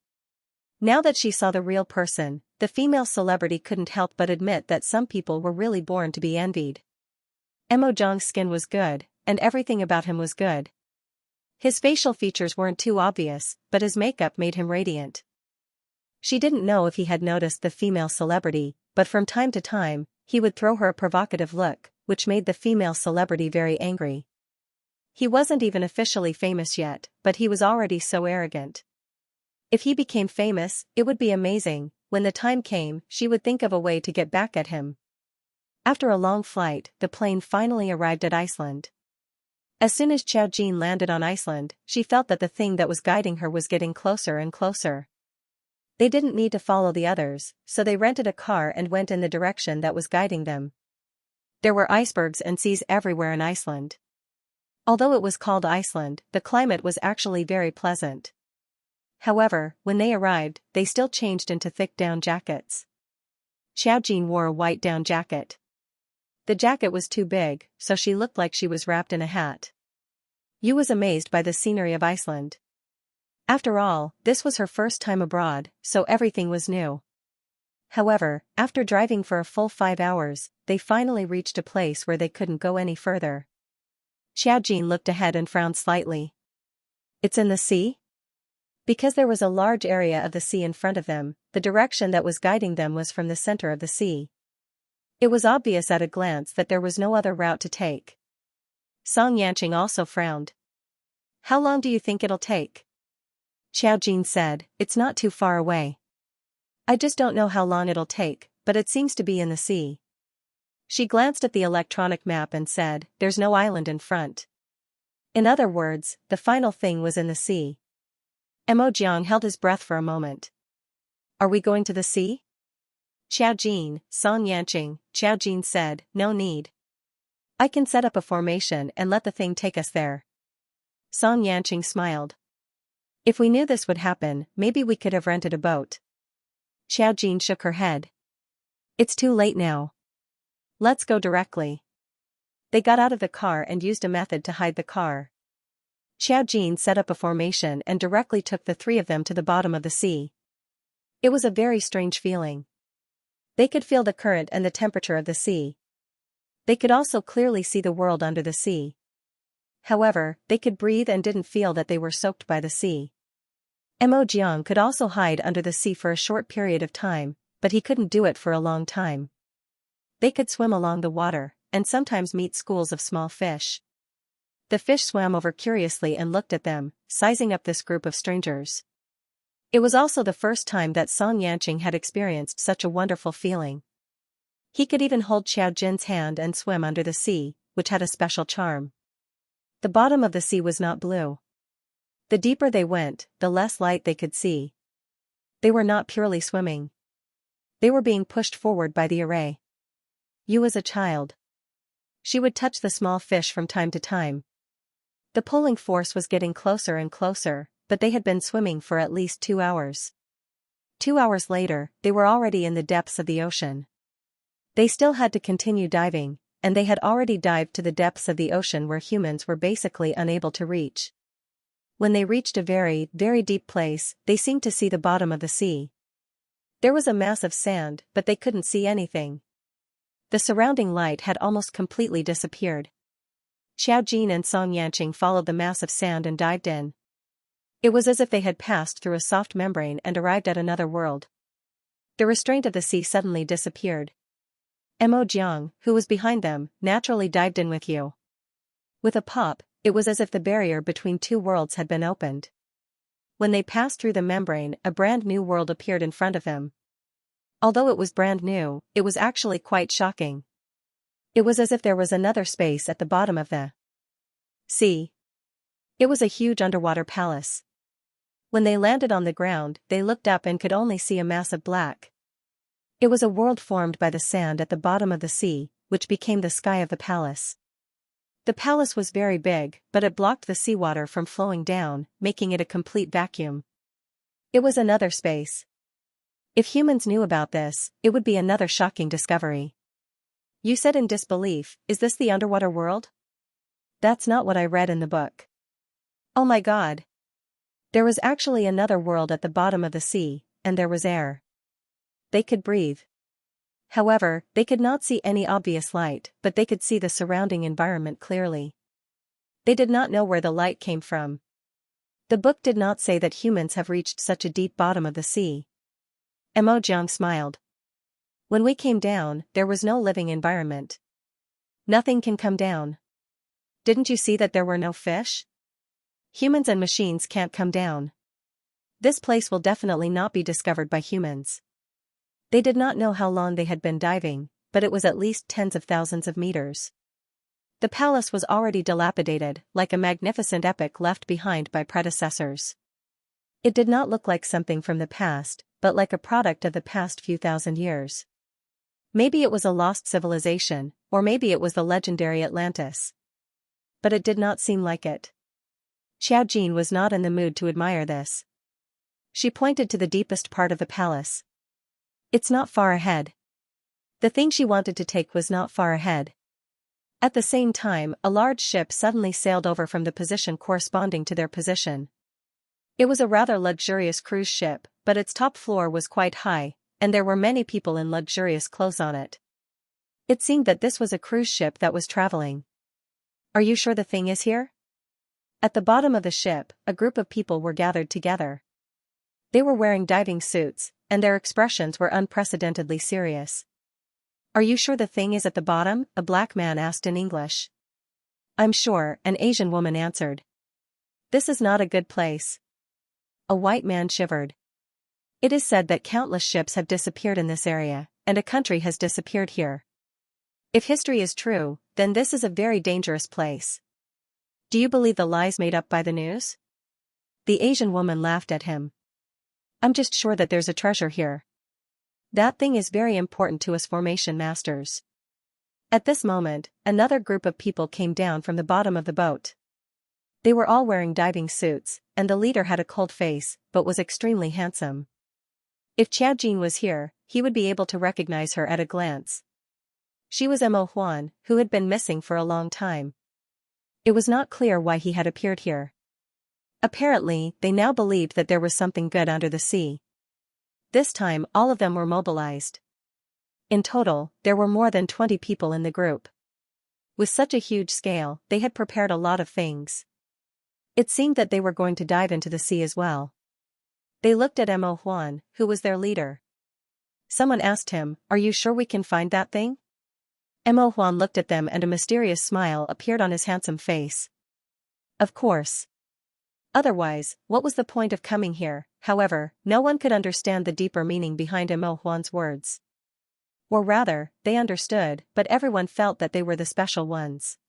Now that she saw the real person, the female celebrity couldn't help but admit that some people were really born to be envied. Mo Jiang's skin was good, and everything about him was good. His facial features weren't too obvious, but his makeup made him radiant. She didn't know if he had noticed the female celebrity, but from time to time, he would throw her a provocative look, which made the female celebrity very angry. He wasn't even officially famous yet, but he was already so arrogant. If he became famous, it would be amazing. When the time came, she would think of a way to get back at him. After a long flight, the plane finally arrived at Iceland. As soon as Xiaojin landed on Iceland, she felt that the thing that was guiding her was getting closer and closer. They didn't need to follow the others, so they rented a car and went in the direction that was guiding them. There were icebergs and seas everywhere in Iceland. Although it was called Iceland, the climate was actually very pleasant. However, when they arrived, they still changed into thick down jackets. Xiaojin wore a white down jacket. The jacket was too big, so she looked like she was wrapped in a hat. Yu was amazed by the scenery of Iceland. After all, this was her first time abroad, so everything was new. However, after driving for a full 5 hours, they finally reached a place where they couldn't go any further. Xiaojin looked ahead and frowned slightly. It's in the sea? Because there was a large area of the sea in front of them, the direction that was guiding them was from the center of the sea. It was obvious at a glance that there was no other route to take. Xianxia also frowned. How long do you think it'll take? Xiaojin said, it's not too far away. I just don't know how long it'll take, but it seems to be in the sea. She glanced at the electronic map and said, there's no island in front. In other words, the final thing was in the sea. Mo Jiang held his breath for a moment. Are we going to the sea? Xiaojin said, no need. I can set up a formation and let the thing take us there. Xianxia smiled. If we knew this would happen, maybe we could have rented a boat. Xiaojin shook her head. It's too late now. Let's go directly. They got out of the car and used a method to hide the car. Xiaojin set up a formation and directly took the 3 of them to the bottom of the sea. It was a very strange feeling. They could feel the current and the temperature of the sea. They could also clearly see the world under the sea. However, they could breathe and didn't feel that they were soaked by the sea. Mo Jiang could also hide under the sea for a short period of time, but he couldn't do it for a long time. They could swim along the water, and sometimes meet schools of small fish. The fish swam over curiously and looked at them, sizing up this group of strangers. It was also the first time that Xianxia had experienced such a wonderful feeling. He could even hold Xiaojin's hand and swim under the sea, which had a special charm. The bottom of the sea was not blue. The deeper they went, the less light they could see. They were not purely swimming. They were being pushed forward by the array. You as a child. She would touch the small fish from time to time. The pulling force was getting closer and closer, but they had been swimming for at least 2 hours. 2 hours later, they were already in the depths of the ocean. They still had to continue diving, and they had already dived to the depths of the ocean where humans were basically unable to reach. When they reached a very, very deep place, they seemed to see the bottom of the sea. There was a mass of sand, but they couldn't see anything. The surrounding light had almost completely disappeared. Xiaojin and Xianxia followed the mass of sand and dived in. It was as if they had passed through a soft membrane and arrived at another world. The restraint of the sea suddenly disappeared. Mo Jiang, who was behind them, naturally dived in with you. With a pop, it was as if the barrier between two worlds had been opened. When they passed through the membrane, a brand new world appeared in front of them. Although it was brand new, it was actually quite shocking. It was as if there was another space at the bottom of the sea. It was a huge underwater palace. When they landed on the ground, they looked up and could only see a mass of black. It was a world formed by the sand at the bottom of the sea, which became the sky of the palace. The palace was very big, but it blocked the seawater from flowing down, making it a complete vacuum. It was another space. If humans knew about this, it would be another shocking discovery. You said in disbelief, is this the underwater world? That's not what I read in the book. Oh my God. There was actually another world at the bottom of the sea, and there was air. They could breathe. However, they could not see any obvious light, but they could see the surrounding environment clearly. They did not know where the light came from. The book did not say that humans have reached such a deep bottom of the sea. Mo Jiang smiled. When we came down, there was no living environment. Nothing can come down. Didn't you see that there were no fish? Humans and machines can't come down. This place will definitely not be discovered by humans. They did not know how long they had been diving, but it was at least tens of thousands of meters. The palace was already dilapidated, like a magnificent epic left behind by predecessors. It did not look like something from the past, but like a product of the past few thousand years. Maybe it was a lost civilization, or maybe it was the legendary Atlantis. But it did not seem like it. Xiaojin was not in the mood to admire this. She pointed to the deepest part of the palace. It's not far ahead. The thing she wanted to take was not far ahead. At the same time, a large ship suddenly sailed over from the position corresponding to their position. It was a rather luxurious cruise ship, but its top floor was quite high, and there were many people in luxurious clothes on it. It seemed that this was a cruise ship that was traveling. Are you sure the thing is here? At the bottom of the ship, a group of people were gathered together. They were wearing diving suits, and their expressions were unprecedentedly serious. Are you sure the thing is at the bottom? A black man asked in English. I'm sure, an Asian woman answered. This is not a good place. A white man shivered. It is said that countless ships have disappeared in this area, and a country has disappeared here. If history is true, then this is a very dangerous place. Do you believe the lies made up by the news? The Asian woman laughed at him. I'm just sure that there's a treasure here. That thing is very important to us formation masters. At this moment, another group of people came down from the bottom of the boat. They were all wearing diving suits, and the leader had a cold face, but was extremely handsome. If Xiaojin was here, he would be able to recognize her at a glance. She was Mo Huan, who had been missing for a long time. It was not clear why he had appeared here. Apparently, they now believed that there was something good under the sea. This time, all of them were mobilized. In total, there were more than 20 people in the group. With such a huge scale, they had prepared a lot of things. It seemed that they were going to dive into the sea as well. They looked at Mo Huan, who was their leader. Someone asked him, "Are you sure we can find that thing?" Mo Huan looked at them and a mysterious smile appeared on his handsome face. Of course. Otherwise, what was the point of coming here? However, no one could understand the deeper meaning behind Mo Huan's words. Or rather, they understood, but everyone felt that they were the special ones.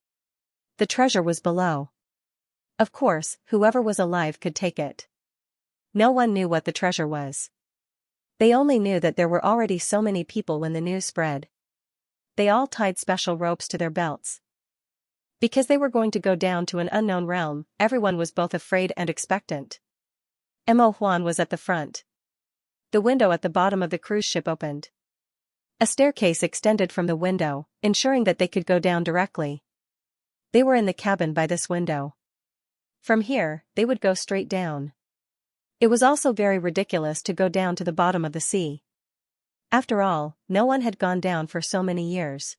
The treasure was below. Of course, whoever was alive could take it. No one knew what the treasure was. They only knew that there were already so many people when the news spread. They all tied special ropes to their belts. Because they were going to go down to an unknown realm, everyone was both afraid and expectant. Mo Huan was at the front. The window at the bottom of the cruise ship opened. A staircase extended from the window, ensuring that they could go down directly. They were in the cabin by this window. From here, they would go straight down. It was also very ridiculous to go down to the bottom of the sea. After all, no one had gone down for so many years.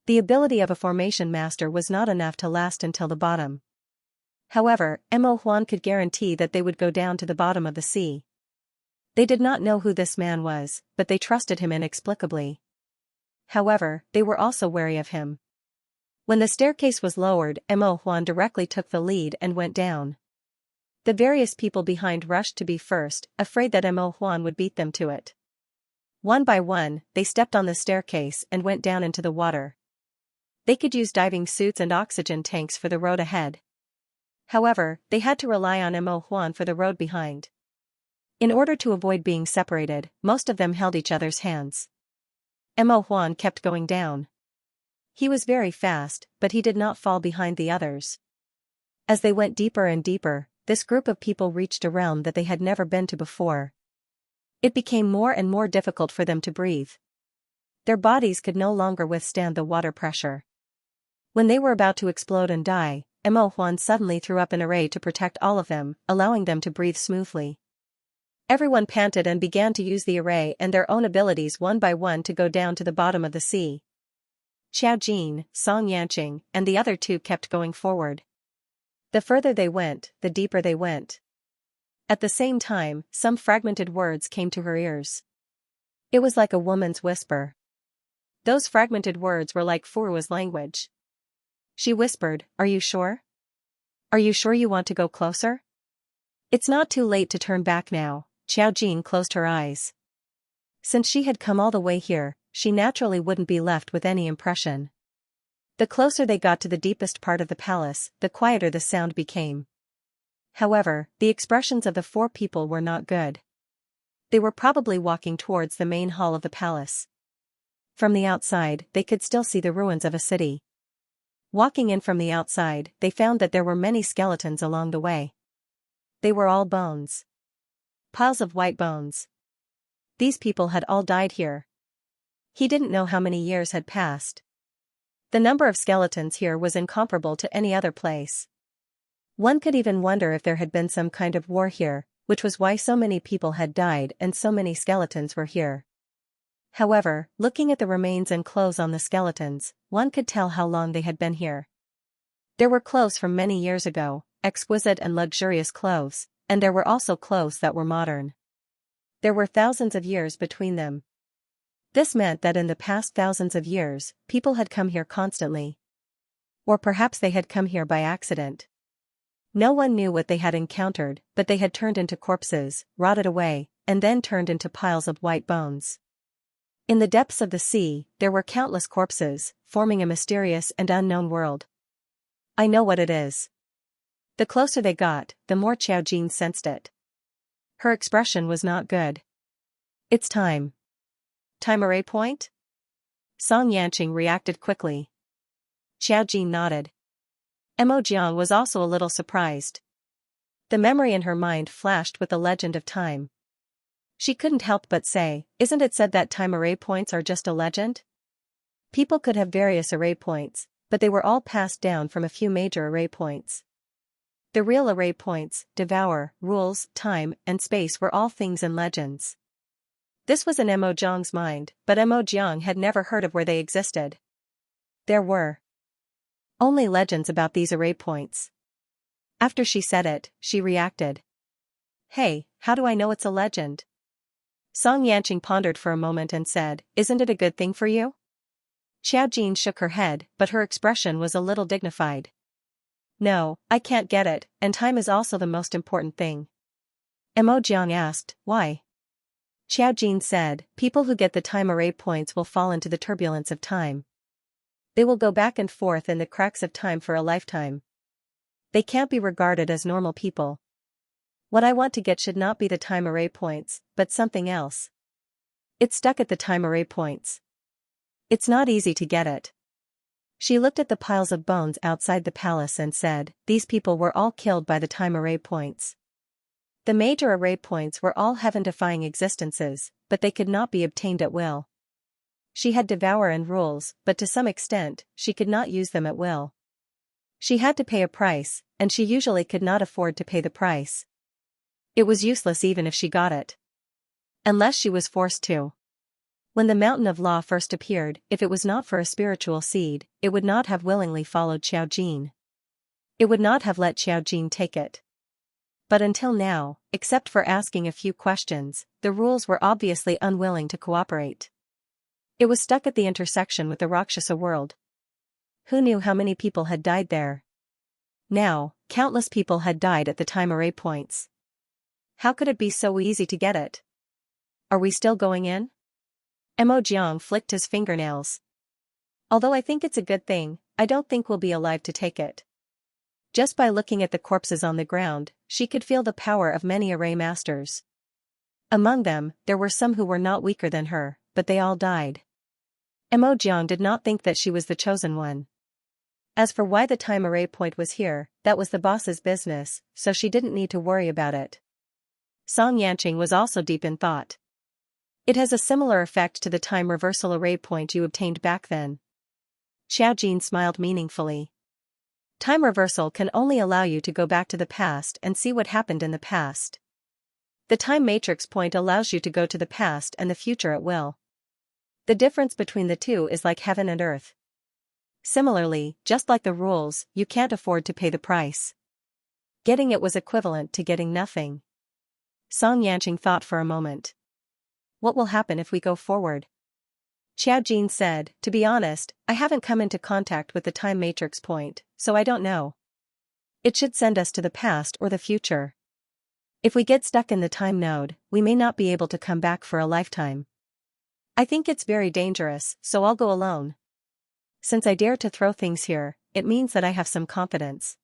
The ability of a formation master was not enough to last until the bottom. However, Mo Huan could guarantee that they would go down to the bottom of the sea. They did not know who this man was, but they trusted him inexplicably. However, they were also wary of him. When the staircase was lowered, Mo Huan directly took the lead and went down. The various people behind rushed to be first, afraid that Mo Huan would beat them to it. One by one, they stepped on the staircase and went down into the water. They could use diving suits and oxygen tanks for the road ahead. However, they had to rely on Mo Huan for the road behind. In order to avoid being separated, most of them held each other's hands. Mo Huan kept going down. He was very fast, but he did not fall behind the others. As they went deeper and deeper, this group of people reached a realm that they had never been to before. It became more and more difficult for them to breathe. Their bodies could no longer withstand the water pressure. When they were about to explode and die, Mo Huan suddenly threw up an array to protect all of them, allowing them to breathe smoothly. Everyone panted and began to use the array and their own abilities one by one to go down to the bottom of the sea. Xiaojin, Xianxia, and the other two kept going forward. The further they went, the deeper they went. At the same time, some fragmented words came to her ears. It was like a woman's whisper. Those fragmented words were like Furua's language. She whispered, "Are you sure? Are you sure you want to go closer?" It's not too late to turn back now. Xiaojin closed her eyes. Since she had come all the way here, she naturally wouldn't be left with any impression. The closer they got to the deepest part of the palace, the quieter the sound became. However, the expressions of the four people were not good. They were probably walking towards the main hall of the palace. From the outside, they could still see the ruins of a city. Walking in from the outside, they found that there were many skeletons along the way. They were all bones. Piles of white bones. These people had all died here. He didn't know how many years had passed. The number of skeletons here was incomparable to any other place. One could even wonder if there had been some kind of war here, which was why so many people had died and so many skeletons were here. However, looking at the remains and clothes on the skeletons, one could tell how long they had been here. There were clothes from many years ago, exquisite and luxurious clothes, and there were also clothes that were modern. There were thousands of years between them. This meant that in the past thousands of years, people had come here constantly. Or perhaps they had come here by accident. No one knew what they had encountered, but they had turned into corpses, rotted away, and then turned into piles of white bones. In the depths of the sea, there were countless corpses, forming a mysterious and unknown world. I know what it is. The closer they got, the more Xiaojin sensed it. Her expression was not good. It's time. Time array point? Song Yanqing reacted quickly. Xiaojin nodded. Mo Jiang was also a little surprised. The memory in her mind flashed with the legend of time. She couldn't help but say, isn't it said that time array points are just a legend? People could have various array points, but they were all passed down from a few major array points. The real array points, devour, rules, time, and space were all things and legends. This was in Mo Jiang's mind, but Mo Jiang had never heard of where they existed. There were only legends about these array points. After she said it, she reacted. Hey, how do I know it's a legend? Song Yanqing pondered for a moment and said, isn't it a good thing for you? Xiaojin shook her head, but her expression was a little dignified. No, I can't get it, and time is also the most important thing. Mo Jiang asked, why? Xiaojin said, people who get the time array points will fall into the turbulence of time. They will go back and forth in the cracks of time for a lifetime. They can't be regarded as normal people. What I want to get should not be the time array points, but something else. It's stuck at the time array points. It's not easy to get it. She looked at the piles of bones outside the palace and said, these people were all killed by the time array points. The major array points were all heaven-defying existences, but they could not be obtained at will. She had devour and rules, but to some extent, she could not use them at will. She had to pay a price, and she usually could not afford to pay the price. It was useless even if she got it. Unless she was forced to. When the mountain of law first appeared, if it was not for a spiritual seed, it would not have willingly followed Xiaojin. It would not have let Xiaojin take it. But until now, except for asking a few questions, the rules were obviously unwilling to cooperate. It was stuck at the intersection with the Rakshasa world. Who knew how many people had died there? Now, countless people had died at the time array points. How could it be so easy to get it? Are we still going in? Mo Jiang flicked his fingernails. Although I think it's a good thing, I don't think we'll be alive to take it. Just by looking at the corpses on the ground, she could feel the power of many array masters. Among them, there were some who were not weaker than her, but they all died. Mo Jiang did not think that she was the chosen one. As for why the time array point was here, that was the boss's business, so she didn't need to worry about it. Xianxia was also deep in thought. It has a similar effect to the time reversal array point you obtained back then. Xiaojin smiled meaningfully. Time reversal can only allow you to go back to the past and see what happened in the past. The time matrix point allows you to go to the past and the future at will. The difference between the two is like heaven and earth. Similarly, just like the rules, you can't afford to pay the price. Getting it was equivalent to getting nothing. Xianxia thought for a moment. What will happen if we go forward? Xiaojin said, to be honest, I haven't come into contact with the time matrix point, so I don't know. It should send us to the past or the future. If we get stuck in the time node, we may not be able to come back for a lifetime. I think it's very dangerous, so I'll go alone. Since I dare to throw things here, it means that I have some confidence.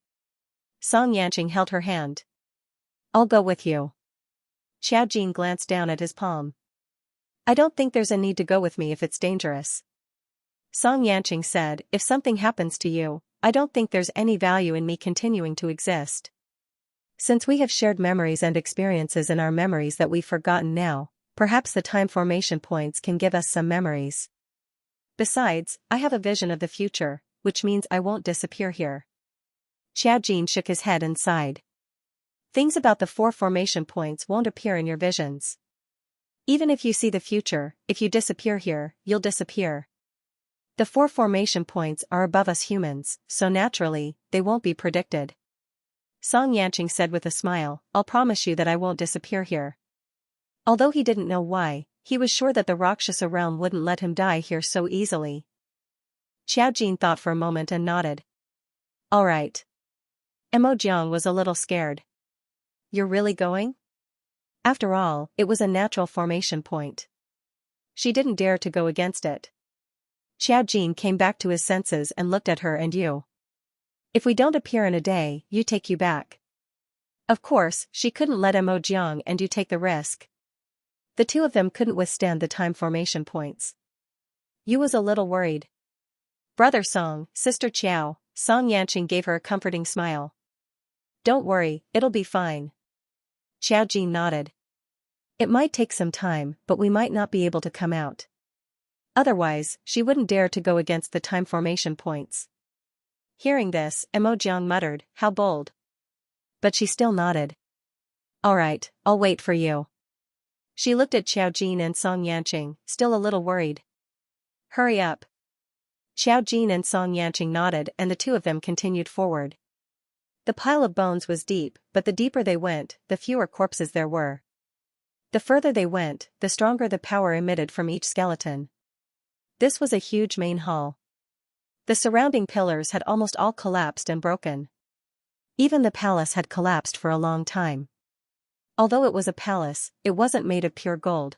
Xianxia held her hand. I'll go with you. Xiaojin glanced down at his palm. I don't think there's a need to go with me if it's dangerous. Xianxia said, if something happens to you, I don't think there's any value in me continuing to exist. Since we have shared memories and experiences in our memories that we've forgotten now, perhaps the time formation points can give us some memories. Besides, I have a vision of the future, which means I won't disappear here. Xiaojin shook his head and sighed. Things about the 4 formation points won't appear in your visions. Even if you see the future, if you disappear here, you'll disappear. The 4 formation points are above us humans, so naturally, they won't be predicted. Xianxia said with a smile, I'll promise you that I won't disappear here. Although he didn't know why, he was sure that the Rakshasa realm wouldn't let him die here so easily. Xiaojin thought for a moment and nodded. All right. Mo Jiang was a little scared. You're really going? After all, it was a natural formation point. She didn't dare to go against it. Xiaojin came back to his senses and looked at her and you. If we don't appear in a day, you take you back. Of course, she couldn't let Mo Jiang and you take the risk. The two of them couldn't withstand the time formation points. Yu was a little worried. Brother Song, Sister Qiao, Xianxia gave her a comforting smile. Don't worry, it'll be fine. Xiaojin nodded. It might take some time, but we might not be able to come out. Otherwise, she wouldn't dare to go against the time formation points. Hearing this, Mo Jiang muttered, how bold. But she still nodded. All right, I'll wait for you. She looked at Xiaojin and Xianxia, still a little worried. Hurry up. Xiaojin and Xianxia nodded and the two of them continued forward. The pile of bones was deep, but the deeper they went, the fewer corpses there were. The further they went, the stronger the power emitted from each skeleton. This was a huge main hall. The surrounding pillars had almost all collapsed and broken. Even the palace had collapsed for a long time. Although it was a palace, it wasn't made of pure gold.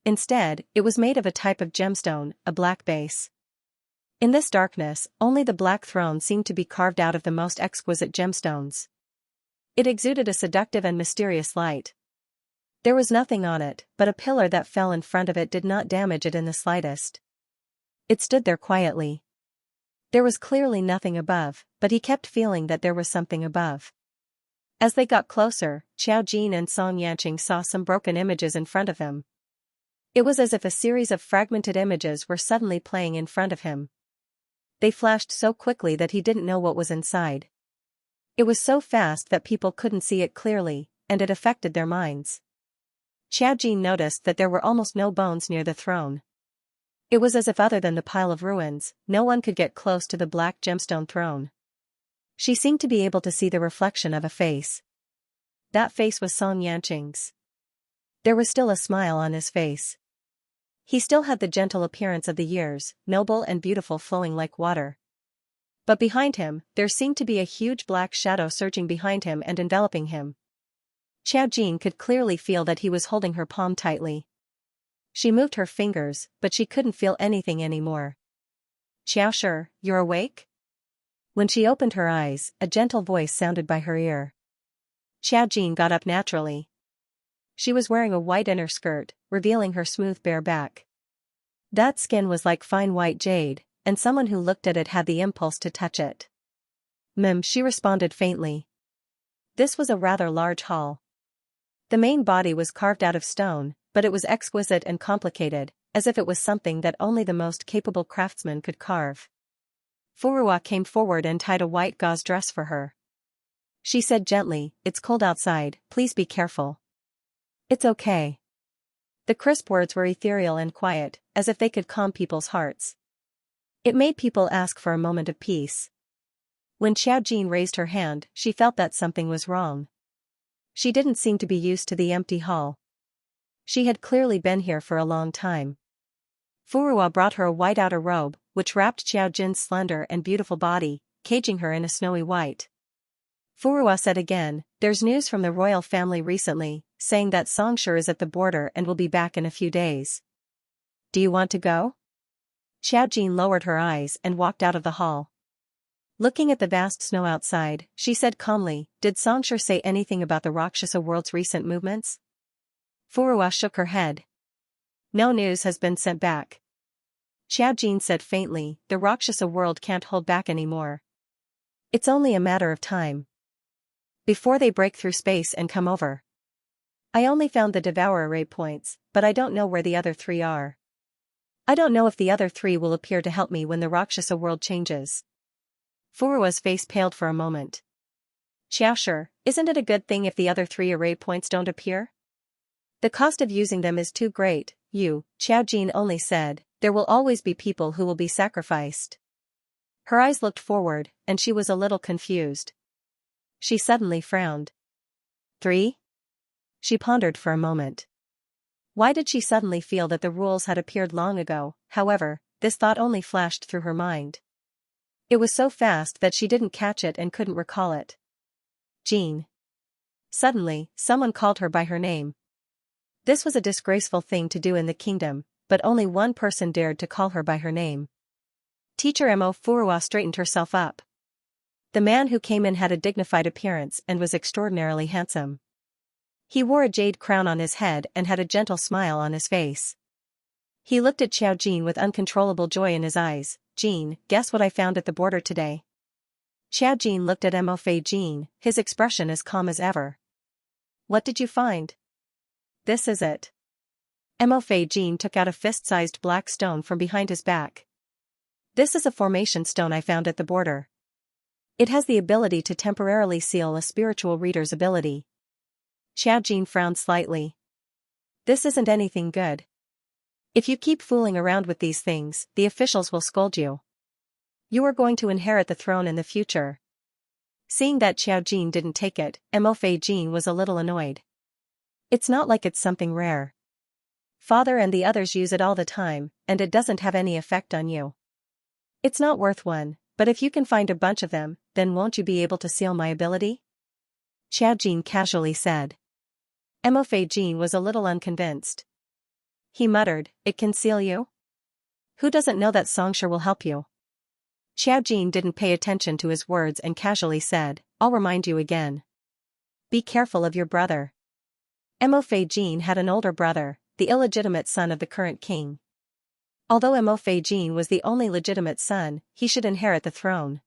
Instead, it was made of a type of gemstone, a black base. In this darkness, only the black throne seemed to be carved out of the most exquisite gemstones. It exuded a seductive and mysterious light. There was nothing on it, but a pillar that fell in front of it did not damage it in the slightest. It stood there quietly. There was clearly nothing above, but he kept feeling that there was something above. As they got closer, Xiaojin and Xianxia saw some broken images in front of him. It was as if a series of fragmented images were suddenly playing in front of him. They flashed so quickly that he didn't know what was inside. It was so fast that people couldn't see it clearly, and it affected their minds. Xiaojin noticed that there were almost no bones near the throne. It was as if other than the pile of ruins, no one could get close to the black gemstone throne. She seemed to be able to see the reflection of a face. That face was Xianxia's. There was still a smile on his face. He still had the gentle appearance of the years, noble and beautiful, flowing like water. But behind him, there seemed to be a huge black shadow surging behind him and enveloping him. Xiaojin could clearly feel that he was holding her palm tightly. She moved her fingers, but she couldn't feel anything anymore. "Xiaoshi, you're awake?" When she opened her eyes, a gentle voice sounded by her ear. Xiaojin got up naturally. She was wearing a white inner skirt, revealing her smooth bare back. That skin was like fine white jade, and someone who looked at it had the impulse to touch it. She responded faintly. This was a rather large hall. The main body was carved out of stone, but it was exquisite and complicated, as if it was something that only the most capable craftsman could carve. Furuwa came forward and tied a white gauze dress for her. She said gently, "It's cold outside, please be careful." "It's okay." The crisp words were ethereal and quiet, as if they could calm people's hearts. It made people ask for a moment of peace. When Xiaojin raised her hand, she felt that something was wrong. She didn't seem to be used to the empty hall. She had clearly been here for a long time. Furuwa brought her a white outer robe, which wrapped Xiaojin's slender and beautiful body, caging her in a snowy white. Furuwa said again, "There's news from the royal family recently, saying that Xianxia is at the border and will be back in a few days. Do you want to go?" Xiaojin lowered her eyes and walked out of the hall. Looking at the vast snow outside, she said calmly, "Did Xianxia say anything about the Rakshasa world's recent movements?" Furuwa shook her head. "No news has been sent back." Xiaojin said faintly, "The Rakshasa world can't hold back anymore. It's only a matter of time before they break through space and come over. I only found the Devourer array points, but I don't know where the other 3 are. I don't know if the other 3 will appear to help me when the Rakshasa world changes." Furuwa's face paled for a moment. "Xiaoshi, isn't it a good thing if the other 3 array points don't appear? The cost of using them is too great." Xiaojin only said, "There will always be people who will be sacrificed." Her eyes looked forward, and she was a little confused. She suddenly frowned. 3? She pondered for a moment. Why did she suddenly feel that the rules had appeared long ago? However, this thought only flashed through her mind. It was so fast that she didn't catch it and couldn't recall it. "Jean." Suddenly, someone called her by her name. This was a disgraceful thing to do in the kingdom, but only one person dared to call her by her name. Teacher Mo. Furuwa straightened herself up. The man who came in had a dignified appearance and was extraordinarily handsome. He wore a jade crown on his head and had a gentle smile on his face. He looked at Xiaojin with uncontrollable joy in his eyes. "Jean, guess what I found at the border today?" Xiaojin looked at Mo. Jean, his expression as calm as ever. "What did you find?" "This is it." Mo. Jean took out a fist-sized black stone from behind his back. "This is a formation stone I found at the border. It has the ability to temporarily seal a spiritual reader's ability." Xiaojin frowned slightly. "This isn't anything good. If you keep fooling around with these things, the officials will scold you. You are going to inherit the throne in the future." Seeing that Xiaojin didn't take it, Mo. Jean was a little annoyed. "It's not like it's something rare. Father and the others use it all the time, and it doesn't have any effect on you. It's not worth one, but if you can find a bunch of them, then won't you be able to seal my ability?" Xiaojin casually said. Mo. Jean was a little unconvinced. He muttered, "It can seal you? Who doesn't know that Xianxia will help you?" Xiaojin didn't pay attention to his words and casually said, "I'll remind you again." Be careful of your brother. Mo Fei Jin had an older brother, the illegitimate son of the current king. Although Mo Fei Jin was the only legitimate son, he should inherit the throne.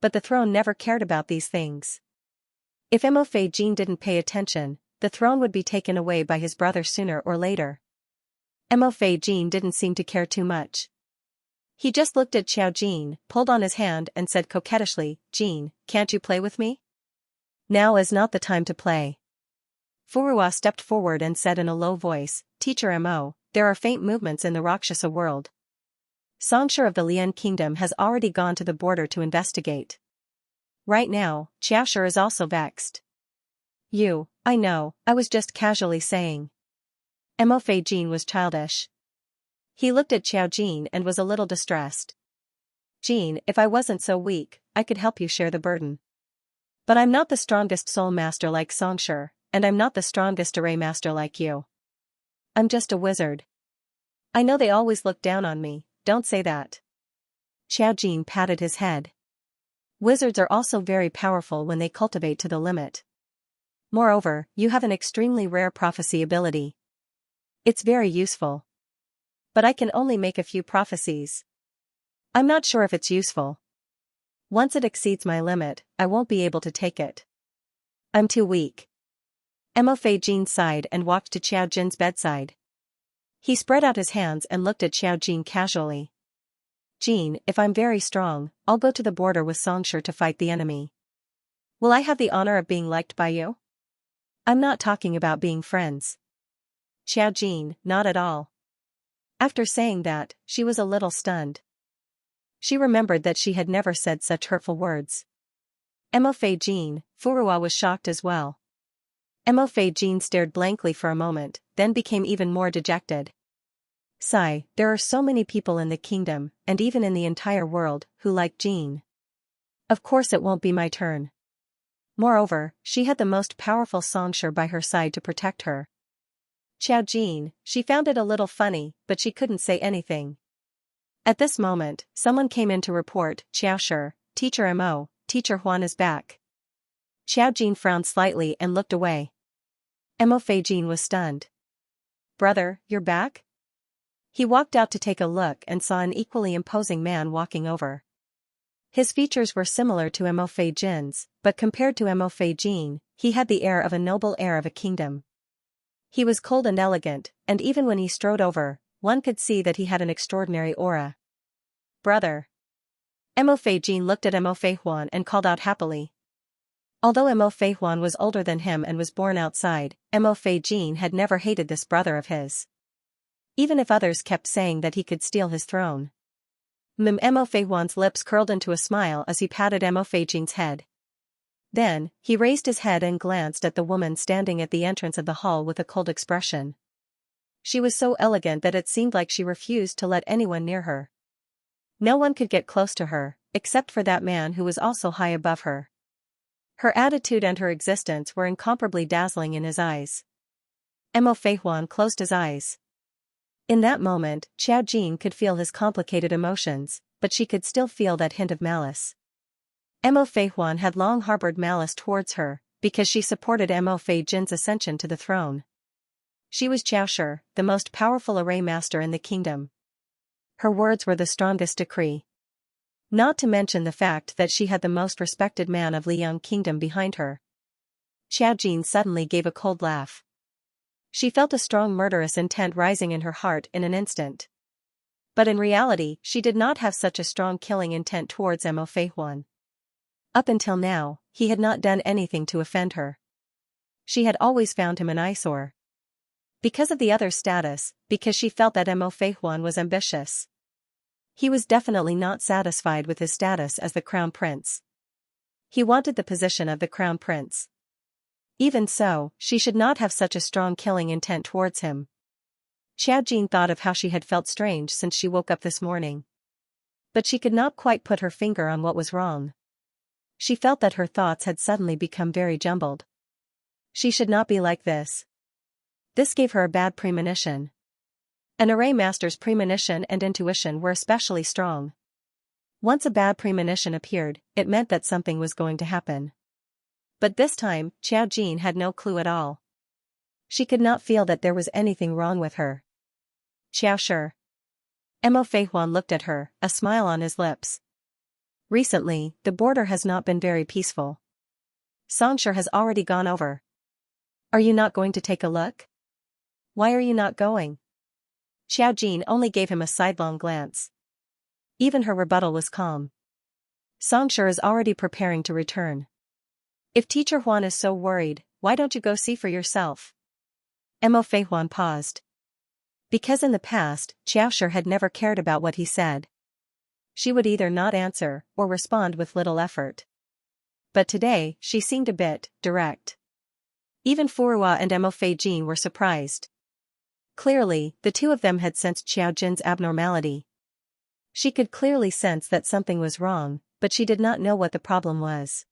But the throne never cared about these things. If Mo Fei Jin didn't pay attention, the throne would be taken away by his brother sooner or later. Mo Fei Jin didn't seem to care too much. He just looked at Xiao Jin, pulled on his hand and said coquettishly, "Jin, can't you play with me? Now is not the time to play." Furuwa stepped forward and said in a low voice, "Teacher Mo, there are faint movements in the Rakshasa world. Xianxia of the Lian Kingdom has already gone to the border to investigate. Right now, Xiaoshi is also vexed." I know, I was just casually saying." Mo Fei Jin was childish. He looked at Xiao Jin and was a little distressed. "Jin, if I wasn't so weak, I could help you share the burden. But I'm not the strongest soul master like Xianxia, and I'm not the strongest array master like you. I'm just a wizard. I know they always look down on me, don't say that." Xiao Jin patted his head. "Wizards are also very powerful when they cultivate to the limit. Moreover, you have an extremely rare prophecy ability. It's very useful. But I can only make a few prophecies. I'm not sure if it's useful. Once it exceeds my limit, I won't be able to take it. I'm too weak." Mo Fei Jin sighed and walked to Xiao Jin's bedside. He spread out his hands and looked at Xiao Jin casually. "Jin, if I'm very strong, I'll go to the border with Xianxia to fight the enemy. Will I have the honor of being liked by you? I'm not talking about being friends." Xiao Jin, not at all. After saying that, she was a little stunned. She remembered that she had never said such hurtful words. Mo Fei Jin, Furuwa was shocked as well. Mo Fei Jin stared blankly for a moment, then became even more dejected. "Sigh, there are so many people in the kingdom, and even in the entire world, who like Jin. Of course it won't be my turn. Moreover, she had the most powerful Xianxia by her side to protect her." Xiao Jin, she found it a little funny, but she couldn't say anything. At this moment, someone came in to report, "Xiaoshi, Teacher Mo, Teacher Huan is back." Xiao Jin frowned slightly and looked away. Mo Fei Jin was stunned. "Brother, you're back?" He walked out to take a look and saw an equally imposing man walking over. His features were similar to Mo Fei Jin's, but compared to Mo Fei Jin, he had the air of a noble heir of a kingdom. He was cold and elegant, and even when he strode over, one could see that he had an extraordinary aura. "Brother." Mo Fei Jin looked at Mo Fei Huan and called out happily. Although Mo Fei Huan was older than him and was born outside, Mo Fei Jin had never hated this brother of his. Even if others kept saying that he could steal his throne. Mo Fei Huan's lips curled into a smile as he patted Mo Fei Jin's head. Then, he raised his head and glanced at the woman standing at the entrance of the hall with a cold expression. She was so elegant that it seemed like she refused to let anyone near her. No one could get close to her, except for that man who was also high above her. Her attitude and her existence were incomparably dazzling in his eyes. Mo Fei Huan closed his eyes. In that moment, Xiao Jin could feel his complicated emotions, but she could still feel that hint of malice. Mo Fei Huan had long harbored malice towards her, because she supported Mo Fei Jin's ascension to the throne. She was Xiaoshi, the most powerful array master in the kingdom. Her words were the strongest decree. Not to mention the fact that she had the most respected man of Liang Kingdom behind her. Xiao Jin suddenly gave a cold laugh. She felt a strong murderous intent rising in her heart in an instant. But in reality, she did not have such a strong killing intent towards Mo Fei Huan. Up until now, he had not done anything to offend her. She had always found him an eyesore. Because of the other's status, because she felt that Mo Fei Huan was ambitious. He was definitely not satisfied with his status as the crown prince. He wanted the position of the crown prince. Even so, she should not have such a strong killing intent towards him. Xiao Jin thought of how she had felt strange since she woke up this morning. But she could not quite put her finger on what was wrong. She felt that her thoughts had suddenly become very jumbled. She should not be like this. This gave her a bad premonition. An array master's premonition and intuition were especially strong. Once a bad premonition appeared, it meant that something was going to happen. But this time, Xiao Jin had no clue at all. She could not feel that there was anything wrong with her. Xiaoshi. Mo Feihuan looked at her, a smile on his lips. Recently, the border has not been very peaceful. Xianxia has already gone over. Are you not going to take a look? Why are you not going? Xiao Jin only gave him a sidelong glance. Even her rebuttal was calm. Xianxia is already preparing to return. If Teacher Huan is so worried, why don't you go see for yourself? Mo Feihuan paused. Because in the past, Xiaoshi had never cared about what he said. She would either not answer, or respond with little effort. But today, she seemed a bit direct. Even Furua and Mo Feijin were surprised. Clearly, the two of them had sensed Xiao Jin's abnormality. She could clearly sense that something was wrong, but she did not know what the problem was.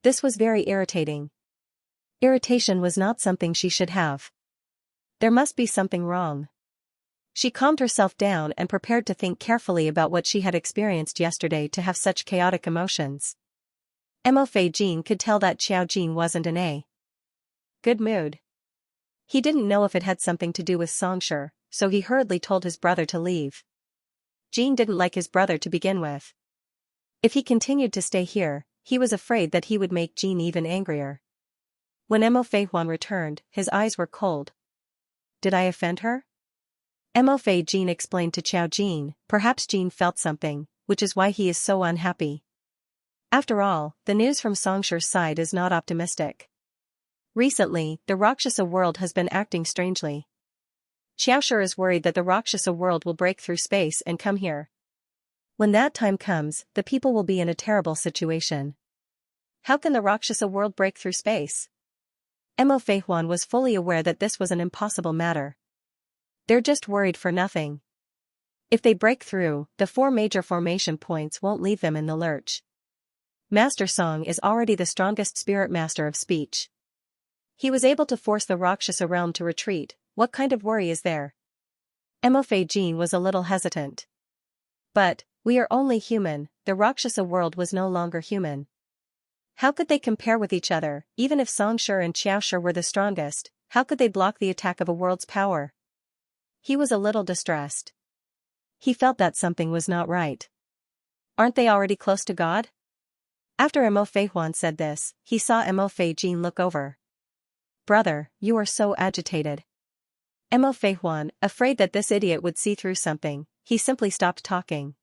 This was very irritating. Irritation was not something she should have. There must be something wrong. She calmed herself down and prepared to think carefully about what she had experienced yesterday to have such chaotic emotions. Mo Feijin could tell that Xiao Jin wasn't in a good mood. He didn't know if it had something to do with Xianxia, so he hurriedly told his brother to leave. Jin didn't like his brother to begin with. If he continued to stay here, he was afraid that he would make Jin even angrier. When Mo Feihuan returned, his eyes were cold. Did I offend her? Mo Feijin explained to Xiao Jin, perhaps Jin felt something, which is why he is so unhappy. After all, the news from Xianxia's side is not optimistic. Recently, the Rakshasa world has been acting strangely. Xiaoshi is worried that the Rakshasa world will break through space and come here. When that time comes, the people will be in a terrible situation. How can the Rakshasa world break through space? Mo Feihuan was fully aware that this was an impossible matter. They're just worried for nothing. If they break through, the 4 major formation points won't leave them in the lurch. Master Song is already the strongest spirit master of speech. He was able to force the Rakshasa realm to retreat. What kind of worry is there? Mo Feijin was a little hesitant. But, we are only human, the Rakshasa world was no longer human. How could they compare with each other? Even if Xianxia and Xiaoshi were the strongest, how could they block the attack of a world's power? He was a little distressed. He felt that something was not right. Aren't they already close to God? After Mo Feihuan said this, he saw Mo Feijin look over. Brother, you are so agitated. Mo Feihuan, afraid that this idiot would see through something, he simply stopped talking.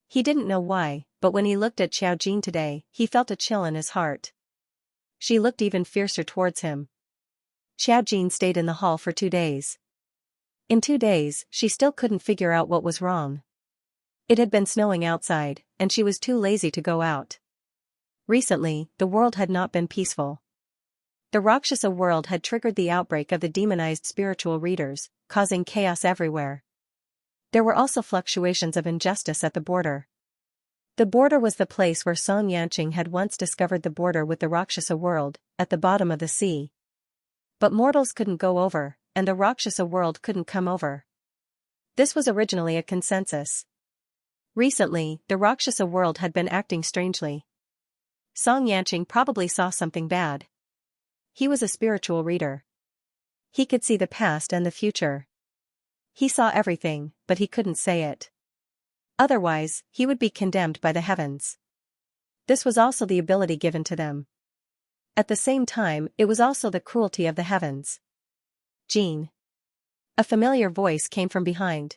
He didn't know why, but when he looked at Xiao Jin today, he felt a chill in his heart. She looked even fiercer towards him. Xiao Jin stayed in the hall for 2 days. In 2 days, she still couldn't figure out what was wrong. It had been snowing outside, and she was too lazy to go out. Recently, the world had not been peaceful. The Rakshasa world had triggered the outbreak of the demonized spiritual readers, causing chaos everywhere. There were also fluctuations of injustice at the border. The border was the place where Song Yanqing had once discovered the border with the Rakshasa world, at the bottom of the sea. But mortals couldn't go over, and the Rakshasa world couldn't come over. This was originally a consensus. Recently, the Rakshasa world had been acting strangely. Song Yanqing probably saw something bad. He was a spiritual reader. He could see the past and the future. He saw everything, but he couldn't say it. Otherwise, he would be condemned by the heavens. This was also the ability given to them. At the same time, it was also the cruelty of the heavens. Jin. A familiar voice came from behind.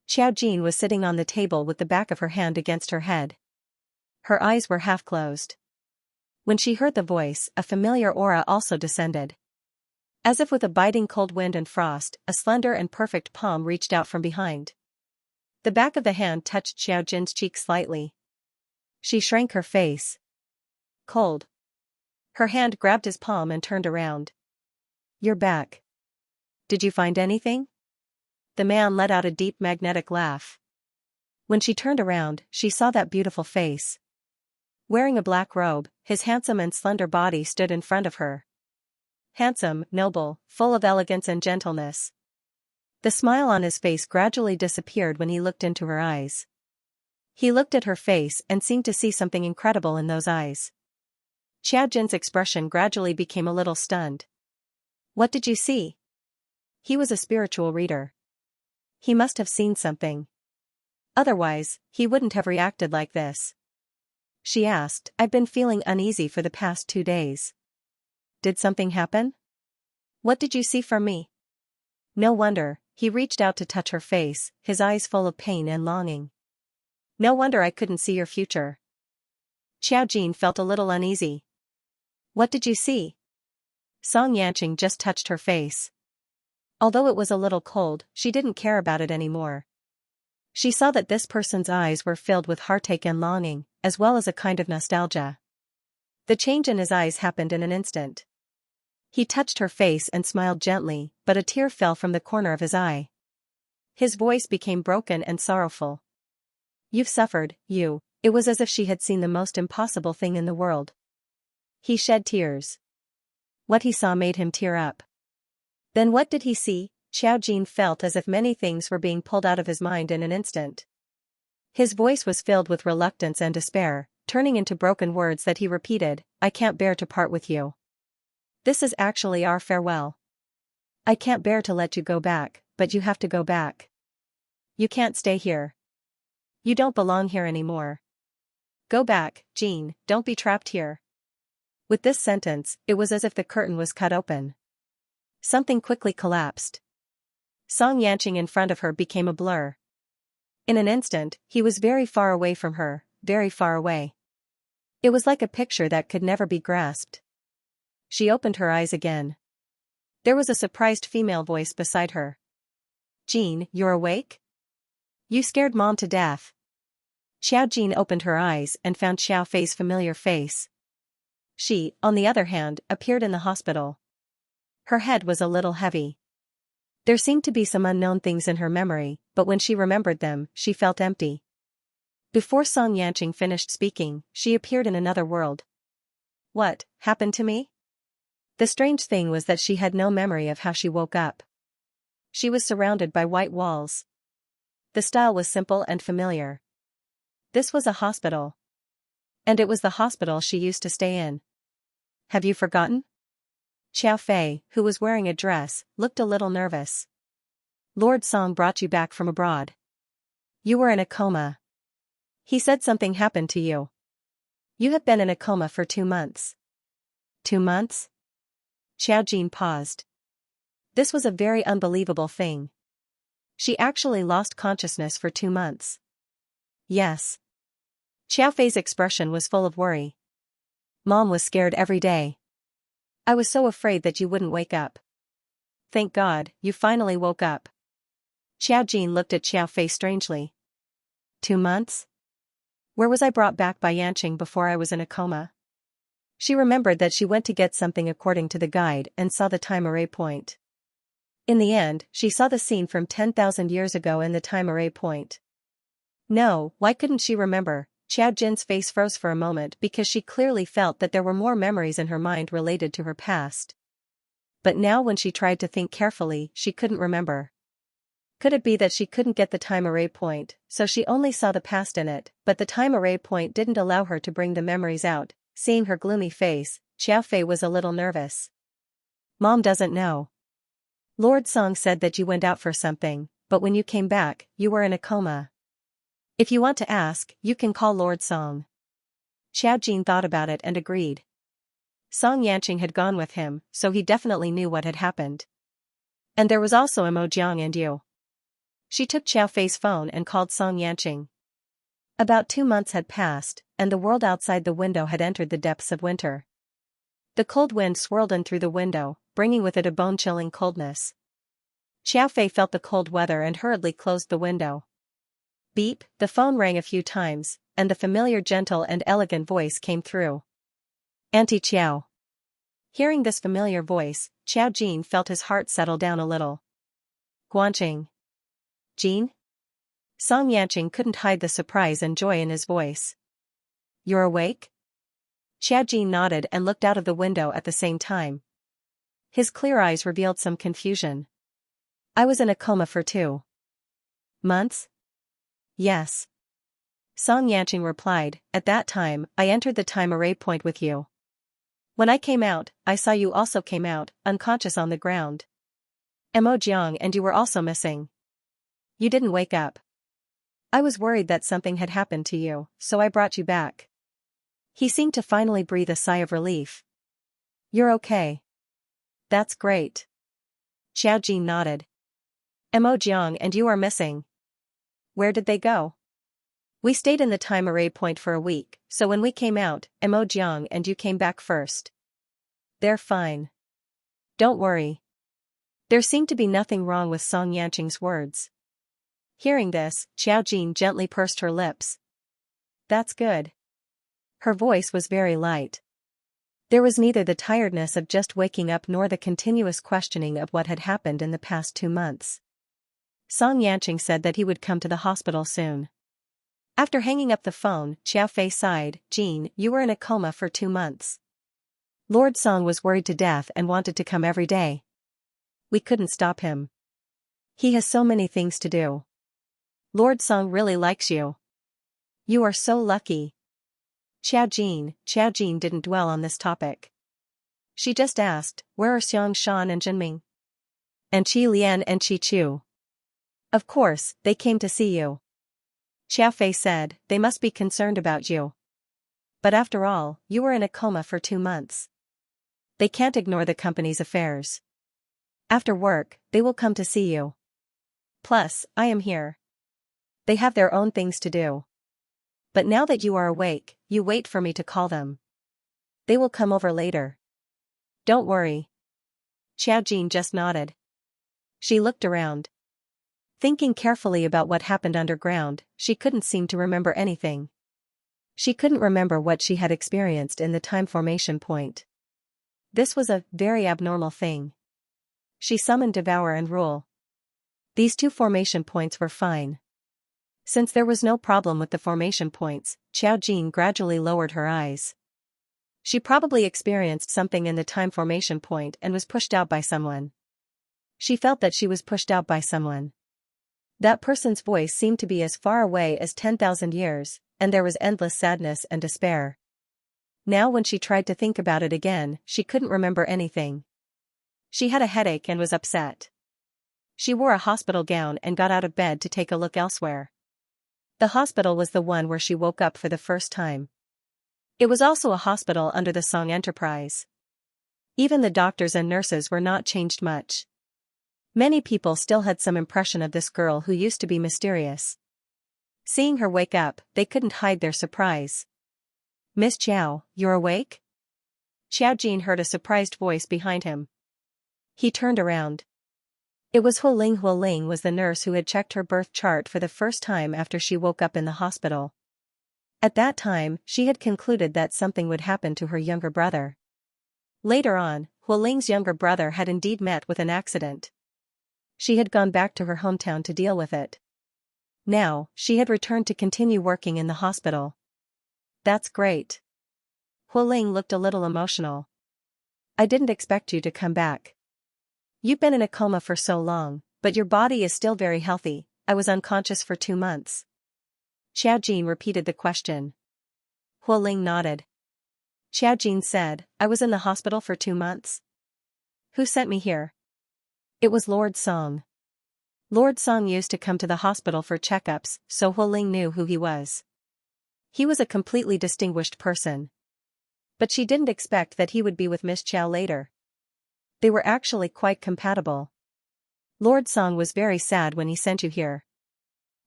Xiao Jin was sitting on the table with the back of her hand against her head. Her eyes were half closed. When she heard the voice, a familiar aura also descended. As if with a biting cold wind and frost, a slender and perfect palm reached out from behind. The back of the hand touched Xiao Jin's cheek slightly. She shrank her face. Cold. Her hand grabbed his palm and turned around. You're back. Did you find anything? The man let out a deep magnetic laugh. When she turned around, she saw that beautiful face. Wearing a black robe, his handsome and slender body stood in front of her. Handsome, noble, full of elegance and gentleness. The smile on his face gradually disappeared when he looked into her eyes. He looked at her face and seemed to see something incredible in those eyes. Xiao Jin's expression gradually became a little stunned. What did you see? He was a spiritual reader. He must have seen something. Otherwise, he wouldn't have reacted like this. She asked, I've been feeling uneasy for the past 2 days. Did something happen? What did you see from me? No wonder, he reached out to touch her face, his eyes full of pain and longing. No wonder I couldn't see your future. Xiao Jin felt a little uneasy. What did you see? Xianxia just touched her face. Although it was a little cold, she didn't care about it anymore. She saw that this person's eyes were filled with heartache and longing, as well as a kind of nostalgia. The change in his eyes happened in an instant. He touched her face and smiled gently, but a tear fell from the corner of his eye. His voice became broken and sorrowful. You've suffered, you. It was as if she had seen the most impossible thing in the world. He shed tears. What he saw made him tear up. Then what did he see? Xiao Jin felt as if many things were being pulled out of his mind in an instant. His voice was filled with reluctance and despair, turning into broken words that he repeated, I can't bear to part with you. This is actually our farewell. I can't bear to let you go back, but you have to go back. You can't stay here. You don't belong here anymore. Go back, Jean, don't be trapped here. With this sentence, it was as if the curtain was cut open. Something quickly collapsed. Xianxia in front of her became a blur. In an instant, he was very far away from her, very far away. It was like a picture that could never be grasped. She opened her eyes again. There was a surprised female voice beside her. Jean, you're awake? You scared Mom to death. Xiao Jin opened her eyes and found Xiao Fei's familiar face. She, on the other hand, appeared in the hospital. Her head was a little heavy. There seemed to be some unknown things in her memory, but when she remembered them, she felt empty. Before Xianxia finished speaking, she appeared in another world. What happened to me? The strange thing was that she had no memory of how she woke up. She was surrounded by white walls. The style was simple and familiar. This was a hospital. And it was the hospital she used to stay in. Have you forgotten? Xiao Fei, who was wearing a dress, looked a little nervous. Lord Song brought you back from abroad. You were in a coma. He said something happened to you. You have been in a coma for 2 months. 2 months? Xiao Jin paused. This was a very unbelievable thing. She actually lost consciousness for 2 months. Yes. Xiao Fei's expression was full of worry. Mom was scared every day. I was so afraid that you wouldn't wake up. Thank God, you finally woke up. Xiao Jin looked at Xiao Fei strangely. 2 months? Where was I brought back by Yanqing before I was in a coma? She remembered that she went to get something according to the guide and saw the time array point. In the end, she saw the scene from 10,000 years ago in the time array point. No, why couldn't she remember? Xiao Jin's face froze for a moment because she clearly felt that there were more memories in her mind related to her past. But now when she tried to think carefully, she couldn't remember. Could it be that she couldn't get the time array point, so she only saw the past in it, but the time array point didn't allow her to bring the memories out? Seeing her gloomy face, Xiao Fei was a little nervous. Mom doesn't know. Lord Song said that you went out for something, but when you came back, you were in a coma. If you want to ask, you can call Lord Song. Xiao Jin thought about it and agreed. Xianxia had gone with him, so he definitely knew what had happened. And there was also Emojiang and you. She took Xiao Fei's phone and called Xianxia. About 2 months had passed, and the world outside the window had entered the depths of winter. The cold wind swirled in through the window, bringing with it a bone-chilling coldness. Xiao Fei felt the cold weather and hurriedly closed the window. Beep, the phone rang a few times, and the familiar gentle and elegant voice came through. Auntie Qiao. Hearing this familiar voice, Xiao Jin felt his heart settle down a little. Guanqing. Jin? Xianxia couldn't hide the surprise and joy in his voice. You're awake? Xiao Jin nodded and looked out of the window at the same time. His clear eyes revealed some confusion. I was in a coma for 2 months? Yes. Xianxia replied, at that time, I entered the time array point with you. When I came out, I saw you also came out, unconscious on the ground. Mo Jiang, and you were also missing. You didn't wake up. I was worried that something had happened to you, so I brought you back. He seemed to finally breathe a sigh of relief. You're okay. That's great. Xiaojin nodded. Mo Jiang and you are missing. Where did they go? We stayed in the time array point for a week, so when we came out, Mo Jiang and you came back first. They're fine. Don't worry. There seemed to be nothing wrong with Song Yanqing's words. Hearing this, Xiaojin gently pursed her lips. That's good. Her voice was very light. There was neither the tiredness of just waking up nor the continuous questioning of what had happened in the past 2 months. Song Yanqing said that he would come to the hospital soon. After hanging up the phone, Xiao Fei sighed, Jean, you were in a coma for 2 months. Lord Song was worried to death and wanted to come every day. We couldn't stop him. He has so many things to do. Lord Song really likes you. You are so lucky. Xiaojin didn't dwell on this topic. She just asked, where are Xiang Shan and Jinming? And Qi Lian and Qi Chu? Of course, they came to see you. Xiao Fei said, they must be concerned about you. But after all, you were in a coma for 2 months. They can't ignore the company's affairs. After work, they will come to see you. Plus, I am here. They have their own things to do. But now that you are awake, you wait for me to call them. They will come over later. Don't worry. Xiaojin just nodded. She looked around. Thinking carefully about what happened underground, she couldn't seem to remember anything. She couldn't remember what she had experienced in the time formation point. This was a very abnormal thing. She summoned Devour and Rule. These 2 formation points were fine. Since there was no problem with the formation points, Xiaojin gradually lowered her eyes. She probably experienced something in the time formation point and was pushed out by someone. She felt that she was pushed out by someone. That person's voice seemed to be as far away as 10,000 years, and there was endless sadness and despair. Now when she tried to think about it again, she couldn't remember anything. She had a headache and was upset. She wore a hospital gown and got out of bed to take a look elsewhere. The hospital was the one where she woke up for the first time. It was also a hospital under the Song Enterprise. Even the doctors and nurses were not changed much. Many people still had some impression of this girl who used to be mysterious. Seeing her wake up, they couldn't hide their surprise. Miss Chiao, you're awake? Xiaojin heard a surprised voice behind him. He turned around. It was Huling. Huling was the nurse who had checked her birth chart for the first time after she woke up in the hospital. At that time, she had concluded that something would happen to her younger brother. Later on, Huling's younger brother had indeed met with an accident. She had gone back to her hometown to deal with it. Now, she had returned to continue working in the hospital. That's great. Huling looked a little emotional. I didn't expect you to come back. You've been in a coma for so long, but your body is still very healthy. I was unconscious for 2 months. Xiaojin repeated the question. Huling nodded. Xiaojin said, I was in the hospital for 2 months. Who sent me here? It was Lord Song. Lord Song used to come to the hospital for checkups, so Huling knew who he was. He was a completely distinguished person. But she didn't expect that he would be with Miss Chiao later. They were actually quite compatible. Lord Song was very sad when he sent you here.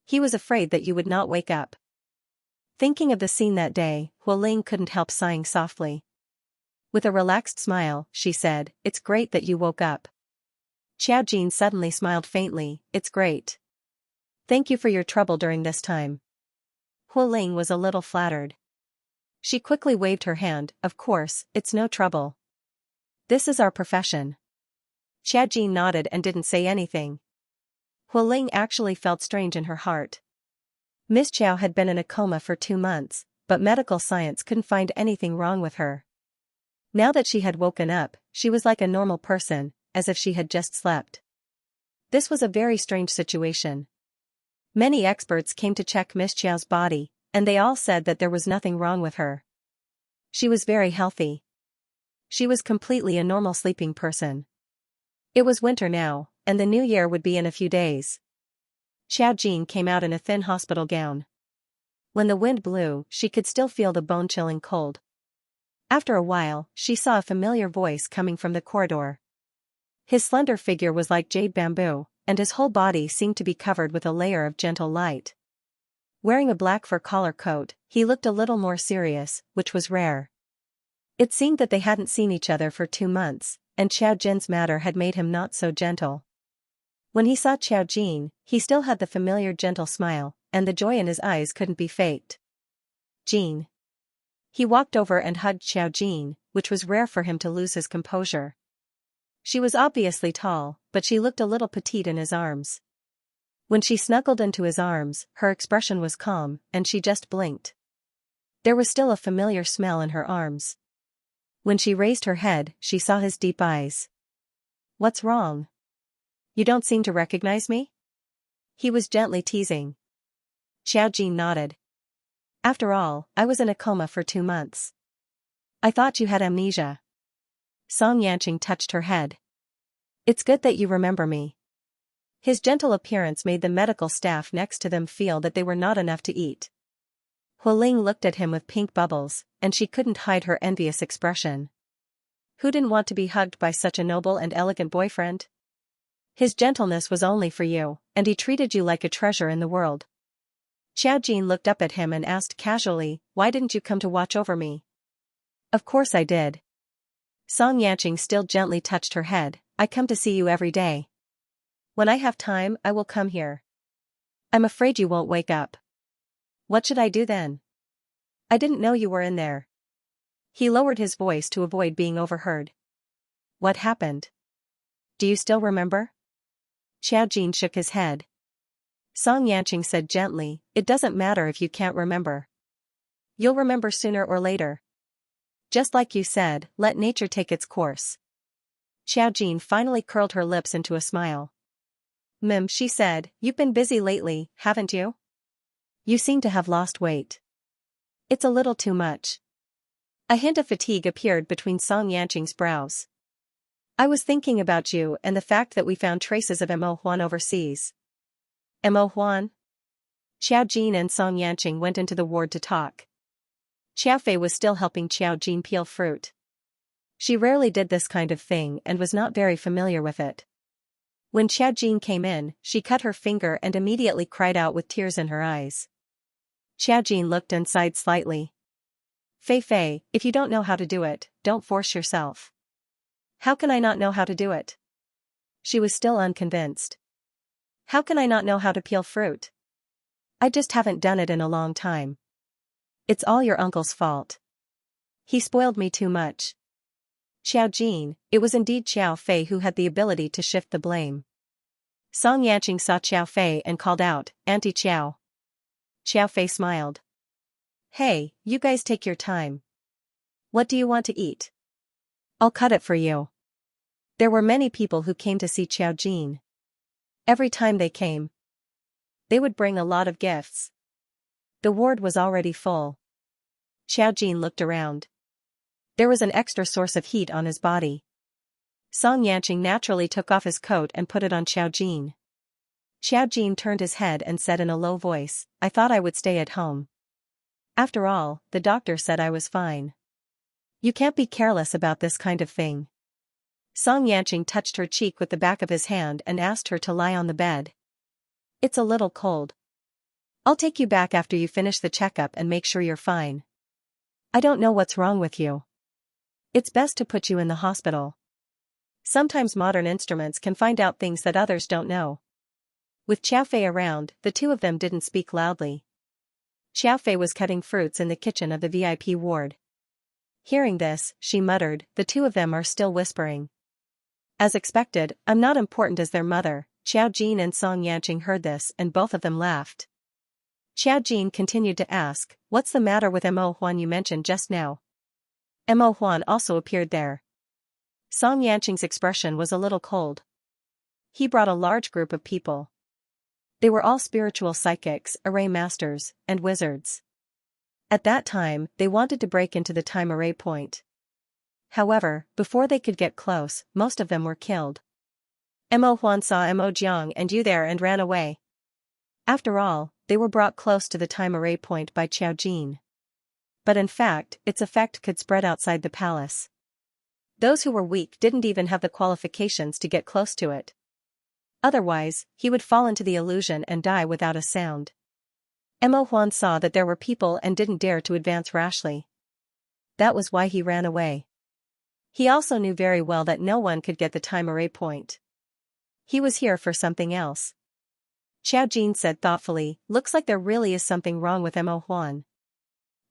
He was afraid that you would not wake up. Thinking of the scene that day, Huling couldn't help sighing softly. With a relaxed smile, she said, It's great that you woke up. Xiaojin suddenly smiled faintly, It's great. Thank you for your trouble during this time. Huling was a little flattered. She quickly waved her hand, Of course, it's no trouble. This is our profession. Xiaojin nodded and didn't say anything. Huling actually felt strange in her heart. Miss Chiao had been in a coma for 2 months, but medical science couldn't find anything wrong with her. Now that she had woken up, she was like a normal person, as if she had just slept. This was a very strange situation. Many experts came to check Miss Chiao's body, and they all said that there was nothing wrong with her. She was very healthy. She was completely a normal sleeping person. It was winter now, and the new year would be in a few days. Xiaojin came out in a thin hospital gown. When the wind blew, she could still feel the bone-chilling cold. After a while, she saw a familiar voice coming from the corridor. His slender figure was like jade bamboo, and his whole body seemed to be covered with a layer of gentle light. Wearing a black fur collar coat, he looked a little more serious, which was rare. It seemed that they hadn't seen each other for 2 months, and Xiaojin's matter had made him not so gentle. When he saw Xiaojin, he still had the familiar gentle smile, and the joy in his eyes couldn't be faked. Jin. He walked over and hugged Xiaojin, which was rare for him to lose his composure. She was obviously tall, but she looked a little petite in his arms. When she snuggled into his arms, her expression was calm, and she just blinked. There was still a familiar smell in her arms. When she raised her head, she saw his deep eyes. "What's wrong? You don't seem to recognize me?" He was gently teasing. Xiaojin nodded. "After all, I was in a coma for 2 months. I thought you had amnesia." Xianxia touched her head. "It's good that you remember me." His gentle appearance made the medical staff next to them feel that they were not enough to eat. Huling looked at him with pink bubbles, and she couldn't hide her envious expression. Who didn't want to be hugged by such a noble and elegant boyfriend? His gentleness was only for you, and he treated you like a treasure in the world. Xiaojin looked up at him and asked casually, "Why didn't you come to watch over me?" "Of course I did." Xianxia still gently touched her head. "I come to see you every day. When I have time, I will come here." "I'm afraid you won't wake up." "What should I do then?" "I didn't know you were in there." He lowered his voice to avoid being overheard. "What happened? Do you still remember?" Xiaojin shook his head. Xianxia said gently, "It doesn't matter if you can't remember. You'll remember sooner or later. Just like you said, let nature take its course." Xiaojin finally curled her lips into a smile. She said, "You've been busy lately, haven't you? You seem to have lost weight." "It's a little too much." A hint of fatigue appeared between Xianxia's brows. "I was thinking about you and the fact that we found traces of Mo Huan overseas." Mo Huan? Xiaojin and Xianxia went into the ward to talk. Xiaofei was still helping Xiaojin peel fruit. She rarely did this kind of thing and was not very familiar with it. When Xiaojin came in, she cut her finger and immediately cried out with tears in her eyes. Xiaojin looked and sighed slightly. Fei, if you don't know how to do it, don't force yourself." "How can I not know how to do it?" She was still unconvinced. "How can I not know how to peel fruit? I just haven't done it in a long time. It's all your uncle's fault. He spoiled me too much." Xiaojin, it was indeed Xiaofei who had the ability to shift the blame. Xianxia saw Xiaofei and called out, "Auntie Xiao." Xiaofei smiled. "Hey, you guys take your time. What do you want to eat? I'll cut it for you." There were many people who came to see Xiaojin. Every time they came, they would bring a lot of gifts. The ward was already full. Xiaojin looked around. There was an extra source of heat on his body. Xianxia naturally took off his coat and put it on Xiaojin. Xiaojin turned his head and said in a low voice, "I thought I would stay at home. After all, the doctor said I was fine. You can't be careless about this kind of thing." Xianxia touched her cheek with the back of his hand and asked her to lie on the bed. "It's a little cold. I'll take you back after you finish the checkup and make sure you're fine. I don't know what's wrong with you. It's best to put you in the hospital. Sometimes modern instruments can find out things that others don't know." With Xiaofei around, the two of them didn't speak loudly. Xiaofei was cutting fruits in the kitchen of the VIP ward. Hearing this, she muttered, "The two of them are still whispering." As expected, I'm not important as their mother. Xiaojin and Xianxia heard this and both of them laughed. Xiaojin continued to ask, "What's the matter with Mo Huan you mentioned just now?" Mo Huan also appeared there. Xianxia's expression was a little cold. He brought a large group of people. They were all spiritual psychics, array masters, and wizards. At that time, they wanted to break into the time array point. However, before they could get close, most of them were killed. Mo Huan saw Mo Jiang and Yu there and ran away. After all, they were brought close to the time array point by Xiao Jin. But in fact, its effect could spread outside the palace. Those who were weak didn't even have the qualifications to get close to it. Otherwise, he would fall into the illusion and die without a sound. Mo Huan saw that there were people and didn't dare to advance rashly. That was why he ran away. He also knew very well that no one could get the time array point. He was here for something else. Xiao Jin said thoughtfully, looks like there really is something wrong with Mo Huan.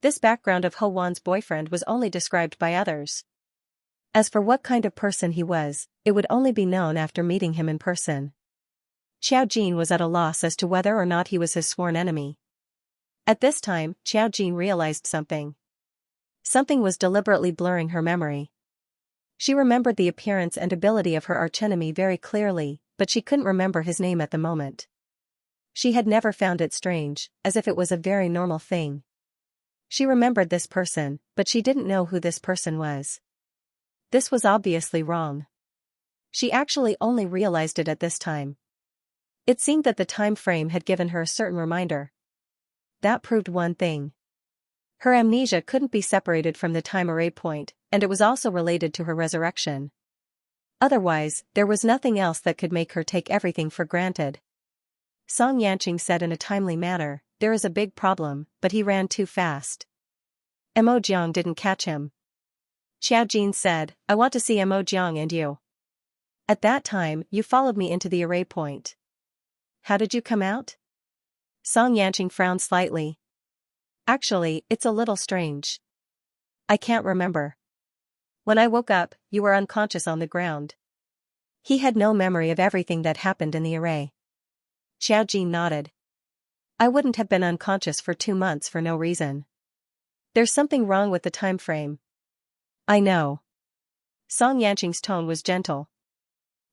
This background of Ho Wan's boyfriend was only described by others. As for what kind of person he was, it would only be known after meeting him in person. Xiao Jin was at a loss as to whether or not he was his sworn enemy. At this time, Xiao Jin realized something. Something was deliberately blurring her memory. She remembered the appearance and ability of her archenemy very clearly, but she couldn't remember his name at the moment. She had never found it strange, as if it was a very normal thing. She remembered this person, but she didn't know who this person was. This was obviously wrong. She actually only realized it at this time. It seemed that the time frame had given her a certain reminder. That proved one thing. Her amnesia couldn't be separated from the time array point, and it was also related to her resurrection. Otherwise, there was nothing else that could make her take everything for granted. Song Yanqing said in a timely manner, there is a big problem, but he ran too fast. Mo Jiang didn't catch him. Xiao Jin said, I want to see Mo Jiang and you. At that time, you followed me into the array point. How did you come out? Song Yanqing frowned slightly. Actually, it's a little strange. I can't remember. When I woke up, you were unconscious on the ground. He had no memory of everything that happened in the array. Xiao Jin nodded. I wouldn't have been unconscious for 2 months for no reason. There's something wrong with the time frame. I know. Song Yanqing's tone was gentle.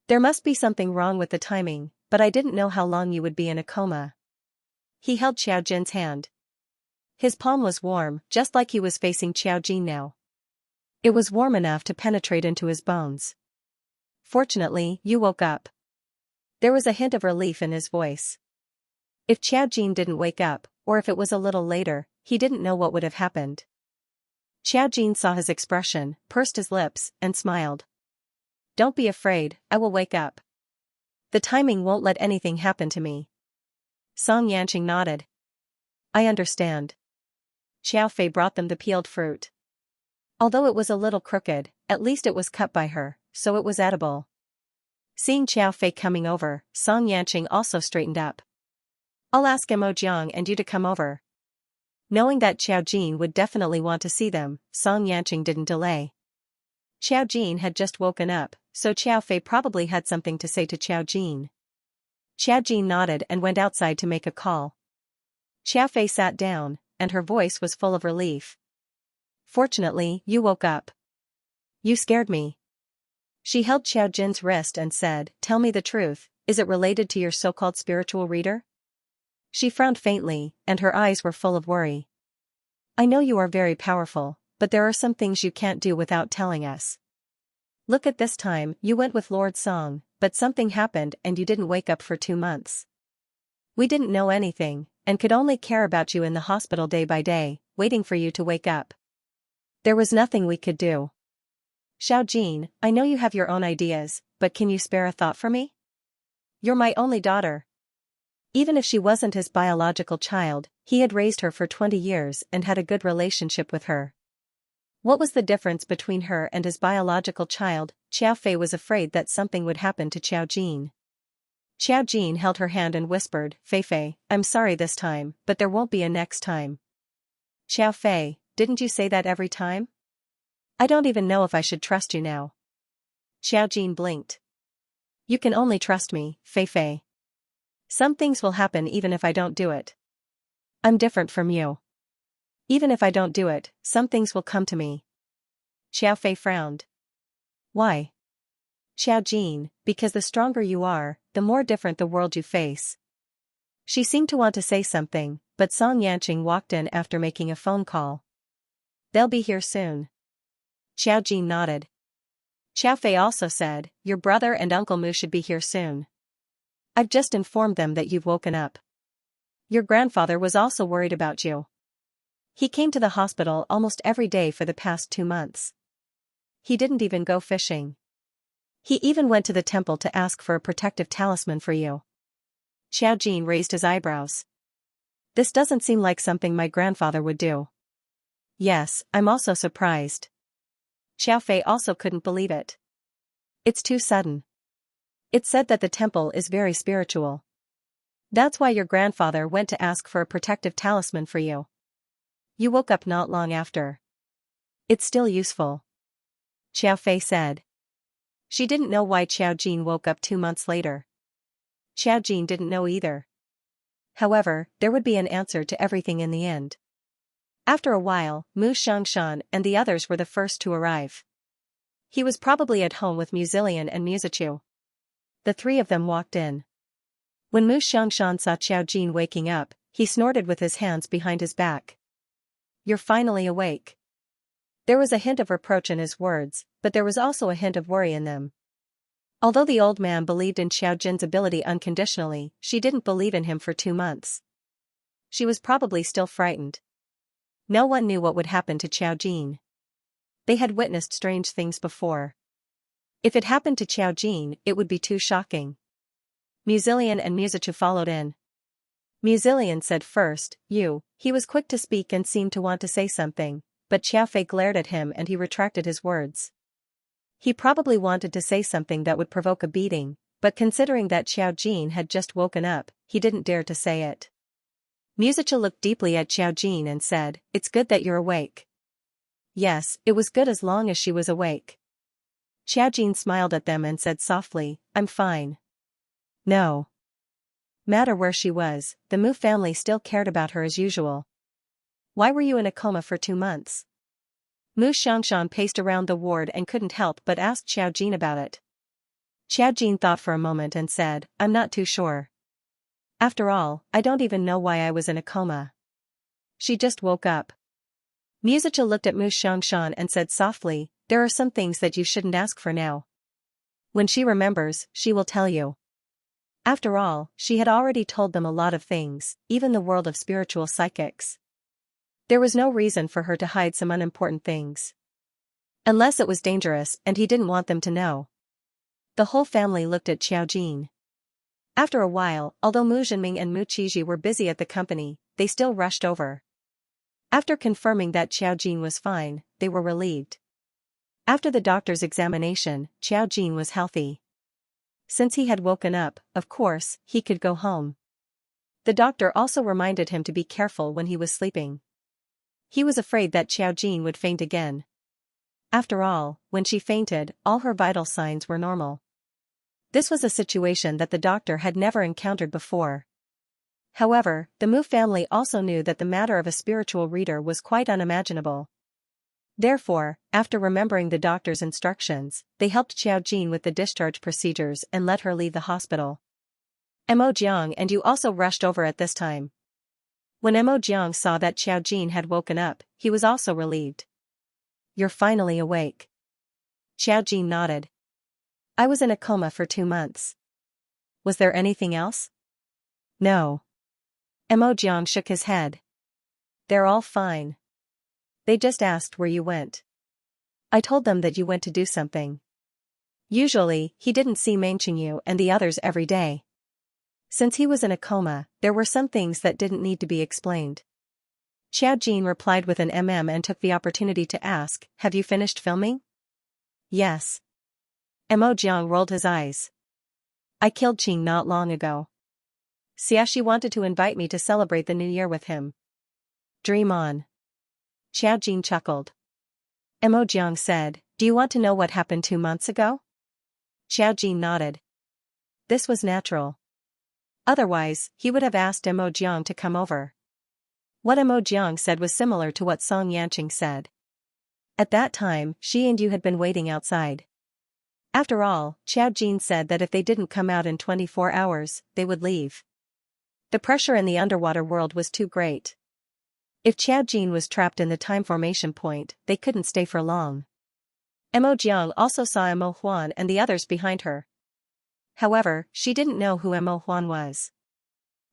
There must be something wrong with the timing, but I didn't know how long you would be in a coma. He held Xiao Jin's hand. His palm was warm, just like he was facing Xiao Jin now. It was warm enough to penetrate into his bones. Fortunately, you woke up. There was a hint of relief in his voice. If Xiao Jin didn't wake up, or if it was a little later, he didn't know what would have happened. Xiao Jin saw his expression, pursed his lips, and smiled. Don't be afraid, I will wake up. The timing won't let anything happen to me. Song Yanqing nodded. I understand. Xiao Fei brought them the peeled fruit. Although it was a little crooked, at least it was cut by her, so it was edible. Seeing Xiao Fei coming over, Song Yanqing also straightened up. I'll ask Mo Jiang and you to come over. Knowing that Xiao Jin would definitely want to see them, Song Yanqing didn't delay. Xiao Jin had just woken up, so Xiao Fei probably had something to say to Xiao Jin. Xiao Jin nodded and went outside to make a call. Xiao Fei sat down, and her voice was full of relief. Fortunately, you woke up. You scared me. She held Xiao Jin's wrist and said, tell me the truth, is it related to your so-called spiritual reader? She frowned faintly, and her eyes were full of worry. I know you are very powerful, but there are some things you can't do without telling us. Look at this time, you went with Lord Song, but something happened and you didn't wake up for 2 months. We didn't know anything, and could only care about you in the hospital day by day, waiting for you to wake up. There was nothing we could do. Xiao Jin, I know you have your own ideas, but can you spare a thought for me? You're my only daughter. Even if she wasn't his biological child, he had raised her for 20 years and had a good relationship with her. What was the difference between her and his biological child? Xiao Fei was afraid that something would happen to Xiao Jin. Xiao Jin held her hand and whispered, Fei Fei, I'm sorry this time, but there won't be a next time. Xiao Fei, didn't you say that every time? I don't even know if I should trust you now. Xiao Jin blinked. You can only trust me, Fei Fei. Some things will happen even if I don't do it. I'm different from you. Even if I don't do it, some things will come to me. Xiao Fei frowned. Why? Xiao Jin, because the stronger you are, the more different the world you face. She seemed to want to say something, but Song Yanqing walked in after making a phone call. They'll be here soon. Xiao Jin nodded. Xiao Fei also said, your brother and Uncle Mu should be here soon. I've just informed them that you've woken up. Your grandfather was also worried about you. He came to the hospital almost every day for the past 2 months. He didn't even go fishing. He even went to the temple to ask for a protective talisman for you. Xiao Jin raised his eyebrows. This doesn't seem like something my grandfather would do. Yes, I'm also surprised. Xiao Fei also couldn't believe it. It's too sudden. It's said that the temple is very spiritual. That's why your grandfather went to ask for a protective talisman for you. You woke up not long after. It's still useful. Xiao Fei said. She didn't know why Xiao Jin woke up 2 months later. Xiao Jin didn't know either. However, there would be an answer to everything in the end. After a while, Mu Xiangshan and the others were the first to arrive. He was probably at home with Muzilian and Muzichu. The 3 of them walked in. When Mu Xiangshan saw Xiao Jin waking up, he snorted with his hands behind his back. You're finally awake. There was a hint of reproach in his words, but there was also a hint of worry in them. Although the old man believed in Xiao Jin's ability unconditionally, she didn't believe in him for 2 months. She was probably still frightened. No one knew what would happen to Xiao Jin. They had witnessed strange things before. If it happened to Xiao Jin, it would be too shocking. Muzilian and Muzichu followed in. Muzilian said first, you. He was quick to speak and seemed to want to say something, but Xiao Fei glared at him and he retracted his words. He probably wanted to say something that would provoke a beating, but considering that Xiao Jin had just woken up, he didn't dare to say it. Muzichu looked deeply at Xiao Jin and said, it's good that you're awake. Yes, it was good as long as she was awake. Xiao Jin smiled at them and said softly, I'm fine. No matter where she was, the Mu family still cared about her as usual. Why were you in a coma for 2 months? Mu Xiangshan paced around the ward and couldn't help but ask Xiao Jin about it. Xiao Jin thought for a moment and said, I'm not too sure. After all, I don't even know why I was in a coma. She just woke up. Muzichu looked at Mu Xiangshan and said softly, there are some things that you shouldn't ask for now. When she remembers, she will tell you. After all, she had already told them a lot of things, even the world of spiritual psychics. There was no reason for her to hide some unimportant things. Unless it was dangerous and he didn't want them to know. The whole family looked at Xiao Jin. After a while, although Mu Jinming and Mu Qiji were busy at the company, they still rushed over. After confirming that Xiao Jin was fine, they were relieved. After the doctor's examination, Xiao Jin was healthy. Since he had woken up, of course, he could go home. The doctor also reminded him to be careful when he was sleeping. He was afraid that Xiao Jin would faint again. After all, when she fainted, all her vital signs were normal. This was a situation that the doctor had never encountered before. However, the Mu family also knew that the matter of a spiritual reader was quite unimaginable. Therefore, after remembering the doctor's instructions, they helped Xiao Jin with the discharge procedures and let her leave the hospital. Mo Jiang and you also rushed over at this time. When Mo Jiang saw that Xiao Jin had woken up, he was also relieved. You're finally awake. Xiao Jin nodded. I was in a coma for 2 months. Was there anything else? No. Mo Jiang shook his head. They're all fine. They just asked where you went. I told them that you went to do something. Usually, he didn't see Mengqingyu and the others every day. Since he was in a coma, there were some things that didn't need to be explained. Xiao Jin replied with an and took the opportunity to ask, have you finished filming? Yes. Mo Jiang rolled his eyes. I killed Qing not long ago. Xiaxi wanted to invite me to celebrate the new year with him. Dream on. Xiao Jin chuckled. Mo Jiang said, do you want to know what happened 2 months ago? Xiao Jin nodded. This was natural. Otherwise, he would have asked Mo Jiang to come over. What Mo Jiang said was similar to what Song Yanqing said. At that time, she and you had been waiting outside. After all, Xiao Jin said that if they didn't come out in 24 hours, they would leave. The pressure in the underwater world was too great. If Xiao Jin was trapped in the time formation point, they couldn't stay for long. Mo Jiang also saw Mo Huan and the others behind her. However, she didn't know who Mo Huan was.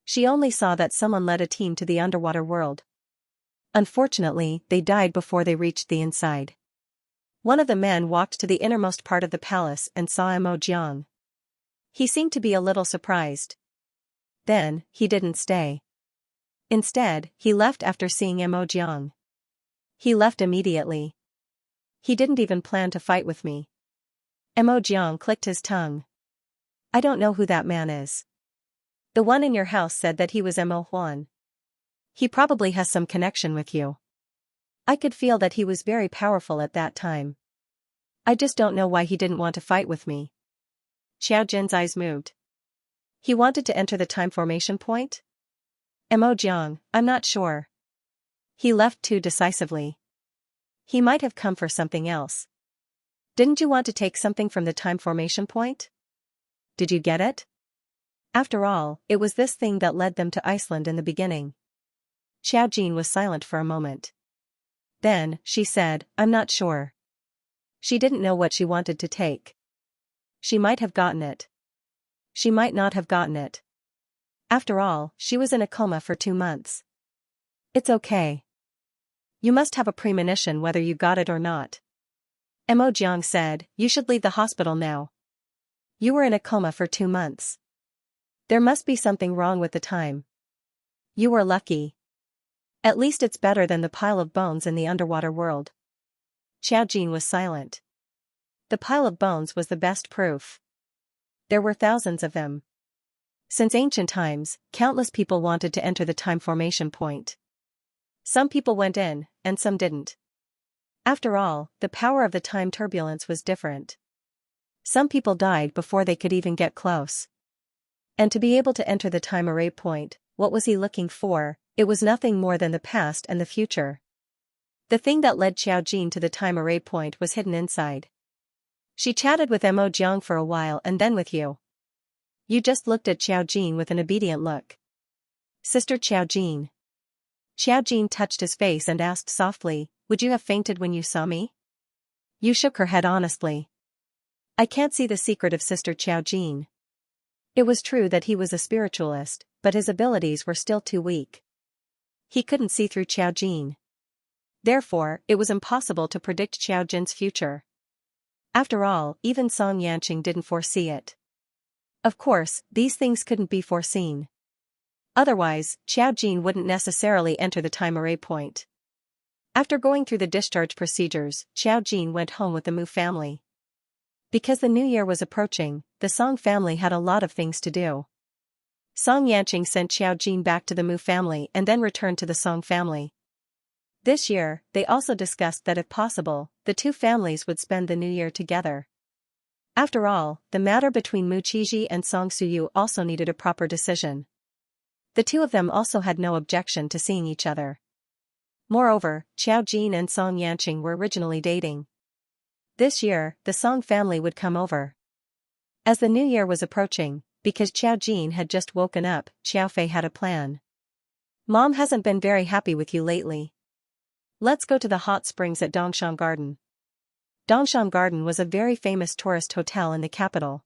She only saw that someone led a team to the underwater world. Unfortunately, they died before they reached the inside. One of the men walked to the innermost part of the palace and saw Mo Jiang. He seemed to be a little surprised. Then, he didn't stay. Instead, he left after seeing Mo Jiang. He left immediately. He didn't even plan to fight with me. Mo Jiang clicked his tongue. I don't know who that man is. The one in your house said that he was Mo Huan. He probably has some connection with you. I could feel that he was very powerful at that time. I just don't know why he didn't want to fight with me. Xiao Jin's eyes moved. He wanted to enter the time formation point? Mo Jiang, I'm not sure. He left too decisively. He might have come for something else. Didn't you want to take something from the time formation point? Did you get it? After all, it was this thing that led them to Iceland in the beginning. Xiao Jin was silent for a moment. Then, she said, I'm not sure. She didn't know what she wanted to take. She might have gotten it. She might not have gotten it. After all, she was in a coma for 2 months. It's okay. You must have a premonition whether you got it or not. Mo Jiang said, you should leave the hospital now. You were in a coma for 2 months. There must be something wrong with the time. You were lucky. At least it's better than the pile of bones in the underwater world. Xiao Jin was silent. The pile of bones was the best proof. There were thousands of them. Since ancient times, countless people wanted to enter the time formation point. Some people went in, and some didn't. After all, the power of the time turbulence was different. Some people died before they could even get close. And to be able to enter the time array point, what was he looking for? It was nothing more than the past and the future. The thing that led Xiao Jin to the time array point was hidden inside. She chatted with Mo Jiang for a while and then with you. You just looked at Xiao Jin with an obedient look. Sister Xiao Jin. Xiao Jin touched his face and asked softly, would you have fainted when you saw me? You shook her head honestly. I can't see the secret of Sister Xiao Jin. It was true that he was a spiritualist, but his abilities were still too weak. He couldn't see through Xiao Jin. Therefore, it was impossible to predict Xiao Jin's future. After all, even Song Yanqing didn't foresee it. Of course, these things couldn't be foreseen. Otherwise, Xiao Jin wouldn't necessarily enter the time array point. After going through the discharge procedures, Xiao Jin went home with the Mu family. Because the new year was approaching, the Song family had a lot of things to do. Song Yanqing sent Xiao Jin back to the Mu family and then returned to the Song family. This year, they also discussed that if possible, the two families would spend the new year together. After all, the matter between Mu Qizhi and Song Suyu also needed a proper decision. The two of them also had no objection to seeing each other. Moreover, Xiao Jin and Song Yanqing were originally dating. This year, the Song family would come over. As the new year was approaching, because Xiao Jin had just woken up, Xiao Fei had a plan. Mom hasn't been very happy with you lately. Let's go to the hot springs at Dongshan Garden. Dongshan Garden was a very famous tourist hotel in the capital.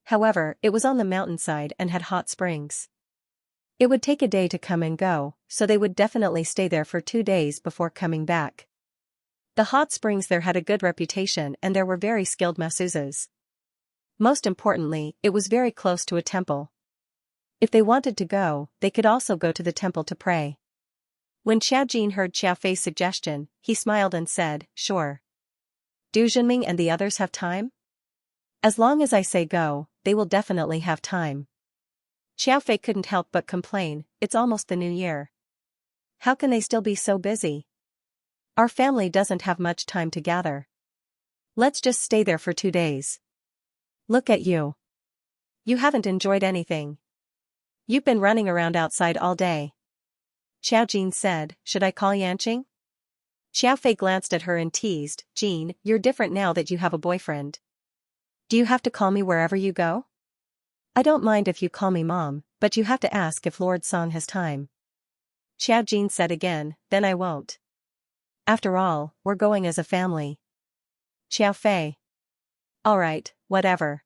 However, it was on the mountainside and had hot springs. It would take a day to come and go, so they would definitely stay there for 2 days before coming back. The hot springs there had a good reputation and there were very skilled masseuses. Most importantly, it was very close to a temple. If they wanted to go, they could also go to the temple to pray. When Xiao Jin heard Xiao Fei's suggestion, he smiled and said, sure. Do Zhenming and the others have time? As long as I say go, they will definitely have time. Xiao Fei couldn't help but complain, it's almost the new year. How can they still be so busy? Our family doesn't have much time to gather. Let's just stay there for 2 days. Look at you. You haven't enjoyed anything. You've been running around outside all day. Xiao Jin said, should I call Yanqing? Xiao Fei glanced at her and teased, Jin, you're different now that you have a boyfriend. Do you have to call me wherever you go? I don't mind if you call me Mom, but you have to ask if Lord Song has time. Xiao Jin said again, then I won't. After all, we're going as a family. Xiao Fei. Alright, whatever.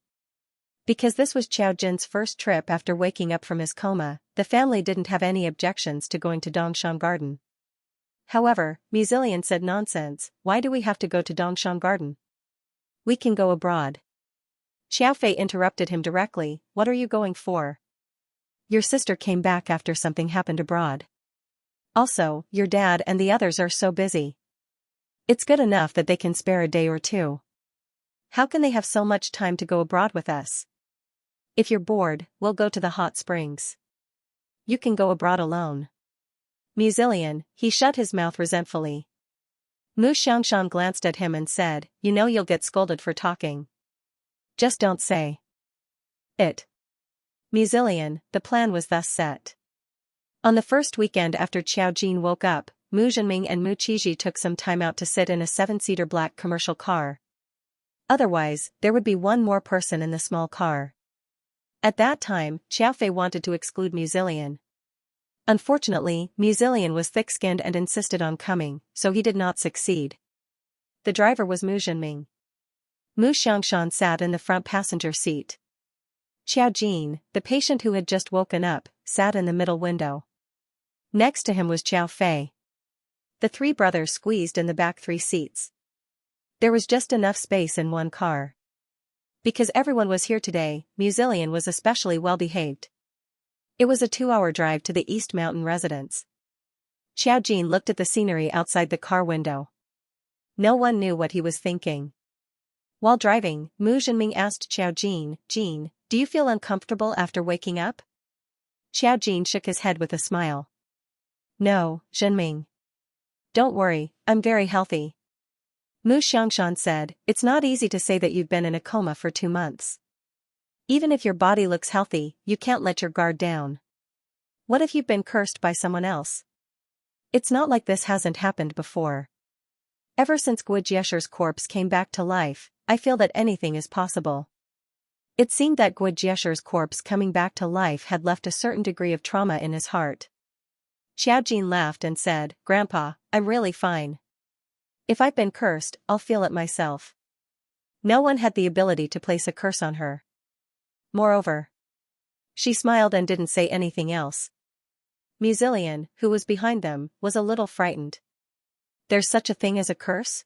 Because this was Xiao Jin's first trip after waking up from his coma, the family didn't have any objections to going to Dongshan Garden. However, Muzilian said nonsense, why do we have to go to Dongshan Garden? We can go abroad. Xiao Fei interrupted him directly, what are you going for? Your sister came back after something happened abroad. Also, your dad and the others are so busy. It's good enough that they can spare a day or two. How can they have so much time to go abroad with us? If you're bored, we'll go to the hot springs. You can go abroad alone. Muzilian, he shut his mouth resentfully. Mu Xiangshan glanced at him and said, you know you'll get scolded for talking. Just don't say it. Muzilian, the plan was thus set. On the first weekend after Xiao Jin woke up, Mu Zhenming and Mu Qizhi took some time out to sit in a 7-seater black commercial car. Otherwise, there would be one more person in the small car. At that time, Xiao Fei wanted to exclude Muzilian. Unfortunately, Muzilian was thick-skinned and insisted on coming, so he did not succeed. The driver was Mu Zhenming. Mu Xiangshan sat in the front passenger seat. Xiao Jin, the patient who had just woken up, sat in the middle window. Next to him was Xiao Fei. The three brothers squeezed in the back 3 seats. There was just enough space in one car. Because everyone was here today, Muzilian was especially well behaved. It was a 2-hour drive to the East Mountain residence. Xiao Jin looked at the scenery outside the car window. No one knew what he was thinking. While driving, Mu Zhenming asked Xiao Jin, Jin, do you feel uncomfortable after waking up? Xiao Jin shook his head with a smile. No, Zhenming. Don't worry, I'm very healthy. Mu Xiangshan said, it's not easy to say that you've been in a coma for 2 months. Even if your body looks healthy, you can't let your guard down. What if you've been cursed by someone else? It's not like this hasn't happened before. Ever since Guo Jiesher's corpse came back to life, I feel that anything is possible. It seemed that Guo Jiesher's corpse coming back to life had left a certain degree of trauma in his heart. Xiao Jin laughed and said, Grandpa, I'm really fine. If I've been cursed, I'll feel it myself. No one had the ability to place a curse on her. Moreover, she smiled and didn't say anything else. Muzilian, who was behind them, was a little frightened. There's such a thing as a curse?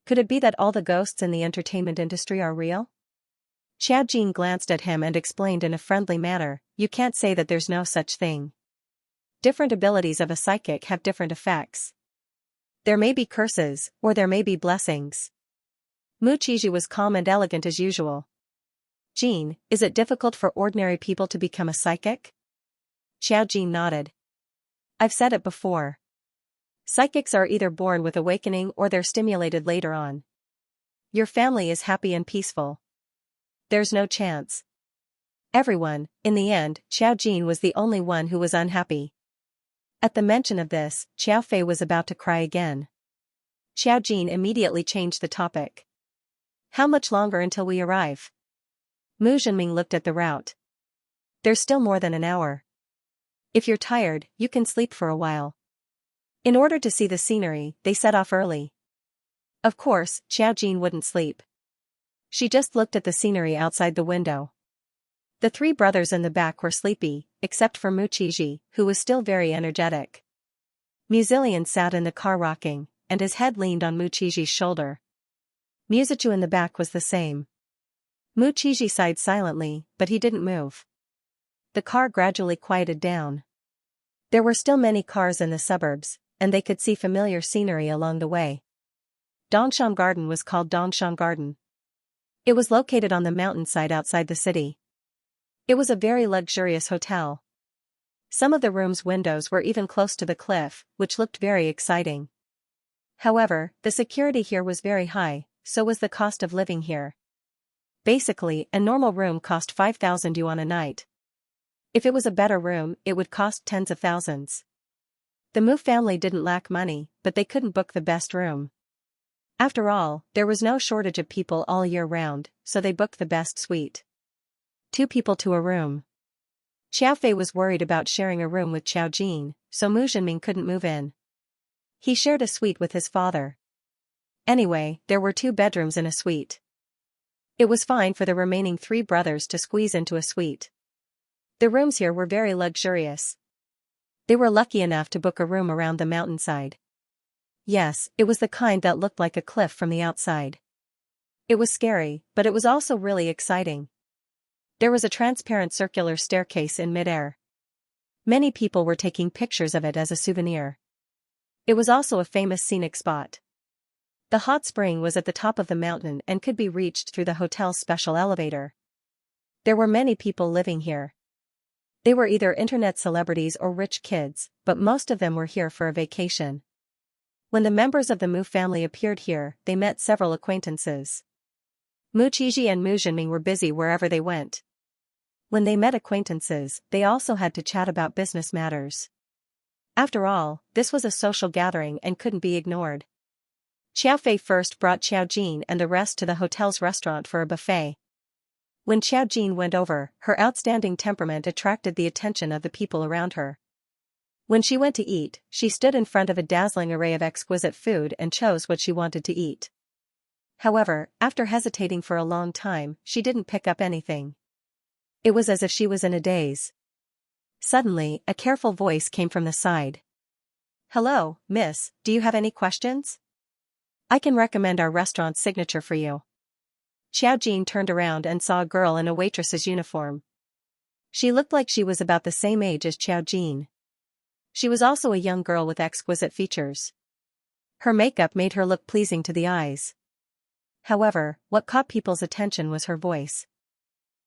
Could it be that all the ghosts in the entertainment industry are real? Xiao Jin glanced at him and explained in a friendly manner, you can't say that there's no such thing. Different abilities of a psychic have different effects. There may be curses, or there may be blessings. Mu Qizhi was calm and elegant as usual. Jin, is it difficult for ordinary people to become a psychic? Xiao Jin nodded. I've said it before. Psychics are either born with awakening or they're stimulated later on. Your family is happy and peaceful. There's no chance. Everyone, in the end, Xiao Jin was the only one who was unhappy. At the mention of this, Xiao Fei was about to cry again. Xiao Jin immediately changed the topic. How much longer until we arrive? Mu Zhenming looked at the route. There's still more than an hour. If you're tired, you can sleep for a while. In order to see the scenery, they set off early. Of course, Xiao Jin wouldn't sleep. She just looked at the scenery outside the window. The 3 brothers in the back were sleepy, except for Mu Qizhi, who was still very energetic. Muzilian sat in the car rocking, and his head leaned on Mu Qizhi's shoulder. Muzichu in the back was the same. Mu Qizhi sighed silently, but he didn't move. The car gradually quieted down. There were still many cars in the suburbs, and they could see familiar scenery along the way. Dongshan Garden was called Dongshan Garden. It was located on the mountainside outside the city. It was a very luxurious hotel. Some of the rooms' windows were even close to the cliff, which looked very exciting. However, the security here was very high, so was the cost of living here. Basically, a normal room cost 5,000 yuan a night. If it was a better room, it would cost tens of thousands. The Mu family didn't lack money, but they couldn't book the best room. After all, there was no shortage of people all year round, so they booked the best suite. 2 people to a room. Xiao Fei was worried about sharing a room with Xiao Jin, so Mu Zhenming couldn't move in. He shared a suite with his father. Anyway, there were 2 bedrooms in a suite. It was fine for the remaining 3 brothers to squeeze into a suite. The rooms here were very luxurious. They were lucky enough to book a room around the mountainside. Yes, it was the kind that looked like a cliff from the outside. It was scary, but it was also really exciting. There was a transparent circular staircase in midair. Many people were taking pictures of it as a souvenir. It was also a famous scenic spot. The hot spring was at the top of the mountain and could be reached through the hotel's special elevator. There were many people living here. They were either internet celebrities or rich kids, but most of them were here for a vacation. When the members of the Mu family appeared here, they met several acquaintances. Mu Qiji and Mu Jinming were busy wherever they went. When they met acquaintances, they also had to chat about business matters. After all, this was a social gathering and couldn't be ignored. Xiaofei first brought Xiaojin and the rest to the hotel's restaurant for a buffet. When Xiaojin went over, her outstanding temperament attracted the attention of the people around her. When she went to eat, she stood in front of a dazzling array of exquisite food and chose what she wanted to eat. However, after hesitating for a long time, she didn't pick up anything. It was as if she was in a daze. Suddenly, a careful voice came from the side. "Hello, miss, do you have any questions? I can recommend our restaurant's signature for you." Xiaojin turned around and saw a girl in a waitress's uniform. She looked like she was about the same age as Xiaojin. She was also a young girl with exquisite features. Her makeup made her look pleasing to the eyes. However, what caught people's attention was her voice.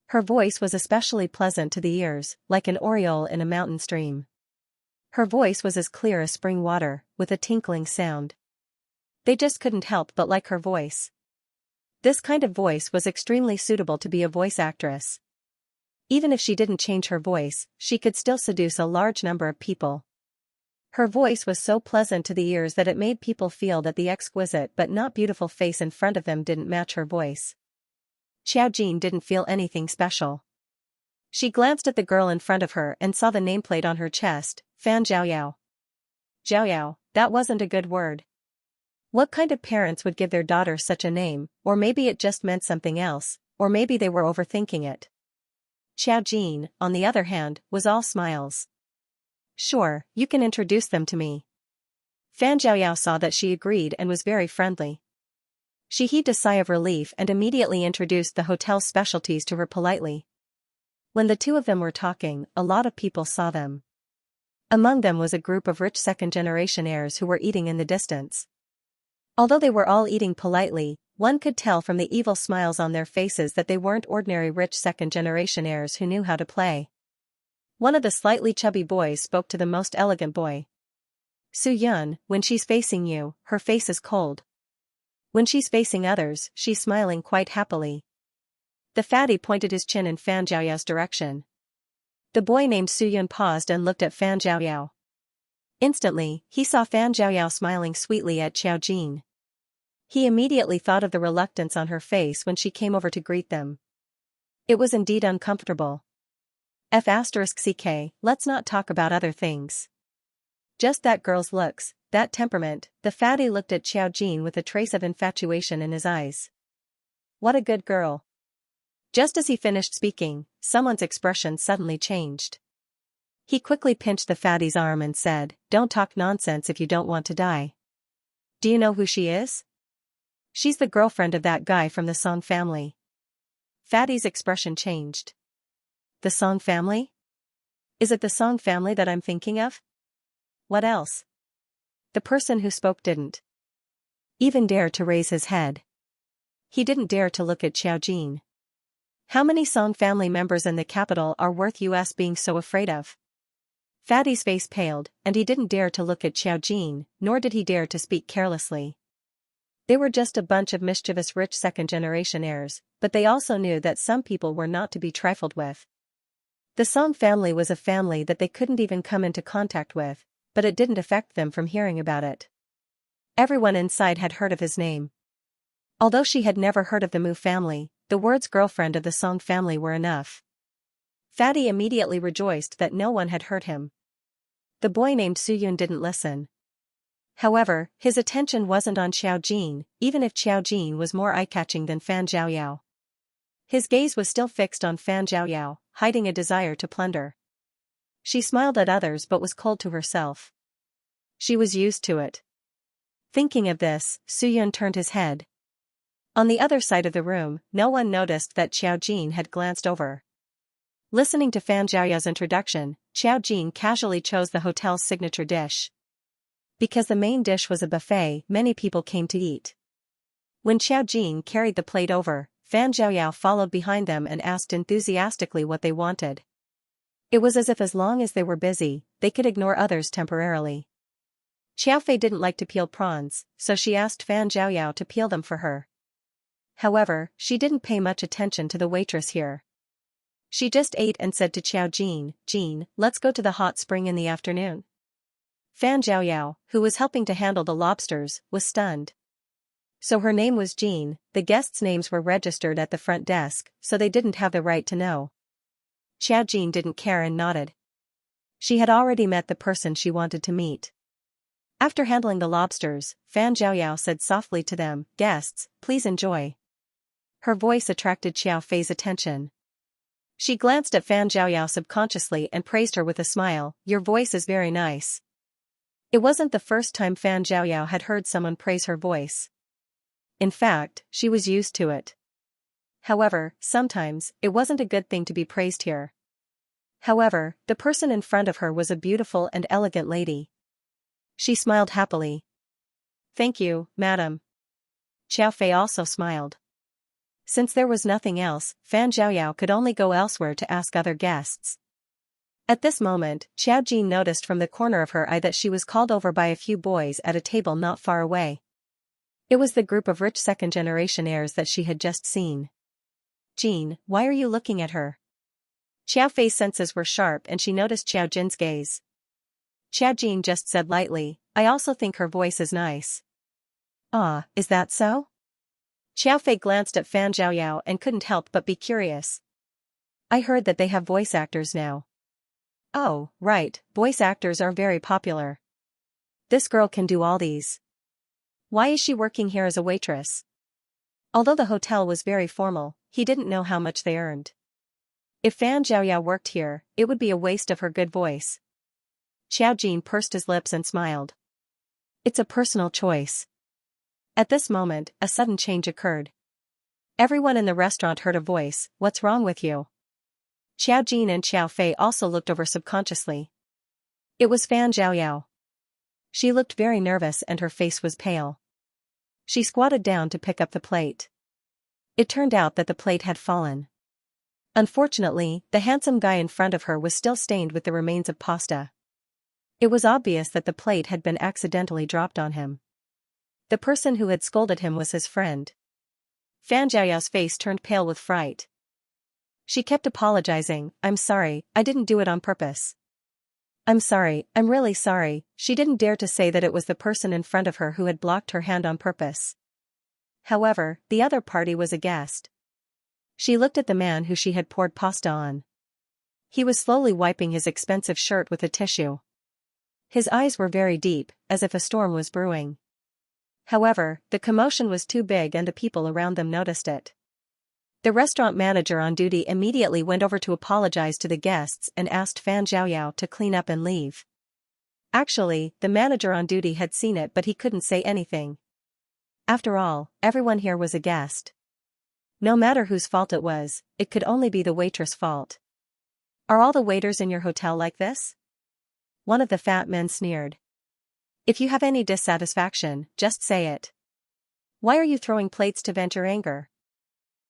Her voice was especially pleasant to the ears, like an aureole in a mountain stream. Her voice was as clear as spring water, with a tinkling sound. They just couldn't help but like her voice. This kind of voice was extremely suitable to be a voice actress. Even if she didn't change her voice, she could still seduce a large number of people. Her voice was so pleasant to the ears that it made people feel that the exquisite but not beautiful face in front of them didn't match her voice. Xiaojin didn't feel anything special. She glanced at the girl in front of her and saw the nameplate on her chest, Fan Zhaoyao. Zhaoyao, that wasn't a good word. What kind of parents would give their daughter such a name, or maybe it just meant something else, or maybe they were overthinking it. Xiaojin, on the other hand, was all smiles. "Sure, you can introduce them to me." Fan Zhaoyao saw that she agreed and was very friendly. She heaved a sigh of relief and immediately introduced the hotel's specialties to her politely. When the 2 of them were talking, a lot of people saw them. Among them was a group of rich second-generation heirs who were eating in the distance. Although they were all eating politely, one could tell from the evil smiles on their faces that they weren't ordinary rich second-generation heirs who knew how to play. One of the slightly chubby boys spoke to the most elegant boy. "Su Yun, when she's facing you, her face is cold. When she's facing others, she's smiling quite happily." The fatty pointed his chin in Fan Zhaoyao's direction. The boy named Su Yun paused and looked at Fan Zhaoyao. Instantly, he saw Fan Zhaoyao smiling sweetly at Xiaojin. He immediately thought of the reluctance on her face when she came over to greet them. It was indeed uncomfortable. *CK, let's not talk about other things. Just that girl's looks, that temperament. The fatty looked at Xiaojin with a trace of infatuation in his eyes. What a good girl. Just as he finished speaking, someone's expression suddenly changed. He quickly pinched the fatty's arm and said, "Don't talk nonsense if you don't want to die. Do you know who she is? She's the girlfriend of that guy from the Song family." Fatty's expression changed. The Song family? Is it the Song family that I'm thinking of? What else? The person who spoke didn't even dare to raise his head. He didn't dare to look at Xiaojin. How many Song family members in the capital are worth us being so afraid of? Fatty's face paled, and he didn't dare to look at Xiaojin, nor did he dare to speak carelessly. They were just a bunch of mischievous rich second-generation heirs, but they also knew that some people were not to be trifled with. The Song family was a family that they couldn't even come into contact with, but it didn't affect them from hearing about it. Everyone inside had heard of his name. Although she had never heard of the Mu family, the words girlfriend of the Song family were enough. Fatty immediately rejoiced that no one had hurt him. The boy named Su Yun didn't listen. However, his attention wasn't on Xiao Jin, even if Xiao Jin was more eye-catching than Fan Zhaoyao. His gaze was still fixed on Fan Zhaoyao, hiding a desire to plunder. She smiled at others but was cold to herself. She was used to it. Thinking of this, Suyun turned his head. On the other side of the room, no one noticed that Xiao Jin had glanced over. Listening to Fan Zhaoyao's introduction, Xiao Jin casually chose the hotel's signature dish. Because the main dish was a buffet, many people came to eat. When Xiao Jin carried the plate over, Fan Zhaoyao followed behind them and asked enthusiastically what they wanted. It was as if as long as they were busy, they could ignore others temporarily. Xiaofei didn't like to peel prawns, so she asked Fan Zhaoyao to peel them for her. However, she didn't pay much attention to the waitress here. She just ate and said to Xiao Jin, "Jin, let's go to the hot spring in the afternoon." Fan Zhaoyao, who was helping to handle the lobsters, was stunned. So her name was Jin, the guests' names were registered at the front desk, so they didn't have the right to know. Xiao Jin didn't care and nodded. She had already met the person she wanted to meet. After handling the lobsters, Fan Zhaoyao said softly to them, "Guests, please enjoy." Her voice attracted Xiao Fei's attention. She glanced at Fan Zhaoyao subconsciously and praised her with a smile, "Your voice is very nice." It wasn't the first time Fan Zhaoyao had heard someone praise her voice. In fact, she was used to it. However, sometimes, it wasn't a good thing to be praised here. However, the person in front of her was a beautiful and elegant lady. She smiled happily. "Thank you, madam." Xiao Fei also smiled. Since there was nothing else, Fan Zhaoyao could only go elsewhere to ask other guests. At this moment, Xiao Jin noticed from the corner of her eye that she was called over by a few boys at a table not far away. It was the group of rich second-generation heirs that she had just seen. "Jin, why are you looking at her?" Xiao Fei's senses were sharp and she noticed Xiao Jin's gaze. Xiao Jin just said lightly, "I also think her voice is nice." "Ah, is that so?" Xiao Fei glanced at Fan Zhaoyao and couldn't help but be curious. "I heard that they have voice actors now." "Oh, right, voice actors are very popular. This girl can do all these. Why is she working here as a waitress?" Although the hotel was very formal, he didn't know how much they earned. If Fan Zhaoyao worked here, it would be a waste of her good voice. Xiao Jin pursed his lips and smiled. "It's a personal choice." At this moment, a sudden change occurred. Everyone in the restaurant heard a voice, "What's wrong with you?" Xiao Jin and Xiao Fei also looked over subconsciously. It was Fan Zhaoyao. She looked very nervous and her face was pale. She squatted down to pick up the plate. It turned out that the plate had fallen. Unfortunately, the handsome guy in front of her was still stained with the remains of pasta. It was obvious that the plate had been accidentally dropped on him. The person who had scolded him was his friend. Fan Zhaoyao's face turned pale with fright. She kept apologizing, "I'm sorry, I didn't do it on purpose. I'm sorry, I'm really sorry." She didn't dare to say that it was the person in front of her who had blocked her hand on purpose. However, the other party was aghast. She looked at the man who she had poured pasta on. He was slowly wiping his expensive shirt with a tissue. His eyes were very deep, as if a storm was brewing. However, the commotion was too big and the people around them noticed it. The restaurant manager on duty immediately went over to apologize to the guests and asked Fan Zhaoyao to clean up and leave. Actually, the manager on duty had seen it but he couldn't say anything. After all, everyone here was a guest. No matter whose fault it was, it could only be the waitress' fault. "Are all the waiters in your hotel like this?" One of the fat men sneered. "If you have any dissatisfaction, just say it. Why are you throwing plates to vent your anger?"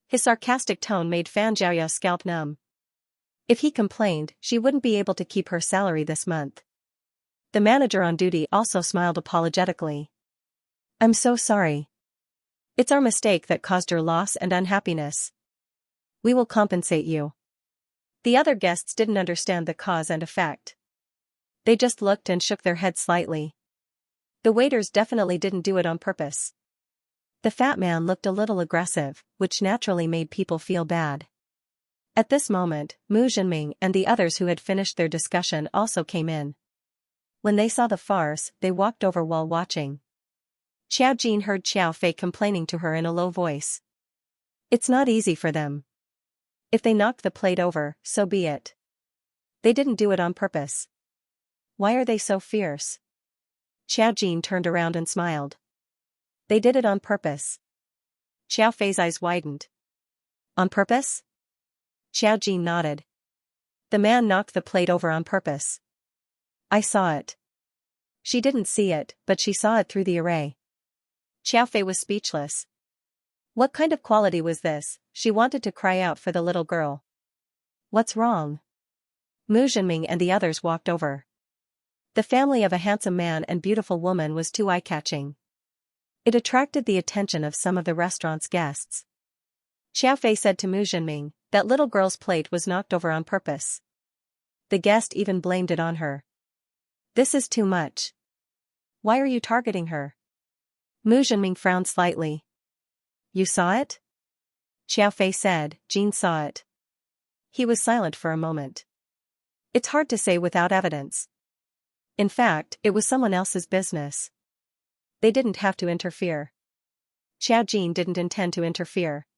His sarcastic tone made Fan Zhaoyao's scalp numb. If he complained, she wouldn't be able to keep her salary this month. The manager on duty also smiled apologetically. "I'm so sorry. It's our mistake that caused your loss and unhappiness. We will compensate you." The other guests didn't understand the cause and effect. They just looked and shook their heads slightly. The waiters definitely didn't do it on purpose. The fat man looked a little aggressive, which naturally made people feel bad. At this moment, Mu Zhenming and the others who had finished their discussion also came in. When they saw the farce, they walked over while watching. Xiao Jin heard Xiao Fei complaining to her in a low voice. It's not easy for them. If they knocked the plate over, so be it. They didn't do it on purpose. Why are they so fierce? Xiao Jin turned around and smiled. They did it on purpose. Xiao Fei's eyes widened. On purpose? Xiao Jin nodded. The man knocked the plate over on purpose. I saw it. She didn't see it, but she saw it through the array. Xiao Fei was speechless. What kind of quality was this? She wanted to cry out for the little girl. What's wrong? Mu Zhenming and the others walked over. The family of a handsome man and beautiful woman was too eye-catching. It attracted the attention of some of the restaurant's guests. Xiao Fei said to Mu Zhenming, that little girl's plate was knocked over on purpose. The guest even blamed it on her. This is too much. Why are you targeting her? Mu Zhenming frowned slightly. You saw it? Xiao Fei said, Jin saw it. He was silent for a moment. It's hard to say without evidence. In fact, it was someone else's business. They didn't have to interfere. Xiao Jin didn't intend to interfere.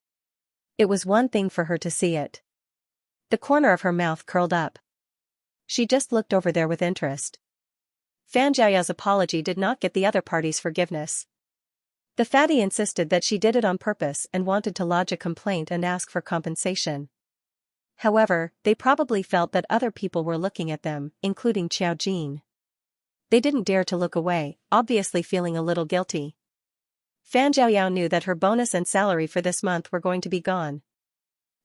It was one thing for her to see it. The corner of her mouth curled up. She just looked over there with interest. Fan Jiaoyao's apology did not get the other party's forgiveness. The fatty insisted that she did it on purpose and wanted to lodge a complaint and ask for compensation. However, they probably felt that other people were looking at them, including Xiao Jin. They didn't dare to look away, obviously feeling a little guilty. Fan Jiaoyao knew that her bonus and salary for this month were going to be gone.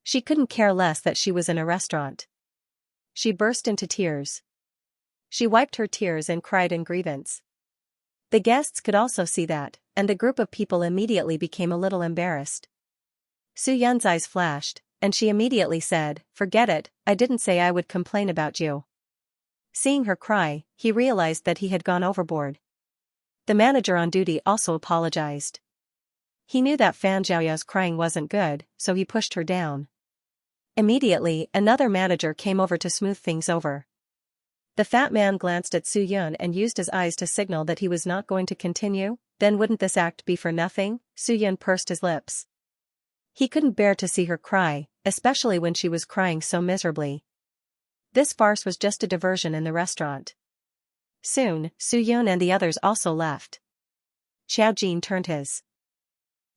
She couldn't care less that she was in a restaurant. She burst into tears. She wiped her tears and cried in grievance. The guests could also see that, and the group of people immediately became a little embarrassed. Su Yun's eyes flashed, and she immediately said, forget it, I didn't say I would complain about you. Seeing her cry, he realized that he had gone overboard. The manager on duty also apologized. He knew that Fan Jiaoyao's crying wasn't good, so he pushed her down. Immediately, another manager came over to smooth things over. The fat man glanced at Su Yun and used his eyes to signal that he was not going to continue. Then wouldn't this act be for nothing? Su Yun pursed his lips. He couldn't bear to see her cry, especially when she was crying so miserably. This farce was just a diversion in the restaurant. Soon, Su Yun and the others also left. Xiao Jin turned his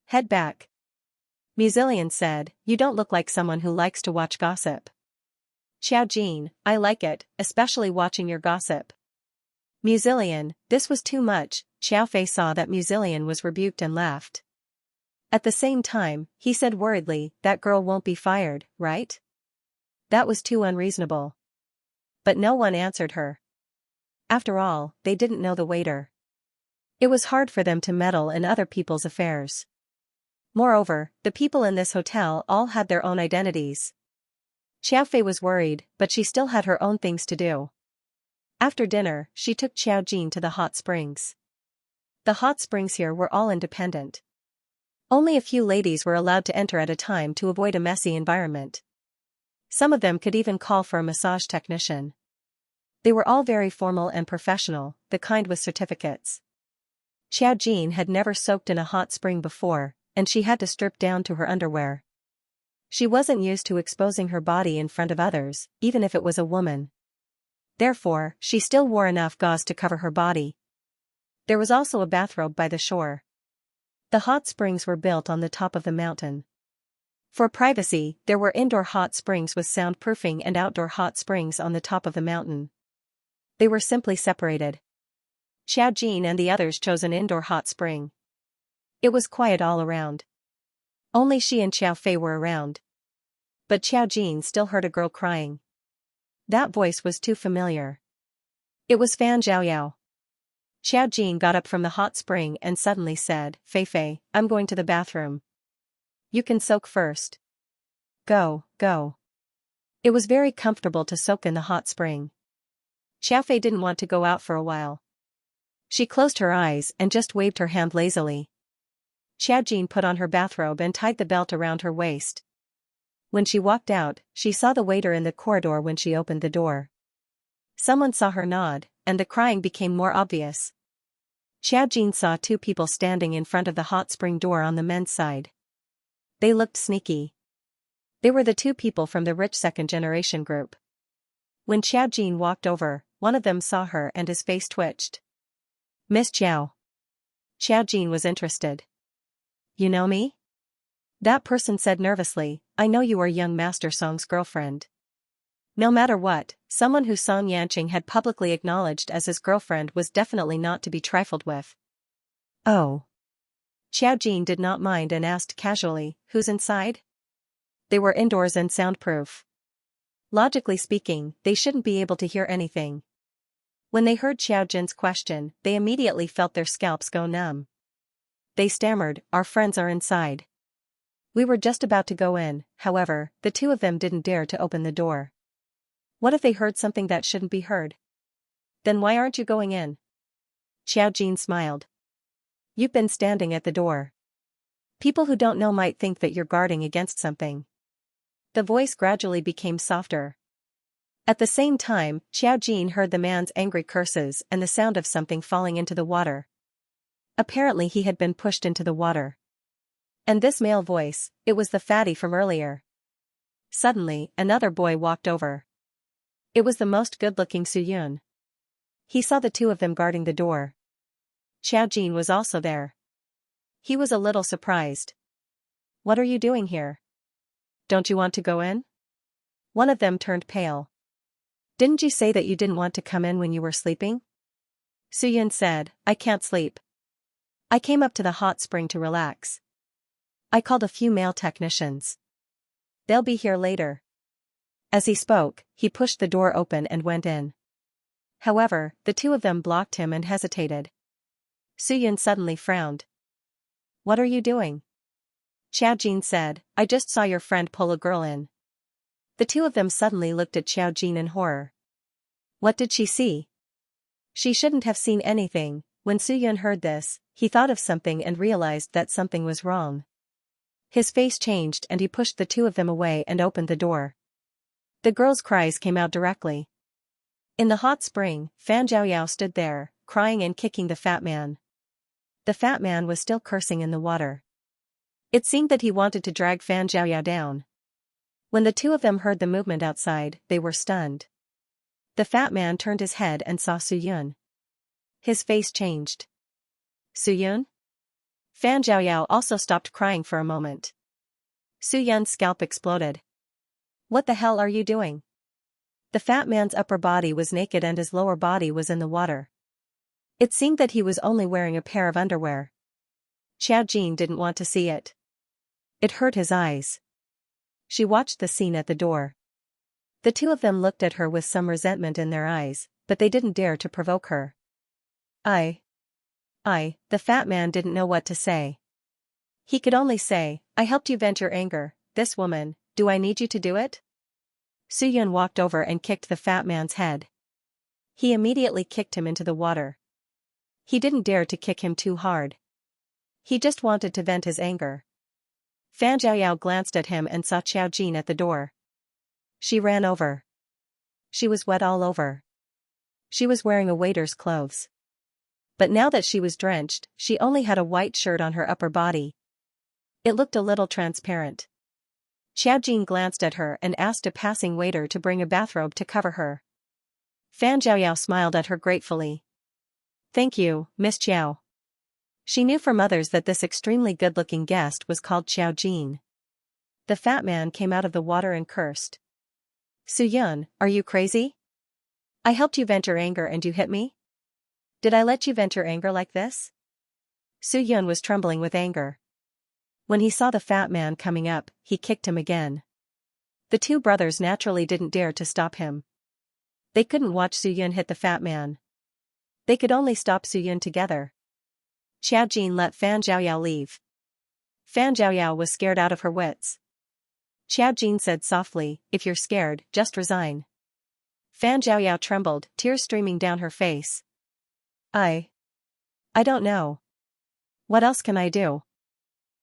head back. Muzilian said, you don't look like someone who likes to watch gossip. Xiao Jin, I like it, especially watching your gossip. Muzilian, this was too much. Xiao Fei saw that Muzilian was rebuked and laughed. At the same time, he said worriedly, that girl won't be fired, right? That was too unreasonable. But no one answered her. After all, they didn't know the waiter. It was hard for them to meddle in other people's affairs. Moreover, the people in this hotel all had their own identities. Xiao Fei was worried, but she still had her own things to do. After dinner, she took Xiao Jin to the hot springs. The hot springs here were all independent. Only a few ladies were allowed to enter at a time to avoid a messy environment. Some of them could even call for a massage technician. They were all very formal and professional, the kind with certificates. Xiao Jin had never soaked in a hot spring before, and she had to strip down to her underwear. She wasn't used to exposing her body in front of others, even if it was a woman. Therefore, she still wore enough gauze to cover her body. There was also a bathrobe by the shore. The hot springs were built on the top of the mountain. For privacy, there were indoor hot springs with soundproofing and outdoor hot springs on the top of the mountain. They were simply separated. Xiao Jin and the others chose an indoor hot spring. It was quiet all around. Only she and Xiao Fei were around. But Xiao Jin still heard a girl crying. That voice was too familiar. It was Fan Jiaoyao. Xiao Jin got up from the hot spring and suddenly said, Fei Fei, I'm going to the bathroom. You can soak first. Go, go. It was very comfortable to soak in the hot spring. Xiao Fei didn't want to go out for a while. She closed her eyes and just waved her hand lazily. Xiao Jin put on her bathrobe and tied the belt around her waist. When she walked out, she saw the waiter in the corridor when she opened the door. Someone saw her nod, and the crying became more obvious. Xiaojin saw two people standing in front of the hot spring door on the men's side. They looked sneaky. They were the two people from the rich second-generation group. When Xiaojin walked over, one of them saw her and his face twitched. "Miss Xiao." Xiaojin was interested. "You know me?" That person said nervously, "I know you are young Master Song's girlfriend." No matter what, someone who Song Yanqing had publicly acknowledged as his girlfriend was definitely not to be trifled with. "Oh." Xiaojin did not mind and asked casually, "Who's inside?" They were indoors and soundproof. Logically speaking, they shouldn't be able to hear anything. When they heard Xiaojin's question, they immediately felt their scalps go numb. They stammered, "Our friends are inside." "We were just about to go in," however, the two of them didn't dare to open the door. What if they heard something that shouldn't be heard? "Then why aren't you going in?" Xiaojin smiled. "You've been standing at the door. People who don't know might think that you're guarding against something." The voice gradually became softer. At the same time, Xiaojin heard the man's angry curses and the sound of something falling into the water. Apparently he had been pushed into the water. And this male voice, it was the fatty from earlier. Suddenly, another boy walked over. It was the most good-looking Suyun. He saw the two of them guarding the door. Xiaojin was also there. He was a little surprised. "What are you doing here? Don't you want to go in?" One of them turned pale. "Didn't you say that you didn't want to come in when you were sleeping?" Suyun said, "I can't sleep. I came up to the hot spring to relax. I called a few male technicians. They'll be here later." As he spoke, he pushed the door open and went in. However, the two of them blocked him and hesitated. Suyun suddenly frowned. "What are you doing?" Xiaojin said, "I just saw your friend pull a girl in." The two of them suddenly looked at Xiaojin in horror. What did she see? She shouldn't have seen anything. When Suyun heard this, he thought of something and realized that something was wrong. His face changed and he pushed the two of them away and opened the door. The girl's cries came out directly. In the hot spring, Fan Zhaoyao stood there, crying and kicking the fat man. The fat man was still cursing in the water. It seemed that he wanted to drag Fan Zhaoyao down. When the two of them heard the movement outside, they were stunned. The fat man turned his head and saw Suyun. His face changed. "Suyun?" Fan Zhaoyao also stopped crying for a moment. Suyun's scalp exploded. "What the hell are you doing?" The fat man's upper body was naked and his lower body was in the water. It seemed that he was only wearing a pair of underwear. Xiaojin didn't want to see it. It hurt his eyes. She watched the scene at the door. The two of them looked at her with some resentment in their eyes, but they didn't dare to provoke her. The fat man didn't know what to say. He could only say, "I helped you vent your anger, this woman, do I need you to do it?" Suyun walked over and kicked the fat man's head. He immediately kicked him into the water. He didn't dare to kick him too hard. He just wanted to vent his anger. Fan Zhaoyao glanced at him and saw Xiaojin at the door. She ran over. She was wet all over. She was wearing a waiter's clothes. But now that she was drenched, she only had a white shirt on her upper body. It looked a little transparent. Xiaojin glanced at her and asked a passing waiter to bring a bathrobe to cover her. Fan Zhaoyao smiled at her gratefully. "Thank you, Miss Xiao." She knew from others that this extremely good-looking guest was called Xiaojin. The fat man came out of the water and cursed. "Suyun, are you crazy? I helped you vent your anger and you hit me? Did I let you vent your anger like this?" Suyun was trembling with anger. When he saw the fat man coming up, he kicked him again. The two brothers naturally didn't dare to stop him. They couldn't watch Suyun hit the fat man. They could only stop Suyun together. Xiaojin let Fan Zhaoyao leave. Fan Zhaoyao was scared out of her wits. Xiaojin said softly, "If you're scared, just resign." Fan Zhaoyao trembled, tears streaming down her face. I don't know. What else can I do?"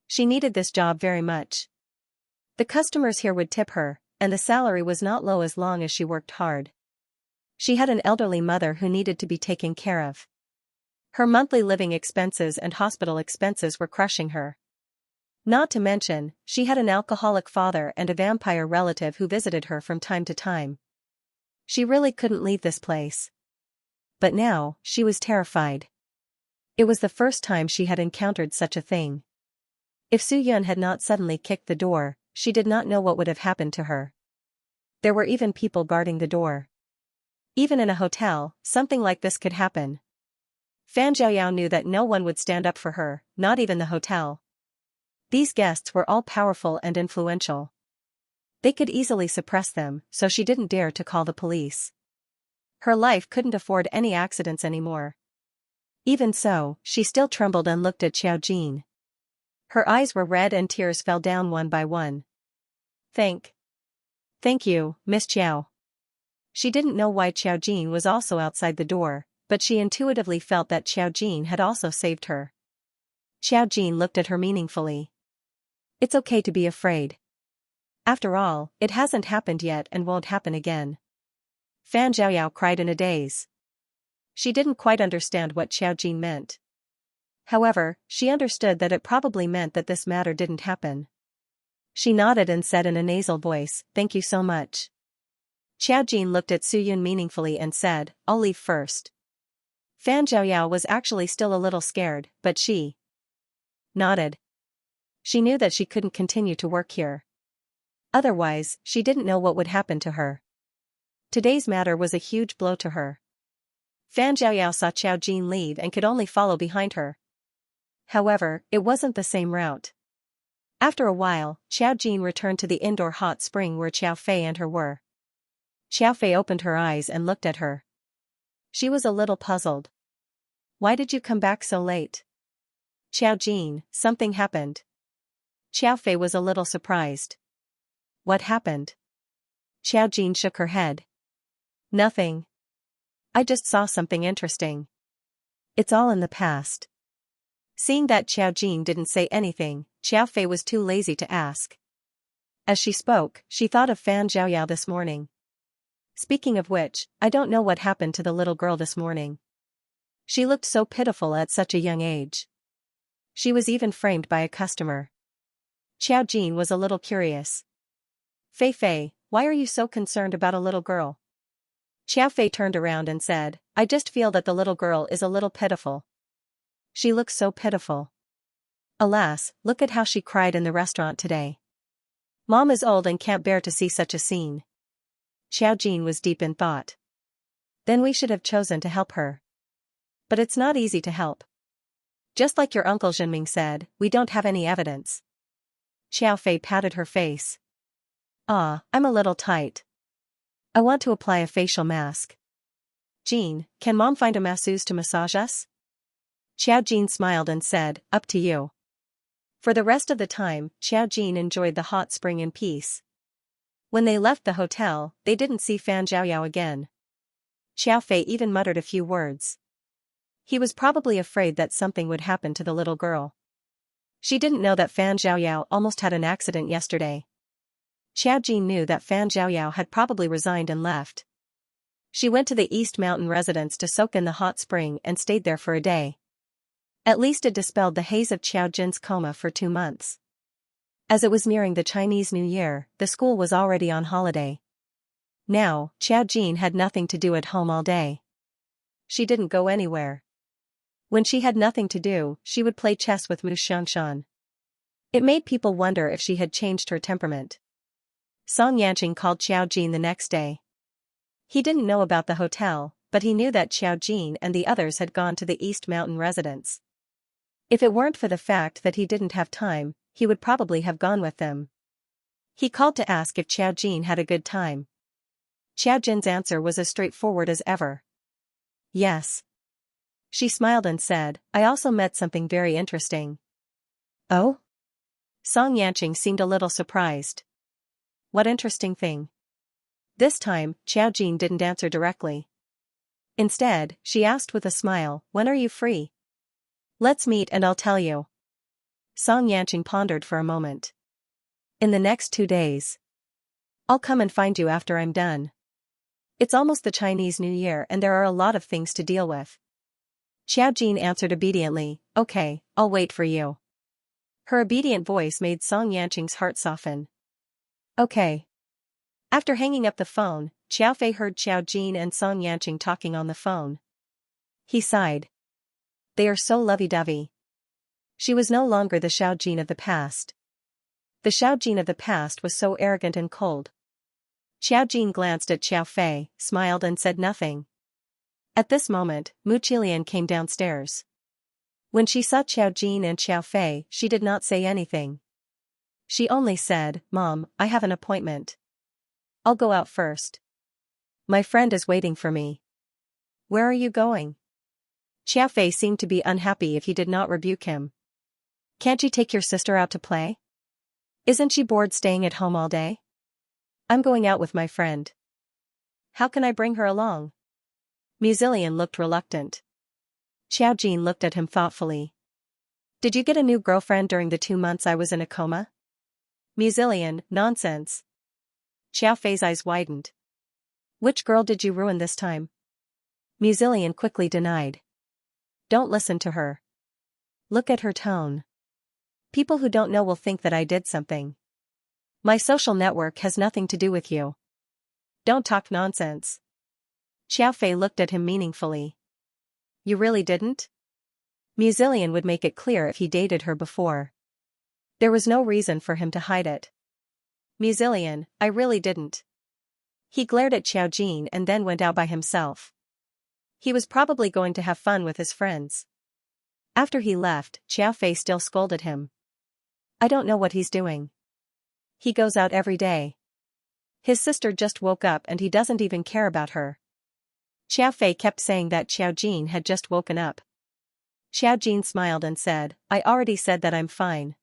She needed this job very much. The customers here would tip her, and the salary was not low as long as she worked hard. She had an elderly mother who needed to be taken care of. Her monthly living expenses and hospital expenses were crushing her. Not to mention, she had an alcoholic father and a vampire relative who visited her from time to time. She really couldn't leave this place. But now, she was terrified. It was the first time she had encountered such a thing. If Su Yun had not suddenly kicked the door, she did not know what would have happened to her. There were even people guarding the door. Even in a hotel, something like this could happen. Fan Zhaoyao knew that no one would stand up for her, not even the hotel. These guests were all powerful and influential. They could easily suppress them, so she didn't dare to call the police. Her life couldn't afford any accidents anymore. Even so, she still trembled and looked at Xiao Jin. Her eyes were red and tears fell down one by one. Thank you, Miss Xiao. She didn't know why Xiao Jin was also outside the door, but she intuitively felt that Xiao Jin had also saved her. Xiao Jin looked at her meaningfully. It's okay to be afraid. After all, it hasn't happened yet and won't happen again. Fan Zhaoyao cried in a daze. She didn't quite understand what Xiao Jin meant. However, she understood that it probably meant that this matter didn't happen. She nodded and said in a nasal voice, "Thank you so much." Xiao Jin looked at Su Yun meaningfully and said, "I'll leave first." Fan Zhaoyao was actually still a little scared, but she nodded. She knew that she couldn't continue to work here. Otherwise, she didn't know what would happen to her. Today's matter was a huge blow to her. Fan Zhaoyao saw Xiao Jin leave and could only follow behind her. However, it wasn't the same route. After a while, Xiao Jin returned to the indoor hot spring where Xiao Fei and her were. Xiao Fei opened her eyes and looked at her. She was a little puzzled. "Why did you come back so late?" "Xiao Jin, something happened." Xiao Fei was a little surprised. "What happened?" Xiao Jin shook her head. "Nothing. I just saw something interesting. It's all in the past." Seeing that Xiao Jin didn't say anything, Xiao Fei was too lazy to ask. As she spoke, she thought of Fan Zhaoyao this morning. Speaking of which, I don't know what happened to the little girl this morning. She looked so pitiful at such a young age. She was even framed by a customer. Xiao Jin was a little curious. "Fei Fei, why are you so concerned about a little girl?" Xiao Fei turned around and said, "I just feel that the little girl is a little pitiful. She looks so pitiful. Alas, look at how she cried in the restaurant today. Mom is old and can't bear to see such a scene." Xiao Jin was deep in thought. "Then we should have chosen to help her. But it's not easy to help. Just like your uncle Zhenming said, we don't have any evidence." Xiao Fei patted her face. "Ah, I'm a little tight. I want to apply a facial mask. Jean, can Mom find a masseuse to massage us?" Xiao Jin smiled and said, "Up to you." For the rest of the time, Xiao Jin enjoyed the hot spring in peace. When they left the hotel, they didn't see Fan Zhaoyao again. Xiao Fei even muttered a few words. He was probably afraid that something would happen to the little girl. She didn't know that Fan Zhaoyao almost had an accident yesterday. Xiao Jin knew that Fan Zhaoyao had probably resigned and left. She went to the East Mountain residence to soak in the hot spring and stayed there for a day. At least it dispelled the haze of Xiao Jin's coma for 2 months. As it was nearing the Chinese New Year, the school was already on holiday. Now, Xiao Jin had nothing to do at home all day. She didn't go anywhere. When she had nothing to do, she would play chess with Mu Xiangshan. It made people wonder if she had changed her temperament. Song Yanqing called Xiao Jin the next day. He didn't know about the hotel, but he knew that Xiao Jin and the others had gone to the East Mountain residence. If it weren't for the fact that he didn't have time, he would probably have gone with them. He called to ask if Xiao Jin had a good time. Xiao Jin's answer was as straightforward as ever. "Yes." She smiled and said, "I also met something very interesting." "Oh?" Song Yanqing seemed a little surprised. "What interesting thing?" This time, Xiao Jin didn't answer directly. Instead, she asked with a smile, "When are you free? Let's meet and I'll tell you." Song Yanqing pondered for a moment. "In the next 2 days. I'll come and find you after I'm done." It's almost the Chinese New Year and there are a lot of things to deal with. Xiaojin answered obediently, okay, I'll wait for you. Her obedient voice made Song Yanqing's heart soften. Okay. After hanging up the phone, Xiaofei heard Xiaojin and Song Yanqing talking on the phone. He sighed. They are so lovey-dovey. She was no longer the Xiaojin of the past. The Xiaojin of the past was so arrogant and cold. Xiaojin glanced at Xiaofei, smiled and said nothing. At this moment, Mu Qilian came downstairs. When she saw Xiaojin and Xiaofei, she did not say anything. She only said, Mom, I have an appointment. I'll go out first. My friend is waiting for me. Where are you going? Xiaofei seemed to be unhappy if he did not rebuke him. Can't you take your sister out to play? Isn't she bored staying at home all day? I'm going out with my friend. How can I bring her along? Mu Zilian looked reluctant. Xiaojin looked at him thoughtfully. Did you get a new girlfriend during the 2 months I was in a coma? Mu Zilian, nonsense. Xiaofei's eyes widened. Which girl did you ruin this time? Mu Zilian quickly denied. Don't listen to her. Look at her tone. People who don't know will think that I did something. My social network has nothing to do with you. Don't talk nonsense. Xiaofei looked at him meaningfully. You really didn't? Mu Zilian would make it clear if he dated her before. There was no reason for him to hide it. Mu Zilian, I really didn't. He glared at Xiaojin and then went out by himself. He was probably going to have fun with his friends. After he left, Xiaofei still scolded him. I don't know what he's doing. He goes out every day. His sister just woke up and he doesn't even care about her. Xiaofei kept saying that Xiaojin had just woken up. Xiaojin smiled and said, I already said that I'm fine.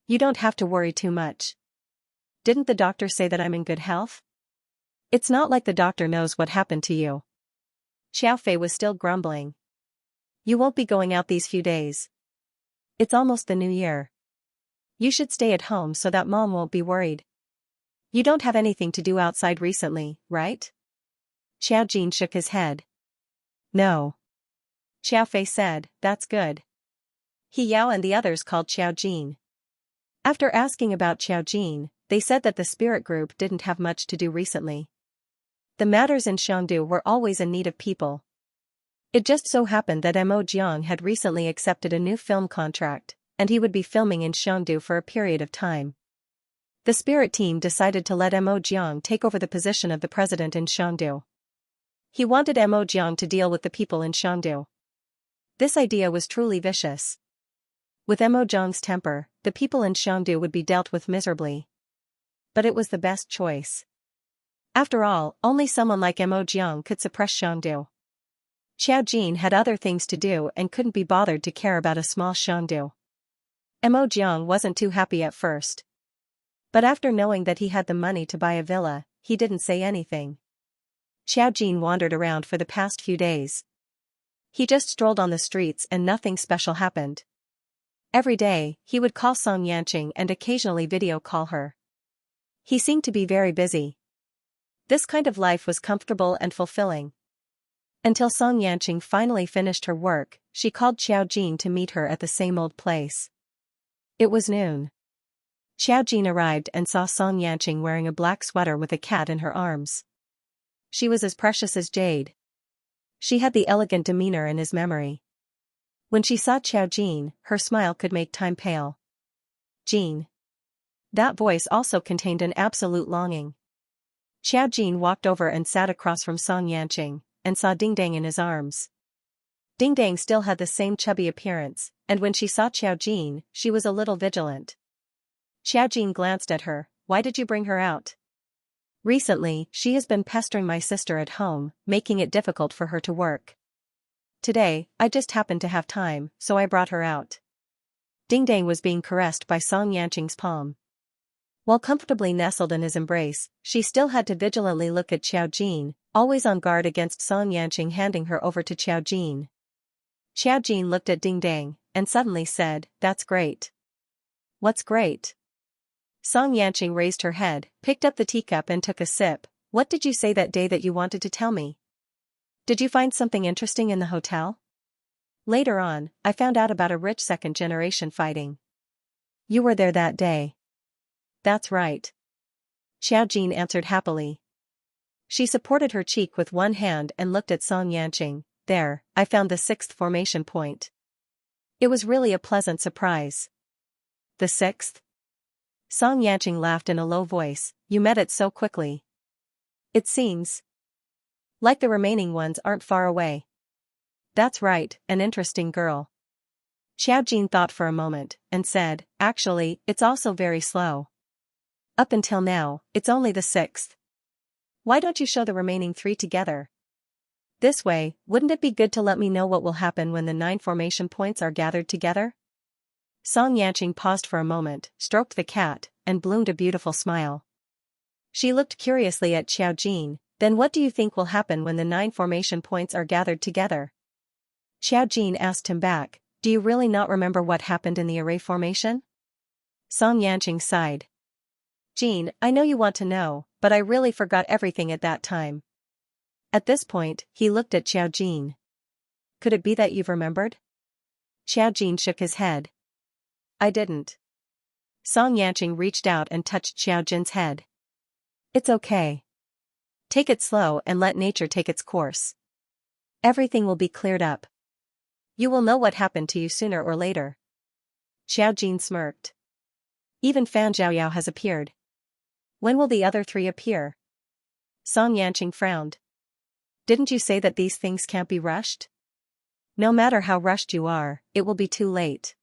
You don't have to worry too much. Didn't the doctor say that I'm in good health? It's not like the doctor knows what happened to you. Xiaofei was still grumbling. You won't be going out these few days. It's almost the new year. You should stay at home so that Mom won't be worried. You don't have anything to do outside recently, right? Xiaojin shook his head. No. Xiaofei said, that's good. He Yao and the others called Xiaojin. After asking about Xiaojin, they said that the spirit group didn't have much to do recently. The matters in Xiangdu were always in need of people. It just so happened that Mo Jiang had recently accepted a new film contract, and he would be filming in Xiangdu for a period of time. The spirit team decided to let Mo Jiang take over the position of the president in Xiangdu. He wanted Mo Jiang to deal with the people in Xiangdu. This idea was truly vicious. With Mo Jiang's temper, the people in Xiangdu would be dealt with miserably. But it was the best choice. After all, only someone like Mo Jiang could suppress Xiangdu. Xiaojin had other things to do and couldn't be bothered to care about a small Xiangdu. Mo Jiang wasn't too happy at first. But after knowing that he had the money to buy a villa, he didn't say anything. Xiaojin wandered around for the past few days. He just strolled on the streets and nothing special happened. Every day, he would call Song Yanqing and occasionally video call her. He seemed to be very busy. This kind of life was comfortable and fulfilling. Until Song Yanqing finally finished her work, she called Xiaojin to meet her at the same old place. It was noon. Xiaojin arrived and saw Song Yanqing wearing a black sweater with a cat in her arms. She was as precious as jade. She had the elegant demeanor in his memory. When she saw Xiaojin, her smile could make time pale. Jean. That voice also contained an absolute longing. Xiaojin walked over and sat across from Song Yanqing, and saw Ding Dang in his arms. Ding Dang still had the same chubby appearance, and when she saw Xiaojin, she was a little vigilant. Xiaojin glanced at her. Why did you bring her out? Recently, she has been pestering my sister at home, making it difficult for her to work. Today, I just happened to have time, so I brought her out. Ding Dang was being caressed by Song Yanqing's palm. While comfortably nestled in his embrace, she still had to vigilantly look at Xiaojin, always on guard against Song Yanqing handing her over to Xiaojin. Xiaojin looked at Ding Dang, and suddenly said, That's great. What's great? Song Yanqing raised her head, picked up the teacup and took a sip. What did you say that day that you wanted to tell me? Did you find something interesting in the hotel? Later on, I found out about a rich second-generation fighting. You were there that day. That's right. Xiaojin answered happily. She supported her cheek with one hand and looked at Song Yanqing. There, I found the 6th formation point. It was really a pleasant surprise. The 6th? Song Yanqing laughed in a low voice. You met it so quickly. It seems like the remaining ones aren't far away. That's right, an interesting girl. Xiaojin thought for a moment, and said, actually, it's also very slow. Up until now, it's only the 6th. Why don't you show the remaining 3 together? This way, wouldn't it be good to let me know what will happen when the 9 formation points are gathered together? Song Yanqing paused for a moment, stroked the cat, and bloomed a beautiful smile. She looked curiously at Xiaojin. Then what do you think will happen when the 9 formation points are gathered together? Xiaojin asked him back, do you really not remember what happened in the array formation? Song Yanqing sighed. Jin, I know you want to know, but I really forgot everything at that time. At this point, he looked at Xiaojin. Could it be that you've remembered? Xiaojin shook his head. I didn't. Song Yanqing reached out and touched Xiaojin's head. It's okay. Take it slow and let nature take its course. Everything will be cleared up. You will know what happened to you sooner or later. Xiaojin smirked. Even Fan Zhaoyao has appeared. When will the other 3 appear? Song Yanqing frowned. Didn't you say that these things can't be rushed? No matter how rushed you are, it will be too late.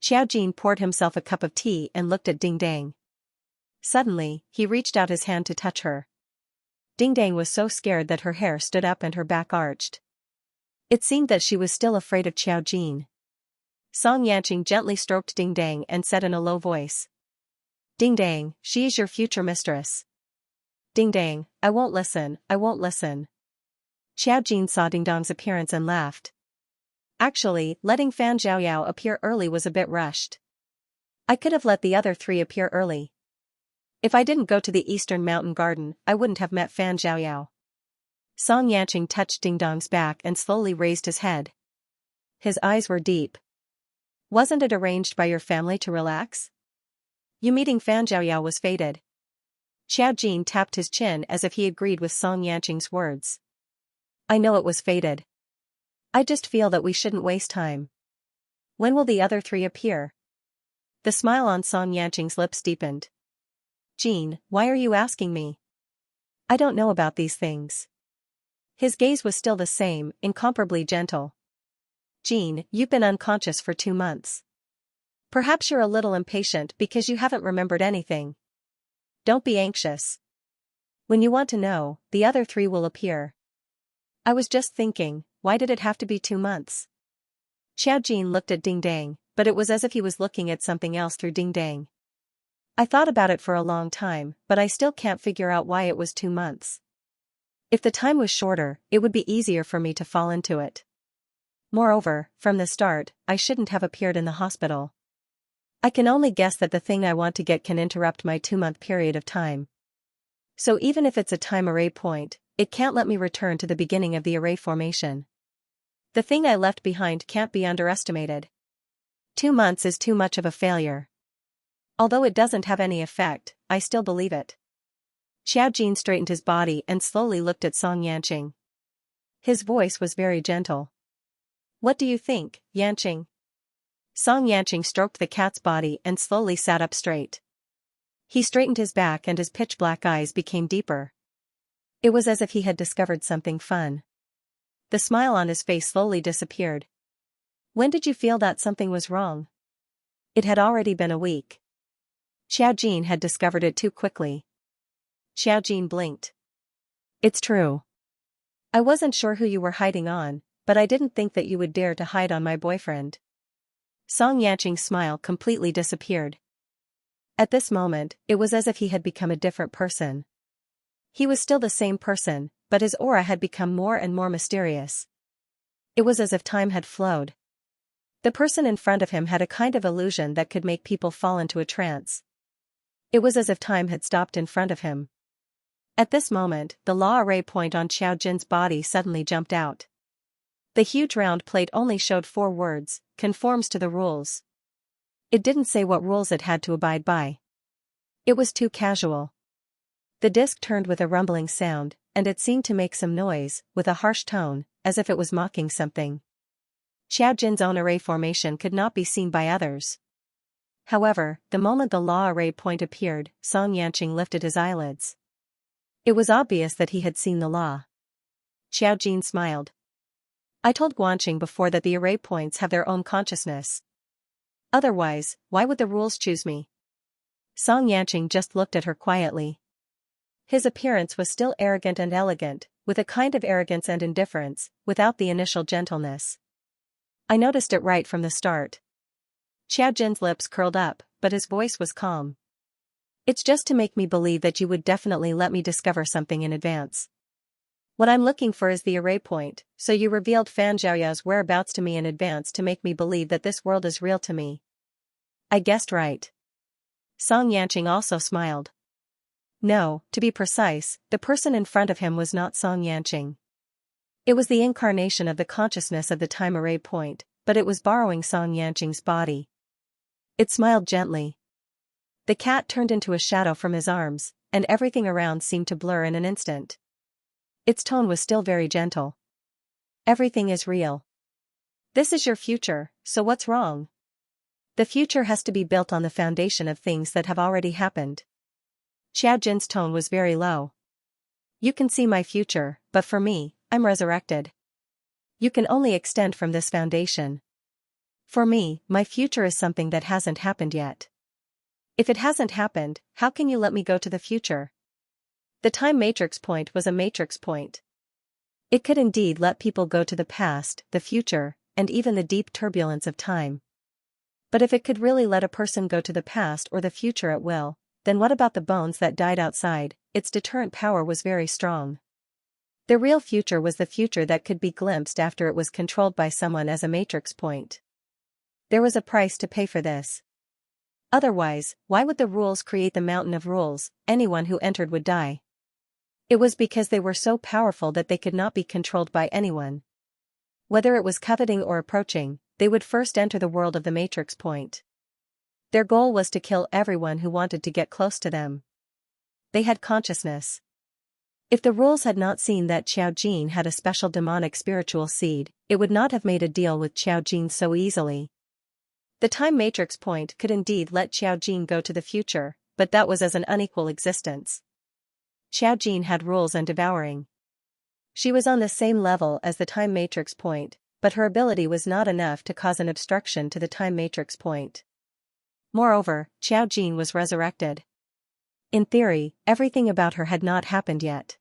Xiaojin poured himself a cup of tea and looked at Ding Dang. Suddenly, he reached out his hand to touch her. Ding Dang was so scared that her hair stood up and her back arched. It seemed that she was still afraid of Xiaojin. Song Yanqing gently stroked Ding Dang and said in a low voice. Ding Dang, she is your future mistress. Ding Dang, I won't listen, I won't listen. Xiaojin saw Ding Dong's appearance and laughed. Actually, letting Fan Zhaoyao appear early was a bit rushed. I could have let the other 3 appear early. If I didn't go to the Eastern Mountain Garden, I wouldn't have met Fan Zhaoyao. Song Yanqing touched Ding Dong's back and slowly raised his head. His eyes were deep. Wasn't it arranged by your family to relax? You meeting Fan Zhaoyao was fated. Xiaojin tapped his chin as if he agreed with Song Yanqing's words. I know it was fated. I just feel that we shouldn't waste time. When will the other 3 appear? The smile on Song Yanqing's lips deepened. Jin, why are you asking me? I don't know about these things. His gaze was still the same, incomparably gentle. Jin, you've been unconscious for 2 months. Perhaps you're a little impatient because you haven't remembered anything. Don't be anxious. When you want to know, the other 3 will appear. I was just thinking, why did it have to be 2 months? Xiaojin looked at Ding Dang, but it was as if he was looking at something else through Ding Dang. I thought about it for a long time, but I still can't figure out why it was 2 months. If the time was shorter, it would be easier for me to fall into it. Moreover, from the start, I shouldn't have appeared in the hospital. I can only guess that the thing I want to get can interrupt my 2-month period of time. So even if it's a time array point, it can't let me return to the beginning of the array formation. The thing I left behind can't be underestimated. 2 months is too much of a failure. Although it doesn't have any effect, I still believe it. Xiaojin straightened his body and slowly looked at Song Yanqing. His voice was very gentle. What do you think, Yanqing? Song Yanqing stroked the cat's body and slowly sat up straight. He straightened his back and his pitch-black eyes became deeper. It was as if he had discovered something fun. The smile on his face slowly disappeared. When did you feel that something was wrong? It had already been a week. Xiaojin had discovered it too quickly. Xiaojin blinked. It's true. I wasn't sure who you were hiding on, but I didn't think that you would dare to hide on my boyfriend. Song Yanqing's smile completely disappeared. At this moment, it was as if he had become a different person. He was still the same person, but his aura had become more and more mysterious. It was as if time had flowed. The person in front of him had a kind of illusion that could make people fall into a trance. It was as if time had stopped in front of him. At this moment, the law array point on Xiao Jin's body suddenly jumped out. The huge round plate only showed 4 words, conforms to the rules. It didn't say what rules it had to abide by. It was too casual. The disc turned with a rumbling sound, and it seemed to make some noise, with a harsh tone, as if it was mocking something. Xiao Jin's own array formation could not be seen by others. However, the moment the law array point appeared, Xianxia lifted his eyelids. It was obvious that he had seen the law. Xiao Jin smiled. I told Guanqing before that the array points have their own consciousness. Otherwise, why would the rules choose me? Xianxia just looked at her quietly. His appearance was still arrogant and elegant, with a kind of arrogance and indifference, without the initial gentleness. I noticed it right from the start. Xiao Jin's lips curled up, but his voice was calm. It's just to make me believe that you would definitely let me discover something in advance. What I'm looking for is the array point, so you revealed Fan Zhaoyao's whereabouts to me in advance to make me believe that this world is real to me. I guessed right. Xianxia also smiled. No, to be precise, the person in front of him was not Xianxia. It was the incarnation of the consciousness of the time array point, but it was borrowing Xianxia's body. It smiled gently. The cat turned into a shadow from his arms, and everything around seemed to blur in an instant. Its tone was still very gentle. Everything is real. This is your future, so what's wrong? The future has to be built on the foundation of things that have already happened. Xiao Jin's tone was very low. You can see my future, but for me, I'm resurrected. You can only extend from this foundation. For me, my future is something that hasn't happened yet. If it hasn't happened, how can you let me go to the future? The time matrix point was a matrix point. It could indeed let people go to the past, the future, and even the deep turbulence of time. But if it could really let a person go to the past or the future at will, then what about the bones that died outside? Its deterrent power was very strong. The real future was the future that could be glimpsed after it was controlled by someone as a matrix point. There was a price to pay for this. Otherwise, why would the rules create the mountain of rules? Anyone who entered would die. It was because they were so powerful that they could not be controlled by anyone. Whether it was coveting or approaching, they would first enter the world of the matrix point. Their goal was to kill everyone who wanted to get close to them. They had consciousness. If the rules had not seen that Xiao Jin had a special demonic spiritual seed, it would not have made a deal with Xiao Jin so easily. The time matrix point could indeed let Xiao Jin go to the future, but that was as an unequal existence. Xiao Jin had rules and devouring. She was on the same level as the time matrix point, but her ability was not enough to cause an obstruction to the time matrix point. Moreover, Xiao Jin was resurrected. In theory, everything about her had not happened yet.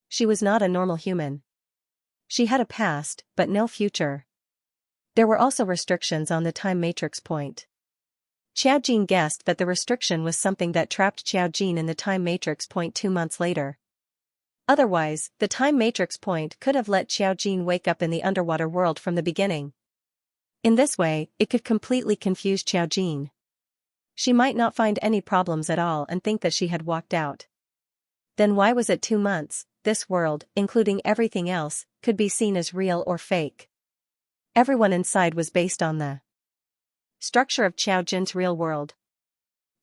She was not a normal human. She had a past, but no future. There were also restrictions on the time matrix point. Xiao Jin guessed that the restriction was something that trapped Xiao Jin in the time matrix point 2 months later. Otherwise, the time matrix point could have let Xiao Jin wake up in the underwater world from the beginning. In this way, it could completely confuse Xiao Jin. She might not find any problems at all and think that she had walked out. Then why was it 2 months? This world, including everything else, could be seen as real or fake. Everyone inside was based on the structure of Xiao Jin's real world.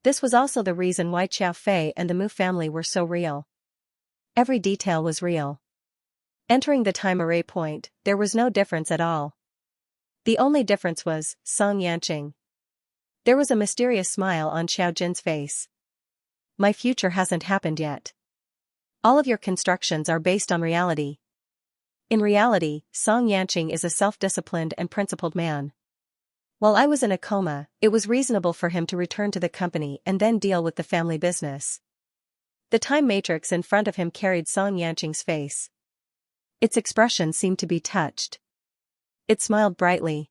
This was also the reason why Xiao Fei and the Mu family were so real. Every detail was real. Entering the time array point, there was no difference at all. The only difference was Xianxia. There was a mysterious smile on Xiao Jin's face. My future hasn't happened yet. All of your constructions are based on reality. In reality, Xianxia is a self-disciplined and principled man. While I was in a coma, it was reasonable for him to return to the company and then deal with the family business. The time matrix in front of him carried Xianxia's face. Its expression seemed to be touched. It smiled brightly.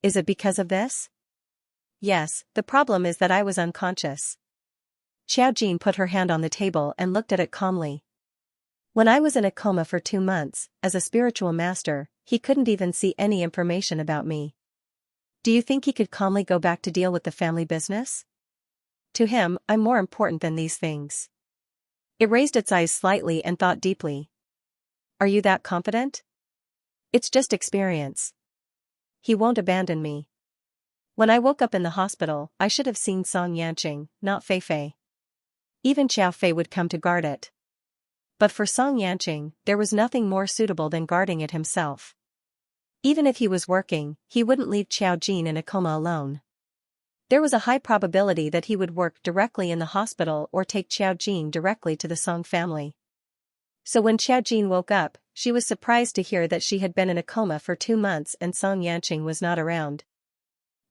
Is it because of this? Yes, the problem is that I was unconscious. Xiao Jin put her hand on the table and looked at it calmly. When I was in a coma for 2 months, as a spiritual master, he couldn't even see any information about me. Do you think he could calmly go back to deal with the family business? To him, I'm more important than these things. It raised its eyes slightly and thought deeply. Are you that confident? It's just experience. He won't abandon me. When I woke up in the hospital, I should have seen Song Yanqing, not Fei Fei. Even Xiao Fei would come to guard it. But for Song Yanqing, there was nothing more suitable than guarding it himself. Even if he was working, he wouldn't leave Xiao Jin in a coma alone. There was a high probability that he would work directly in the hospital or take Xiao Jin directly to the Song family. So when Xiao Jin woke up, she was surprised to hear that she had been in a coma for 2 months and Song Yanqing was not around.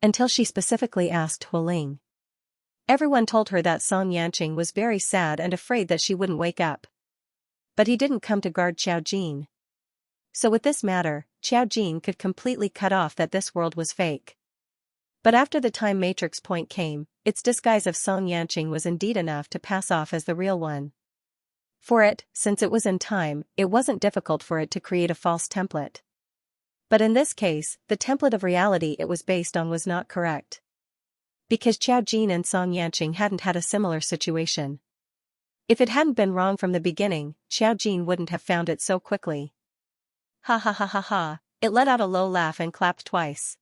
Until she specifically asked Hu Ling. Everyone told her that Song Yanqing was very sad and afraid that she wouldn't wake up. But he didn't come to guard Xiao Jin. So with this matter, Xiao Jin could completely cut off that this world was fake. But after the time matrix point came, its disguise of Song Yanqing was indeed enough to pass off as the real one. For it, since it was in time, it wasn't difficult for it to create a false template. But in this case, the template of reality it was based on was not correct. Because Xiao Jin and Song Yanqing hadn't had a similar situation. If it hadn't been wrong from the beginning, Xiao Jin wouldn't have found it so quickly. Ha ha ha ha ha, it let out a low laugh and clapped twice.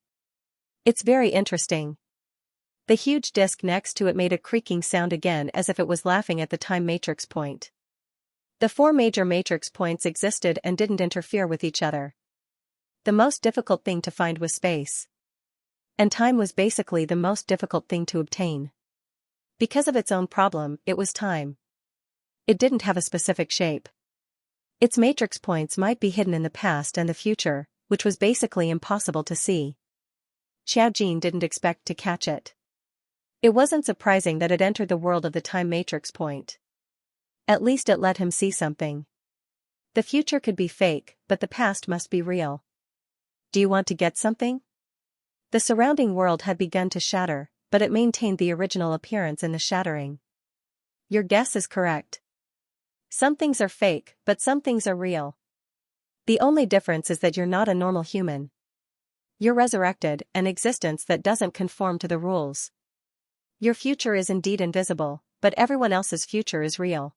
It's very interesting. The huge disc next to it made a creaking sound again as if it was laughing at the time matrix point. The 4 major matrix points existed and didn't interfere with each other. The most difficult thing to find was space. And time was basically the most difficult thing to obtain. Because of its own problem, it was time. It didn't have a specific shape. Its matrix points might be hidden in the past and the future, which was basically impossible to see. Xiao Jin didn't expect to catch it. It wasn't surprising that it entered the world of the time matrix point. At least it let him see something. The future could be fake, but the past must be real. Do you want to get something? The surrounding world had begun to shatter, but it maintained the original appearance in the shattering. Your guess is correct. Some things are fake, but some things are real. The only difference is that you're not a normal human. You're resurrected, an existence that doesn't conform to the rules. Your future is indeed invisible, but everyone else's future is real.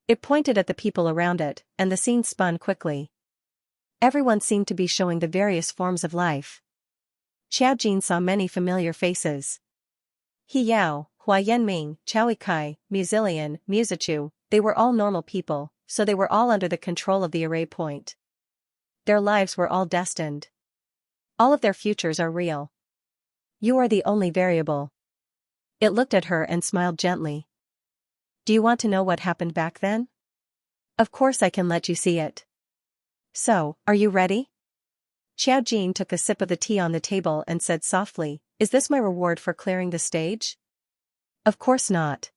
It pointed at the people around it, and the scene spun quickly. Everyone seemed to be showing the various forms of life. Xiao Jin saw many familiar faces. He Yao, Hua Yanming, Chao Kai, Muzilian, Muzichu, they were all normal people, so they were all under the control of the array point. Their lives were all destined. All of their futures are real. You are the only variable. It looked at her and smiled gently. Do you want to know what happened back then? Of course I can let you see it. So, are you ready? Xiao Jin took a sip of the tea on the table and said softly, is this my reward for clearing the stage? Of course not.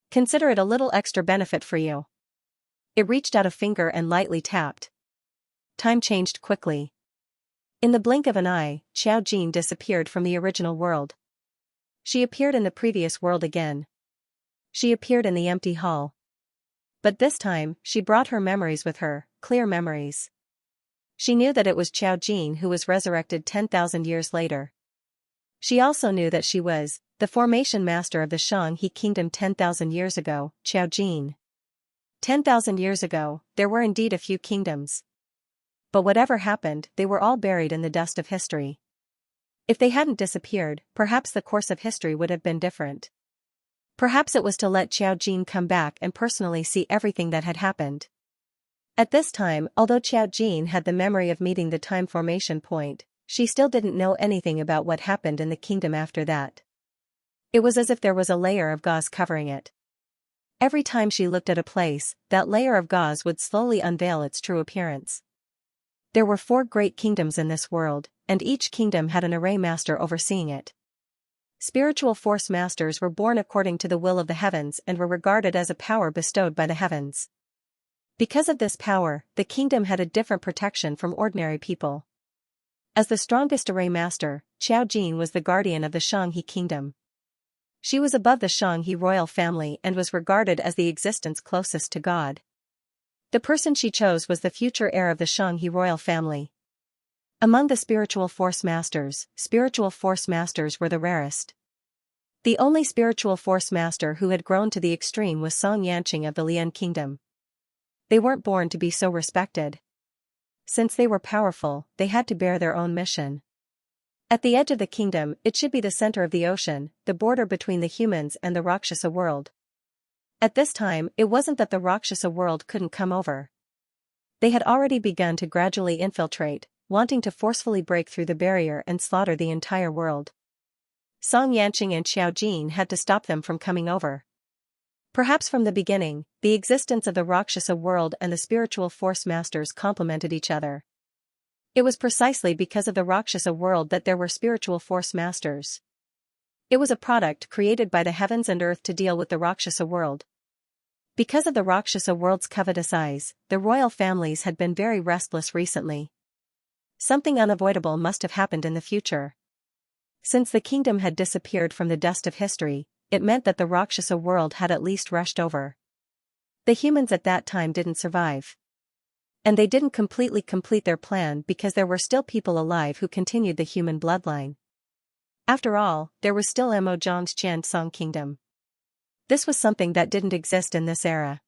Consider it a little extra benefit for you. It reached out a finger and lightly tapped. Time changed quickly. In the blink of an eye, Xiao Jin disappeared from the original world. She appeared in the previous world again. She appeared in the empty hall. But this time, she brought her memories with her, clear memories. She knew that it was Xiao Jin who was resurrected 10,000 years later. She also knew that she was the formation master of the Xianxia kingdom 10,000 years ago, Xiao Jin. 10,000 years ago, there were indeed a few kingdoms. But whatever happened, they were all buried in the dust of history. If they hadn't disappeared, perhaps the course of history would have been different. Perhaps it was to let Xiao Jin come back and personally see everything that had happened. At this time, although Xiao Jin had the memory of meeting the time formation point, she still didn't know anything about what happened in the kingdom after that. It was as if there was a layer of gauze covering it. Every time she looked at a place, that layer of gauze would slowly unveil its true appearance. There were 4 great kingdoms in this world, and each kingdom had an array master overseeing it. Spiritual force masters were born according to the will of the heavens and were regarded as a power bestowed by the heavens. Because of this power, the kingdom had a different protection from ordinary people. As the strongest array master, Xiao Jin was the guardian of the Xianxia kingdom. She was above the Xianxia royal family and was regarded as the existence closest to God. The person she chose was the future heir of the Xianxia royal family. Among the spiritual force masters were the rarest. The only spiritual force master who had grown to the extreme was Xianxia of the Lian kingdom. They weren't born to be so respected. Since they were powerful, they had to bear their own mission. At the edge of the kingdom, it should be the center of the ocean, the border between the humans and the Rakshasa world. At this time, it wasn't that the Rakshasa world couldn't come over. They had already begun to gradually infiltrate, wanting to forcefully break through the barrier and slaughter the entire world. Xianxia and Xiaojin had to stop them from coming over. Perhaps from the beginning, the existence of the Rakshasa world and the spiritual force masters complemented each other. It was precisely because of the Rakshasa world that there were spiritual force masters. It was a product created by the heavens and earth to deal with the Rakshasa world. Because of the Rakshasa world's covetous eyes, the royal families had been very restless recently. Something unavoidable must have happened in the future. Since the kingdom had disappeared from the dust of history, it meant that the Rakshasa world had at least rushed over. The humans at that time didn't survive. And they didn't completely complete their plan because there were still people alive who continued the human bloodline. After all, there was still Emojiang's Qiansong kingdom. This was something that didn't exist in this era.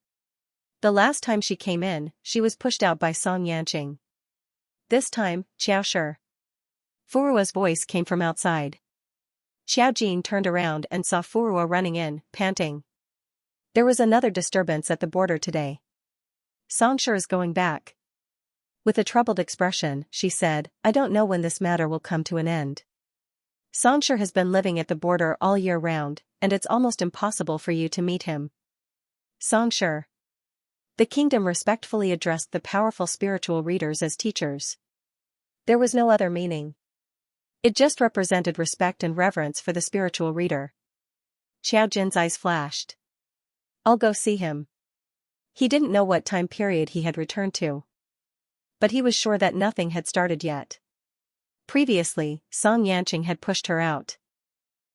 The last time she came in, she was pushed out by Xianxia. This time, Xiao. Furua's voice came from outside. Xiaojin turned around and saw Furua running in, panting. There was another disturbance at the border today. Xianxia is going back. With a troubled expression, she said, I don't know when this matter will come to an end. Xianxia has been living at the border all year round, and it's almost impossible for you to meet him. Xianxia. The kingdom respectfully addressed the powerful spiritual readers as teachers. There was no other meaning. It just represented respect and reverence for the spiritual reader. Xiaojin's eyes flashed. I'll go see him. He didn't know what time period he had returned to. But he was sure that nothing had started yet. Previously, Xianxia had pushed her out.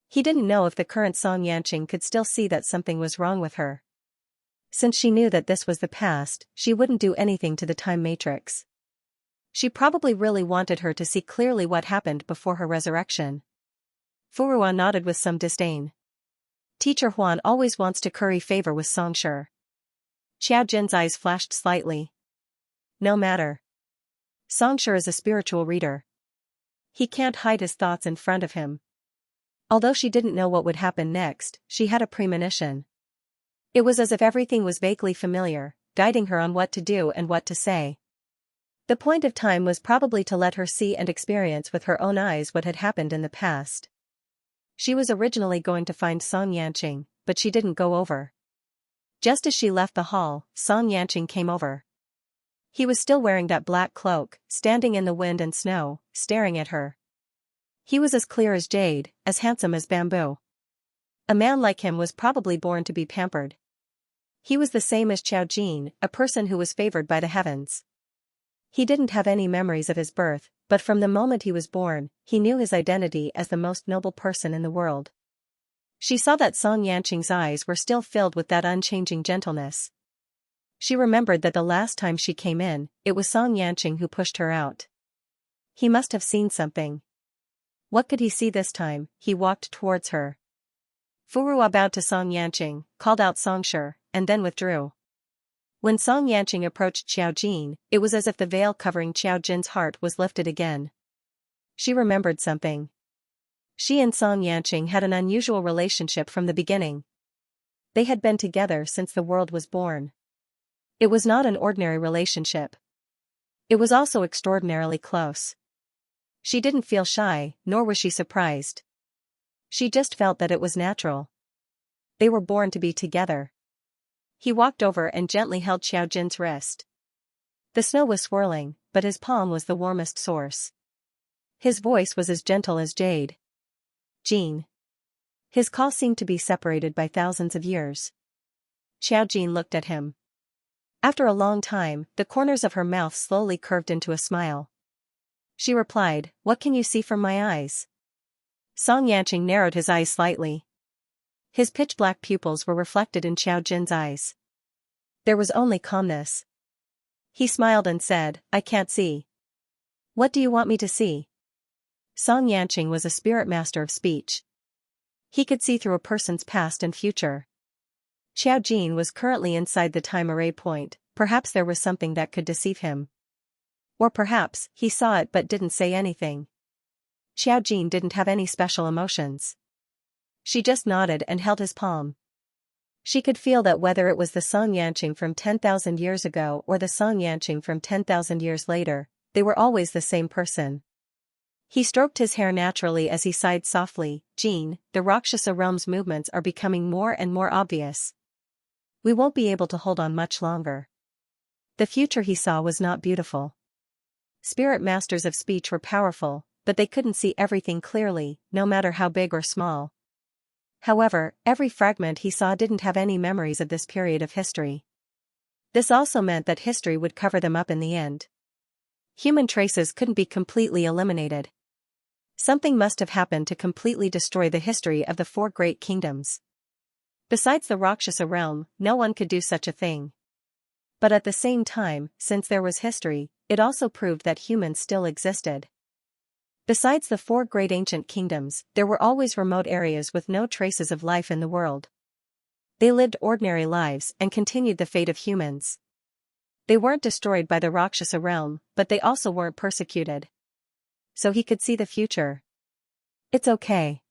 He didn't know if the current Xianxia could still see that something was wrong with her. Since she knew that this was the past, she wouldn't do anything to the time matrix. She probably really wanted her to see clearly what happened before her resurrection. Furua nodded with some disdain. Teacher Huan always wants to curry favor with Xianxia. Xiaojin's eyes flashed slightly. No matter. Xianxia is a spiritual reader. He can't hide his thoughts in front of him. Although she didn't know what would happen next, she had a premonition. It was as if everything was vaguely familiar, guiding her on what to do and what to say. The point of time was probably to let her see and experience with her own eyes what had happened in the past. She was originally going to find Xianxia, but she didn't go over. Just as she left the hall, Xianxia came over. He was still wearing that black cloak, standing in the wind and snow, staring at her. He was as clear as jade, as handsome as bamboo. A man like him was probably born to be pampered. He was the same as Xiaojin, a person who was favored by the heavens. He didn't have any memories of his birth, but from the moment he was born, he knew his identity as the most noble person in the world. She saw that Xianxia's eyes were still filled with that unchanging gentleness. She remembered that the last time she came in, it was Xianxia who pushed her out. He must have seen something. What could he see this time? He walked towards her. Furua bowed to Xianxia, called out Xianxia, and then withdrew. When Xianxia approached Xiaojin, it was as if the veil covering Xiaojin's heart was lifted again. She remembered something. She and Xianxia had an unusual relationship from the beginning. They had been together since the world was born. It was not an ordinary relationship. It was also extraordinarily close. She didn't feel shy, nor was she surprised. She just felt that it was natural. They were born to be together. He walked over and gently held Xiaojin's wrist. The snow was swirling, but his palm was the warmest source. His voice was as gentle as jade. Jean. His call seemed to be separated by thousands of years. Xiaojin looked at him. After a long time, the corners of her mouth slowly curved into a smile. She replied, "What can you see from my eyes?" Xianxia narrowed his eyes slightly. His pitch-black pupils were reflected in Xiaojin's eyes. There was only calmness. He smiled and said, "I can't see." "What do you want me to see?" Xianxia was a spirit master of speech. He could see through a person's past and future. Xiao Jin was currently inside the time array point, perhaps there was something that could deceive him. Or perhaps, he saw it but didn't say anything. Xiao Jin didn't have any special emotions. She just nodded and held his palm. She could feel that whether it was the Xianxia from 10,000 years ago or the Xianxia from 10,000 years later, they were always the same person. He stroked his hair naturally as he sighed softly, "Jin, the Rakshasa realm's movements are becoming more and more obvious. We won't be able to hold on much longer." The future he saw was not beautiful. Spirit masters of speech were powerful, but they couldn't see everything clearly, no matter how big or small. However, every fragment he saw didn't have any memories of this period of history. This also meant that history would cover them up in the end. Human traces couldn't be completely eliminated. Something must have happened to completely destroy the history of the four great kingdoms. Besides the Rakshasa realm, no one could do such a thing. But at the same time, since there was history, it also proved that humans still existed. Besides the four great ancient kingdoms, there were always remote areas with no traces of life in the world. They lived ordinary lives and continued the fate of humans. They weren't destroyed by the Rakshasa realm, but they also weren't persecuted. So he could see the future. "It's okay,"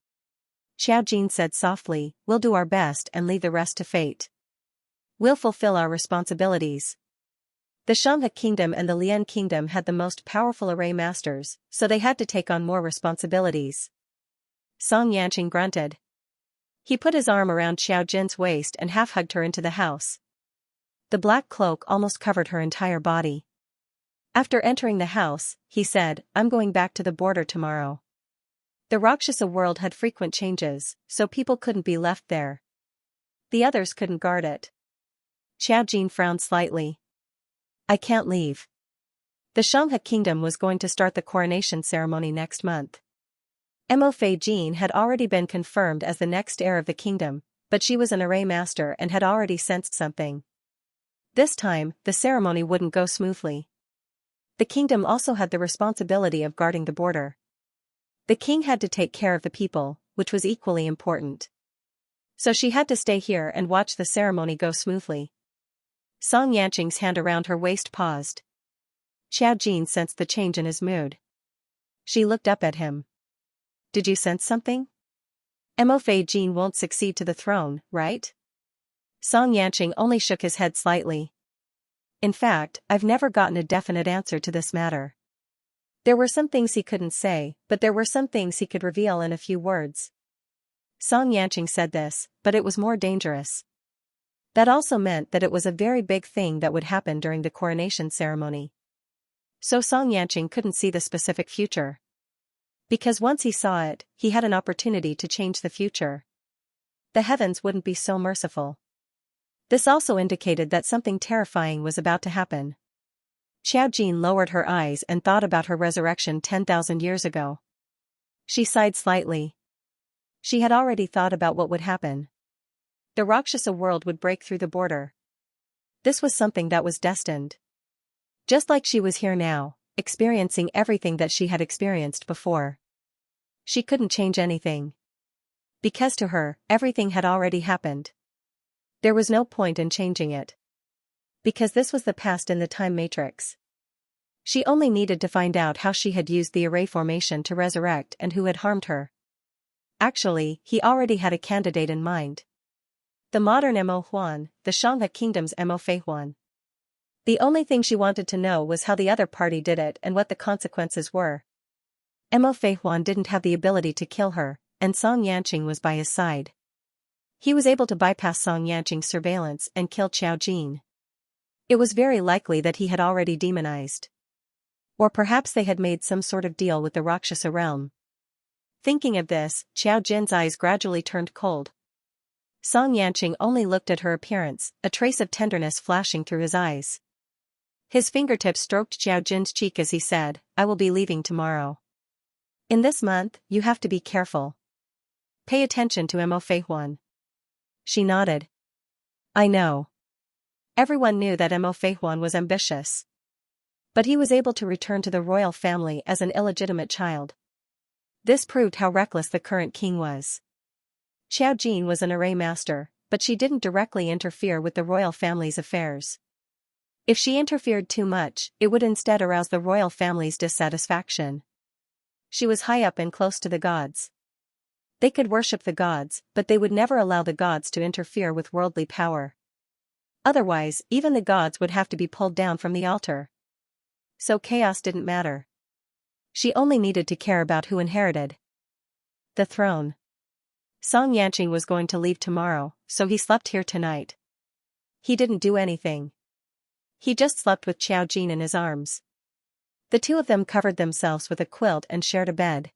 Xiao Jin said softly, "we'll do our best and leave the rest to fate. We'll fulfill our responsibilities." The Xianxia kingdom and the Lian kingdom had the most powerful array masters, so they had to take on more responsibilities. Song Yanqing grunted. He put his arm around Xiao Jin's waist and half-hugged her into the house. The black cloak almost covered her entire body. After entering the house, he said, "I'm going back to the border tomorrow." The Rakshasa world had frequent changes, so people couldn't be left there. The others couldn't guard it. Xiao Jin frowned slightly. "I can't leave." The Xianxia kingdom was going to start the coronation ceremony next month. Mo Fei Jin had already been confirmed as the next heir of the kingdom, but she was an array master and had already sensed something. This time, the ceremony wouldn't go smoothly. The kingdom also had the responsibility of guarding the border. The king had to take care of the people, which was equally important. So she had to stay here and watch the ceremony go smoothly. Song Yanqing's hand around her waist paused. Xiao Jin sensed the change in his mood. She looked up at him. "Did you sense something? Mo Fei Jin won't succeed to the throne, right?" Song Yanqing only shook his head slightly. "In fact, I've never gotten a definite answer to this matter." There were some things he couldn't say, but there were some things he could reveal in a few words. Song Yanqing said this, but it was more dangerous. That also meant that it was a very big thing that would happen during the coronation ceremony. So Song Yanqing couldn't see the specific future. Because once he saw it, he had an opportunity to change the future. The heavens wouldn't be so merciful. This also indicated that something terrifying was about to happen. Xiao Jin lowered her eyes and thought about her resurrection 10,000 years ago. She sighed slightly. She had already thought about what would happen. The Rakshasa world would break through the border. This was something that was destined. Just like she was here now, experiencing everything that she had experienced before. She couldn't change anything. Because to her, everything had already happened. There was no point in changing it. Because this was the past in the time matrix. She only needed to find out how she had used the array formation to resurrect and who had harmed her. Actually, he already had a candidate in mind. The modern Mo Huan, the Xianxia kingdom's Mo Fei Huan. The only thing she wanted to know was how the other party did it and what the consequences were. Mo Fei Huan didn't have the ability to kill her, and Song Yanqing was by his side. He was able to bypass Song Yanqing's surveillance and kill Xiao Jin. It was very likely that he had already demonized. Or perhaps they had made some sort of deal with the Rakshasa realm. Thinking of this, Xiao Jin's eyes gradually turned cold. Song Yanqing only looked at her appearance, a trace of tenderness flashing through his eyes. His fingertips stroked Xiao Jin's cheek as he said, "I will be leaving tomorrow. In this month, you have to be careful. Pay attention to Mo Fei Huan." She nodded. "I know." Everyone knew that Mo Fei Huan was ambitious. But he was able to return to the royal family as an illegitimate child. This proved how reckless the current king was. Xiao Jin was an array master, but she didn't directly interfere with the royal family's affairs. If she interfered too much, it would instead arouse the royal family's dissatisfaction. She was high up and close to the gods. They could worship the gods, but they would never allow the gods to interfere with worldly power. Otherwise, even the gods would have to be pulled down from the altar. So chaos didn't matter. She only needed to care about who inherited the throne. Xianxia was going to leave tomorrow, so he slept here tonight. He didn't do anything. He just slept with Xiao Jin in his arms. The two of them covered themselves with a quilt and shared a bed.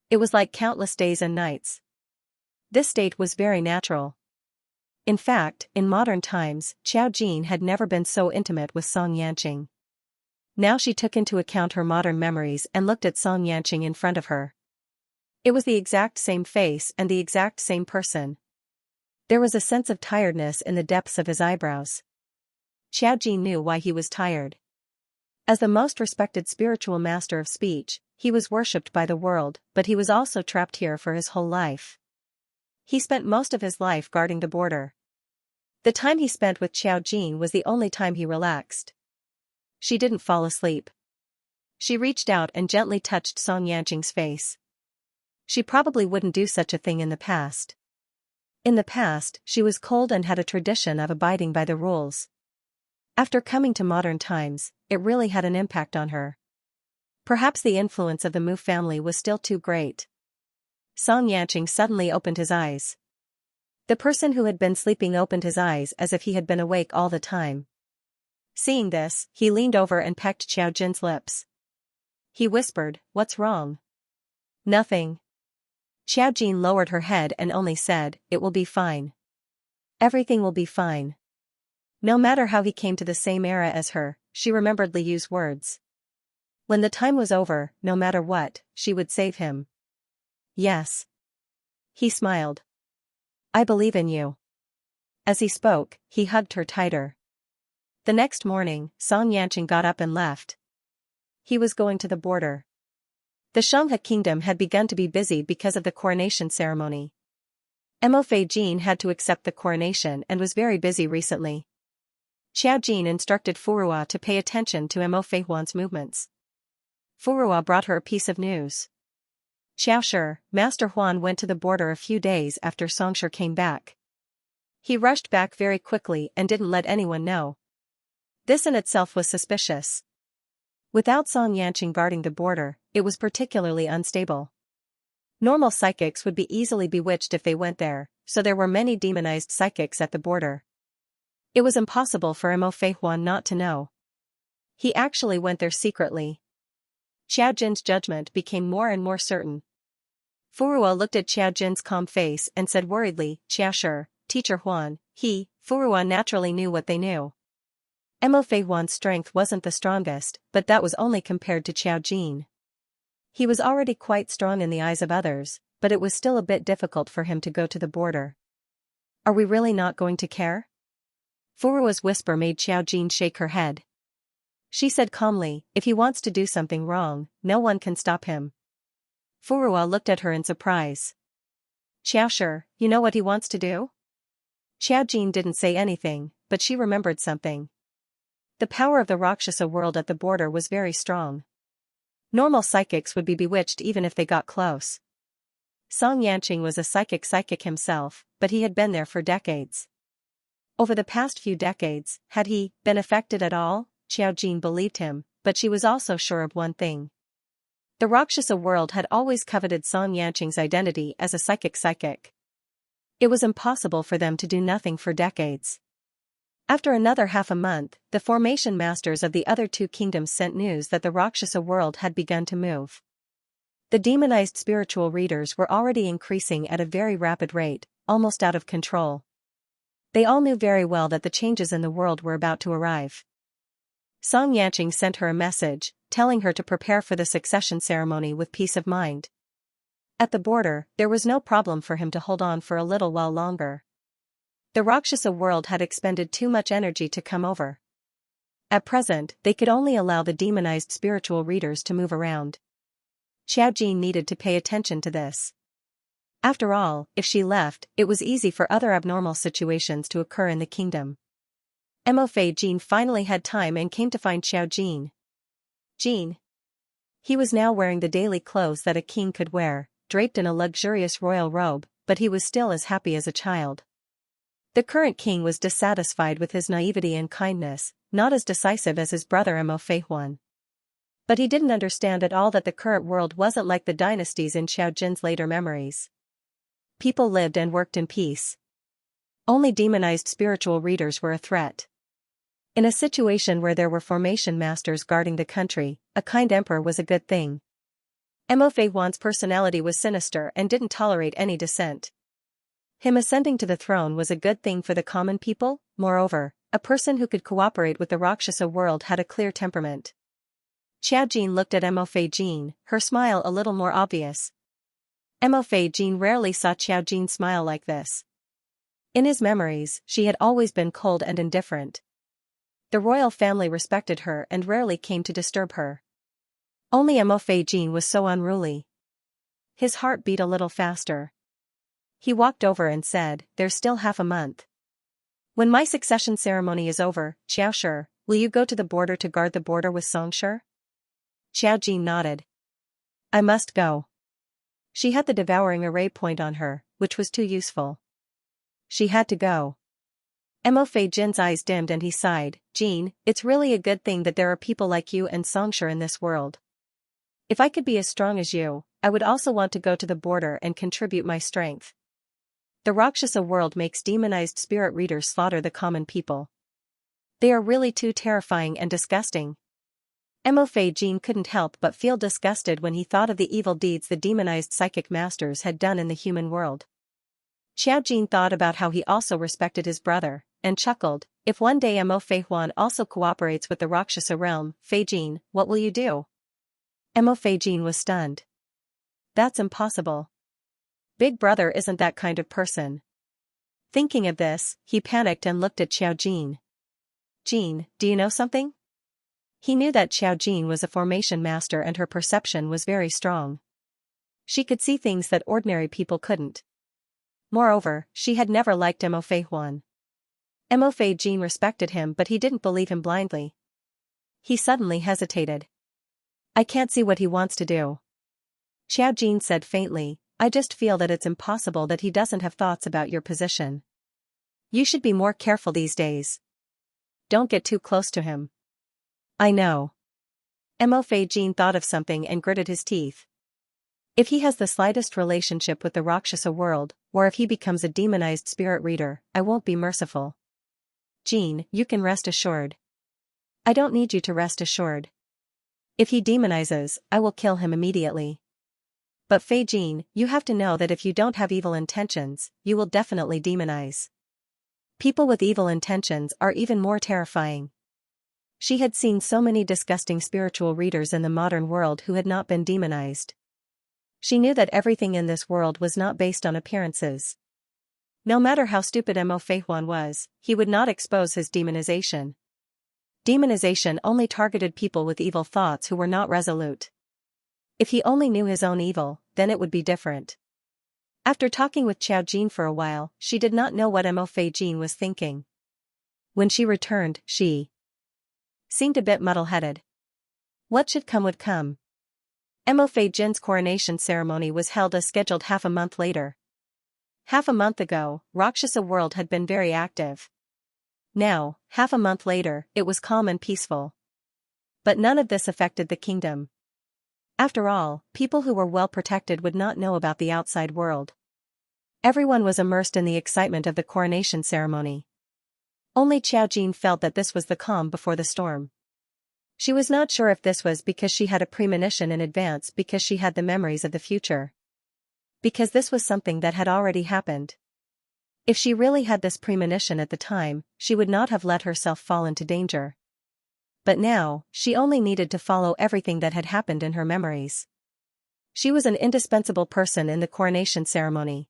It was like countless days and nights. This state was very natural. In fact, in modern times, Xiao Jin had never been so intimate with Xianxia. Now she took into account her modern memories and looked at Xianxia in front of her. It was the exact same face and the exact same person. There was a sense of tiredness in the depths of his eyebrows. Xiao Jin knew why he was tired. As the most respected spiritual master of speech, he was worshipped by the world, but he was also trapped here for his whole life. He spent most of his life guarding the border. The time he spent with Xiao Jin was the only time he relaxed. She didn't fall asleep. She reached out and gently touched Xianxia's face. She probably wouldn't do such a thing in the past. In the past, she was cold and had a tradition of abiding by the rules. After coming to modern times, it really had an impact on her. Perhaps the influence of the Mu family was still too great. Xianxia suddenly opened his eyes. The person who had been sleeping opened his eyes as if he had been awake all the time. Seeing this, he leaned over and pecked Xiao Jin's lips. He whispered, "What's wrong?" "Nothing." Xiao Jin lowered her head and only said, "It will be fine. Everything will be fine." No matter how he came to the same era as her, she remembered Liu's words. When the time was over, no matter what, she would save him. "Yes." He smiled. "I believe in you." As he spoke, he hugged her tighter. The next morning, Xianxia got up and left. He was going to the border. The Xianxia kingdom had begun to be busy because of the coronation ceremony. Mo Feijin had to accept the coronation and was very busy recently. Xiao Jin instructed Furua to pay attention to Mo Feihuan's movements. Furua brought her a piece of news. Xiaoshi, Master Huan went to the border a few days after Xiaoshi came back. He rushed back very quickly and didn't let anyone know. This in itself was suspicious. Without Xianxia guarding the border, it was particularly unstable. Normal psychics would be easily bewitched if they went there, so there were many demonized psychics at the border. It was impossible for Mo Feihuan not to know. He actually went there secretly. Xiao Jin's judgment became more and more certain. Furua looked at Xiao Jin's calm face and said worriedly, "Xiaoshi, Teacher Huan." Furua naturally knew what they knew. Mo Feihuan's strength wasn't the strongest, but that was only compared to Xiao Jin. He was already quite strong in the eyes of others, but it was still a bit difficult for him to go to the border. "Are we really not going to care?" Furua's whisper made Xiao Jin shake her head. She said calmly, "If he wants to do something wrong, no one can stop him." Furua looked at her in surprise. "Xiaoshi, you know what he wants to do?" Xiao Jin didn't say anything, but she remembered something. The power of the Rakshasa world at the border was very strong. Normal psychics would be bewitched even if they got close. Xianxia was a psychic himself, but he had been there for decades. Over the past few decades, had he been affected at all? Xiao Jin believed him, but she was also sure of one thing. The Rakshasa world had always coveted Xianxia's identity as a psychic. It was impossible for them to do nothing for decades. After another half a month, the formation masters of the other two kingdoms sent news that the Rakshasa world had begun to move. The demonized spiritual readers were already increasing at a very rapid rate, almost out of control. They all knew very well that the changes in the world were about to arrive. Xianxia sent her a message, telling her to prepare for the succession ceremony with peace of mind. At the border, there was no problem for him to hold on for a little while longer. The Rakshasa world had expended too much energy to come over. At present, they could only allow the demonized spiritual readers to move around. Xiao Jin needed to pay attention to this. After all, if she left, it was easy for other abnormal situations to occur in the kingdom. Mo Fei Jin finally had time and came to find Xiao Jin. He was now wearing the daily clothes that a king could wear, draped in a luxurious royal robe, but he was still as happy as a child. The current king was dissatisfied with his naivety and kindness, not as decisive as his brother Mo Fei Huan. But he didn't understand at all that the current world wasn't like the dynasties in Xiao Jin's later memories. People lived and worked in peace. Only demonized spiritual readers were a threat. In a situation where there were formation masters guarding the country, a kind emperor was a good thing. Mo Fei Huan's personality was sinister and didn't tolerate any dissent. Him ascending to the throne was a good thing for the common people. Moreover, a person who could cooperate with the Rakshasa world had a clear temperament. Xiao Jin looked at Mo Fei Jin, her smile a little more obvious. Mo Fei Jin rarely saw Xiao Jin smile like this. In his memories, she had always been cold and indifferent. The royal family respected her and rarely came to disturb her. Only Mo Fei Jin was so unruly. His heart beat a little faster. He walked over and said, "There's still half a month. When my succession ceremony is over, Xiaoshi, will you go to the border to guard the border with Xianxia?" Xiao Jin nodded. "I must go." She had the devouring array point on her, which was too useful. She had to go. Mo Fei Jin's eyes dimmed and he sighed, "Jin, it's really a good thing that there are people like you and Xianxia in this world. If I could be as strong as you, I would also want to go to the border and contribute my strength. The Rakshasa world makes demonized spirit readers slaughter the common people. They are really too terrifying and disgusting." Mo Fei Jin couldn't help but feel disgusted when he thought of the evil deeds the demonized psychic masters had done in the human world. Xiao Jin thought about how he also respected his brother, and chuckled, "If one day Mo Fei Huan also cooperates with the Rakshasa realm, Fei Jin, what will you do?" Mo Fei Jin was stunned. "That's impossible. Big brother isn't that kind of person." Thinking of this, he panicked and looked at Xiao Jin. "Jin, do you know something?" He knew that Xiao Jin was a formation master and her perception was very strong. She could see things that ordinary people couldn't. Moreover, she had never liked Mo Fei Huan. Mo Fei Jin respected him but he didn't believe him blindly. He suddenly hesitated. "I can't see what he wants to do." Xiao Jin said faintly, "I just feel that it's impossible that he doesn't have thoughts about your position. You should be more careful these days. Don't get too close to him." "I know." Mo Fei Jin thought of something and gritted his teeth. If he has the slightest relationship with the Rakshasa world, or if he becomes a demonized spirit reader, I won't be merciful. Jin, you can rest assured. I don't need you to rest assured. If he demonizes, I will kill him immediately. But Fei Jin, you have to know that if you don't have evil intentions, you will definitely demonize. People with evil intentions are even more terrifying. She had seen so many disgusting spiritual readers in the modern world who had not been demonized. She knew that everything in this world was not based on appearances. No matter how stupid Mo Fei Huan was, he would not expose his demonization. Demonization only targeted people with evil thoughts who were not resolute. If he only knew his own evil, then it would be different. After talking with Xiao Jin for a while, she did not know what Mo Fei Jin was thinking. When she returned, she seemed a bit muddle-headed. What should come would come. Mo Fei Jin's coronation ceremony was held as scheduled half a month later. Half a month ago, Rakshasa world had been very active. Now, half a month later, it was calm and peaceful. But none of this affected the kingdom. After all, people who were well protected would not know about the outside world. Everyone was immersed in the excitement of the coronation ceremony. Only Xiao Jin felt that this was the calm before the storm. She was not sure if this was because she had a premonition in advance because she had the memories of the future. Because this was something that had already happened. If she really had this premonition at the time, she would not have let herself fall into danger. But now, she only needed to follow everything that had happened in her memories. She was an indispensable person in the coronation ceremony.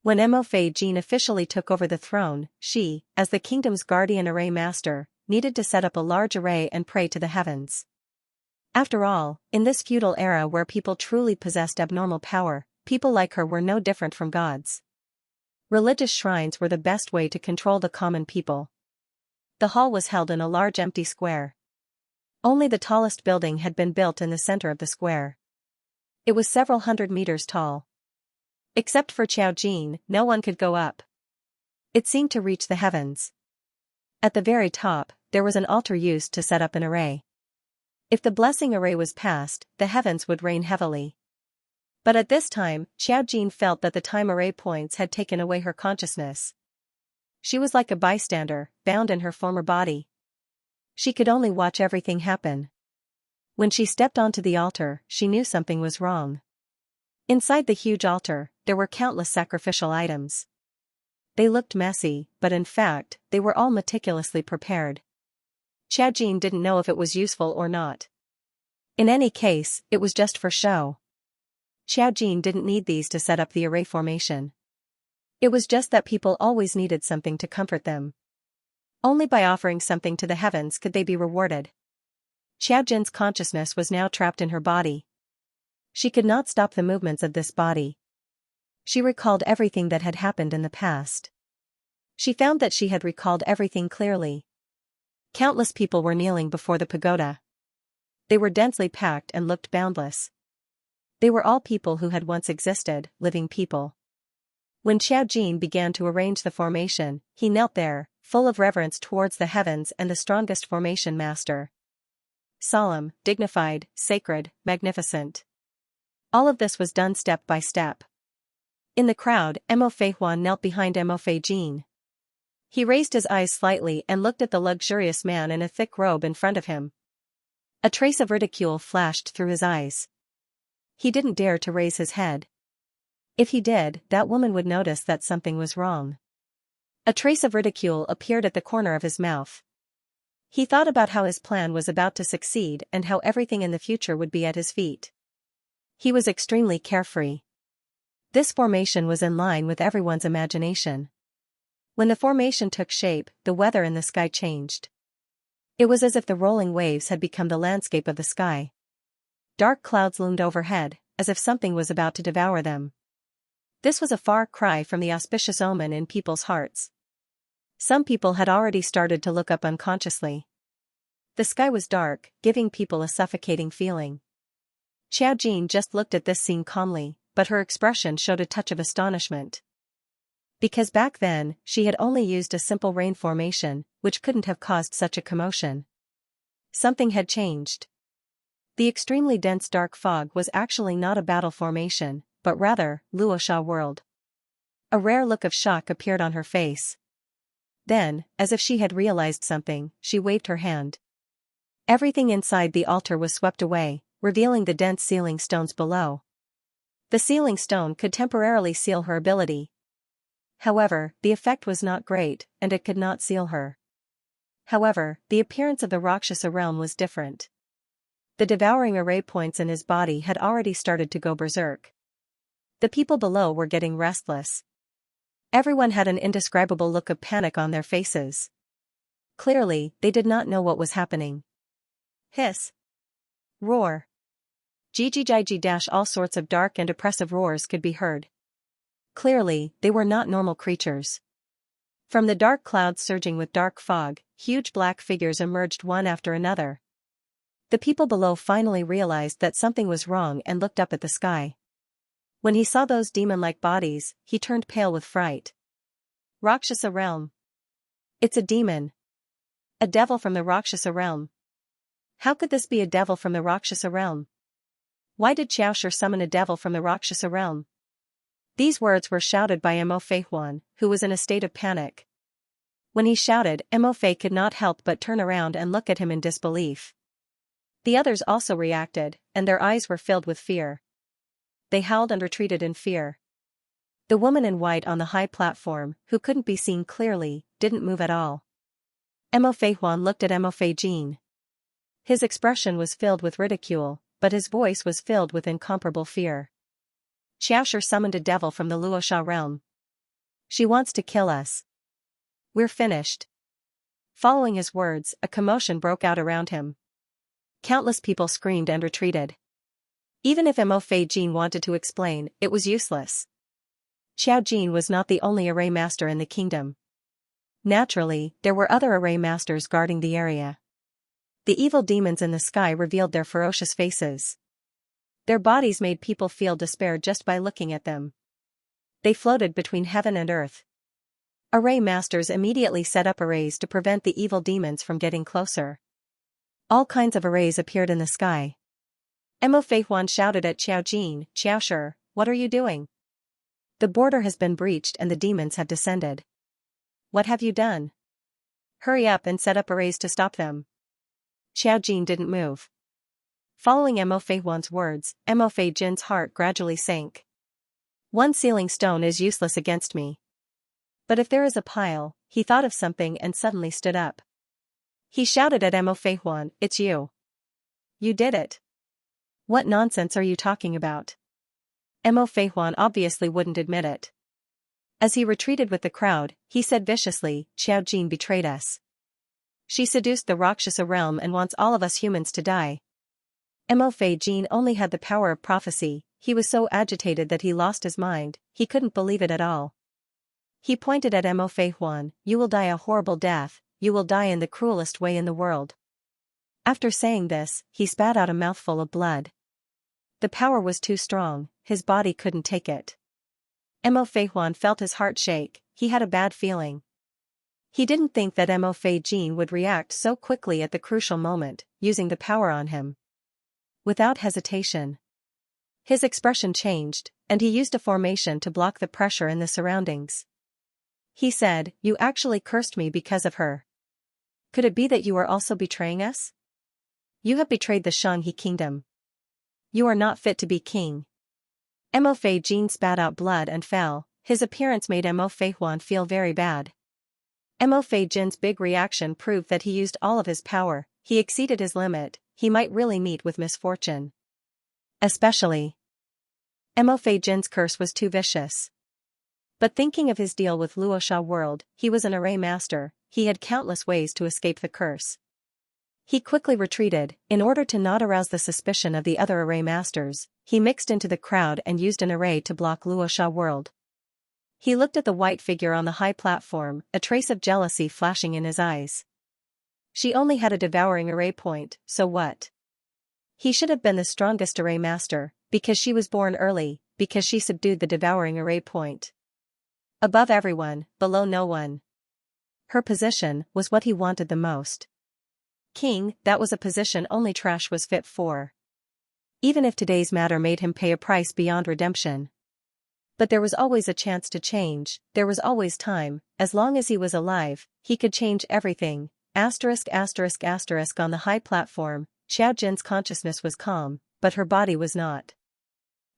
When Mo Fei Jin officially took over the throne, she, as the kingdom's guardian array master, needed to set up a large array and pray to the heavens. After all, in this feudal era where people truly possessed abnormal power, people like her were no different from gods. Religious shrines were the best way to control the common people. The hall was held in a large empty square. Only the tallest building had been built in the center of the square. It was several hundred meters tall. Except for Xiaojin, no one could go up. It seemed to reach the heavens. At the very top, there was an altar used to set up an array. If the blessing array was passed, the heavens would rain heavily. But at this time, Xiaojin felt that the time array points had taken away her consciousness. She was like a bystander, bound in her former body. She could only watch everything happen. When she stepped onto the altar, she knew something was wrong. Inside the huge altar, there were countless sacrificial items. They looked messy, but in fact, they were all meticulously prepared. Xiaojin didn't know if it was useful or not. In any case, it was just for show. Xiaojin didn't need these to set up the array formation. It was just that people always needed something to comfort them. Only by offering something to the heavens could they be rewarded. Xiaojin's consciousness was now trapped in her body. She could not stop the movements of this body. She recalled everything that had happened in the past. She found that she had recalled everything clearly. Countless people were kneeling before the pagoda. They were densely packed and looked boundless. They were all people who had once existed, living people. When Xiaojin began to arrange the formation, he knelt there, full of reverence towards the heavens and the strongest formation master. Solemn, dignified, sacred, magnificent. All of this was done step by step. In the crowd, Mo Feihuan knelt behind Mo Feijin. He raised his eyes slightly and looked at the luxurious man in a thick robe in front of him. A trace of ridicule flashed through his eyes. He didn't dare to raise his head. If he did, that woman would notice that something was wrong. A trace of ridicule appeared at the corner of his mouth. He thought about how his plan was about to succeed and how everything in the future would be at his feet. He was extremely carefree. This formation was in line with everyone's imagination. When the formation took shape, the weather in the sky changed. It was as if the rolling waves had become the landscape of the sky. Dark clouds loomed overhead, as if something was about to devour them. This was a far cry from the auspicious omen in people's hearts. Some people had already started to look up unconsciously. The sky was dark, giving people a suffocating feeling. Xiaojin just looked at this scene calmly, but her expression showed a touch of astonishment. Because back then, she had only used a simple rain formation, which couldn't have caused such a commotion. Something had changed. The extremely dense dark fog was actually not a battle formation, but rather, Luosha world. A rare look of shock appeared on her face. Then, as if she had realized something, she waved her hand. Everything inside the altar was swept away, revealing the dense sealing stones below. The sealing stone could temporarily seal her ability. However, the effect was not great, and it could not seal her. However, the appearance of the Rakshasa realm was different. The devouring array points in his body had already started to go berserk. The people below were getting restless. Everyone had an indescribable look of panic on their faces. Clearly, they did not know what was happening. Hiss. Roar. Gigi all sorts of dark and oppressive roars could be heard. Clearly, they were not normal creatures. From the dark clouds surging with dark fog, huge black figures emerged one after another. The people below finally realized that something was wrong and looked up at the sky. When he saw those demon-like bodies, he turned pale with fright. Rakshasa realm. It's a demon. A devil from the Rakshasa realm. How could this be a devil from the Rakshasa realm? Why did Xiaoxia summon a devil from the Rakshasa realm? These words were shouted by Mo Feihuan, who was in a state of panic. When he shouted, Mo Fei could not help but turn around and look at him in disbelief. The others also reacted, and their eyes were filled with fear. They howled and retreated in fear. The woman in white on the high platform, who couldn't be seen clearly, didn't move at all. Mo Feihuan looked at Mo Feijin. His expression was filled with ridicule, but his voice was filled with incomparable fear. Xiaoxia summoned a devil from the Luosha realm. She wants to kill us. We're finished. Following his words, a commotion broke out around him. Countless people screamed and retreated. Even if Mo Fei Jin wanted to explain, it was useless. Xiao Jin was not the only array master in the kingdom. Naturally, there were other array masters guarding the area. The evil demons in the sky revealed their ferocious faces. Their bodies made people feel despair just by looking at them. They floated between heaven and earth. Array masters immediately set up arrays to prevent the evil demons from getting closer. All kinds of arrays appeared in the sky. Mo Feihuan shouted at Xiao Jin, "Xiao Shi, what are you doing? The border has been breached and the demons have descended. What have you done? Hurry up and set up arrays to stop them." Xiao Jin didn't move. Following Mo Feihuan's words, Mo Fei Jin's heart gradually sank. One ceiling stone is useless against me. But if there is a pile, he thought of something and suddenly stood up. He shouted at Mo Feihuan, "It's you. You did it. What nonsense are you talking about?" Mo Feihuan obviously wouldn't admit it. As he retreated with the crowd, he said viciously, "Xiao Jin betrayed us. She seduced the Rakshasa realm and wants all of us humans to die." Mo Fei Jin only had the power of prophecy. He was so agitated that he lost his mind, he couldn't believe it at all. He pointed at Mo Feihuan, "You will die a horrible death, you will die in the cruelest way in the world." After saying this, he spat out a mouthful of blood. The power was too strong, his body couldn't take it. Mo Feihuan felt his heart shake, he had a bad feeling. He didn't think that Mo Fei Jin would react so quickly at the crucial moment, using the power on him. Without hesitation, his expression changed, and he used a formation to block the pressure in the surroundings. He said, "You actually cursed me because of her. Could it be that you are also betraying us? You have betrayed the Xianxia kingdom. You are not fit to be king." Mo Fei Jin spat out blood and fell. His appearance made Mo Feihuan feel very bad. Mo Fei Jin's big reaction proved that he used all of his power, he exceeded his limit, he might really meet with misfortune. Especially, Mo Fei Jin's curse was too vicious. But thinking of his deal with Luosha world, he was an array master, he had countless ways to escape the curse. He quickly retreated. In order to not arouse the suspicion of the other array masters, he mixed into the crowd and used an array to block Luosha world. He looked at the white figure on the high platform, a trace of jealousy flashing in his eyes. She only had a devouring array point, so what? He should have been the strongest array master, because she was born early, because she subdued the devouring array point. Above everyone, below no one. Her position was what he wanted the most. King, that was a position only trash was fit for. Even if today's matter made him pay a price beyond redemption. But there was always a chance to change, there was always time, as long as he was alive, he could change everything. On the high platform, Xiao Jin's consciousness was calm, but her body was not.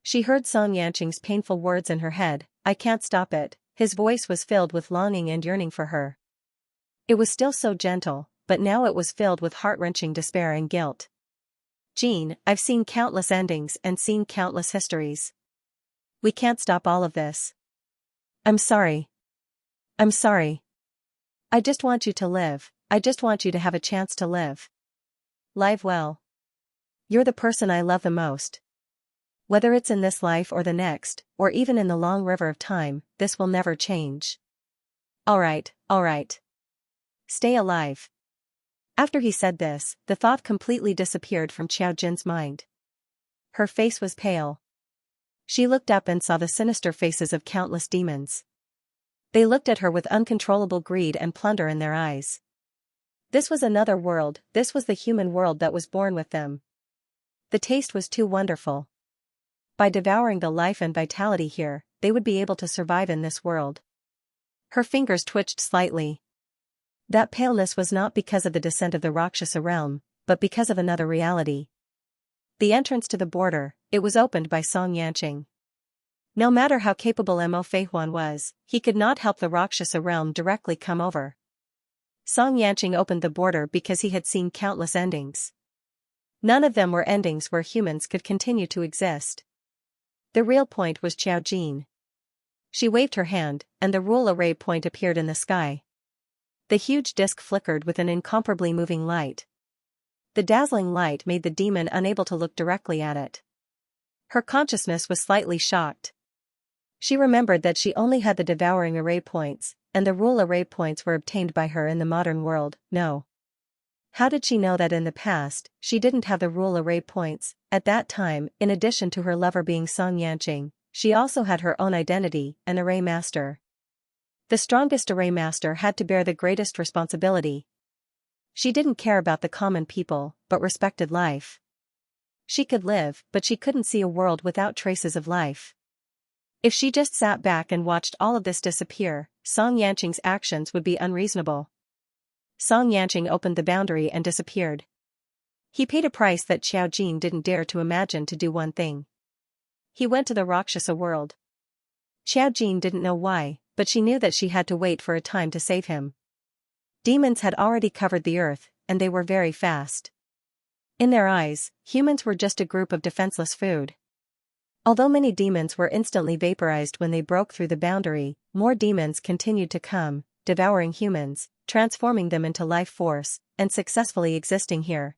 She heard Song Yanqing's painful words in her head, "I can't stop it." His voice was filled with longing and yearning for her. It was still so gentle, but now it was filled with heart-wrenching despair and guilt. "Jean, I've seen countless endings and seen countless histories. We can't stop all of this. I'm sorry. I'm sorry. I just want you to live, I just want you to have a chance to live. Live well. You're the person I love the most. Whether it's in this life or the next, or even in the long river of time, this will never change. Alright, alright. Stay alive." After he said this, the thought completely disappeared from Xiao Jin's mind. Her face was pale. She looked up and saw the sinister faces of countless demons. They looked at her with uncontrollable greed and plunder in their eyes. This was another world, this was the human world that was born with them. The taste was too wonderful. By devouring the life and vitality here, they would be able to survive in this world. Her fingers twitched slightly. That paleness was not because of the descent of the Rakshasa realm, but because of another reality. The entrance to the border, it was opened by Song Yanqing. No matter how capable Mo Feihuan was, he could not help the Rakshasa realm directly come over. Song Yanqing opened the border because he had seen countless endings. None of them were endings where humans could continue to exist. The real point was Xiao Jin. She waved her hand, and the rule array point appeared in the sky. The huge disk flickered with an incomparably moving light. The dazzling light made the demon unable to look directly at it. Her consciousness was slightly shocked. She remembered that she only had the devouring array points, and the rule array points were obtained by her in the modern world. No. How did she know that in the past, she didn't have the rule array points? At that time, in addition to her lover being Xianxia, she also had her own identity, an array master. The strongest array master had to bear the greatest responsibility. She didn't care about the common people, but respected life. She could live, but she couldn't see a world without traces of life. If she just sat back and watched all of this disappear, Xianxia's actions would be unreasonable. Xianxia opened the boundary and disappeared. He paid a price that Xiaojin didn't dare to imagine to do one thing. He went to the Rakshasa world. Xiaojin didn't know why, but she knew that she had to wait for a time to save him. Demons had already covered the earth, and they were very fast. In their eyes, humans were just a group of defenseless food. Although many demons were instantly vaporized when they broke through the boundary, more demons continued to come, devouring humans, transforming them into life force, and successfully existing here.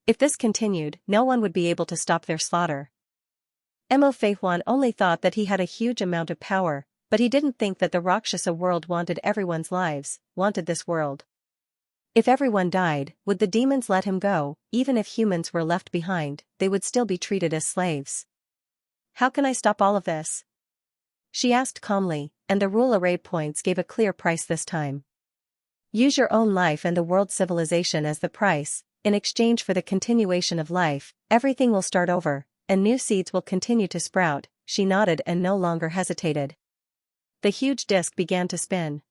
If this continued, no one would be able to stop their slaughter. Mo Feihuan only thought that he had a huge amount of power, but he didn't think that the Rakshasa world wanted everyone's lives, wanted this world. If everyone died, would the demons let him go? Even if humans were left behind, they would still be treated as slaves. How can I stop all of this? She asked calmly, and the rule array points gave a clear price this time. Use your own life and the world's civilization as the price. In exchange for the continuation of life, everything will start over, and new seeds will continue to sprout. She nodded and no longer hesitated. The huge disc began to spin.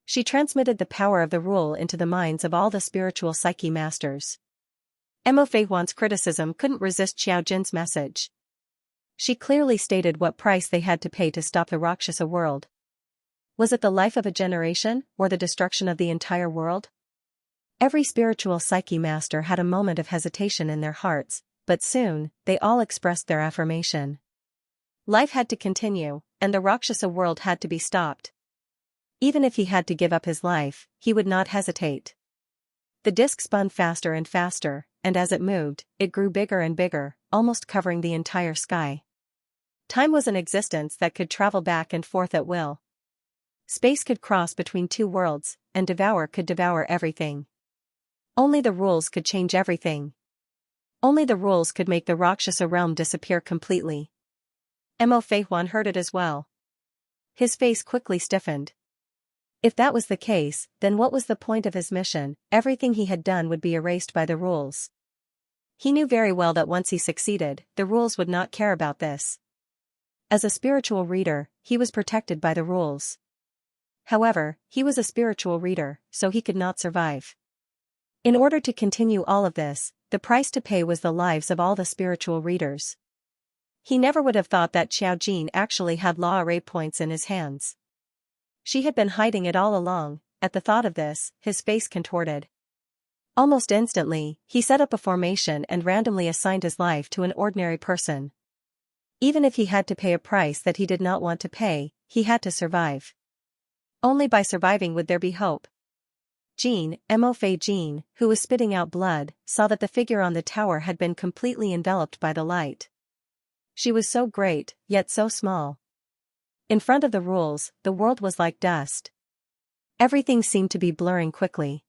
She transmitted the power of the rule into the minds of all the spiritual psyche masters. Mo Feihuan's criticism couldn't resist Xiaojin's message. She clearly stated what price they had to pay to stop the Rakshasa world. Was it the life of a generation, or the destruction of the entire world? Every spiritual psyche master had a moment of hesitation in their hearts, but soon, they all expressed their affirmation. Life had to continue, and the Rakshasa world had to be stopped. Even if he had to give up his life, he would not hesitate. The disc spun faster and faster, and as it moved, it grew bigger and bigger, almost covering the entire sky. Time was an existence that could travel back and forth at will. Space could cross between two worlds, and Devour could devour everything. Only the rules could change everything. Only the rules could make the Rakshasa realm disappear completely. Mo Feihuan heard it as well. His face quickly stiffened. If that was the case, then what was the point of his mission? Everything he had done would be erased by the rules. He knew very well that once he succeeded, the rules would not care about this. As a spiritual reader, he was protected by the rules. However, he was a spiritual reader, so he could not survive. In order to continue all of this, the price to pay was the lives of all the spiritual readers. He never would have thought that Xiaojin actually had law array points in his hands. She had been hiding it all along. At the thought of this, his face contorted. Almost instantly, he set up a formation and randomly assigned his life to an ordinary person. Even if he had to pay a price that he did not want to pay, he had to survive. Only by surviving would there be hope. Mo Feihuan, who was spitting out blood, saw that the figure on the tower had been completely enveloped by the light. She was so great, yet so small. In front of the rules, the world was like dust. Everything seemed to be blurring quickly.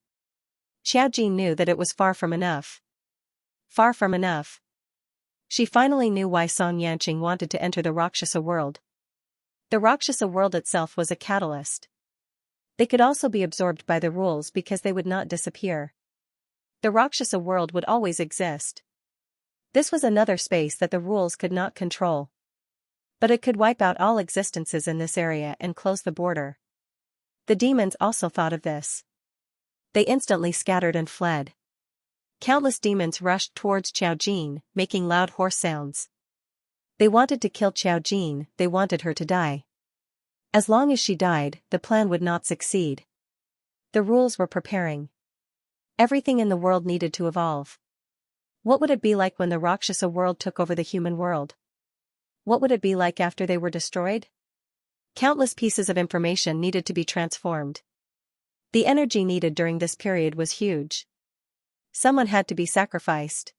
Xiaojin knew that it was far from enough. Far from enough. She finally knew why Xianxia wanted to enter the Rakshasa world. The Rakshasa world itself was a catalyst. They could also be absorbed by the rules because they would not disappear. The Rakshasa world would always exist. This was another space that the rules could not control. But it could wipe out all existences in this area and close the border. The demons also thought of this. They instantly scattered and fled. Countless demons rushed towards Xiaojin, making loud hoarse sounds. They wanted to kill Xiaojin, they wanted her to die. As long as she died, the plan would not succeed. The rules were preparing. Everything in the world needed to evolve. What would it be like when the Rakshasa world took over the human world? What would it be like after they were destroyed? Countless pieces of information needed to be transformed. The energy needed during this period was huge. Someone had to be sacrificed.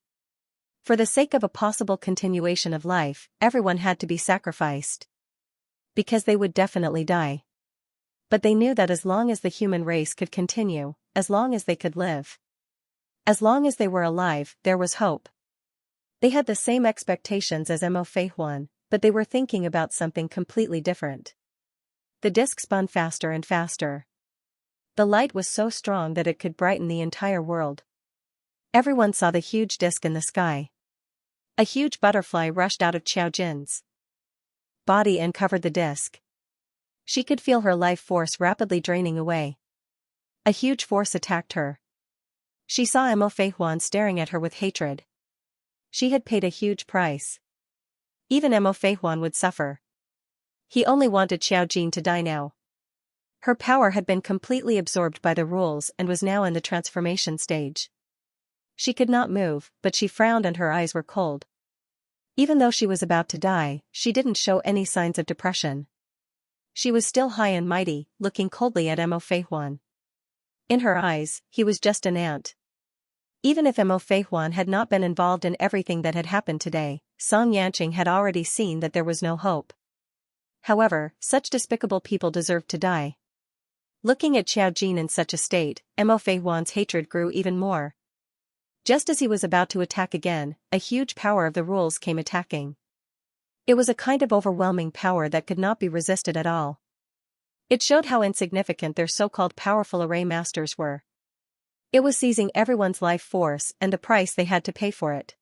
For the sake of a possible continuation of life, everyone had to be sacrificed. Because they would definitely die. But they knew that as long as the human race could continue, as long as they could live, as long as they were alive, there was hope. They had the same expectations as Mo Fei Huan, but they were thinking about something completely different. The disk spun faster and faster. The light was so strong that it could brighten the entire world. Everyone saw the huge disk in the sky. A huge butterfly rushed out of Xiao Jin's body and covered the disk. She could feel her life force rapidly draining away. A huge force attacked her. She saw Mo Fei Huan staring at her with hatred. She had paid a huge price. Even Mo Fei Huan would suffer. He only wanted Xiao Jin to die now. Her power had been completely absorbed by the rules and was now in the transformation stage. She could not move, but she frowned and her eyes were cold. Even though she was about to die, she didn't show any signs of depression. She was still high and mighty, looking coldly at Mo Fei Huan. In her eyes, he was just an ant. Even if Mo Fei Huan had not been involved in everything that had happened today, Song Yanqing had already seen that there was no hope. However, such despicable people deserved to die. Looking at Xiao Jin in such a state, Mo Fei Huan's hatred grew even more. Just as he was about to attack again, a huge power of the rules came attacking. It was a kind of overwhelming power that could not be resisted at all. It showed how insignificant their so-called powerful array masters were. It was seizing everyone's life force and the price they had to pay for it.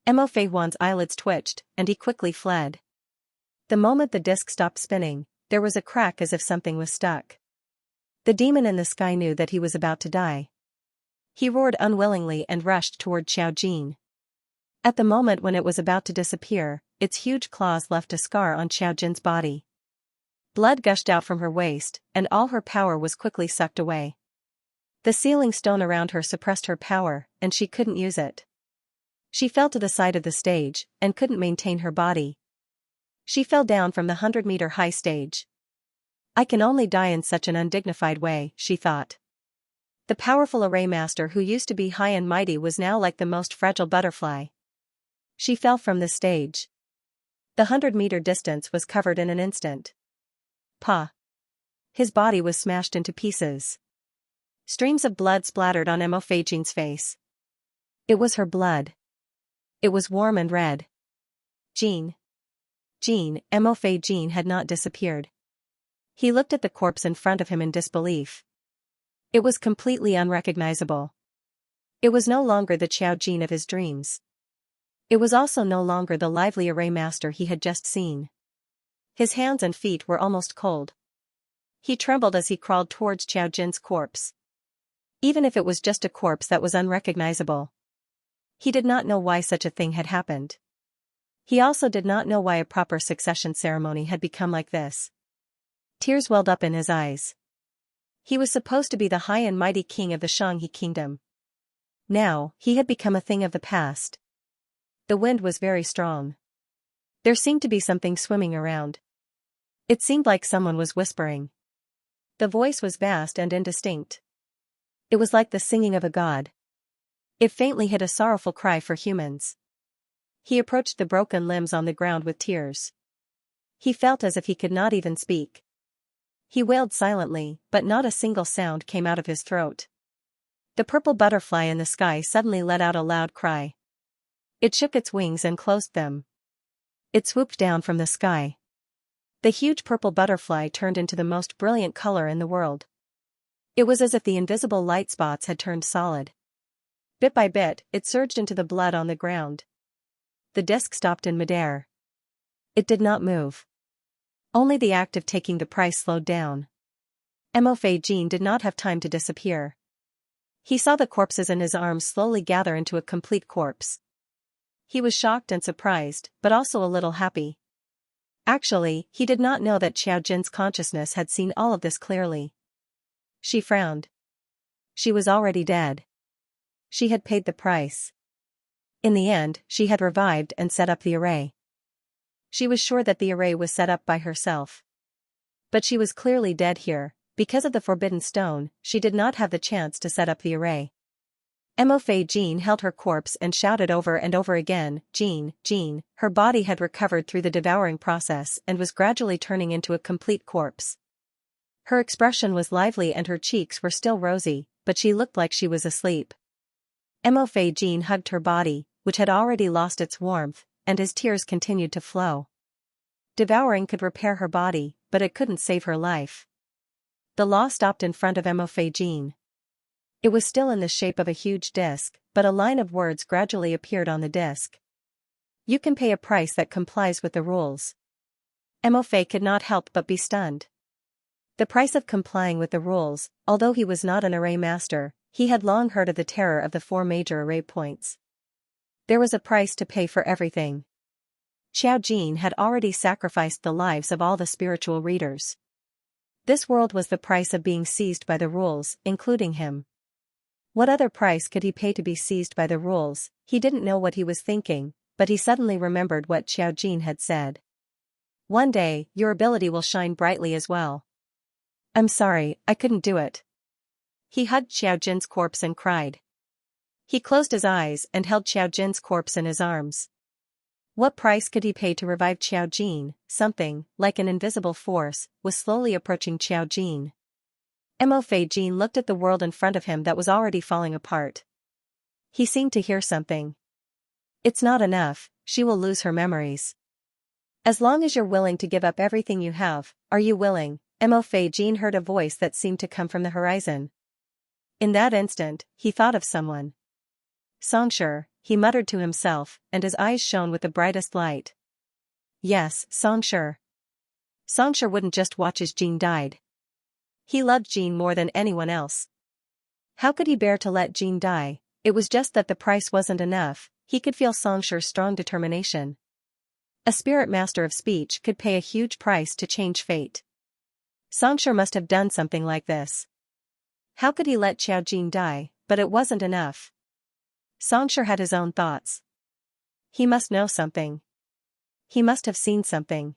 Mo Fei Huan's eyelids twitched, and he quickly fled. The moment the disc stopped spinning, there was a crack as if something was stuck. The demon in the sky knew that he was about to die. He roared unwillingly and rushed toward Xiao Jin. At the moment when it was about to disappear, its huge claws left a scar on Xiao Jin's body. Blood gushed out from her waist, and all her power was quickly sucked away. The ceiling stone around her suppressed her power, and she couldn't use it. She fell to the side of the stage, and couldn't maintain her body. She fell down from the 100-meter-high stage. I can only die in such an undignified way, she thought. The powerful array master who used to be high and mighty was now like the most fragile butterfly. She fell from the stage. The 100-meter distance was covered in an instant. Pa! His body was smashed into pieces. Streams of blood splattered on Mo Fei Jin's face. It was her blood. It was warm and red. Jin. Mo Fei Jin had not disappeared. He looked at the corpse in front of him in disbelief. It was completely unrecognizable. It was no longer the Xiao Jin of his dreams. It was also no longer the lively array master he had just seen. His hands and feet were almost cold. He trembled as he crawled towards Xiao Jin's corpse. Even if it was just a corpse that was unrecognizable. He did not know why such a thing had happened. He also did not know why a proper succession ceremony had become like this. Tears welled up in his eyes. He was supposed to be the high and mighty king of the Xianxia kingdom. Now, he had become a thing of the past. The wind was very strong. There seemed to be something swimming around. It seemed like someone was whispering. The voice was vast and indistinct. It was like the singing of a god. It faintly hid a sorrowful cry for humans. He approached the broken limbs on the ground with tears. He felt as if he could not even speak. He wailed silently, but not a single sound came out of his throat. The purple butterfly in the sky suddenly let out a loud cry. It shook its wings and closed them. It swooped down from the sky. The huge purple butterfly turned into the most brilliant color in the world. It was as if the invisible light spots had turned solid. Bit by bit, it surged into the blood on the ground. The disc stopped in midair. It did not move. Only the act of taking the price slowed down. Mo Fei Jin did not have time to disappear. He saw the corpses in his arms slowly gather into a complete corpse. He was shocked and surprised, but also a little happy. Actually, he did not know that Xiao Jin's consciousness had seen all of this clearly. She frowned. She was already dead. She had paid the price. In the end, she had revived and set up the array. She was sure that the array was set up by herself. But she was clearly dead here. Because of the forbidden stone, she did not have the chance to set up the array. Mo Fei Jean held her corpse and shouted over and over again, Jean, Jean. Her body had recovered through the devouring process and was gradually turning into a complete corpse. Her expression was lively and her cheeks were still rosy, but she looked like she was asleep. Mo Fei Jean hugged her body, which had already lost its warmth, and his tears continued to flow. Devouring could repair her body, but it couldn't save her life. The law stopped in front of Mo Fei Jean. It was still in the shape of a huge disc, but a line of words gradually appeared on the disc. You can pay a price that complies with the rules. Mo Fei could not help but be stunned. The price of complying with the rules. Although he was not an array master, he had long heard of the terror of the 4 major array points. There was a price to pay for everything. Xiaojin had already sacrificed the lives of all the spiritual readers. This world was the price of being seized by the rules, including him. What other price could he pay to be seized by the rules? He didn't know what he was thinking, but he suddenly remembered what Xiaojin had said. One day, your ability will shine brightly as well. I'm sorry, I couldn't do it. He hugged Xiaojin's corpse and cried. He closed his eyes and held Xiaojin's corpse in his arms. What price could he pay to revive Xiaojin? Something, like an invisible force, was slowly approaching Xiaojin. Mo Fei Jean looked at the world in front of him that was already falling apart. He seemed to hear something. It's not enough, she will lose her memories. As long as you're willing to give up everything you have, are you willing? Mo Fei Jean heard a voice that seemed to come from the horizon. In that instant, he thought of someone. Xianxia, he muttered to himself, and his eyes shone with the brightest light. Yes, Xianxia. Xianxia wouldn't just watch as Jean died. He loved Jean more than anyone else. How could he bear to let Jean die? It was just that the price wasn't enough. He could feel Xianxia's strong determination. A spirit master of speech could pay a huge price to change fate. Xianxia must have done something like this. How could he let Xiaojin die? But it wasn't enough. Xianxia had his own thoughts. He must know something. He must have seen something.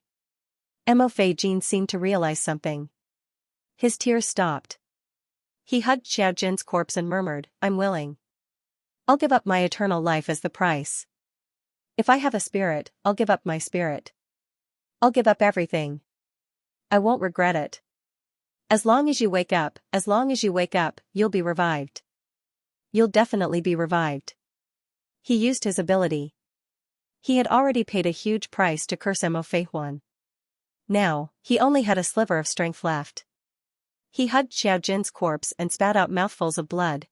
Mo Fei Jean seemed to realize something. His tears stopped. He hugged Xiaojin's corpse and murmured, I'm willing. I'll give up my eternal life as the price. If I have a spirit, I'll give up my spirit. I'll give up everything. I won't regret it. As long as you wake up, you'll be revived. You'll definitely be revived. He used his ability. He had already paid a huge price to curse Mo Fei Huan. Now, he only had a sliver of strength left. He hugged Xiaojin's corpse and spat out mouthfuls of blood.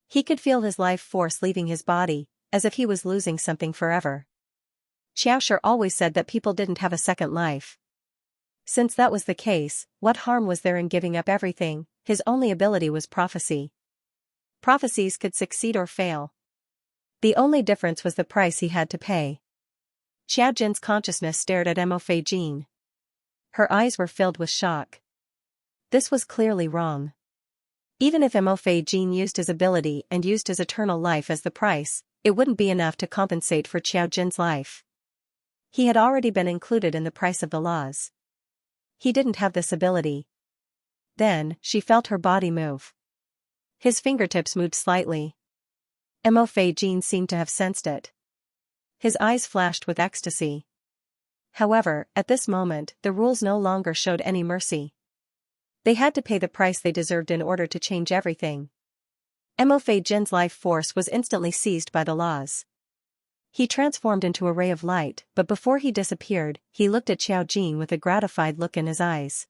He could feel his life force leaving his body, as if he was losing something forever. Xiaoxia always said that people didn't have a second life. Since that was the case, what harm was there in giving up everything? His only ability was prophecy. Prophecies could succeed or fail. The only difference was the price he had to pay. Xiaojin's consciousness stared at Mo Fei Jean. Her eyes were filled with shock. This was clearly wrong. Even if Mo Fei Jean used his ability and used his eternal life as the price, it wouldn't be enough to compensate for Xiaojin's life. He had already been included in the price of the laws. He didn't have this ability. Then, she felt her body move. His fingertips moved slightly. Mo Fei Jean seemed to have sensed it. His eyes flashed with ecstasy. However, at this moment, the rules no longer showed any mercy. They had to pay the price they deserved in order to change everything. Mo Fei Jin's life force was instantly seized by the laws. He transformed into a ray of light, but before he disappeared, he looked at Xiaojin with a gratified look in his eyes.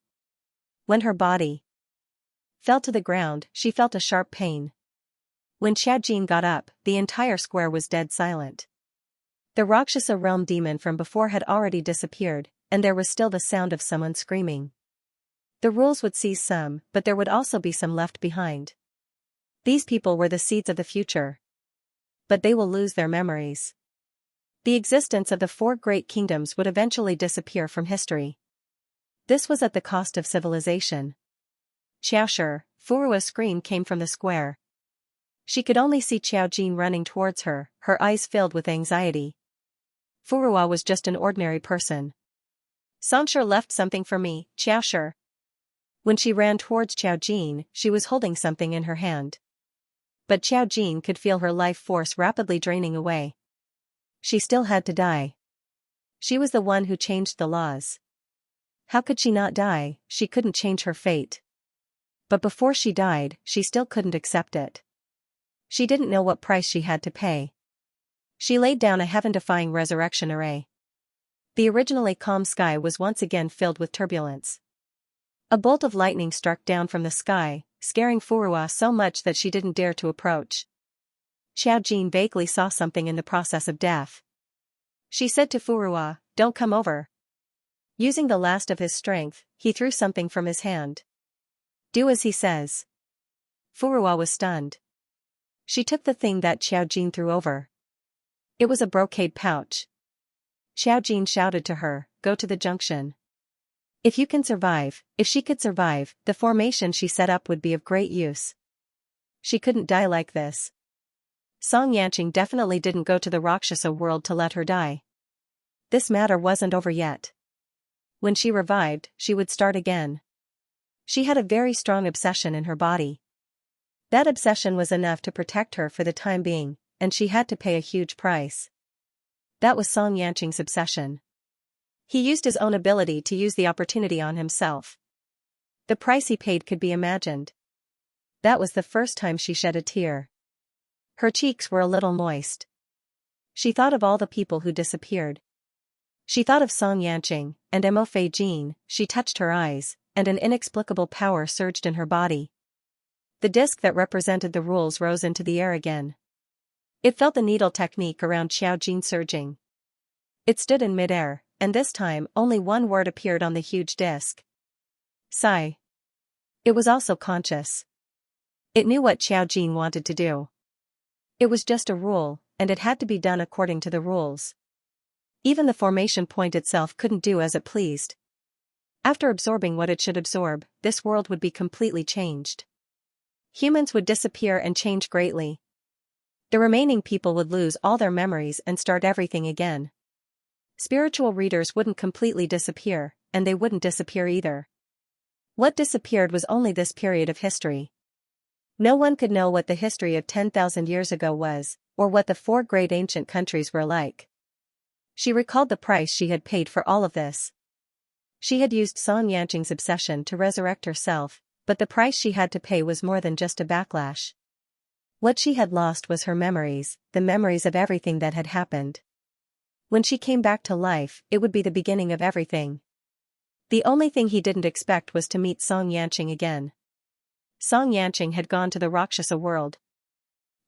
When her body fell to the ground, she felt a sharp pain. When Xiaojin got up, the entire square was dead silent. The Rakshasa realm demon from before had already disappeared, and there was still the sound of someone screaming. The rules would seize some, but there would also be some left behind. These people were the seeds of the future. But they will lose their memories. The existence of the 4 great kingdoms would eventually disappear from history. This was at the cost of civilization. Xiaoxia, Furua's scream came from the square. She could only see Xiaojin running towards her, her eyes filled with anxiety. Furua was just an ordinary person. Xianxia left something for me, Xiaoxia. When she ran towards Xiaojin, she was holding something in her hand. But Xiao Jin could feel her life force rapidly draining away. She still had to die. She was the one who changed the laws. How could she not die? She couldn't change her fate. But before she died, she still couldn't accept it. She didn't know what price she had to pay. She laid down a heaven-defying resurrection array. The originally calm sky was once again filled with turbulence. A bolt of lightning struck down from the sky, scaring Furua so much that she didn't dare to approach. Xiao Jin vaguely saw something in the process of death. She said to Furua, "Don't come over." Using the last of his strength, he threw something from his hand. "Do as he says." Furua was stunned. She took the thing that Xiao Jin threw over. It was a brocade pouch. Xiao Jin shouted to her, "Go to the junction. If you can survive," if she could survive, the formation she set up would be of great use. She couldn't die like this. Xianxia definitely didn't go to the Rakshasa world to let her die. This matter wasn't over yet. When she revived, she would start again. She had a very strong obsession in her body. That obsession was enough to protect her for the time being, and she had to pay a huge price. That was Xianxia's obsession. He used his own ability to use the opportunity on himself. The price he paid could be imagined. That was the first time she shed a tear. Her cheeks were a little moist. She thought of all the people who disappeared. She thought of Xianxia and Mo Fei Jin. She touched her eyes, and an inexplicable power surged in her body. The disc that represented the rules rose into the air again. It felt the needle technique around Xiao Jin surging. It stood in midair, and this time only one word appeared on the huge disc. Sigh. It was also conscious. It knew what Xiao Jin wanted to do. It was just a rule, and it had to be done according to the rules. Even the formation point itself couldn't do as it pleased. After absorbing what it should absorb, this world would be completely changed. Humans would disappear and change greatly. The remaining people would lose all their memories and start everything again. Spiritual readers wouldn't completely disappear, and they wouldn't disappear either. What disappeared was only this period of history. No one could know what the history of 10,000 years ago was, or what the 4 great ancient countries were like. She recalled the price she had paid for all of this. She had used Xianxia's obsession to resurrect herself, but the price she had to pay was more than just a backlash. What she had lost was her memories, the memories of everything that had happened. When she came back to life, it would be the beginning of everything. The only thing he didn't expect was to meet Xianxia again. Xianxia had gone to the Rakshasa world.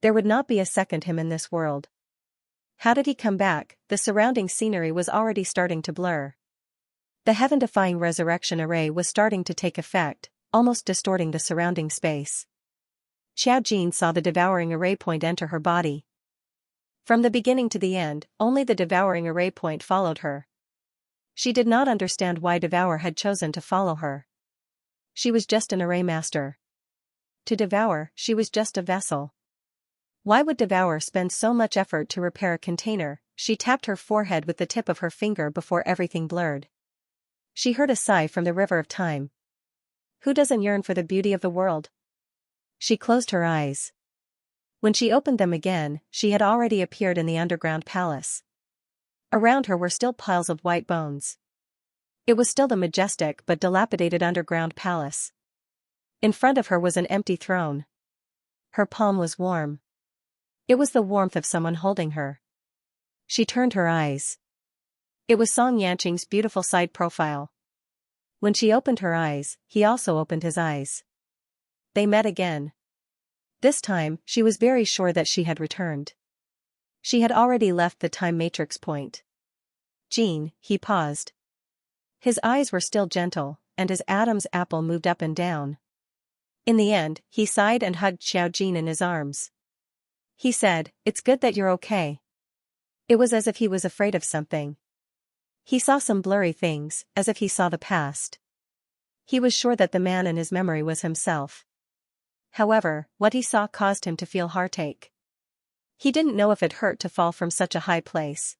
There would not be a second him in this world. How did he come back? The surrounding scenery was already starting to blur. The heaven-defying resurrection array was starting to take effect, almost distorting the surrounding space. Xiao Jin saw the devouring array point enter her body. From the beginning to the end, only the devouring array point followed her. She did not understand why Devour had chosen to follow her. She was just an array master. To Devour, she was just a vessel. Why would Devour spend so much effort to repair a container? She tapped her forehead with the tip of her finger before everything blurred. She heard a sigh from the river of time. Who doesn't yearn for the beauty of the world? She closed her eyes. When she opened them again, she had already appeared in the underground palace. Around her were still piles of white bones. It was still the majestic but dilapidated underground palace. In front of her was an empty throne. Her palm was warm. It was the warmth of someone holding her. She turned her eyes. It was Xianxia's beautiful side profile. When she opened her eyes, he also opened his eyes. They met again. This time, she was very sure that she had returned. She had already left the time matrix point. Jean, he paused. His eyes were still gentle, and his Adam's apple moved up and down. In the end, he sighed and hugged Xiao Jin in his arms. He said, "It's good that you're okay." It was as if he was afraid of something. He saw some blurry things, as if he saw the past. He was sure that the man in his memory was himself. However, what he saw caused him to feel heartache. He didn't know if it hurt to fall from such a high place.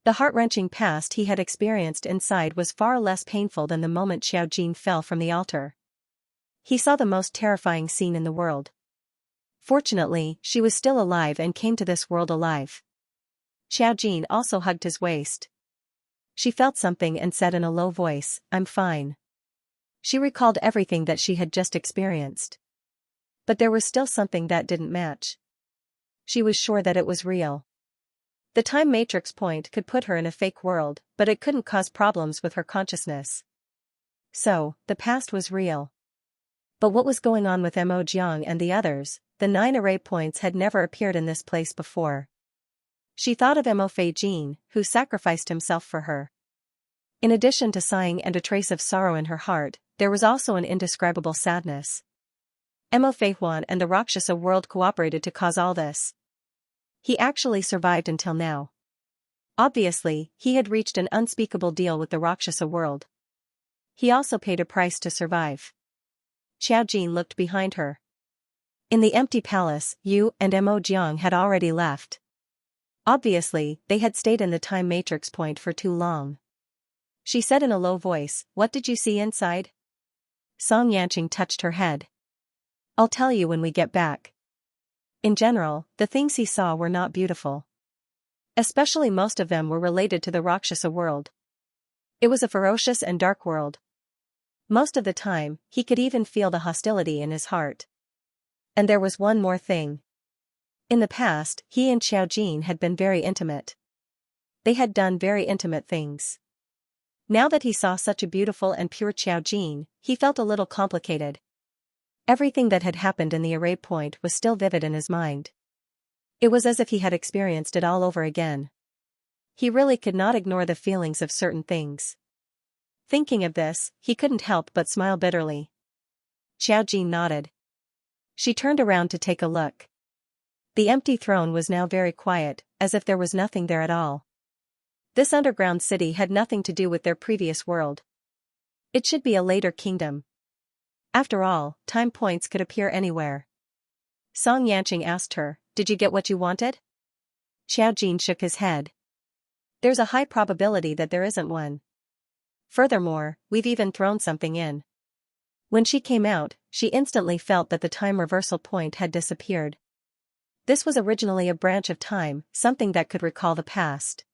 The heart-wrenching past he had experienced inside was far less painful than the moment Xiao Jin fell from the altar. He saw the most terrifying scene in the world. Fortunately, she was still alive and came to this world alive. Xiaojin also hugged his waist. She felt something and said in a low voice, "I'm fine." She recalled everything that she had just experienced. But there was still something that didn't match. She was sure that it was real. The time matrix point could put her in a fake world, but it couldn't cause problems with her consciousness. So, the past was real. But what was going on with Mo Jiang and the others? The 9 array points had never appeared in this place before. She thought of Mo Feijin, who sacrificed himself for her. In addition to sighing and a trace of sorrow in her heart, there was also an indescribable sadness. Mo Feihuan and the Rakshasa world cooperated to cause all this. He actually survived until now. Obviously, he had reached an unspeakable deal with the Rakshasa world. He also paid a price to survive. Xiaojin looked behind her. In the empty palace, Yu and Mo Jiang had already left. Obviously, they had stayed in the time matrix point for too long. She said in a low voice, "What did you see inside?" Song Yanqing touched her head. "I'll tell you when we get back." In general, the things he saw were not beautiful. Especially most of them were related to the Rakshasa world. It was a ferocious and dark world. Most of the time, he could even feel the hostility in his heart. And there was one more thing. In the past, he and Xiaojin had been very intimate. They had done very intimate things. Now that he saw such a beautiful and pure Xiaojin, he felt a little complicated. Everything that had happened in the array point was still vivid in his mind. It was as if he had experienced it all over again. He really could not ignore the feelings of certain things. Thinking of this, he couldn't help but smile bitterly. Xiaojin nodded. She turned around to take a look. The empty throne was now very quiet, as if there was nothing there at all. This underground city had nothing to do with their previous world. It should be a later kingdom. After all, time points could appear anywhere. Song Yanqing asked her, "Did you get what you wanted?" Xiaojin shook his head. "There's a high probability that there isn't one. Furthermore, we've even thrown something in." When she came out, she instantly felt that the time reversal point had disappeared. This was originally a branch of time, something that could recall the past.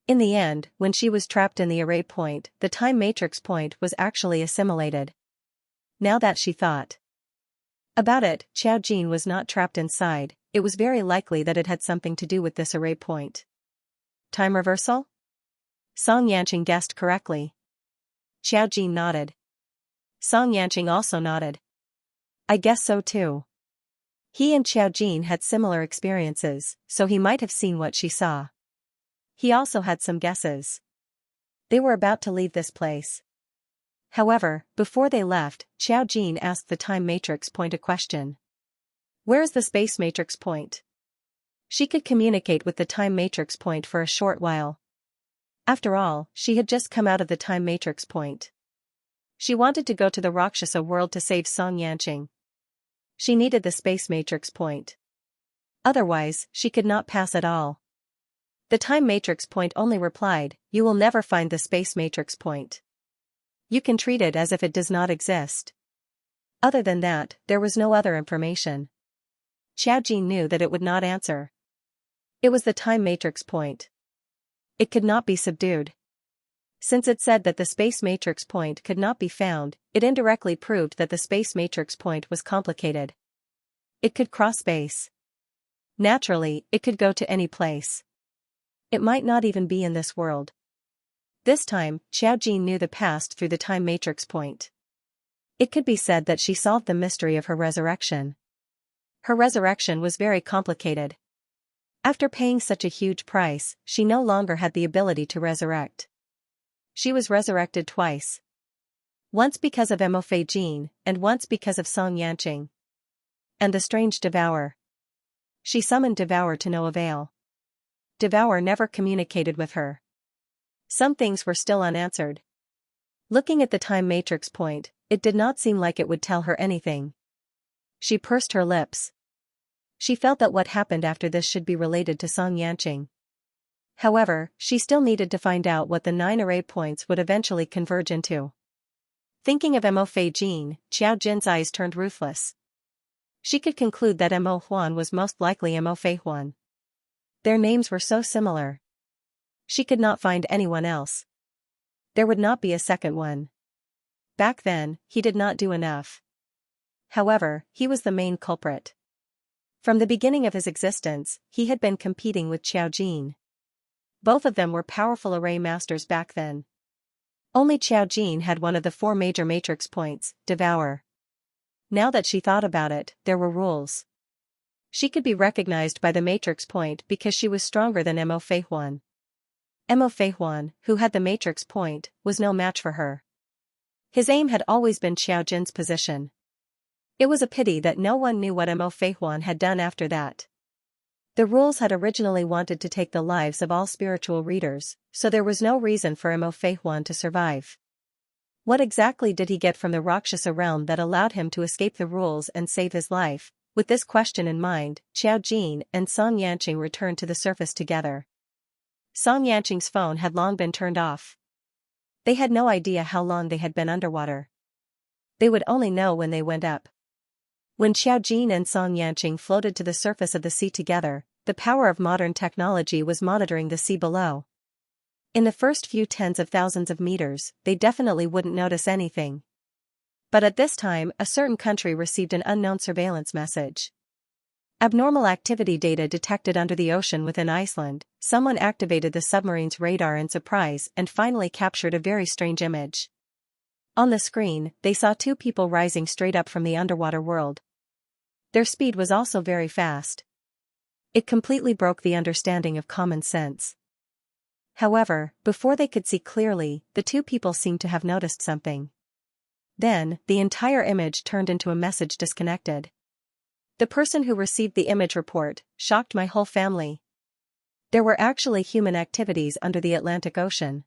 In the end, when she was trapped in the array point, the time matrix point was actually assimilated. Now that she thought about it, Xiaojin was not trapped inside. It was very likely that it had something to do with this array point. Time reversal? Song Yanqing guessed correctly. Xiaojin nodded. Song Yanqing also nodded. "I guess so too." He and Xiaojin had similar experiences, so he might have seen what she saw. He also had some guesses. They were about to leave this place. However, before they left, Xiaojin asked the time matrix point a question. "Where is the space matrix point?" She could communicate with the time matrix point for a short while. After all, she had just come out of the time matrix point. She wanted to go to the Rakshasa world to save Song Yanqing. She needed the space matrix point. Otherwise, she could not pass at all. The time matrix point only replied, "You will never find the space matrix point. You can treat it as if it does not exist." Other than that, there was no other information. Xiaojin knew that it would not answer. It was the time matrix point. It could not be subdued. Since it said that the space matrix point could not be found, it indirectly proved that the space matrix point was complicated. It could cross space. Naturally, it could go to any place. It might not even be in this world. This time, Xiaojin knew the past through the time matrix point. It could be said that she solved the mystery of her resurrection. Her resurrection was very complicated. After paying such a huge price, she no longer had the ability to resurrect. She was resurrected twice. Once because of Mo Feijin, and once because of Song Yanqing. And the strange Devourer. She summoned Devourer to no avail. Devourer never communicated with her. Some things were still unanswered. Looking at the time matrix point, it did not seem like it would tell her anything. She pursed her lips. She felt that what happened after this should be related to Song Yanqing. However, she still needed to find out what the 9 array points would eventually converge into. Thinking of Mo Feijin, Xiao Jin's eyes turned ruthless. She could conclude that Mo Huan was most likely Mo Fei Huan. Their names were so similar. She could not find anyone else. There would not be a second one. Back then, he did not do enough. However, he was the main culprit. From the beginning of his existence, he had been competing with Xiao Jin. Both of them were powerful array masters back then. Only Xiao Jin had one of the 4 major matrix points, Devour. Now that she thought about it, there were rules. She could be recognized by the matrix point because she was stronger than Mo Fei Huan. Mo Fei Huan, who had the matrix point, was no match for her. His aim had always been Xiao Jin's position. It was a pity that no one knew what Mo Fei Huan had done after that. The rules had originally wanted to take the lives of all spiritual readers, so there was no reason for Mo Fei Huan to survive. What exactly did he get from the Rakshasa realm that allowed him to escape the rules and save his life? With this question in mind, Xiao Jin and Song Yanqing returned to the surface together. Song Yanqing's phone had long been turned off. They had no idea how long they had been underwater. They would only know when they went up. When Xiao Jin and Song Yanqing floated to the surface of the sea together, the power of modern technology was monitoring the sea below. In the first few tens of thousands of meters, they definitely wouldn't notice anything. But at this time, a certain country received an unknown surveillance message. Abnormal activity data detected under the ocean within Iceland. Someone activated the submarine's radar in surprise and finally captured a very strange image. On the screen, they saw 2 people rising straight up from the underwater world. Their speed was also very fast. It completely broke the understanding of common sense. However, before they could see clearly, the 2 people seemed to have noticed something. Then, the entire image turned into a message disconnected. The person who received the image report shocked my whole family. There were actually human activities under the Atlantic Ocean.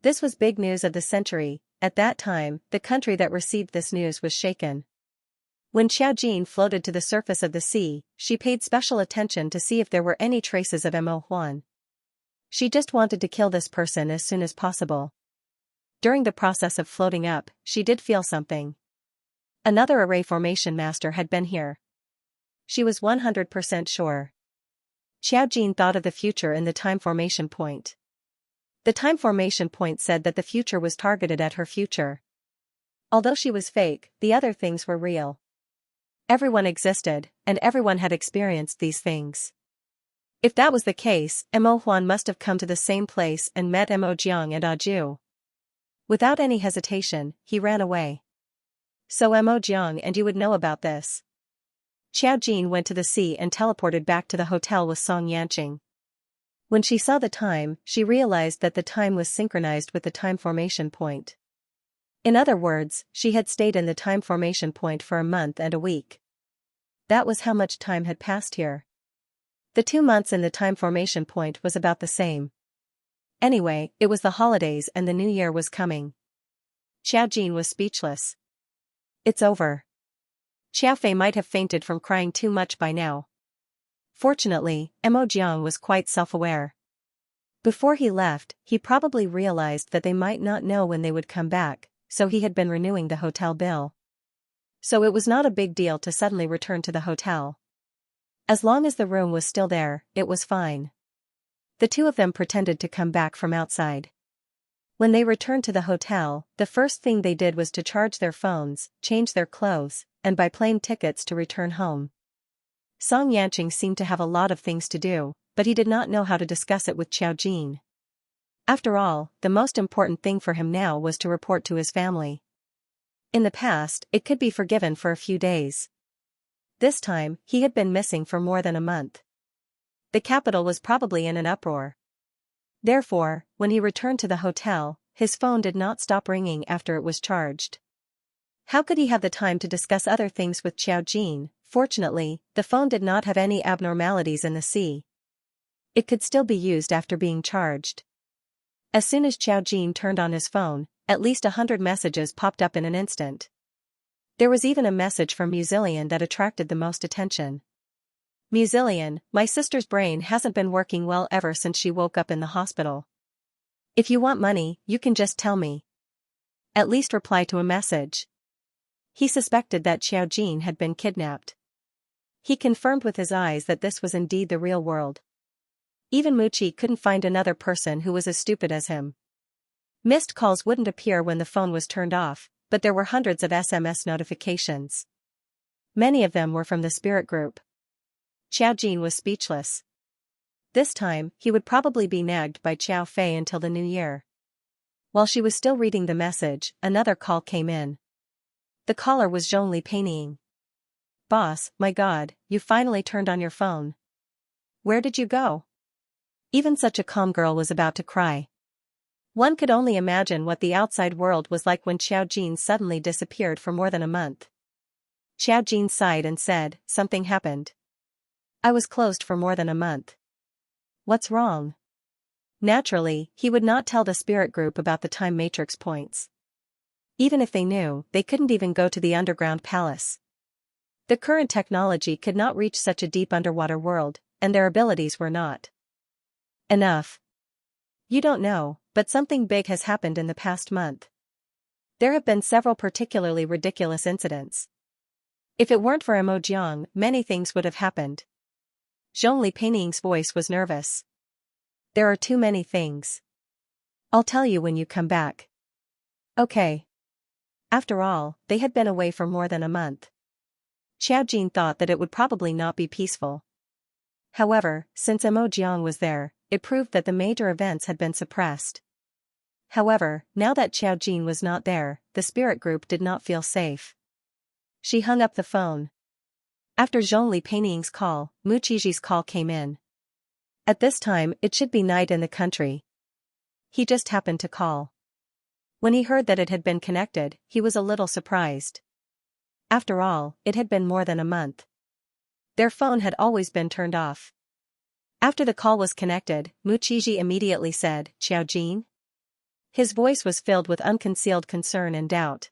This was big news of the century. At that time, the country that received this news was shaken. When Xiao Jin floated to the surface of the sea, she paid special attention to see if there were any traces of Mo Huan. She just wanted to kill this person as soon as possible. During the process of floating up, she did feel something. Another array formation master had been here. She was 100% sure. Xiao Jin thought of the future in the time formation point. The time formation point said that the future was targeted at her future. Although she was fake, the other things were real. Everyone existed, and everyone had experienced these things. If that was the case, Mo Huan must have come to the same place and met Mo Jiang and Aju. Without any hesitation, he ran away. So Mo Jiang and you would know about this. Xiao Jin went to the sea and teleported back to the hotel with Song Yanqing. When she saw the time, she realized that the time was synchronized with the time formation point. In other words, she had stayed in the time formation point for a month and a week. That was how much time had passed here. The 2 months in the time formation point was about the same. Anyway, it was the holidays and the new year was coming. Xiao Jin was speechless. It's over. Xiao Fei might have fainted from crying too much by now. Fortunately, Mo Jiang was quite self-aware. Before he left, he probably realized that they might not know when they would come back, so he had been renewing the hotel bill. So it was not a big deal to suddenly return to the hotel. As long as the room was still there, it was fine. The 2 of them pretended to come back from outside. When they returned to the hotel, the first thing they did was to charge their phones, change their clothes, and buy plane tickets to return home. Song Yanqing seemed to have a lot of things to do, but he did not know how to discuss it with Xiao Jin. After all, the most important thing for him now was to report to his family. In the past, it could be forgiven for a few days. This time, he had been missing for more than a month. The capital was probably in an uproar. Therefore, when he returned to the hotel, his phone did not stop ringing after it was charged. How could he have the time to discuss other things with Xiao Jin? Fortunately, the phone did not have any abnormalities in the sea. It could still be used after being charged. As soon as Xiao Jin turned on his phone, at least 100 messages popped up in an instant. There was even a message from Musilian that attracted the most attention. Musilian, my sister's brain hasn't been working well ever since she woke up in the hospital. If you want money, you can just tell me. At least reply to a message. He suspected that Xiao Jin had been kidnapped. He confirmed with his eyes that this was indeed the real world. Even Muchi couldn't find another person who was as stupid as him. Missed calls wouldn't appear when the phone was turned off, but there were hundreds of SMS notifications. Many of them were from the spirit group. Xiaojin was speechless. This time, he would probably be nagged by Xiao Fei until the new year. While she was still reading the message, another call came in. The caller was Zhongli Peining. "Boss, my God, you finally turned on your phone. Where did you go?" Even such a calm girl was about to cry. One could only imagine what the outside world was like when Xiaojin suddenly disappeared for more than a month. Xiaojin sighed and said, "Something happened. I was closed for more than a month." "What's wrong?" Naturally, he would not tell the spirit group about the time matrix points. Even if they knew, they couldn't even go to the underground palace. The current technology could not reach such a deep underwater world, and their abilities were not enough. "You don't know, but something big has happened in the past month. There have been several particularly ridiculous incidents. If it weren't for Emojiang, many things would have happened." Zhongli Peining's voice was nervous. "There are too many things. I'll tell you when you come back." Okay. After all, they had been away for more than a month. Xiaojin thought that it would probably not be peaceful. However, since Emojiang was there, it proved that the major events had been suppressed. However, now that Xiaojin was not there, the spirit group did not feel safe. She hung up the phone. After Zhongli Peining's call, Muqiji's call came in. At this time, it should be night in the country. He just happened to call. When he heard that it had been connected, he was a little surprised. After all, it had been more than a month. Their phone had always been turned off. After the call was connected, Muqiji immediately said, "Xiaojin?" His voice was filled with unconcealed concern and doubt.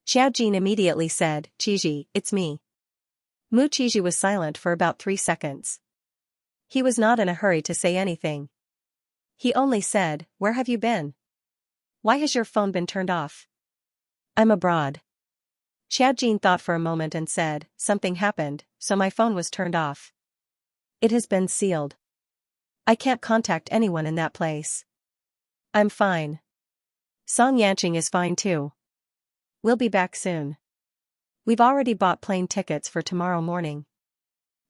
Xiaojin immediately said, "Qiji, it's me." Muqiji was silent for about 3 seconds. He was not in a hurry to say anything. He only said, "Where have you been? Why has your phone been turned off?" "I'm abroad." Xiaojin thought for a moment and said, "Something happened, so my phone was turned off. It has been sealed. I can't contact anyone in that place. I'm fine. Song Yanqing is fine too. We'll be back soon. We've already bought plane tickets for tomorrow morning."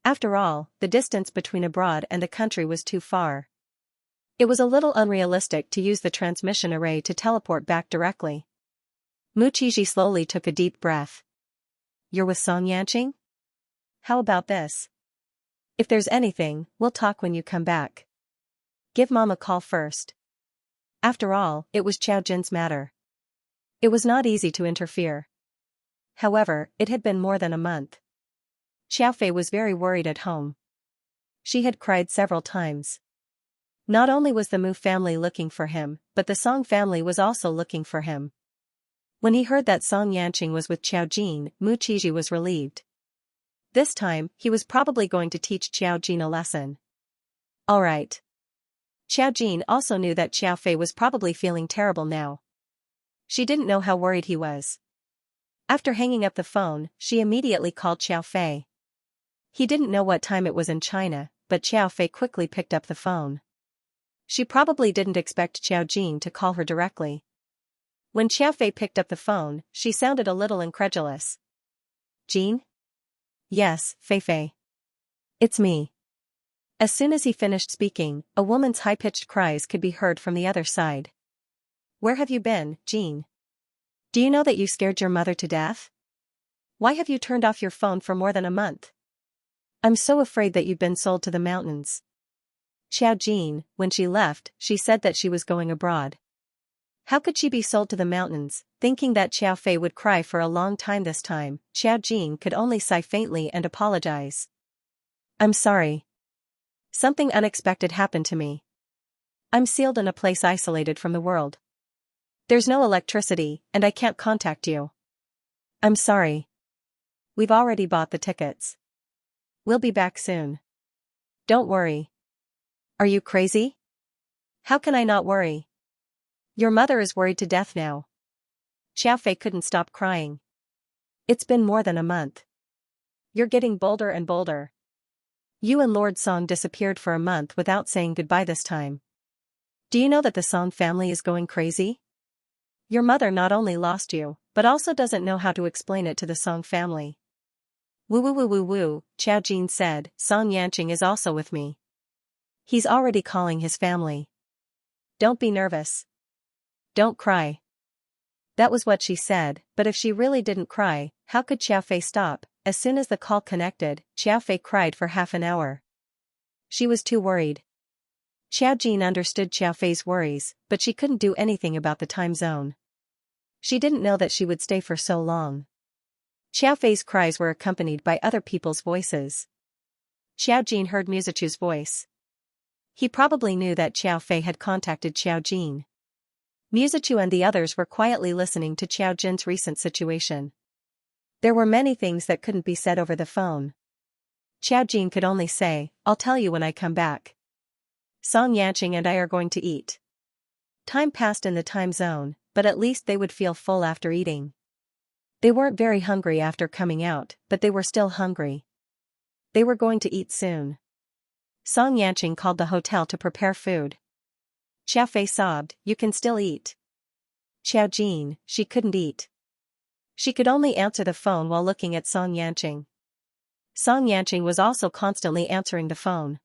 After all, the distance between abroad and the country was too far. It was a little unrealistic to use the transmission array to teleport back directly. Muqiji slowly took a deep breath. "You're with Song Yanqing? How about this? If there's anything, we'll talk when you come back. Give Mom a call first." After all, it was Xiaojin's matter. It was not easy to interfere. However, it had been more than a month. Xiaofei was very worried at home. She had cried several times. Not only was the Mu family looking for him, but the Song family was also looking for him. When he heard that Song Yanqing was with Xiaojin, Muqiji was relieved. This time, he was probably going to teach Xiaojin a lesson. Alright. Xiaojin also knew that Xiaofei was probably feeling terrible now. She didn't know how worried he was. After hanging up the phone, she immediately called Xiaofei. He didn't know what time it was in China, but Xiaofei quickly picked up the phone. She probably didn't expect Xiaojin to call her directly. When Xiaofei picked up the phone, she sounded a little incredulous. "Jean?" "Yes, Feifei. It's me." As soon as he finished speaking, a woman's high-pitched cries could be heard from the other side. "Where have you been, Jean? Do you know that you scared your mother to death? Why have you turned off your phone for more than a month? I'm so afraid that you've been sold to the mountains." Xiaojin, when she left, she said that she was going abroad. How could she be sold to the mountains? Thinking that Xiaofei would cry for a long time this time, Xiaojin could only sigh faintly and apologize. "I'm sorry. Something unexpected happened to me. I'm sealed in a place isolated from the world. There's no electricity, and I can't contact you. I'm sorry. We've already bought the tickets. We'll be back soon. Don't worry." "Are you crazy? How can I not worry? Your mother is worried to death now." Xiaofei couldn't stop crying. "It's been more than a month. You're getting bolder and bolder. You and Lord Song disappeared for a month without saying goodbye this time. Do you know that the Song family is going crazy? Your mother not only lost you, but also doesn't know how to explain it to the Song family. Woo woo woo woo woo, Xiao Jin said. Song Yanqing is also with me. He's already calling his family. Don't be nervous. Don't cry. That was what she said, but if she really didn't cry, how could Xiaofei stop? As soon as the call connected, Xiaofei cried for half an hour. She was too worried. Xiao Jin understood Xiaofei's worries, but she couldn't do anything about the time zone. She didn't know that she would stay for so long. Xiaofei's cries were accompanied by other people's voices. Xiao Jin heard Musachu's voice. He probably knew that Xiaofei had contacted Xiao Jin. Musachu and the others were quietly listening to Xiao Jin's recent situation. There were many things that couldn't be said over the phone. Xiao Jin could only say, "I'll tell you when I come back. Song Yanqing and I are going to eat." Time passed in the time zone, but at least they would feel full after eating. They weren't very hungry after coming out, but they were still hungry. They were going to eat soon. Song Yanqing called the hotel to prepare food. Xiaofei sobbed, "You can still eat." Xiao Jin, she couldn't eat. She could only answer the phone while looking at Song Yanqing. Song Yanqing was also constantly answering the phone.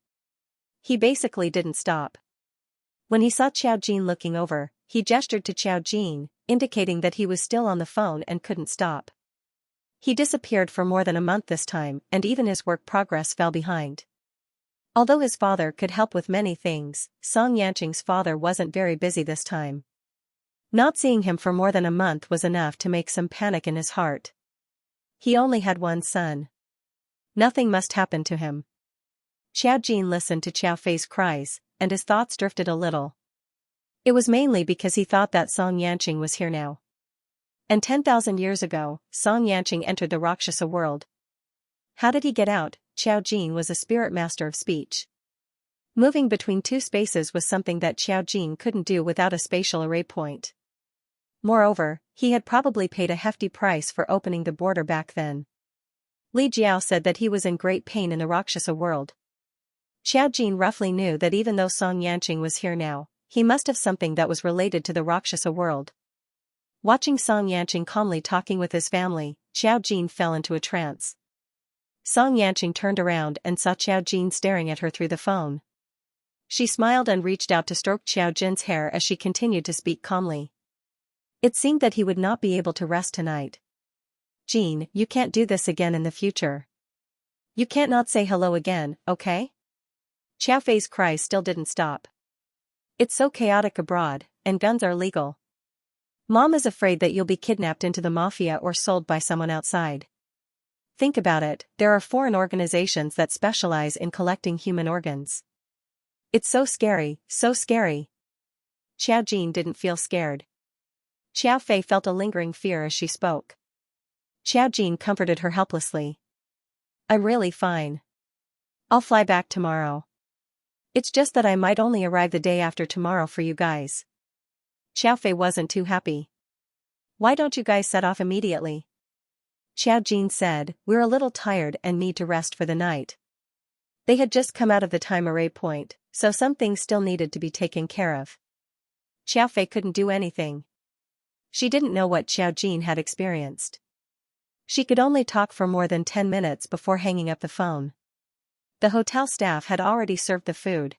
He basically didn't stop. When he saw Xiao Jin looking over, he gestured to Xiao Jin, indicating that he was still on the phone and couldn't stop. He disappeared for more than a month this time, and even his work progress fell behind. Although his father could help with many things, Song Yanqing's father wasn't very busy this time. Not seeing him for more than a month was enough to make some panic in his heart. He only had one son. Nothing must happen to him. Xiao Jin listened to Xiaofei's cries, and his thoughts drifted a little. It was mainly because he thought that Song Yanqing was here now. And 10,000 years ago, Song Yanqing entered the Rakshasa world. How did he get out? Xiao Jin was a spirit master of speech. Moving between two spaces was something that Xiao Jin couldn't do without a spatial array point. Moreover, he had probably paid a hefty price for opening the border back then. Li Jiao said that he was in great pain in the Rakshasa world. Xiao Jin roughly knew that even though Song Yanqing was here now, he must have something that was related to the Rakshasa world. Watching Song Yanqing calmly talking with his family, Xiao Jin fell into a trance. Song Yanqing turned around and saw Xiao Jin staring at her through the phone. She smiled and reached out to stroke Xiao Jin's hair as she continued to speak calmly. It seemed that he would not be able to rest tonight. "Jin, you can't do this again in the future. You can't not say hello again, okay?" Xiaofei's cries still didn't stop. "It's so chaotic abroad, and guns are legal. Mom is afraid that you'll be kidnapped into the mafia or sold by someone outside. Think about it, there are foreign organizations that specialize in collecting human organs. It's so scary, so scary." Xiao Jin didn't feel scared. Xiaofei felt a lingering fear as she spoke. Xiao Jin comforted her helplessly. "I'm really fine. I'll fly back tomorrow. It's just that I might only arrive the day after tomorrow for you guys." Xiaofei wasn't too happy. "Why don't you guys set off immediately?" Xiao Jin said, "We're a little tired and need to rest for the night." They had just come out of the time array point, so some things still needed to be taken care of. Xiaofei couldn't do anything. She didn't know what Xiao Jin had experienced. She could only talk for more than 10 minutes before hanging up the phone. The hotel staff had already served the food.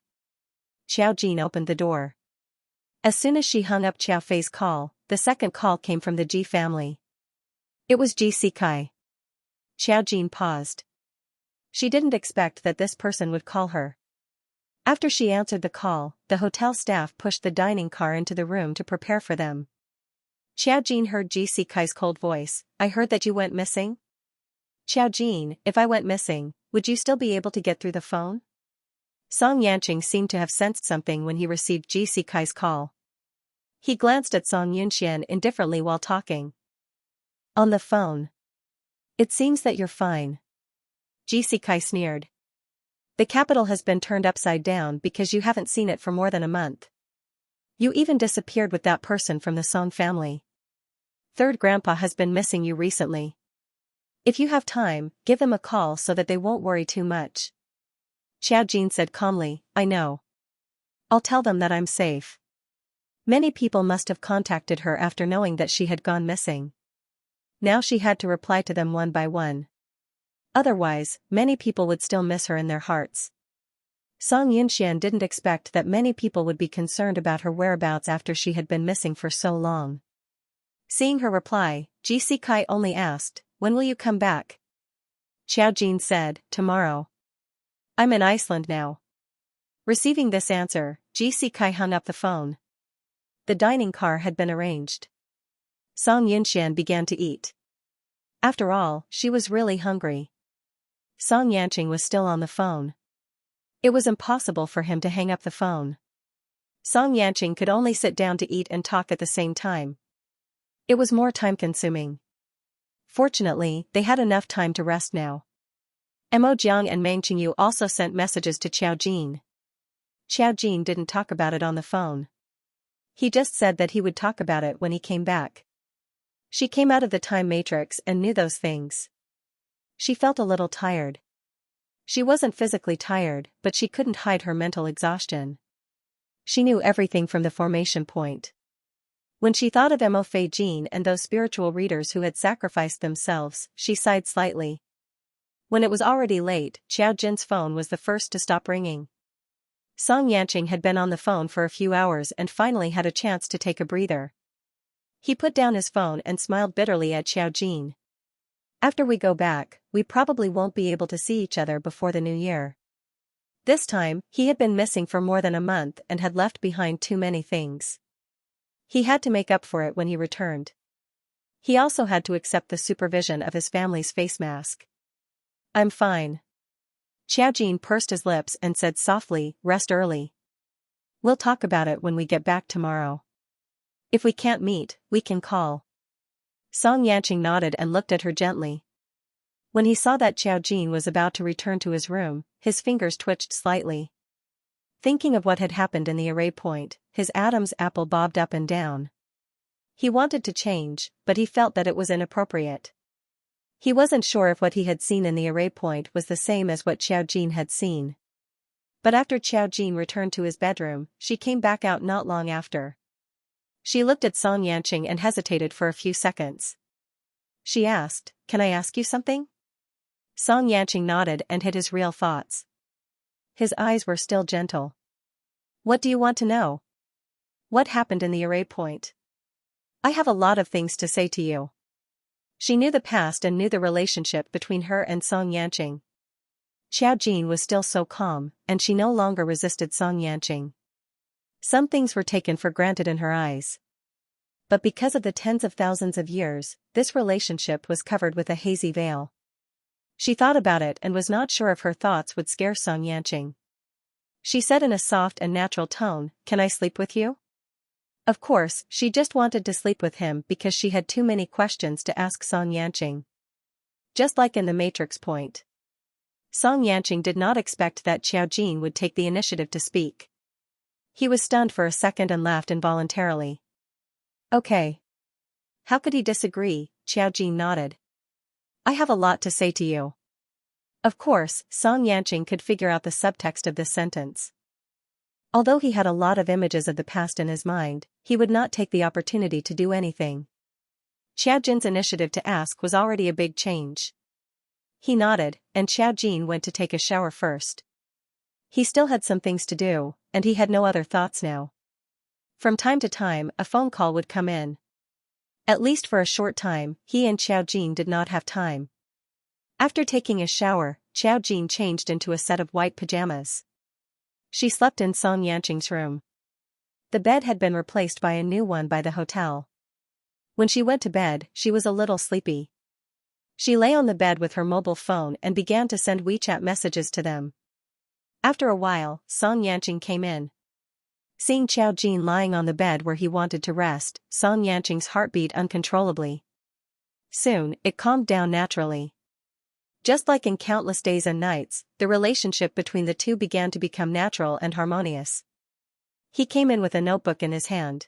Xiao Jin opened the door. As soon as she hung up Xiaofei's call, the second call came from the Ji family. It was Ji Sikai. Xiao Jin paused. She didn't expect that this person would call her. After she answered the call, the hotel staff pushed the dining car into the room to prepare for them. Xiao Jin heard Ji Sikai's cold voice, "I heard that you went missing?" "Xiao Jin, if I went missing, would you still be able to get through the phone?" Song Yanqing seemed to have sensed something when he received Ji Sikai's call. He glanced at Song Yunxian indifferently while talking. "On the phone. It seems that you're fine." Ji Sikai sneered. "The capital has been turned upside down because you haven't seen it for more than a month. You even disappeared with that person from the Song family. Third grandpa has been missing you recently." If you have time, give them a call so that they won't worry too much. Xiaojin said calmly, I know. I'll tell them that I'm safe. Many people must have contacted her after knowing that she had gone missing. Now she had to reply to them one by one. Otherwise, many people would still miss her in their hearts. Song Yunxian didn't expect that many people would be concerned about her whereabouts after she had been missing for so long. Seeing her reply, GC Kai only asked, when will you come back? Xiaojin said, tomorrow. I'm in Iceland now. Receiving this answer, GC Kai hung up the phone. The dining car had been arranged. Song Yunxian began to eat. After all, she was really hungry. Song Yanqing was still on the phone. It was impossible for him to hang up the phone. Song Yanqing could only sit down to eat and talk at the same time. It was more time-consuming. Fortunately, they had enough time to rest now. Mo Jiang and Meng Qingyu also sent messages to Xiaojin. Xiaojin didn't talk about it on the phone. He just said that he would talk about it when he came back. She came out of the time matrix and knew those things. She felt a little tired. She wasn't physically tired, but she couldn't hide her mental exhaustion. She knew everything from the formation point. When she thought of Mo Fei Jin and those spiritual readers who had sacrificed themselves, she sighed slightly. When it was already late, Xiao Jin's phone was the first to stop ringing. Song Yanqing had been on the phone for a few hours and finally had a chance to take a breather. He put down his phone and smiled bitterly at Xiao Jin. After we go back, we probably won't be able to see each other before the new year. This time, he had been missing for more than a month and had left behind too many things. He had to make up for it when he returned. He also had to accept the supervision of his family's face mask. I'm fine. Xiaojin pursed his lips and said softly, rest early. We'll talk about it when we get back tomorrow. If we can't meet, we can call. Song Yanqing nodded and looked at her gently. When he saw that Xiaojin was about to return to his room, his fingers twitched slightly. Thinking of what had happened in the array point, his Adam's apple bobbed up and down. He wanted to change, but he felt that it was inappropriate. He wasn't sure if what he had seen in the array point was the same as what Xiaojin had seen. But after Xiaojin returned to his bedroom, she came back out not long after. She looked at Song Yanqing and hesitated for a few seconds. She asked, can I ask you something? Song Yanqing nodded and hid his real thoughts. His eyes were still gentle. What do you want to know? What happened in the array point? I have a lot of things to say to you. She knew the past and knew the relationship between her and Song Yanqing. Xiaojin was still so calm, and she no longer resisted Song Yanqing. Some things were taken for granted in her eyes. But because of the tens of thousands of years, this relationship was covered with a hazy veil. She thought about it and was not sure if her thoughts would scare Song Yanqing. She said in a soft and natural tone, can I sleep with you? Of course, she just wanted to sleep with him because she had too many questions to ask Song Yanqing. Just like in the Matrix point. Song Yanqing did not expect that Xiaojin would take the initiative to speak. He was stunned for a second and laughed involuntarily. Okay. How could he disagree? Xiaojin nodded. I have a lot to say to you. Of course, Song Yanqing could figure out the subtext of this sentence. Although he had a lot of images of the past in his mind, he would not take the opportunity to do anything. Xiaojin's initiative to ask was already a big change. He nodded, and Xiaojin went to take a shower first. He still had some things to do, and he had no other thoughts now. From time to time, a phone call would come in. At least for a short time, he and Xiaojin did not have time. After taking a shower, Xiaojin changed into a set of white pajamas. She slept in Song Yanqing's room. The bed had been replaced by a new one by the hotel. When she went to bed, she was a little sleepy. She lay on the bed with her mobile phone and began to send WeChat messages to them. After a while, Song Yanqing came in. Seeing Xiaojin lying on the bed where he wanted to rest, Song Yanqing's heart beat uncontrollably. Soon, it calmed down naturally. Just like in countless days and nights, the relationship between the two began to become natural and harmonious. He came in with a notebook in his hand.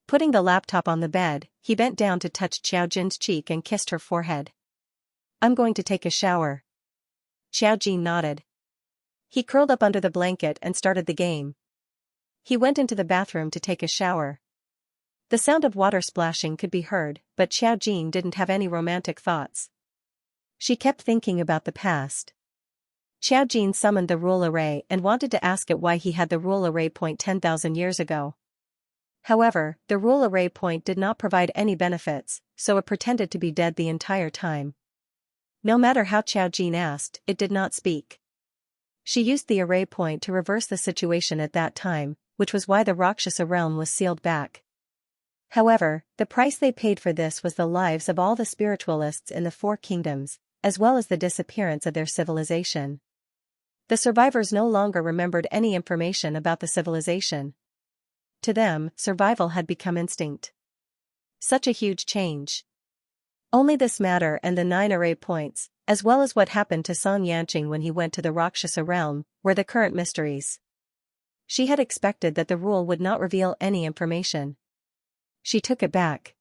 Putting the laptop on the bed, he bent down to touch Xiaojin's cheek and kissed her forehead. I'm going to take a shower. Xiaojin nodded. He curled up under the blanket and started the game. He went into the bathroom to take a shower. The sound of water splashing could be heard, but Xiaojin didn't have any romantic thoughts. She kept thinking about the past. Xiaojin summoned the rule array and wanted to ask it why he had the rule array point 10,000 years ago. However, the rule array point did not provide any benefits, so it pretended to be dead the entire time. No matter how Xiaojin asked, it did not speak. She used the array point to reverse the situation at that time, which was why the Rakshasa realm was sealed back. However, the price they paid for this was the lives of all the spiritualists in the four kingdoms, as well as the disappearance of their civilization. The survivors no longer remembered any information about the civilization. To them, survival had become instinct. Such a huge change. Only this matter and the 9 array points, as well as what happened to Xianxia when he went to the Rakshasa realm, were the current mysteries. She had expected that the rule would not reveal any information. She took it back.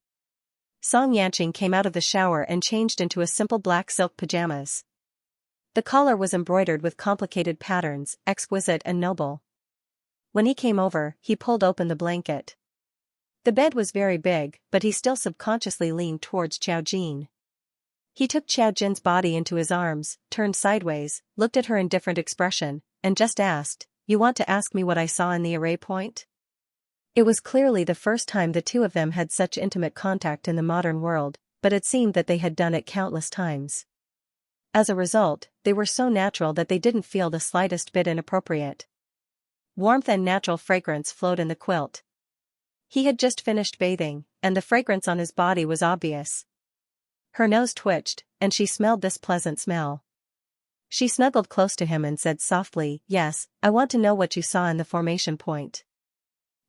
Xianxia came out of the shower and changed into a simple black silk pajamas. The collar was embroidered with complicated patterns, exquisite and noble. When he came over, he pulled open the blanket. The bed was very big, but he still subconsciously leaned towards Xiaojin. He took Xiaojin's body into his arms, turned sideways, looked at her in different expression, and just asked, "You want to ask me what I saw in the array point?" It was clearly the first time the two of them had such intimate contact in the modern world, but it seemed that they had done it countless times. As a result, they were so natural that they didn't feel the slightest bit inappropriate. Warmth and natural fragrance flowed in the quilt. He had just finished bathing, and the fragrance on his body was obvious. Her nose twitched, and she smelled this pleasant smell. She snuggled close to him and said softly, "Yes, I want to know what you saw in the formation point."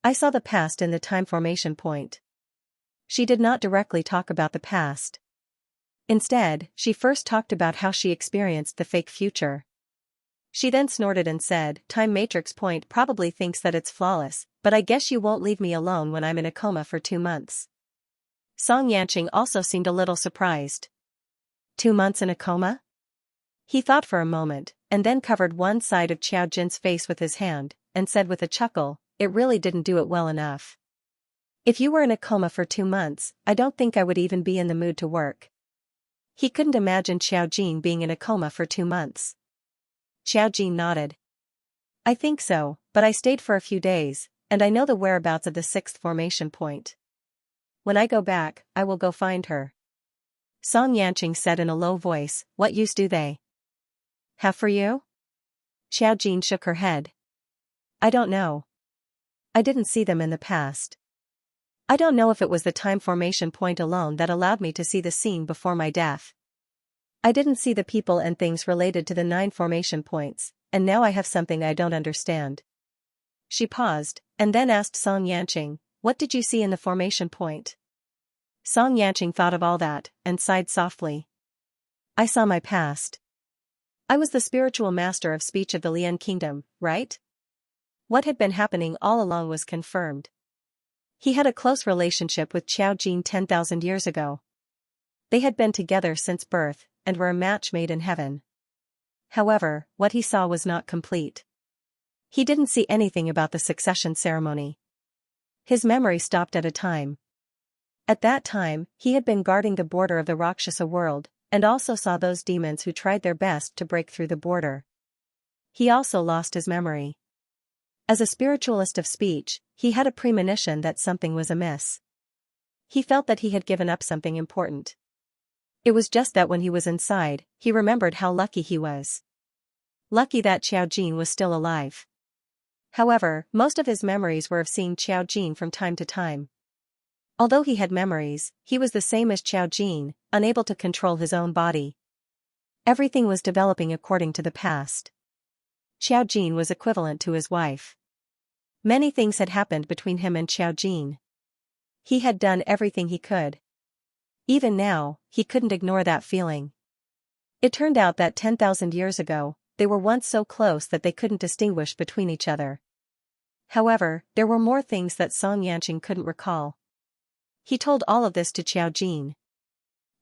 "I saw the past in the time formation point." She did not directly talk about the past. Instead, she first talked about how she experienced the fake future. She then snorted and said, "Time matrix point probably thinks that it's flawless, but I guess you won't leave me alone when I'm in a coma for 2 months." Xianxia also seemed a little surprised. 2 months in a coma? He thought for a moment, and then covered one side of Xiaojin's face with his hand, and said with a chuckle, "It really didn't do it well enough. If you were in a coma for 2 months, I don't think I would even be in the mood to work." He couldn't imagine Xiaojin being in a coma for 2 months. Xiaojin nodded. "I think so, but I stayed for a few days, and I know the whereabouts of the 6th formation point. When I go back, I will go find her." Xianxia said in a low voice, "What use do they have for you?" Xiaojin shook her head. "I don't know. I didn't see them in the past. I don't know if it was the time formation point alone that allowed me to see the scene before my death. I didn't see the people and things related to the 9 formation points, and now I have something I don't understand." She paused, and then asked Xianxia, "What did you see in the formation point?" Xianxia thought of all that, and sighed softly. "I saw my past. I was the spiritual master of speech of the Lian kingdom, right? What had been happening all along was confirmed. He had a close relationship with Xiaojin 10,000 years ago. They had been together since birth, and were a match made in heaven. However, what he saw was not complete. He didn't see anything about the succession ceremony. His memory stopped at a time. At that time, he had been guarding the border of the Rakshasa world, and also saw those demons who tried their best to break through the border. He also lost his memory. As a spiritualist of speech, he had a premonition that something was amiss. He felt that he had given up something important. It was just that when he was inside, he remembered how lucky he was. Lucky that Xiaojin was still alive. However, most of his memories were of seeing Xiaojin from time to time. Although he had memories, he was the same as Xiaojin, unable to control his own body. Everything was developing according to the past. Xiaojin was equivalent to his wife. Many things had happened between him and Xiaojin. He had done everything he could. Even now, he couldn't ignore that feeling. It turned out that 10,000 years ago, they were once so close that they couldn't distinguish between each other. However, there were more things that Xianxia couldn't recall. He told all of this to Xiaojin.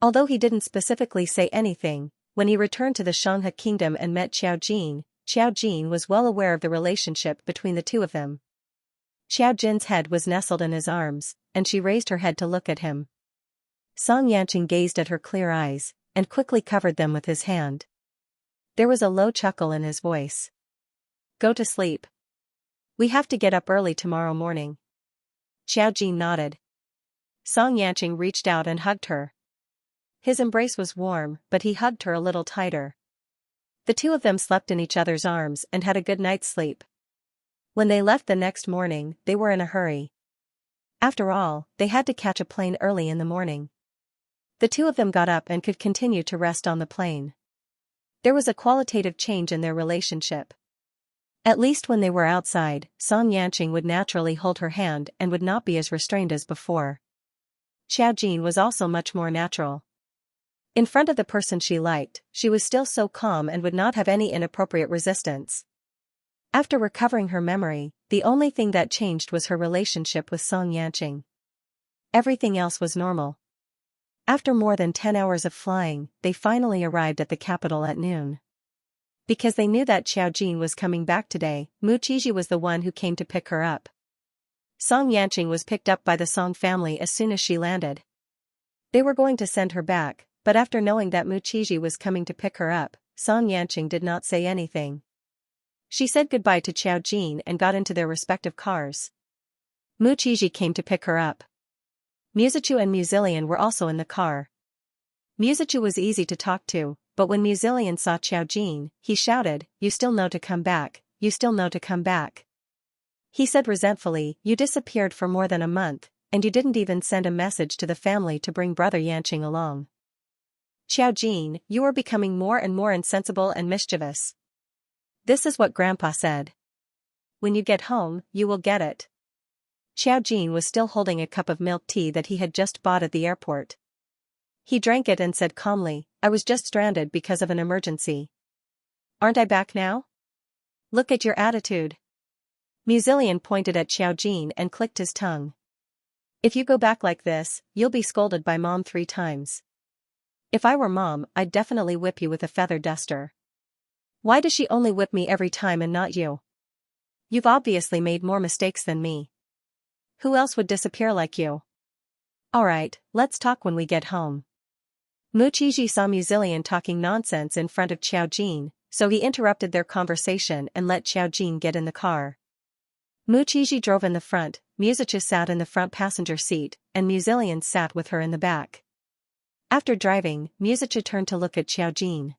Although he didn't specifically say anything, when he returned to the Xianxia kingdom and met Xiao Jin was well aware of the relationship between the two of them. Xiao Jin's head was nestled in his arms, and she raised her head to look at him. Xianxia gazed at her clear eyes, and quickly covered them with his hand. There was a low chuckle in his voice. Go to sleep. We have to get up early tomorrow morning. Xiao Jin nodded. Xianxia reached out and hugged her. His embrace was warm, but he hugged her a little tighter. The two of them slept in each other's arms and had a good night's sleep. When they left the next morning, they were in a hurry. After all, they had to catch a plane early in the morning. The two of them got up and could continue to rest on the plane. There was a qualitative change in their relationship. At least when they were outside, Xianxia would naturally hold her hand and would not be as restrained as before. Xiao Jin was also much more natural. In front of the person she liked, she was still so calm and would not have any inappropriate resistance. After recovering her memory, the only thing that changed was her relationship with Xianxia. Everything else was normal. After more than 10 hours of flying, they finally arrived at the capital at noon. Because they knew that Xiao Jin was coming back today, Mu Qiji was the one who came to pick her up. Xianxia was picked up by the Song family as soon as she landed. They were going to send her back, but after knowing that Mu Qiji was coming to pick her up, Xianxia did not say anything. She said goodbye to Xiao Jin and got into their respective cars. Mu Qiji came to pick her up. Muzichu and Muzilian were also in the car. Muzichu was easy to talk to, but when Muzilian saw Xiao Jin, he shouted, "You still know to come back, you still know to come back." He said resentfully, "You disappeared for more than a month, and you didn't even send a message to the family to bring brother Yanqing along. Xiao Jin, you are becoming more and more insensible and mischievous." This is what Grandpa said. "When you get home, you will get it." Xiao Jin was still holding a cup of milk tea that he had just bought at the airport. He drank it and said calmly, "I was just stranded because of an emergency. Aren't I back now? Look at your attitude." Muzilian pointed at Xiao Jin and clicked his tongue. "If you go back like this, you'll be scolded by Mom 3 times. If I were Mom, I'd definitely whip you with a feather duster. Why does she only whip me every time and not you? You've obviously made more mistakes than me. Who else would disappear like you? Alright, let's talk when we get home." Mu Qiji saw Muzilian talking nonsense in front of Xiao Jin, so he interrupted their conversation and let Xiao Jin get in the car. Mu Qiji drove in the front, Muzichu sat in the front passenger seat, and Muzilian sat with her in the back. After driving, Muzichu turned to look at Xiao Jin.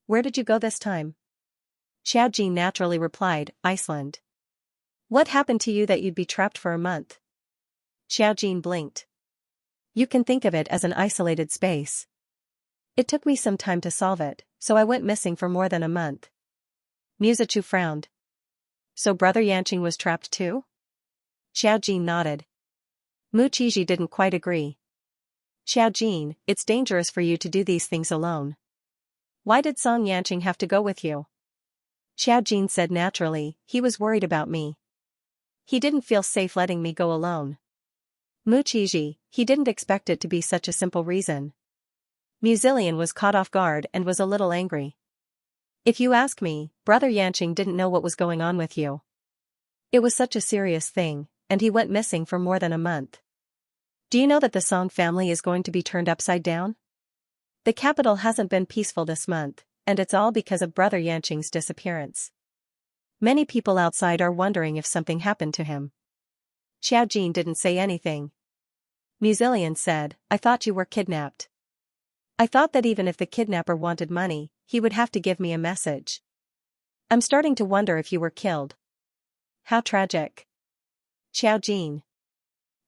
"Where did you go this time?" Xiao Jin naturally replied, "Iceland." "What happened to you that you'd be trapped for a month?" Xiao Jin blinked. "You can think of it as an isolated space. It took me some time to solve it, so I went missing for more than a month." Muzichu frowned. "So brother Yanqing was trapped too?" Xiao Jin nodded. Mu Qiji didn't quite agree. "Xiao Jin, it's dangerous for you to do these things alone. Why did Song Yanqing have to go with you?" Xiao Jin said naturally, "He was worried about me. He didn't feel safe letting me go alone." Mu Qiji, he didn't expect it to be such a simple reason. Muzilian was caught off guard and was a little angry. "If you ask me, brother Yanqing didn't know what was going on with you. It was such a serious thing, and he went missing for more than a month. Do you know that the Song family is going to be turned upside down? The capital hasn't been peaceful this month, and it's all because of brother Yanqing's disappearance. Many people outside are wondering if something happened to him." Xiao Jin didn't say anything. Muzilian said, "I thought you were kidnapped. I thought that even if the kidnapper wanted money, he would have to give me a message. I'm starting to wonder if you were killed." "How tragic." Xiao Jin.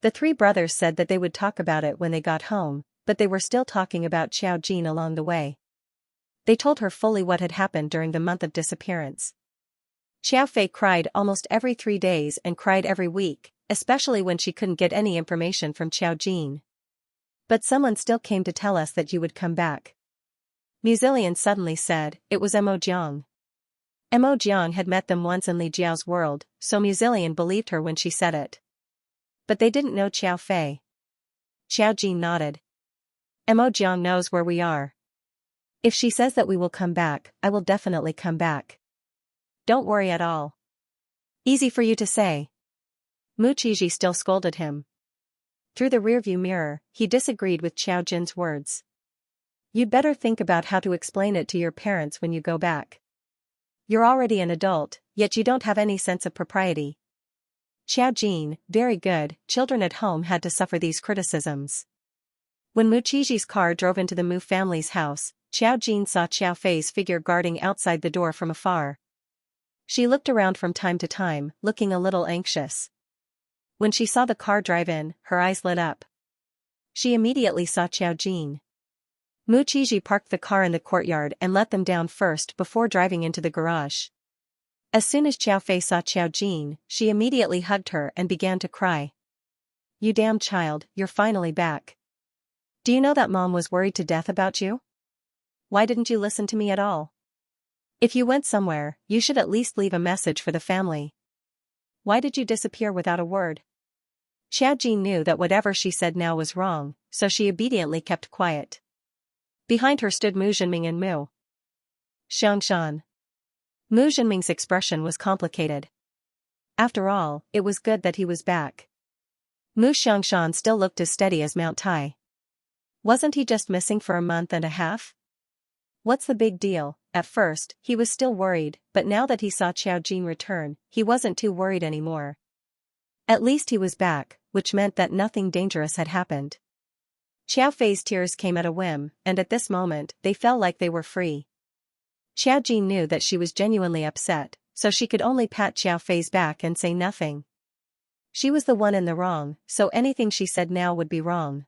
The 3 brothers said that they would talk about it when they got home, but they were still talking about Xiao Jin along the way. They told her fully what had happened during the month of disappearance. Xiao Fei cried almost every 3 days and cried every week, especially when she couldn't get any information from Xiao Jin. "But someone still came to tell us that you would come back." Muzilian suddenly said, "It was Mo Jiang." Mo Jiang had met them once in Li Jiao's world, so Muzilian believed her when she said it. But they didn't know Xiao Fei. Xiao Jin nodded. Mo Jiang knows where we are. If she says that we will come back, I will definitely come back. Don't worry at all. Easy for you to say. Mu Qiji still scolded him. Through the rearview mirror, he disagreed with Xiao Jin's words. You'd better think about how to explain it to your parents when you go back. You're already an adult, yet you don't have any sense of propriety. Xiao Jin, very good, children at home had to suffer these criticisms. When Mu Qiji's car drove into the Mu family's house, Xiao Jin saw Xiao Fei's figure guarding outside the door from afar. She looked around from time to time, looking a little anxious. When she saw the car drive in, her eyes lit up. She immediately saw Xiao Jin. Mu Qiji parked the car in the courtyard and let them down first before driving into the garage. As soon as Xiao Fei saw Xiao Jin, she immediately hugged her and began to cry. You damn child, you're finally back. Do you know that Mom was worried to death about you? Why didn't you listen to me at all? If you went somewhere, you should at least leave a message for the family. Why did you disappear without a word? Xiao Jin knew that whatever she said now was wrong, so she obediently kept quiet. Behind her stood Mu Zhenming and Mu Xianxia. Mu Zhenming's expression was complicated. After all, it was good that he was back. Mu Xianxia still looked as steady as Mount Tai. Wasn't he just missing for a month and a half? What's the big deal? At first, he was still worried, but now that he saw Xiao Jin return, he wasn't too worried anymore. At least he was back, which meant that nothing dangerous had happened. Xiao Fei's tears came at a whim, and at this moment, they felt like they were free. Xiao Jin knew that she was genuinely upset, so she could only pat Xiao Fei's back and say nothing. She was the one in the wrong, so anything she said now would be wrong.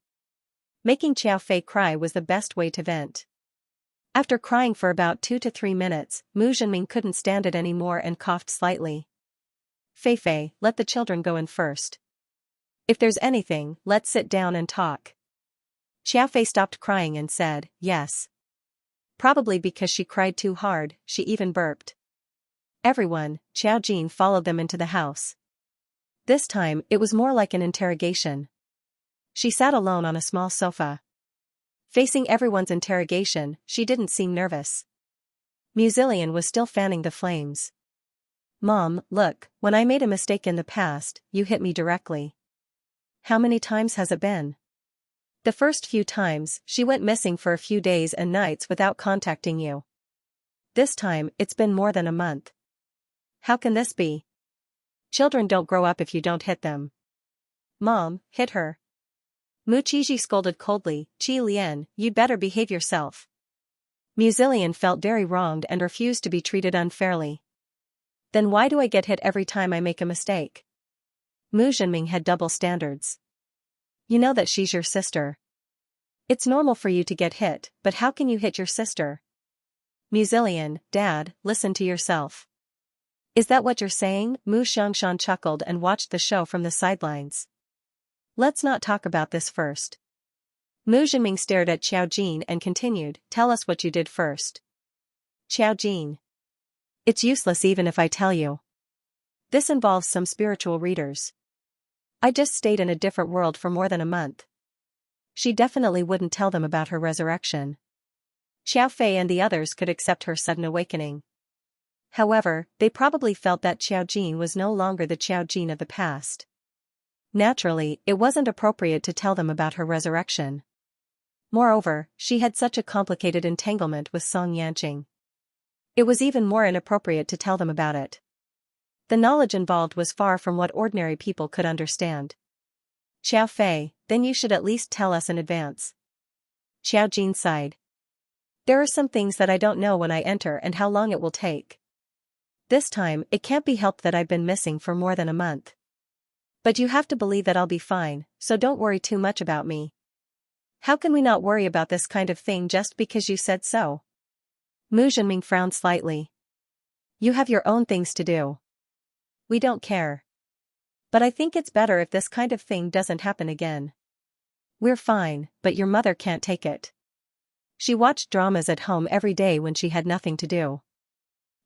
Making Xiao Fei cry was the best way to vent. After crying for about 2 to 3 minutes, Mu Zhenming couldn't stand it anymore and coughed slightly. Fei, let the children go in first. If there's anything, let's sit down and talk. Xiao Fei stopped crying and said, yes. Probably because she cried too hard, she even burped. Everyone, Xiao Jin followed them into the house. This time, it was more like an interrogation. She sat alone on a small sofa. Facing everyone's interrogation, she didn't seem nervous. Mu Zillion was still fanning the flames. Mom, look, when I made a mistake in the past, you hit me directly. How many times has it been? The first few times, she went missing for a few days and nights without contacting you. This time, it's been more than a month. How can this be? Children don't grow up if you don't hit them. Mom, hit her. Mu Qiji scolded coldly, Qi Lian, you'd better behave yourself. Mu Zillion felt very wronged and refused to be treated unfairly. Then why do I get hit every time I make a mistake? Mu Zhenming had double standards. You know that she's your sister. It's normal for you to get hit, but how can you hit your sister? Mu Zillion, Dad, listen to yourself. Is that what you're saying? Mu Xianxia chuckled and watched the show from the sidelines. Let's not talk about this first. Mu Zhenming stared at Xiao Jin and continued, tell us what you did first. Xiao Jin. It's useless even if I tell you. This involves some spiritual readers. I just stayed in a different world for more than a month. She definitely wouldn't tell them about her resurrection. Xiao Fei and the others could accept her sudden awakening. However, they probably felt that Xiao Jin was no longer the Xiao Jin of the past. Naturally, it wasn't appropriate to tell them about her resurrection. Moreover, she had such a complicated entanglement with Song Yanqing. It was even more inappropriate to tell them about it. The knowledge involved was far from what ordinary people could understand. Xiao Fei, then you should at least tell us in advance. Xiao Jin sighed. There are some things that I don't know when I enter and how long it will take. This time, it can't be helped that I've been missing for more than a month. But you have to believe that I'll be fine, so don't worry too much about me. How can we not worry about this kind of thing just because you said so? Mu Zhenming frowned slightly. You have your own things to do. We don't care. But I think it's better if this kind of thing doesn't happen again. We're fine, but your mother can't take it. She watched dramas at home every day when she had nothing to do.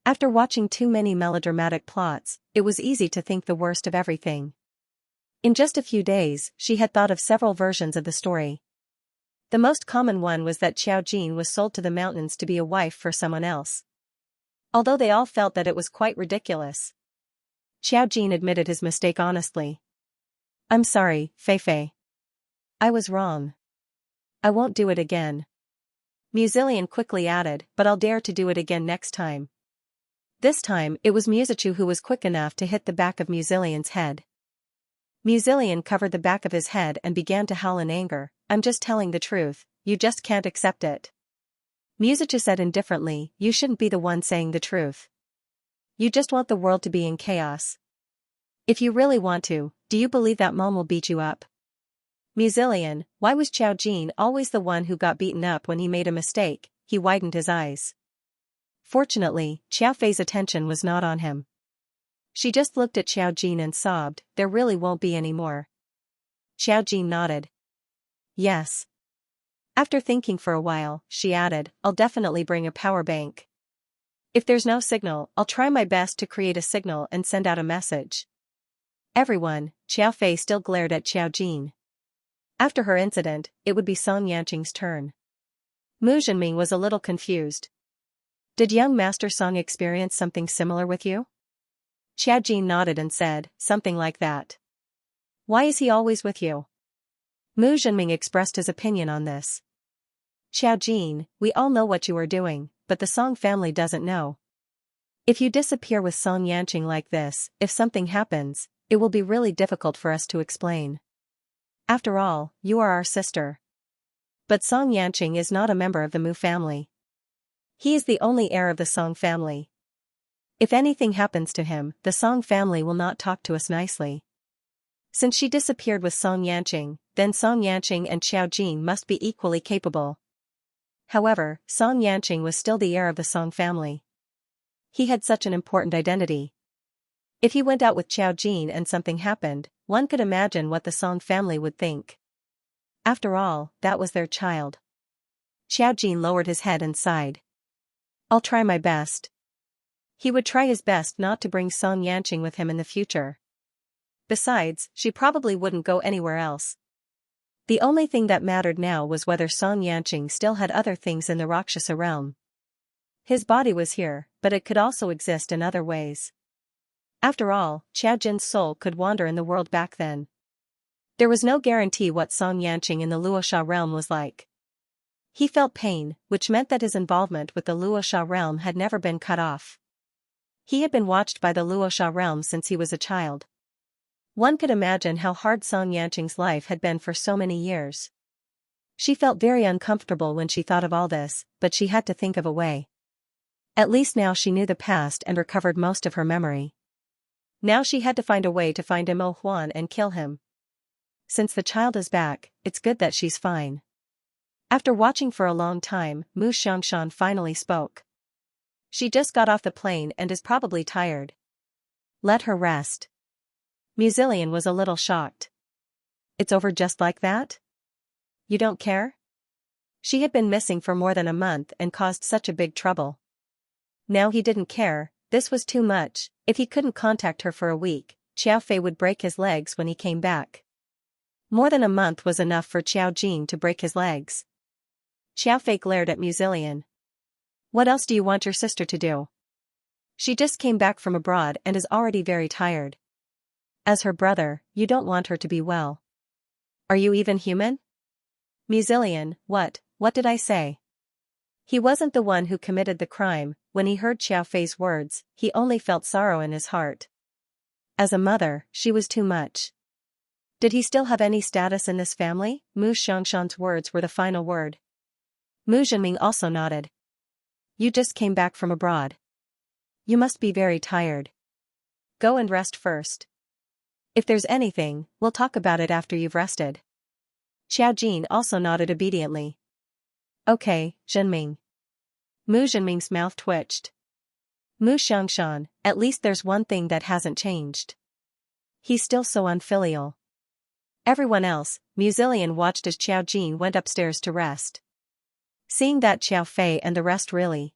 After watching too many melodramatic plots, it was easy to think the worst of everything. In just a few days, she had thought of several versions of the story. The most common one was that Xiao Jin was sold to the mountains to be a wife for someone else. Although they all felt that it was quite ridiculous. Xiao Jin admitted his mistake honestly. I'm sorry, Fei. I was wrong. I won't do it again. Muzillion quickly added, but I'll dare to do it again next time. This time, it was Musachu who was quick enough to hit the back of Muzillion's head. Muzillion covered the back of his head and began to howl in anger. I'm just telling the truth, you just can't accept it. Musachu said indifferently, you shouldn't be the one saying the truth. You just want the world to be in chaos. If you really want to, do you believe that mom will beat you up? Muzillion, why was Xiao Jin always the one who got beaten up when he made a mistake? He widened his eyes. Fortunately, Xiao Fei's attention was not on him. She just looked at Xiao Jin and sobbed, there really won't be any more. Xiao Jin nodded. Yes. After thinking for a while, she added, I'll definitely bring a power bank. If there's no signal, I'll try my best to create a signal and send out a message. Everyone, Xiao Fei still glared at Xiao Jin. After her incident, it would be Song Yanqing's turn. Mu Zhenming was a little confused. Did young Master Song experience something similar with you? Xiao Jin nodded and said, something like that. Why is he always with you? Mu Zhenming expressed his opinion on this. Xiao Jin, we all know what you are doing, but the Song family doesn't know. If you disappear with Song Yanqing like this, if something happens, it will be really difficult for us to explain. After all, you are our sister. But Song Yanqing is not a member of the Mu family. He is the only heir of the Song family. If anything happens to him, the Song family will not talk to us nicely. Since she disappeared with Song Yanqing, then Song Yanqing and Xiao Jin must be equally capable. However, Song Yanqing was still the heir of the Song family. He had such an important identity. If he went out with Xiao Jin and something happened, one could imagine what the Song family would think. After all, that was their child. Xiao Jin lowered his head and sighed. I'll try my best. He would try his best not to bring Song Yanqing with him in the future. Besides, she probably wouldn't go anywhere else. The only thing that mattered now was whether Song Yanqing still had other things in the Rakshasa realm. His body was here, but it could also exist in other ways. After all, Xiao Jin's soul could wander in the world back then. There was no guarantee what Song Yanqing in the Luosha realm was like. He felt pain, which meant that his involvement with the Luosha realm had never been cut off. He had been watched by the Luosha realm since he was a child. One could imagine how hard Song Yanqing's life had been for so many years. She felt very uncomfortable when she thought of all this, but she had to think of a way. At least now she knew the past and recovered most of her memory. Now she had to find a way to find Mo Huan and kill him. Since the child is back, it's good that she's fine. After watching for a long time, Mu Xiangshan finally spoke. She just got off the plane and is probably tired. Let her rest. Muzillion was a little shocked. It's over just like that? You don't care? She had been missing for more than a month and caused such a big trouble. Now he didn't care, this was too much. If he couldn't contact her for a week, Xiao Fei would break his legs when he came back. More than a month was enough for Xiao Jin to break his legs. Xiao Fei glared at Muzillion. What else do you want your sister to do? She just came back from abroad and is already very tired. As her brother, you don't want her to be well. Are you even human? Muzillion, what did I say? He wasn't the one who committed the crime. When he heard Xiao Fei's words, he only felt sorrow in his heart. As a mother, she was too much. Did he still have any status in this family? Mu Xiangshan's words were the final word. Mu Zhenming also nodded. You just came back from abroad. You must be very tired. Go and rest first. If there's anything, we'll talk about it after you've rested. Xiao Jin also nodded obediently. Okay, Zhenming. Mu Zhenming's mouth twitched. Mu Xiangshan, at least there's one thing that hasn't changed. He's still so unfilial. Everyone else, Muzillion watched as Xiao Jin went upstairs to rest. Seeing that Xiao Fei and the rest really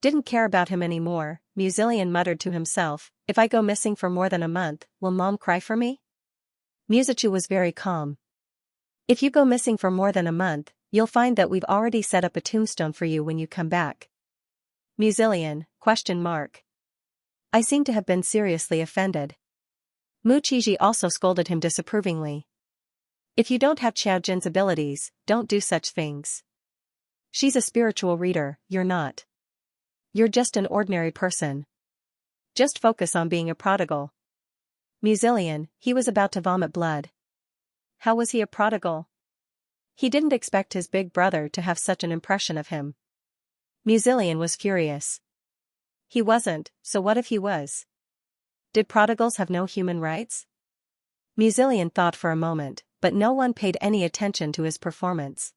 didn't care about him anymore, Muzillion muttered to himself, if I go missing for more than a month, will Mom cry for me? Musachu was very calm. If you go missing for more than a month, you'll find that we've already set up a tombstone for you when you come back. Muzillion, ? I seem to have been seriously offended. Mu Qiji also scolded him disapprovingly. If you don't have Xiao Jin's abilities, don't do such things. She's a spiritual reader, you're not. You're just an ordinary person. Just focus on being a prodigal. Muzillion, he was about to vomit blood. How was he a prodigal? He didn't expect his big brother to have such an impression of him. Muzillion was furious. He wasn't, so what if he was? Did prodigals have no human rights? Muzillion thought for a moment, but no one paid any attention to his performance.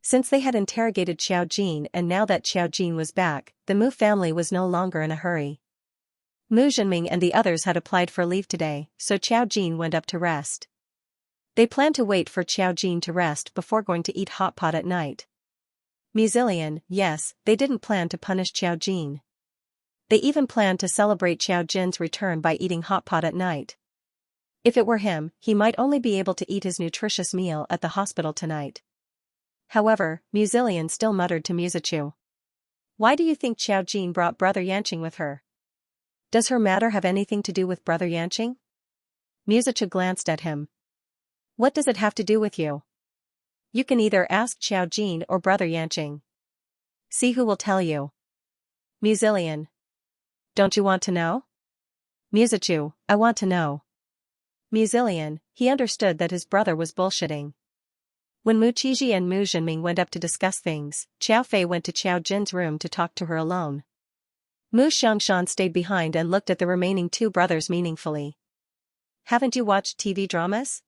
Since they had interrogated Xiao Jin and now that Xiao Jin was back, the Mu family was no longer in a hurry. Mu Zhenming and the others had applied for leave today, so Xiao Jin went up to rest. They planned to wait for Xiao Jin to rest before going to eat hot pot at night. Muzillion, yes, they didn't plan to punish Xiao Jin. They even planned to celebrate Xiao Jin's return by eating hot pot at night. If it were him, he might only be able to eat his nutritious meal at the hospital tonight. However, Muzillion still muttered to Muzichu. Why do you think Xiao Jin brought Brother Yanqing with her? Does her matter have anything to do with Brother Yanqing? Muzichu glanced at him. What does it have to do with you? You can either ask Xiao Jin or Brother Yanqing. See who will tell you. Muzillion. Don't you want to know? Muzichu, I want to know. Muzillion, he understood that his brother was bullshitting. When Mu Qiji and Mu Zhenming went up to discuss things, Qiao Fei went to Xiao Jin's room to talk to her alone. Mu Xiangshan stayed behind and looked at the remaining two brothers meaningfully. Haven't you watched TV dramas?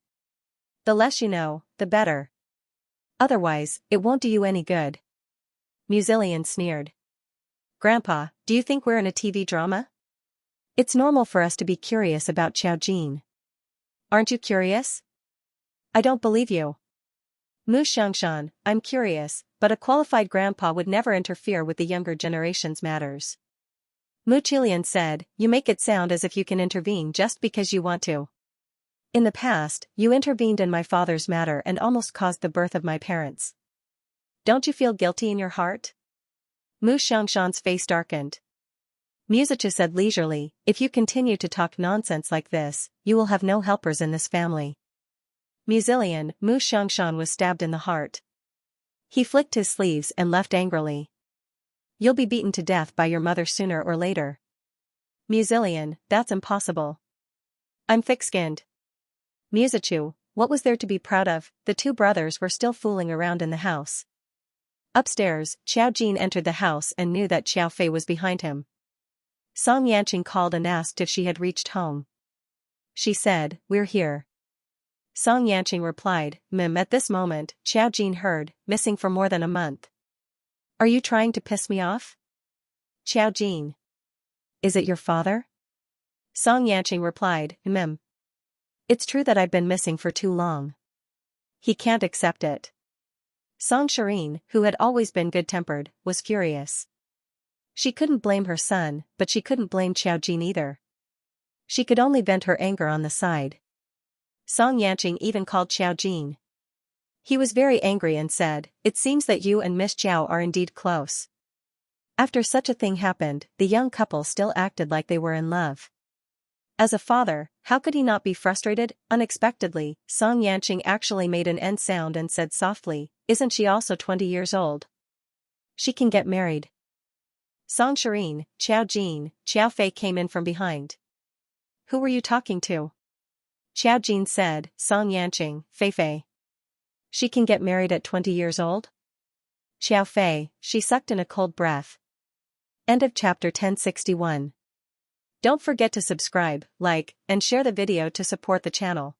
The less you know, the better. Otherwise, it won't do you any good. Muzillion sneered. Grandpa, do you think we're in a TV drama? It's normal for us to be curious about Xiao Jin. Aren't you curious? I don't believe you. Mu Xiangshan, I'm curious, but a qualified grandpa would never interfere with the younger generation's matters. Mu Qilian said, you make it sound as if you can intervene just because you want to. In the past, you intervened in my father's matter and almost caused the birth of my parents. Don't you feel guilty in your heart? Mu Xiangshan's face darkened. Muzichu said leisurely, if you continue to talk nonsense like this, you will have no helpers in this family. Muzillion, Mu Xiangshan was stabbed in the heart. He flicked his sleeves and left angrily. You'll be beaten to death by your mother sooner or later. Muzillion, that's impossible. I'm thick-skinned. Muzichu, what was there to be proud of? The two brothers were still fooling around in the house. Upstairs, Xiao Jin entered the house and knew that Xiao Fei was behind him. Song Yanqing called and asked if she had reached home. She said, we're here. Song Yanqing replied, At this moment, Xiao Jin heard, missing for more than a month. Are you trying to piss me off? Xiao Jin. Is it your father? Song Yanqing replied, It's true that I've been missing for too long. He can't accept it. Song Shireen, who had always been good-tempered, was furious. She couldn't blame her son, but she couldn't blame Xiao Jin either. She could only vent her anger on the side. Song Yanqing even called Xiao Jin. He was very angry and said, it seems that you and Miss Zhao are indeed close. After such a thing happened, the young couple still acted like they were in love. As a father, how could he not be frustrated? Unexpectedly, Song Yanqing actually made an end sound and said softly, isn't she also 20 years old? She can get married. Song Shireen, Xiao Jin, Xiao Fei came in from behind. Who were you talking to? Xiao Jin said, Song Yanqing, Fei Fei. She can get married at 20 years old? Xiao Fei, she sucked in a cold breath. End of chapter 1061. Don't forget to subscribe, like, and share the video to support the channel.